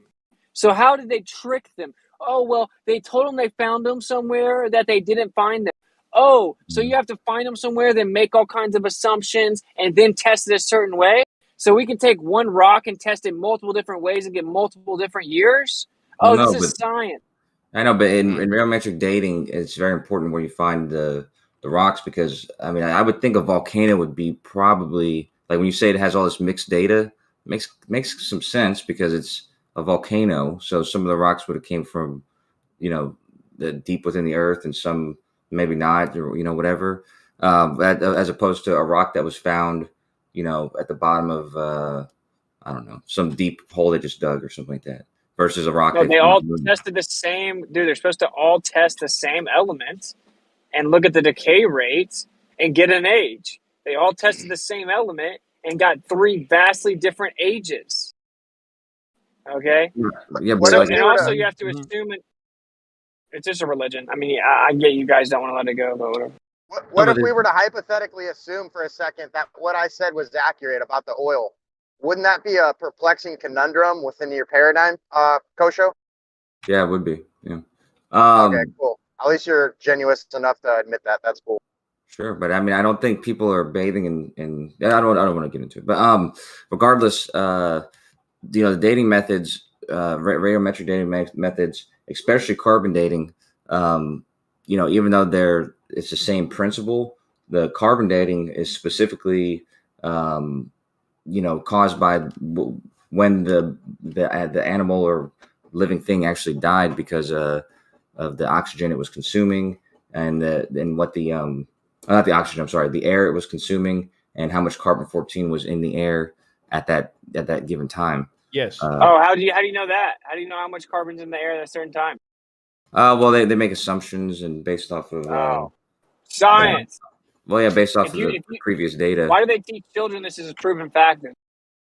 So how did they trick them? Oh, well, they told them they found them somewhere that they didn't find them. Oh, so you have to find them somewhere, then make all kinds of assumptions, and then test it a certain way? So we can take one rock and test it multiple different ways and get multiple different years? Well, Oh, no, this but is science. I know, but in radiometric dating, it's very important where you find the rocks because I mean I would think a volcano would be probably like when you say it has all this mixed data, makes some sense because it's a volcano. So some of the rocks would have came from, the deep within the earth, and some maybe not, or whatever. As opposed to a rock that was found, at the bottom of I don't know, some deep hole they just dug or something like that, versus a rock No, they they found. all tested the same. Dude, they're supposed to all test the same element and look at the decay rates and get an age. They all tested the same element and got three vastly different ages. Okay? Yeah, but So, like, and also you have to assume it's just a religion. I mean, I get you guys don't want to let it go, but whatever. What if we were to hypothetically assume for a second that what I said was accurate about the oil? Wouldn't that be a perplexing conundrum within your paradigm, Kosho? yeah, it would be. Yeah. Okay, cool. At least you're genuine enough to admit that. That's cool. Sure, but I mean, I don't think people are bathing in. I don't want to get into it, but regardless, the dating methods, radiometric dating methods, especially carbon dating, even though it's the same principle, the carbon dating is specifically, caused by when the animal or living thing actually died because of the oxygen it was consuming, and what the not the oxygen, I'm sorry, the air it was consuming, and how much carbon-14 was in the air at that given time. Yes. How do you know that? How do you know how much carbon's in the air at a certain time? Well, they make assumptions and based off of Science. Based off of the previous data. Why do they teach children this is a proven fact then?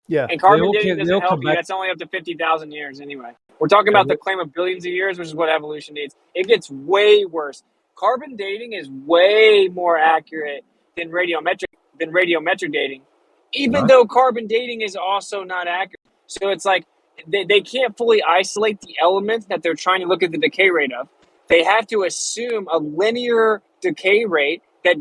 Yeah. And carbon dating doesn't help you. That's only up to 50,000 years anyway. We're talking about the claim of billions of years, which is what evolution needs. It gets way worse. Carbon dating is way more accurate than radiometric dating, even though carbon dating is also not accurate. So it's like they can't fully isolate the elements that they're trying to look at the decay rate of. They have to assume a linear decay rate that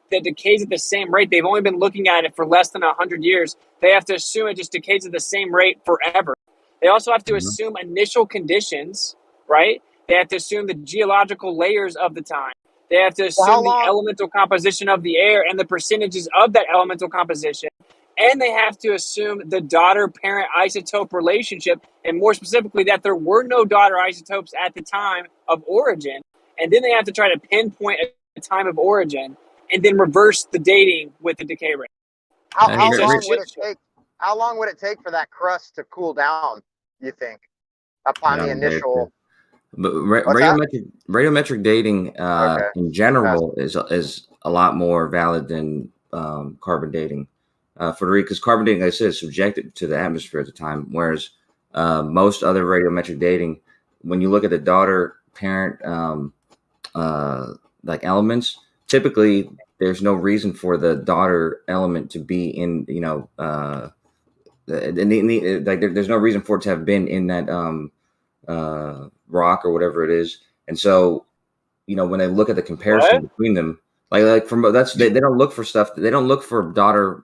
decays at the same rate. They've only been looking at it for less than 100 years. They have to assume it just decays at the same rate forever. They also have to assume initial conditions, right? They have to assume the geological layers of the time. They have to assume the elemental composition of the air and the percentages of that elemental composition. And they have to assume the daughter-parent isotope relationship, and more specifically, that there were no daughter isotopes at the time of origin. And then they have to try to pinpoint a time of origin and then reverse the dating with the decay rate. How long would it take for that crust to cool down, you think, upon the initial? But What's that? radiometric dating Okay. in general is a lot more valid than carbon dating. Because carbon dating, like I said, is subjected to the atmosphere at the time, whereas most other radiometric dating, when you look at the daughter parent like elements, typically there's no reason for the daughter element to be in, like there's no reason for it to have been in that rock or whatever it is. And so, when they look at the comparison What? between them, like from they don't look for stuff. They don't look for daughter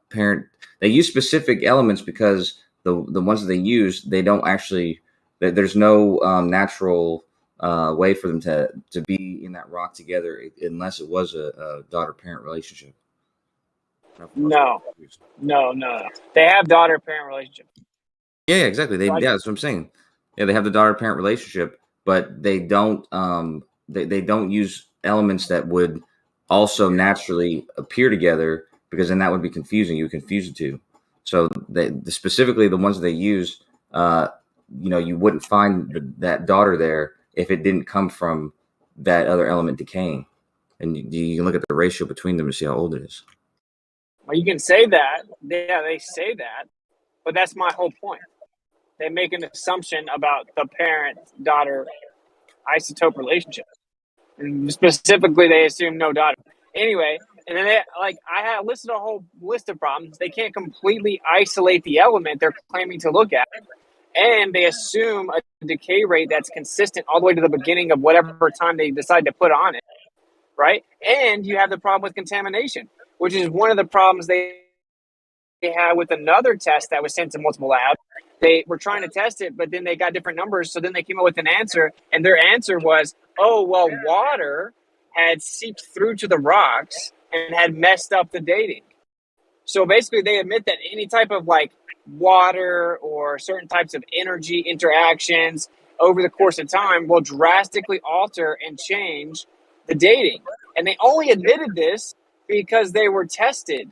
parent. They use specific elements because the ones that they use, they don't actually. There's no natural way for them to be in that rock together unless it was a daughter parent relationship. No. They have daughter parent relationship. Yeah, exactly. So That's what I'm saying. Yeah, they have the daughter parent relationship, but they don't they don't use elements that would also naturally appear together, because then that would be confusing. You would confuse the two. So specifically the ones that they use, you wouldn't find that daughter there if it didn't come from that other element decaying. And you can look at the ratio between them to see how old it is. Well, you can say that. Yeah, they say that. But that's my whole point. They make an assumption about the parent-daughter isotope relationship. And specifically, they assume no daughter. Anyway, and then I have listed a whole list of problems. They can't completely isolate the element they're claiming to look at. And they assume a decay rate that's consistent all the way to the beginning of whatever time they decide to put on it, right? And you have the problem with contamination, which is one of the problems they had with another test that was sent to multiple labs. They were trying to test it, but then they got different numbers. So then they came up with an answer, and their answer was, oh, well, water had seeped through to the rocks and had messed up the dating. So basically, they admit that any type of water or certain types of energy interactions over the course of time will drastically alter and change the dating. And they only admitted this because they were tested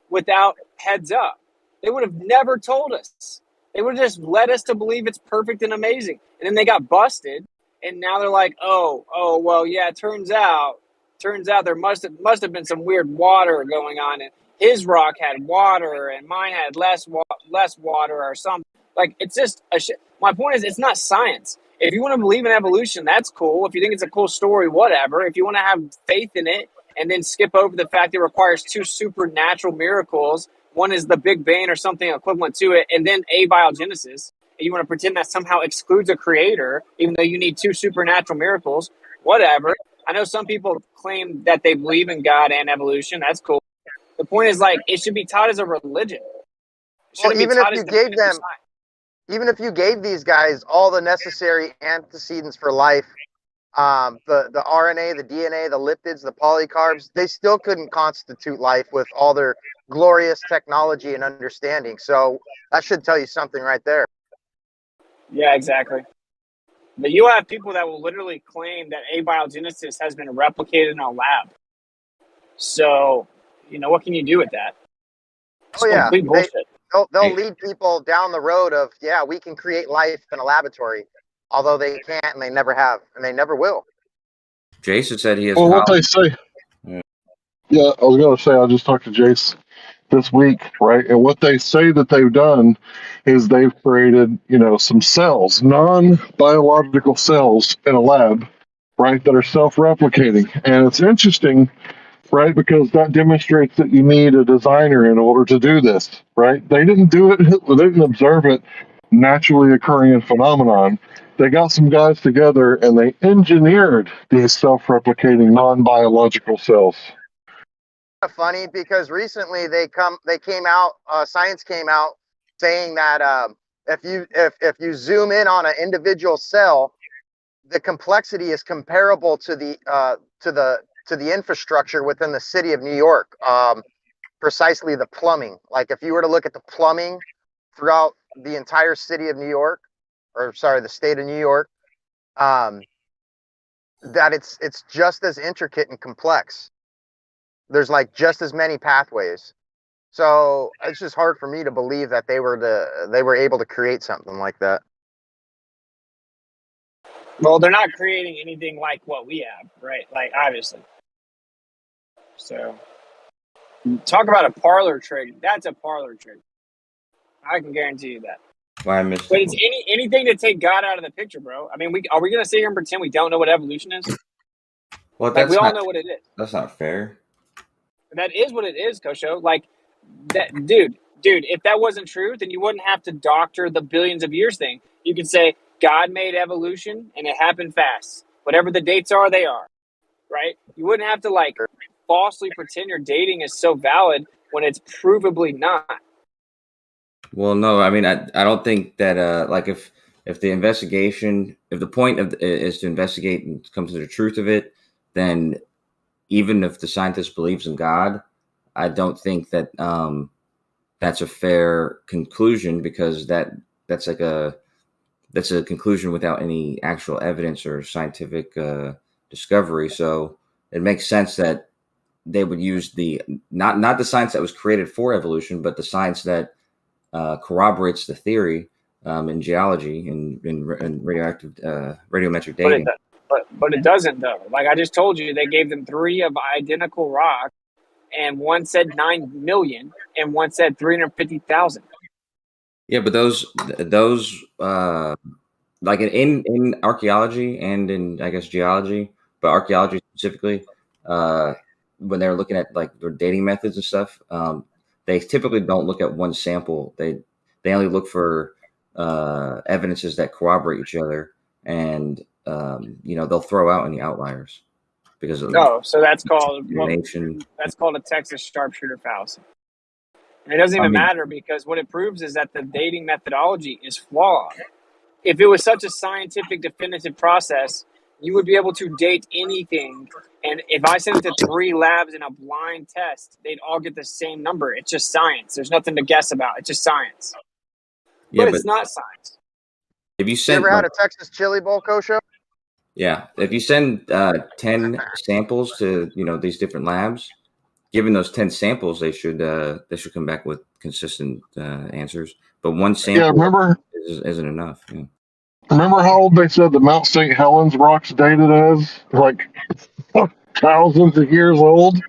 without heads up. They would have never told us. They would have just led us to believe it's perfect and amazing. And then they got busted, and now they're like, oh, well, yeah, turns out there must have been some weird water going on, and his rock had water and mine had less water or something. It's just my point is, it's not science. If you want to believe in evolution, that's cool. If you think it's a cool story, whatever. If you want to have faith in it and then skip over the fact it requires two supernatural miracles, one is the Big Bang or something equivalent to it, and then abiogenesis, and you want to pretend that somehow excludes a creator, even though you need two supernatural miracles, whatever. I know some people claim that they believe in God and evolution. That's cool. The point is, it should be taught as a religion. Well, even if you gave these guys all the necessary antecedents for life, the RNA, the DNA, the lipids, the polycarbs, they still couldn't constitute life with all their glorious technology and understanding. So that should tell you something right there. Yeah, exactly. But you have people that will literally claim that abiogenesis has been replicated in a lab. So, what can you do with that? It's complete bullshit. They'll lead people down the road of, yeah, we can create life in a laboratory, although they can't and they never have and they never will. Jason said he has. Well, what they say. Yeah, I was going to say, I just talked to Jace this week, right? And what they say that they've done is they've created, some cells, non-biological cells in a lab, right, that are self-replicating. And it's interesting, right, because that demonstrates that you need a designer in order to do this, right? They didn't do it, they didn't observe it naturally occurring in phenomenon. They got some guys together and they engineered these self-replicating non-biological cells. Funny because recently science came out saying that if you zoom in on an individual cell, the complexity is comparable to the infrastructure within the city of New York, precisely the plumbing. Like if you were to look at the plumbing throughout the entire city of New York, the state of New York, that it's just as intricate and complex. There's just as many pathways. So it's just hard for me to believe that they were able to create something like that. Well, they're not creating anything like what we have, right? Like, obviously. So, talk about a parlor trick. That's a parlor trick. I can guarantee you that. Why I missed But it. it's anything to take God out of the picture, bro. I mean, are we gonna sit here and pretend we don't know what evolution is? Well, Like, we that's all not know what it is. that's not fair. That is what it is, Kosho. Like, that, dude. If that wasn't true, then you wouldn't have to doctor the billions of years thing. You could say God made evolution and it happened fast. Whatever the dates are, they are, right? You wouldn't have to like falsely pretend your dating is so valid when it's provably not. Well, no, I mean, I don't think that like if the investigation, if the point of is to investigate and come to the truth of it, then even if the scientist believes in God, I don't think that that's a fair conclusion, because that's like that's a conclusion without any actual evidence or scientific discovery. So it makes sense that they would use the not the science that was created for evolution, but the science that corroborates the theory in geology and in radioactive radiometric dating. But it doesn't though. Like I just told you, they gave them 3 of identical rocks, and one said 9 million, and one said 350,000. Yeah, but those like in archaeology and in, I guess, geology, but archaeology specifically, when they're looking at like their dating methods and stuff, they typically don't look at one sample. They only look for evidences that corroborate each other, and they'll throw out any outliers because of So that's called nation. that's called a Texas sharpshooter fallacy. And it doesn't even matter, because what it proves is that the dating methodology is flawed. If it was such a scientific, definitive process, you would be able to date anything. And if I sent it to 3 labs in a blind test, they'd all get the same number. It's just science. There's nothing to guess about. It's just science. Yeah, but it's not science. If you You send, ever had a Texas chili bowl, Kosho? yeah, if you send 10 samples to these different labs, given those 10 samples, they should come back with consistent answers. But one sample remember, isn't enough. Yeah. remember how old they said the Mount St. Helens rock's dated as? Like thousands of years old?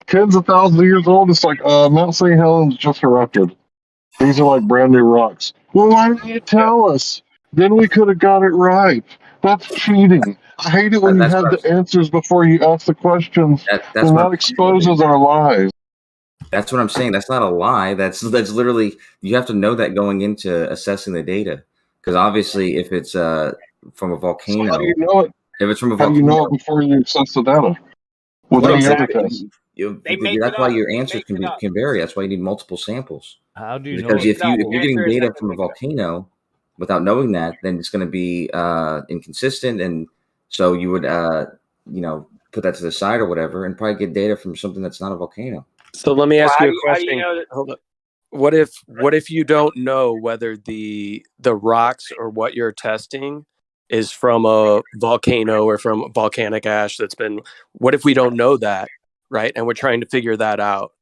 Tens of thousands of years old? It's like Mount St. Helens just erupted. These are like brand new rocks. Well, why didn't you tell us? Then we could have got it right. That's cheating. I hate it when you have the answers before you ask the questions, and that exposes our lies. That's what I'm saying. That's not a lie. That's literally, you have to know that going into assessing the data, because obviously if it's from a volcano, So how do you know it? If it's from a How do volcano, you know it before you assess the data? With any other test. That's why your answers can vary. That's why you need multiple samples. How do you know? Because if you're getting data from a volcano without knowing that, then it's going to be inconsistent, and so you would put that to the side or whatever, and probably get data from something that's not a volcano. So let me ask you a question. How do you know that? Hold up. What if you don't know whether the rocks or what you're testing is from a volcano or from volcanic ash that's been? What if we don't know that, right? And we're trying to figure that out.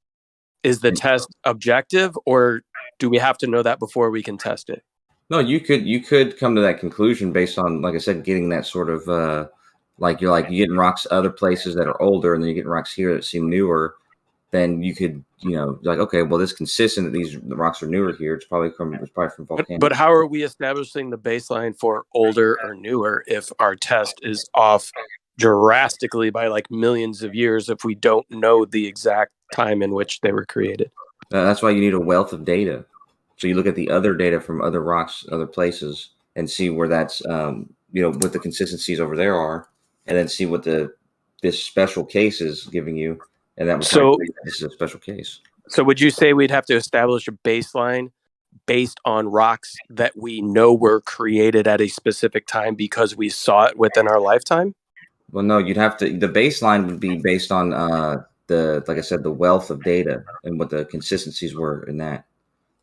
Is the test objective, or do we have to know that before we can test it? No, you could come to that conclusion based on, like I said, getting that sort of you're getting rocks other places that are older, and then you're getting rocks here that seem newer. Then you could, like, okay, well, this consistent that the rocks are newer here. It's probably from volcanoes. But how are we establishing the baseline for older or newer if our test is off drastically by like millions of years if we don't know the exact time in which they were created? That's why you need a wealth of data. So you look at the other data from other rocks, other places, and see where that's, what the consistencies over there are, and then see what this special case is giving you. And that was this is a special case. So would you say we'd have to establish a baseline based on rocks that we know were created at a specific time because we saw it within our lifetime? Well, no, you'd have to. The baseline would be based on like I said, the wealth of data and what the consistencies were in that.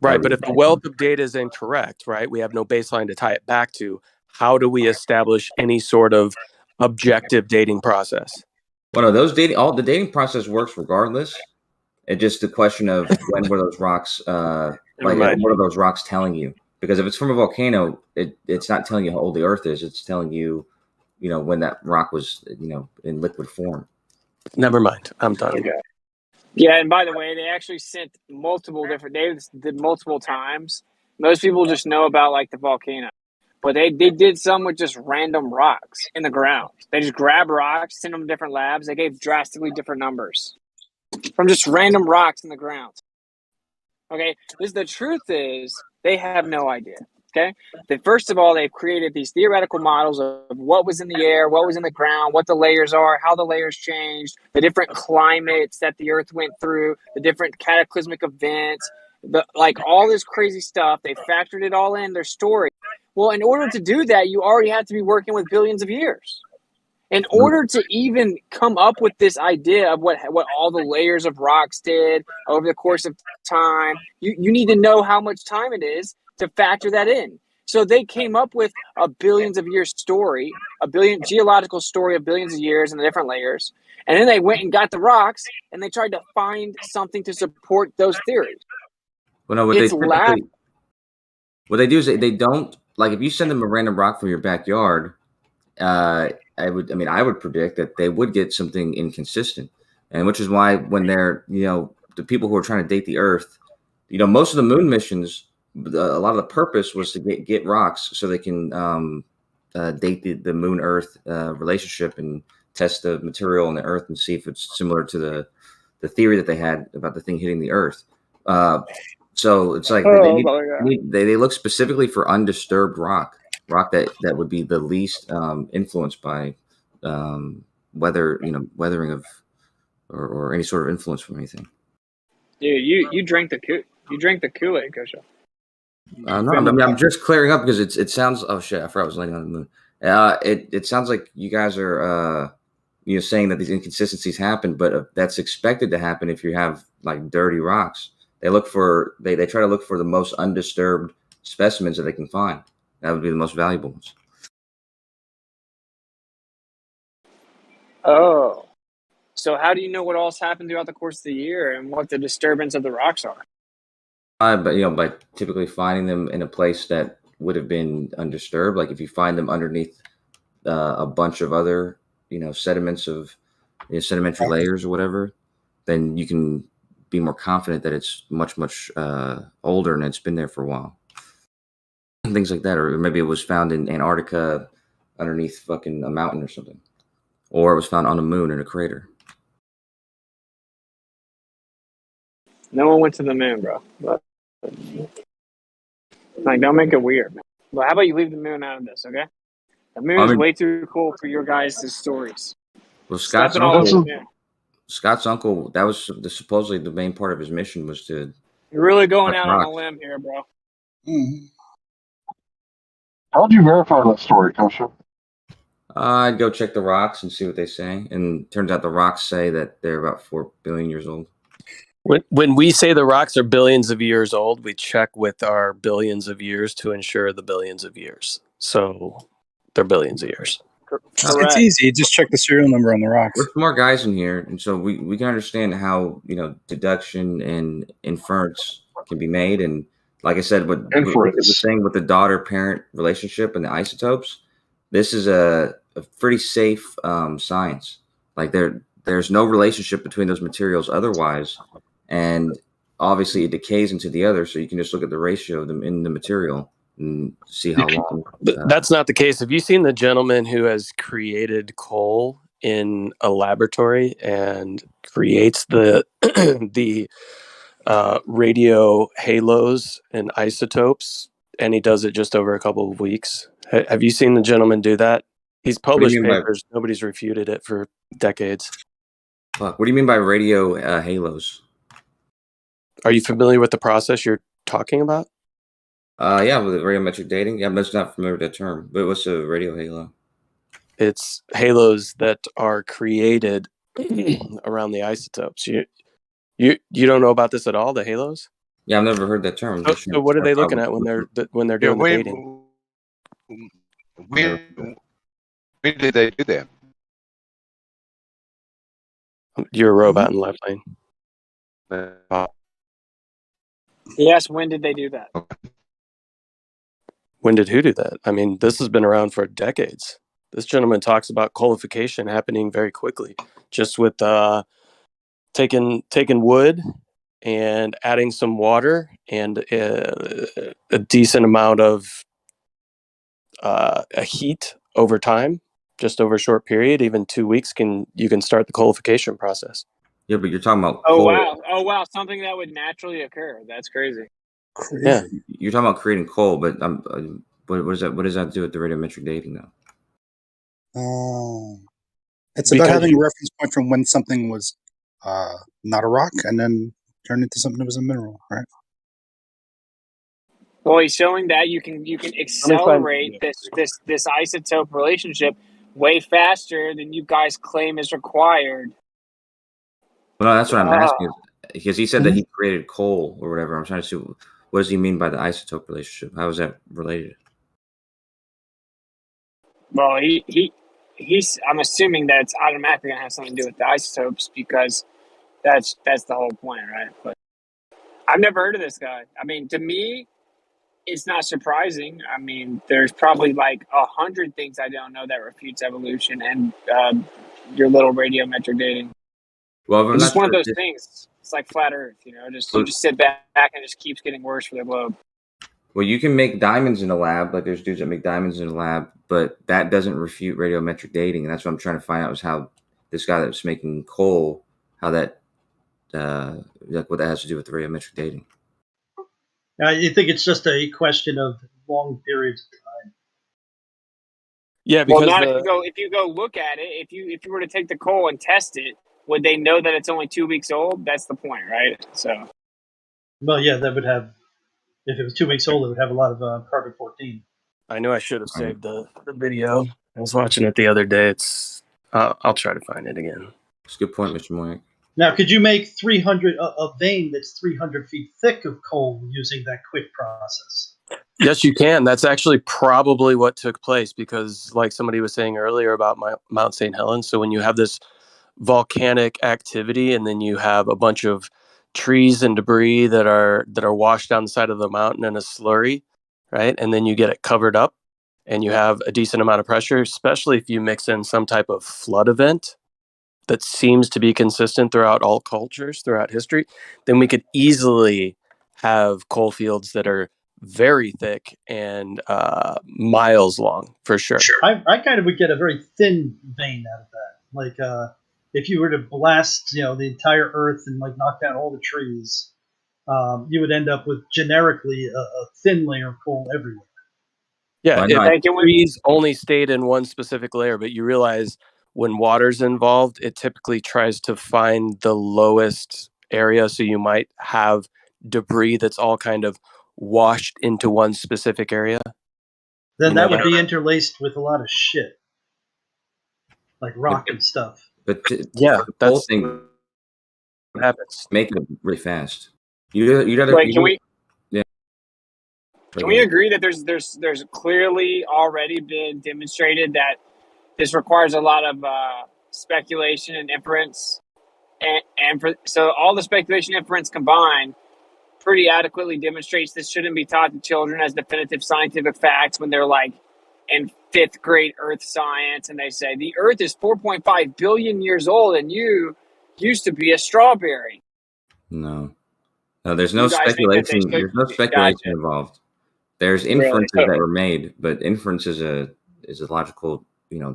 Right, but if the wealth of data is incorrect, right, we have no baseline to tie it back to. How do we establish any sort of objective dating process? Well, no, all the dating process works regardless. It's just the question of when were those rocks, what are those rocks telling you? Because if it's from a volcano, it's not telling you how old the Earth is. It's telling you when that rock was in liquid form. Never mind. I'm done. Okay. Yeah, and by the way, they actually sent multiple different. They did multiple times. Most people just know about like the volcano, but they did some with just random rocks in the ground. They just grabbed rocks, sent them to different labs. They gave drastically different numbers from just random rocks in the ground. Okay, the truth is they have no idea. Okay, first of all, they've created these theoretical models of what was in the air, what was in the ground, what the layers are, how the layers changed, the different climates that the Earth went through, the different cataclysmic events, like all this crazy stuff. They factored it all in their story. Well, in order to do that, you already have to be working with billions of years. In order to even come up with this idea of what all the layers of rocks did over the course of time, you need to know how much time it is to factor that in. So they came up with a billions of years story, a geological story of billions of years and the different layers. And then they went and got the rocks and they tried to find something to support those theories. Well, no, what they do is they don't, like, if you send them a random rock from your backyard, I would predict that they would get something inconsistent, and which is why when they're, the people who are trying to date the Earth, most of the moon missions, a lot of the purpose was to get rocks so they can date the Moon Earth relationship and test the material on the Earth and see if it's similar to the theory that they had about the thing hitting the Earth. So it's like they look specifically for undisturbed rock that would be the least influenced by weathering of or any sort of influence from anything. Dude, you drank the Kool-Aid, Kosha. No, I'm just clearing up because it sounds. Oh shit! I forgot I was landing on the moon. It sounds like you guys are saying that these inconsistencies happen, but that's expected to happen if you have like dirty rocks. They try to look for the most undisturbed specimens that they can find. That would be the most valuable ones. Oh, so how do you know what else happened throughout the course of the year and what the disturbance of the rocks are? But by typically finding them in a place that would have been undisturbed, like if you find them underneath a bunch of other sediments of sedimentary layers or whatever, then you can be more confident that it's much older and it's been there for a while. Things like that, or maybe it was found in Antarctica underneath fucking a mountain or something, or it was found on the moon in a crater. No one went to the moon, bro. But, like, don't make it weird, man. But how about you leave the moon out of this, okay? The moon is way too cool for your guys' stories. Well, Scott's uncle, that was supposedly the main part of his mission was to. You're really going out on a limb here, bro. Mm-hmm. How did you verify that story, Kosha? I'd go check the rocks and see what they say, and turns out the rocks say that they're about 4 billion years old. When we say the rocks are billions of years old, we check with our billions of years to ensure the billions of years. So they're billions of years. It's easy. Just check the serial number on the rocks. We're smart guys in here, and so we can understand how deduction and inference can be made. And like I said, what was saying with the daughter-parent relationship and the isotopes, this is a pretty safe science. Like there's no relationship between those materials otherwise, and obviously it decays into the other. So you can just look at the ratio of them in the material and see how long. That's not the case. Have you seen the gentleman who has created coal in a laboratory and creates the radio halos and isotopes, and he does it just over a couple of weeks? Have you seen the gentleman do that? He's published papers. Nobody's refuted it for decades. Fuck. What do you mean by radio halos? Are you familiar with the process you're talking about? Yeah, with the radiometric dating. Yeah, I'm just not familiar with that term. But what's a radio halo? It's halos that are created around the isotopes. You don't know about this at all, the halos? Yeah, I've never heard that term. So what are they looking at when they're doing the dating? When did they do that? You're a robot in left lane. Yes, when did they do that? When did who do that? I mean, this has been around for decades. This gentleman talks about coalification happening very quickly, just with taking wood and adding some water and a decent amount of a heat over time, just over a short period, even 2 weeks, you can start the coalification process. Yeah, but you're talking about Oh coal. wow! Oh wow! Something that would naturally occur. That's crazy. Yeah, you're talking about creating coal, but what does that do with the radiometric dating though? It's about having a reference point from when something was not a rock and then turned into something that was a mineral, right? Well, he's showing that you can accelerate this isotope relationship way faster than you guys claim is required. Well, no, that's what I'm asking, because he said that he created coal or whatever. I'm trying to see, what does he mean by the isotope relationship? How is that related? Well, he's. I'm assuming that it's automatically gonna have something to do with the isotopes because that's the whole point, right? But I've never heard of this guy. I mean, to me, it's not surprising. I mean, there's probably like 100 things I don't know that refutes evolution and your little radiometric dating. Well, I'm It's not just one of sure those if- things. It's like flat Earth, you know. You just sit back and it just keeps getting worse for the globe. Well, you can make diamonds in a lab, like there's dudes that make diamonds in a lab, but that doesn't refute radiometric dating, and that's what I'm trying to find out is how this guy that's making coal, how that, like what that has to do with the radiometric dating. You think it's just a question of long periods of time? Yeah, Well, because not if you go look at it. If you were to take the coal and test it, would they know that it's only 2 weeks old? That's the point, right? So. Well, yeah, that would have. If it was 2 weeks old, it would have a lot of carbon-14. I knew I should have saved the video. I was watching it the other day. I'll try to find it again. That's a good point, Mr. Moyak. Now, could you make 300 a vein that's 300 feet thick of coal using that quick process? Yes, you can. That's actually probably what took place because, like somebody was saying earlier about Mount St. Helens, so when you have this volcanic activity and then you have a bunch of trees and debris that are washed down the side of the mountain in a slurry, right? And then you get it covered up and you have a decent amount of pressure, especially if you mix in some type of flood event that seems to be consistent throughout all cultures throughout history, then we could easily have coal fields that are very thick and miles long for sure. I kind of would get a very thin vein out of that. Like if you were to blast, the entire Earth and like knock down all the trees, you would end up with generically a thin layer of coal everywhere. Yeah, trees only stayed in one specific layer, but you realize when water's involved, it typically tries to find the lowest area. So you might have debris that's all kind of washed into one specific area. Then that would be interlaced with a lot of shit, like rock and stuff. But yeah, the whole thing happens. Make it really fast. You'd rather. Wait, can we? Yeah. Can we agree that there's clearly already been demonstrated that this requires a lot of speculation and inference, so all the speculation and inference combined pretty adequately demonstrates this shouldn't be taught to children as definitive scientific facts when they're like in 5th grade earth science and they say the earth is 4.5 billion years old and you used to be a strawberry. No, there's no You guys think that they speculation. should- There's no speculation Gotcha. involved. There's Really? inferences that were made, but inference is a logical,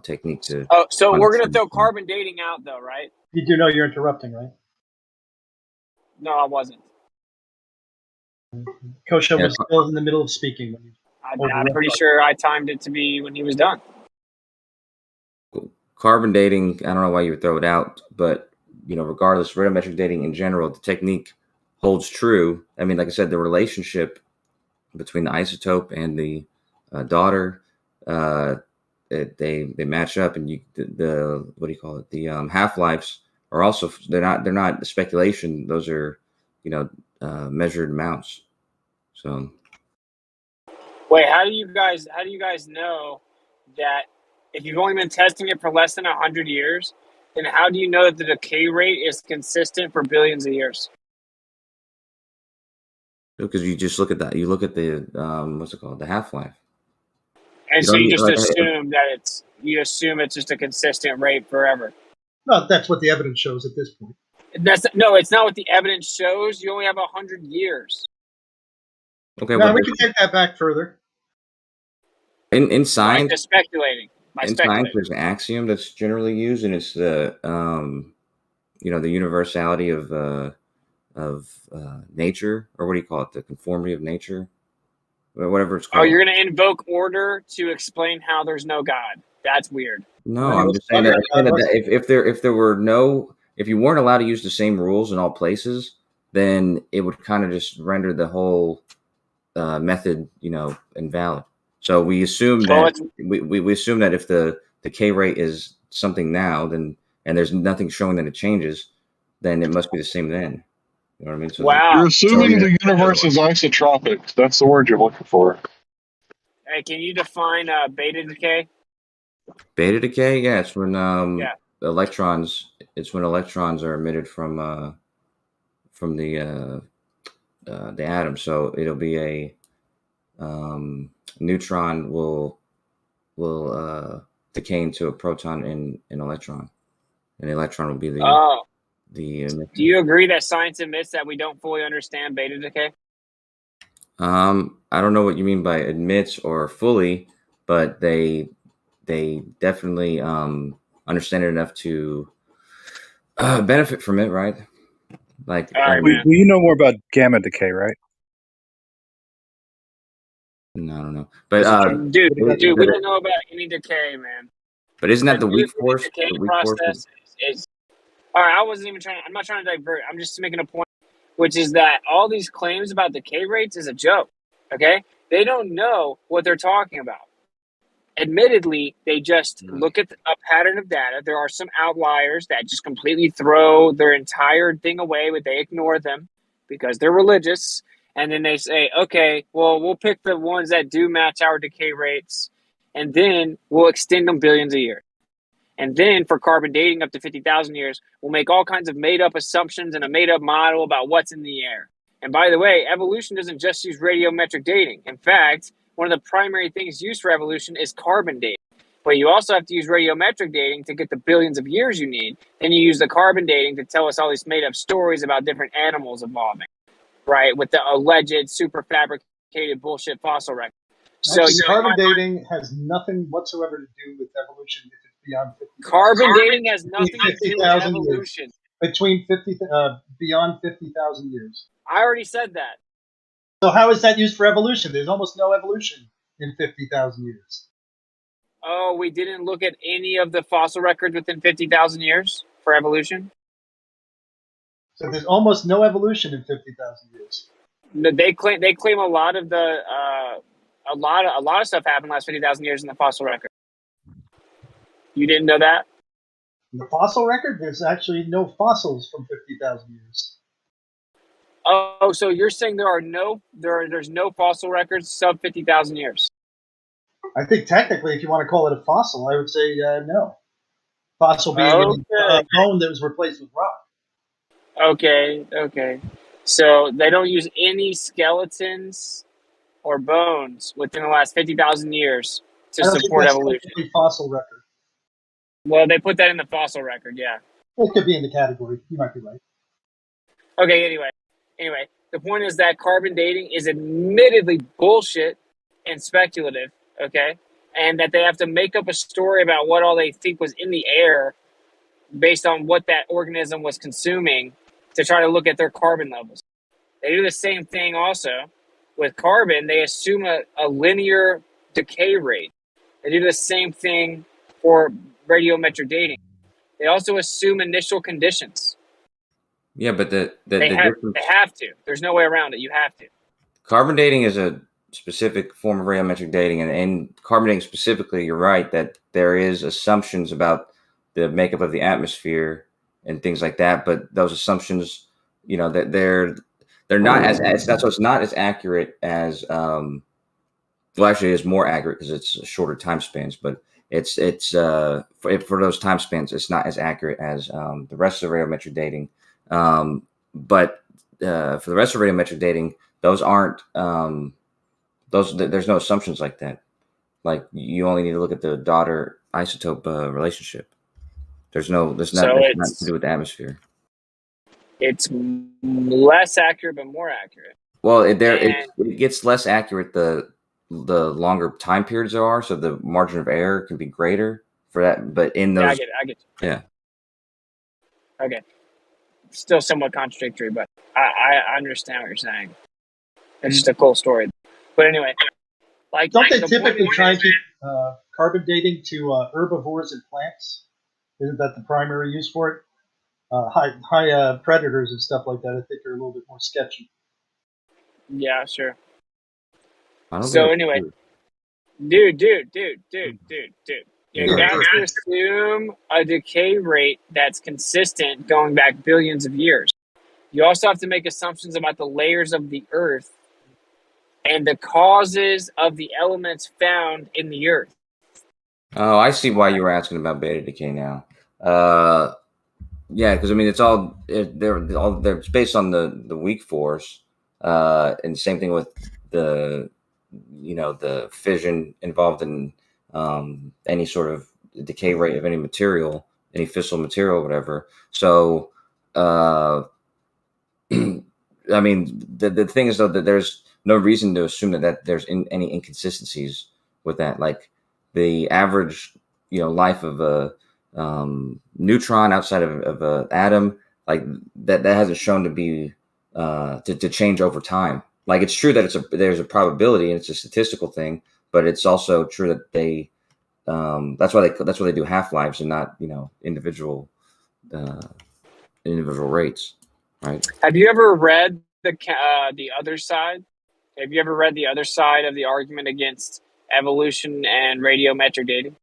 technique to. Oh, so we're gonna understand. throw carbon dating out though, right? You do know you're interrupting, right? No, I wasn't. Kosha was still in the middle of speaking. When I'm pretty sure I timed it to be when he was done. Carbon dating, I don't know why you would throw it out, but regardless, radiometric dating in general, the technique holds true. I mean, like I said, the relationship between the isotope and the daughter, they match up, and the what do you call it? The half-lives are also they're not speculation. Those are measured amounts. So Wait, how do you guys know that if you've only been testing it for less than 100 years, then how do you know that the decay rate is consistent for billions of years? because you just look at that, you look at the what's it called, the half-life. And so you just assume that it's you assume it's just a consistent rate forever. No, that's what the evidence shows at this point. No, it's not what the evidence shows. You only have 100 years. Okay, Now well, we can take that back further. in science, Just speculating. in science, there's an axiom that's generally used, and it's the the universality of nature, or what do you call it? The conformity of nature, or whatever it's Oh, called. you're going to invoke order to explain how there's no God. That's weird. No, I'm just saying that, if you weren't allowed to use the same rules in all places, then it would kind of just render the whole method, invalid. So we assume that we assume that if the decay rate is something now, then and there's nothing showing that it changes, then it must be the same then. You know what I mean? So wow. You're assuming the universe is isotropic. That's the word you're looking for. Hey, can you define beta decay? Beta decay, yeah, it's when electrons are emitted from the atom. So it'll be a neutron will decay into a proton in an electron, and the electron will be the Do you agree that science admits that we don't fully understand beta decay? I don't know what you mean by admits or fully, but they definitely understand it enough to benefit from it, right? Like, you know more about gamma decay, right? No, I don't know. But dude, we don't know about any decay, man. But isn't that the weak force? The decay The weak process is all right. I'm not trying to divert. I'm just making a point, which is that all these claims about decay rates is a joke. Okay, they don't know what they're talking about. Admittedly, they just look at a pattern of data. There are some outliers that just completely throw their entire thing away, but they ignore them because they're religious. And then they say, okay, well, we'll pick the ones that do match our decay rates, and then we'll extend them billions of years. And then for carbon dating up to 50,000 years, we'll make all kinds of made-up assumptions and a made-up model about what's in the air. And by the way, evolution doesn't just use radiometric dating. In fact, one of the primary things used for evolution is carbon dating. But you also have to use radiometric dating to get the billions of years you need. Then you use the carbon dating to tell us all these made-up stories about different animals evolving, right? With the alleged super fabricated bullshit fossil record. So actually, carbon dating has nothing whatsoever to do with evolution if it's beyond 50. Carbon dating has nothing to do with evolution. Years. Between 50, beyond 50,000 years. I already said that. So how is that used for evolution? There's almost no evolution in 50,000 years. Oh, we didn't look at any of the fossil records within 50,000 years for evolution? So there's almost no evolution in 50,000 years. They claim a lot of the a lot of stuff happened in the last 50,000 years in the fossil record. You didn't know that? In the fossil record, there's actually no fossils from 50,000 years. Oh, so you're saying there's no fossil records sub 50,000 years? I think technically, if you want to call it a fossil, I would say no. Fossil being a bone that was replaced with rock. Okay. So they don't use any skeletons or bones within the last 50,000 years to support evolution. Fossil record. Well, they put that in the fossil record, yeah. It could be in the category. You might be right. Okay, anyway, the point is that carbon dating is admittedly bullshit and speculative, okay? And that they have to make up a story about what all they think was in the air based on what that organism was consuming to try to look at their carbon levels. They do the same thing also with carbon. They assume a linear decay rate. They do the same thing for radiometric dating. They also assume initial conditions. Yeah, but they have to. There's no way around it. You have to. Carbon dating is a specific form of radiometric dating, and carbon dating specifically, you're right that there is assumptions about the makeup of the atmosphere and things like that. But those assumptions, that they're not as that's what's not as accurate as well, actually, it's more accurate because it's shorter time spans, but it's for those time spans, it's not as accurate as the rest of radiometric dating. But for the rest of radiometric dating, those aren't there's no assumptions like that. Like you only need to look at the daughter isotope relationship. There's So not to it's do with the atmosphere. it's less accurate but more accurate. Well, And it gets less accurate the longer time periods there are, so the margin of error can be greater for that. But in yeah, those, I get you. yeah, Okay. Still somewhat contradictory, but I understand what you're saying. It's just a cool story. But anyway, like Don't they the typically point try is, and keep carbon dating to herbivores and plants? Isn't that the primary use for it? High predators and stuff like that, I think, are a little bit more sketchy. yeah, sure. I don't So think anyway, it's dude, you got to assume a decay rate that's consistent going back billions of years. You also have to make assumptions about the layers of the Earth and the causes of the elements found in the Earth. Oh, I see why you were asking about beta decay now. Yeah, because I mean, they're based on the weak force, and same thing with the the fission involved in any sort of decay rate of any material, any fissile material, whatever. So, I mean, the thing is though that there's no reason to assume that there's any inconsistencies with that. Like the average, life of a neutron outside of a atom, like that hasn't shown to be to change over time. Like it's true that there's a probability and it's a statistical thing, but it's also true that they that's why they do half lives and not individual individual rates, right? Have you ever read the other side? Have you ever read the other side of the argument against evolution and radiometric dating?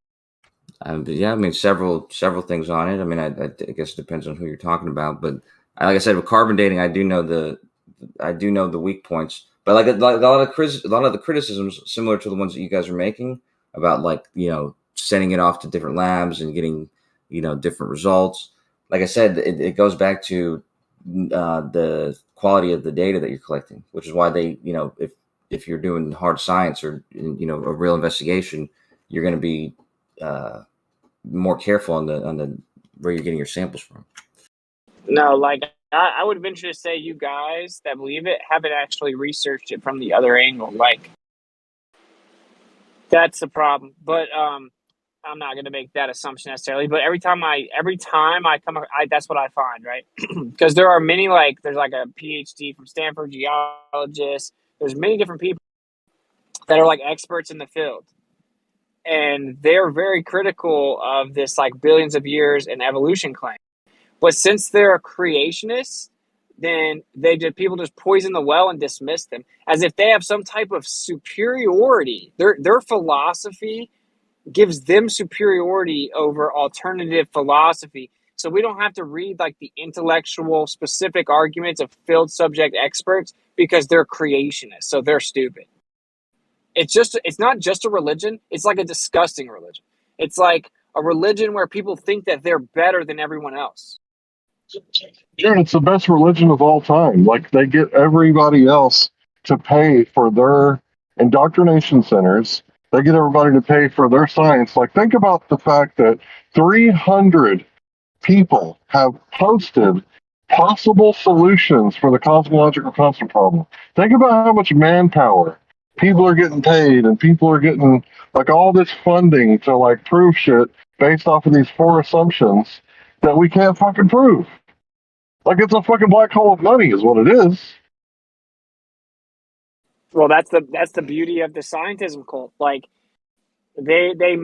Yeah, I mean several things on it. I mean, I guess it depends on who you're talking about, but like I said, with carbon dating, I do know the weak points. But like a lot of the criticisms similar to the ones that you guys are making about like sending it off to different labs and getting different results. Like I said, it goes back to the quality of the data that you're collecting, which is why they if you're doing hard science or a real investigation, you're going to be more careful on the where you're getting your samples from. No, like I would venture to say you guys that believe it haven't actually researched it from the other angle. Like that's the problem. But I'm not going to make that assumption necessarily. But every time I come, that's what I find, right? Because there are many there's like a PhD from Stanford geologist. There's many different people that are like experts in the field. And they're very critical of this like billions of years in evolution claim. But since they're creationists, then people just poison the well and dismiss them as if they have some type of superiority. Their philosophy gives them superiority over alternative philosophy. So we don't have to read like the intellectual specific arguments of field subject experts because they're creationists. So they're stupid. It's not just a religion. It's like a disgusting religion. It's like a religion where people think that they're better than everyone else. Yeah, it's the best religion of all time. Like they get everybody else to pay for their indoctrination centers. They get everybody to pay for their science. Like think about the fact that 300 people have posted possible solutions for the cosmological constant problem. Think about how much manpower people are getting paid and people are getting like all this funding to like prove shit based off of these four assumptions that we can't fucking prove. Like it's a fucking black hole of money is what it is. Well, that's the beauty of the scientism cult. Like they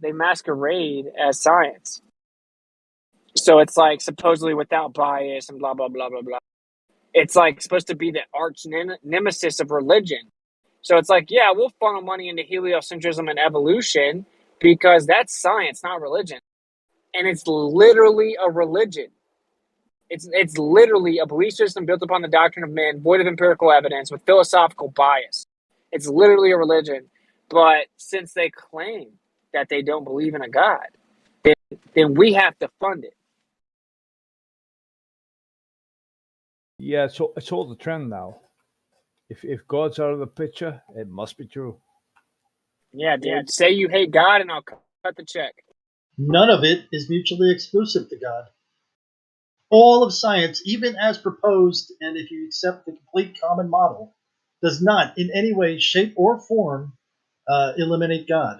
masquerade as science. So it's like supposedly without bias and blah blah blah blah blah. It's like supposed to be the arch nemesis of religion. So it's like, yeah, we'll funnel money into heliocentrism and evolution because that's science, not religion. And it's literally a religion. It's literally a belief system built upon the doctrine of man, void of empirical evidence, with philosophical bias. It's literally a religion. But since they claim that they don't believe in a God, then we have to fund it. Yeah, so it's all the trend now. If God's out of the picture, it must be true. Yeah, dude. Say you hate God, and I'll cut the check. None of it is mutually exclusive to God. All of science, even as proposed, and if you accept the complete common model, does not in any way, shape, or form eliminate God.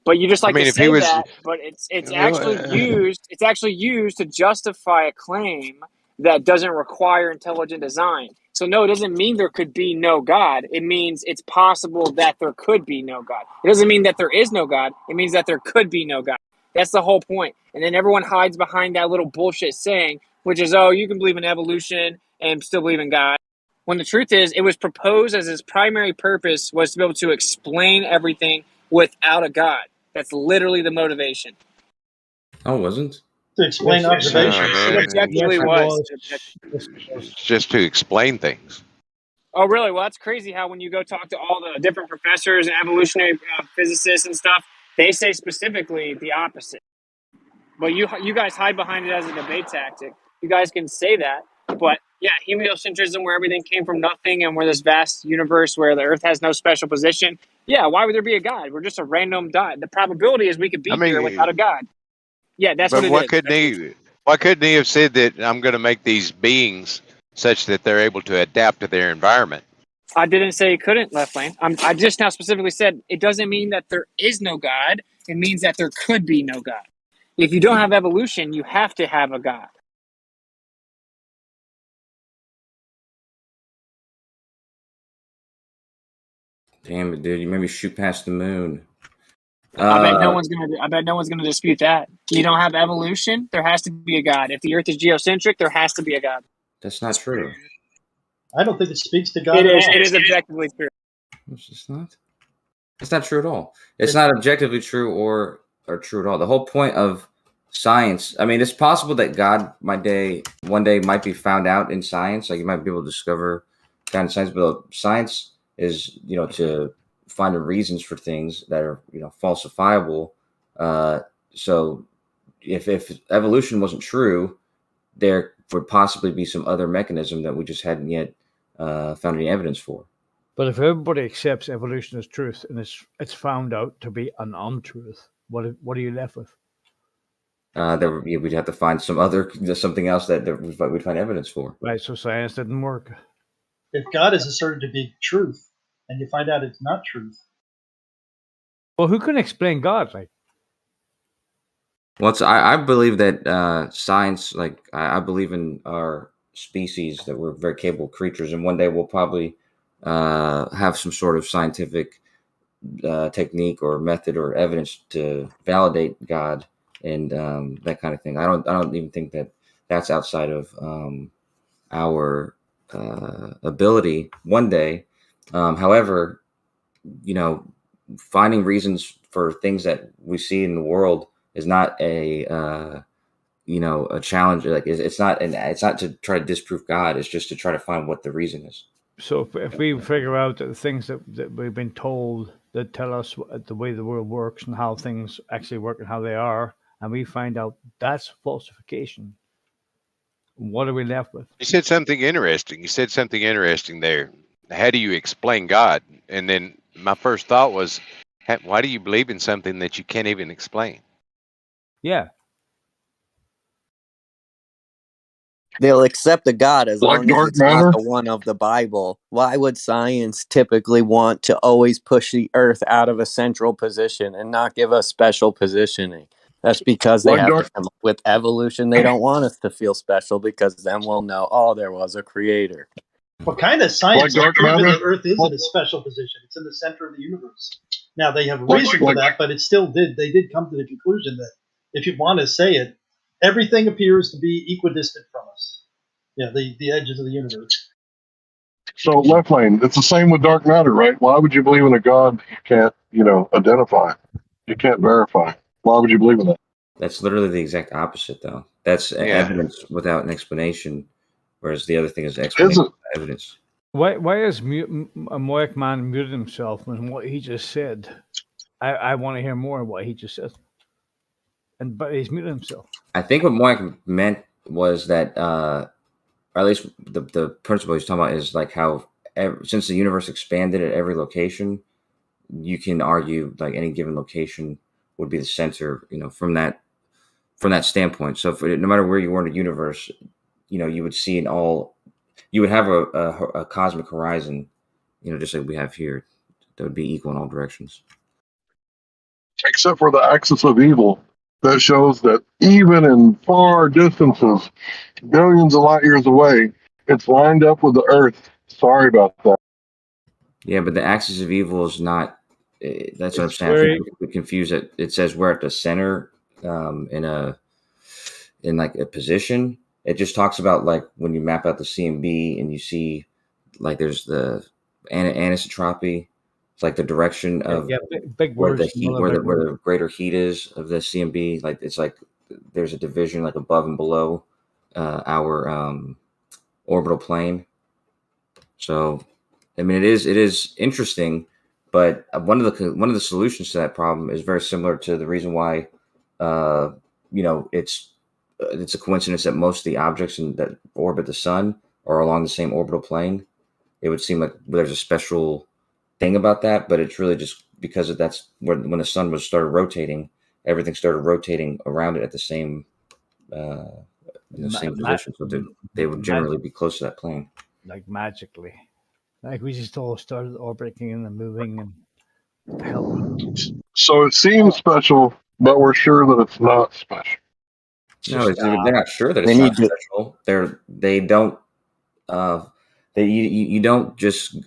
But you just I like mean, to if he say was, that, but it's actually used. It's actually used to justify a claim that doesn't require intelligent design. So no, it doesn't mean there could be no God. It means it's possible that there could be no God. It doesn't mean that there is no God. It means that there could be no God. That's the whole point. And then everyone hides behind that little bullshit saying, which is, oh, you can believe in evolution and still believe in God. When the truth is, it was proposed as its primary purpose was to be able to explain everything without a God. That's literally the motivation. Oh, it wasn't? To explain observations. It objectively was. it's just to explain things. Oh, really? Well, that's crazy how when you go talk to all the different professors and evolutionary physicists and stuff, they say specifically the opposite. But you guys hide behind it as a debate tactic. You guys can say that. But yeah, heliocentrism, where everything came from nothing and where this vast universe where the Earth has no special position. Yeah, why would there be a God? We're just a random dot. The probability is we could be here without a God. Yeah, that's what But it why is. couldn't he? Why couldn't he have said that I'm going to make these beings such that they're able to adapt to their environment? I didn't say it couldn't, Left Lane. I just now specifically said it doesn't mean that there is no God. It means that there could be no God. If you don't have evolution, you have to have a God. Damn it, dude! You made me shoot past the moon. I bet no one's gonna dispute that. You don't have evolution, there has to be a God. If the Earth is geocentric, there has to be a God. That's not true. I don't think it speaks to God It at is. all. It is objectively true. It's just not. It's not true at all. It's not objectively true or true at all. The whole point of science. I mean, it's possible that God one day might be found out in science. Like you might be able to discover God in science, but science is to find the reasons for things that are falsifiable. So if evolution wasn't true, there would possibly be some other mechanism that we just hadn't yet found any evidence for. But if everybody accepts evolution as truth and it's found out to be an untruth, what are you left with? We'd have to find something else that we'd find evidence for. Right, so science didn't work. If God is asserted to be truth, and you find out it's not truth. Well, who can explain God? Like, well, I believe that science, like I believe in our species, that we're very capable creatures, and one day we'll probably have some sort of scientific technique or method or evidence to validate God and that kind of thing. I don't even think that that's outside of our ability one day. However, finding reasons for things that we see in the world is not a challenge. Like it's not to try to disprove God. It's just to try to find what the reason is. so if we figure out the things that we've been told that tell us the way the world works and how things actually work and how they are, and we find out that's falsification, what are we left with? You said something interesting. There. How do you explain God? And then my first thought was, why do you believe in something that you can't even explain? Yeah. They'll accept a God as Like long as dark it's matter? not the one of the Bible. Why would science typically want to always push the Earth out of a central position and not give us special positioning? That's because they Like have dark- to come up with evolution. They don't want us to feel special because then we'll know, oh, there was a creator. What kind of science Like dark has proven matter? that Earth is in a special position? It's in the center of the universe. Now they have reason for that, but they did come to the conclusion that if you want to say it, everything appears to be equidistant from us. Yeah, the edges of the universe. So left lane, it's the same with dark matter, right? Why would you believe in a God you can't, identify? You can't verify. Why would you believe in that? That's literally the exact opposite, though. That's evidence without an explanation, whereas the other thing is explanation without evidence. Why is a Moyak man muted himself when what he just said? I want to hear more of what he just said. But he's muted himself. I think what Moyak meant was that, or at least the principle he's talking about is like how since the universe expanded at every location, you can argue like any given location would be the center, from that standpoint. So no matter where you were in the universe, you would see you would have a cosmic horizon, just like we have here, that would be equal in all directions. Except for the axis of evil that shows that even in far distances, billions of light years away, it's lined up with the Earth. Sorry about that. Yeah, but the axis of evil is not. That's what I'm It's saying. I very think we confuse it. It says we're at the center, in like a position. It just talks about like when you map out the CMB and you see like there's the anisotropy. It's like the direction of big where the words. heat, Another big where word. the greater heat is of the CMB. Like it's like there's a division like above and below our orbital plane. So, I mean, it is interesting, but one of the solutions to that problem is very similar to the reason why, it's a coincidence that most of the objects that orbit the sun are along the same orbital plane. It would seem like there's a special thing about that, but it's really just because that's when the sun started rotating, everything started rotating around it at the same same position, so they would generally be close to that plane. Like magically. Like we just all started orbiting and moving and what the hell. So it seems special, but we're sure that it's not special. No, they're not sure that it's Then you not do. special. They don't. You don't just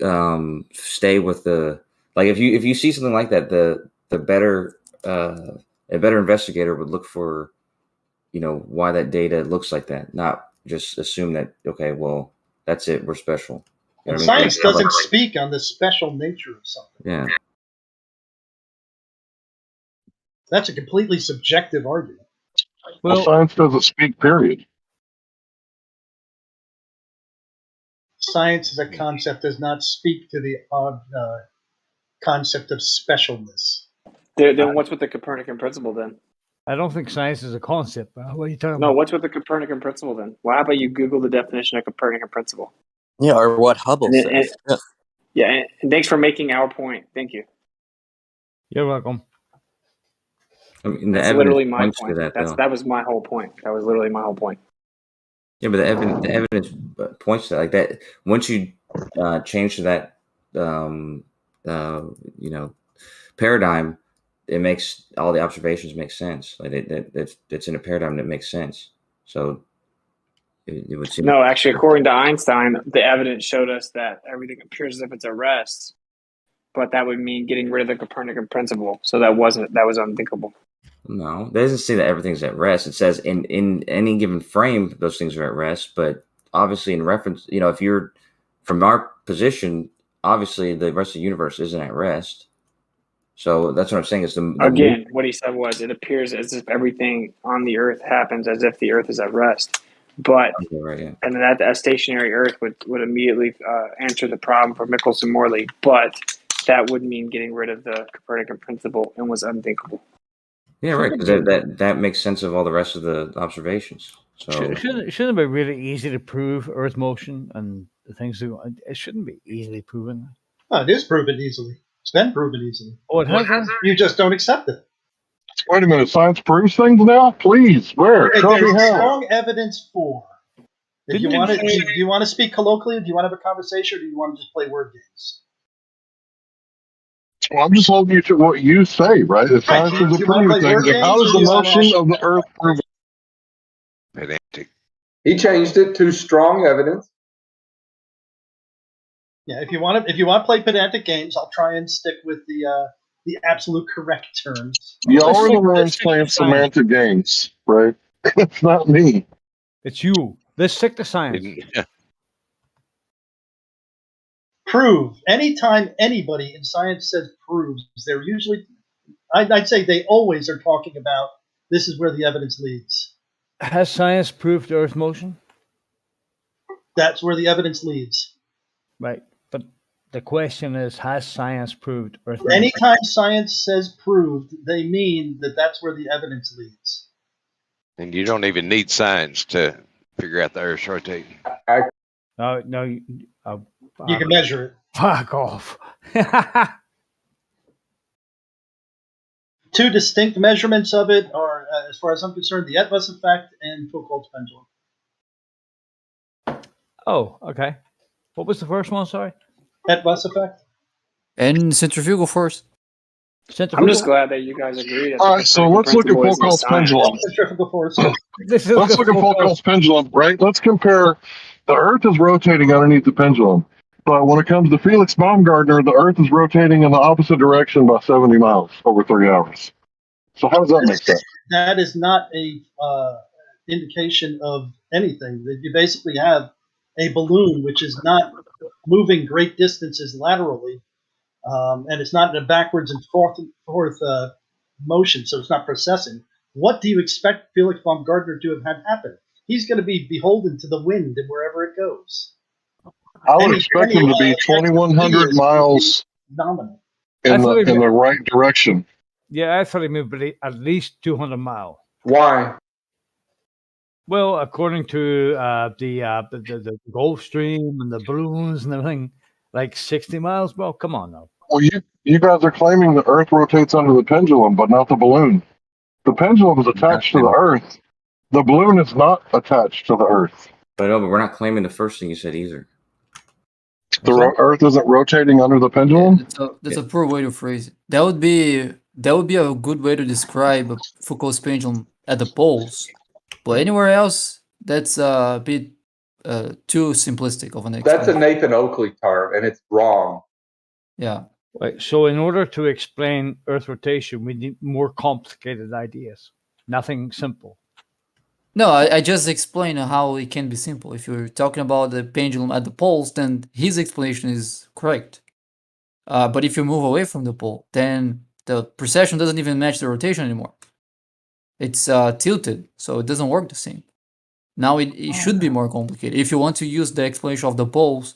stay with the like if you see something like that, the better a better investigator would look for why that data looks like that, not just assume that okay, well that's it, we're special. And science doesn't speak on the special nature of something. Yeah. That's a completely subjective argument. Well, science doesn't speak, period. Science as a concept does not speak to the concept of specialness. Then what's with the Copernican principle then? I don't think science is a concept. What are you talking No, about? what's with the Copernican principle then? Well, how about you Google the definition of Copernican principle? Yeah, or what Hubble And, says. yeah, and thanks for making our point. Thank you. You're welcome. I mean, the That's evidence literally my points point. to that, though. That was my whole point. That was literally my whole point. Yeah, but the evidence points to that. Like that. Once you change to that, paradigm, it makes all the observations make sense. Like it's in a paradigm that makes sense. So it would seem. No, actually, according to Einstein, the evidence showed us that everything appears as if it's at rest, but that would mean getting rid of the Copernican principle. So that was unthinkable. No, it doesn't say that everything's at rest. It says in any given frame, those things are at rest. But obviously, in reference, if you're from our position, obviously the rest of the universe isn't at rest. So that's what I'm saying. Is Again, what he said was it appears as if everything on the Earth happens as if the Earth is at rest. But and that a stationary Earth would immediately answer the problem for Michelson-Morley. But that would mean getting rid of the Copernican principle and was unthinkable. Yeah, right. Because that makes sense of all the rest of the observations. So Shouldn't it be really easy to prove Earth motion and the things it shouldn't be easily proven? Oh, it is proven easily. It's been proven easily. Oh, it has. You just don't accept it. Wait a minute, science proves things now? Please, where? Show me There's how. strong evidence for. If you want to, do you want to speak colloquially? Do you want to have a conversation, or do you want to just play word games? Well, I'm just holding you to what you say, right? If science doesn't prove things, how does the motion of the Earth prove it? Pedantic. He changed it to strong evidence. Yeah, if you want to play pedantic games, I'll try and stick with the absolute correct terms. Y'all are the ones playing semantic games, right? It's not me. It's you. Let's stick to science. Prove. Anytime anybody in science says proves, they're usually, I'd say they always are talking about this is where the evidence leads. Has science proved Earth motion? That's where the evidence leads. Right. But the question is, has science proved Earth motion? Anytime science says proved, they mean that that's where the evidence leads. And you don't even need science to figure out the Earth's rotating. No. You can measure it. Fuck off. two distinct measurements of it are, as far as I'm concerned, the Edwards effect and Foucault's pendulum. Oh, okay. What was the first one? Sorry. Edwards effect. And centrifugal force. I'm just glad that you guys agree that All right, so let's look at Foucault's pendulum. Centrifugal force. Let's look at Foucault's pendulum, right? Let's compare. The Earth is rotating underneath the pendulum, but when it comes to Felix Baumgartner, the Earth is rotating in the opposite direction by 70 miles over 3 hours. So how does that make sense? That is not a indication of anything. You basically have a balloon which is not moving great distances laterally, and it's not in a backwards and forth motion, so it's not processing. What do you expect Felix Baumgartner to have had happen? He's going to be beholden to the wind and wherever it goes. I would expect him to be 2,100 miles nominal in the right direction. Yeah, I thought he moved at least 200 miles. Why? Well, according to the Gulf Stream and the balloons and everything, like 60 miles, bro. Come on now. Well, you guys are claiming the Earth rotates under the pendulum, but not the balloon. The pendulum is attached to the Earth. The balloon is not attached to the Earth. But no, but we're not claiming the first thing you said either. The Earth isn't rotating under the pendulum? That's a poor way to phrase it. That would be a good way to describe Foucault's pendulum at the poles. But anywhere else, that's a bit too simplistic of an That's explanation. a Nathan Oakley term, and it's wrong. Yeah. Right. So in order to explain Earth rotation, we need more complicated ideas. Nothing simple. No, I just explained how it can be simple. If you're talking about the pendulum at the poles, then his explanation is correct. But if you move away from the pole, then the precession doesn't even match the rotation anymore. It's tilted, so it doesn't work the same. Now it should be more complicated. If you want to use the explanation of the poles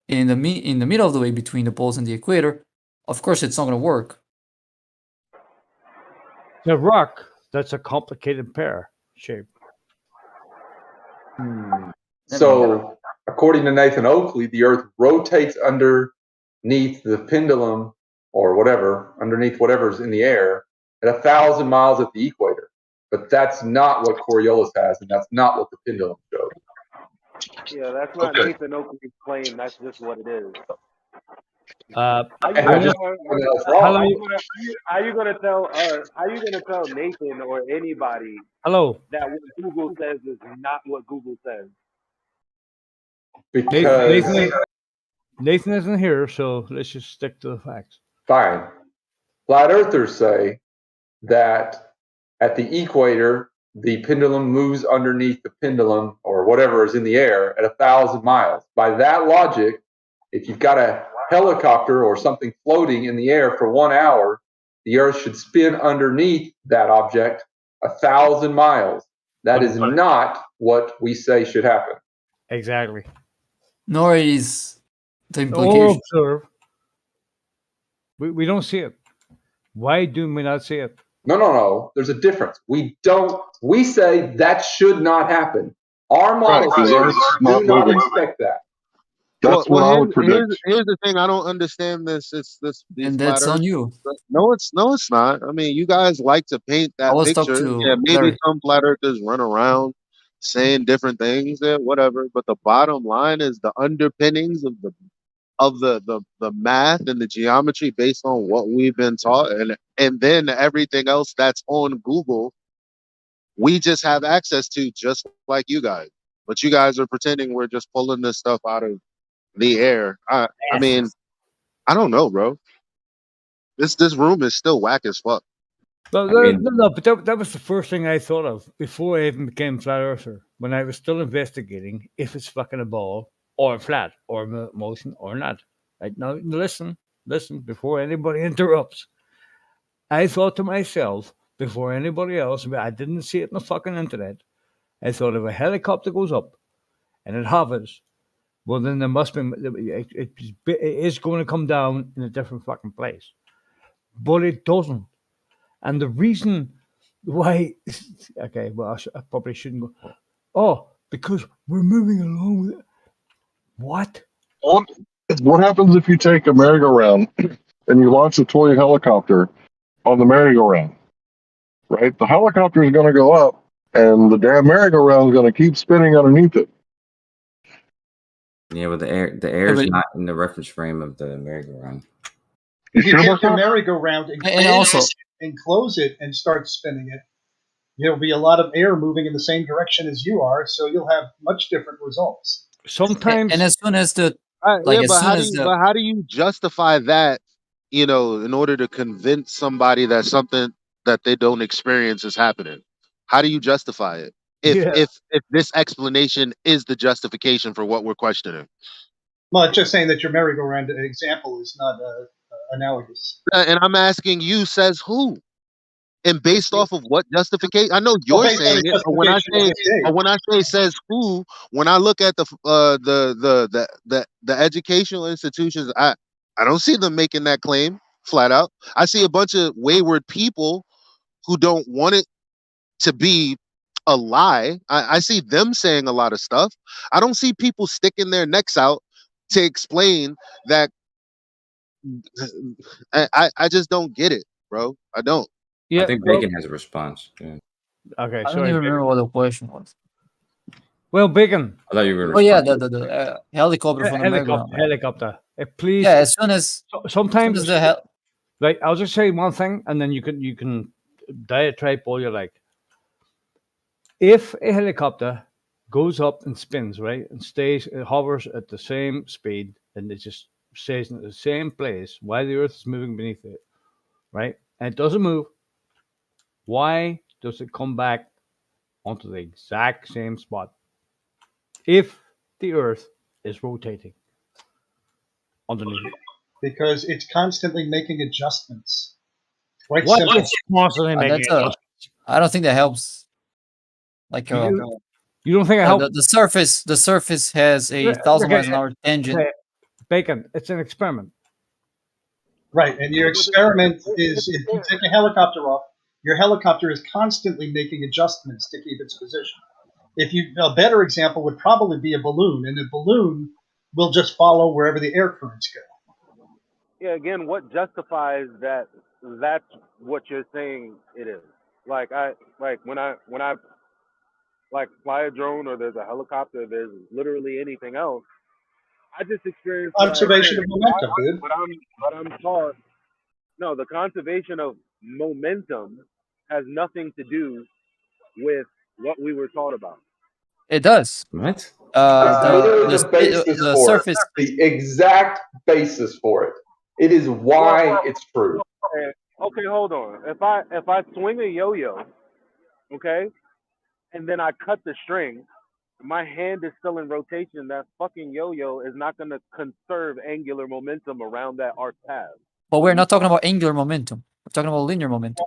in the middle of the way between the poles and the equator, of course it's not going to work. The rock, that's a complicated pear shape. So, according to Nathan Oakley, the Earth rotates underneath the pendulum or whatever, underneath whatever's in the air at 1,000 miles at the equator. But that's not what Coriolis has, and that's not what the pendulum shows. Yeah, that's not Nathan Oakley's claim. That's just what it is. How you gonna tell Nathan or anybody Hello. that what Google says is not what Google says? Because Nathan isn't here, so let's just stick to the facts. fine. Flat earthers say that at the equator, the pendulum moves underneath the pendulum or whatever is in the air at 1,000 miles. By that logic, if you've got a helicopter or something floating in the air for 1 hour, the Earth should spin underneath that object 1,000 miles. That is not what we say should happen. Exactly. Nor is the Or implication. observe. We don't see it. Why do we not see it? No. There's a difference. We say that should not happen. Our model says do not expect that. That's what I would predict. Here's the thing. I don't understand this. And that's on you. No, it's not. I mean, you guys like to paint that picture. Yeah, maybe some flat earthers run around saying different things and whatever. But the bottom line is the underpinnings of the math and the geometry based on what we've been taught, and then everything else that's on Google, we just have access to, just like you guys. But you guys are pretending we're just pulling this stuff out of the air. I mean, I don't know, bro. This room is still whack as fuck. But that was the first thing I thought of before I even became flat earther. When I was still investigating if it's fucking a ball or flat or motion or not. Right now, listen. Before anybody interrupts, I thought to myself before anybody else, but I didn't see it on the fucking internet. I thought if a helicopter goes up and it hovers, well, then there must be it is going to come down in a different fucking place, but it doesn't. And the reason why, okay, well, I probably shouldn't go. Oh, because we're moving along with it. What? What happens if you take a merry-go-round and you launch a toy helicopter on the merry-go-round, right? The helicopter is going to go up, and the damn merry-go-round is going to keep spinning underneath it. Yeah, but the air is not in the reference frame of the merry-go-round. If you take your merry-go-round And also, and close it and start spinning it, there'll be a lot of air moving in the same direction as you are, so you'll have much different results. Sometimes, and as soon as the yeah, but how do you justify that? You know, in order to convince somebody that something that they don't experience is happening, how do you justify it? If this explanation is the justification for what we're questioning. Well, it's just saying that your merry-go-round example is not analogous. And I'm asking you, says who? And based off of what justification? I know you're based on saying the it, but when I justification say, of the state. says who, when I look at the educational institutions, I don't see them making that claim flat out. I see a bunch of wayward people who don't want it to be a lie. I see them saying a lot of stuff. I don't see people sticking their necks out to explain that. I just don't get it, bro. I don't. I think Bacon has a response. Yeah. Okay, I don't sorry. even remember what the question was. Well, Bacon. I thought you were. Oh yeah, the helicopter from the merry-go-round. Helicopter. Please. Yeah, as soon as sometimes as soon as like I'll just say one thing, and then you can diatribe all you like. If a helicopter goes up and spins, right, and it hovers at the same speed, and it just stays in the same place while the Earth is moving beneath it, right, and it doesn't move, why does it come back onto the exact same spot if the Earth is rotating underneath it? Because it's constantly making adjustments. Quite What simple. is constantly making adjustments? I don't think that helps. Like You don't think it helps? The surface has a 1,000 miles an hour tangent. Okay. Bacon, it's an experiment. Right, and your experiment is if you take a helicopter off, your helicopter is constantly making adjustments to keep its position. A better example would probably be a balloon, and a balloon will just follow wherever the air currents go. Yeah, again, what justifies that? That's what you're saying it is. Like when I like fly a drone or there's a helicopter, there's literally anything else. I just experienced Observation of momentum, dude. What I'm taught. No, the conservation of momentum has nothing to do with what we were taught about. It does. What? The basis the for surface. it. The exact basis for it. It is why it's true. Okay, hold on. If I swing a yo-yo, okay, and then I cut the string, my hand is still in rotation. That fucking yo-yo is not going to conserve angular momentum around that arc path. But we're not talking about angular momentum. We're talking about linear momentum.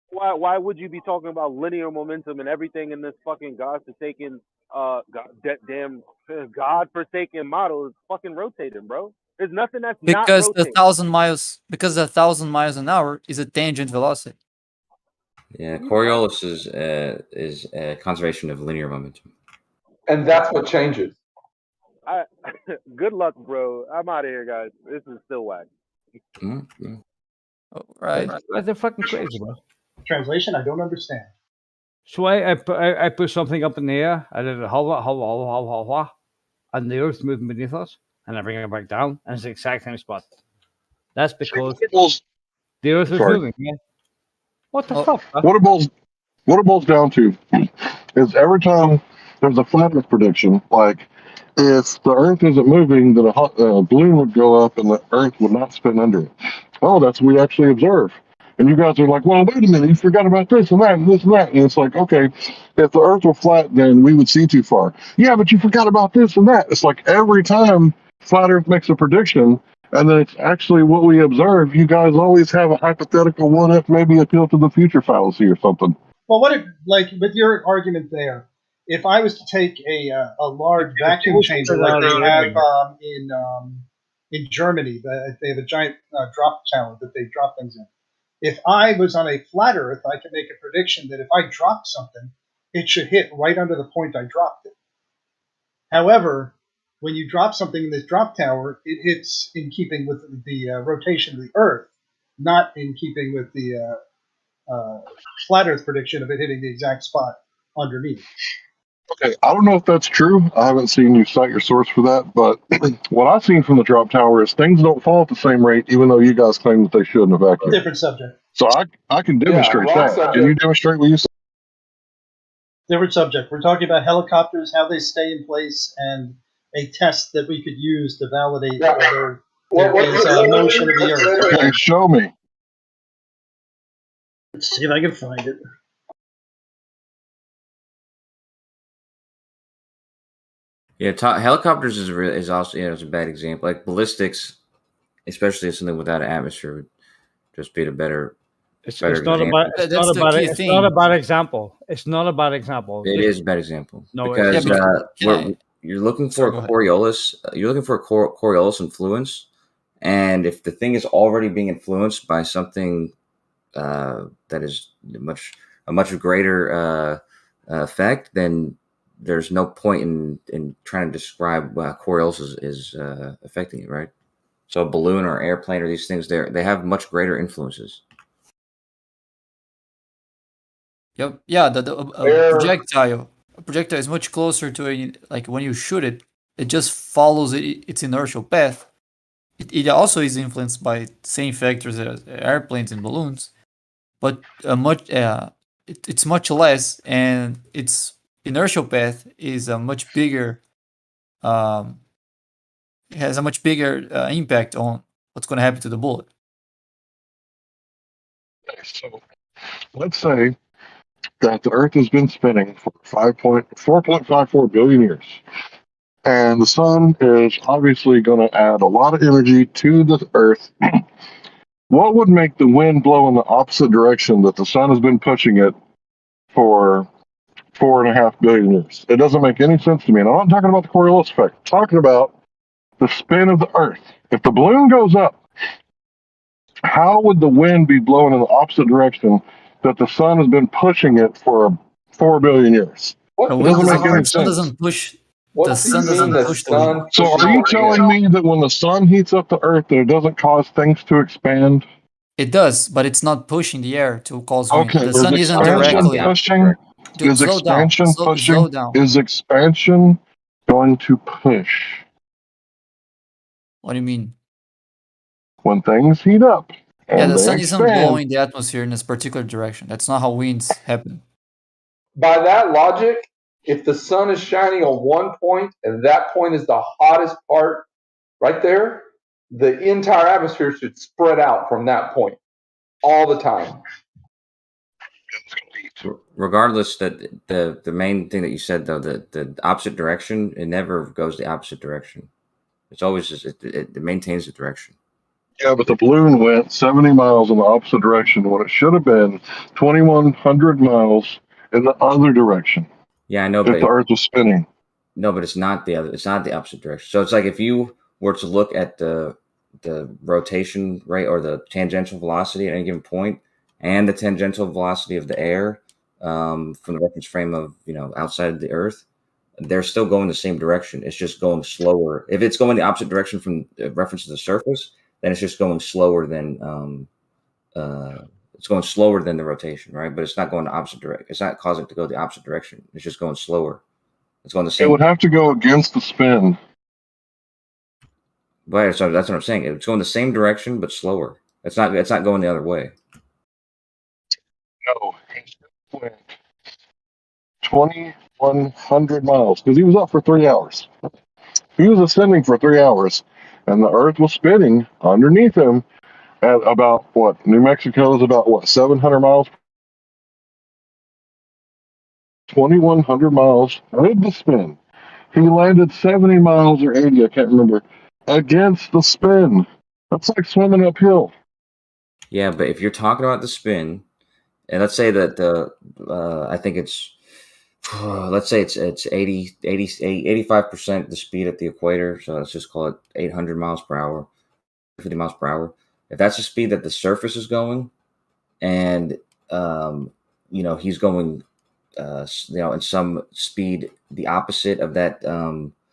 Why would you be talking about linear momentum and everything in this fucking godforsaken godforsaken model is fucking rotating, bro? There's nothing that's not Because rotating. 1,000 miles an hour is a tangent velocity. Yeah, Coriolis is conservation of linear momentum. And that's what changes. Good luck, bro. I'm out of here, guys. This is still whack. Mm-hmm. Oh, right. They're fucking crazy, bro. Translation, I don't understand. So I put something up in the air, I did a holla, and the Earth's moving beneath us, and I bring it back down, and it's the exact same spot. That's because the Earth is moving. Yeah. What the fuck? Bro? What it boils down to is every time there's a flat Earth prediction, like if the Earth isn't moving, then a balloon would go up and the Earth would not spin under it. Oh, that's what we actually observe. And you guys are like, well, wait a minute, you forgot about this and that and this and that. And it's like, okay, if the Earth were flat, then we would see too far. Yeah, but you forgot about this and that. It's like every time flat Earth makes a prediction, and then it's actually what we observe, you guys always have a hypothetical what if, maybe appeal to the future fallacy or something. Well, what if, like, with your argument there, if I was to take a large vacuum chamber like they have in Germany, they have a giant drop tower that they drop things in. If I was on a flat Earth, I could make a prediction that if I dropped something, it should hit right under the point I dropped it. However, when you drop something in this drop tower, it hits in keeping with the rotation of the Earth, not in keeping with the flat Earth prediction of it hitting the exact spot underneath. Okay, I don't know if that's true. I haven't seen you cite your source for that, but what I've seen from the drop tower is things don't fall at the same rate, even though you guys claim that they should in a vacuum. Different subject. So I can demonstrate that. Can you demonstrate what you said? Different subject. We're talking about helicopters, how they stay in place, and a test that we could use to validate whether there is a motion of the Earth. Okay, show me. Let's see if I can find it. Yeah, helicopters is also it's a bad example. Like ballistics, especially something without an atmosphere, would just be a better. It's not about. It's not about. It's not a bad example. It's not a bad example. It is a bad example. No, because you're looking for a Coriolis. You're looking for a Coriolis influence, and if the thing is already being influenced by something that is a much greater effect, then there's no point in trying to describe how Coriolis is affecting it, right? So a balloon or airplane or these things, they have much greater influences. Yep. Yeah. A projectile is much closer to like when you shoot it, it just follows its inertial path. It also is influenced by same factors as airplanes and balloons, but it's much less, and its inertial path is a much bigger. It has a much bigger impact on what's going to happen to the bullet. Okay, so let's say that the Earth has been spinning for 4.54 billion years. And the sun is obviously going to add a lot of energy to the Earth. What would make the wind blow in the opposite direction that the sun has been pushing it for 4.5 billion years? It doesn't make any sense to me. And I'm not talking about the Coriolis effect. I'm talking about the spin of the Earth. If the balloon goes up, how would the wind be blowing in the opposite direction that the sun has been pushing it for 4 billion years? It doesn't make any sense. Doesn't push. The sun doesn't push the wind. So are you telling me that when the sun heats up the Earth, that it doesn't cause things to expand? It does, but it's not pushing the air to cause wind. Okay, The sun isn't directly pushing. Dude, Is slow down. expansion pushing? Slow down. Is expansion going to push? What do you mean? When things heat up. Yeah, the sun expand. isn't blowing the atmosphere in this particular direction. That's not how winds happen. By that logic, if the sun is shining on one point and that point is the hottest part right there, the entire atmosphere should spread out from that point all the time. Regardless, that the main thing that you said though, the opposite direction, it never goes the opposite direction. It's always just it maintains the direction. Yeah, but the balloon went 70 miles in the opposite direction when it should have been 2,100 miles in the other direction. Yeah, I know, if the Earth was spinning. No, but it's not the opposite direction. So it's like if you were to look at the rotation rate or the tangential velocity at any given point, and the tangential velocity of the air from the reference frame of outside of the Earth, they're still going the same direction. It's just going slower. If it's going the opposite direction from the reference to the surface, then it's just going slower than it's going slower than the rotation, right? But it's not going the opposite direction. It's not causing it to go the opposite direction. It's just going slower. It's going the same. It would have to go against the spin. But so that's what I'm saying. It's going the same direction but slower. It's not going the other way. No, he went 2,100 miles because he was up for 3 hours. He was ascending for 3 hours, and the Earth was spinning underneath him at about what? New Mexico is about what? 700 miles. 2,100 miles with the spin. He landed 70 miles or 80, I can't remember, against the spin. That's like swimming uphill. Yeah, but if you're talking about the spin, and let's say that I think it's let's say it's 85% the speed at the equator, so let's just call it 800 miles per hour, 50 miles per hour. If that's the speed that the surface is going, and he's going in some speed the opposite of that,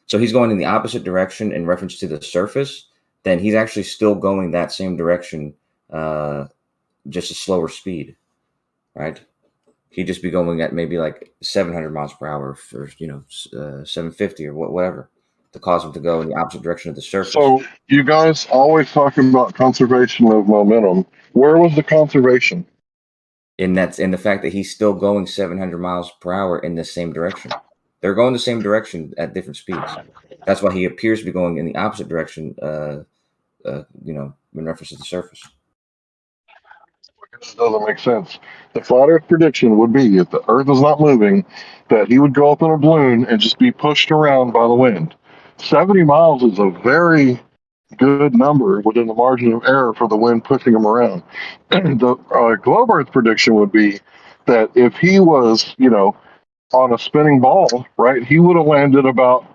so he's going in the opposite direction in reference to the surface, then he's actually still going that same direction, just a slower speed. right? He'd just be going at maybe like 700 miles per hour, or 750 or whatever, to cause him to go in the opposite direction of the surface. So you guys always talking about conservation of momentum. Where was the conservation? And that's in the fact that he's still going 700 miles per hour in the same direction. They're going the same direction at different speeds. That's why he appears to be going in the opposite direction, in reference to the surface. This doesn't make sense. The flat Earth prediction would be if the Earth is not moving, that he would go up in a balloon and just be pushed around by the wind. 70 miles is a very good number within the margin of error for the wind pushing him around. The globe Earth prediction would be that if he was, on a spinning ball, right, he would have landed about,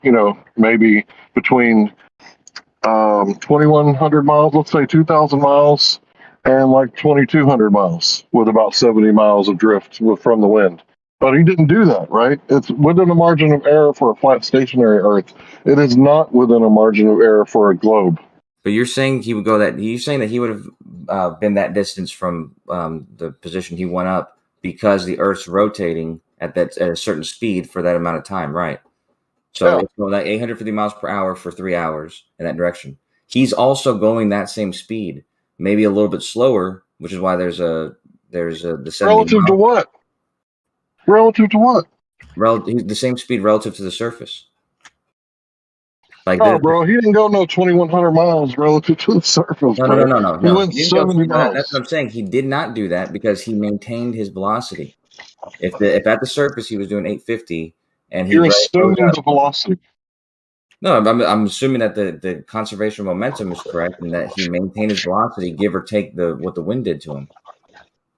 maybe between 2,100 miles, let's say 2,000 miles, and like 2,200 miles with about 70 miles of drift from the wind. But he didn't do that, right? It's within a margin of error for a flat stationary Earth. It is not within a margin of error for a globe. But you're saying he would go that? You're saying that he would have been that distance from the position he went up because the Earth's rotating at a certain speed for that amount of time, right? So it's going at 850 miles per hour for 3 hours in that direction. He's also going that same speed, maybe a little bit slower, which is why there's the 70 relative to what? Relative to what? The same speed relative to the surface. Like bro, he didn't go no 2,100 miles relative to the surface. No. He went 70 miles. That's what I'm saying. He did not do that because he maintained his velocity. If at the surface he was doing 850, and you're assuming the velocity. No, I'm assuming that the conservation of momentum is correct and that he maintained his velocity, give or take what the wind did to him.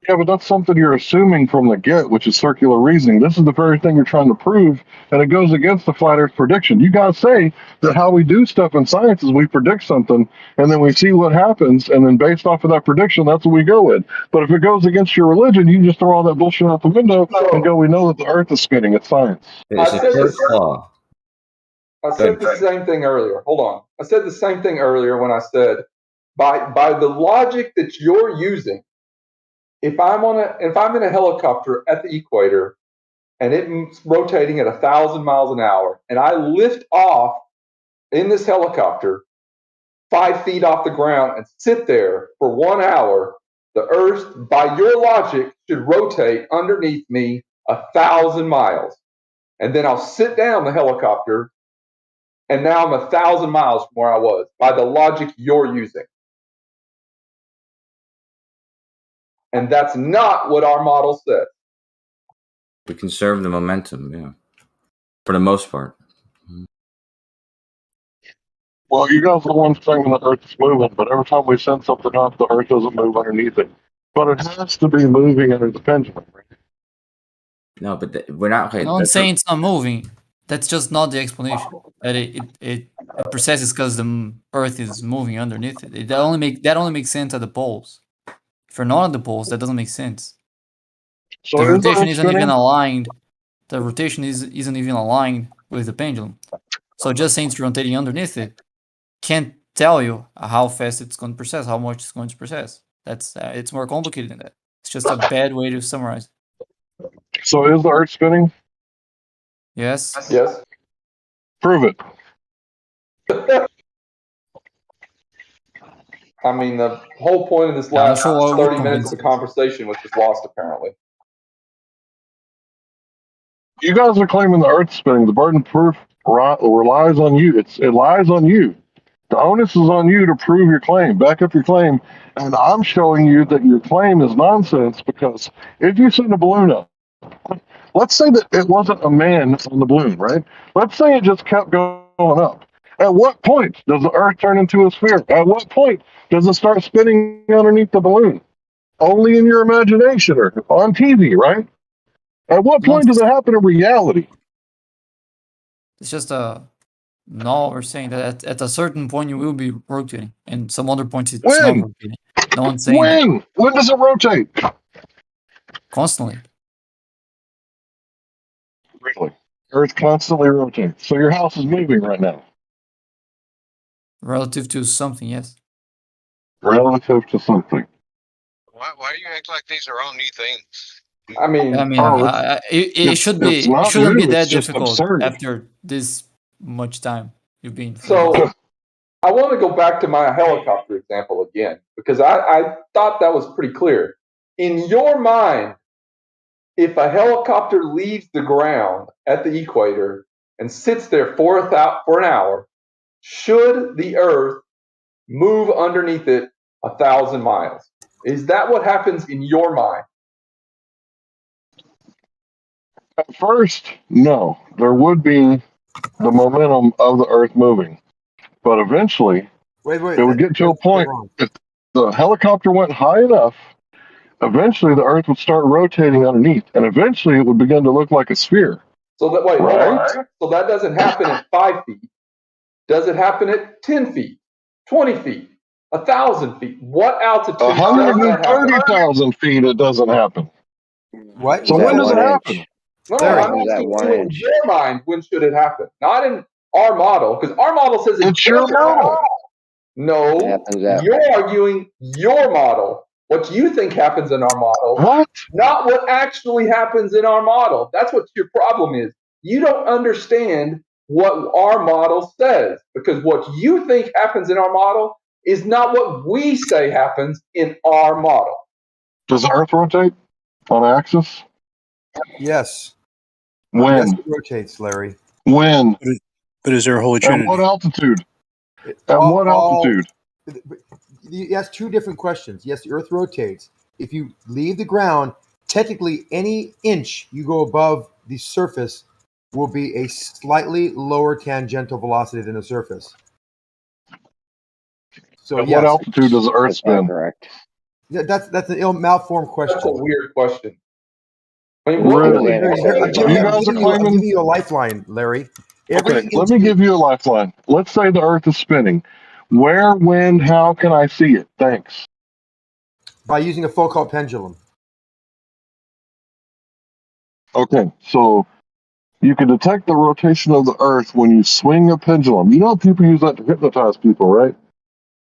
Yeah, but that's something you're assuming from the get, which is circular reasoning. This is the very thing you're trying to prove, and it goes against the flat Earth prediction. You guys say that how we do stuff in science is we predict something, and then we see what happens, and then based off of that prediction, that's what we go with. But if it goes against your religion, you just throw all that bullshit out the window and go, we know that the Earth is spinning. It's science. It's a first law. I said the same thing earlier. Hold on. I said the same thing earlier when I said, by the logic that you're using, if I'm in a helicopter at the equator and it's rotating at 1,000 miles an hour, and I lift off in this helicopter 5 feet off the ground and sit there for 1 hour, the Earth, by your logic, should rotate underneath me 1,000 miles. And then I'll sit down the helicopter, and now I'm 1,000 miles from where I was, by the logic you're using. And that's not what our model says. We conserve the momentum, yeah, for the most part. Well, you guys are the ones saying the Earth is moving, but every time we send something up, the Earth doesn't move underneath it. But it has to be moving under the pendulum. No, but we're not. Okay, no one's saying it's not moving. That's just not the explanation. That it precesses because the Earth is moving underneath it. That only makes sense at the poles. If you're not at the poles, that doesn't make sense. So the rotation isn't even aligned. The rotation isn't even aligned with the pendulum. So just saying it's rotating underneath it can't tell you how fast it's going to precess, how much it's going to precess. That's it's more complicated than that. It's just a bad way to summarize. So is the Earth spinning? Yes. Yes. Prove it. I mean, the whole point of this last 30 minutes of the conversation was just lost, apparently. You guys are claiming the Earth's spinning. The burden of proof relies on you. It lies on you. The onus is on you to prove your claim. Back up your claim. And I'm showing you that your claim is nonsense because if you send a balloon up, let's say that it wasn't a man on the balloon, right? Let's say it just kept going up. At what point does the Earth turn into a sphere? At what point does it start spinning underneath the balloon? Only in your imagination or on TV, right? At what point does it happen in reality? It's just no, we're saying that at a certain point you will be rotating, and some other points it's not rotating. No one's saying when? When does it rotate? Constantly. Really? Earth constantly rotates. So your house is moving right now. Relative to something, yes. Relative to something. Why do you act like these are all new things? I mean, It should be. it's It not shouldn't be new. It's that just difficult absurd. after this much time you've been floating. so I want to go back to my helicopter example again, because I thought that was pretty clear. In your mind, if a helicopter leaves the ground at the equator and sits there for an hour, should the Earth move underneath it 1,000 miles? Is that what happens in your mind? At first, no. There would be the momentum of the Earth moving. But eventually, wait, it would get to a point, if the helicopter went high enough, eventually the Earth would start rotating underneath, and eventually it would begin to look like a sphere. So that wait, right? hold on. So that doesn't happen at 5 feet. Does it happen at 10 feet, 20 feet, 1,000 feet? What altitude does that happen? 130,000 feet, it doesn't happen. What? So when does it happen? No, I'm asking you in your mind, when should it happen? Not in our model, because our model says it's your model. No, you're arguing your model. What you think happens in our model, not what actually happens in our model. That's what your problem is. You don't understand what our model says, because what you think happens in our model is not what we say happens in our model. Does the Earth rotate on axis? Yes. When? Yes, it rotates, Larry. When? But is there a holy trinity? At what altitude? At what altitude? You asked two different questions. Yes, the Earth rotates. If you leave the ground, technically any inch you go above the surface will be a slightly lower tangential velocity than the surface. So at what altitude does the Earth spin? Correct. That's an ill malformed question. That's a weird question. I mean, really? I'm giving you a lifeline, Larry. Okay, let me give you a lifeline. Let's say the Earth is spinning. Where, when, how can I see it? Thanks. By using a Foucault pendulum. Okay, so you can detect the rotation of the Earth when you swing a pendulum. You know people use that to hypnotize people, right?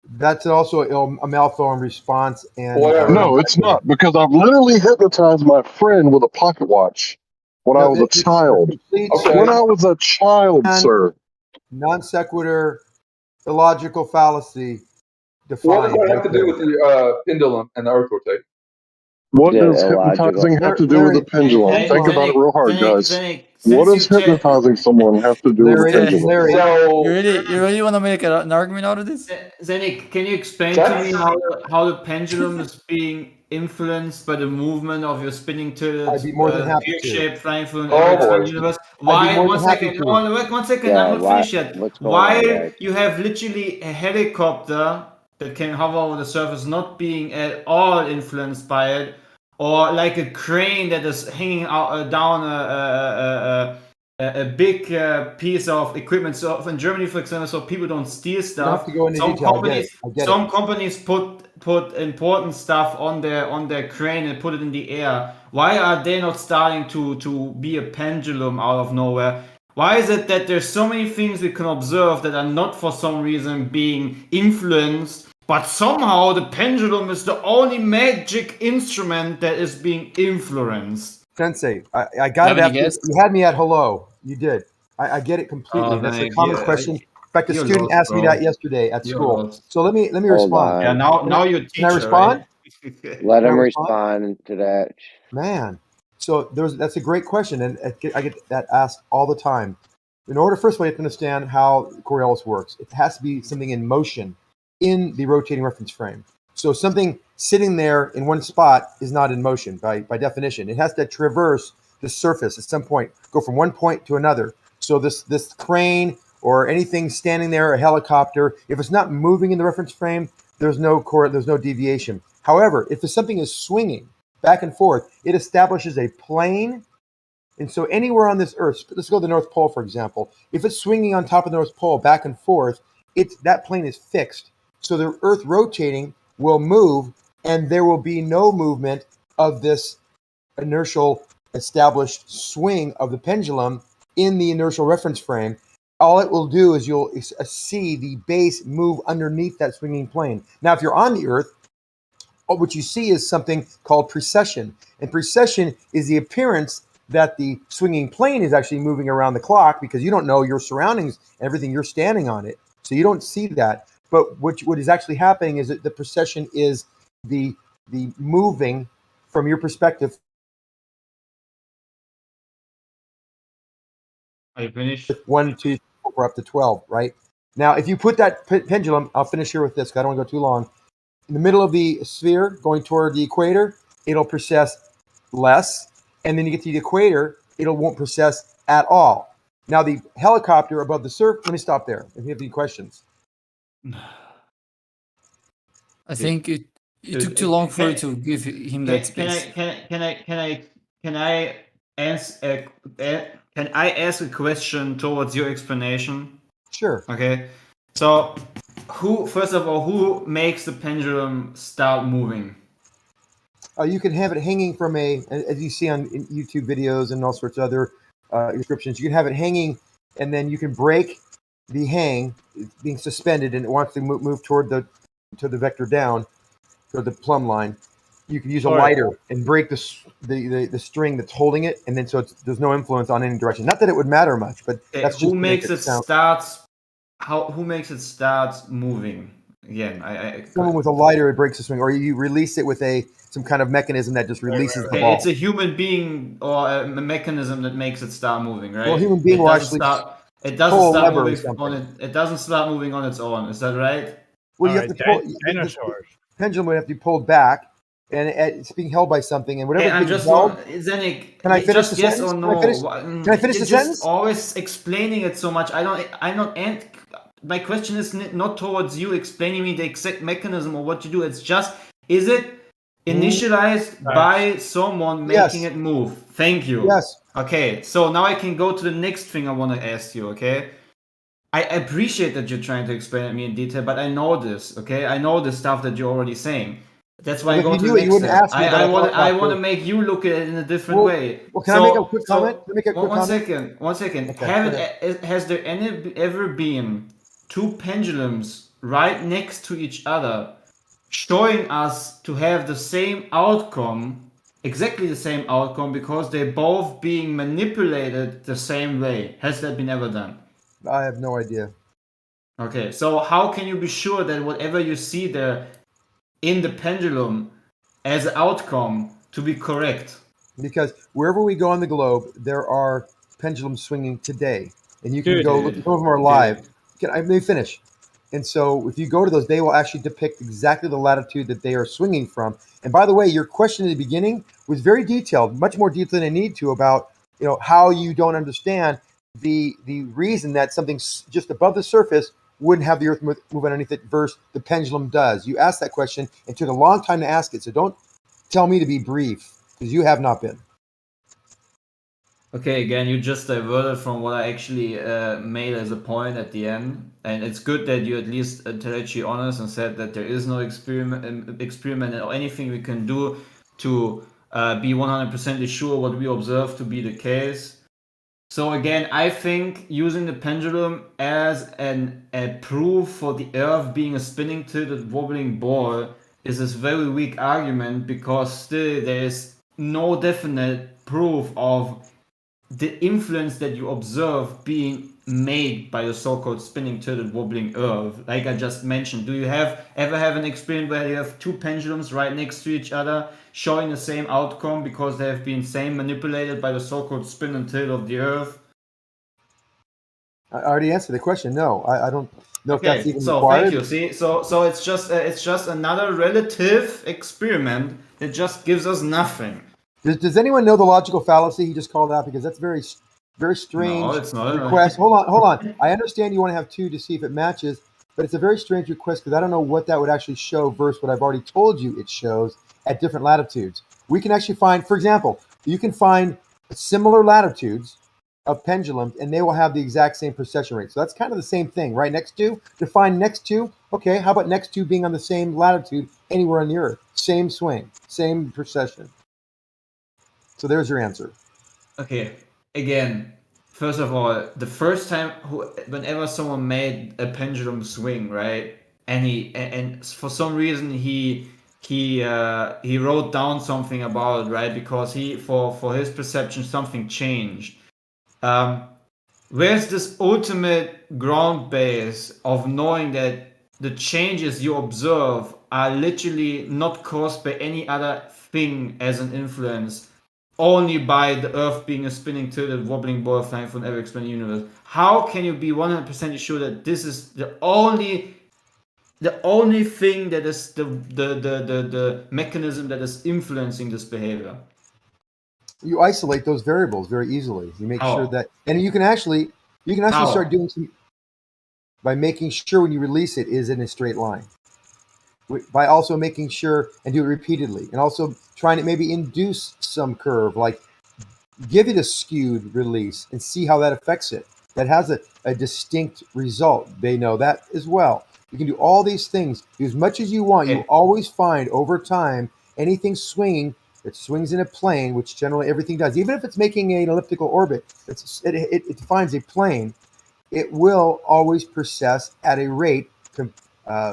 That's also a malformed response. And no, it's not, because I've literally hypnotized my friend with a pocket watch when I was a child. When I was a child, sir. Non sequitur, illogical fallacy. What does that have to do with the pendulum and the Earth rotating? What does hypnotizing have to do with the pendulum? Think about it real hard, guys. What does hypnotizing someone have to do with the pendulum? You really want to make an argument out of this? Zenik, can you explain to me how the pendulum is being influenced by the movement of your spinning tilted pear-shaped flying through an arbitrary universe? Why? One second. One second. I'm not finished yet. Why you have literally a helicopter that can hover over the surface, not being at all influenced by it, or like a crane that is hanging out down a big piece of equipment. So in Germany, for example, so people don't steal stuff. Some companies put important stuff on their crane and put it in the air. Why are they not starting to be a pendulum out of nowhere? Why is it that there's so many things we can observe that are not for some reason being influenced, but somehow the pendulum is the only magic instrument that is being influenced? Sensei, I got it after you had me at hello. You did. I get it completely. That's a common question. In fact, a student asked me that yesterday at school. So let me respond. Yeah, now you're teacher. Can I respond? Right? Let him respond to that. Man, so that's a great question, and I get that asked all the time. In order, first of all, you have to understand how Coriolis works. It has to be something in motion in the rotating reference frame. So something sitting there in one spot is not in motion by definition. It has to traverse the surface at some point, go from one point to another. So this crane or anything standing there, a helicopter, if it's not moving in the reference frame, there's no deviation. However, if something is swinging back and forth, it establishes a plane. And so anywhere on this Earth, let's go to the North Pole, for example. If it's swinging on top of the North Pole back and forth, that plane is fixed. So the Earth rotating will move, and there will be no movement of this inertial established swing of the pendulum in the inertial reference frame. All it will do is you'll see the base move underneath that swinging plane. Now, if you're on the Earth, what you see is something called precession. And precession is the appearance that the swinging plane is actually moving around the clock, because you don't know your surroundings, everything, you're standing on it. So you don't see that. But what is actually happening is that the precession is the moving from your perspective. Are you finished? 1, 2, 3, 4, up to 12, right? Now, if you put that pendulum, I'll finish here with this because I don't want to go too long. In the middle of the sphere, going toward the equator, it'll precess less. And then you get to the equator, it won't precess at all. Now, the helicopter above the surf, let me stop there if you have any questions. I think it took too long for you to give him that space. Can I ask a question towards your explanation? Sure. Okay. So, first of all, who makes the pendulum start moving? You can have it hanging from as you see on YouTube videos and all sorts of other descriptions, you can have it hanging, and then you can break the hang, being suspended, and it wants to move toward the vector down, toward the plumb line. You can use a lighter and break the string that's holding it, and then there's no influence on any direction. Not that it would matter much, but that's just who makes it start. Who makes it start moving? Again, someone with a lighter, it breaks the swing, or you release it with some kind of mechanism that just releases the ball. It's a human being or a mechanism that makes it start moving, right? Well, human being will actually it doesn't start moving on it. It doesn't start moving on its own. Is that right? Well, you have to pull. The pendulum would have to be pulled back, and it's being held by something, and whatever. I'm just Zenik. Can I finish the yes sentence? Or no? Can I finish the sentence? Always explaining it so much. My question is not towards you explaining me the exact mechanism or what you do. It's just, is it initialized by someone making it move? Thank you. Yes. Okay, so now I can go to the next thing I want to ask you, okay? I appreciate that you're trying to explain it to me in detail, but I know this, okay? I know the stuff that you're already saying. That's why I go to the next step. I want to make you look at it in a different way. Well, can I make a quick comment? One second. Okay, has there ever been two pendulums right next to each other showing us to have the same outcome, exactly the same outcome, because they're both being manipulated the same way? Has that been ever done? I have no idea. Okay, so how can you be sure that whatever you see there in the pendulum as an outcome to be correct? Because wherever we go on the globe, there are pendulums swinging today, and you can go look. Some of them are live. Let me finish. And so if you go to those, they will actually depict exactly the latitude that they are swinging from. And by the way, your question in the beginning was very detailed, much more detailed than I need to, about how you don't understand the reason that something just above the surface wouldn't have the earth move underneath it versus the pendulum does. You asked that question. It took a long time to ask it. So don't tell me to be brief, because you have not been. Okay, again, you just diverted from what I actually made as a point at the end, and it's good that you at least intellectually honest and said that there is no experiment or anything we can do to be 100% sure what we observe to be the case. So again, I think using the pendulum as a proof for the Earth being a spinning tilted wobbling ball is this very weak argument, because still there is no definite proof of the influence that you observe being made by the so-called spinning tilted wobbling Earth. Like I just mentioned, do you ever have an experience where you have two pendulums right next to each other showing the same outcome because they have been same manipulated by the so-called spin and tilt of the Earth? I already answered the question. No, I don't know if that's even so required. Thank you. See, so it's just another relative experiment that just gives us nothing. Does anyone know the logical fallacy he just called out? Because that's very strange. No, it's not. Request. Hold on. I understand you want to have two to see if it matches, but it's a very strange request because I don't know what that would actually show versus what I've already told you it shows at different latitudes. We can actually find, for example, you can find similar latitudes of pendulums, and they will have the exact same precession rate. So that's kind of the same thing, right? Next to, define next to. Okay, how about next to being on the same latitude anywhere on the Earth? Same swing, same precession. So there's your answer. Okay, again, first of all, the first time whenever someone made a pendulum swing, right, and for some reason he he wrote down something about it, right? Because for his perception something changed. Where's this ultimate ground base of knowing that the changes you observe are literally not caused by any other thing as an influence, only by the Earth being a spinning tilted wobbling ball flying from ever expanding universe? How can you be 100% sure that this is the only thing that is the mechanism that is influencing this behavior? You isolate those variables very easily. You make sure that, and you can actually start doing some by making sure when you release it is in a straight line. By also making sure and do it repeatedly, and also trying to maybe induce some curve, like give it a skewed release and see how that affects it. That has a distinct result. They know that as well. You can do all these things, do as much as you want. You always find over time anything swinging that swings in a plane, which generally everything does. Even if it's making an elliptical orbit, it defines a plane. It will always precess at a rate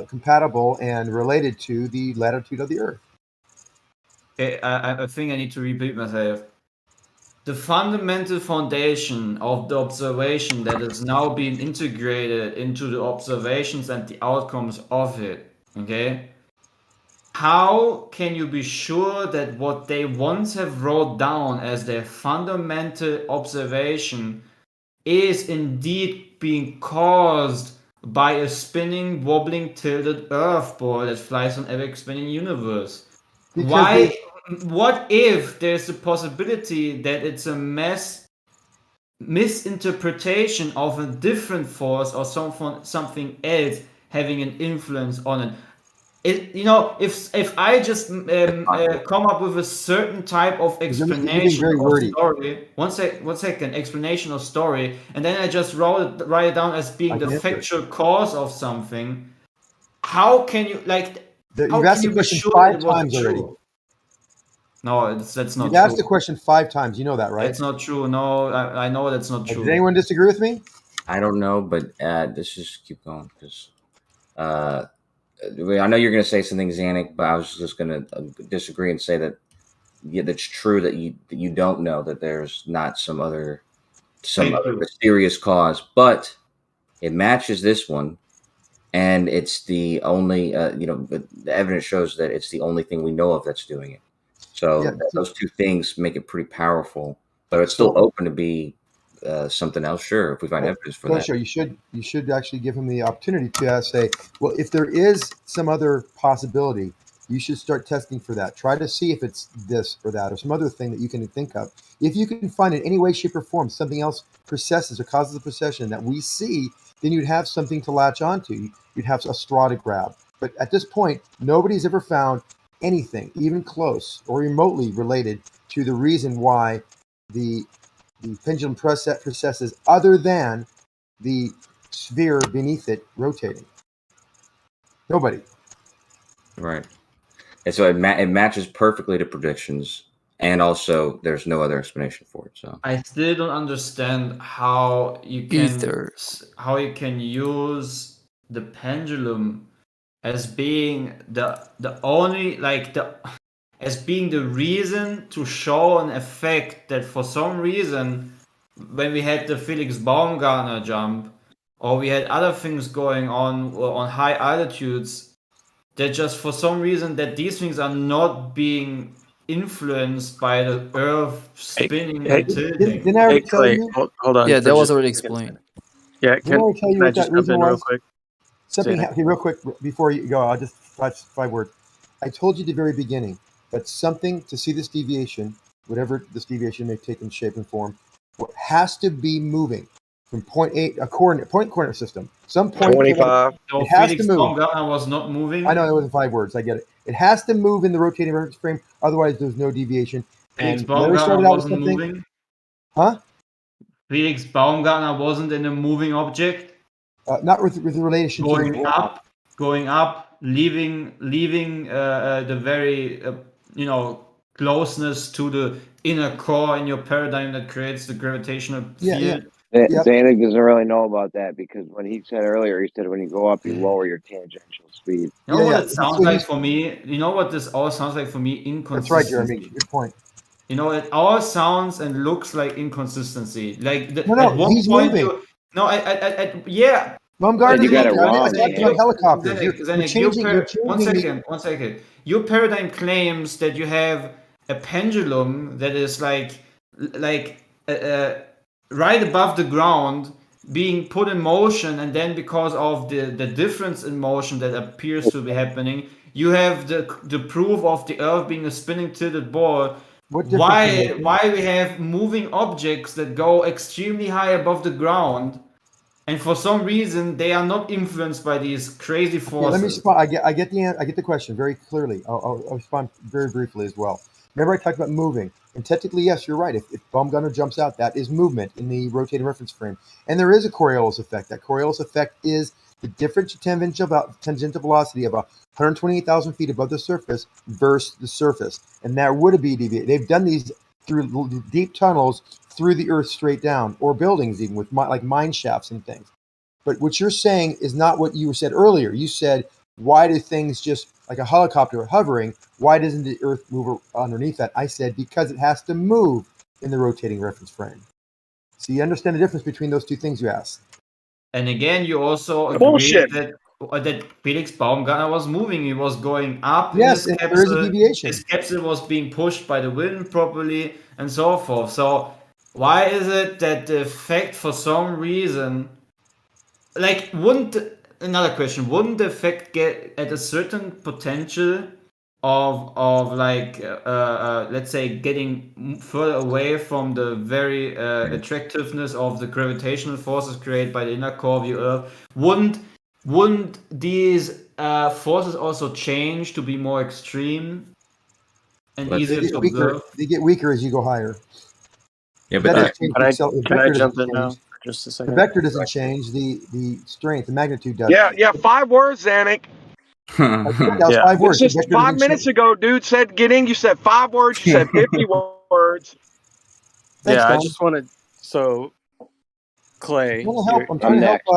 compatible and related to the latitude of the Earth. I think I need to repeat myself. The fundamental foundation of the observation that is now being integrated into the observations and the outcomes of it, okay? How can you be sure that what they once have wrote down as their fundamental observation is indeed being caused by a spinning, wobbling, tilted Earth ball that flies on ever expanding universe? Why? What if there's a possibility that it's a misinterpretation of a different force or something else having an influence on it? If I just come up with a certain type of explanation or story, one second, explanation or story, and then I just write it down as being the factual cause of something, how can you You've asked the question 5 times already. No, that's not true. You've asked the question 5 times. You know that, right? That's not true. No, I know that's not true. Does anyone disagree with me? I don't know, but let's just keep going because I know you're going to say something, Zanuck, but I was just going to disagree and say that that's true that you don't know that there's not some other mysterious cause, but it matches this one, and it's the only the evidence shows that it's the only thing we know of that's doing it. So those two things make it pretty powerful, but it's still open to be something else. Sure, if we find evidence for that. Sure, you should actually give him the opportunity to say, well, if there is some other possibility, you should start testing for that. Try to see if it's this or that or some other thing that you can think of. If you can find in any way, shape, or form something else processes or causes a procession that we see, then you'd have something to latch onto. You'd have a straw to grab. But at this point, nobody's ever found anything even close or remotely related to the reason why the pendulum processes other than the sphere beneath it rotating. Nobody. Right. And so it matches perfectly to predictions, and also there's no other explanation for it. So I still don't understand how you can use the pendulum as being the only as being the reason to show an effect that for some reason when we had the Felix Baumgartner jump or we had other things going on high altitudes, that just for some reason that these things are not being influenced by the Earth spinning and tilting. Didn't I already tell you? Hold on. Yeah, that was already explained. Yeah, Didn't I already tell you what that reason was? Real quick? Something happened real quick before you go. I'll just 5 words. I told you at the very beginning that something to see this deviation, whatever this deviation may take in shape and form, has to be moving from point A, a coordinate system. Some point 25. It has to move. Baumgartner was not moving. I know it wasn't 5 words. I get it. It has to move in the rotating reference frame. Otherwise, there's no deviation. Felix And Larry started Baumgartner out with wasn't something. moving. Huh? Felix Baumgartner wasn't in a moving object. Not with relation to going up, leaving the very closeness to the inner core in your paradigm that creates the gravitational field. Zanuck doesn't really know about that because when he said earlier, he said when you go up, you lower your tangential speed. You know what it sounds like for me? You know what this all sounds like for me? Inconsistency. That's right, Jeremy. Good point. You know, it all sounds and looks like inconsistency. Like no, at one he's point moving. yeah. Well, you got it wrong. Helicopters. One second. Your paradigm claims that you have a pendulum that is like right above the ground being put in motion, and then because of the difference in motion that appears to be happening, you have the proof of the Earth being a spinning tilted ball. Why we have moving objects that go extremely high above the ground, and for some reason they are not influenced by these crazy forces. Let me respond. I get the question very clearly. I'll respond very briefly as well. Remember, I talked about moving, and technically, yes, you're right. If Baumgartner jumps out, that is movement in the rotating reference frame, and there is a Coriolis effect. That Coriolis effect is the difference tangential velocity of 128,000 feet above the surface versus the surface, and that would be deviated. They've done these through deep tunnels through the Earth straight down, or buildings even with like mine shafts and things. But what you're saying is not what you said earlier. You said, why do things just like a helicopter hovering, why doesn't the Earth move underneath that? I said, because it has to move in the rotating reference frame. So you understand the difference between those two things you asked. And again, you also agree that Felix Baumgartner was moving. He was going up. Yes, in his there is a deviation. His capsule was being pushed by the wind properly and so forth. So why is it that the effect, for some reason, like, wouldn't the effect get at a certain potential of like let's say getting further away from the very attractiveness of the gravitational forces created by the inner core of the Earth? Wouldn't these forces also change to be more extreme and easier to observe? They get weaker as you go higher. Yeah, but can I jump in now for just a second? The vector doesn't change. The strength, the magnitude does. Yeah. 5 words, Zanuck. That was 5 words. Just 5 minutes ago, dude said get in. You said 5 words. You said 50 words. Thanks, I just wanted Clay. I'm going after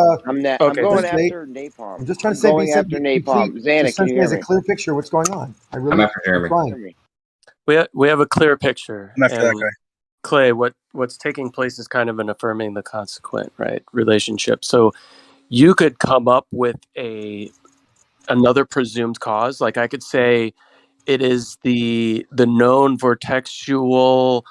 Napalm. I'm just trying to say, going after Napalm. Zanuck, can you hear has a me? clear picture of what's going on. I'm after Jeremy. We have a clear picture. I'm after that guy. Clay, what's taking place is kind of an affirming the consequent, right, relationship. So you could come up with another presumed cause. Like I could say it is the known vortexual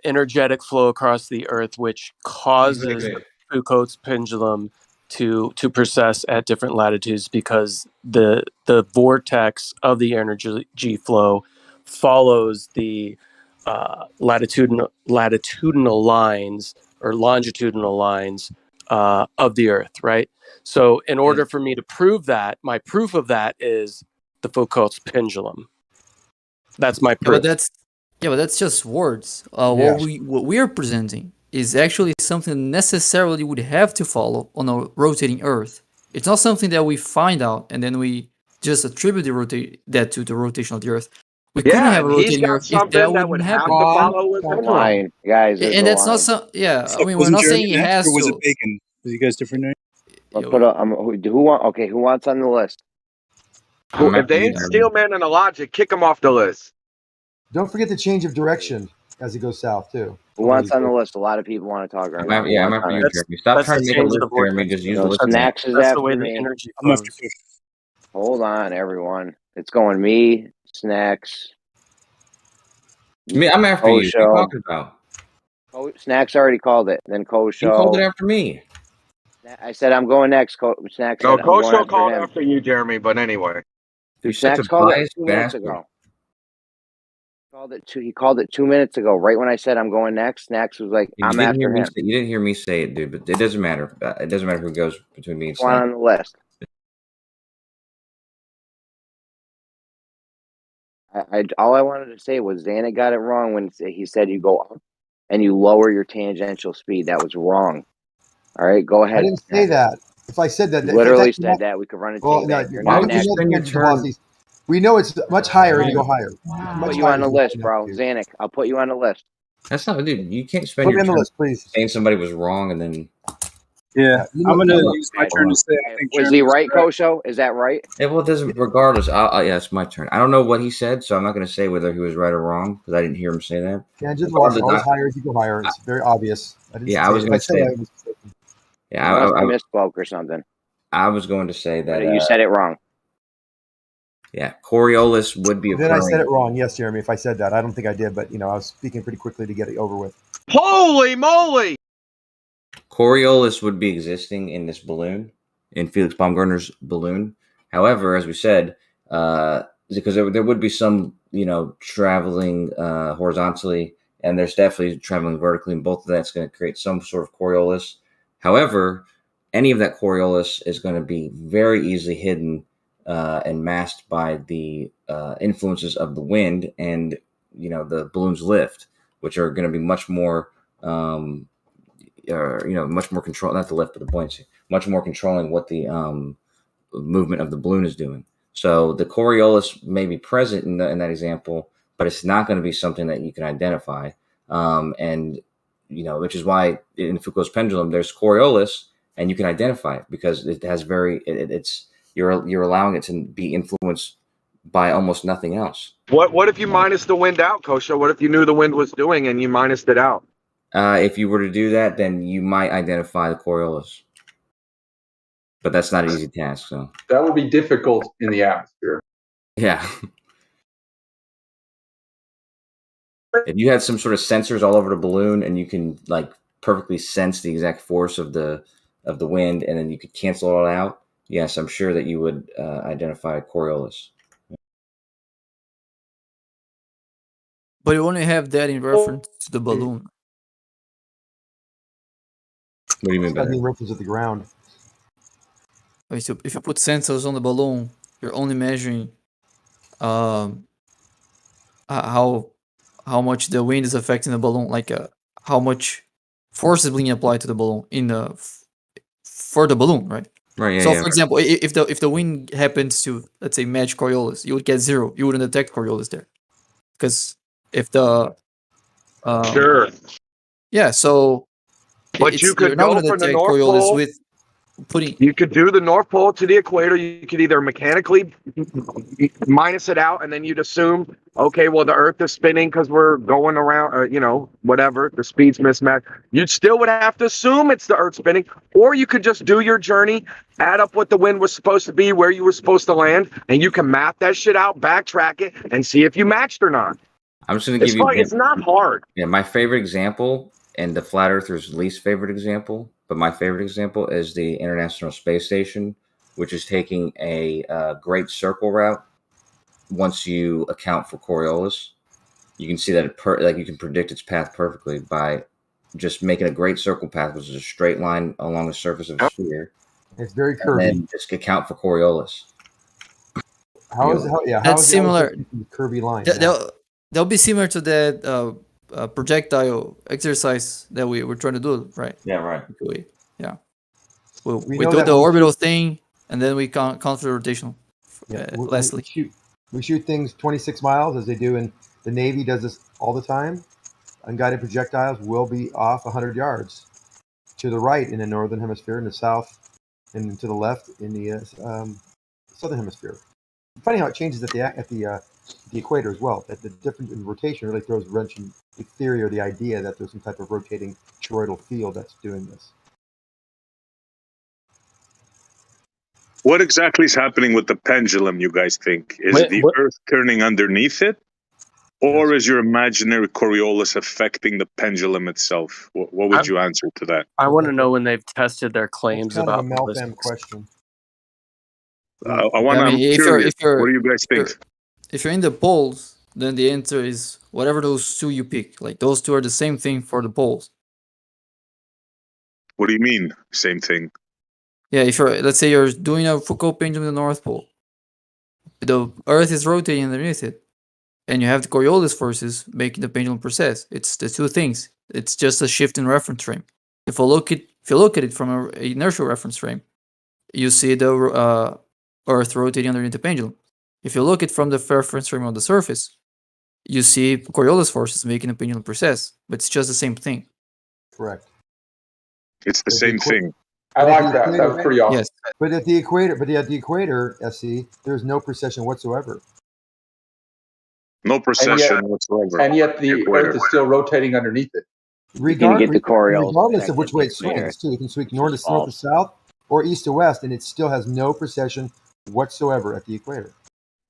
energetic flow across the Earth, which causes Foucault's pendulum to persist at different latitudes, because the vortex of the energy flow follows the latitudinal lines or longitudinal lines of the Earth, right? So in order for me to prove that, my proof of that is the Foucault's pendulum. That's my proof. But that's just words. What we are presenting is actually something necessarily would have to follow on a rotating Earth. It's not something that we find out and then we just attribute that to the rotation of the Earth. We couldn't have a rotating Earth if that wouldn't happen. Lying, guys. And that's not so. Yeah, I mean, we're not saying it has to. Was it bacon? Are you guys different names? Who wants on the list? If they ain't Steelman and Elijah, kick them off the list. Don't forget the change of direction as it goes south too. Who wants on the list? A lot of people want to talk right now. I'm after you, Jeremy. Stop trying to make a list, Jeremy. Just use the list. Snacks is after me. Hold on, everyone. It's going me, Snacks. I'm after you. What are you talking about? Snacks already called it. Then Kosho. You called it after me. I said I'm going next. Snacks. No, Kosho called after you, Jeremy. But anyway, Snacks called it 2 minutes ago. He called it 2 minutes ago. Right when I said I'm going next, Snacks was like, "I'm after him." You didn't hear me say it, dude. But it doesn't matter. It doesn't matter who goes between me and Snacks. One on the list. All I wanted to say was Zanuck got it wrong when he said you go up and you lower your tangential speed. That was wrong. All right, go ahead. I didn't say that. If I said that, literally said that, we could run a tape back. We know it's much higher when you go higher. I'll put you on the list, bro. Zanuck, I'll put you on the list. That's not, dude. You can't spend Put your me on the turn list, please. saying somebody was wrong and then. Yeah, You I'm know, gonna you know, use my turn to say I think Was he Jeremy's right, correct. Kosho? Is that right? Yeah, well, it doesn't. Regardless, yeah, it's my turn. I don't know what he said, so I'm not going to say whether he was right or wrong because I didn't hear him say that. Tangent velocity, Regardless, always higher as you go higher. It's very obvious. I didn't yeah, I say was it. If going I to said say. that, it was mistaken. Yeah, You must have misspoke or something. I was going to say But that. you said it wrong. Yeah, Coriolis would be Then I said occurring. it wrong. Yes, Jeremy. If I said that, I don't think I did, but I was speaking pretty quickly to get it over with. Holy moly! Coriolis would be existing in this balloon, in Felix Baumgartner's balloon. However, as we said, because there would be some, traveling horizontally, and there's definitely traveling vertically, and both of that's going to create some sort of Coriolis. However, any of that Coriolis is going to be very easily hidden and masked by the influences of the wind and, the balloon's lift, which are going to be much more much more control, not the lift, but the buoyancy, much more controlling what the movement of the balloon is doing. So the Coriolis may be present in that example, but it's not going to be something that you can identify. And which is why in Foucault's pendulum, there's Coriolis, and you can identify it because it has it's you're allowing it to be influenced by almost nothing else. What if you minus the wind out, Kosho? What if you knew the wind was doing and you minused it out? If you were to do that, then you might identify the Coriolis. But that's not an easy task. So that would be difficult in the atmosphere. Yeah. If you had some sort of sensors all over the balloon and you can perfectly sense the exact force of the wind, and then you could cancel it all out, yes, I'm sure that you would identify Coriolis. But you only have that in reference to the balloon. What do you mean by that? In reference to the ground. So if you put sensors on the balloon, you're only measuring how much the wind is affecting the balloon, how much force is being applied to the balloon for the balloon, right? Right. Yeah. So, for example, if the wind happens to, let's say, match Coriolis, you would get 0. You wouldn't detect Coriolis there, because if the Sure. Yeah. So, but you could you're not go going to from the detect North Coriolis Pole. with putting. You could do the North Pole to the equator. You could either mechanically minus it out, and then you'd assume, okay, well, the Earth is spinning because we're going around, whatever, the speed's mismatched. You still would have to assume it's the Earth spinning, or you could just do your journey, add up what the wind was supposed to be, where you were supposed to land, and you can map that shit out, backtrack it, and see if you matched or not. I'm just going to give you. It's not hard. Yeah, my favorite example, and the flat earther's least favorite example, but my favorite example is the International Space Station, which is taking a great circle route. Once you account for Coriolis, you can see that you can predict its path perfectly by just making a great circle path, which is a straight line along the surface of the sphere. It's very curvy. And then just account for Coriolis. That's similar. Curvy line. They'll be similar to that projectile exercise that we were trying to do, right? Yeah, right. Yeah. We do the orbital thing, and then we count for the rotational. Lastly, we shoot things 26 miles, as they do in the Navy does this all the time. Unguided projectiles will be off 100 yards to the right in the northern hemisphere, in the south, and to the left in the southern hemisphere. Funny how it changes at the equator as well. That the difference in rotation really throws a wrench in the theory or the idea that there's some type of rotating toroidal field that's doing this. What exactly is happening with the pendulum, you guys think? Is the Earth turning underneath it? Or is your imaginary Coriolis affecting the pendulum itself? What would you answer to that? I want to know when they've tested their claims That's kind about of a Malfam question. I'm curious. What do you guys think? If you're in the poles, then the answer is whatever those two you pick. Like those two are the same thing for the poles. What do you mean, same thing? Yeah, let's say you're doing a Foucault pendulum in the North Pole. The Earth is rotating underneath it, and you have the Coriolis forces making the pendulum precess. It's the two things. It's just a shift in reference frame. If you look at it from an inertial reference frame, you see the Earth rotating underneath the pendulum. If you look at it from the reference frame on the surface, you see Coriolis forces making a pendulum precess, but it's just the same thing. Correct. It's the same thing. I like that. That was pretty awesome. Yes. But at the equator, SC, there's no precession whatsoever. No precession whatsoever. And yet the Earth is still rotating underneath it. Regardless of which way it swings, too. You can swing north to south or east to west, and it still has no precession whatsoever at the equator.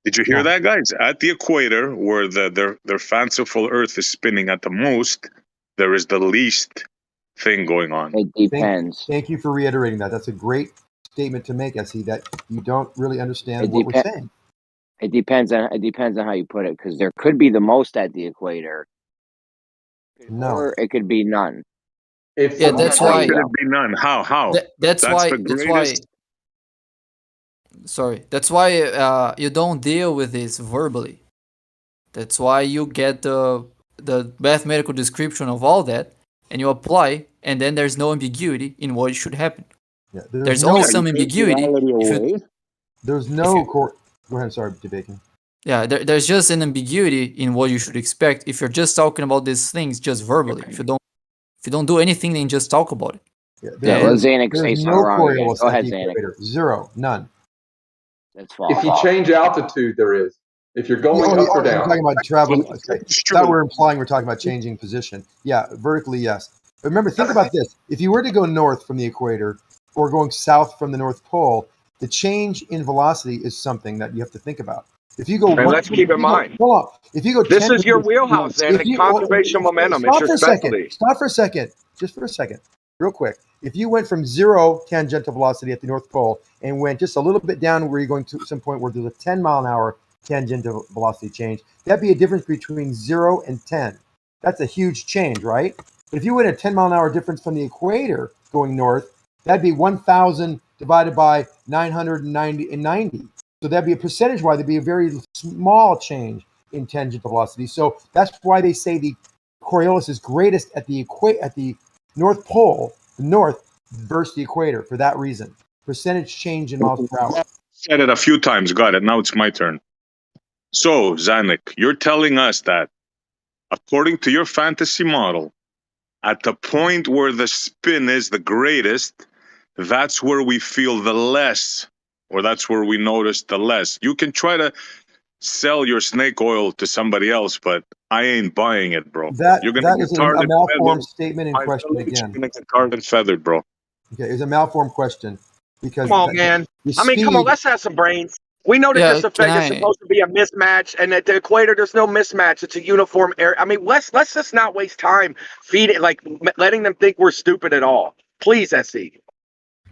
Did you hear that, guys? At the equator, where their fanciful Earth is spinning at the most, there is the least thing going on. It depends. Thank you for reiterating that. That's a great statement to make, SC, that you don't really understand what we're saying. It depends on how you put it, because there could be the most at the equator, or it could be none. That's why. Could it be none? How? That's why. the greatest. That's why you don't deal with this verbally. That's why you get the mathematical description of all that, and you apply, and then there's no ambiguity in what should happen. Yeah, there's only some ambiguity. There's no core. Go ahead. Sorry, Bacon. Yeah, there's just an ambiguity in what you should expect if you're just talking about these things just verbally. If you don't do anything, then just talk about it. There's no Coriolis. Go ahead, Zanuck. Zero, none. That's false. If you change altitude, there is. If you're going up or down. We're talking about traveling. That we're implying we're talking about changing position. Yeah, vertically, yes. But remember, think about this. If you were to go north from the equator or going south from the North Pole, the change in velocity is something that you have to think about. If you go, and let's keep in mind. Hold on. If you go, this is your wheelhouse, and the conservation momentum. It's your specialty. Stop for a second. Just for a second, real quick. If you went from 0 tangential velocity at the North Pole and went just a little bit down where you're going to some point where there's a 10 mile an hour tangential velocity change, that'd be a difference between 0 and 10. That's a huge change, right? But if you went a 10 mile an hour difference from the equator going north, that'd be 1,000 divided by 990. So that'd be a percentage-wise, there'd be a very small change in tangential velocity. So that's why they say the Coriolis is greatest at the North Pole, the north, versus the equator for that reason. Percentage change in miles per hour. Said it a few times. Got it. Now it's my turn. So, Zanuck, you're telling us that according to your fantasy model, at the point where the spin is the greatest, that's where we feel the less, or that's where we notice the less. You can try to sell your snake oil to somebody else, but I ain't buying it, bro. That is a malformed statement in question again. You're gonna get tarred and feathered, bro. Okay, it's a malformed question because. Come on, man. Come on. Let's have some brains. We know that this effect is supposed to be a mismatch, and at the equator there's no mismatch. It's a uniform area. I mean, let's just not waste time feeding, letting them think we're stupid at all. Please, SC.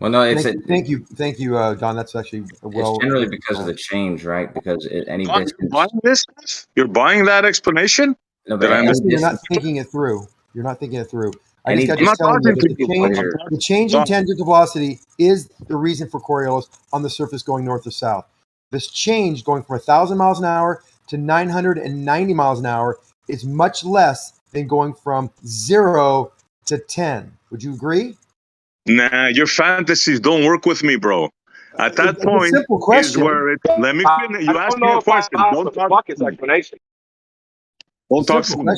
Well, no, thank you, Don. That's actually it's generally because of the change, right? Because any distance. You're buying this? You're buying that explanation? No, but you're not thinking it through. I just got to tell you that the change in tangential velocity is the reason for Coriolis on the surface going north or south. This change going from 1,000 miles an hour to 990 miles an hour is much less than going from 0 to 10. Would you agree? Nah, your fantasies don't work with me, bro. At that point is where it. Let me finish. You asked me a question. Don't talk his explanation. Don't talk to me.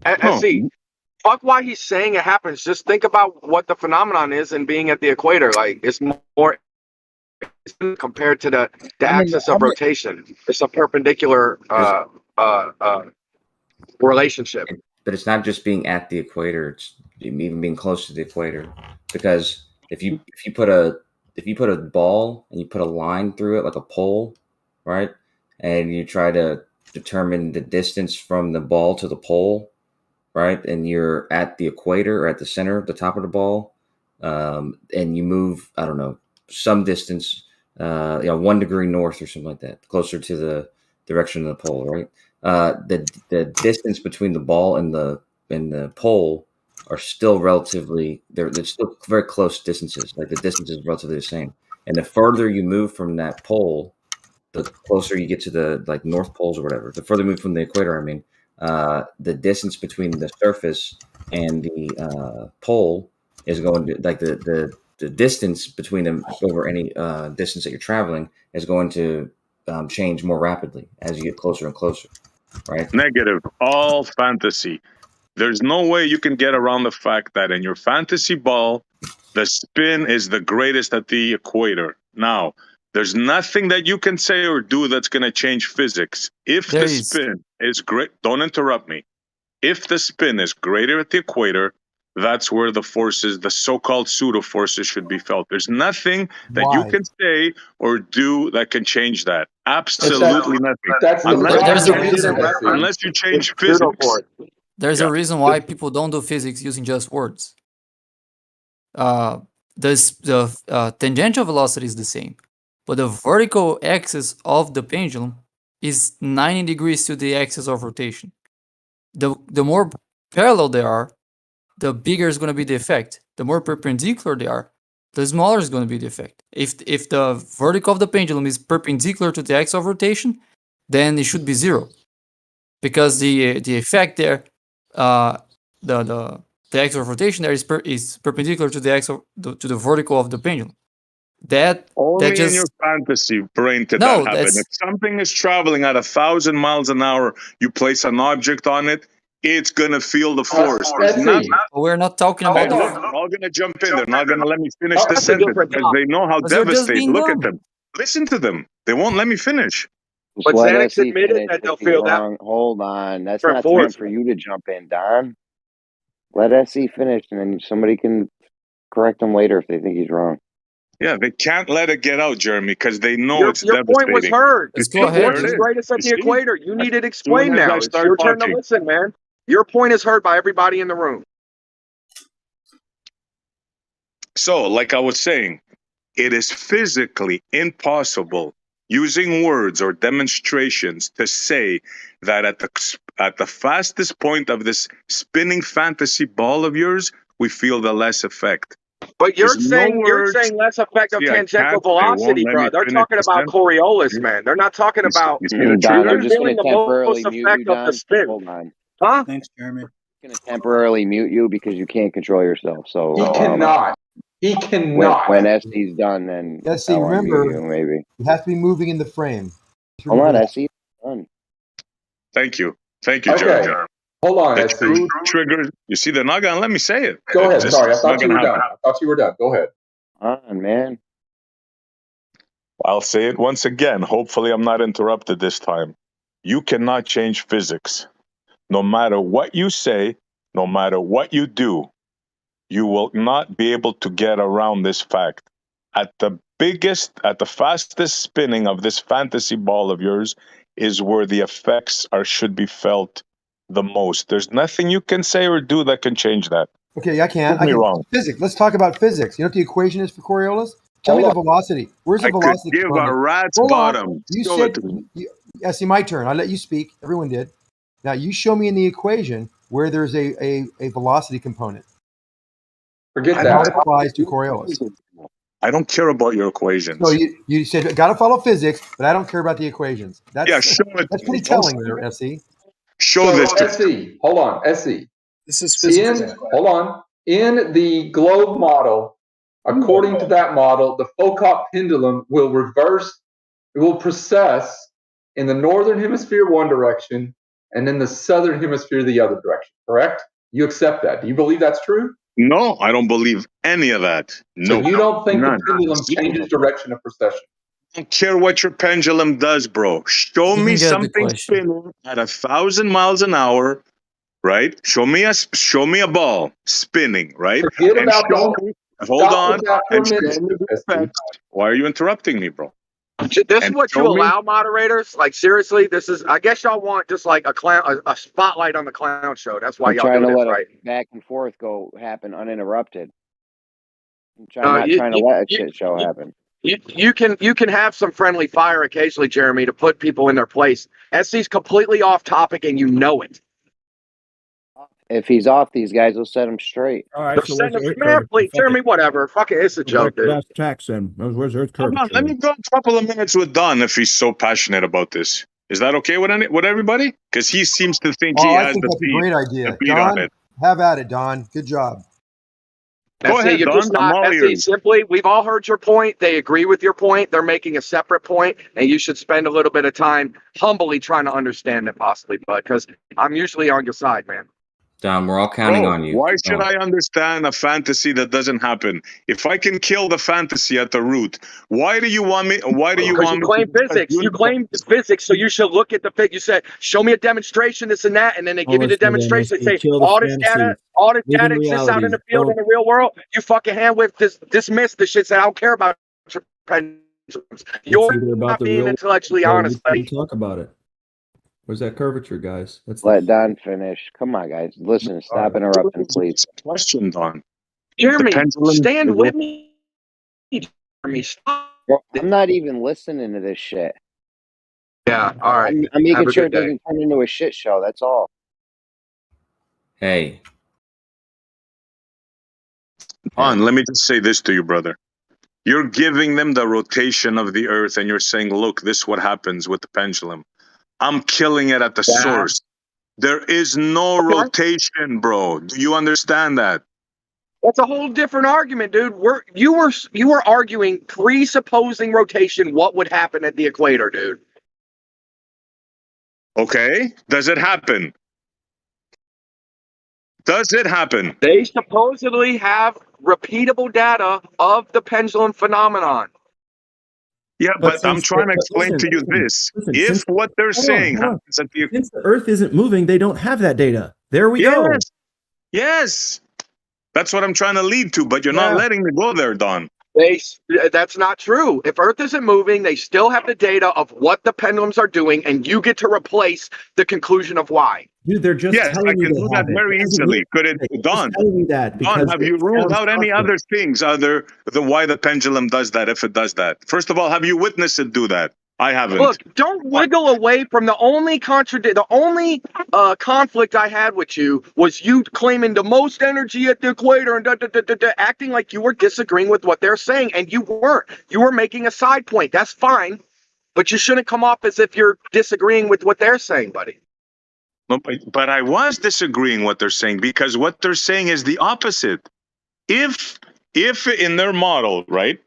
SC, fuck why he's saying it happens. Just think about what the phenomenon is and being at the equator. Like, it's more compared to the axis of rotation. It's a perpendicular relationship. But it's not just being at the equator; it's even being close to the equator. Because if you put a ball and you put a line through it like a pole, right, and you try to determine the distance from the ball to the pole, right, and you're at the equator or at the center, the top of the ball, and you move, I don't know, some distance, 1 degree north or something like that, closer to the direction of the pole, right? The distance between the ball and the pole are still relatively they're still very close distances. Like the distance is relatively the same. And the further you move from that pole, the closer you get to the North Poles or whatever. The further you move from the equator, I mean, the distance between the surface and the pole is going to the distance between them over any distance that you're traveling is going to change more rapidly as you get closer and closer. right? Negative. All fantasy. There's no way you can get around the fact that in your fantasy ball, the spin is the greatest at the equator. Now, there's nothing that you can say or do that's going to change physics. If There the is. spin is great, don't interrupt me. If the spin is greater at the equator, that's where the forces, the so-called pseudo forces, should be felt. There's nothing that you Why? can say or do that can change that. But Absolutely nothing. that's the Unless you There's a problem. change, reason. unless you change It's pseudo physics. force. There's Yeah. a reason why people don't do physics using just words. The tangential velocity is the same, but the vertical axis of the pendulum is 90 degrees to the axis of rotation. The more parallel they are, the bigger is going to be the effect. The more perpendicular they are, the smaller is going to be the effect. If the vertical of the pendulum is perpendicular to the axis of rotation, then it should be zero, because the effect there, the axis of rotation there is perpendicular to the axis to the vertical of the pendulum. That Only in just your fantasy brain could no, that happen. that's If something is traveling at 1,000 miles an hour, you place an object on it, it's gonna feel the force. There's nothing. we're not talking Hey, about look, the. they're all gonna jump in. They're not gonna let me finish the That's a sentence different because they topic. know how Because you're just devastated. being Look at dumb. them. Listen to them. They won't let me finish. Just But let Xanax SE admitted finish that they'll if he's feel that wrong. Hold on. That's different not time force. for you to jump in, Don. Let SE finish, and then somebody can correct him later if they think he's wrong. Yeah, they can't let it get out, Jeremy, because they know Your it's point was devastating. heard. You Let's see, go The ahead, force there is it is. greatest at You the see? equator. You need it As soon explained as I now. It's start your turn to talking. listen, man. Your point is heard by everybody in the room. So, like I was saying, it is physically impossible using words or demonstrations to say that at the fastest point of this spinning fantasy ball of yours, we feel the less effect. But There's no you're words. saying less effect of See, I tangential can't. They won't velocity, let me bro. They're finish talking the about sentence. Coriolis, man. They're not talking about. You see the Don, truth they're You're just there? going feeling to the temporarily most mute you, effect of the Don. spin. Hold on. Huh? Thanks, Jeremy. Going to temporarily mute you because you can't control yourself. So He cannot. He cannot. when SE's done, then Yes, I'll unmute remember, you, maybe. you have to be moving in the frame. Just Hold remember on, that. SE. Done. Thank you. Thank you, Okay. Jeremy. Hold on, The SC. truth triggers. You see, they're not gonna let me say it. Go ahead. This Sorry, I is not thought you gonna were happen. done. I thought you were done. Go ahead. On, man. I'll say it once again. Hopefully, I'm not interrupted this time. You cannot change physics. No matter what you say, no matter what you do, you will not be able to get around this fact. At the fastest spinning of this fantasy ball of yours is where the effects should be felt the most. There's nothing you can say or do that can change that. Okay, I can. Prove me wrong. Physics. Let's talk about physics. You know what the equation is for Coriolis? Tell me the velocity. Where's the I could velocity give a component? rat's Hold on. bottom. You Show said, it to me. see, my turn. I let you speak. Everyone did. Now you show me in the equation where there's a velocity component. Forget How that. it applies to Coriolis. I don't care about your equations. So you said got to follow physics, but I don't care about the equations. Yeah, show it. That's pretty telling there, SE. Show this to SE. Hold on, SE. This is physics. Hold on. In the globe model, according to that model, the Foucault pendulum will reverse. It will precess in the northern hemisphere one direction and in the southern hemisphere the other direction. Correct? You accept that? Do you believe that's true? No, I don't believe any of that. No, So you don't think none. the pendulum changes direction of precession? I don't care what your pendulum does, bro. Show You me didn't get the something question. spinning at 1,000 miles an hour, right? Show me a ball spinning, right? Forget And about show the. me. Hold Stop on, with that for a and show minute, me the SE. effect. Why are you interrupting me, bro? This is And what show you me. allow, moderators. Like seriously, this is. I guess y'all want just like a spotlight on the clown show. That's why I'm y'all trying do to this, let right? a back and forth happen uninterrupted. I'm not You, trying to you, let a you, shit show happen. you can have some friendly fire occasionally, Jeremy, to put people in their place. SC's completely off topic, and you know it. If he's off, these guys will set him straight. All right, They're so where's setting the us, Earth man, curve? please, Jeremy, whatever. Fuck it, it's a joke, dude. That's tax then. Where's Earth Hold curvature? on, let me go a couple of minutes with Don if he's so passionate about this. Is that okay with everybody? Because he seems to think he Oh, I has think the that's a great idea. beat on Don, it. have at it, Don. Good job. Go ahead, You're Don. just I'm not. all ears. Simply, we've all heard your point. They agree with your point. They're making a separate point, and you should spend a little bit of time humbly trying to understand it, possibly, bud, because I'm usually on your side, man. Don, we're all counting Bro, on you. why Keep should going. I understand a fantasy that doesn't happen? If I can kill the fantasy at the root, why do you want me? Why do you Because you want me claim to discuss physics. You claim physics, so you should look at the You said, show me a demonstration, this and that, and then they give you the demonstration. They say, all this data exists out in the field in the real world. You fucking hand with dismiss the shit. Say, I don't care about your pendulums. You're not being intellectually honest, buddy. Talk about it. Where's that curvature, guys? Let Don finish. Come on, guys. Listen, stop interrupting, please. Question, Don. Jeremy, stand with me. Jeremy, stop. I'm not even listening to this shit. Yeah, all right. I'm making sure it doesn't turn into a shit show. That's all. Hey. Don, let me just say this to you, brother. You're giving them the rotation of the earth, and you're saying, look, this is what happens with the pendulum. I'm killing it at the source. There is no rotation, bro. Do you understand that? That's a whole different argument, dude. You were arguing presupposing rotation, what would happen at the equator, dude. Okay. Does it happen? Does it happen? They supposedly have repeatable data of the pendulum phenomenon. Yeah, but I'm trying to explain to you this. If what they're saying happens at the... Since the Earth isn't moving, they don't have that data. There we go. Yes. That's what I'm trying to lead to, but you're not letting me go there, Don. That's not true. If Earth isn't moving, they still have the data of what the pendulums are doing, and you get to replace the conclusion of why. Dude, they're just telling you I can do that very easily. Could it, Don? Don, have you ruled out any other things other than why the pendulum does that, if it does that? First of all, have you witnessed it do that? I haven't. Look, don't wiggle away from the only conflict I had with you was you claiming the most energy at the equator and acting like you were disagreeing with what they're saying, and you weren't. You were making a side point. That's fine, but you shouldn't come off as if you're disagreeing with what they're saying, buddy. No, but I was disagreeing what they're saying, because what they're saying is the opposite. If in their model, right?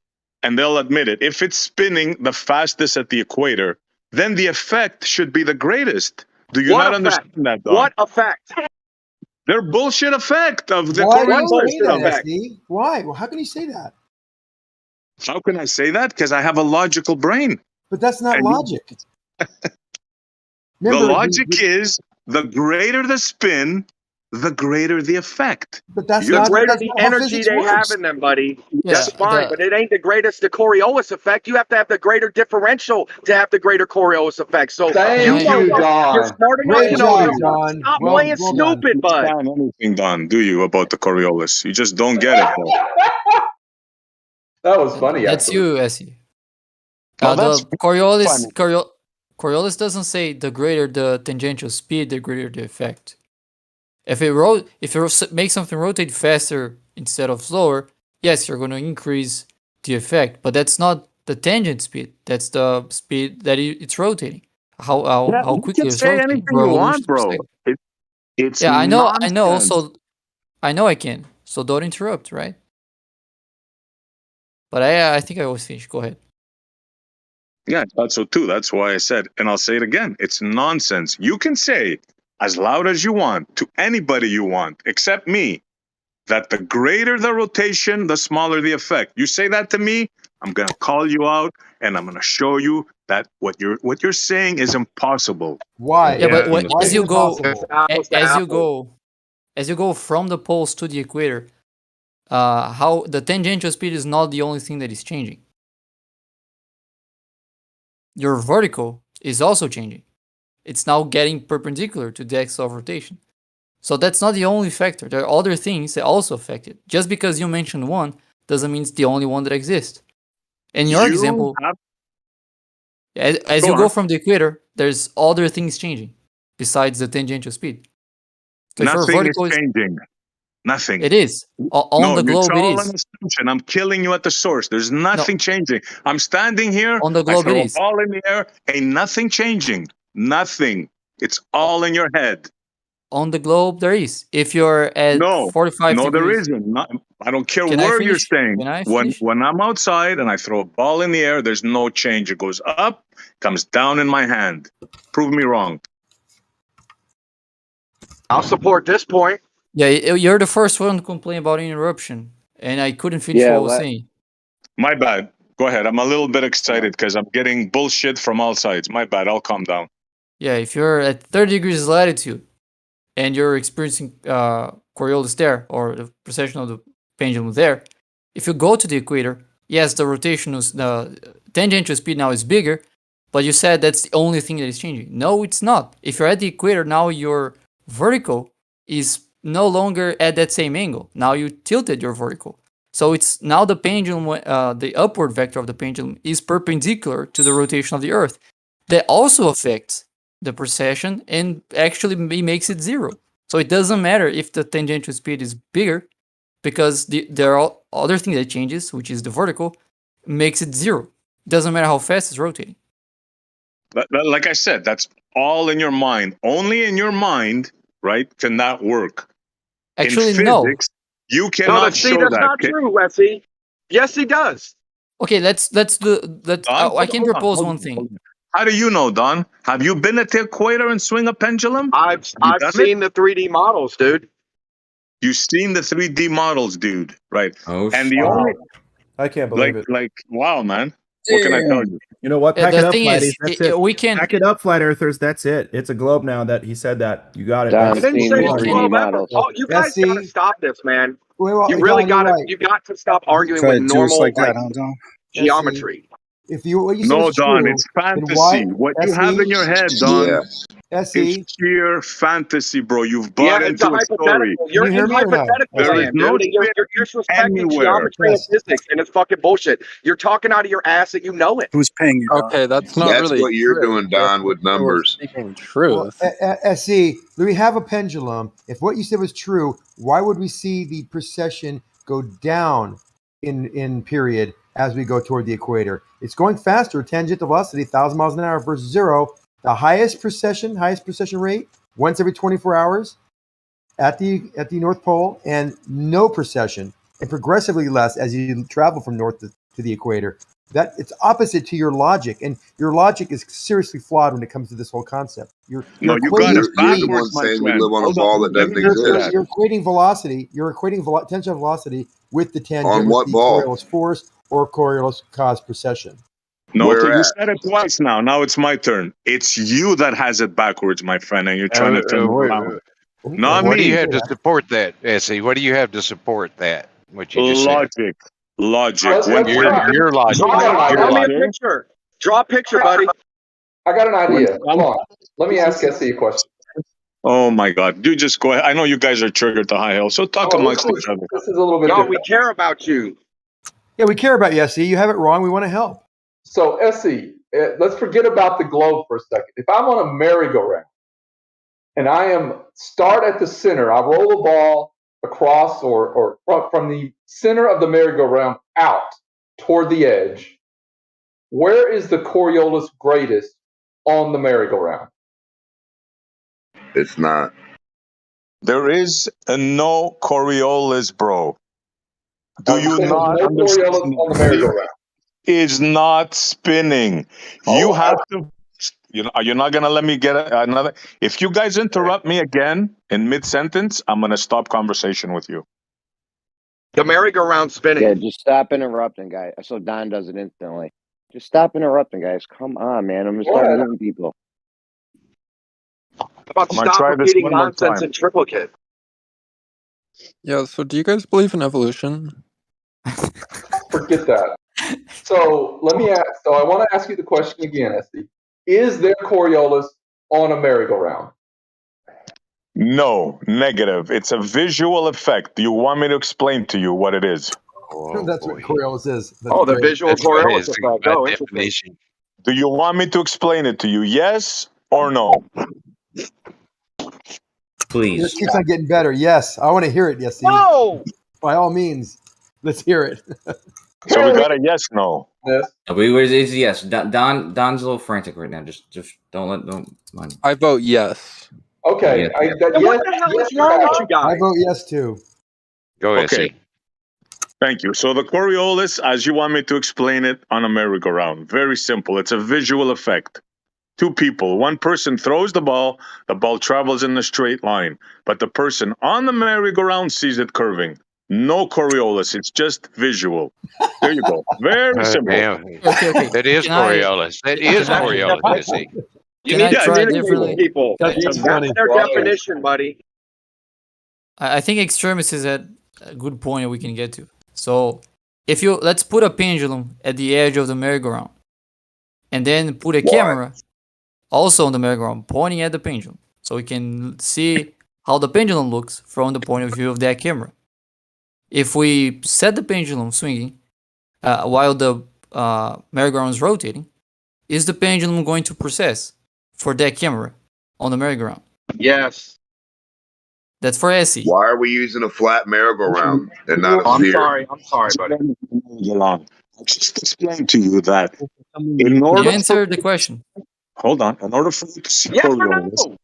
And they'll admit it, if it's spinning the fastest at the equator, then the effect should be the greatest. Do you not understand that, Don? What effect? Their bullshit effect of the Why do you say that, effect. SD? Why? Well, how can you say that? How can I say that? Because I have a logical brain. But that's not logic. The logic is the greater the spin, the greater the effect. But that's the greater the energy they have in them, buddy. That's fine, but it ain't the greatest the Coriolis effect. You have to have the greater differential to have the greater Coriolis effect. So Thank you, Don. You're smart enough Great to know job, this. Don. Stop playing stupid, bud. You don't understand anything, Don, do you, about the Coriolis? You just don't get it, bro. That was funny. That's actually. you, Essie. That's The Coriolis doesn't say the greater the tangential speed, the greater the effect. If it makes something rotate faster instead of slower, yes, you're going to increase the effect, but that's not the tangent speed. That's the speed that it's rotating. How quickly it's rotating. Anything you want, bro. It's I know. nonsense. So I know I can. So don't interrupt, right? But I think I was finished. Go ahead. Yeah, I thought so too. That's why I said, and I'll say it again. It's nonsense. You can say as loud as you want to anybody you want, except me, that the greater the rotation, the smaller the effect. You say that to me, I'm gonna call you out, and I'm gonna show you that what you're saying is impossible. Why? Yeah, but as you go from the poles to the equator, how the tangential speed is not the only thing that is changing. Your vertical is also changing. It's now getting perpendicular to the axis of rotation. So that's not the only factor. There are other things that also affect it. Just because you mentioned one doesn't mean it's the only one that exists. In your example, as you go from the equator, there's other things changing besides the tangential speed. So Nothing is changing. Nothing. It is. On the globe, it is. An assumption. I'm killing you at the source. There's nothing changing. I'm standing here. On the globe, I throw it is. all in the air. Ain't nothing changing. Nothing. It's all in your head. On the globe, there is. If you're at 45 degrees. No, there isn't. I don't care Can I where you're finish? staying. Can I When finish? when I'm outside and I throw a ball in the air, there's no change. It goes up, comes down in my hand. Prove me wrong. I'll support this point. Yeah, you're the first one to complain about interruption, and I couldn't finish what I was saying. My bad. Go ahead. I'm a little bit excited because I'm getting bullshit from all sides. My bad. I'll calm down. Yeah, if you're at 30 degrees latitude and you're experiencing Coriolis there, or the precession of the pendulum there, if you go to the equator, yes, the tangential speed now is bigger, but you said that's the only thing that is changing. No, it's not. If you're at the equator, now your vertical is no longer at that same angle. Now you tilted your vertical. So it's now the pendulum, the upward vector of the pendulum is perpendicular to the rotation of the Earth. That also affects the precession and actually makes it zero. So it doesn't matter if the tangential speed is bigger, because there are other thing that changes, which is the vertical, makes it zero. It doesn't matter how fast it's rotating. Like I said, that's all in your mind. Only in your mind, right? Can that work? Actually, in no. physics, you cannot show that's that. not true, Wesley. Yes, he does. Okay, let's I can propose one thing. How do you know, Don? Have you been at the equator and swing a pendulum? I've seen the 3D models, dude. You've seen the 3D models, dude. Right. Oh, and the only I can't believe it. like, wow, man. What can I tell you? You know what? Yeah, Pack the it up, thing flatties. is, That's it. we can Pack it up, flat earthers. That's it. It's a globe now. That he said that. You got it. Don, I didn't seen say the it's 3D 12 ever. models. Oh, you guys SC. gotta stop this, man. Well, You really Don, you're gotta. right. You got to stop arguing Try with to do us normal like that, huh, Don? geometry. If what you said No, is Don, true, it's then fantasy. why? What you have in your head, Don, SE, it's sheer fantasy, bro. You've Yeah, bought it's a into a story. hypothetical. You're you hear in me or no? hypothetical There is land, no dude. And you're spin disrespecting anywhere. geometry and physics, and it's fucking bullshit. You're talking out of your ass that you know it. Who's paying you, Don? Okay, that's not That's really what you're true. doing, Don, with They were numbers. speaking Well, truth. SE, we have a pendulum. If what you said was true, why would we see the precession go down in period as we go toward the equator? It's going faster, tangential velocity, 1,000 miles an hour versus zero. The highest precession rate once every 24 hours at the North Pole, and no precession, and progressively less as you travel from north to the equator. That it's opposite to your logic, and your logic is seriously flawed when it comes to this whole concept. You're No, you got equating it You're the one backwards, my saying we friend. live on a Hold ball on. that Let doesn't me get to exist. that. you're equating velocity. You're equating tangential velocity with the tangent, On with what the ball? Coriolis force or Coriolis cause precession. No, Where you at? said it twice now. Now it's my turn. It's you that has it backwards, my friend, and you're trying to turn it around. Not What do you me. have to support that, Essie? What do you have to support that? What you just said? Logic. Logic. Let's When try. Your logic. Draw Your me a logic. picture. Draw a picture, buddy. I got an when idea. Hold on. Let me ask Essie a question. Oh my God! You just go ahead. I know you guys are triggered to high hell, so talk amongst each other. This is a little bit No, different. we care about you. Yeah, we care about you, SE. You have it wrong. We want to help. So, Essie, let's forget about the globe for a second. If I'm on a merry-go-round and I am start at the center, I roll the ball across or from the center of the merry-go-round out toward the edge, where is the Coriolis greatest on the merry-go-round? It's not. There is a no Coriolis, bro. Do I'm you saying not there's no Coriolis understand? on the merry-go-round. Is not spinning. You have to. You're not gonna let me get another. If you guys interrupt me again in mid sentence, I'm gonna stop conversation with you. The merry-go-round spinning. Yeah, just stop interrupting, guys. So Don does it instantly. Just stop interrupting, guys. Come on, man. I'm gonna start moving people. How about I'm gonna stop try this repeating one more nonsense time. in triplicate? Yeah, so do you guys believe in evolution? Forget that. So let me ask. So I want to ask you the question again, Esty. Is there Coriolis on a merry-go-round? No, negative. It's a visual effect. Do you want me to explain to you what it is? That's what Coriolis is. That's Oh, the great. visual Coriolis effect. Oh, interesting. Definition. Do you want me to explain it to you? Yes or no? Please. This keeps on getting better. Yes, I want to hear it. Yes, No. by all means, let's hear it. So we got a yes, no. Yes. It's yes. Don's a little frantic right now. Just don't mind. I vote yes. Okay. Yeah. What the hell is wrong with you I guys? vote yes too. Go, Okay. Essie. Thank you. So the Coriolis, as you want me to explain it on a merry-go-round, very simple. It's a visual effect. Two people, one person throws the ball travels in a straight line, but the person on the merry-go-round sees it curving. No Coriolis, it's just visual. There you go. Very simple. Damn. Okay. That is Coriolis. That is Coriolis, Odysee. You Can need I to try educate differently? people. That's their definition, buddy. I think extremis is a good point that we can get to. So if you let's put a pendulum at the edge of the merry-go-round, and then put a camera also on the merry-go-round pointing at the pendulum, so we can see how the pendulum looks from the point of view of that camera. If we set the pendulum swinging while the merry-go-round is rotating, is the pendulum going to process for that camera on the merry-go-round? Yes. That's for SE. Why are we using a flat merry-go-round and not a I'm sphere? sorry, buddy. I'll just explain to you that in Can order you answer the question? Hold on. In order for you to see Yes or Coriolis, no?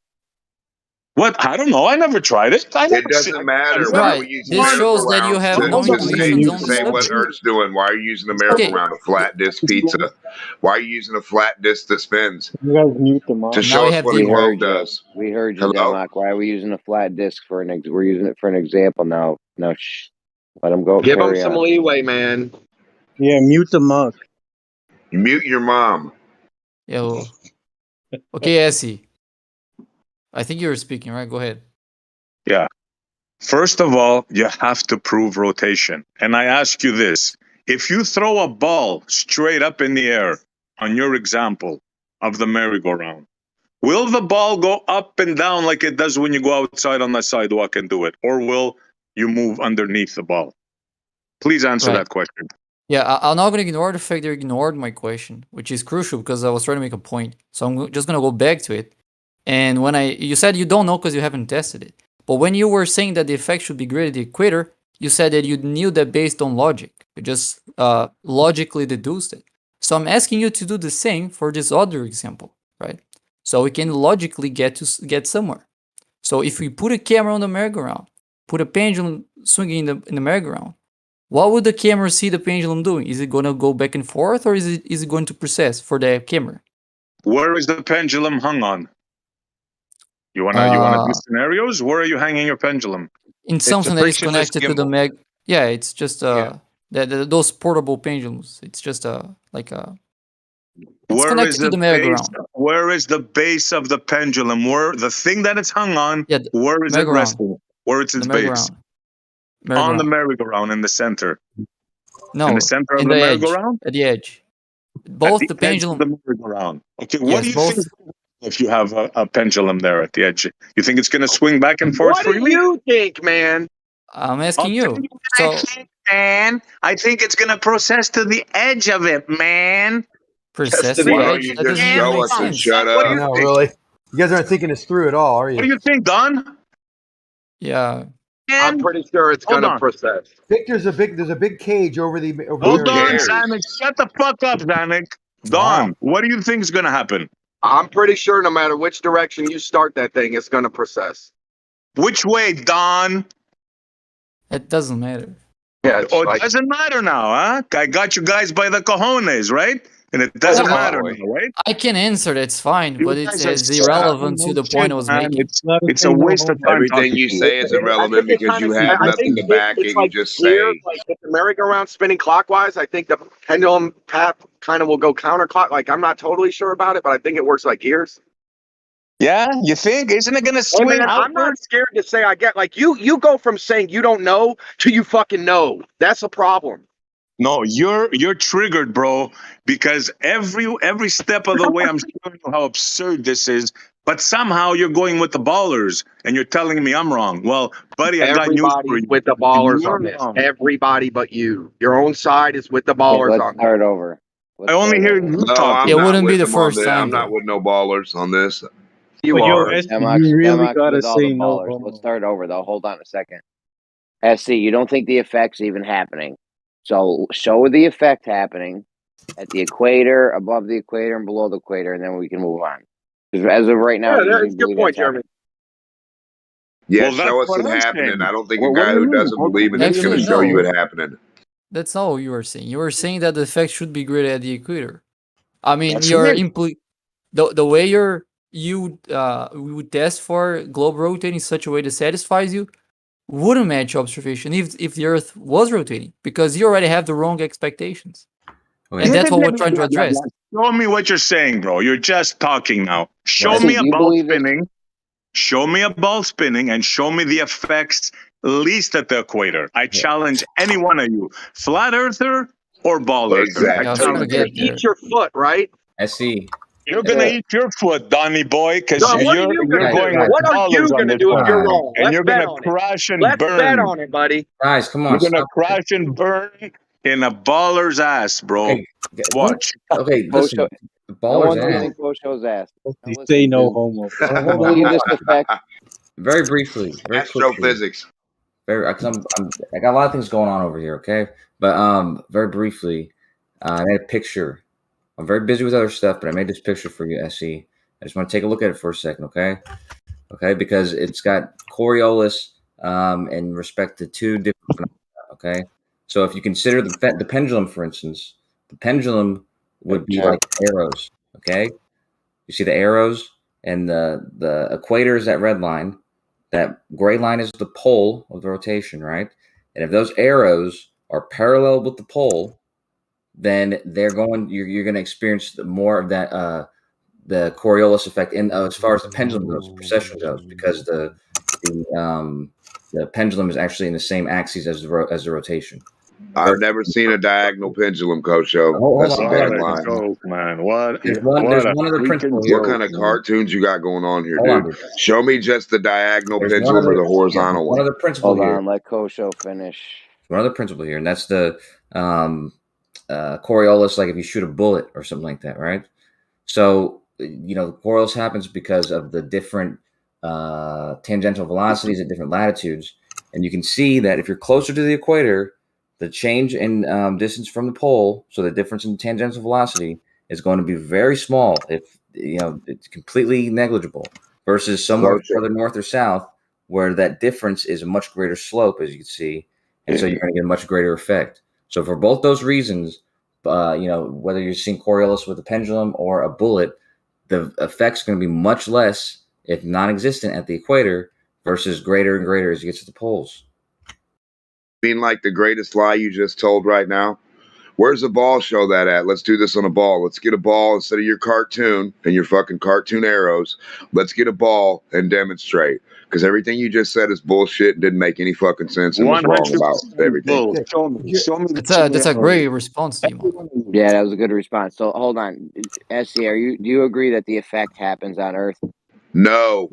what? I don't know. I never tried it. It doesn't matter. Why are we using This shows that you have no intuitions on the say what subject. Earth's doing? Why are you using a merry-go-round, a flat disc pizza? Why are you using a flat disc that spins? You guys mute them To all. show us what a globe does. We heard you, Hello? Democ. Why are we using a flat disc for an? We're using it for an example now. No, shh. Let him go. Give them Carry some on. leeway, man. Yeah, mute the muck. Mute your mom. Yo. Okay, SE. I think you were speaking, right? Go ahead. Yeah. First of all, you have to prove rotation. And I ask you this. If you throw a ball straight up in the air on your example of the merry-go-round, will the ball go up and down like it does when you go outside on the sidewalk and do it? Or will you move underneath the ball? Please answer that question. Yeah, I'm not going to ignore the fact that you ignored my question, which is crucial because I was trying to make a point. So I'm just going to go back to it. And when you said you don't know because you haven't tested it. But when you were saying that the effect should be greater at the equator, you said that you knew that based on logic. You just logically deduced it. So I'm asking you to do the same for this other example, right? So we can logically get somewhere. So if we put a camera on the merry-go-round, put a pendulum swinging in the merry-go-round, what would the camera see the pendulum doing? Is it going to go back and forth, or is it going to process for the camera? Where is the pendulum hung on? You wanna do scenarios? Where are you hanging your pendulum? In something that is connected to the mag. Yeah, it's just those portable pendulums. It's just it's connected to the merry-go-round. Where is the base of the pendulum? Where the thing that it's hung on? Yeah, where is it resting? Where it's its base? On the Merry-go-round. merry-go-round in the center. No, in the center of in the the edge, merry-go-round. at the edge. Both At the edge of pendulum. the merry-go-round. Okay, what Yes, do you both. think if you have a pendulum there at the edge? You think it's going to swing back and forth What do freely? you think, man? I'm asking you. So, Man, I think it's going to process to the edge of it, man. process to Why the don't edge? you That just doesn't even show make us and sense. shut What do up? you No, think? really. You guys aren't thinking this through at all, are What do you? you think, Don? Yeah. I'm pretty sure it's Hold gonna on. process. Victor's there's a big cage over the Hold on, cares? Zanuck. Shut the fuck up, Zanuck. Wow. Don, what do you think is going to happen? I'm pretty sure no matter which direction you start that thing, it's gonna process. Which way, Don? It doesn't matter. Yeah, it's Oh, it like doesn't matter now, huh? I got you guys by the cojones, right? And it doesn't matter now, right? I can answer. That's fine, You but it's guys are as irrelevant to the point I was man. making. It's a waste of time Everything talking you to say is I irrelevant think it because kind you of. have I nothing think to back it. it's You like just here, say. like if the merry-go-round spinning clockwise, I think the pendulum path kind of will go counterclock. Like I'm not totally sure about it, but I think it works like gears. Yeah, you think? Isn't it going to Hey swing man, I'm outward? not scared to say I get like you go from saying you don't know to you fucking know. That's a problem. No, you're triggered, bro, because every step of the way I'm showing you how absurd this is, but somehow you're going with the ballers and you're telling me I'm wrong. Well, buddy, I got news for Everybody's you. with the ballers You're on this. wrong. Everybody but you. Your own side is with the Okay, ballers let's on start this. over. I only hear you No, talking. I'm It not wouldn't be with the them on first this. time, I'm not though. with no ballers on this. You But yo, are. SC, you really Demox gotta with all the say no ballers. homo. Let's start over though. Hold on a second. SC, you don't think the effect's even happening. So show the effect happening at the equator, above the equator, and below the equator, and then we can move on. Because as of right now, Yeah, you that's a don't good believe point, that's happening. Jeremy. Yeah, Well, that's show us what it I'm happening. saying. I don't think Well, a what do guy you who mean? doesn't believe in it's going Actually, to show you no. it happening. That's not what you were saying. You were saying that the effect should be greater at the equator. I mean, That's you're it. the way you would test for globe rotating in such a way that satisfies you wouldn't match your observation if the Earth was rotating, because you already have the wrong expectations. And that's what we're trying to address. Show me what you're saying, bro. You're just talking now. Show Jesse, me a do you ball believe this? spinning. Show me a ball spinning and show me the effects least at the equator. I challenge any one of you, flat earther or ball earther. I Exactly. Yeah, challenge You're you. gonna eat your foot, right? SE. You're gonna eat your foot, Donny boy, because No, what are you're you gonna do? going with What are you dollars on gonna this do if one, you're wrong? and Let's you're bet gonna on it. crash and Let's bet burn. on it, buddy. Guys, come on. You're gonna Stop. crash and burn in a baller's ass, bro. Okay. Watch. Okay, listen. Kosho, The no baller's one's ass. eating Kosho's ass. Now You listen, say no do homo. you believe this effect? Very briefly, very quickly. Astrophysics. Very, cause I got a lot of things going on over here. Okay, but very briefly, I made a picture. I'm very busy with other stuff, but I made this picture for you, SE. I just want to take a look at it for a second, okay? Okay, because it's got Coriolis in respect to two different phenomena, okay? So if you consider the pendulum, for instance, the pendulum would be like arrows, okay? You see the arrows, and the equator is that red line. That gray line is the pole of the rotation, right? And if those arrows are parallel with the pole, then you're going to experience more of that the Coriolis effect in as far as the pendulum goes, the precession goes, because the pendulum is actually in the same axis as the rotation. I've never seen a diagonal pendulum, Kosho. That's the bottom line. Joke, man. What? There's one other principle here. What kind of cartoons you got going on here, Hold on, dude? Show me just the diagonal There's one pendulum or other- the horizontal one one. other principle Hold here. on, let Kosho finish. One other principle here, and that's the Coriolis, like if you shoot a bullet or something like that, right? So, the Coriolis happens because of the different tangential velocities at different latitudes. And you can see that if you're closer to the equator, the change in distance from the pole, so the difference in tangential velocity, is going to be very small. If it's completely negligible, versus somewhere further north or south, where that difference is a much greater slope, as you can see, and so you're going to get a much greater effect. So for both those reasons, whether you're seeing Coriolis with a pendulum or a bullet, the effect's going to be much less, if non-existent, at the equator, versus greater and greater as you get to the poles. Mean like the greatest lie you just told right now? Where's the ball show that at? Let's do this on a ball. Let's get a ball instead of your cartoon and your fucking cartoon arrows. Let's get a ball and demonstrate. Because everything you just said is bullshit and didn't make any fucking sense and was wrong about everything. That's a great response, Timo. Yeah, that was a good response. So hold on, SC, do you agree that the effect happens on Earth? No.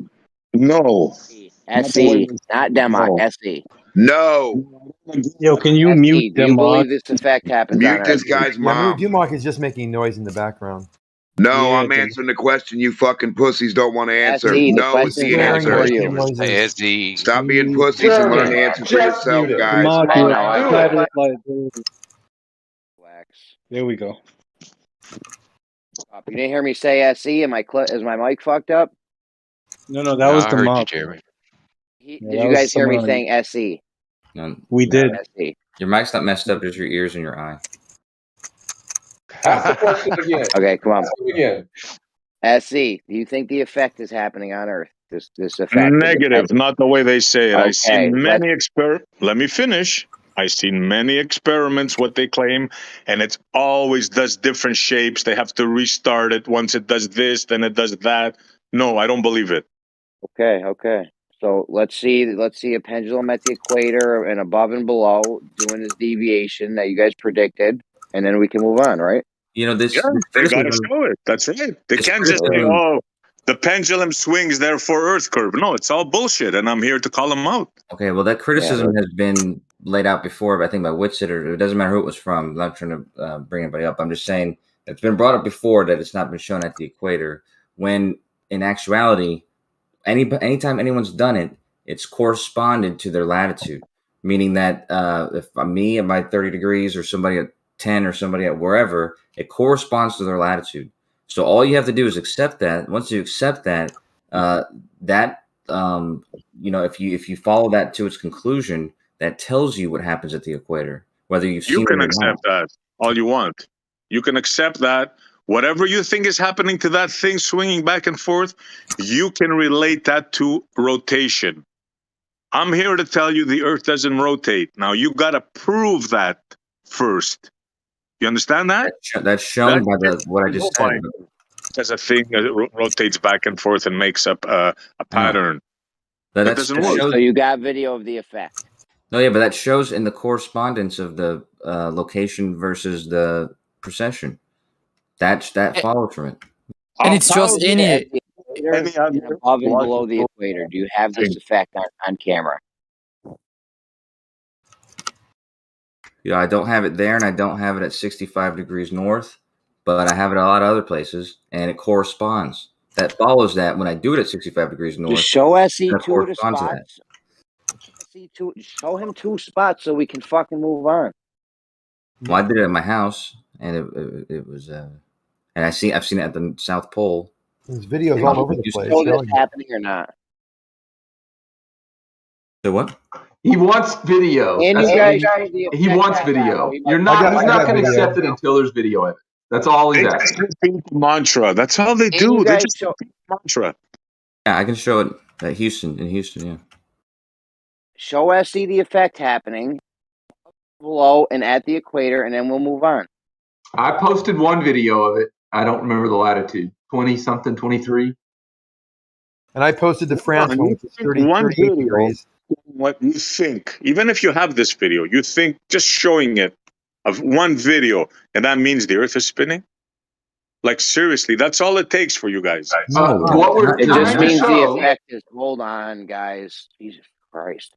No. SC, not Demok, SC. No. Yo, can you SC, mute do you them believe on? this effect happens Mute on this Earth? guy's mom. Dumont is just making noise in the background. No, Yeah, I'm answering the question you fucking pussies don't want to answer. SC, the No is the question's not answer. for you. SE. Stop being pussies and learn to answer for yourself, guys. Demok, I you're know, I a know. private liability. Wax. There we go. You didn't hear me say SC? Is my mic fucked up? No, that was I heard you, Demok. Jeremy. Did that you was guys hear me someone- saying SC? No, We did. SC. Your mic's not messed up, just your ears and your eye. Ask the question again. Okay, come on. Ask it again. SC, do you think the effect is happening on Earth? This effect? Negative, not the way they say it. I Okay, see many Let me finish. I seen many experiments, what they claim, and it always does different shapes. They have to restart it. Once it does this, then it does that. No, I don't believe it. Okay. So let's see a pendulum at the equator and above and below doing this deviation that you guys predicted, and then we can move on, right? This. Yeah, they got to criticism- show it. That's right. They this can't just say, criticism- "Oh, the pendulum swings, therefore Earth curve." No, it's all bullshit, and I'm here to call them out. Okay, well, that criticism has been laid out before, I think by Whitsitter. It doesn't matter who it was from. I'm not trying to bring anybody up. I'm just saying it's been brought up before that it's not been shown at the equator, when in actuality, anytime anyone's done it, it's corresponded to their latitude, meaning that if I'm me at my 30 degrees or somebody at 10 or somebody at wherever, it corresponds to their latitude. So all you have to do is accept that. Once you accept that, if you follow that to its conclusion, that tells you what happens at the equator, whether you've You seen can it or accept not. that all you want. You can accept that. Whatever you think is happening to that thing swinging back and forth, you can relate that to rotation. I'm here to tell you the Earth doesn't rotate. Now, you got to prove that first. You understand that? That's shown by what I just said. As a thing that rotates back and forth and makes up a pattern. That doesn't work. So you got video of the effect. No, yeah, but that shows in the correspondence of the location versus the precession. That follows from it. And it's just any above and below the equator. Do you have this effect on camera? Yeah, I don't have it there, and I don't have it at 65 degrees north, but I have it a lot of other places, and it corresponds. That follows that when I do it at 65 degrees north. Just show SE2 the corresponds to that. spots. SE2, show him 2 spots so we can fucking move on. Well, I did it at my house, and it was, and I've seen it at the South Pole. There's videos all over the place. Show this happening or not? So what? He wants video. And you guys, He wants video. You're not. He's not going to accept it until there's video of it. That's all he's asking. Mantra. That's all they do. They just repeat the mantra. Yeah, I can show it at Houston. In Houston, yeah. Show SE the effect happening below and at the equator, and then we'll move on. I posted one video of it. I don't remember the latitude. 20-something, 23. And I posted the France one, which is 38 degrees. What you think, even if you have this video, you think just showing it of one video, and that means the Earth is spinning? Like, seriously, that's all it takes for you guys. It just means the effect is, hold on, guys. Jesus Christ.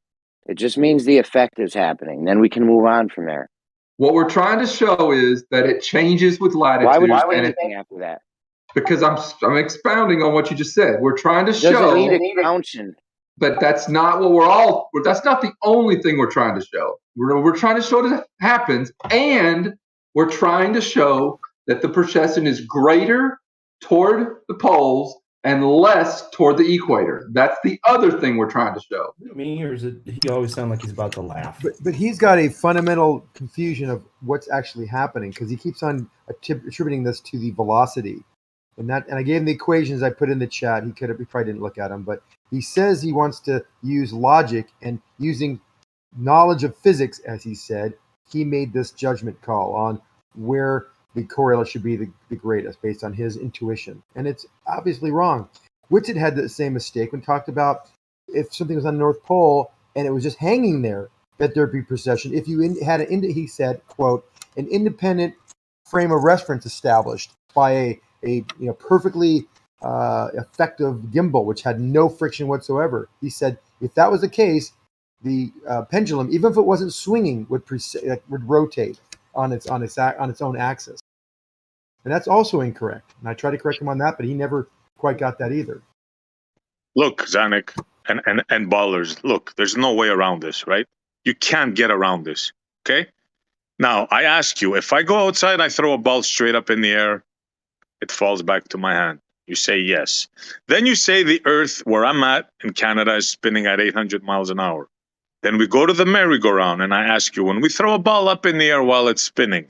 It just means the effect is happening. Then we can move on from there. What we're trying to show is that it changes with latitude. Why would you say anything after that? Because I'm expounding on what you just said. We're trying to show. Doesn't need a counting. But that's not what that's not the only thing we're trying to show. We're trying to show that it happens, and we're trying to show that the precession is greater toward the poles and less toward the equator. That's the other thing we're trying to show. Me, or is it? He always sounds like he's about to laugh. But he's got a fundamental confusion of what's actually happening because he keeps on attributing this to the velocity. And I gave him the equations I put in the chat. He probably didn't look at them, but he says he wants to use logic, and using knowledge of physics, as he said, he made this judgment call on where the correlate should be the greatest based on his intuition. And it's obviously wrong. Whitted had the same mistake when talked about if something was on the North Pole and it was just hanging there, that there'd be precession. If you had he said, quote, an independent frame of reference established by a perfectly effective gimbal, which had no friction whatsoever. He said, if that was the case, the pendulum, even if it wasn't swinging, would rotate on its own axis, and that's also incorrect. And I tried to correct him on that, but he never quite got that either. Look, Zanuck and ballers, look, there's no way around this, right? You can't get around this. Okay. Now I ask you, if I go outside, I throw a ball straight up in the air, it falls back to my hand. You say yes. Then you say the Earth, where I'm at in Canada, is spinning at 800 miles an hour. Then we go to the merry-go-round, and I ask you, when we throw a ball up in the air while it's spinning,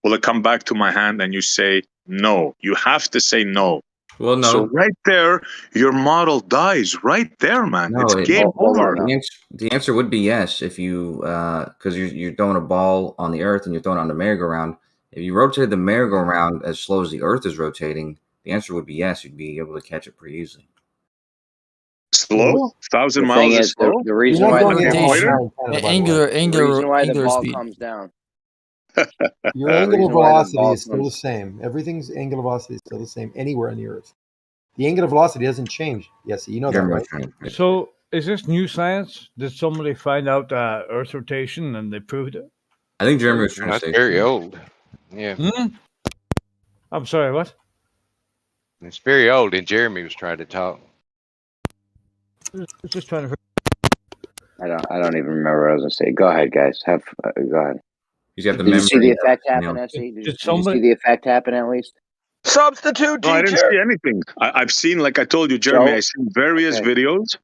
will it come back to my hand? And you say no. You have to say no. Well, no. So right there, your model dies. Right there, man. No, it's game over. The answer would be yes if you, because you're throwing a ball on the Earth and you're throwing it on the merry-go-round. If you rotate the merry-go-round as slow as the Earth is rotating, the answer would be yes. You'd be able to catch it pretty easily. Slow? 1,000 miles is slow? The reason why the angular ball speed comes down. Your angular velocity is still the same. Everything's angular velocity is still the same anywhere on the Earth. The angular velocity doesn't change. Yes, you know that, right? So, is this new science? Did somebody find out Earth rotation and they proved it? I think Jeremy was trying to say. That's very old. Yeah. I'm sorry, what? It's very old, and Jeremy was trying to talk. Just trying to. I don't even remember what I was gonna say. Go ahead, guys. Go ahead. He's got the Did you see the memory. effect happen, Essie? Did you see the effect happen at least? Substitute No, I didn't teacher. see anything. I've seen, like I told you, Jeremy, I've seen various videos.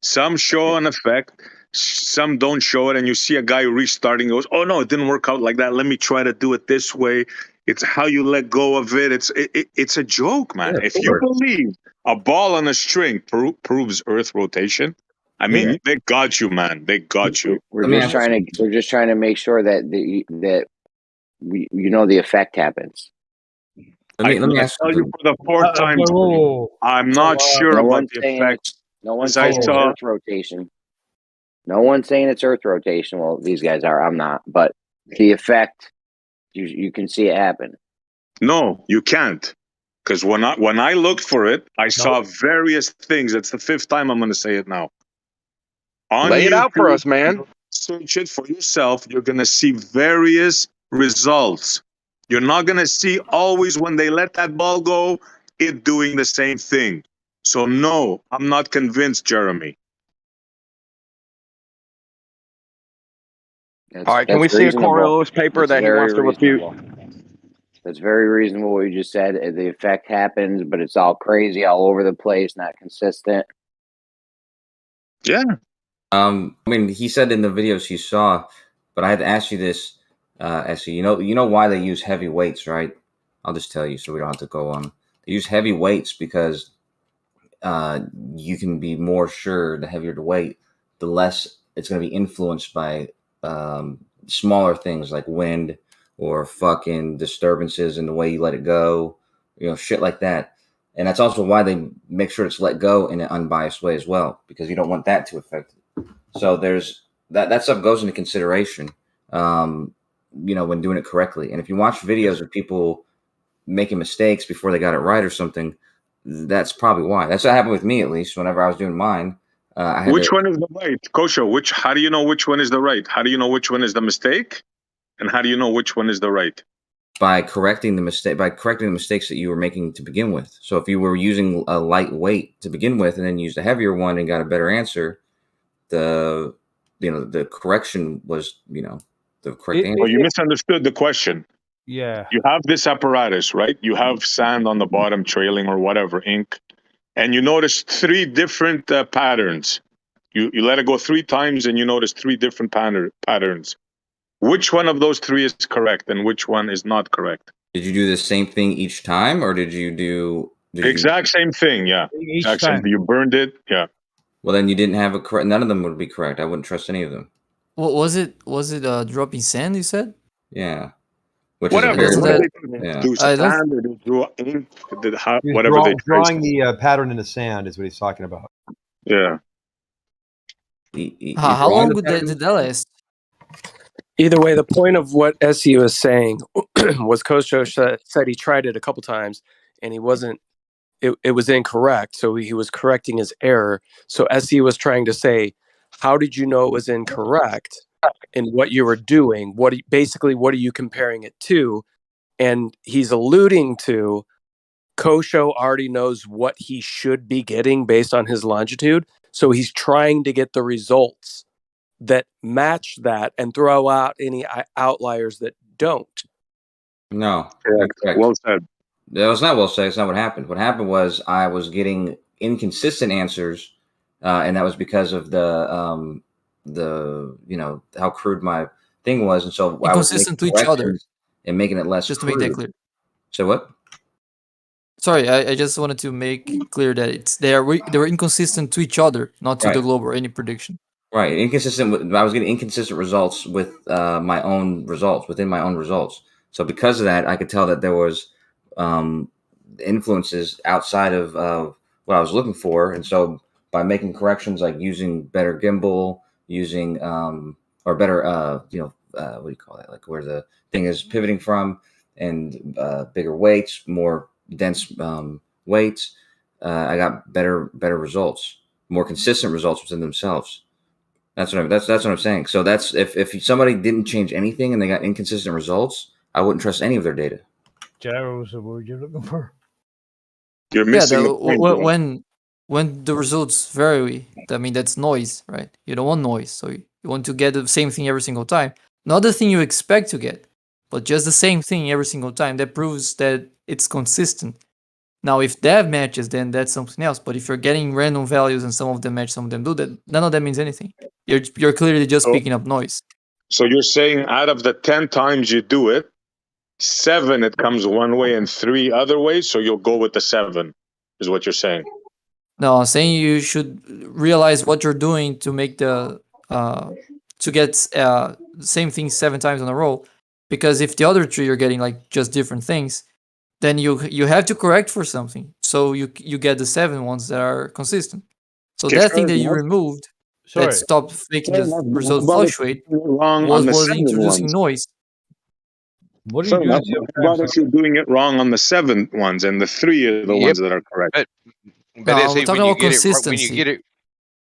Some show an effect. some don't show it, and you see a guy restarting, goes, "Oh no, it didn't work out like that. Let me try to do it this way." It's how you let go of it. It's a joke, man. Yeah, If you believe a ball on a string proves Earth rotation, I mean, they got you, man. They got you. We're just trying to make sure that the effect happens. Let me tell you for the fourth time. I'm not sure No about one's the saying effect. no one's saying it's Earth rotation. No one's saying it's Earth rotation. Well, these guys are. I'm not. But the effect, you can see it happen. No, you can't. Because when I looked for it, I saw various things. It's the fifth time I'm going to say it now. Lay it out for us, man. Search it for yourself. You're going to see various results. You're not going to see always when they let that ball go, it doing the same thing. So no, I'm not convinced, Jeremy. All right, can we see a Coriolis paper that he wants to refute? That's very reasonable what you just said. The effect happens, but it's all crazy, all over the place, not consistent. Yeah. I mean, he said in the videos he saw, but I had to ask you this, Essie. You know why they use heavy weights, right? I'll just tell you so we don't have to go on. They use heavy weights because you can be more sure the heavier the weight, the less it's going to be influenced by smaller things like wind or fucking disturbances in the way you let it go, shit like that. And that's also why they make sure it's let go in an unbiased way as well, because you don't want that to affect it. So there's that stuff goes into consideration, when doing it correctly. And if you watch videos of people making mistakes before they got it right or something, that's probably why. That's what happened with me, at least, whenever I was doing mine. Which one is the right, Kosho? How do you know which one is the right? How do you know which one is the mistake? And how do you know which one is the right? By correcting the mistakes that you were making to begin with. So if you were using a light weight to begin with and then used a heavier one and got a better answer, the correction was the correct answer. Well, you misunderstood the question. Yeah. You have this apparatus, right? You have sand on the bottom trailing or whatever, ink, and you notice three different patterns. You let it go 3 times and you notice 3 different patterns. Which one of those 3 is correct and which one is not correct? Did you do the same thing each time, or did you do exact same thing? Yeah, exact same thing. You burned it. Yeah. Well, then you didn't have a correct. None of them would be correct. I wouldn't trust any of them. What was it? Was it dropping sand? You said. Yeah. Which whatever. Is what did they do? Sand or they drew ink? Whatever they drawing the pattern in the sand is what he's talking about. Yeah. How long did that last? Either way, the point of what SE was saying was Kosho said he tried it a couple times and he wasn't. It was incorrect, so he was correcting his error. So SE was trying to say, how did you know it was incorrect in what you were doing? What are you comparing it to? And he's alluding to Kosho already knows what he should be getting based on his longitude. So he's trying to get the results that match that and throw out any outliers that don't. No. Correct. Well said. That was not well said. It's not what happened. What happened was I was getting inconsistent answers, and that was because of the how crude my thing was, and so inconsistent to each other and making it less. Just to crude. make that clear. So what? Sorry, I just wanted to make clear that they were inconsistent to each other, not to the globe or any prediction. Right, inconsistent. I was getting inconsistent results with my own results within my own results. So because of that, I could tell that there was influences outside of what I was looking for, and so by making corrections like using better gimbal, using or better what do you call that? Like where the thing is pivoting from, and bigger weights, more dense weights, I got better results, more consistent results within themselves. That's what I'm saying. So that's if somebody didn't change anything and they got inconsistent results, I wouldn't trust any of their data. Gyro's the word you're looking for. You're missing the point, when the results vary, I mean that's noise, right? You don't want noise, so you want to get the same thing every single time. Not the thing you expect to get, but just the same thing every single time. That proves that it's consistent. Now, if that matches, then that's something else. But if you're getting random values and some of them match, some of them do, that none of that means anything. You're clearly just picking up noise. So you're saying out of the 10 times you do it, 7 it comes one way and 3 other ways, so you'll go with the 7, is what you're saying. No, I'm saying you should realize what you're doing to make the to get same thing 7 times in a row. Because if the other 3 you're getting like just different things, then you have to correct for something. So you get the 7 ones that are consistent. So that thing that you removed that stopped making the results fluctuate was introducing noise. What are you doing? What if you're doing it wrong on the 7 ones and the 3 are the ones that are correct? But No, we're talking about consistency.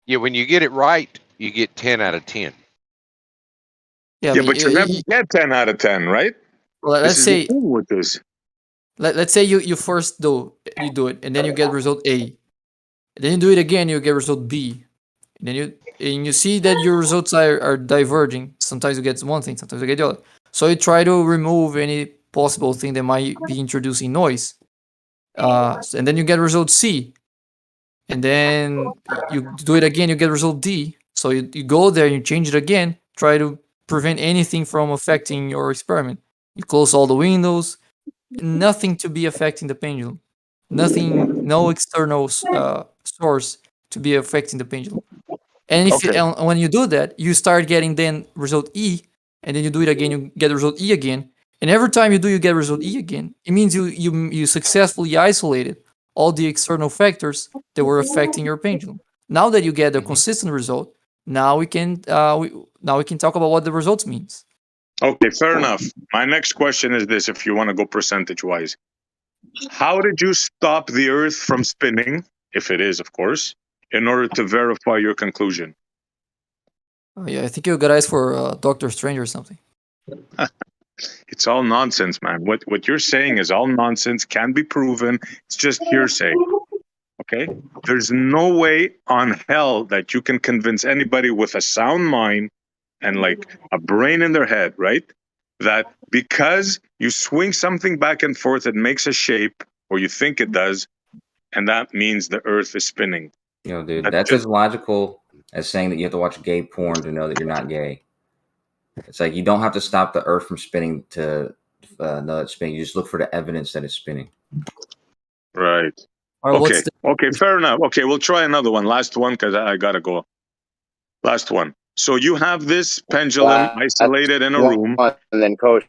When you get it right, you get 10 out of 10. Yeah, but you never get 10 out of 10, right? Well, let's say with this. Let's say you first do it and then you get result A. And then you do it again, you get result B. And then you see that your results are diverging. Sometimes you get one thing, sometimes you get the other. So you try to remove any possible thing that might be introducing noise. And then you get result C. And then you do it again, you get result D. So you go there, you change it again, try to prevent anything from affecting your experiment. You close all the windows, nothing to be affecting the pendulum. Nothing, no external source to be affecting the pendulum. And if when you do that, you start getting then result E, and then you do it again, you get result E again. And every time you do, you get result E again. It means you successfully isolated all the external factors that were affecting your pendulum. Now that you get a consistent result, now we can talk about what the results means. Okay, fair enough. My next question is this, if you want to go percentage-wise. How did you stop the Earth from spinning, if it is, of course, in order to verify your conclusion? Oh, yeah, I think you got eyes for Doctor Strange or something. It's all nonsense, man. What you're saying is all nonsense, can be proven. It's just hearsay. Okay? There's no way on hell that you can convince anybody with a sound mind and like a brain in their head, right? That because you swing something back and forth, it makes a shape, or you think it does, and that means the Earth is spinning. Dude, that's as logical as saying that you have to watch gay porn to know that you're not gay. It's like you don't have to stop the Earth from spinning to know it's spinning. You just look for the evidence that it's spinning. Right. Okay. Okay, fair enough. Okay, we'll try another one. Last one, because I gotta go. Last one. So you have this pendulum isolated in a room. And then Coach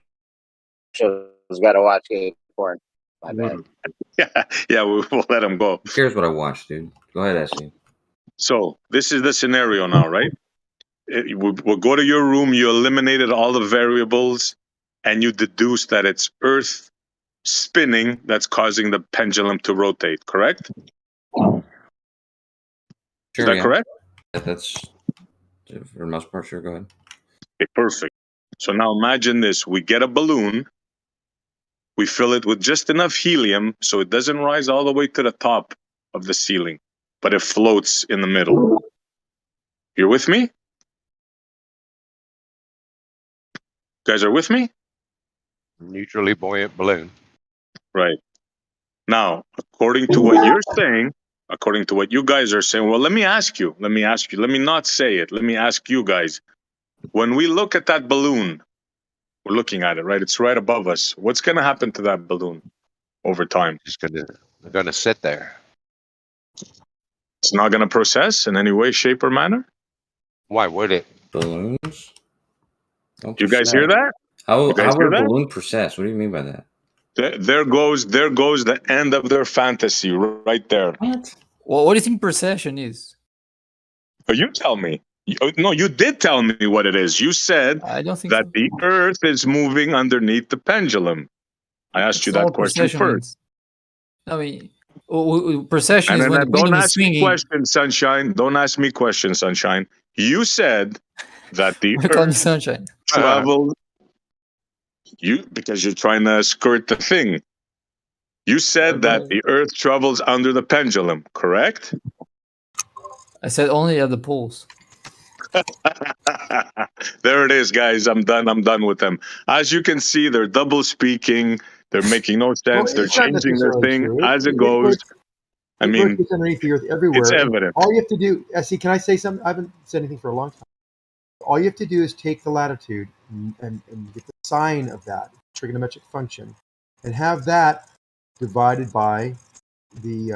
has got to watch gay porn. My bad. Yeah, we'll let him go. Who cares what I watch, dude? Go ahead, Essie. So this is the scenario now, right? We'll go to your room. You eliminated all the variables, and you deduce that it's Earth spinning that's causing the pendulum to rotate. Correct? Sure, is that correct? That's for the most part. Sure, go ahead. Okay, perfect. So now imagine this: we get a balloon. We fill it with just enough helium so it doesn't rise all the way to the top of the ceiling, but it floats in the middle. You're with me? You guys are with me? Neutrally buoyant balloon. Right. Now, according to what you're saying, according to what you guys are saying, well, let me ask you, let me not say it. Let me ask you guys. When we look at that balloon, we're looking at it, right? It's right above us. What's going to happen to that balloon over time? They're going to sit there. It's not going to process in any way, shape, or manner? Why would it? Balloons? You guys hear that? How would a balloon process? What do you mean by that? There goes the end of their fantasy right there. What? Well, what do you think procession is? Oh, you tell me. No, you did tell me what it is. You said I don't think that the Earth is moving underneath the pendulum. I asked you that question first. I mean, procession is when the don't pendulum is ask me swinging. questions, Sunshine. Don't ask me questions, Sunshine. You said that the Earth Sunshine travels. Because you're trying to skirt the thing. You said that the Earth travels under the pendulum, correct? I said only at the poles. There it is, guys. I'm done with them. As you can see, they're double speaking. They're making no Well, sense. They're it's not changing their necessarily thing true. as it It goes. rotates, I it mean, rotates underneath the Earth it's everywhere. And evident. all you have to do, see, can I say something? I haven't said anything for a long time. All you have to do is take the latitude and get the sine of that trigonometric function, and have that divided by the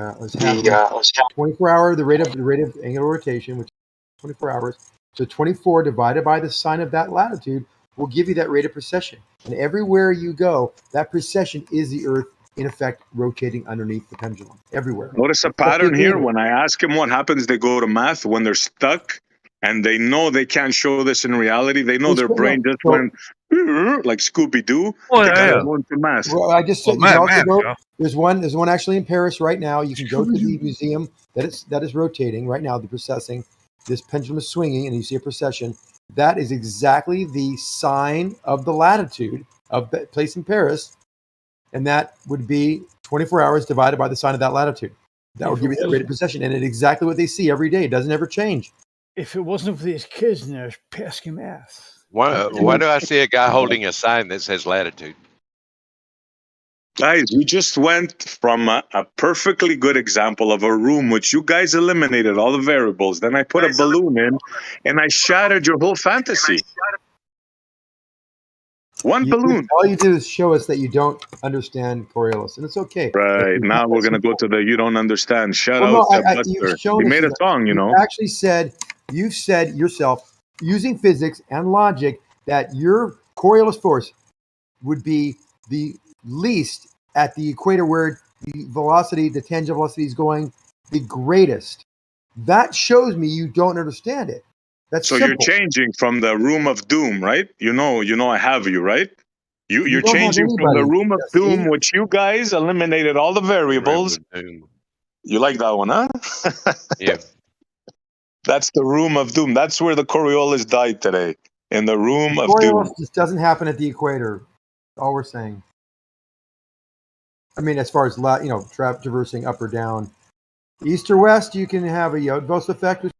24-hour, the rate of angular rotation, which is 24 hours. So 24 divided by the sine of that latitude will give you that rate of precession. And everywhere you go, that precession is the Earth, in effect, rotating underneath the pendulum. Everywhere. Notice a Except the pattern here. equator. When I ask them what happens, they go to math. When they're stuck and they know they can't show this in reality, they know their brain just went like Scooby-Doo. They gotta go into math. Well, I just said you can also go. There's one actually in Paris right now. You can go to the museum that is rotating right now. The precessing, this pendulum is swinging, and you see a precession. That is exactly the sine of the latitude of the place in Paris, and that would be 24 hours divided by the sine of that latitude. That would give you that rate of precession, and it's exactly what they see every day. It doesn't ever change. If it wasn't for these kids and their pesky math. Why do I see a guy holding a sign that says latitude? Guys, we just went from a perfectly good example of a room which you guys eliminated all the variables. Then I put a balloon in and I shattered your whole fantasy. One balloon. All you do is show us that you don't understand Coriolis, and it's okay. Right. Now we're going to go to the you don't understand. Shout out No, to you've Buster. shown He made a us song, you know. Actually you've said yourself, using physics and logic, that your Coriolis force would be the least at the equator where the velocity, the tangential velocity is going the greatest. That shows me you don't understand it. That's so simple. You're changing from the room of doom, right? You know I have you, right? You're don't have changing from the anybody, room of doom, which you guys eliminated all the variables. You like that one, huh? Yeah. That's the room of doom. That's where the Coriolis died today, in the room of Coriolis doom. just doesn't happen at the equator. All we're saying. I mean, as far as traversing up or down, east or west, you can have a Yodvos effect, which is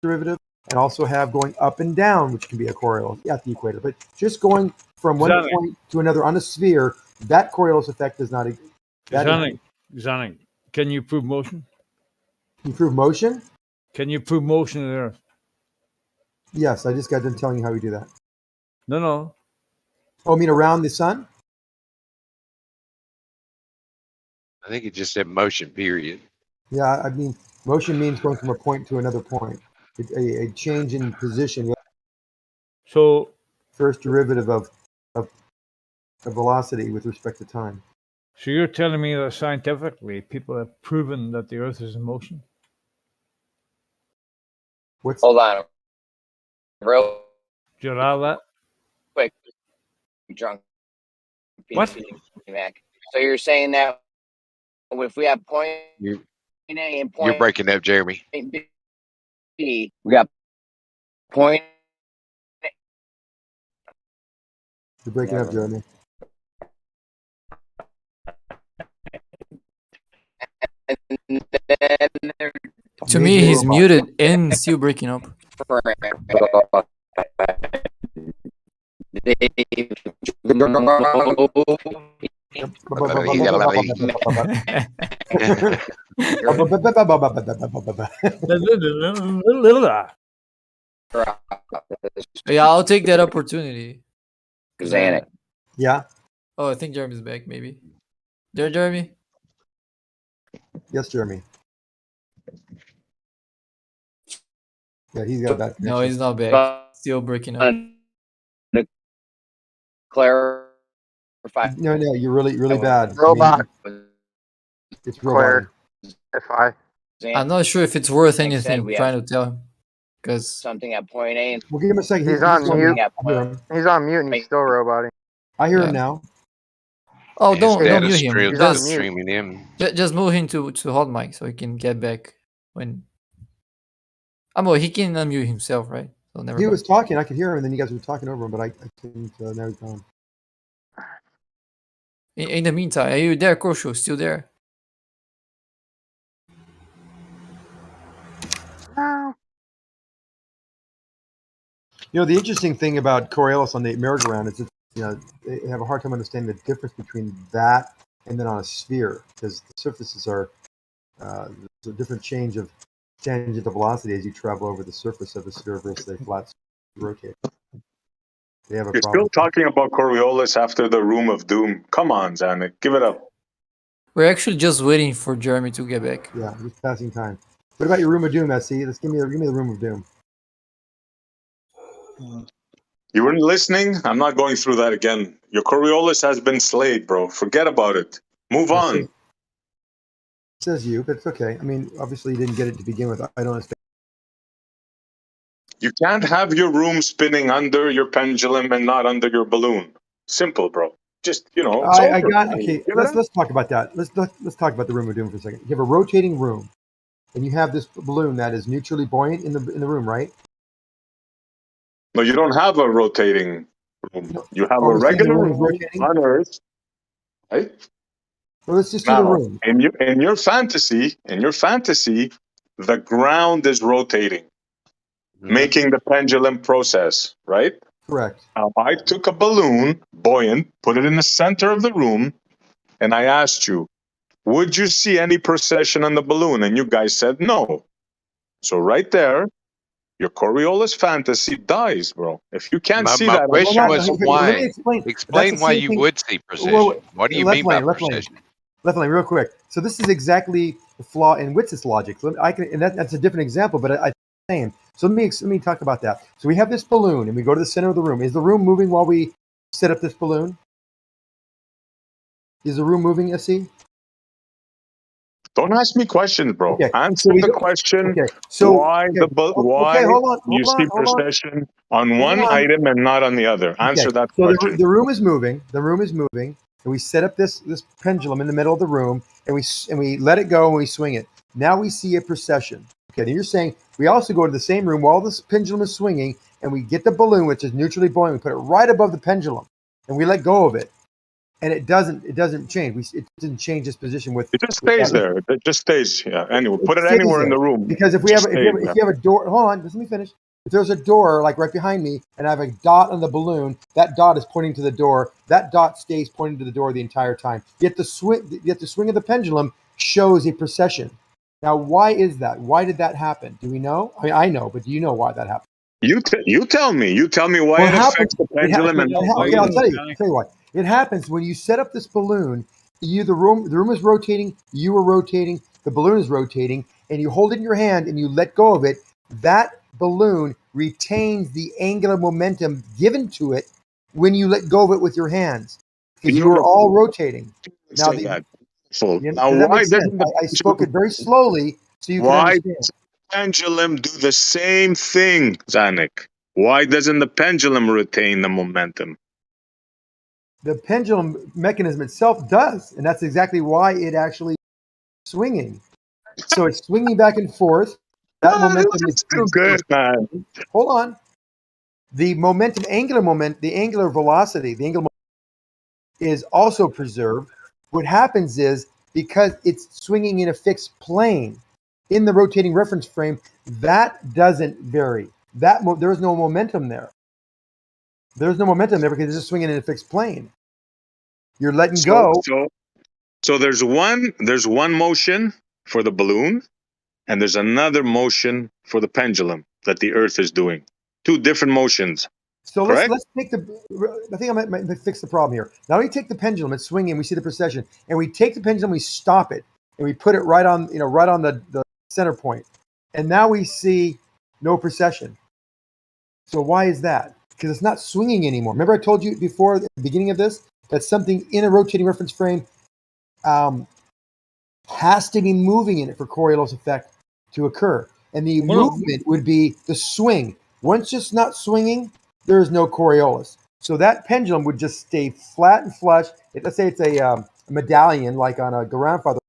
derivative, and also have going up and down, which can be a Coriolis at the equator. But just going from one point to another on a sphere, that Coriolis effect does not exist. Xanic, can you prove motion? You prove motion? Can you prove motion in the Earth? Yes, I just got done telling you how we do that. No. Oh, I mean around the sun? I think it just said motion, period. Yeah, I mean, motion means going from a point to another point. A change in position. So, first derivative of velocity with respect to time. So you're telling me that scientifically people have proven that the Earth is in motion? Hold on. Real Do you allow that? quick. Drunk. What? Mac. So you're saying that if we have point A and point You're breaking up, Jeremy. B, we got point. You're breaking up, Jeremy. To me, he's muted and still breaking up. Yeah, I'll take that opportunity. Xanic. Yeah. Oh, I think Jeremy's back. Maybe. There, Jeremy. Yes, Jeremy. Yeah, he's got that. No, he's not back. Still breaking up. Clarify. No, you're really bad. Robot. I mean, it's robot. I'm not sure if it's worth anything trying to tell him, because something at point A. We'll give him a second. He's on mute. He's on mute and he's still roboting. I hear him now. Oh, don't mute him. Just move him to hot mic so he can get back when. Well, he can unmute himself, right? So never. He was talking. I could hear him, and then you guys were talking over him, but I couldn't. Now he's gone. In the meantime, are you there, Kosho? Still there? The interesting thing about Coriolis on the merry-go-round is it's they have a hard time understanding the difference between that and then on a sphere, because the surfaces are there's a different change of tangential velocity as you travel over the surface of a sphere versus a flat rotate. They have a You're problem. still talking about Coriolis after the Room of Doom. Come on, Zanuck, give it up. We're actually just waiting for Jeremy to get back. Yeah, just passing time. What about your Room of Doom, SC? Let's give me the Room of Doom. You weren't listening? I'm not going through that again. Your Coriolis has been slayed, bro. Forget about it. Move on. It says you, but it's okay. I mean, obviously you didn't get it to begin with. I don't understand. You can't have your room spinning under your pendulum and not under your balloon. Simple, bro. Just, it's over. I got okay. Let's talk about that. Let's talk about the Room of Doom for a second. You have a rotating room, and you have this balloon that is neutrally buoyant in the room, right? No, you don't have a rotating room. You have a regular room on Earth, right? Well, let's just do the room. In your fantasy, the ground is rotating, making the pendulum process, right? Correct. Now, I took a balloon, buoyant, put it in the center of the room, and I asked you, would you see any precession on the balloon? And you guys said no. So right there, your Coriolis fantasy dies, bro. If you can't see my that, question was Let why. me explain. Explain why you would see precision. What do you mean by precision? Left lane, real quick. So this is exactly the flaw in Witz's logic. That's a different example, but I same. So let me talk about that. So we have this balloon, and we go to the center of the room. Is the room moving while we set up this balloon? Is the room moving, SC? Don't ask me questions, bro. Okay. Answer the question. Okay. So why hold you see precession on one item and not on the other? Answer that so question. the room is moving. The room is moving, and we set up this pendulum in the middle of the room, and we let it go and we swing it. Now we see a precession. Okay. Then you're saying we also go to the same room while this pendulum is swinging, and we get the balloon, which is neutrally buoyant. We put it right above the pendulum, and we let go of it. And it doesn't change. It doesn't change its position with. It just stays there. It just stays. Yeah. Anyway, put it stays anywhere there. in the room. Because if you have a door, hold on, just let me finish. If there's a door like right behind me, and I have a dot on the balloon, that dot is pointing to the door. That dot stays pointing to the door the entire time. Yet the swing of the pendulum shows a precession. Now, why is that? Why did that happen? Do we know? I mean, I know, but do you know why that happened? You tell me. You tell me why it affects the pendulum. Okay, I'll tell you why. It happens when you set up this balloon. The room is rotating. You are rotating. The balloon is rotating, and you hold it in your hand and you let go of it. That balloon retains the angular momentum given to it when you let go of it with your hands, because you are all rotating. Now, why doesn't I spoke it very slowly so you can understand. Why does the pendulum do the same thing, Zanuck? Why doesn't the pendulum retain the momentum? The pendulum mechanism itself does, and that's exactly why it actually swinging. So it's swinging back and forth. That momentum is too good, man. Hold on. The momentum, the angular velocity, the angular is also preserved. What happens is, because it's swinging in a fixed plane in the rotating reference frame, that doesn't vary. There is no momentum there. There's no momentum there because it's just swinging in a fixed plane. You're letting go. So there's one motion for the balloon, and there's another motion for the pendulum that the Earth is doing. Two different motions. So let's take I think I might fix the problem here. Now we take the pendulum, it's swinging, we see the precession, and we take the pendulum, we stop it, and we put it right on the center point. And now we see no precession. So why is that? Because it's not swinging anymore. Remember I told you before at the beginning of this that something in a rotating reference frame has to be moving in it for Coriolis effect to occur. And the movement would be the swing. Once it's not swinging, there is no Coriolis. So that pendulum would just stay flat and flush. Let's say it's a medallion like on a grandfather.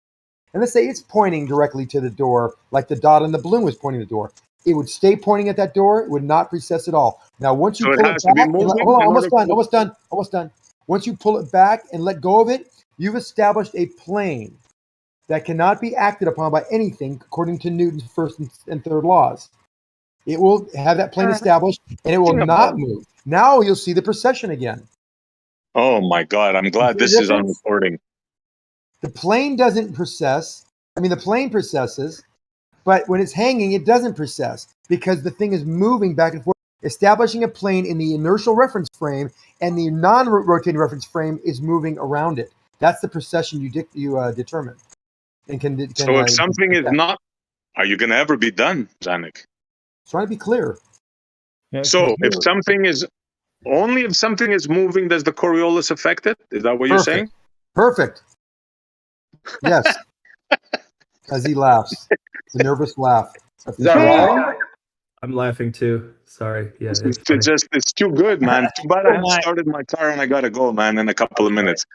And let's say it's pointing directly to the door like the dot on the balloon was pointing to the door. It would stay pointing at that door. It would not precess at all. Now, once you pull it back, almost done. Once you pull it back and let go of it, you've established a plane that cannot be acted upon by anything according to Newton's first and third laws. It will have that plane established and it will not move. Now you'll see the precession again. Oh my God! I'm glad this is on recording. The plane doesn't precess. I mean, the plane precesses, but when it's hanging, it doesn't precess because the thing is moving back and forth, establishing a plane in the inertial reference frame, and the non-rotating reference frame is moving around it. That's the precession you determine. And can So if something is not, are you going to ever be done, Zanuck? Trying to be clear. Yeah, So if something is only if something is moving, does the Coriolis affect it? Is that what you're saying? Perfect. Yes. As he laughs, the nervous laugh. Is that wrong? I'm laughing too. Sorry. Yeah, It's too good, man. Too bad I haven't started my car and I gotta go, man, in a couple of minutes.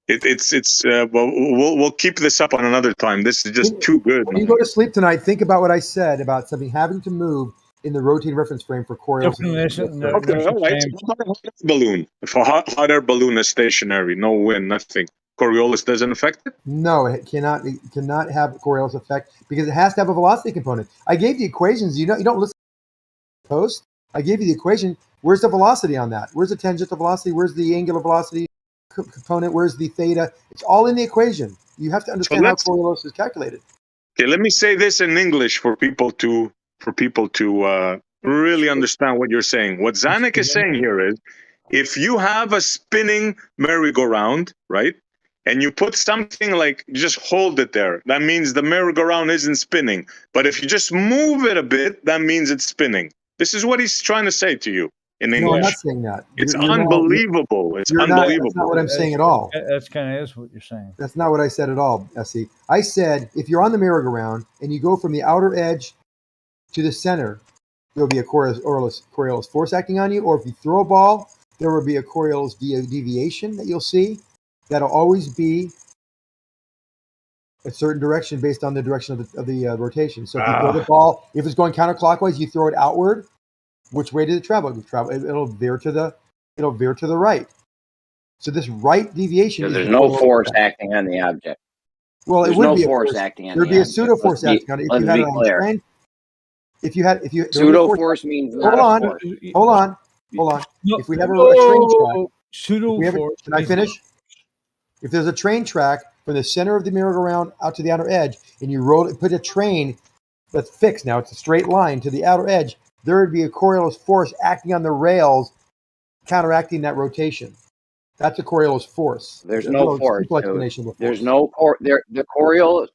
We'll keep this up on another time. This is just too good, When man. you go to sleep tonight, think about what I said about something having to move in the rotating reference frame for Coriolis. Okay, all right. What about a hot air balloon? If a hot air balloon is stationary, no wind, nothing, Coriolis doesn't affect it? No, it cannot have Coriolis effect because it has to have a velocity component. I gave the equations. You don't listen to the post. I gave you the equation. Where's the velocity on that? Where's the tangential velocity? Where's the angular velocity component? Where's the theta? It's all in the equation. You have to understand how Coriolis is calculated. Okay, let me say this in English for people to really understand what you're saying. What Zanuck is saying here is, if you have a spinning merry-go-round, right, and you put something like, just hold it there, that means the merry-go-round isn't spinning. But if you just move it a bit, that means it's spinning. This is what he's trying to say to you in English. No, I'm not saying that. It's unbelievable. It's unbelievable. That's not what I'm saying at all. That's kind of is what you're saying. That's not what I said at all, Essie. I said if you're on the merry-go-round and you go from the outer edge to the center, there'll be a Coriolis force acting on you. Or if you throw a ball, there will be a Coriolis deviation that you'll see. That'll always be a certain direction based on the direction of the rotation. So if you throw the ball, if it's going counterclockwise, you throw it outward. Which way did it travel? It'll veer to the right. So this right deviation. So there's no force acting on the object. Well, there's it would no be force acting on the object. There'd be a object. pseudo force acting on it if you had it on train. If you pseudo force means not hold on. No, if we have a train track, pseudo force. Can I finish? If there's a train track from the center of the merry-go-round out to the outer edge, and you put a train that's fixed now, it's a straight line to the outer edge, there would be a Coriolis force acting on the rails, counteracting that rotation. That's a Coriolis force. There's no force. There's no the Coriolis.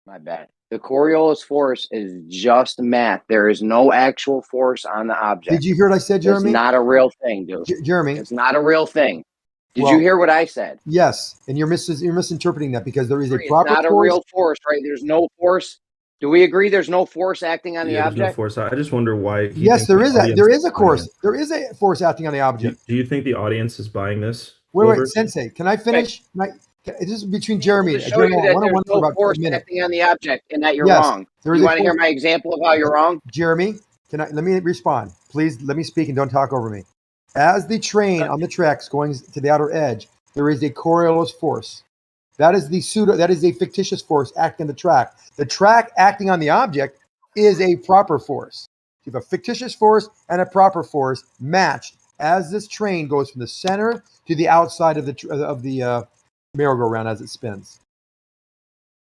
My bad. The Coriolis force is just math. There is no actual force on the object. Did you hear what I said, Jeremy? It's not a real thing, dude. Jeremy, it's not a real thing. Did you hear what I said? Yes, and you're misinterpreting that because there is a proper force. It's not a real force, right? There's no force. Do we agree there's no force acting on the object? There's no force. I just wonder why. Yes, there is a force. There is a force acting on the object. Do you think the audience is buying this? Wait, Sensei, can I finish? This is between Jeremy. Show you that there's no force acting on the object and that you're wrong. You want to hear my example of how you're wrong? Jeremy, let me respond. Please let me speak and don't talk over me. As the train on the tracks going to the outer edge, there is a Coriolis force. That is a fictitious force acting on the track. The track acting on the object is a proper force. You have a fictitious force and a proper force matched as this train goes from the center to the outside of the merry-go-round as it spins.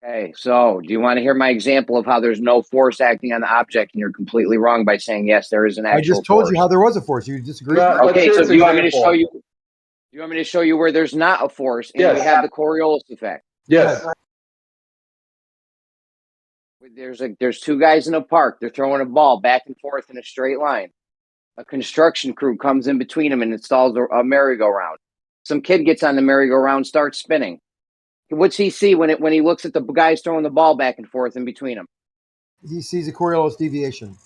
Okay, so do you want to hear my example of how there's no force acting on the object and you're completely wrong by saying yes, there is an actual force? I just told you how there was a force. You disagree? Okay, so do you want me to show you? You want me to show you where there's not a force and we have the Coriolis effect? Yes. There's two guys in a park. They're throwing a ball back and forth in a straight line. A construction crew comes in between them and installs a merry-go-round. Some kid gets on the merry-go-round, starts spinning. What's he see when he looks at the guys throwing the ball back and forth in between them? He sees a Coriolis deviation.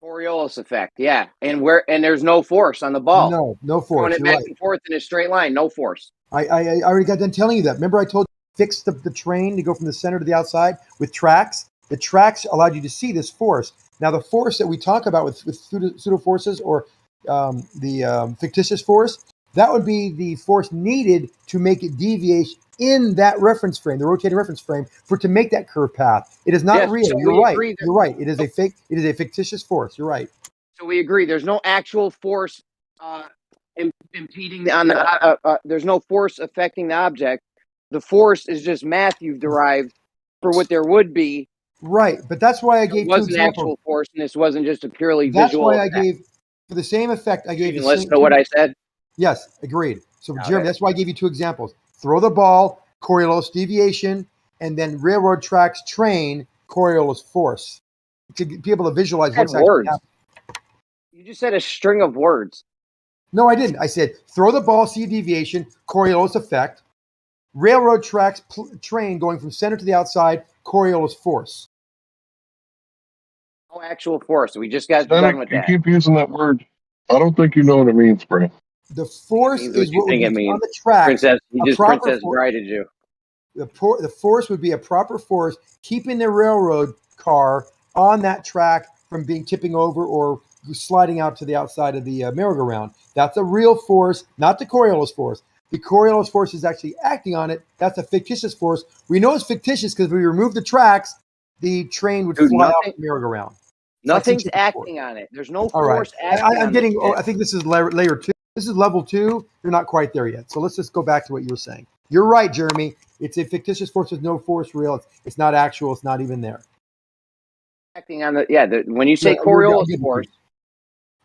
Coriolis effect, yeah. And there's no force on the ball. No force. Throwing it back and forth in a straight line, no force. I already got done telling you that. Remember I told you fix the train to go from the center to the outside with tracks? The tracks allowed you to see this force. Now the force that we talk about with pseudo forces or the fictitious force, that would be the force needed to make it deviate in that reference frame, the rotating reference frame, to make that curved path. It is not real. So You're right. You're right. It is a fictitious force. You're right. So we agree. There's no actual force impeding on the. There's no force affecting the object. The force is just math you've derived for what there would be. Right, but that's why I gave it two was an examples. actual force, and this wasn't just a purely That's visual. why I effect. gave for the same effect. I gave You the listen same. to what I said. Yes, agreed. So Got Jeremy, it. that's why I gave you two examples: throw the ball, Coriolis deviation, and then railroad tracks train, Coriolis force. To be able to visualize Said what's actually words. happening. You just said a string of words. No, I didn't. I said throw the ball, see deviation, Coriolis effect, railroad tracks train going from center to the outside, Coriolis force. No actual force. We just got Zenek, done with you that. keep using that word. I don't think you know what it means, bro. The force Means is what you what would think be it means. on the track. Princess, he A just proper Princess force. Brided you. The force would be a proper force keeping the railroad car on that track from being tipping over or sliding out to the outside of the merry-go-round. That's a real force, not the Coriolis force. The Coriolis force is actually acting on it. That's a fictitious force. We know it's fictitious because if we remove the tracks, the train would fly off the merry-go-round. Nothing's acting on it. There's no All right. force acting I'm on getting. this Oh, shit. I think this is layer 2. This is level 2. You're not quite there yet. So let's just go back to what you were saying. You're right, Jeremy. It's a fictitious force with no force real. It's not actual. It's not even there. Acting on the when you say Yeah, Coriolis force.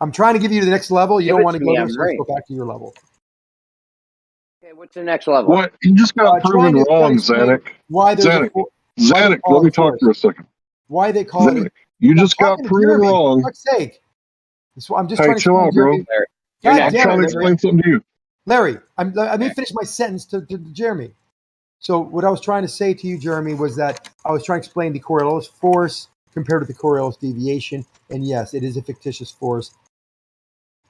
I'm trying to give you the next level. You Give don't it want to to go me, there, I'm so let's go right. back to your level. Okay, what's the next level? What? You just got proven wrong, Zanuck. Why there's Zanuck, why they Zanuck, call let it me talk for a second. Why they call Zanuck, it? you I'm just got talking to proven Jeremy, wrong. For fuck's sake. I'm just Hey, trying to chill explain out, bro. Jeremy. You're God I'm damn trying to it, explain something to you. Larry, let me finish my sentence to Jeremy. So what I was trying to say to you, Jeremy, was that I was trying to explain the Coriolis force compared to the Coriolis deviation. And yes, it is a fictitious force.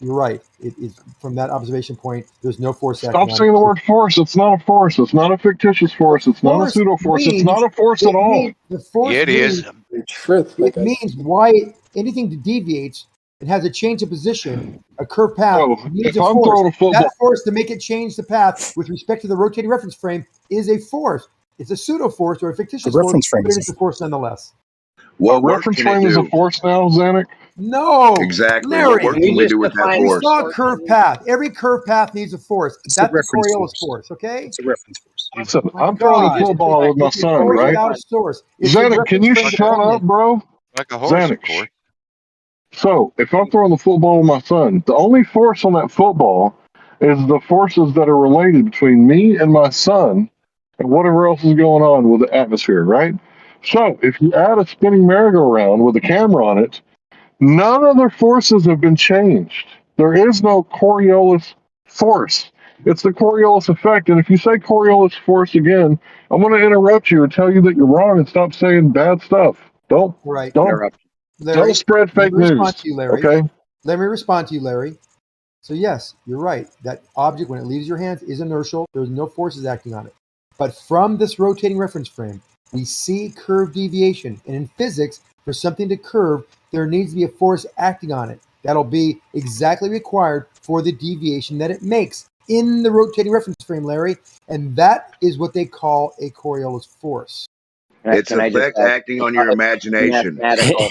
You're right. It is from that observation point. There's no force acting Stop on saying it. the word force. It's not a force. It's not a fictitious force. It's not a Force pseudo force. It's means not a force at all. the force Yeah, it means is. Truth, it means why anything that deviates and has a change of position, a curved path, Bro, needs if a I'm force. throwing a football, That force to make it change the path with respect to the rotating reference frame is a force. It's a pseudo force or a fictitious force, reference frame but is it is a force nonetheless. a What work reference can it frame is a do? force now, Zanuck? No, Exactly. What Larry. work can we do with that We force? saw a curved path. Every curved path needs a force. It's a That's the reference Coriolis force. force, okay? It's a reference force. Listen, My I'm throwing a God, football with my it's a son, force right? without a source. It's a Zanuck, can reference you frame shut up, dependent. bro? Like a horse, of Zanuck. course. So, if I'm throwing the football with my son, the only force on that football is the forces that are related between me and my son and whatever else is going on with the atmosphere, right? So, if you add a spinning merry-go-round with a camera on it, none of the forces have been changed. There is no Coriolis force. It's the Coriolis effect. And if you say Coriolis force again, I'm going to interrupt you and tell you that you're wrong and stop saying bad stuff. Don't Right. don't spread let fake me respond news. to you, Larry. Okay. Let me respond to you, Larry. So yes, you're right. That object, when it leaves your hands, is inertial. There's no forces acting on it. But from this rotating reference frame, we see curve deviation. And in physics, for something to curve, there needs to be a force acting on it. That'll be exactly required for the deviation that it makes in the rotating reference frame, Larry. And that is what they call a Coriolis force. It's effect acting on your imagination. Mathematical.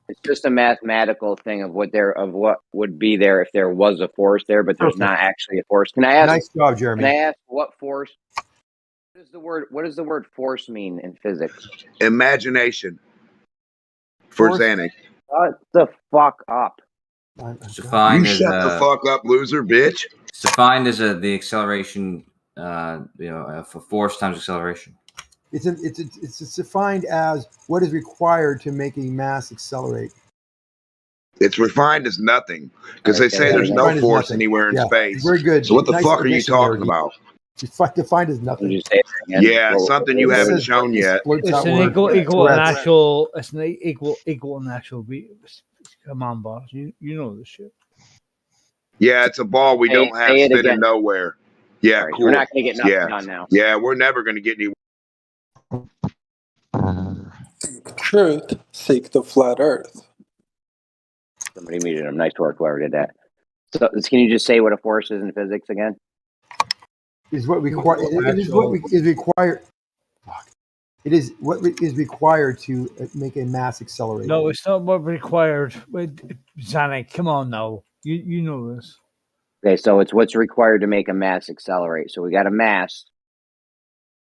It's just a mathematical thing of what would be there if there was a force there, but there's not actually a force. Can I ask? Nice job, Jeremy. Can I ask what force? What does the word force mean in physics? Imagination. For Zanuck. Shut the fuck up. It's defined You as shut the fuck up, loser, bitch. It's defined as the acceleration, for force times acceleration. It's defined as what is required to make a mass accelerate. It's refined as nothing because they say there's no Defined as force nothing. anywhere in Yeah, space. very good. So what the Nice fuck are you addition there, talking about? Defined as nothing. You say it again. Yeah, something you haven't shown yet. It's an equal and actual. It's an equal and actual. Come on, boss. You know this shit. Yeah, it's a ball we don't have say it spinning again. nowhere. Yeah, Sorry, cool. we're not gonna get nothing yeah. done now. Yeah, we're never gonna get any. Truth, seek the flat earth. Somebody muted him. Nice work, whoever did that. So, can you just say what a force is in physics again? Is what required. It is what is required. It is what is required to make a mass accelerate. No, it's not what required. Wait, Zanuck, come on now. You know this. Okay, so it's what's required to make a mass accelerate. So we got a mass,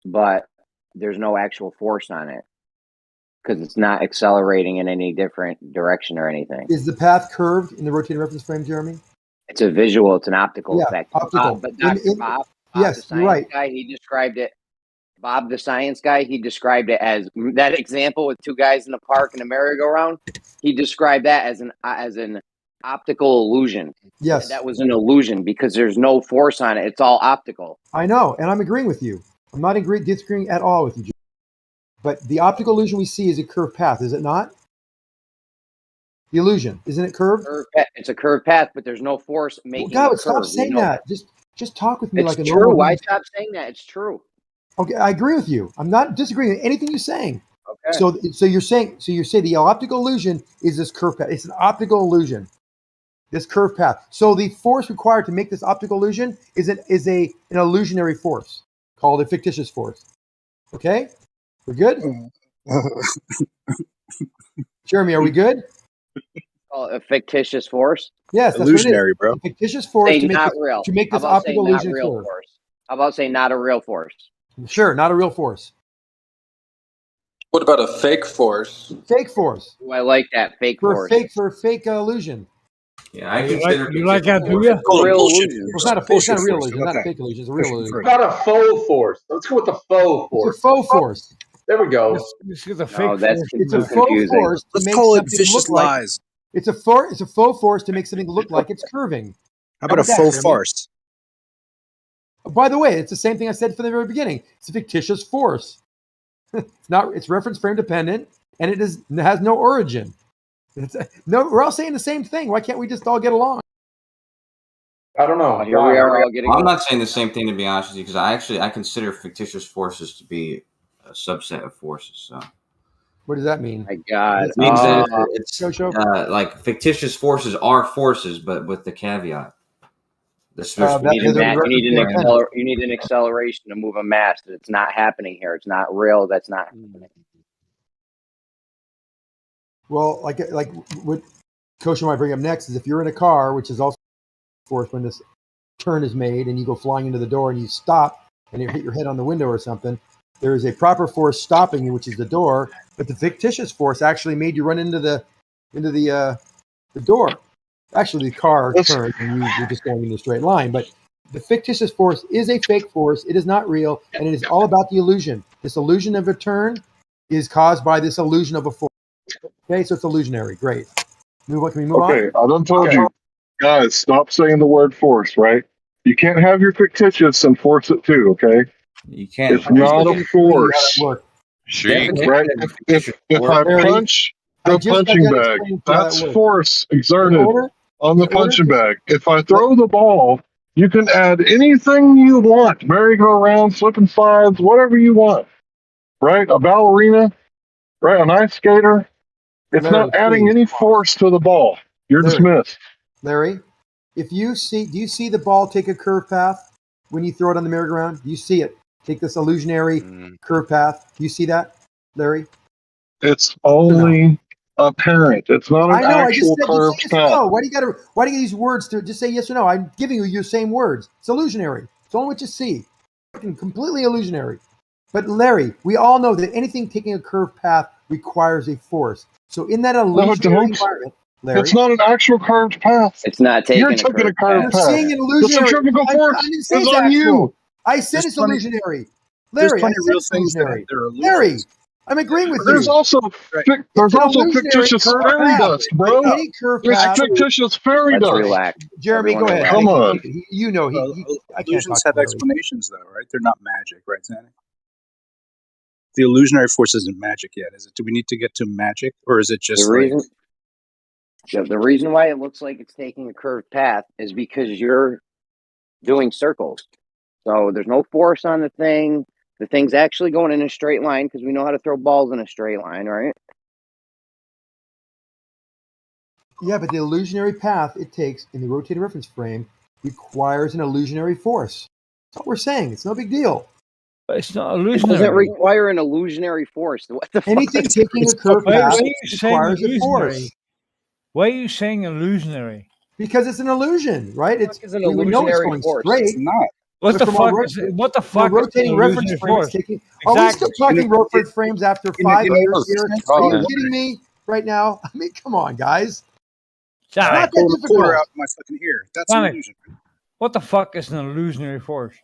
but there's no actual force on it because it's not accelerating in any different direction or anything. Is the path curved in the rotating reference frame, Jeremy? It's a visual, it's an optical Yeah, effect. optical. But Dr. Bob, yes, the you're right. science guy, he described it. Bob, the science guy, he described it as that example with two guys in the park and a merry-go-round. He described that as an optical illusion. Yes. That was an illusion because there's no force on it. It's all optical. I know, and I'm agreeing with you. I'm not disagreeing at all with you, Jim. But the optical illusion we see is a curved path, is it not? The illusion, isn't it curved? It's a curved path, but there's no force making it curved. Stop saying that. Just talk with me it's like a true. normal Why human. stop saying that? It's true. Okay, I agree with you. I'm not disagreeing with anything you're saying. Okay. So you say the optical illusion is this curved path. It's an optical illusion. This curved path. So the force required to make this optical illusion is an illusionary force called a fictitious force. Okay? We're good? Jeremy, are we good? A fictitious force? Yes, that's illusionary, what it is. bro. A fictitious force to make not this, real. to make this How about optical saying not illusion real curve. force? How about saying not a real force? Sure, not a real force. What about a fake force? Fake force. Ooh, I like that fake force. For fake illusion. Yeah, I consider You like that, do you? It's a real illusion. Well, it's not a fake, it's not a real illusion. It's not a fake illusion. It's a real illusion. What about a faux force? Let's go with the faux force. It's a faux force. There we go. This is a fake No, that's force. It's a too faux confusing. force to Let's make call it something vicious look like lies. it's a faux force to make something look like it's curving. How about a that, faux Jeremy? farce? By the way, it's the same thing I said from the very beginning. It's a fictitious force. It's reference frame dependent, and it has no origin. We're all saying the same thing. Why can't we just all get along? I don't know. Here we are all getting. I'm not saying the same thing, to be honest with you, because I consider fictitious forces to be a subset of forces. So What does that mean? My God. it means that it's Show. like fictitious forces are forces, but with the caveat. You need an acceleration to move a mass. It's not happening here. It's not real. That's not happening. Well, like what Kosher might bring up next is if you're in a car, which is also force when this turn is made and you go flying into the door and you stop and you hit your head on the window or something, there is a proper force stopping you, which is the door, but the fictitious force actually made you run into the door. Actually, the car turned and you're just going in a straight line, but the fictitious force is a fake force. It is not real, and it is all about the illusion. This illusion of a turn is caused by this illusion of a force. Okay, so it's illusionary. Great. Can we move on? Okay, I done told you. Guys, stop saying the word force, right? You can't have your fictitious and force it too, okay? You can't. It's not a force. Sure you can. Right? If I punch the punching bag, that's force exerted on the punching bag. If I throw the ball, you can add anything you want. Merry-go-round, slip and slides, whatever you want. Right? A ballerina, right? An ice skater. It's not adding any force to the ball. You're dismissed. Larry, do you see the ball take a curved path when you throw it on the merry-go-round? Do you see it take this illusionary curved path? Do you see that, Larry? It's only apparent. It's not an actual curved path. No. Why do you use words to just say yes or no? I'm giving you your same words. It's illusionary. It's only what you see. Completely illusionary. But Larry, we all know that anything taking a curved path requires a force. So in that illusionary environment, Larry, it's not an actual curved path. It's not taking You're taking a curved path. You're saying an illusionary. The centrifugal force is on you. I said it's illusionary. Larry, I said it's illusionary. Larry, I'm agreeing with There's you. also fictitious fairy dust, bro. There's fictitious fairy dust. Relax. Jeremy, go ahead. Come on. Illusions have explanations, though, right? They're not magic, right, Zanny? The illusionary force isn't magic yet, is it? Do we need to get to magic, or is it just the reason why it looks like it's taking a curved path is because you're doing circles. So there's no force on the thing. The thing's actually going in a straight line because we know how to throw balls in a straight line, right? Yeah, but the illusionary path it takes in the rotating reference frame requires an illusionary force. That's what we're saying. It's no big deal. But it's not It illusionary. doesn't require an illusionary force. What the Anything fuck? taking a curved path Why are you saying requires a illusionary? force. Why are you saying illusionary? Because it's an illusion, right? It's an we know it's illusionary going force. straight. It's not. What the But from our fuck? What the from a fuck? rotating is an reference illusionary frame, it's force? taking. Are we still Exactly. talking reference frames after 5 in years a here? sense, Are it you would. kidding me right now? I mean, come on, guys. It's Johnny, not that Pulling a quarter difficult. out my fucking ear. That's an Johnny, illusion. what the fuck is an illusionary force?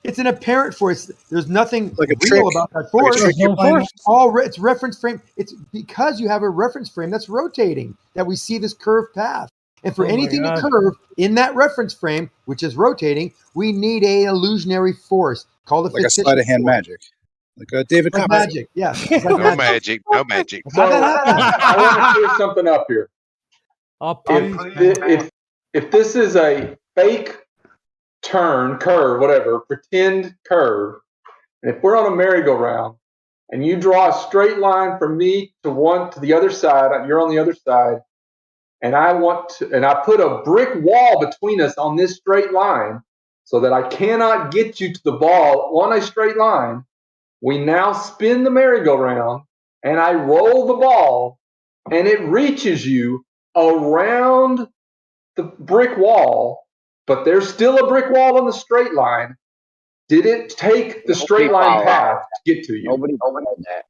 It's an apparent force. There's nothing Like a real trick. about that Like a force. trick you're playing. It's all it's reference frame. It's because you have a reference frame that's rotating that we see this curved path. And for Oh my anything to God. curve in that reference frame, which is rotating, we need a illusionary force called a Like a fictitious sleight of hand force. magic. Like David Like Copperfield. magic, yes. It's like No magic. magic. No magic. So How'd that happen? I want to clear something up here. Oh, please. If this is a fake curve, whatever, pretend curve, and if we're on a merry-go-round and you draw a straight line from me to the other side, you're on the other side, and I put a brick wall between us on this straight line so that I cannot get you to the ball on a straight line, we now spin the merry-go-round and I roll the ball and it reaches you around the brick wall, but there's still a brick wall on the straight line. Did it take the straight line path to get to you? Nobody followed that.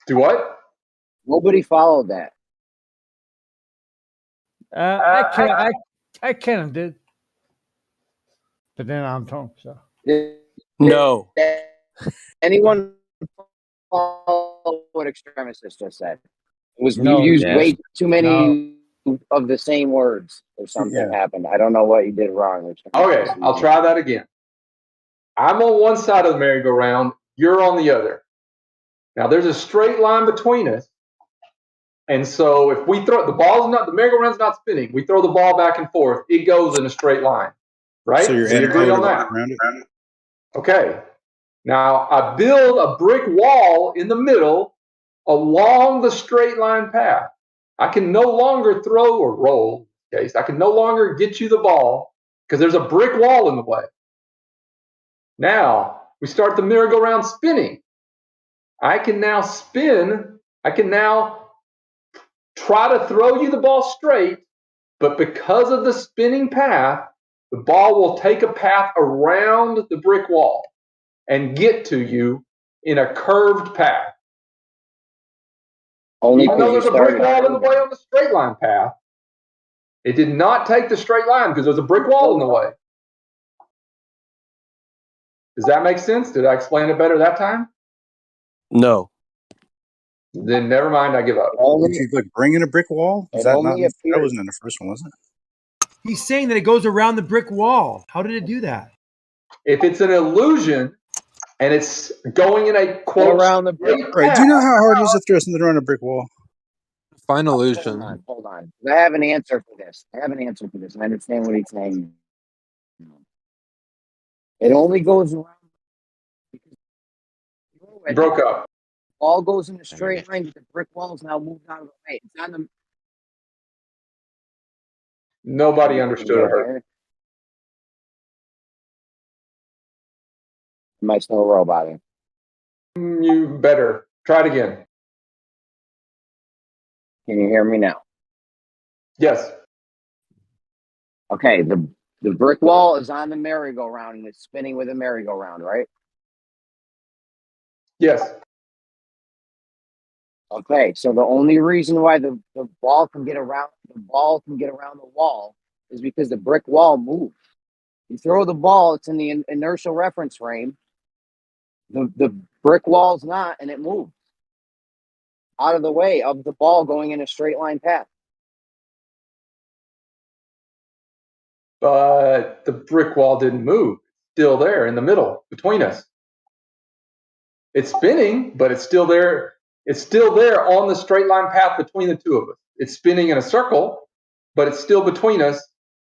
Do what? Nobody followed that. I kind of did, but then I'm drunk. So No. Anyone follow what Extremistus just said? It was No. you used Yes. way too many of the same words, or something happened. I don't know what you did wrong. Okay, I'll try that again. I'm on one side of the merry-go-round, you're on the other. Now there's a straight line between us. And so if we throw the merry-go-round's not spinning, we throw the ball back and forth, it goes in a straight line. Right? So you're We agree on that. around it. Okay. Now I build a brick wall in the middle along the straight line path. I can no longer throw or roll. Okay, so I can no longer get you the ball because there's a brick wall in the way. Now we start the merry-go-round spinning. I can now spin. I can now try to throw you the ball straight, but because of the spinning path, the ball will take a path around the brick wall and get to you in a curved path. Only Even though because there's you a brick started wall in the way on the straight line path, it did not take the straight line because there's a brick wall in the way. Does that make sense? Did I explain it better that time? No. Then never mind, I give up. Did you like bring in a brick wall? Was that not? That wasn't in the first one, was it? He's saying that it goes around the brick wall. How did it do that? If it's an illusion and it's going in a quote around the brick. Right. Do you know how hard it is to throw something around a brick wall? Fine illusion. Hold on. I have an answer for this. I understand what he's saying. It only goes around. You broke up. Ball goes in a straight line, but the brick wall is now moved out of the way. It's on the. Nobody understood her. Am I still roboting? You better try it again. Can you hear me now? Yes. Okay, the brick wall is on the merry-go-round and it's spinning with a merry-go-round, right? Yes. Okay, so the only reason why the ball can get around the wall is because the brick wall moves. You throw the ball, it's in the inertial reference frame. The brick wall's not, and it moves out of the way of the ball going in a straight line path. But the brick wall didn't move. Still there in the middle between us. It's spinning, but it's still there. It's still there on the straight line path between the two of us. It's spinning in a circle, but it's still between us,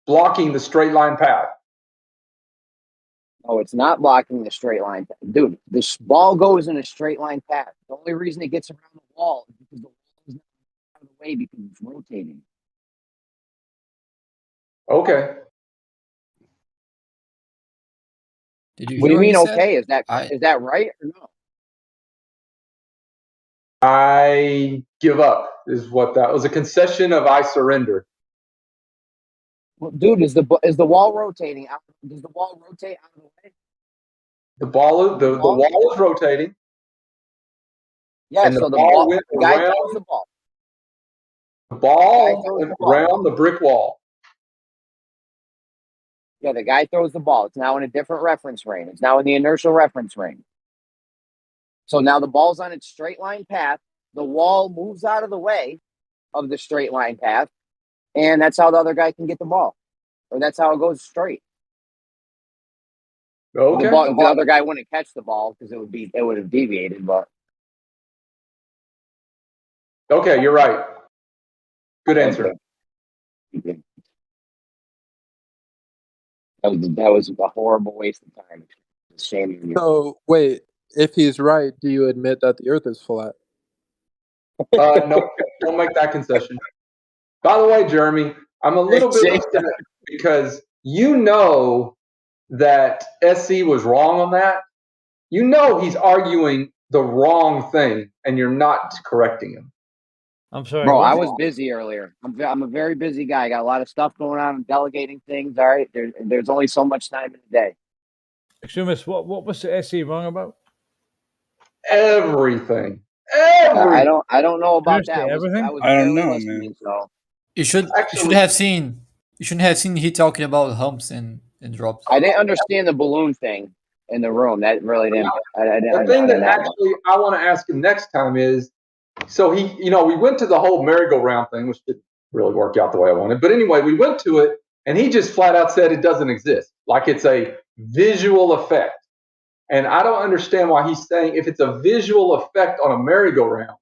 blocking the straight line path. No, it's not blocking the straight line path. Dude, this ball goes in a straight line path. The only reason it gets around the wall is because the wall is not out of the way because it's rotating. Okay. Did you What do hear you mean? he said? Okay, is that right or no? I give up. Is what that was a concession of I surrender. Well, dude, is the wall rotating? Does the wall rotate out of the way? The wall is rotating. Yeah, and so the ball went the guy around throws the ball. the ball went around the brick wall. Yeah, the guy throws the ball. It's now in a different reference frame. It's now in the inertial reference frame. So now the ball's on its straight line path. The wall moves out of the way of the straight line path, and that's how the other guy can get the ball, or that's how it goes straight. Okay. The other guy wouldn't catch the ball because it would have deviated. But okay, you're right. Good answer. That was a horrible waste of time. It's a shame. So wait, if he's right, do you admit that the Earth is flat? No, don't make that concession. By the way, Jeremy, I'm a little bit upset because you know that SC was wrong on that. You know he's arguing the wrong thing, and you're not correcting him. I'm sorry, bro. I was busy earlier. I'm a very busy guy. I got a lot of stuff going on. I'm delegating things. All right, there's only so much time in the day. Extremist, what was the SE wrong about? Everything. I don't know about Seriously, that. everything? I was I don't barely know, listening, man. so You should have seen. You shouldn't have seen he talking about humps and drops. I didn't understand the balloon thing in the room. That really didn't. I didn't The thing that understand that one. actually I want to ask him next time is, so we went to the whole merry-go-round thing, which didn't really work out the way I wanted. But anyway, we went to it, and he just flat out said it doesn't exist, like it's a visual effect. And I don't understand why he's saying if it's a visual effect on a merry-go-round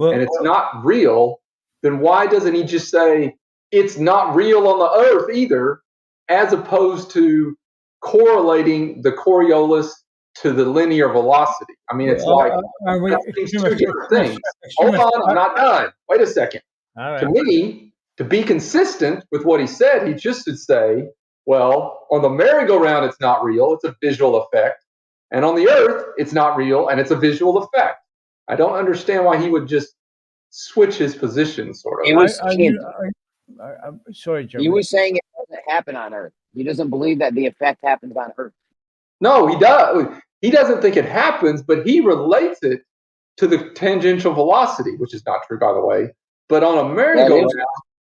and it's not real, then why doesn't he just say it's not real on the Earth either, as opposed to correlating the Coriolis to the linear velocity? I mean, it's like that's two different things. Hold on, I'm not done. Wait a second. Right. To me, to be consistent with what he said, he just should say, well, on the merry-go-round, it's not real. It's a visual effect. And on the Earth, it's not real, and it's a visual effect. I don't understand why he would just switch his position, sort of. I'm sorry, Jeremy. He was saying it doesn't happen on Earth. He doesn't believe that the effect happens on Earth. No, he does. He doesn't think it happens, but he relates it to the tangential velocity, which is not true, by the way. But on a merry-go-round,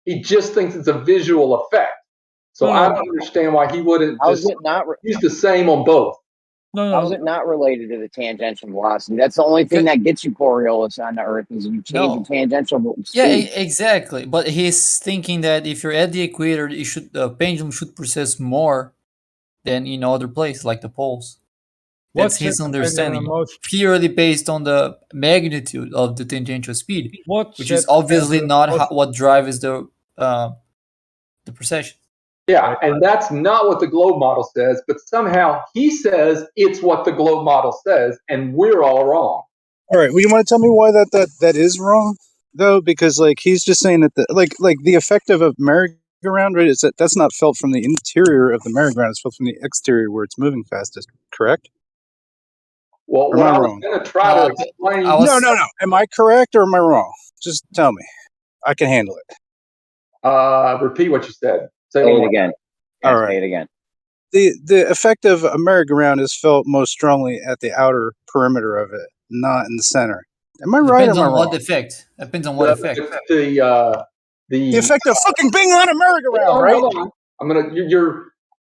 he just thinks it's a visual effect. So I don't understand why he wouldn't just use the same on both. How's it not related to the tangential velocity? That's the only thing that gets you Coriolis on the Earth is you change your tangential speed. Yeah, exactly. But he's thinking that if you're at the equator, the pendulum should process more than in other places, like the poles. That's his understanding, purely based on the magnitude of the tangential speed, which is obviously not what drives the precession. Yeah, and that's not what the globe model says, but somehow he says it's what the globe model says, and we're all wrong. All right, well, you want to tell me why that is wrong, though? Because like he's just saying that the effect of a merry-go-round, right? Is that's not felt from the interior of the merry-go-round; it's felt from the exterior where it's moving fastest. Correct? Well, or what am I I was wrong? going to try to explain. No. Am I correct or am I wrong? Just tell me. I can handle it. Repeat what you said. Say it again. All right. Say it again. The effect of a merry-go-round is felt most strongly at the outer perimeter of it, not in the center. Am I right or am I wrong? What effect? Depends on what effect. The effect of fucking being on a merry-go-round, right? Hold on. I'm gonna.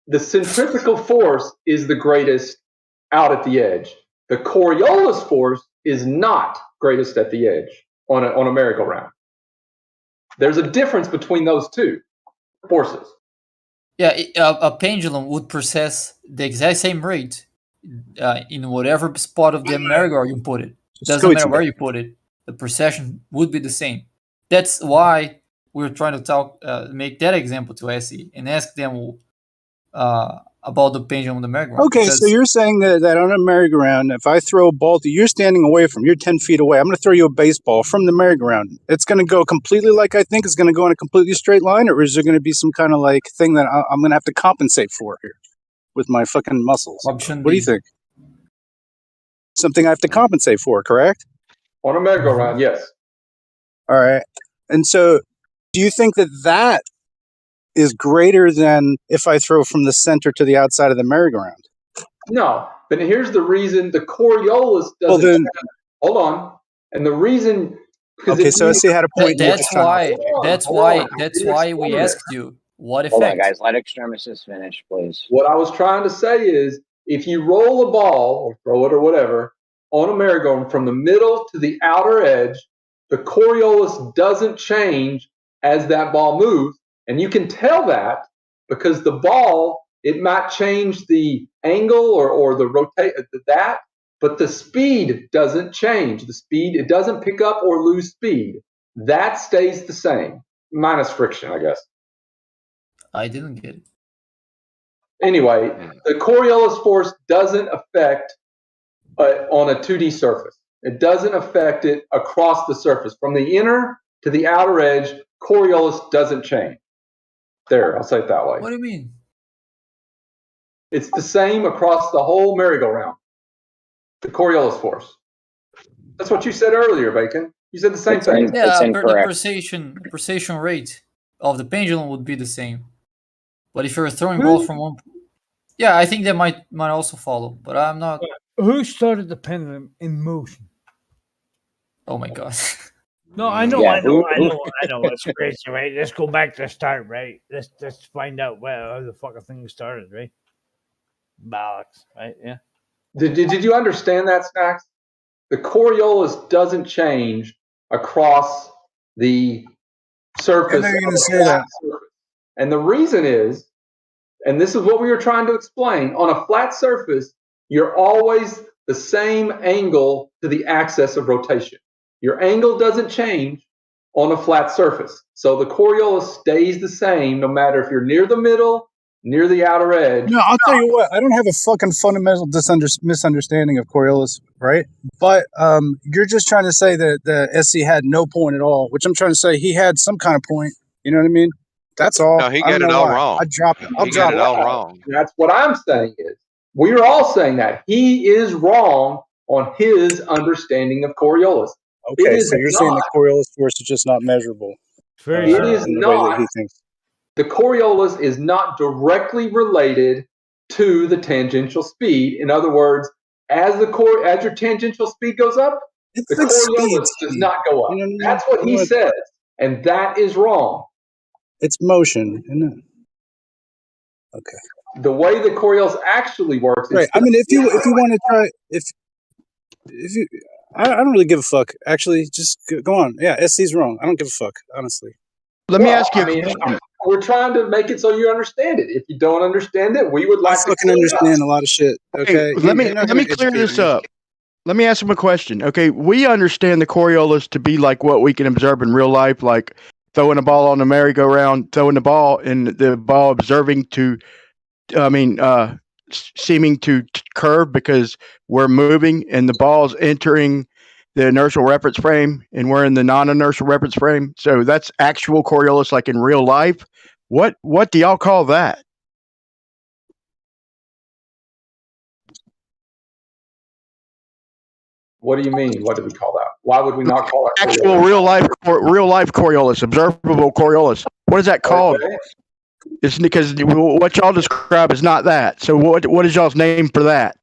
The centrifugal force is the greatest out at the edge. The Coriolis force is not greatest at the edge on a merry-go-round. There's a difference between those two forces. Yeah, a pendulum would process the exact same rate in whatever spot of the merry-go-round you put it. Doesn't matter where you put it. The precession would be the same. That's why we're trying to make that example to SE and ask them about the pendulum of the merry-go-round. Okay, so you're saying that on a merry-go-round, if I throw a ball to you're standing away from, you're 10 feet away, I'm going to throw you a baseball from the merry-go-round. It's going to go completely like I think it's going to go in a completely straight line, or is there going to be some kind of like thing that I'm going to have to compensate for here with my fucking muscles? What do you think? Something I have to compensate for, correct? On a merry-go-round, yes. All right. And so, do you think that that is greater than if I throw from the center to the outside of the merry-go-round? No, but here's the reason the Coriolis doesn't. Well, then, hold on. And the reason. Okay, so I see how to point. That's why. That's why we asked you what Hold on, effect. guys. Let extremists finish, please. What I was trying to say is, if you roll a ball or throw it or whatever on a merry-go-round from the middle to the outer edge, the Coriolis doesn't change as that ball moves, and you can tell that because the ball, it might change the angle or the rotate that, but the speed doesn't change. The speed, it doesn't pick up or lose speed. That stays the same, minus friction, I guess. I didn't get it. Anyway, the Coriolis force doesn't affect on a 2D surface. It doesn't affect it across the surface. From the inner to the outer edge, Coriolis doesn't change. There, I'll say it that way. What do you mean? It's the same across the whole merry-go-round. The Coriolis force. That's what you said earlier, Bacon. You said the same thing. Yeah, the precession rate of the pendulum would be the same. But if you're throwing ball from one, yeah, I think that might also follow. But I'm not. Who started the pendulum in motion? Oh my god. No, I know, Yeah, I know. It's crazy, right? Let's go back to the start, right? Let's find out how the fucking thing started, right? Bollocks, right? Yeah. Did you understand that, Snacks? The Coriolis doesn't change across the surface. I know you're going to say that. And the reason is, and this is what we were trying to explain, on a flat surface, you're always the same angle to the axis of rotation. Your angle doesn't change on a flat surface. So the Coriolis stays the same no matter if you're near the middle, near the outer edge. No, I'll tell you what. I don't have a fucking fundamental misunderstanding of Coriolis, right? But you're just trying to say that the SC had no point at all, which I'm trying to say he had some kind of point. You know what I mean? That's all. No, he I don't got it know all why. wrong. I'll He drop got it all wrong. That's what I'm saying is, we're all saying that. He is wrong on his understanding of Coriolis. Okay, so you're saying the Coriolis force is just not measurable. It is in the way that not. he thinks. The Coriolis is not directly related to the tangential speed. In other words, as your tangential speed goes up, the Coriolis does not go up. That's what he says, and that is wrong. It's motion, isn't it? Okay. The way the Coriolis actually works, Right. I mean, if you want to try, if you, I don't really give a fuck. Actually, just go on. Yeah, SC's wrong. I don't give a fuck, honestly. Let me ask you a question. We're trying to make it so you understand it. If you don't understand it, we would like I fucking understand a lot of shit. Okay. Let me clear this up. Let me ask him a question. Okay, we understand the Coriolis to be like what we can observe in real life, like throwing a ball on a merry-go-round, throwing the ball, and the ball seeming to curve because we're moving and the ball's entering the inertial reference frame and we're in the non-inertial reference frame. So that's actual Coriolis like in real life. What do y'all call that? What do you mean? What do we call that? Why would we not call it actual real life Coriolis, observable Coriolis? What is that called? Okay. It's because what y'all describe is not that. So what is y'all's name for that?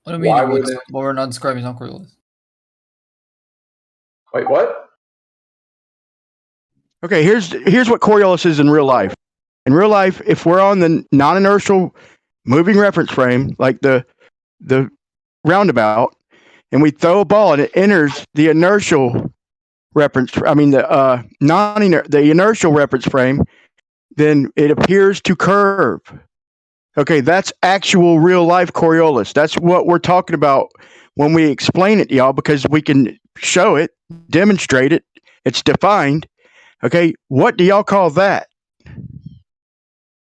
What do you mean? What we're not describing is not Coriolis. Wait, what? Okay, here's what Coriolis is in real life. In real life, if we're on the non-inertial moving reference frame, like the roundabout, and we throw a ball and it enters the inertial reference, the inertial reference frame, then it appears to curve. Okay, that's actual real life Coriolis. That's what we're talking about when we explain it, y'all, because we can show it, demonstrate it, it's defined. Okay, what do y'all call that?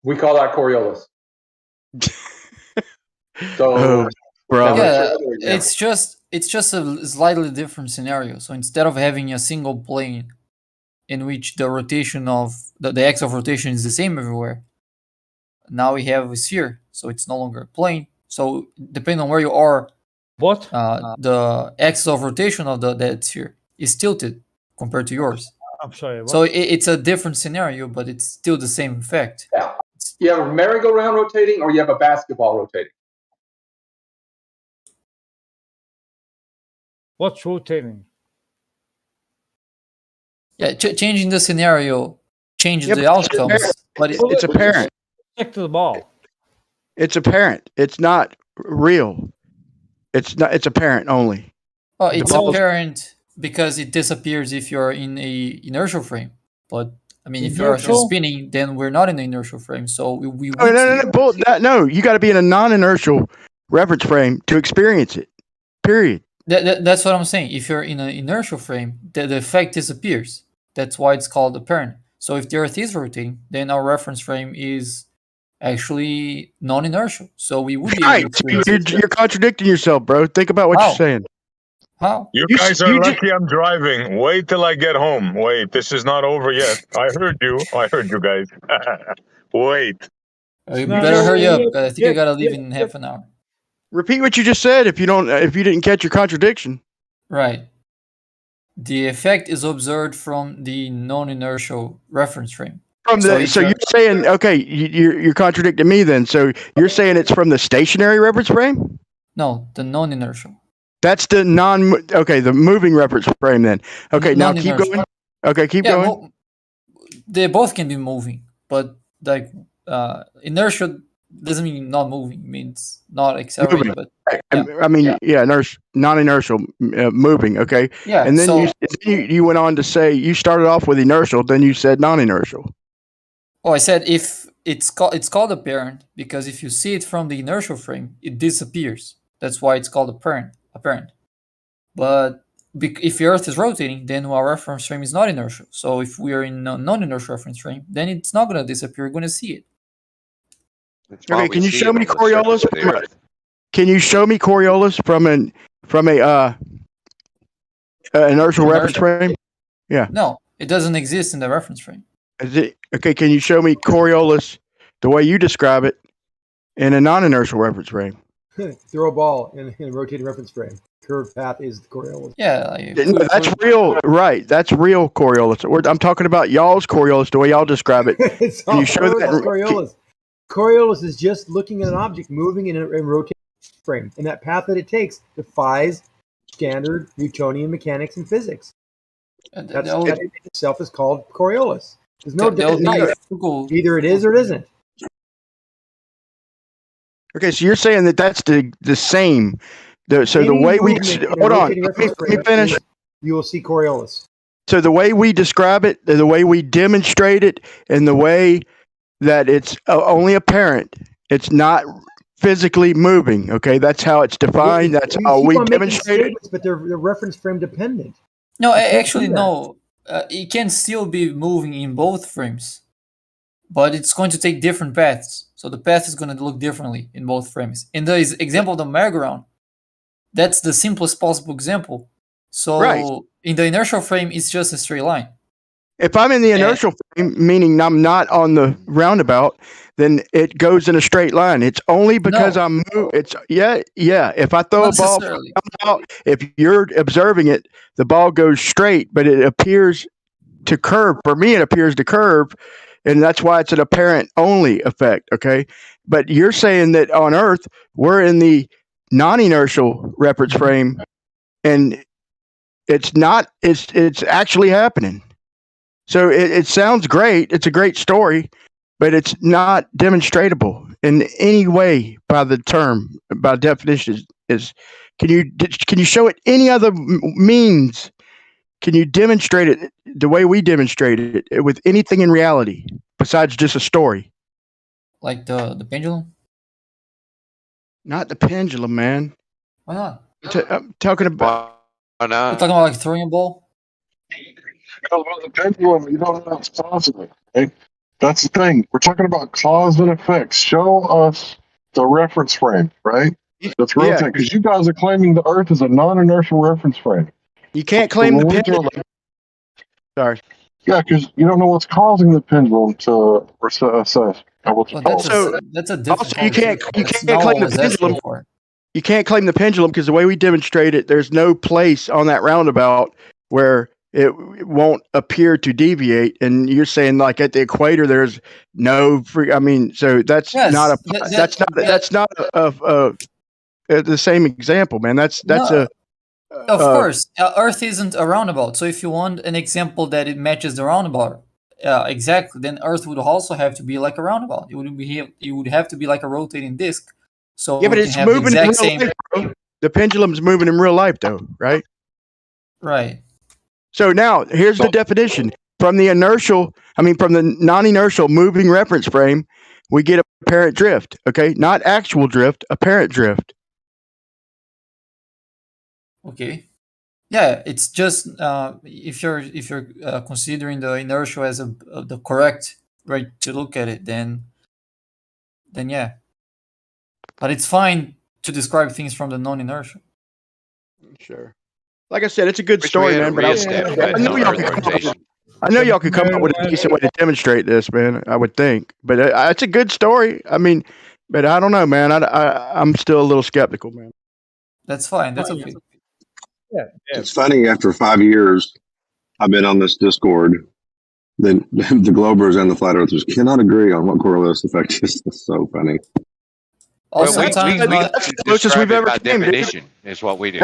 We call that Coriolis. So, yeah, it's just a slightly different scenario. So instead of having a single plane in which the rotation of the axis of rotation is the same everywhere, now we have a sphere, so it's no longer a plane. So depending on where you are What? The axis of rotation of that sphere is tilted compared to yours. I'm sorry. What? So it's a different scenario, but it's still the same effect. Yeah. You have a merry-go-round rotating, or you have a basketball rotating. What's rotating? Yeah, changing the scenario changes Yeah, the but it's outcomes, apparent. but It's apparent. Stick to the ball. It's apparent. It's not real. It's not. It's apparent only. well, The it's ball's- apparent because it disappears if you're in a inertial frame. But I mean, if you're Inertial? actually spinning, then we're not in an inertial frame, so we No, would no, see no, it. no, no. You got to be in a non-inertial reference frame to experience it. Period. That's what I'm saying. If you're in an inertial frame, the effect disappears. That's why it's called apparent. So if the Earth is rotating, then our reference frame is actually non-inertial. So we would be Right. able to experience it. You're contradicting yourself, bro. Think about what How? you're saying. How? You You- guys are you lucky I'm driving. Wait till I get home. Wait, this is not over yet. I heard you. I heard you guys. Wait. You No, better no, hurry yeah, up. I think yeah, I gotta leave yeah, in half an hour. Repeat what you just said if you didn't catch your contradiction. Right. The effect is observed from the non-inertial reference frame. So if you're saying, okay, you're contradicting me then. So you're saying it's from the stationary reference frame? No, the non-inertial. That's the the moving reference frame then. Okay, now keep Non-inertial. going. Okay, keep Yeah, going. they both can be moving, but like inertial doesn't mean not moving. It means not accelerating. Moving. But yeah. I mean, yeah, non-inertial moving. Okay. Yeah, And then so- you went on to say you started off with inertial, then you said non-inertial. Oh, I said if it's called apparent because if you see it from the inertial frame, it disappears. That's why it's called apparent. But if the Earth is rotating, then our reference frame is not inertial. So if we are in a non-inertial reference frame, then it's not going to disappear. We're going to see it. Okay, can you show me Coriolis? Can you show me Coriolis from an inertial reference frame? Yeah. No, it doesn't exist in the reference frame. Is it okay? Can you show me Coriolis the way you describe it in a non-inertial reference frame? Throw a ball in a rotating reference frame. Curved path is the Coriolis. Yeah, No, that's real, right? That's real Coriolis. I'm talking about y'all's Coriolis, the way y'all describe it. It's Can you all show Coriolis. that? Coriolis. Coriolis is just looking at an object moving in a rotating frame, and that path that it takes defies standard Newtonian mechanics and physics. That in itself is called Coriolis. There's no either it is or it isn't. Okay, so you're saying that's the same. So the way we hold on, let me finish. You will see Coriolis. So the way we describe it, the way we demonstrate it, and the way that it's only apparent, it's not physically moving. Okay, that's how it's defined. That's how we demonstrate it. But they're reference frame dependent. No, actually, no. It can still be moving in both frames, but it's going to take different paths. So the path is going to look differently in both frames. In the example of the merry-go-round, that's the simplest possible example. So in the inertial frame, it's just a straight line. If I'm in the inertial frame, meaning I'm not on the roundabout, then it goes in a straight line. It's only because I'm moving. It's yeah. If I throw a ball from the roundabout, if you're observing it, the ball goes straight, but it appears to curve. For me, it appears to curve, and that's why it's an apparent only effect. Okay, but you're saying that on Earth we're in the non-inertial reference frame, and it's not. It's actually happening. So it sounds great. It's a great story, but it's not demonstratable in any way by the term, by definition. Can you show it any other means? Can you demonstrate it the way we demonstrate it with anything in reality besides just a story? Like the pendulum? Not the pendulum, man. Why not? I'm talking about. Why not? You're talking about like throwing a ball? Because with the pendulum, you don't know what's causing it. Right? That's the thing. We're talking about cause and effects. Show us the reference frame, right? That's rotating. Because you guys are claiming the Earth is a non-inertial reference frame. You can't claim the pendulum. Sorry. Yeah, because you don't know what's causing the pendulum to assess. Well, that's a different also, you can't That's claim not the what I was asking pendulum. for. you can't claim the pendulum because the way we demonstrate it, there's no place on that roundabout where it won't appear to deviate. And you're saying like at the equator, there's no free. I mean, so that's Yes, not a that, that's not the same example, man. That's no, of uh, course, Earth isn't a roundabout. So if you want an example that it matches the roundabout, exactly, then Earth would also have to be like a roundabout. It would have to be like a rotating disc. So yeah, but we can it's have the moving in exact real same. life, bro. The pendulum's moving in real life, though, right? Right. So now here's the definition from the non-inertial moving reference frame, we get apparent drift. Okay, not actual drift, apparent drift. Okay. Yeah, it's just if you're considering the inertia as the correct way to look at it, then yeah. But it's fine to describe things from the non-inertial. Sure. Like I said, it's a good Wish we story, had a man. But rheostat I know y'all can come up. I know y'all could come up with a decent way to demonstrate this, man. I would think, but it's a good story. I mean, but I don't know, man. I'm still a little skeptical, man. That's fine. That's okay. Yeah. It's funny, after 5 years, I've been on this Discord. The Globers and the Flat Earthers cannot agree on what Coriolis effect is. It's so funny. Also, we that's the closest we've ever by came, dude. definition is what we do.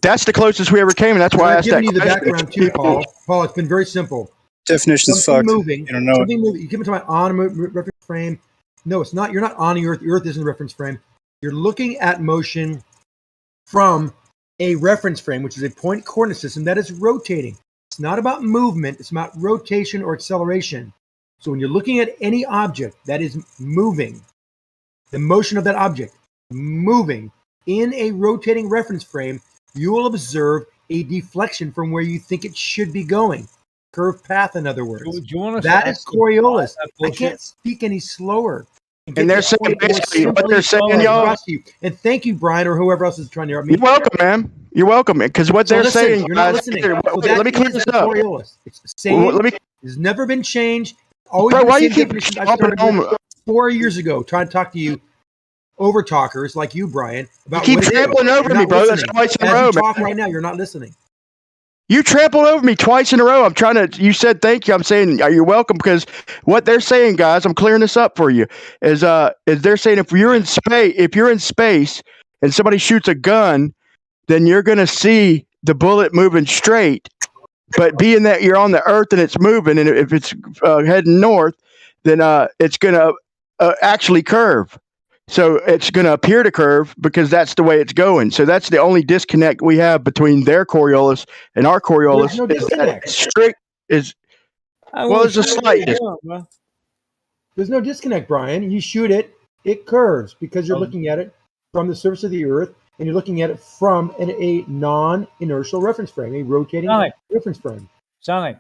That's the closest we ever came, and that's why I I've asked that given you the question. background too, Paul. Paul, it's been very simple. Definition's Something fucked. moving. You don't know Something moving. You keep talking about on a reference frame. No, it's not. You're not on the Earth. The Earth isn't a reference frame. You're looking at motion from a reference frame, which is a point coordinate system that is rotating. It's not about movement. It's about rotation or acceleration. So when you're looking at any object that is moving, the motion of that object moving in a rotating reference frame, you will observe a deflection from where you think it should be going. Curved path, in other words. Do you want us That to is actually Coriolis. that I bullshit? can't speak any slower. And they're saying basically what they're saying, y'all. And thank you, Brian, or whoever else is trying to help me. You're welcome, man. You're welcome, because what So they're listen, saying, you're not guys. listening. Here, So wait, let me that clear is this the up. Coriolis. It's the same. Let me, It's never been changed. Always bro, been why the you same keep definition. I stomping started on? 4 years ago trying to talk to you over talkers like you, Brian, about You keep what it is. trampling over You're me, not bro. That's listening. twice in a As row, you talk man. right now, you're not listening. You trampled over me twice in a row. I'm trying to. You said thank you. I'm saying you're welcome, because what they're saying, guys, I'm clearing this up for you. Is they're saying if you're in space and somebody shoots a gun, then you're gonna see the bullet moving straight. But being that you're on the Earth and it's moving, and if it's heading north, then it's gonna actually curve. So it's going to appear to curve because that's the way it's going. So that's the only disconnect we have between their Coriolis and our Coriolis. There's no disconnect. Strict is well, there's a slight. There's no disconnect, Brian. You shoot it, it curves because you're looking at it from the surface of the Earth, and you're looking at it from a non-inertial reference frame, a rotating reference frame. Sonic,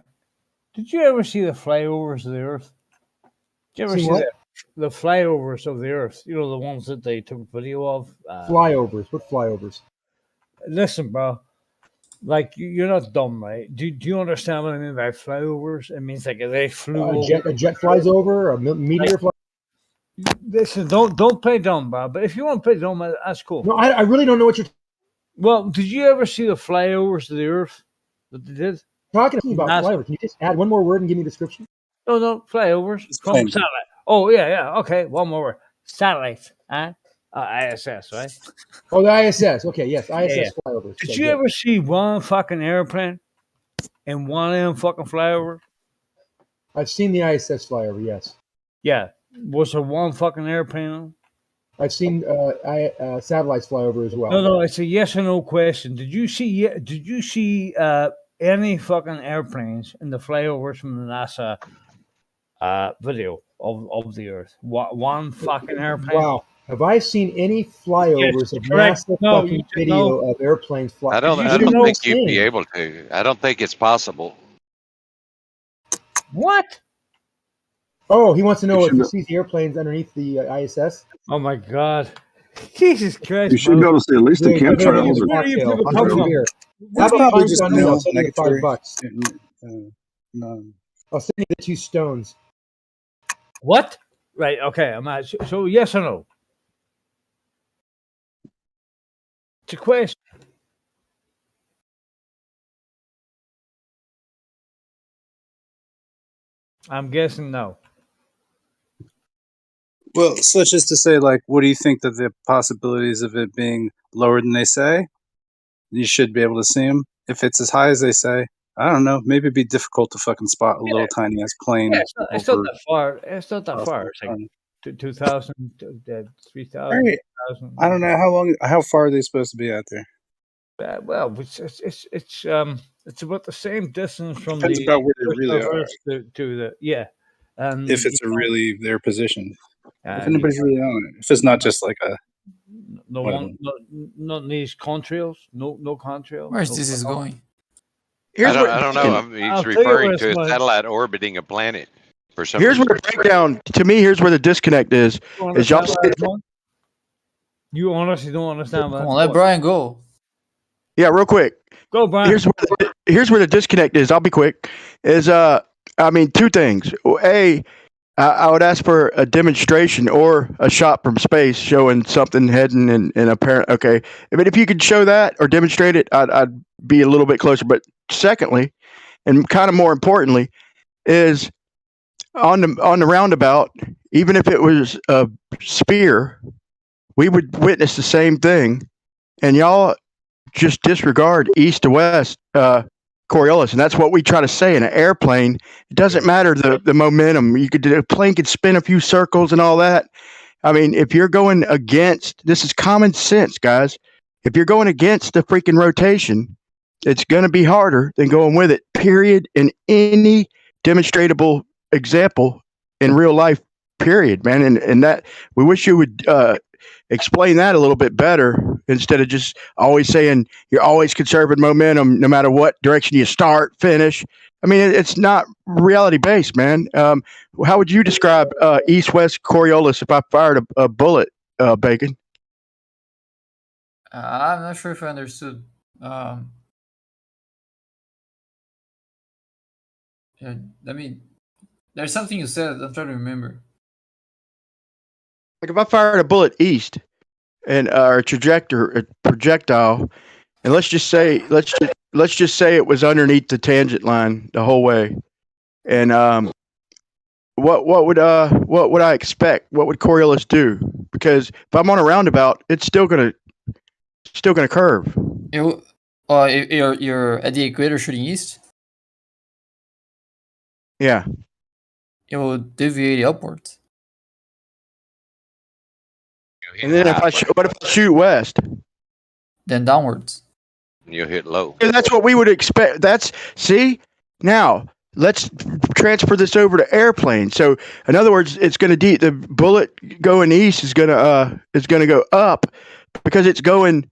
did you ever see the flyovers of the Earth? Did you ever see the flyovers of the Earth? You know, the ones that they took video of? Flyovers. What flyovers? Listen, bro. Like, you're not dumb, right? Do you understand what I mean by flyovers? It means like they flew over. A jet flies over, a meteor flies. Listen, don't play dumb, bro. But if you want to play dumb, that's cool. No, I really don't know what you're Well, did you ever see the flyovers of the Earth that they did? talking about. Flyovers. Can you just add one more word and give me a description? No, flyovers from satellite. Oh, yeah. Okay, one more word. Satellites, huh? ISS, right? Oh, the ISS. Okay, yes, ISS flyovers. Did you ever see one fucking airplane and one of them fucking flyover? I've seen the ISS flyover, yes. Yeah. Was there one fucking airplane on? I've seen satellites fly over as well. No, it's a yes or no question. Did you see any fucking airplanes in the flyovers from the NASA video of the Earth? One fucking airplane? Wow. Have I seen any flyovers of NASA fucking video of airplanes flying? I don't think you'd be able to. I don't think it's possible. What? Oh, he wants to know if he sees the airplanes underneath the ISS. Oh my God. Jesus Christ. You should go to see at least the chemtrails. That's probably just $5. No. I'll send you the 2 stones. What? Right, okay. I'm not, so yes or no? It's a question. I'm guessing no. Well, so it's just to say, like, what do you think that the possibilities of it being lower than they say? You should be able to see them. If it's as high as they say, I don't know. Maybe it'd be difficult to fucking spot a little tiny ass plane. Yeah, it's not over that far. It's not that across far. the It's like sun. 2,000, 3,000, All right. 2,000. I don't know how far are they supposed to be out there. Well, it's about the same distance from Depends the about where they crust really of are. Earth to the and If it's really their position. If and anybody's really on it. If it's not just like a no whatever. one, not these contrails, no contrails. Where's no this is tunnel. going? I don't know. I'll He's tell you where referring it's to a going. satellite orbiting a planet for some Here's reason. where the breakdown to me. Here's where the disconnect is. You Is y'all understand where it's going? You honestly don't understand where Come it's on, let going. Brian go. Yeah, real quick. Go, Brian. Here's where the disconnect is. I'll be quick. Is I mean, two things. I would ask for a demonstration or a shot from space showing something heading in apparent. Okay, I mean, if you could show that or demonstrate it, I'd be a little bit closer. But secondly, and kind of more importantly, is on the roundabout. Even if it was a sphere, we would witness the same thing, and y'all just disregard east to west Coriolis, and that's what we try to say in an airplane. It doesn't matter the momentum. A plane could spin a few circles and all that. I mean, if you're going against, this is common sense, guys. If you're going against the freaking rotation, it's going to be harder than going with it. Period. In any demonstrable example in real life. Period, man. And that we wish you would explain that a little bit better instead of just always saying you're always conserving momentum no matter what direction you start, finish. I mean, it's not reality based, man. How would you describe east-west Coriolis if I fired a bullet, Bacon? I'm not sure if I understood. Yeah, there's something you said. I'm trying to remember. Like if I fired a bullet east and or a projectile, and let's just say it was underneath the tangent line the whole way, and what would I expect? What would Coriolis do? Because if I'm on a roundabout, it's still gonna curve. You're at the equator shooting east. Yeah. It will deviate upwards. And then what if I shoot west? Then downwards. You'll hit low. Yeah, that's what we would expect. Now let's transfer this over to airplane. So in other words, it's going to the bullet going east is going to go up because it's going,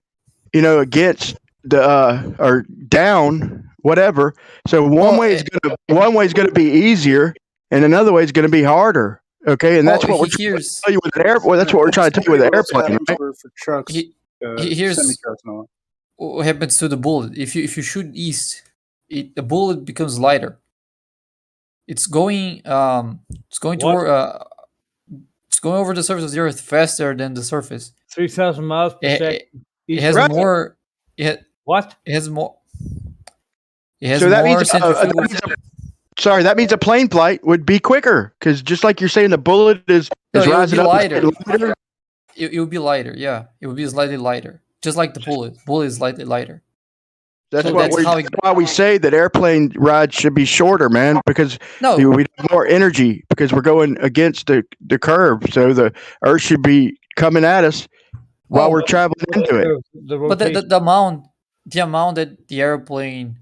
against the or down, whatever. So one way is going to be easier, and another way is going to be harder. Okay, and that's what we're trying to tell you with an airplane. That's what we're trying to tell you with an airplane, right? For trucks, Here's semi-trucks and all. what happens to the bullet. If you shoot east, the bullet becomes lighter. It's going toward it's going over the surface of the Earth faster than the surface. 3,000 miles per second. It has more. What? It has more. It has So that more means centrifugal. that means a plane flight would be quicker because just like you're saying, the bullet is rising up. Lighter. It will be lighter. Yeah, it will be slightly lighter, just like the bullet. Bullet is slightly lighter. That's why we say that airplane rides should be shorter, man, because we have more energy because we're going against the curve. So the Earth should be coming at us while we're traveling into it. But the amount that the airplane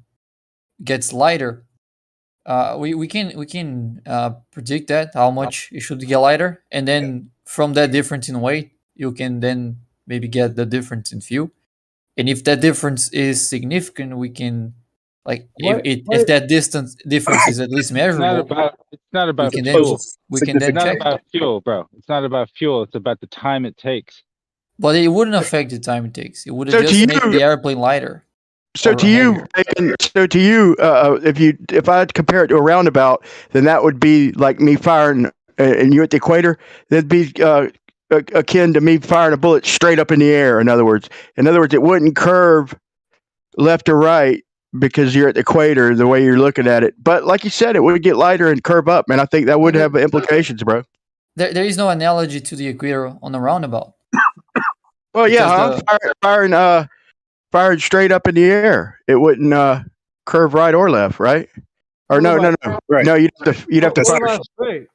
gets lighter, we can predict that how much it should get lighter, and then from that difference in weight, you can then maybe get the difference in fuel. And if that difference is significant, we can, if that difference is at least measurable. It's not about fuel. We can then it's not check. about fuel, bro. It's not about fuel. It's about the time it takes. But it wouldn't affect the time it takes. It would So just make the airplane lighter. So to you, if I compare it to a roundabout, then that would be like me firing and you at the equator. That'd be akin to me firing a bullet straight up in the air. In other words, it wouldn't curve left or right because you're at the equator the way you're looking at it. But like you said, it would get lighter and curve up, man. I think that would have implications, bro. There is no analogy to the equator on a roundabout. Well, yeah, firing straight up in the air. It wouldn't curve right or left, right? Or no. Right. No, you'd have to What fire. about straight?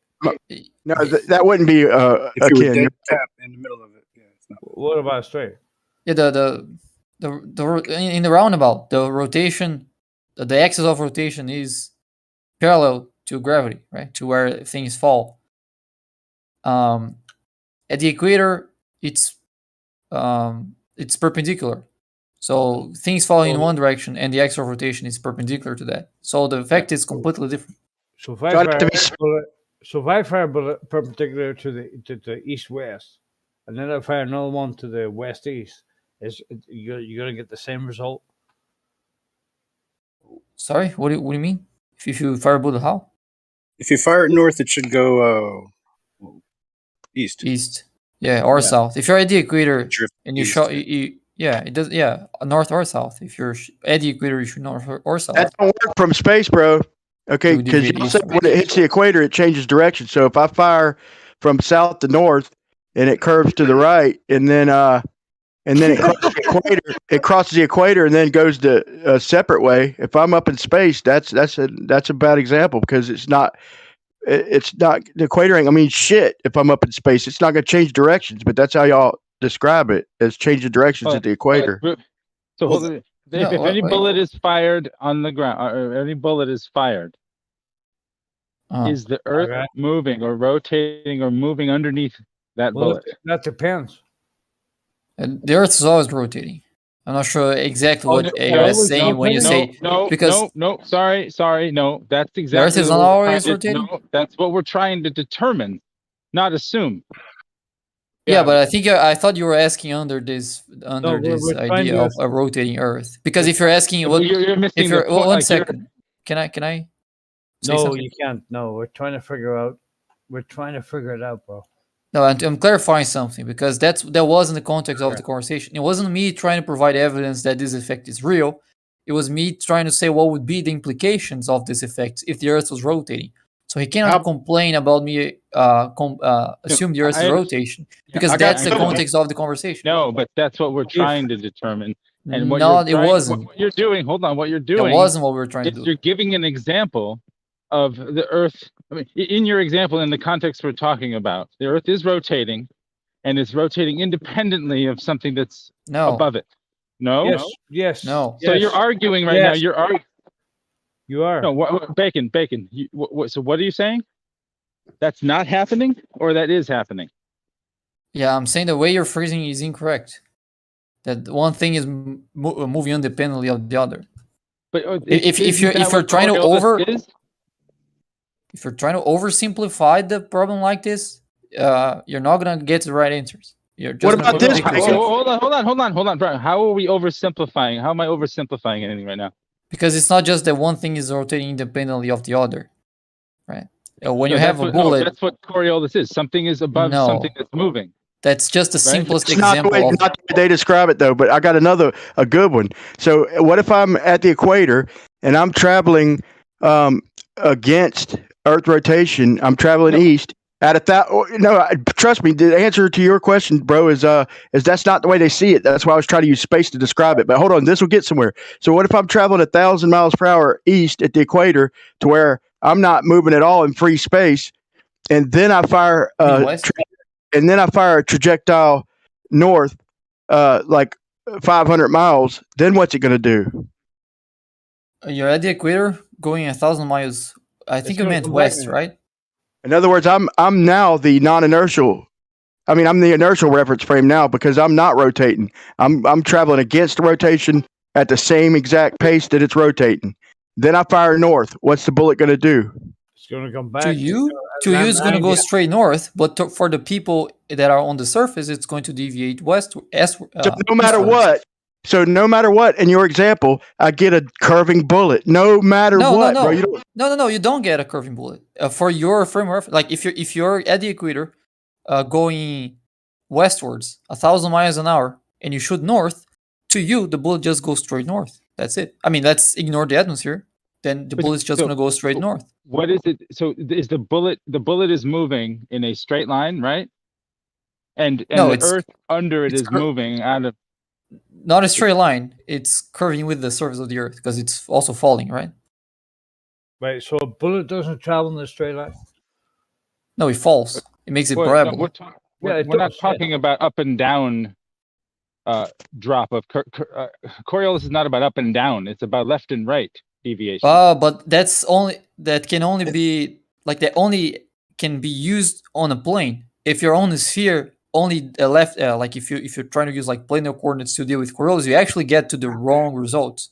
No, that wouldn't be If you were akin. dead tap in the middle of it, yeah, it's not. What about straight? Yeah, in the roundabout, the rotation, the axis of rotation is parallel to gravity, right? To where things fall. At the equator, it's perpendicular. So things fall in one direction, and the axis of rotation is perpendicular to that. So the effect is completely different. So if I fire a bullet perpendicular to the east-west, and then I fire another one to the west-east, you're gonna get the same result? Sorry, what do you mean? If you fire a bullet, how? If you fire it north, it should go east. East, yeah, or south. If you're at the equator and you east. shot, yeah, it does. Yeah, north or south. If you're at the equator, you should north or south. That don't work from space, bro. Okay, because when it hits the equator, it changes direction. So if I fire from south to north and it curves to the right, and then it crosses the equator, and then goes to a separate way. If I'm up in space, that's a bad example because it's not the equator. I mean, shit. If I'm up in space, it's not going to change directions. But that's how y'all describe it, as changing directions at the equator. So if any bullet is fired on the ground, or any bullet is fired, is the Earth moving or rotating or moving underneath that bullet? That depends. And the Earth is always rotating. I'm not sure exactly what you're saying when you say because no. Sorry, no. That's exactly. The Earth is not always rotating. No, that's what we're trying to determine, not assume. Yeah, but I thought you were asking under this idea of a rotating Earth. Because if you're asking what you're missing if you're the point, one second. Can I say No, something? you can't. No, we're trying to figure it out, bro. No, I'm clarifying something because that was in the context of the conversation. It wasn't me trying to provide evidence that this effect is real. It was me trying to say what would be the implications of this effect if the Earth was rotating. So he cannot complain about me assume the Earth's rotation because that's the context of the conversation. No, but that's what we're trying to determine. And what it wasn't. What you're doing, hold on, what you're doing. It wasn't what we were trying to do. You're giving an example of the Earth. I mean, in your example, in the context we're talking about, the Earth is rotating, and it's rotating independently of something that's above it. No. Yes. No. So you're arguing right now. You're arguing. You are. No, Bacon. So what are you saying? That's not happening, or that is happening? Yeah, I'm saying the way you're phrasing is incorrect. That one thing is moving independently of the other. But if you're trying to oversimplify the problem like this, you're not gonna get the right answers. You're just what about this? Hold on, bro. How are we oversimplifying? How am I oversimplifying anything right now? Because it's not just that one thing is rotating independently of the other, right? When you have a bullet, that's what Coriolis is. Something is above something that's moving. That's just the simplest It's example. not the way they describe it, though. But I got a good one. So what if I'm at the equator and I'm traveling against Earth rotation? I'm traveling east. Trust me. The answer to your question, bro, is that's not the way they see it. That's why I was trying to use space to describe it. But hold on, this will get somewhere. So what if I'm traveling 1,000 miles per hour east at the equator to where I'm not moving at all in free space, and then I fire a trajectile north, like 500 miles. Then what's it going to do? You're at the equator going 1,000 miles. I think you meant west, right? In other words, I'm now the non-inertial. I mean, I'm the inertial reference frame now because I'm not rotating. I'm traveling against rotation at the same exact pace that it's rotating. Then I fire north. What's the bullet going to do? It's going to come back. To you, it's going to go straight north. But for the people that are on the surface, it's going to deviate west. So no matter what. So no matter what, in your example, I get a curving bullet. No matter what, bro. You don't get a curving bullet. For your frame of reference, like if you're at the equator, going westwards 1,000 miles an hour and you shoot north, to you the bullet just goes straight north. That's it. I mean, let's ignore the atmosphere. Then the bullet's just going to go straight north. What is it? So is the bullet is moving in a straight line, right? And No, the Earth under it is moving out of. Not a straight line. It's curving with the surface of the Earth because it's also falling, right? Right. So a bullet doesn't travel in a straight line. No, it falls. It makes it Well, variable. no, we're not talking about up and down drop of Coriolis is not about up and down. It's about left and right deviation. But that can only be like that only can be used on a plane. If you're on a sphere, only left like if you're trying to use like planar coordinates to deal with Coriolis, you actually get to the wrong results.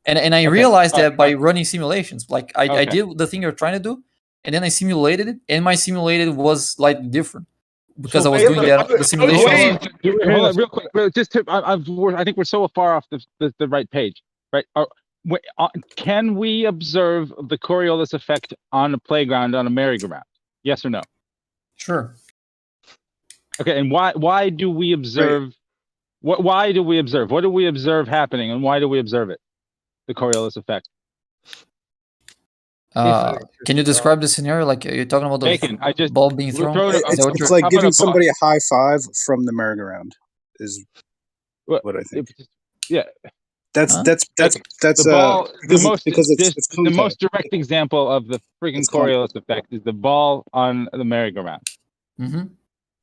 And I realized that by running simulations. Like I did the thing you're trying to do, and then I simulated it, and my simulated was slightly different because I was doing the simulation. Hold on, real quick. I think we're so far off the right page. Right? Can we observe the Coriolis effect on a playground on a merry-go-round? Yes or no? Sure. Okay, and why do we observe? Why do we observe? What do we observe happening, and why do we observe it? The Coriolis effect. Can you describe the scenario? Like you're talking about the ball being thrown? It's like giving somebody a high five from the merry-go-round is what I think. Yeah. That's the ball. The most direct example of the freaking Coriolis effect is the ball on the merry-go-round. Mm-hmm.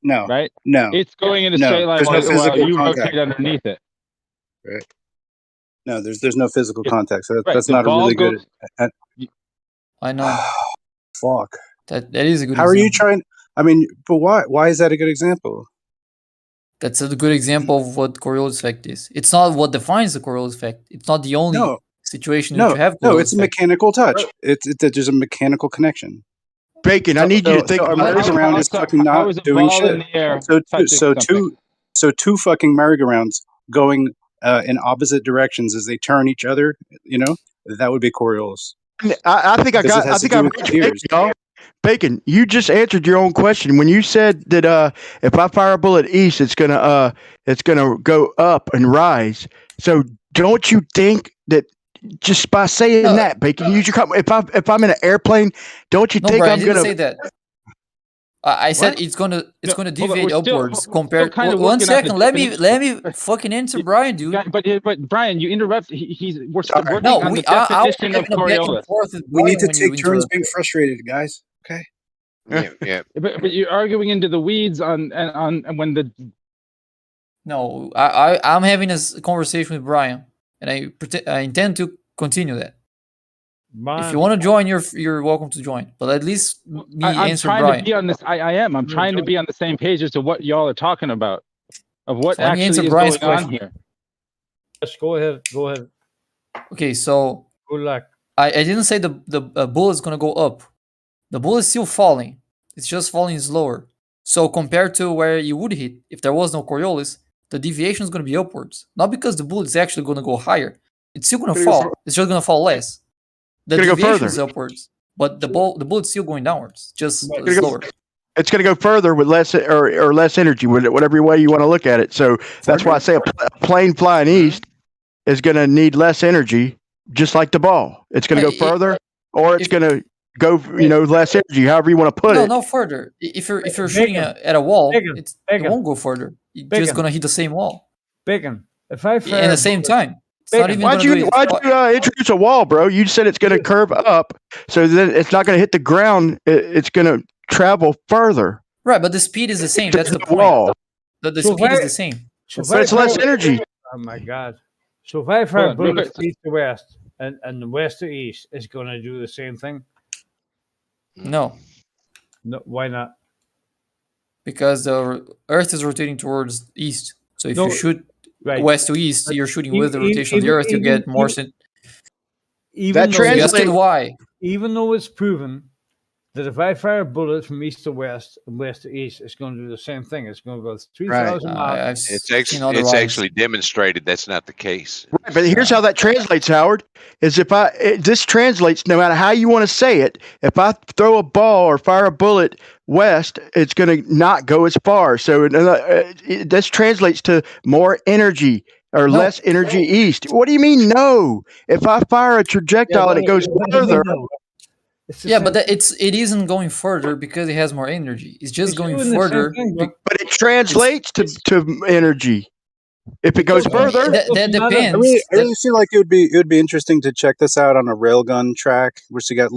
No. Right? No. It's going in a straight line while you rotate underneath it. Right. No, there's no physical contact. So that's the not a ball really good. I know. Fuck. That is a good. How are you trying? I mean, but why? Why is that a good example? That's a good example of what Coriolis effect is. It's not what defines the Coriolis effect. It's not the only situation that you have. No, it's a mechanical touch. It's there's a mechanical connection. Bacon, I need you to think. So a merry-go-round is fucking not doing shit. So two fucking merry-go-rounds going in opposite directions as they turn each other. You know, that would be Coriolis. I think I reached y'all. Bacon, you just answered your own question when you said that if I fire a bullet east, it's gonna go up and rise. So don't you think that just by saying that, Bacon, use your if I'm in an airplane, don't you think Brian, I'm gonna say that? I said it's gonna deviate upwards compared. One second, let me fucking answer Brian, dude. But Brian, you interrupt. We're working on the definition of Coriolis. We need to take turns being frustrated, guys. Okay. Yeah. But you're arguing into the weeds on when the. No, I'm having a conversation with Brian, and I intend to continue that. If you want to join, you're welcome to join. But at least I'm trying to be on this. I am. I'm trying to be on the same page as to what y'all are talking about, of what actually is going on here. Yes, go ahead. Go ahead. Okay, so good luck. I didn't say the bullet is gonna go up. The bullet is still falling. It's just falling slower. So compared to where you would hit if there was no Coriolis, the deviation is gonna be upwards. Not because the bullet is actually gonna go higher. It's still gonna fall. It's just gonna fall less. The deviation is upwards, but the bullet's still going downwards, just slower. It's going to go further with less or less energy, whatever way you want to look at it. So that's why I say a plane flying east is going to need less energy, just like the ball. It's going to go further, or it's going to go, less energy, however you want to put it. No further. If you're shooting at a wall, it won't go further. It's just going to hit the same wall. Bacon. If I fire at the same time. Why'd you introduce a wall, bro? You said it's going to curve up, so then it's not going to hit the ground. It's going to travel further. Right, but the speed is the same. That's the point. The speed is the same. But it's less energy. Oh my God! So if I fire bullets east to west and west to east, it's going to do the same thing? No. No. Why not? Because the Earth is rotating towards east. So if you shoot west to east, you're shooting with the rotation of the Earth. You get more. That translates. Why? Even though it's proven that if I fire a bullet from east to west and west to east, it's going to do the same thing. It's going to go 3,000 miles. It's actually demonstrated that's not the case. Right, but here's how that translates, Howard. Is this translates no matter how you want to say it. If I throw a ball or fire a bullet west, it's going to not go as far. So this translates to more energy or less energy east. What do you mean no? If I fire a projectile and it goes further. Yeah, but it isn't going further because it has more energy. It's just going further. But it translates to energy. If it goes further, that depends. I really feel like it would be interesting to check this out on a railgun track, where you got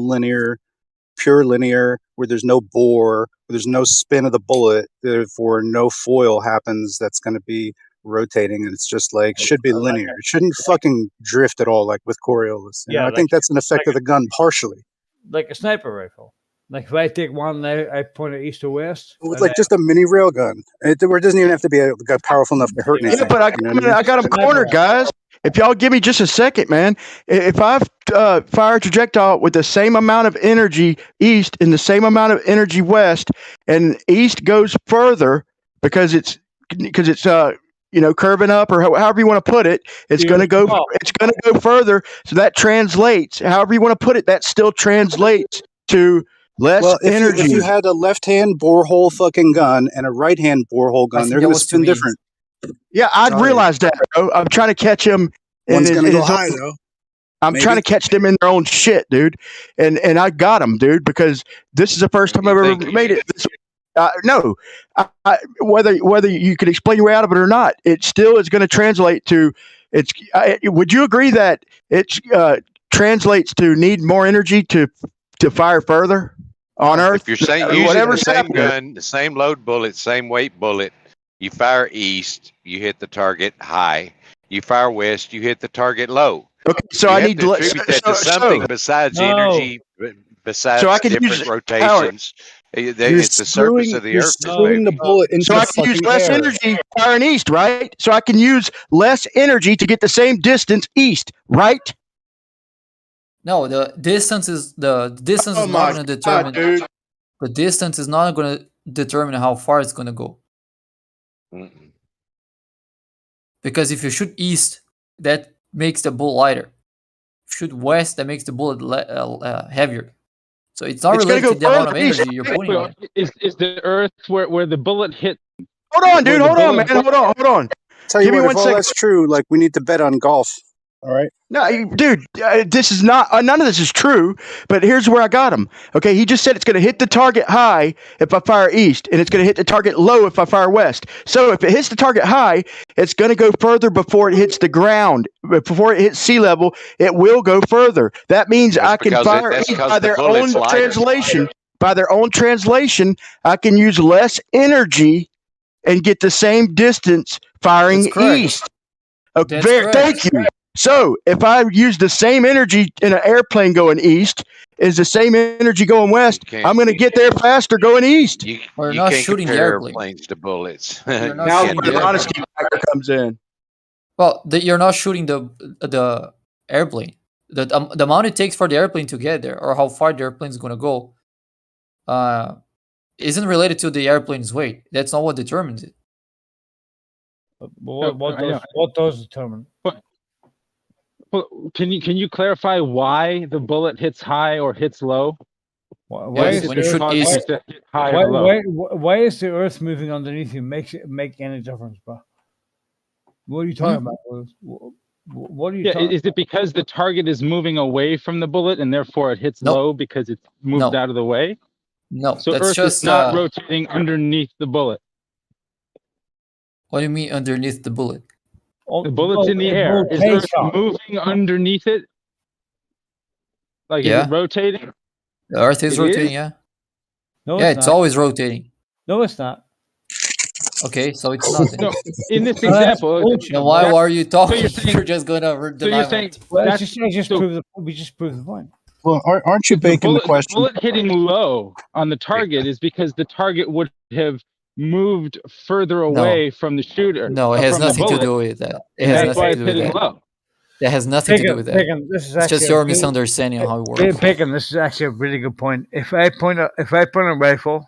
pure linear, where there's no bore, where there's no spin of the bullet, therefore no foil happens. That's going to be rotating, and it's just like should be linear. It shouldn't fucking drift at all, like with Coriolis. I think that's an effect of the gun partially. Like a sniper rifle. Like if I take one, I point it east to west. With like just a mini railgun, where it doesn't even have to be powerful enough to hurt anything. Yeah, but I got them cornered, guys. If y'all give me just a second, man. If I fire a projectile with the same amount of energy east and the same amount of energy west, and east goes further because it's curving up or however you want to put it, it's going to go further. So that translates, however you want to put it, that still translates to less energy. If you had a left-hand borehole fucking gun and a right-hand borehole gun, they're going to spin different. Yeah, I'd realize that, bro. I'm trying to catch him. One's going to go high, though. I'm trying to catch them in their own shit, dude. And I got them, dude, because this is the first time I've ever made it. No, whether you can explain your way out of it or not, it still is going to translate to would you agree that it translates to need more energy to fire further on Earth? If you're using the same gun, the same load bullet, same weight bullet, you fire east, you hit the target high. You fire west, you hit the target low. Okay, so I need to attribute that to something besides energy, besides different rotations. It's the surface of the Earth. The bullet into so I can use less energy firing east, right? So I can use less energy to get the same distance east, right? No, the distance is not going to determine. The distance is not going to determine how far it's going to go. Mm-mm. Because if you shoot east, that makes the bullet lighter. If you shoot west, that makes the bullet heavier. So it's not related to the amount of energy you're putting on it. Is the Earth where the bullet hit? Hold on, dude. Hold on, man. Hold on. Tell you what, if all that's true, like we need to bet on golf. All right. No, dude, this is not. None of this is true. But here's where I got him. Okay, he just said it's going to hit the target high if I fire east, and it's going to hit the target low if I fire west. So if it hits the target high, it's going to go further before it hits the ground. Before it hits sea level, it will go further. That means I can fire east by their own translation. By their own translation, I can use less energy and get the same distance firing east. Okay, thank you. So if I use the same energy in an airplane going east is the same energy going west, I'm going to get there faster going east. We're not shooting the airplane. Airplanes to bullets. Now the honesty factor comes in. Well, you're not shooting the airplane. The amount it takes for the airplane to get there, or how far the airplane is going to go, isn't related to the airplane's weight. That's not what determines it. What does determine? Can you clarify why the bullet hits high or hits low? Why is the Earth moving underneath you make any difference, bro? What are you talking about? What are you talking is it because the target is moving away from the bullet and therefore it hits low because it's moved out of the way? No, so that's Earth is not rotating underneath the bullet. What do you mean underneath the bullet? The bullet's in the air. Is Earth moving underneath it? Like is it rotating? The Earth is rotating, yeah. No, it's always rotating. No, it's not. Okay, so it's not. No, in this example. Then why are you talking? You're just going to deny it. We just proved the point. Well, aren't you baking the question? The bullet hitting low on the target is because the target would have moved further away from the shooter. No, it has nothing to do with that. It has nothing to do with that. Low. That has nothing to do with that. This is It's just actually your misunderstanding of how it works. Bacon, this is actually a really good point. If I point a rifle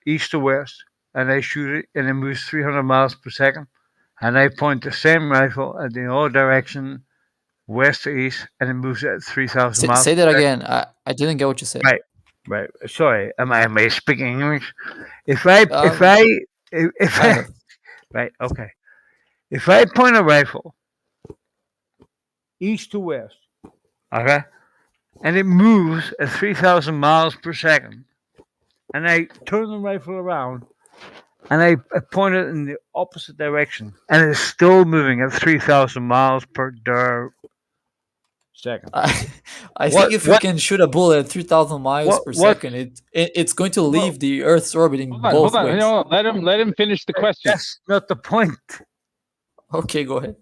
east to west and I shoot it and it moves 300 miles per second, and I point the same rifle at the other direction, west to east, and it moves at 3,000 miles. Say that again. I didn't get what you said. Right. Sorry. Am I speaking English? If I point a rifle east to west, okay, and it moves at 3,000 miles per second, and I turn the rifle around and I point it in the opposite direction, and it's still moving at 3,000 miles per second. I think if you can shoot a bullet at 3,000 miles per second, it's going to leave the Earth's orbit in both ways. You know, let him finish the question. That's not the point. Okay, go ahead.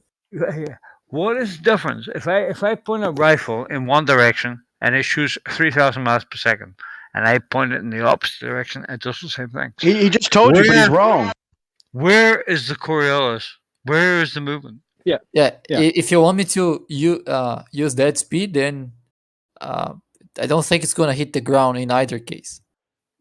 What is the difference if I point a rifle in one direction and it shoots 3,000 miles per second, and I point it in the opposite direction, it does the same thing? He just told you, but he's wrong. Where is the Coriolis? Where is the movement? Yeah. If you want me to use that speed, then I don't think it's going to hit the ground in either case.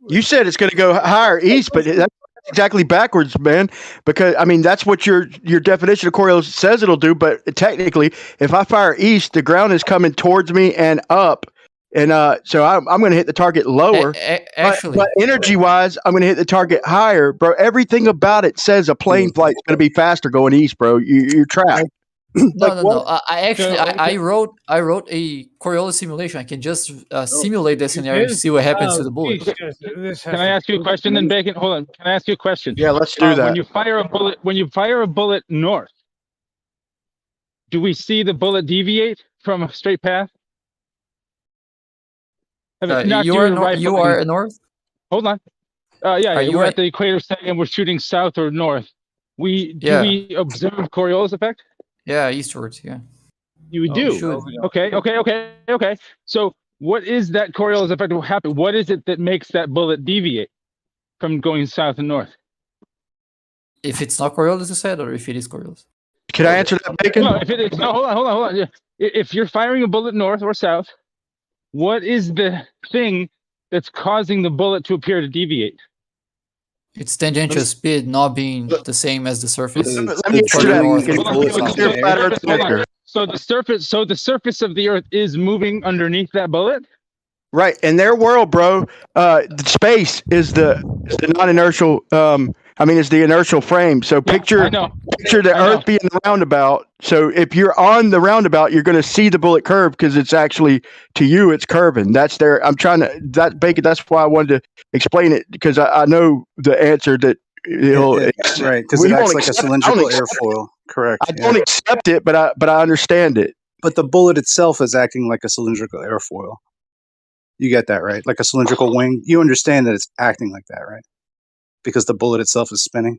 You said it's going to go higher east, but that's exactly backwards, man. Because I mean, that's what your definition of Coriolis says it'll do. But technically, if I fire east, the ground is coming towards me and up, and so I'm going to hit the target lower. Actually, but energy-wise, I'm going to hit the target higher, bro. Everything about it says a plane flight's going to be faster going east, bro. You're trapped. No. I wrote a Coriolis simulation. I can just simulate the scenario and see what happens to the bullet. Can I ask you a question then, Bacon? Hold on. Can I ask you a question? Yeah, let's do that. When you fire a bullet north, do we see the bullet deviate from a straight path? You are north? Hold on. We're at the equator setting and we're shooting south or north. Do we observe Coriolis effect? Yeah, eastwards, yeah. You do? Okay. So what is that Coriolis effect will happen? What is it that makes that bullet deviate from going south and north? If it's not Coriolis, you said, or if it is Coriolis? Can I answer that, Bacon? No, hold on. If you're firing a bullet north or south, what is the thing that's causing the bullet to appear to deviate? It's tangential speed not being the same as the surface. Let me answer that. So the surface of the Earth is moving underneath that bullet? Right. In their world, bro, the space is the non-inertial is the inertial frame. So picture the Earth being the roundabout. So if you're on the roundabout, you're going to see the bullet curve because it's actually, to you, it's curving. That's there. Bacon. That's why I wanted to explain it, because I know the answer that right, because it acts like a cylindrical airfoil. Correct. I don't accept it, but I understand it. But the bullet itself is acting like a cylindrical airfoil. You get that, right? Like a cylindrical wing. You understand that it's acting like that, right? Because the bullet itself is spinning.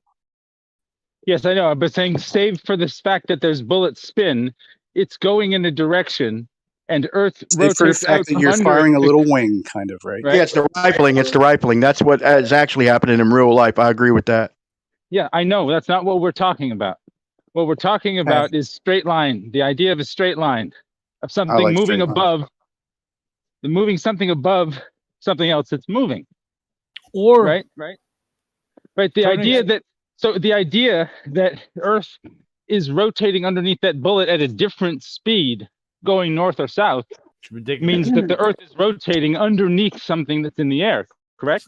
Yes, I know. But saying, save for this fact that there's bullet spin, it's going in a direction, and Earth rotates for the fact that you're firing a little wing, kind of, right? Yeah, it's the rifling. That's what is actually happening in real life. I agree with that. Yeah, I know. That's not what we're talking about. What we're talking about is straight line. The idea of a straight line, of something moving above, something above something else that's moving. Or right. The idea that Earth is rotating underneath that bullet at a different speed, going north or south, means that the Earth is rotating underneath something that's in the air. Correct?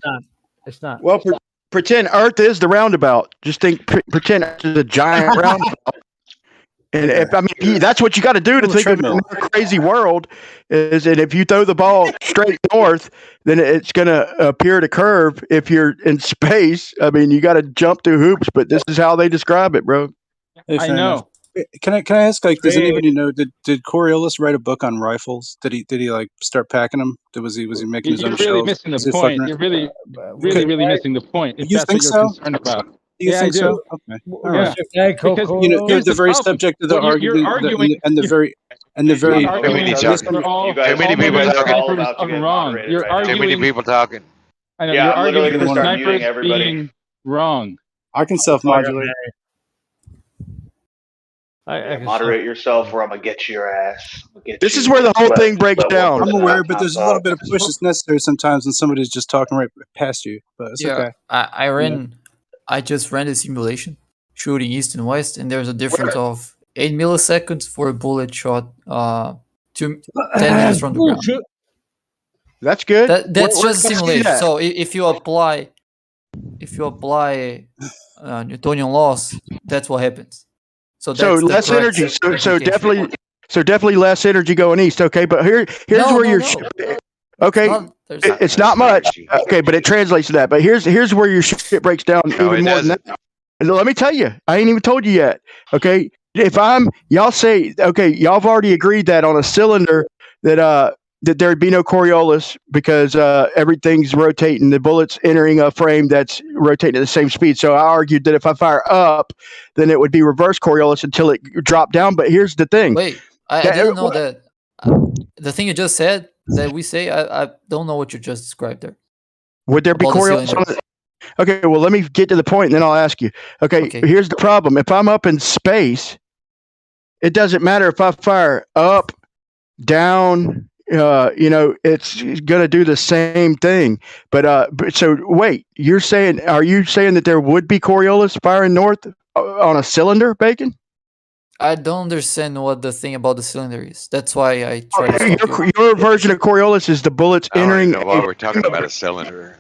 It's not. Well, pretend Earth is the roundabout. Just pretend Earth is a giant roundabout. And that's what you got to do to think of it in a crazy world. Is that if you throw the ball straight north, then it's going to appear to curve. If you're in space, I mean, you got to jump through hoops. But this is how they describe it, bro. I know. Can I ask? Like, does anybody know? Did Coriolis write a book on rifles? Did he like start packing them? Was he making his own shells? You're really missing the point. You're really missing the point. If you that's think what so? you're concerned about. Do you think I do. so? Okay. All right. Because you're the very subject of the argument, the very. Too many people talking. Wrong. You're arguing. Too many people talking. I know. You're arguing for snipers being wrong. I can self-modulate. Moderate yourself, or I'm gonna get your ass. This is where the whole thing breaks But down. I'm aware, but there's a little bit of push that's necessary sometimes when somebody's just talking right past you. But it's Yeah, okay. I just ran the simulation shooting east and west, and there's a difference of 8 milliseconds for a bullet shot 10 meters from the ground. That's good. That's Where just can I see simulation. that? So if you apply Newtonian laws, that's what happens. So that's So the less correct energy. So implication. definitely less energy going east. Okay, but here's where your ship. Okay, it's not much. Okay, but it translates to that. But here's where your shit breaks down even more than that. Let me tell you, I ain't even told you yet. Okay, if y'all say, okay, y'all have already agreed that on a cylinder that there'd be no Coriolis because everything's rotating. The bullet's entering a frame that's rotating at the same speed. So I argued that if I fire up, then it would be reverse Coriolis until it dropped down. But here's the thing. Wait, I didn't know that. The thing you just said that we say, I don't know what you just described there. Would there be About the Coriolis on cylinders. it? Okay, well, let me get to the point, and then I'll ask you. Okay, here's the problem. If I'm up in space, it doesn't matter if I fire up, down, it's going to do the same thing. But so wait, are you saying that there would be Coriolis firing north on a cylinder, Bacon? I don't understand what the thing about the cylinder is. That's why I try to stop you. Your version of Coriolis is the bullets entering. know why we're talking about a cylinder.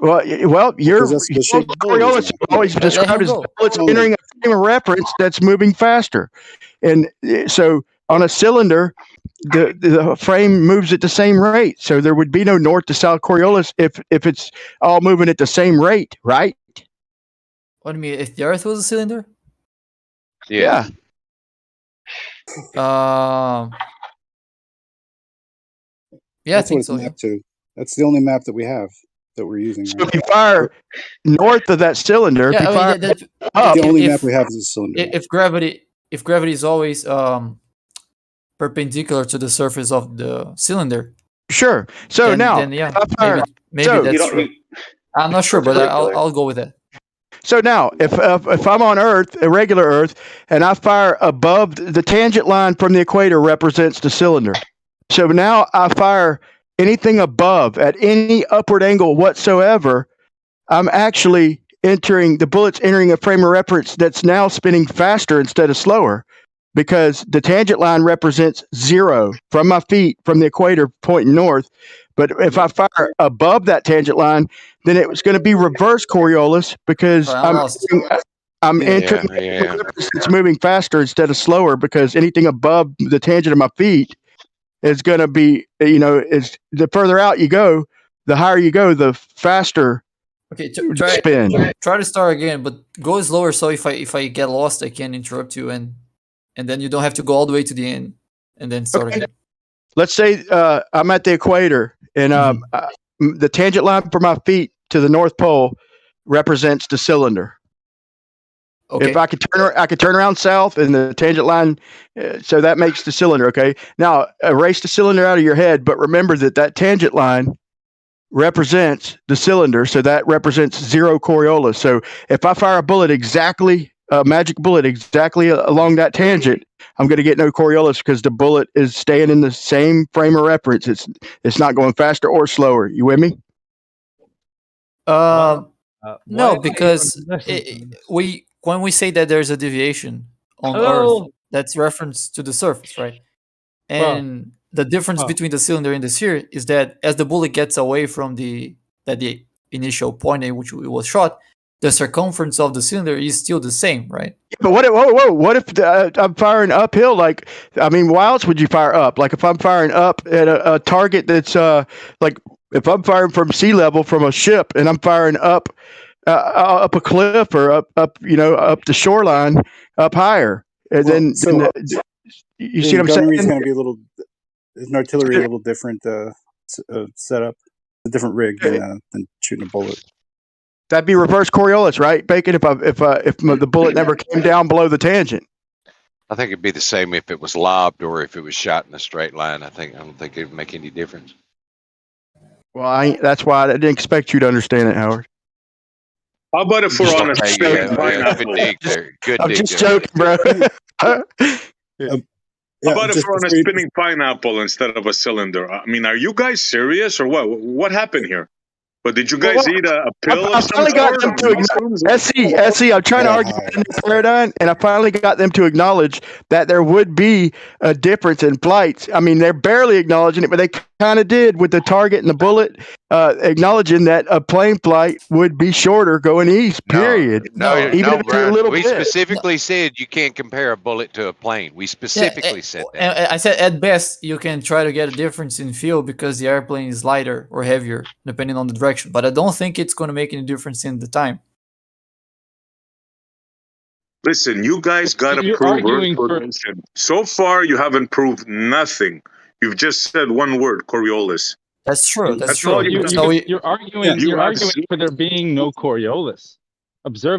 Your Coriolis is always described as bullets entering a frame of reference that's moving faster, and so on a cylinder, the frame moves at the same rate. So there would be no north to south Coriolis if it's all moving at the same rate, right? What do you mean? If the Earth was a cylinder? Yeah. Yeah, That's I think what it's so. mapped to. That's the only map that we have that we're using. So if you fire north of that cylinder, Yeah, if you I mean, fire up, the only map we have is a cylinder. If gravity is always perpendicular to the surface of the cylinder. Sure. So then yeah, maybe that's true. I'm not sure, but I'll go with that. So now, if I'm on Earth, a regular Earth, and I fire above the tangent line from the equator represents the cylinder. So now I fire anything above at any upward angle whatsoever, I'm actually the bullet's entering a frame of reference that's now spinning faster instead of slower, because the tangent line represents 0 from my feet from the equator pointing north. But if I fire above that tangent line, then it was going to be reverse Coriolis because I'm entering it's moving faster instead of slower, because anything above the tangent of my feet is going to be, is the further out you go, the higher you go, the faster spin. Try to start again, but go slower. So if I get lost, I can interrupt you, and then you don't have to go all the way to the end and then start again. Let's say I'm at the equator, and the tangent line for my feet to the North Pole represents the cylinder. Okay. If I could turn around south, and the tangent line, so that makes the cylinder. Okay. Now erase the cylinder out of your head, but remember that tangent line represents the cylinder, so that represents 0 Coriolis. So if I fire a magic bullet exactly along that tangent, I'm going to get no Coriolis because the bullet is staying in the same frame of reference. It's not going faster or slower. You with me? No, because when we say that there's a deviation on Earth, that's reference to the surface, right? And the difference between the cylinder and the sphere is that as the bullet gets away from the initial point in which it was shot, the circumference of the cylinder is still the same, right? But what if I'm firing uphill? Why else would you fire up? Like if I'm firing up at a target that's if I'm firing from sea level from a ship and I'm firing up a cliff or up the shoreline up higher, and then you see what I'm saying? It's going to be an artillery a little different setup, a different rig than shooting a bullet. That'd be reverse Coriolis, right, Bacon? If the bullet never came down below the tangent. I think it'd be the same if it was lobbed or if it was shot in a straight line. I don't think it'd make any difference. Well, that's why I didn't expect you to understand it, Howard. How about if we're on a Okay, spinning good pineapple? dig there. Good I'm dig just there. joking, bro. How about if just we're on a before you- spinning pineapple instead of a cylinder? I mean, are you guys serious or what? What happened here? But did you guys eat a pill I of some finally got sort? them Or to mushrooms? SE. I'm trying to argue in this paradigm, and I finally got them to acknowledge that there would be a difference in flights. I mean, they're barely acknowledging it, but they kind of did with the target and the bullet, acknowledging that a plane flight would be shorter going east. Period. No, Even if it's a Brian. little We bit. specifically said you can't compare a bullet to a plane. We specifically said that. And I said at best you can try to get a difference in fuel because the airplane is lighter or heavier depending on the direction, but I don't think it's going to make any difference in the time. Listen, you guys got to You're prove arguing Earth for- rotation. So far, you haven't proved nothing. You've just said one word, Coriolis. That's true. That's That's true. all you've You're done. So arguing. You You're have arguing for there being no Coriolis. Observe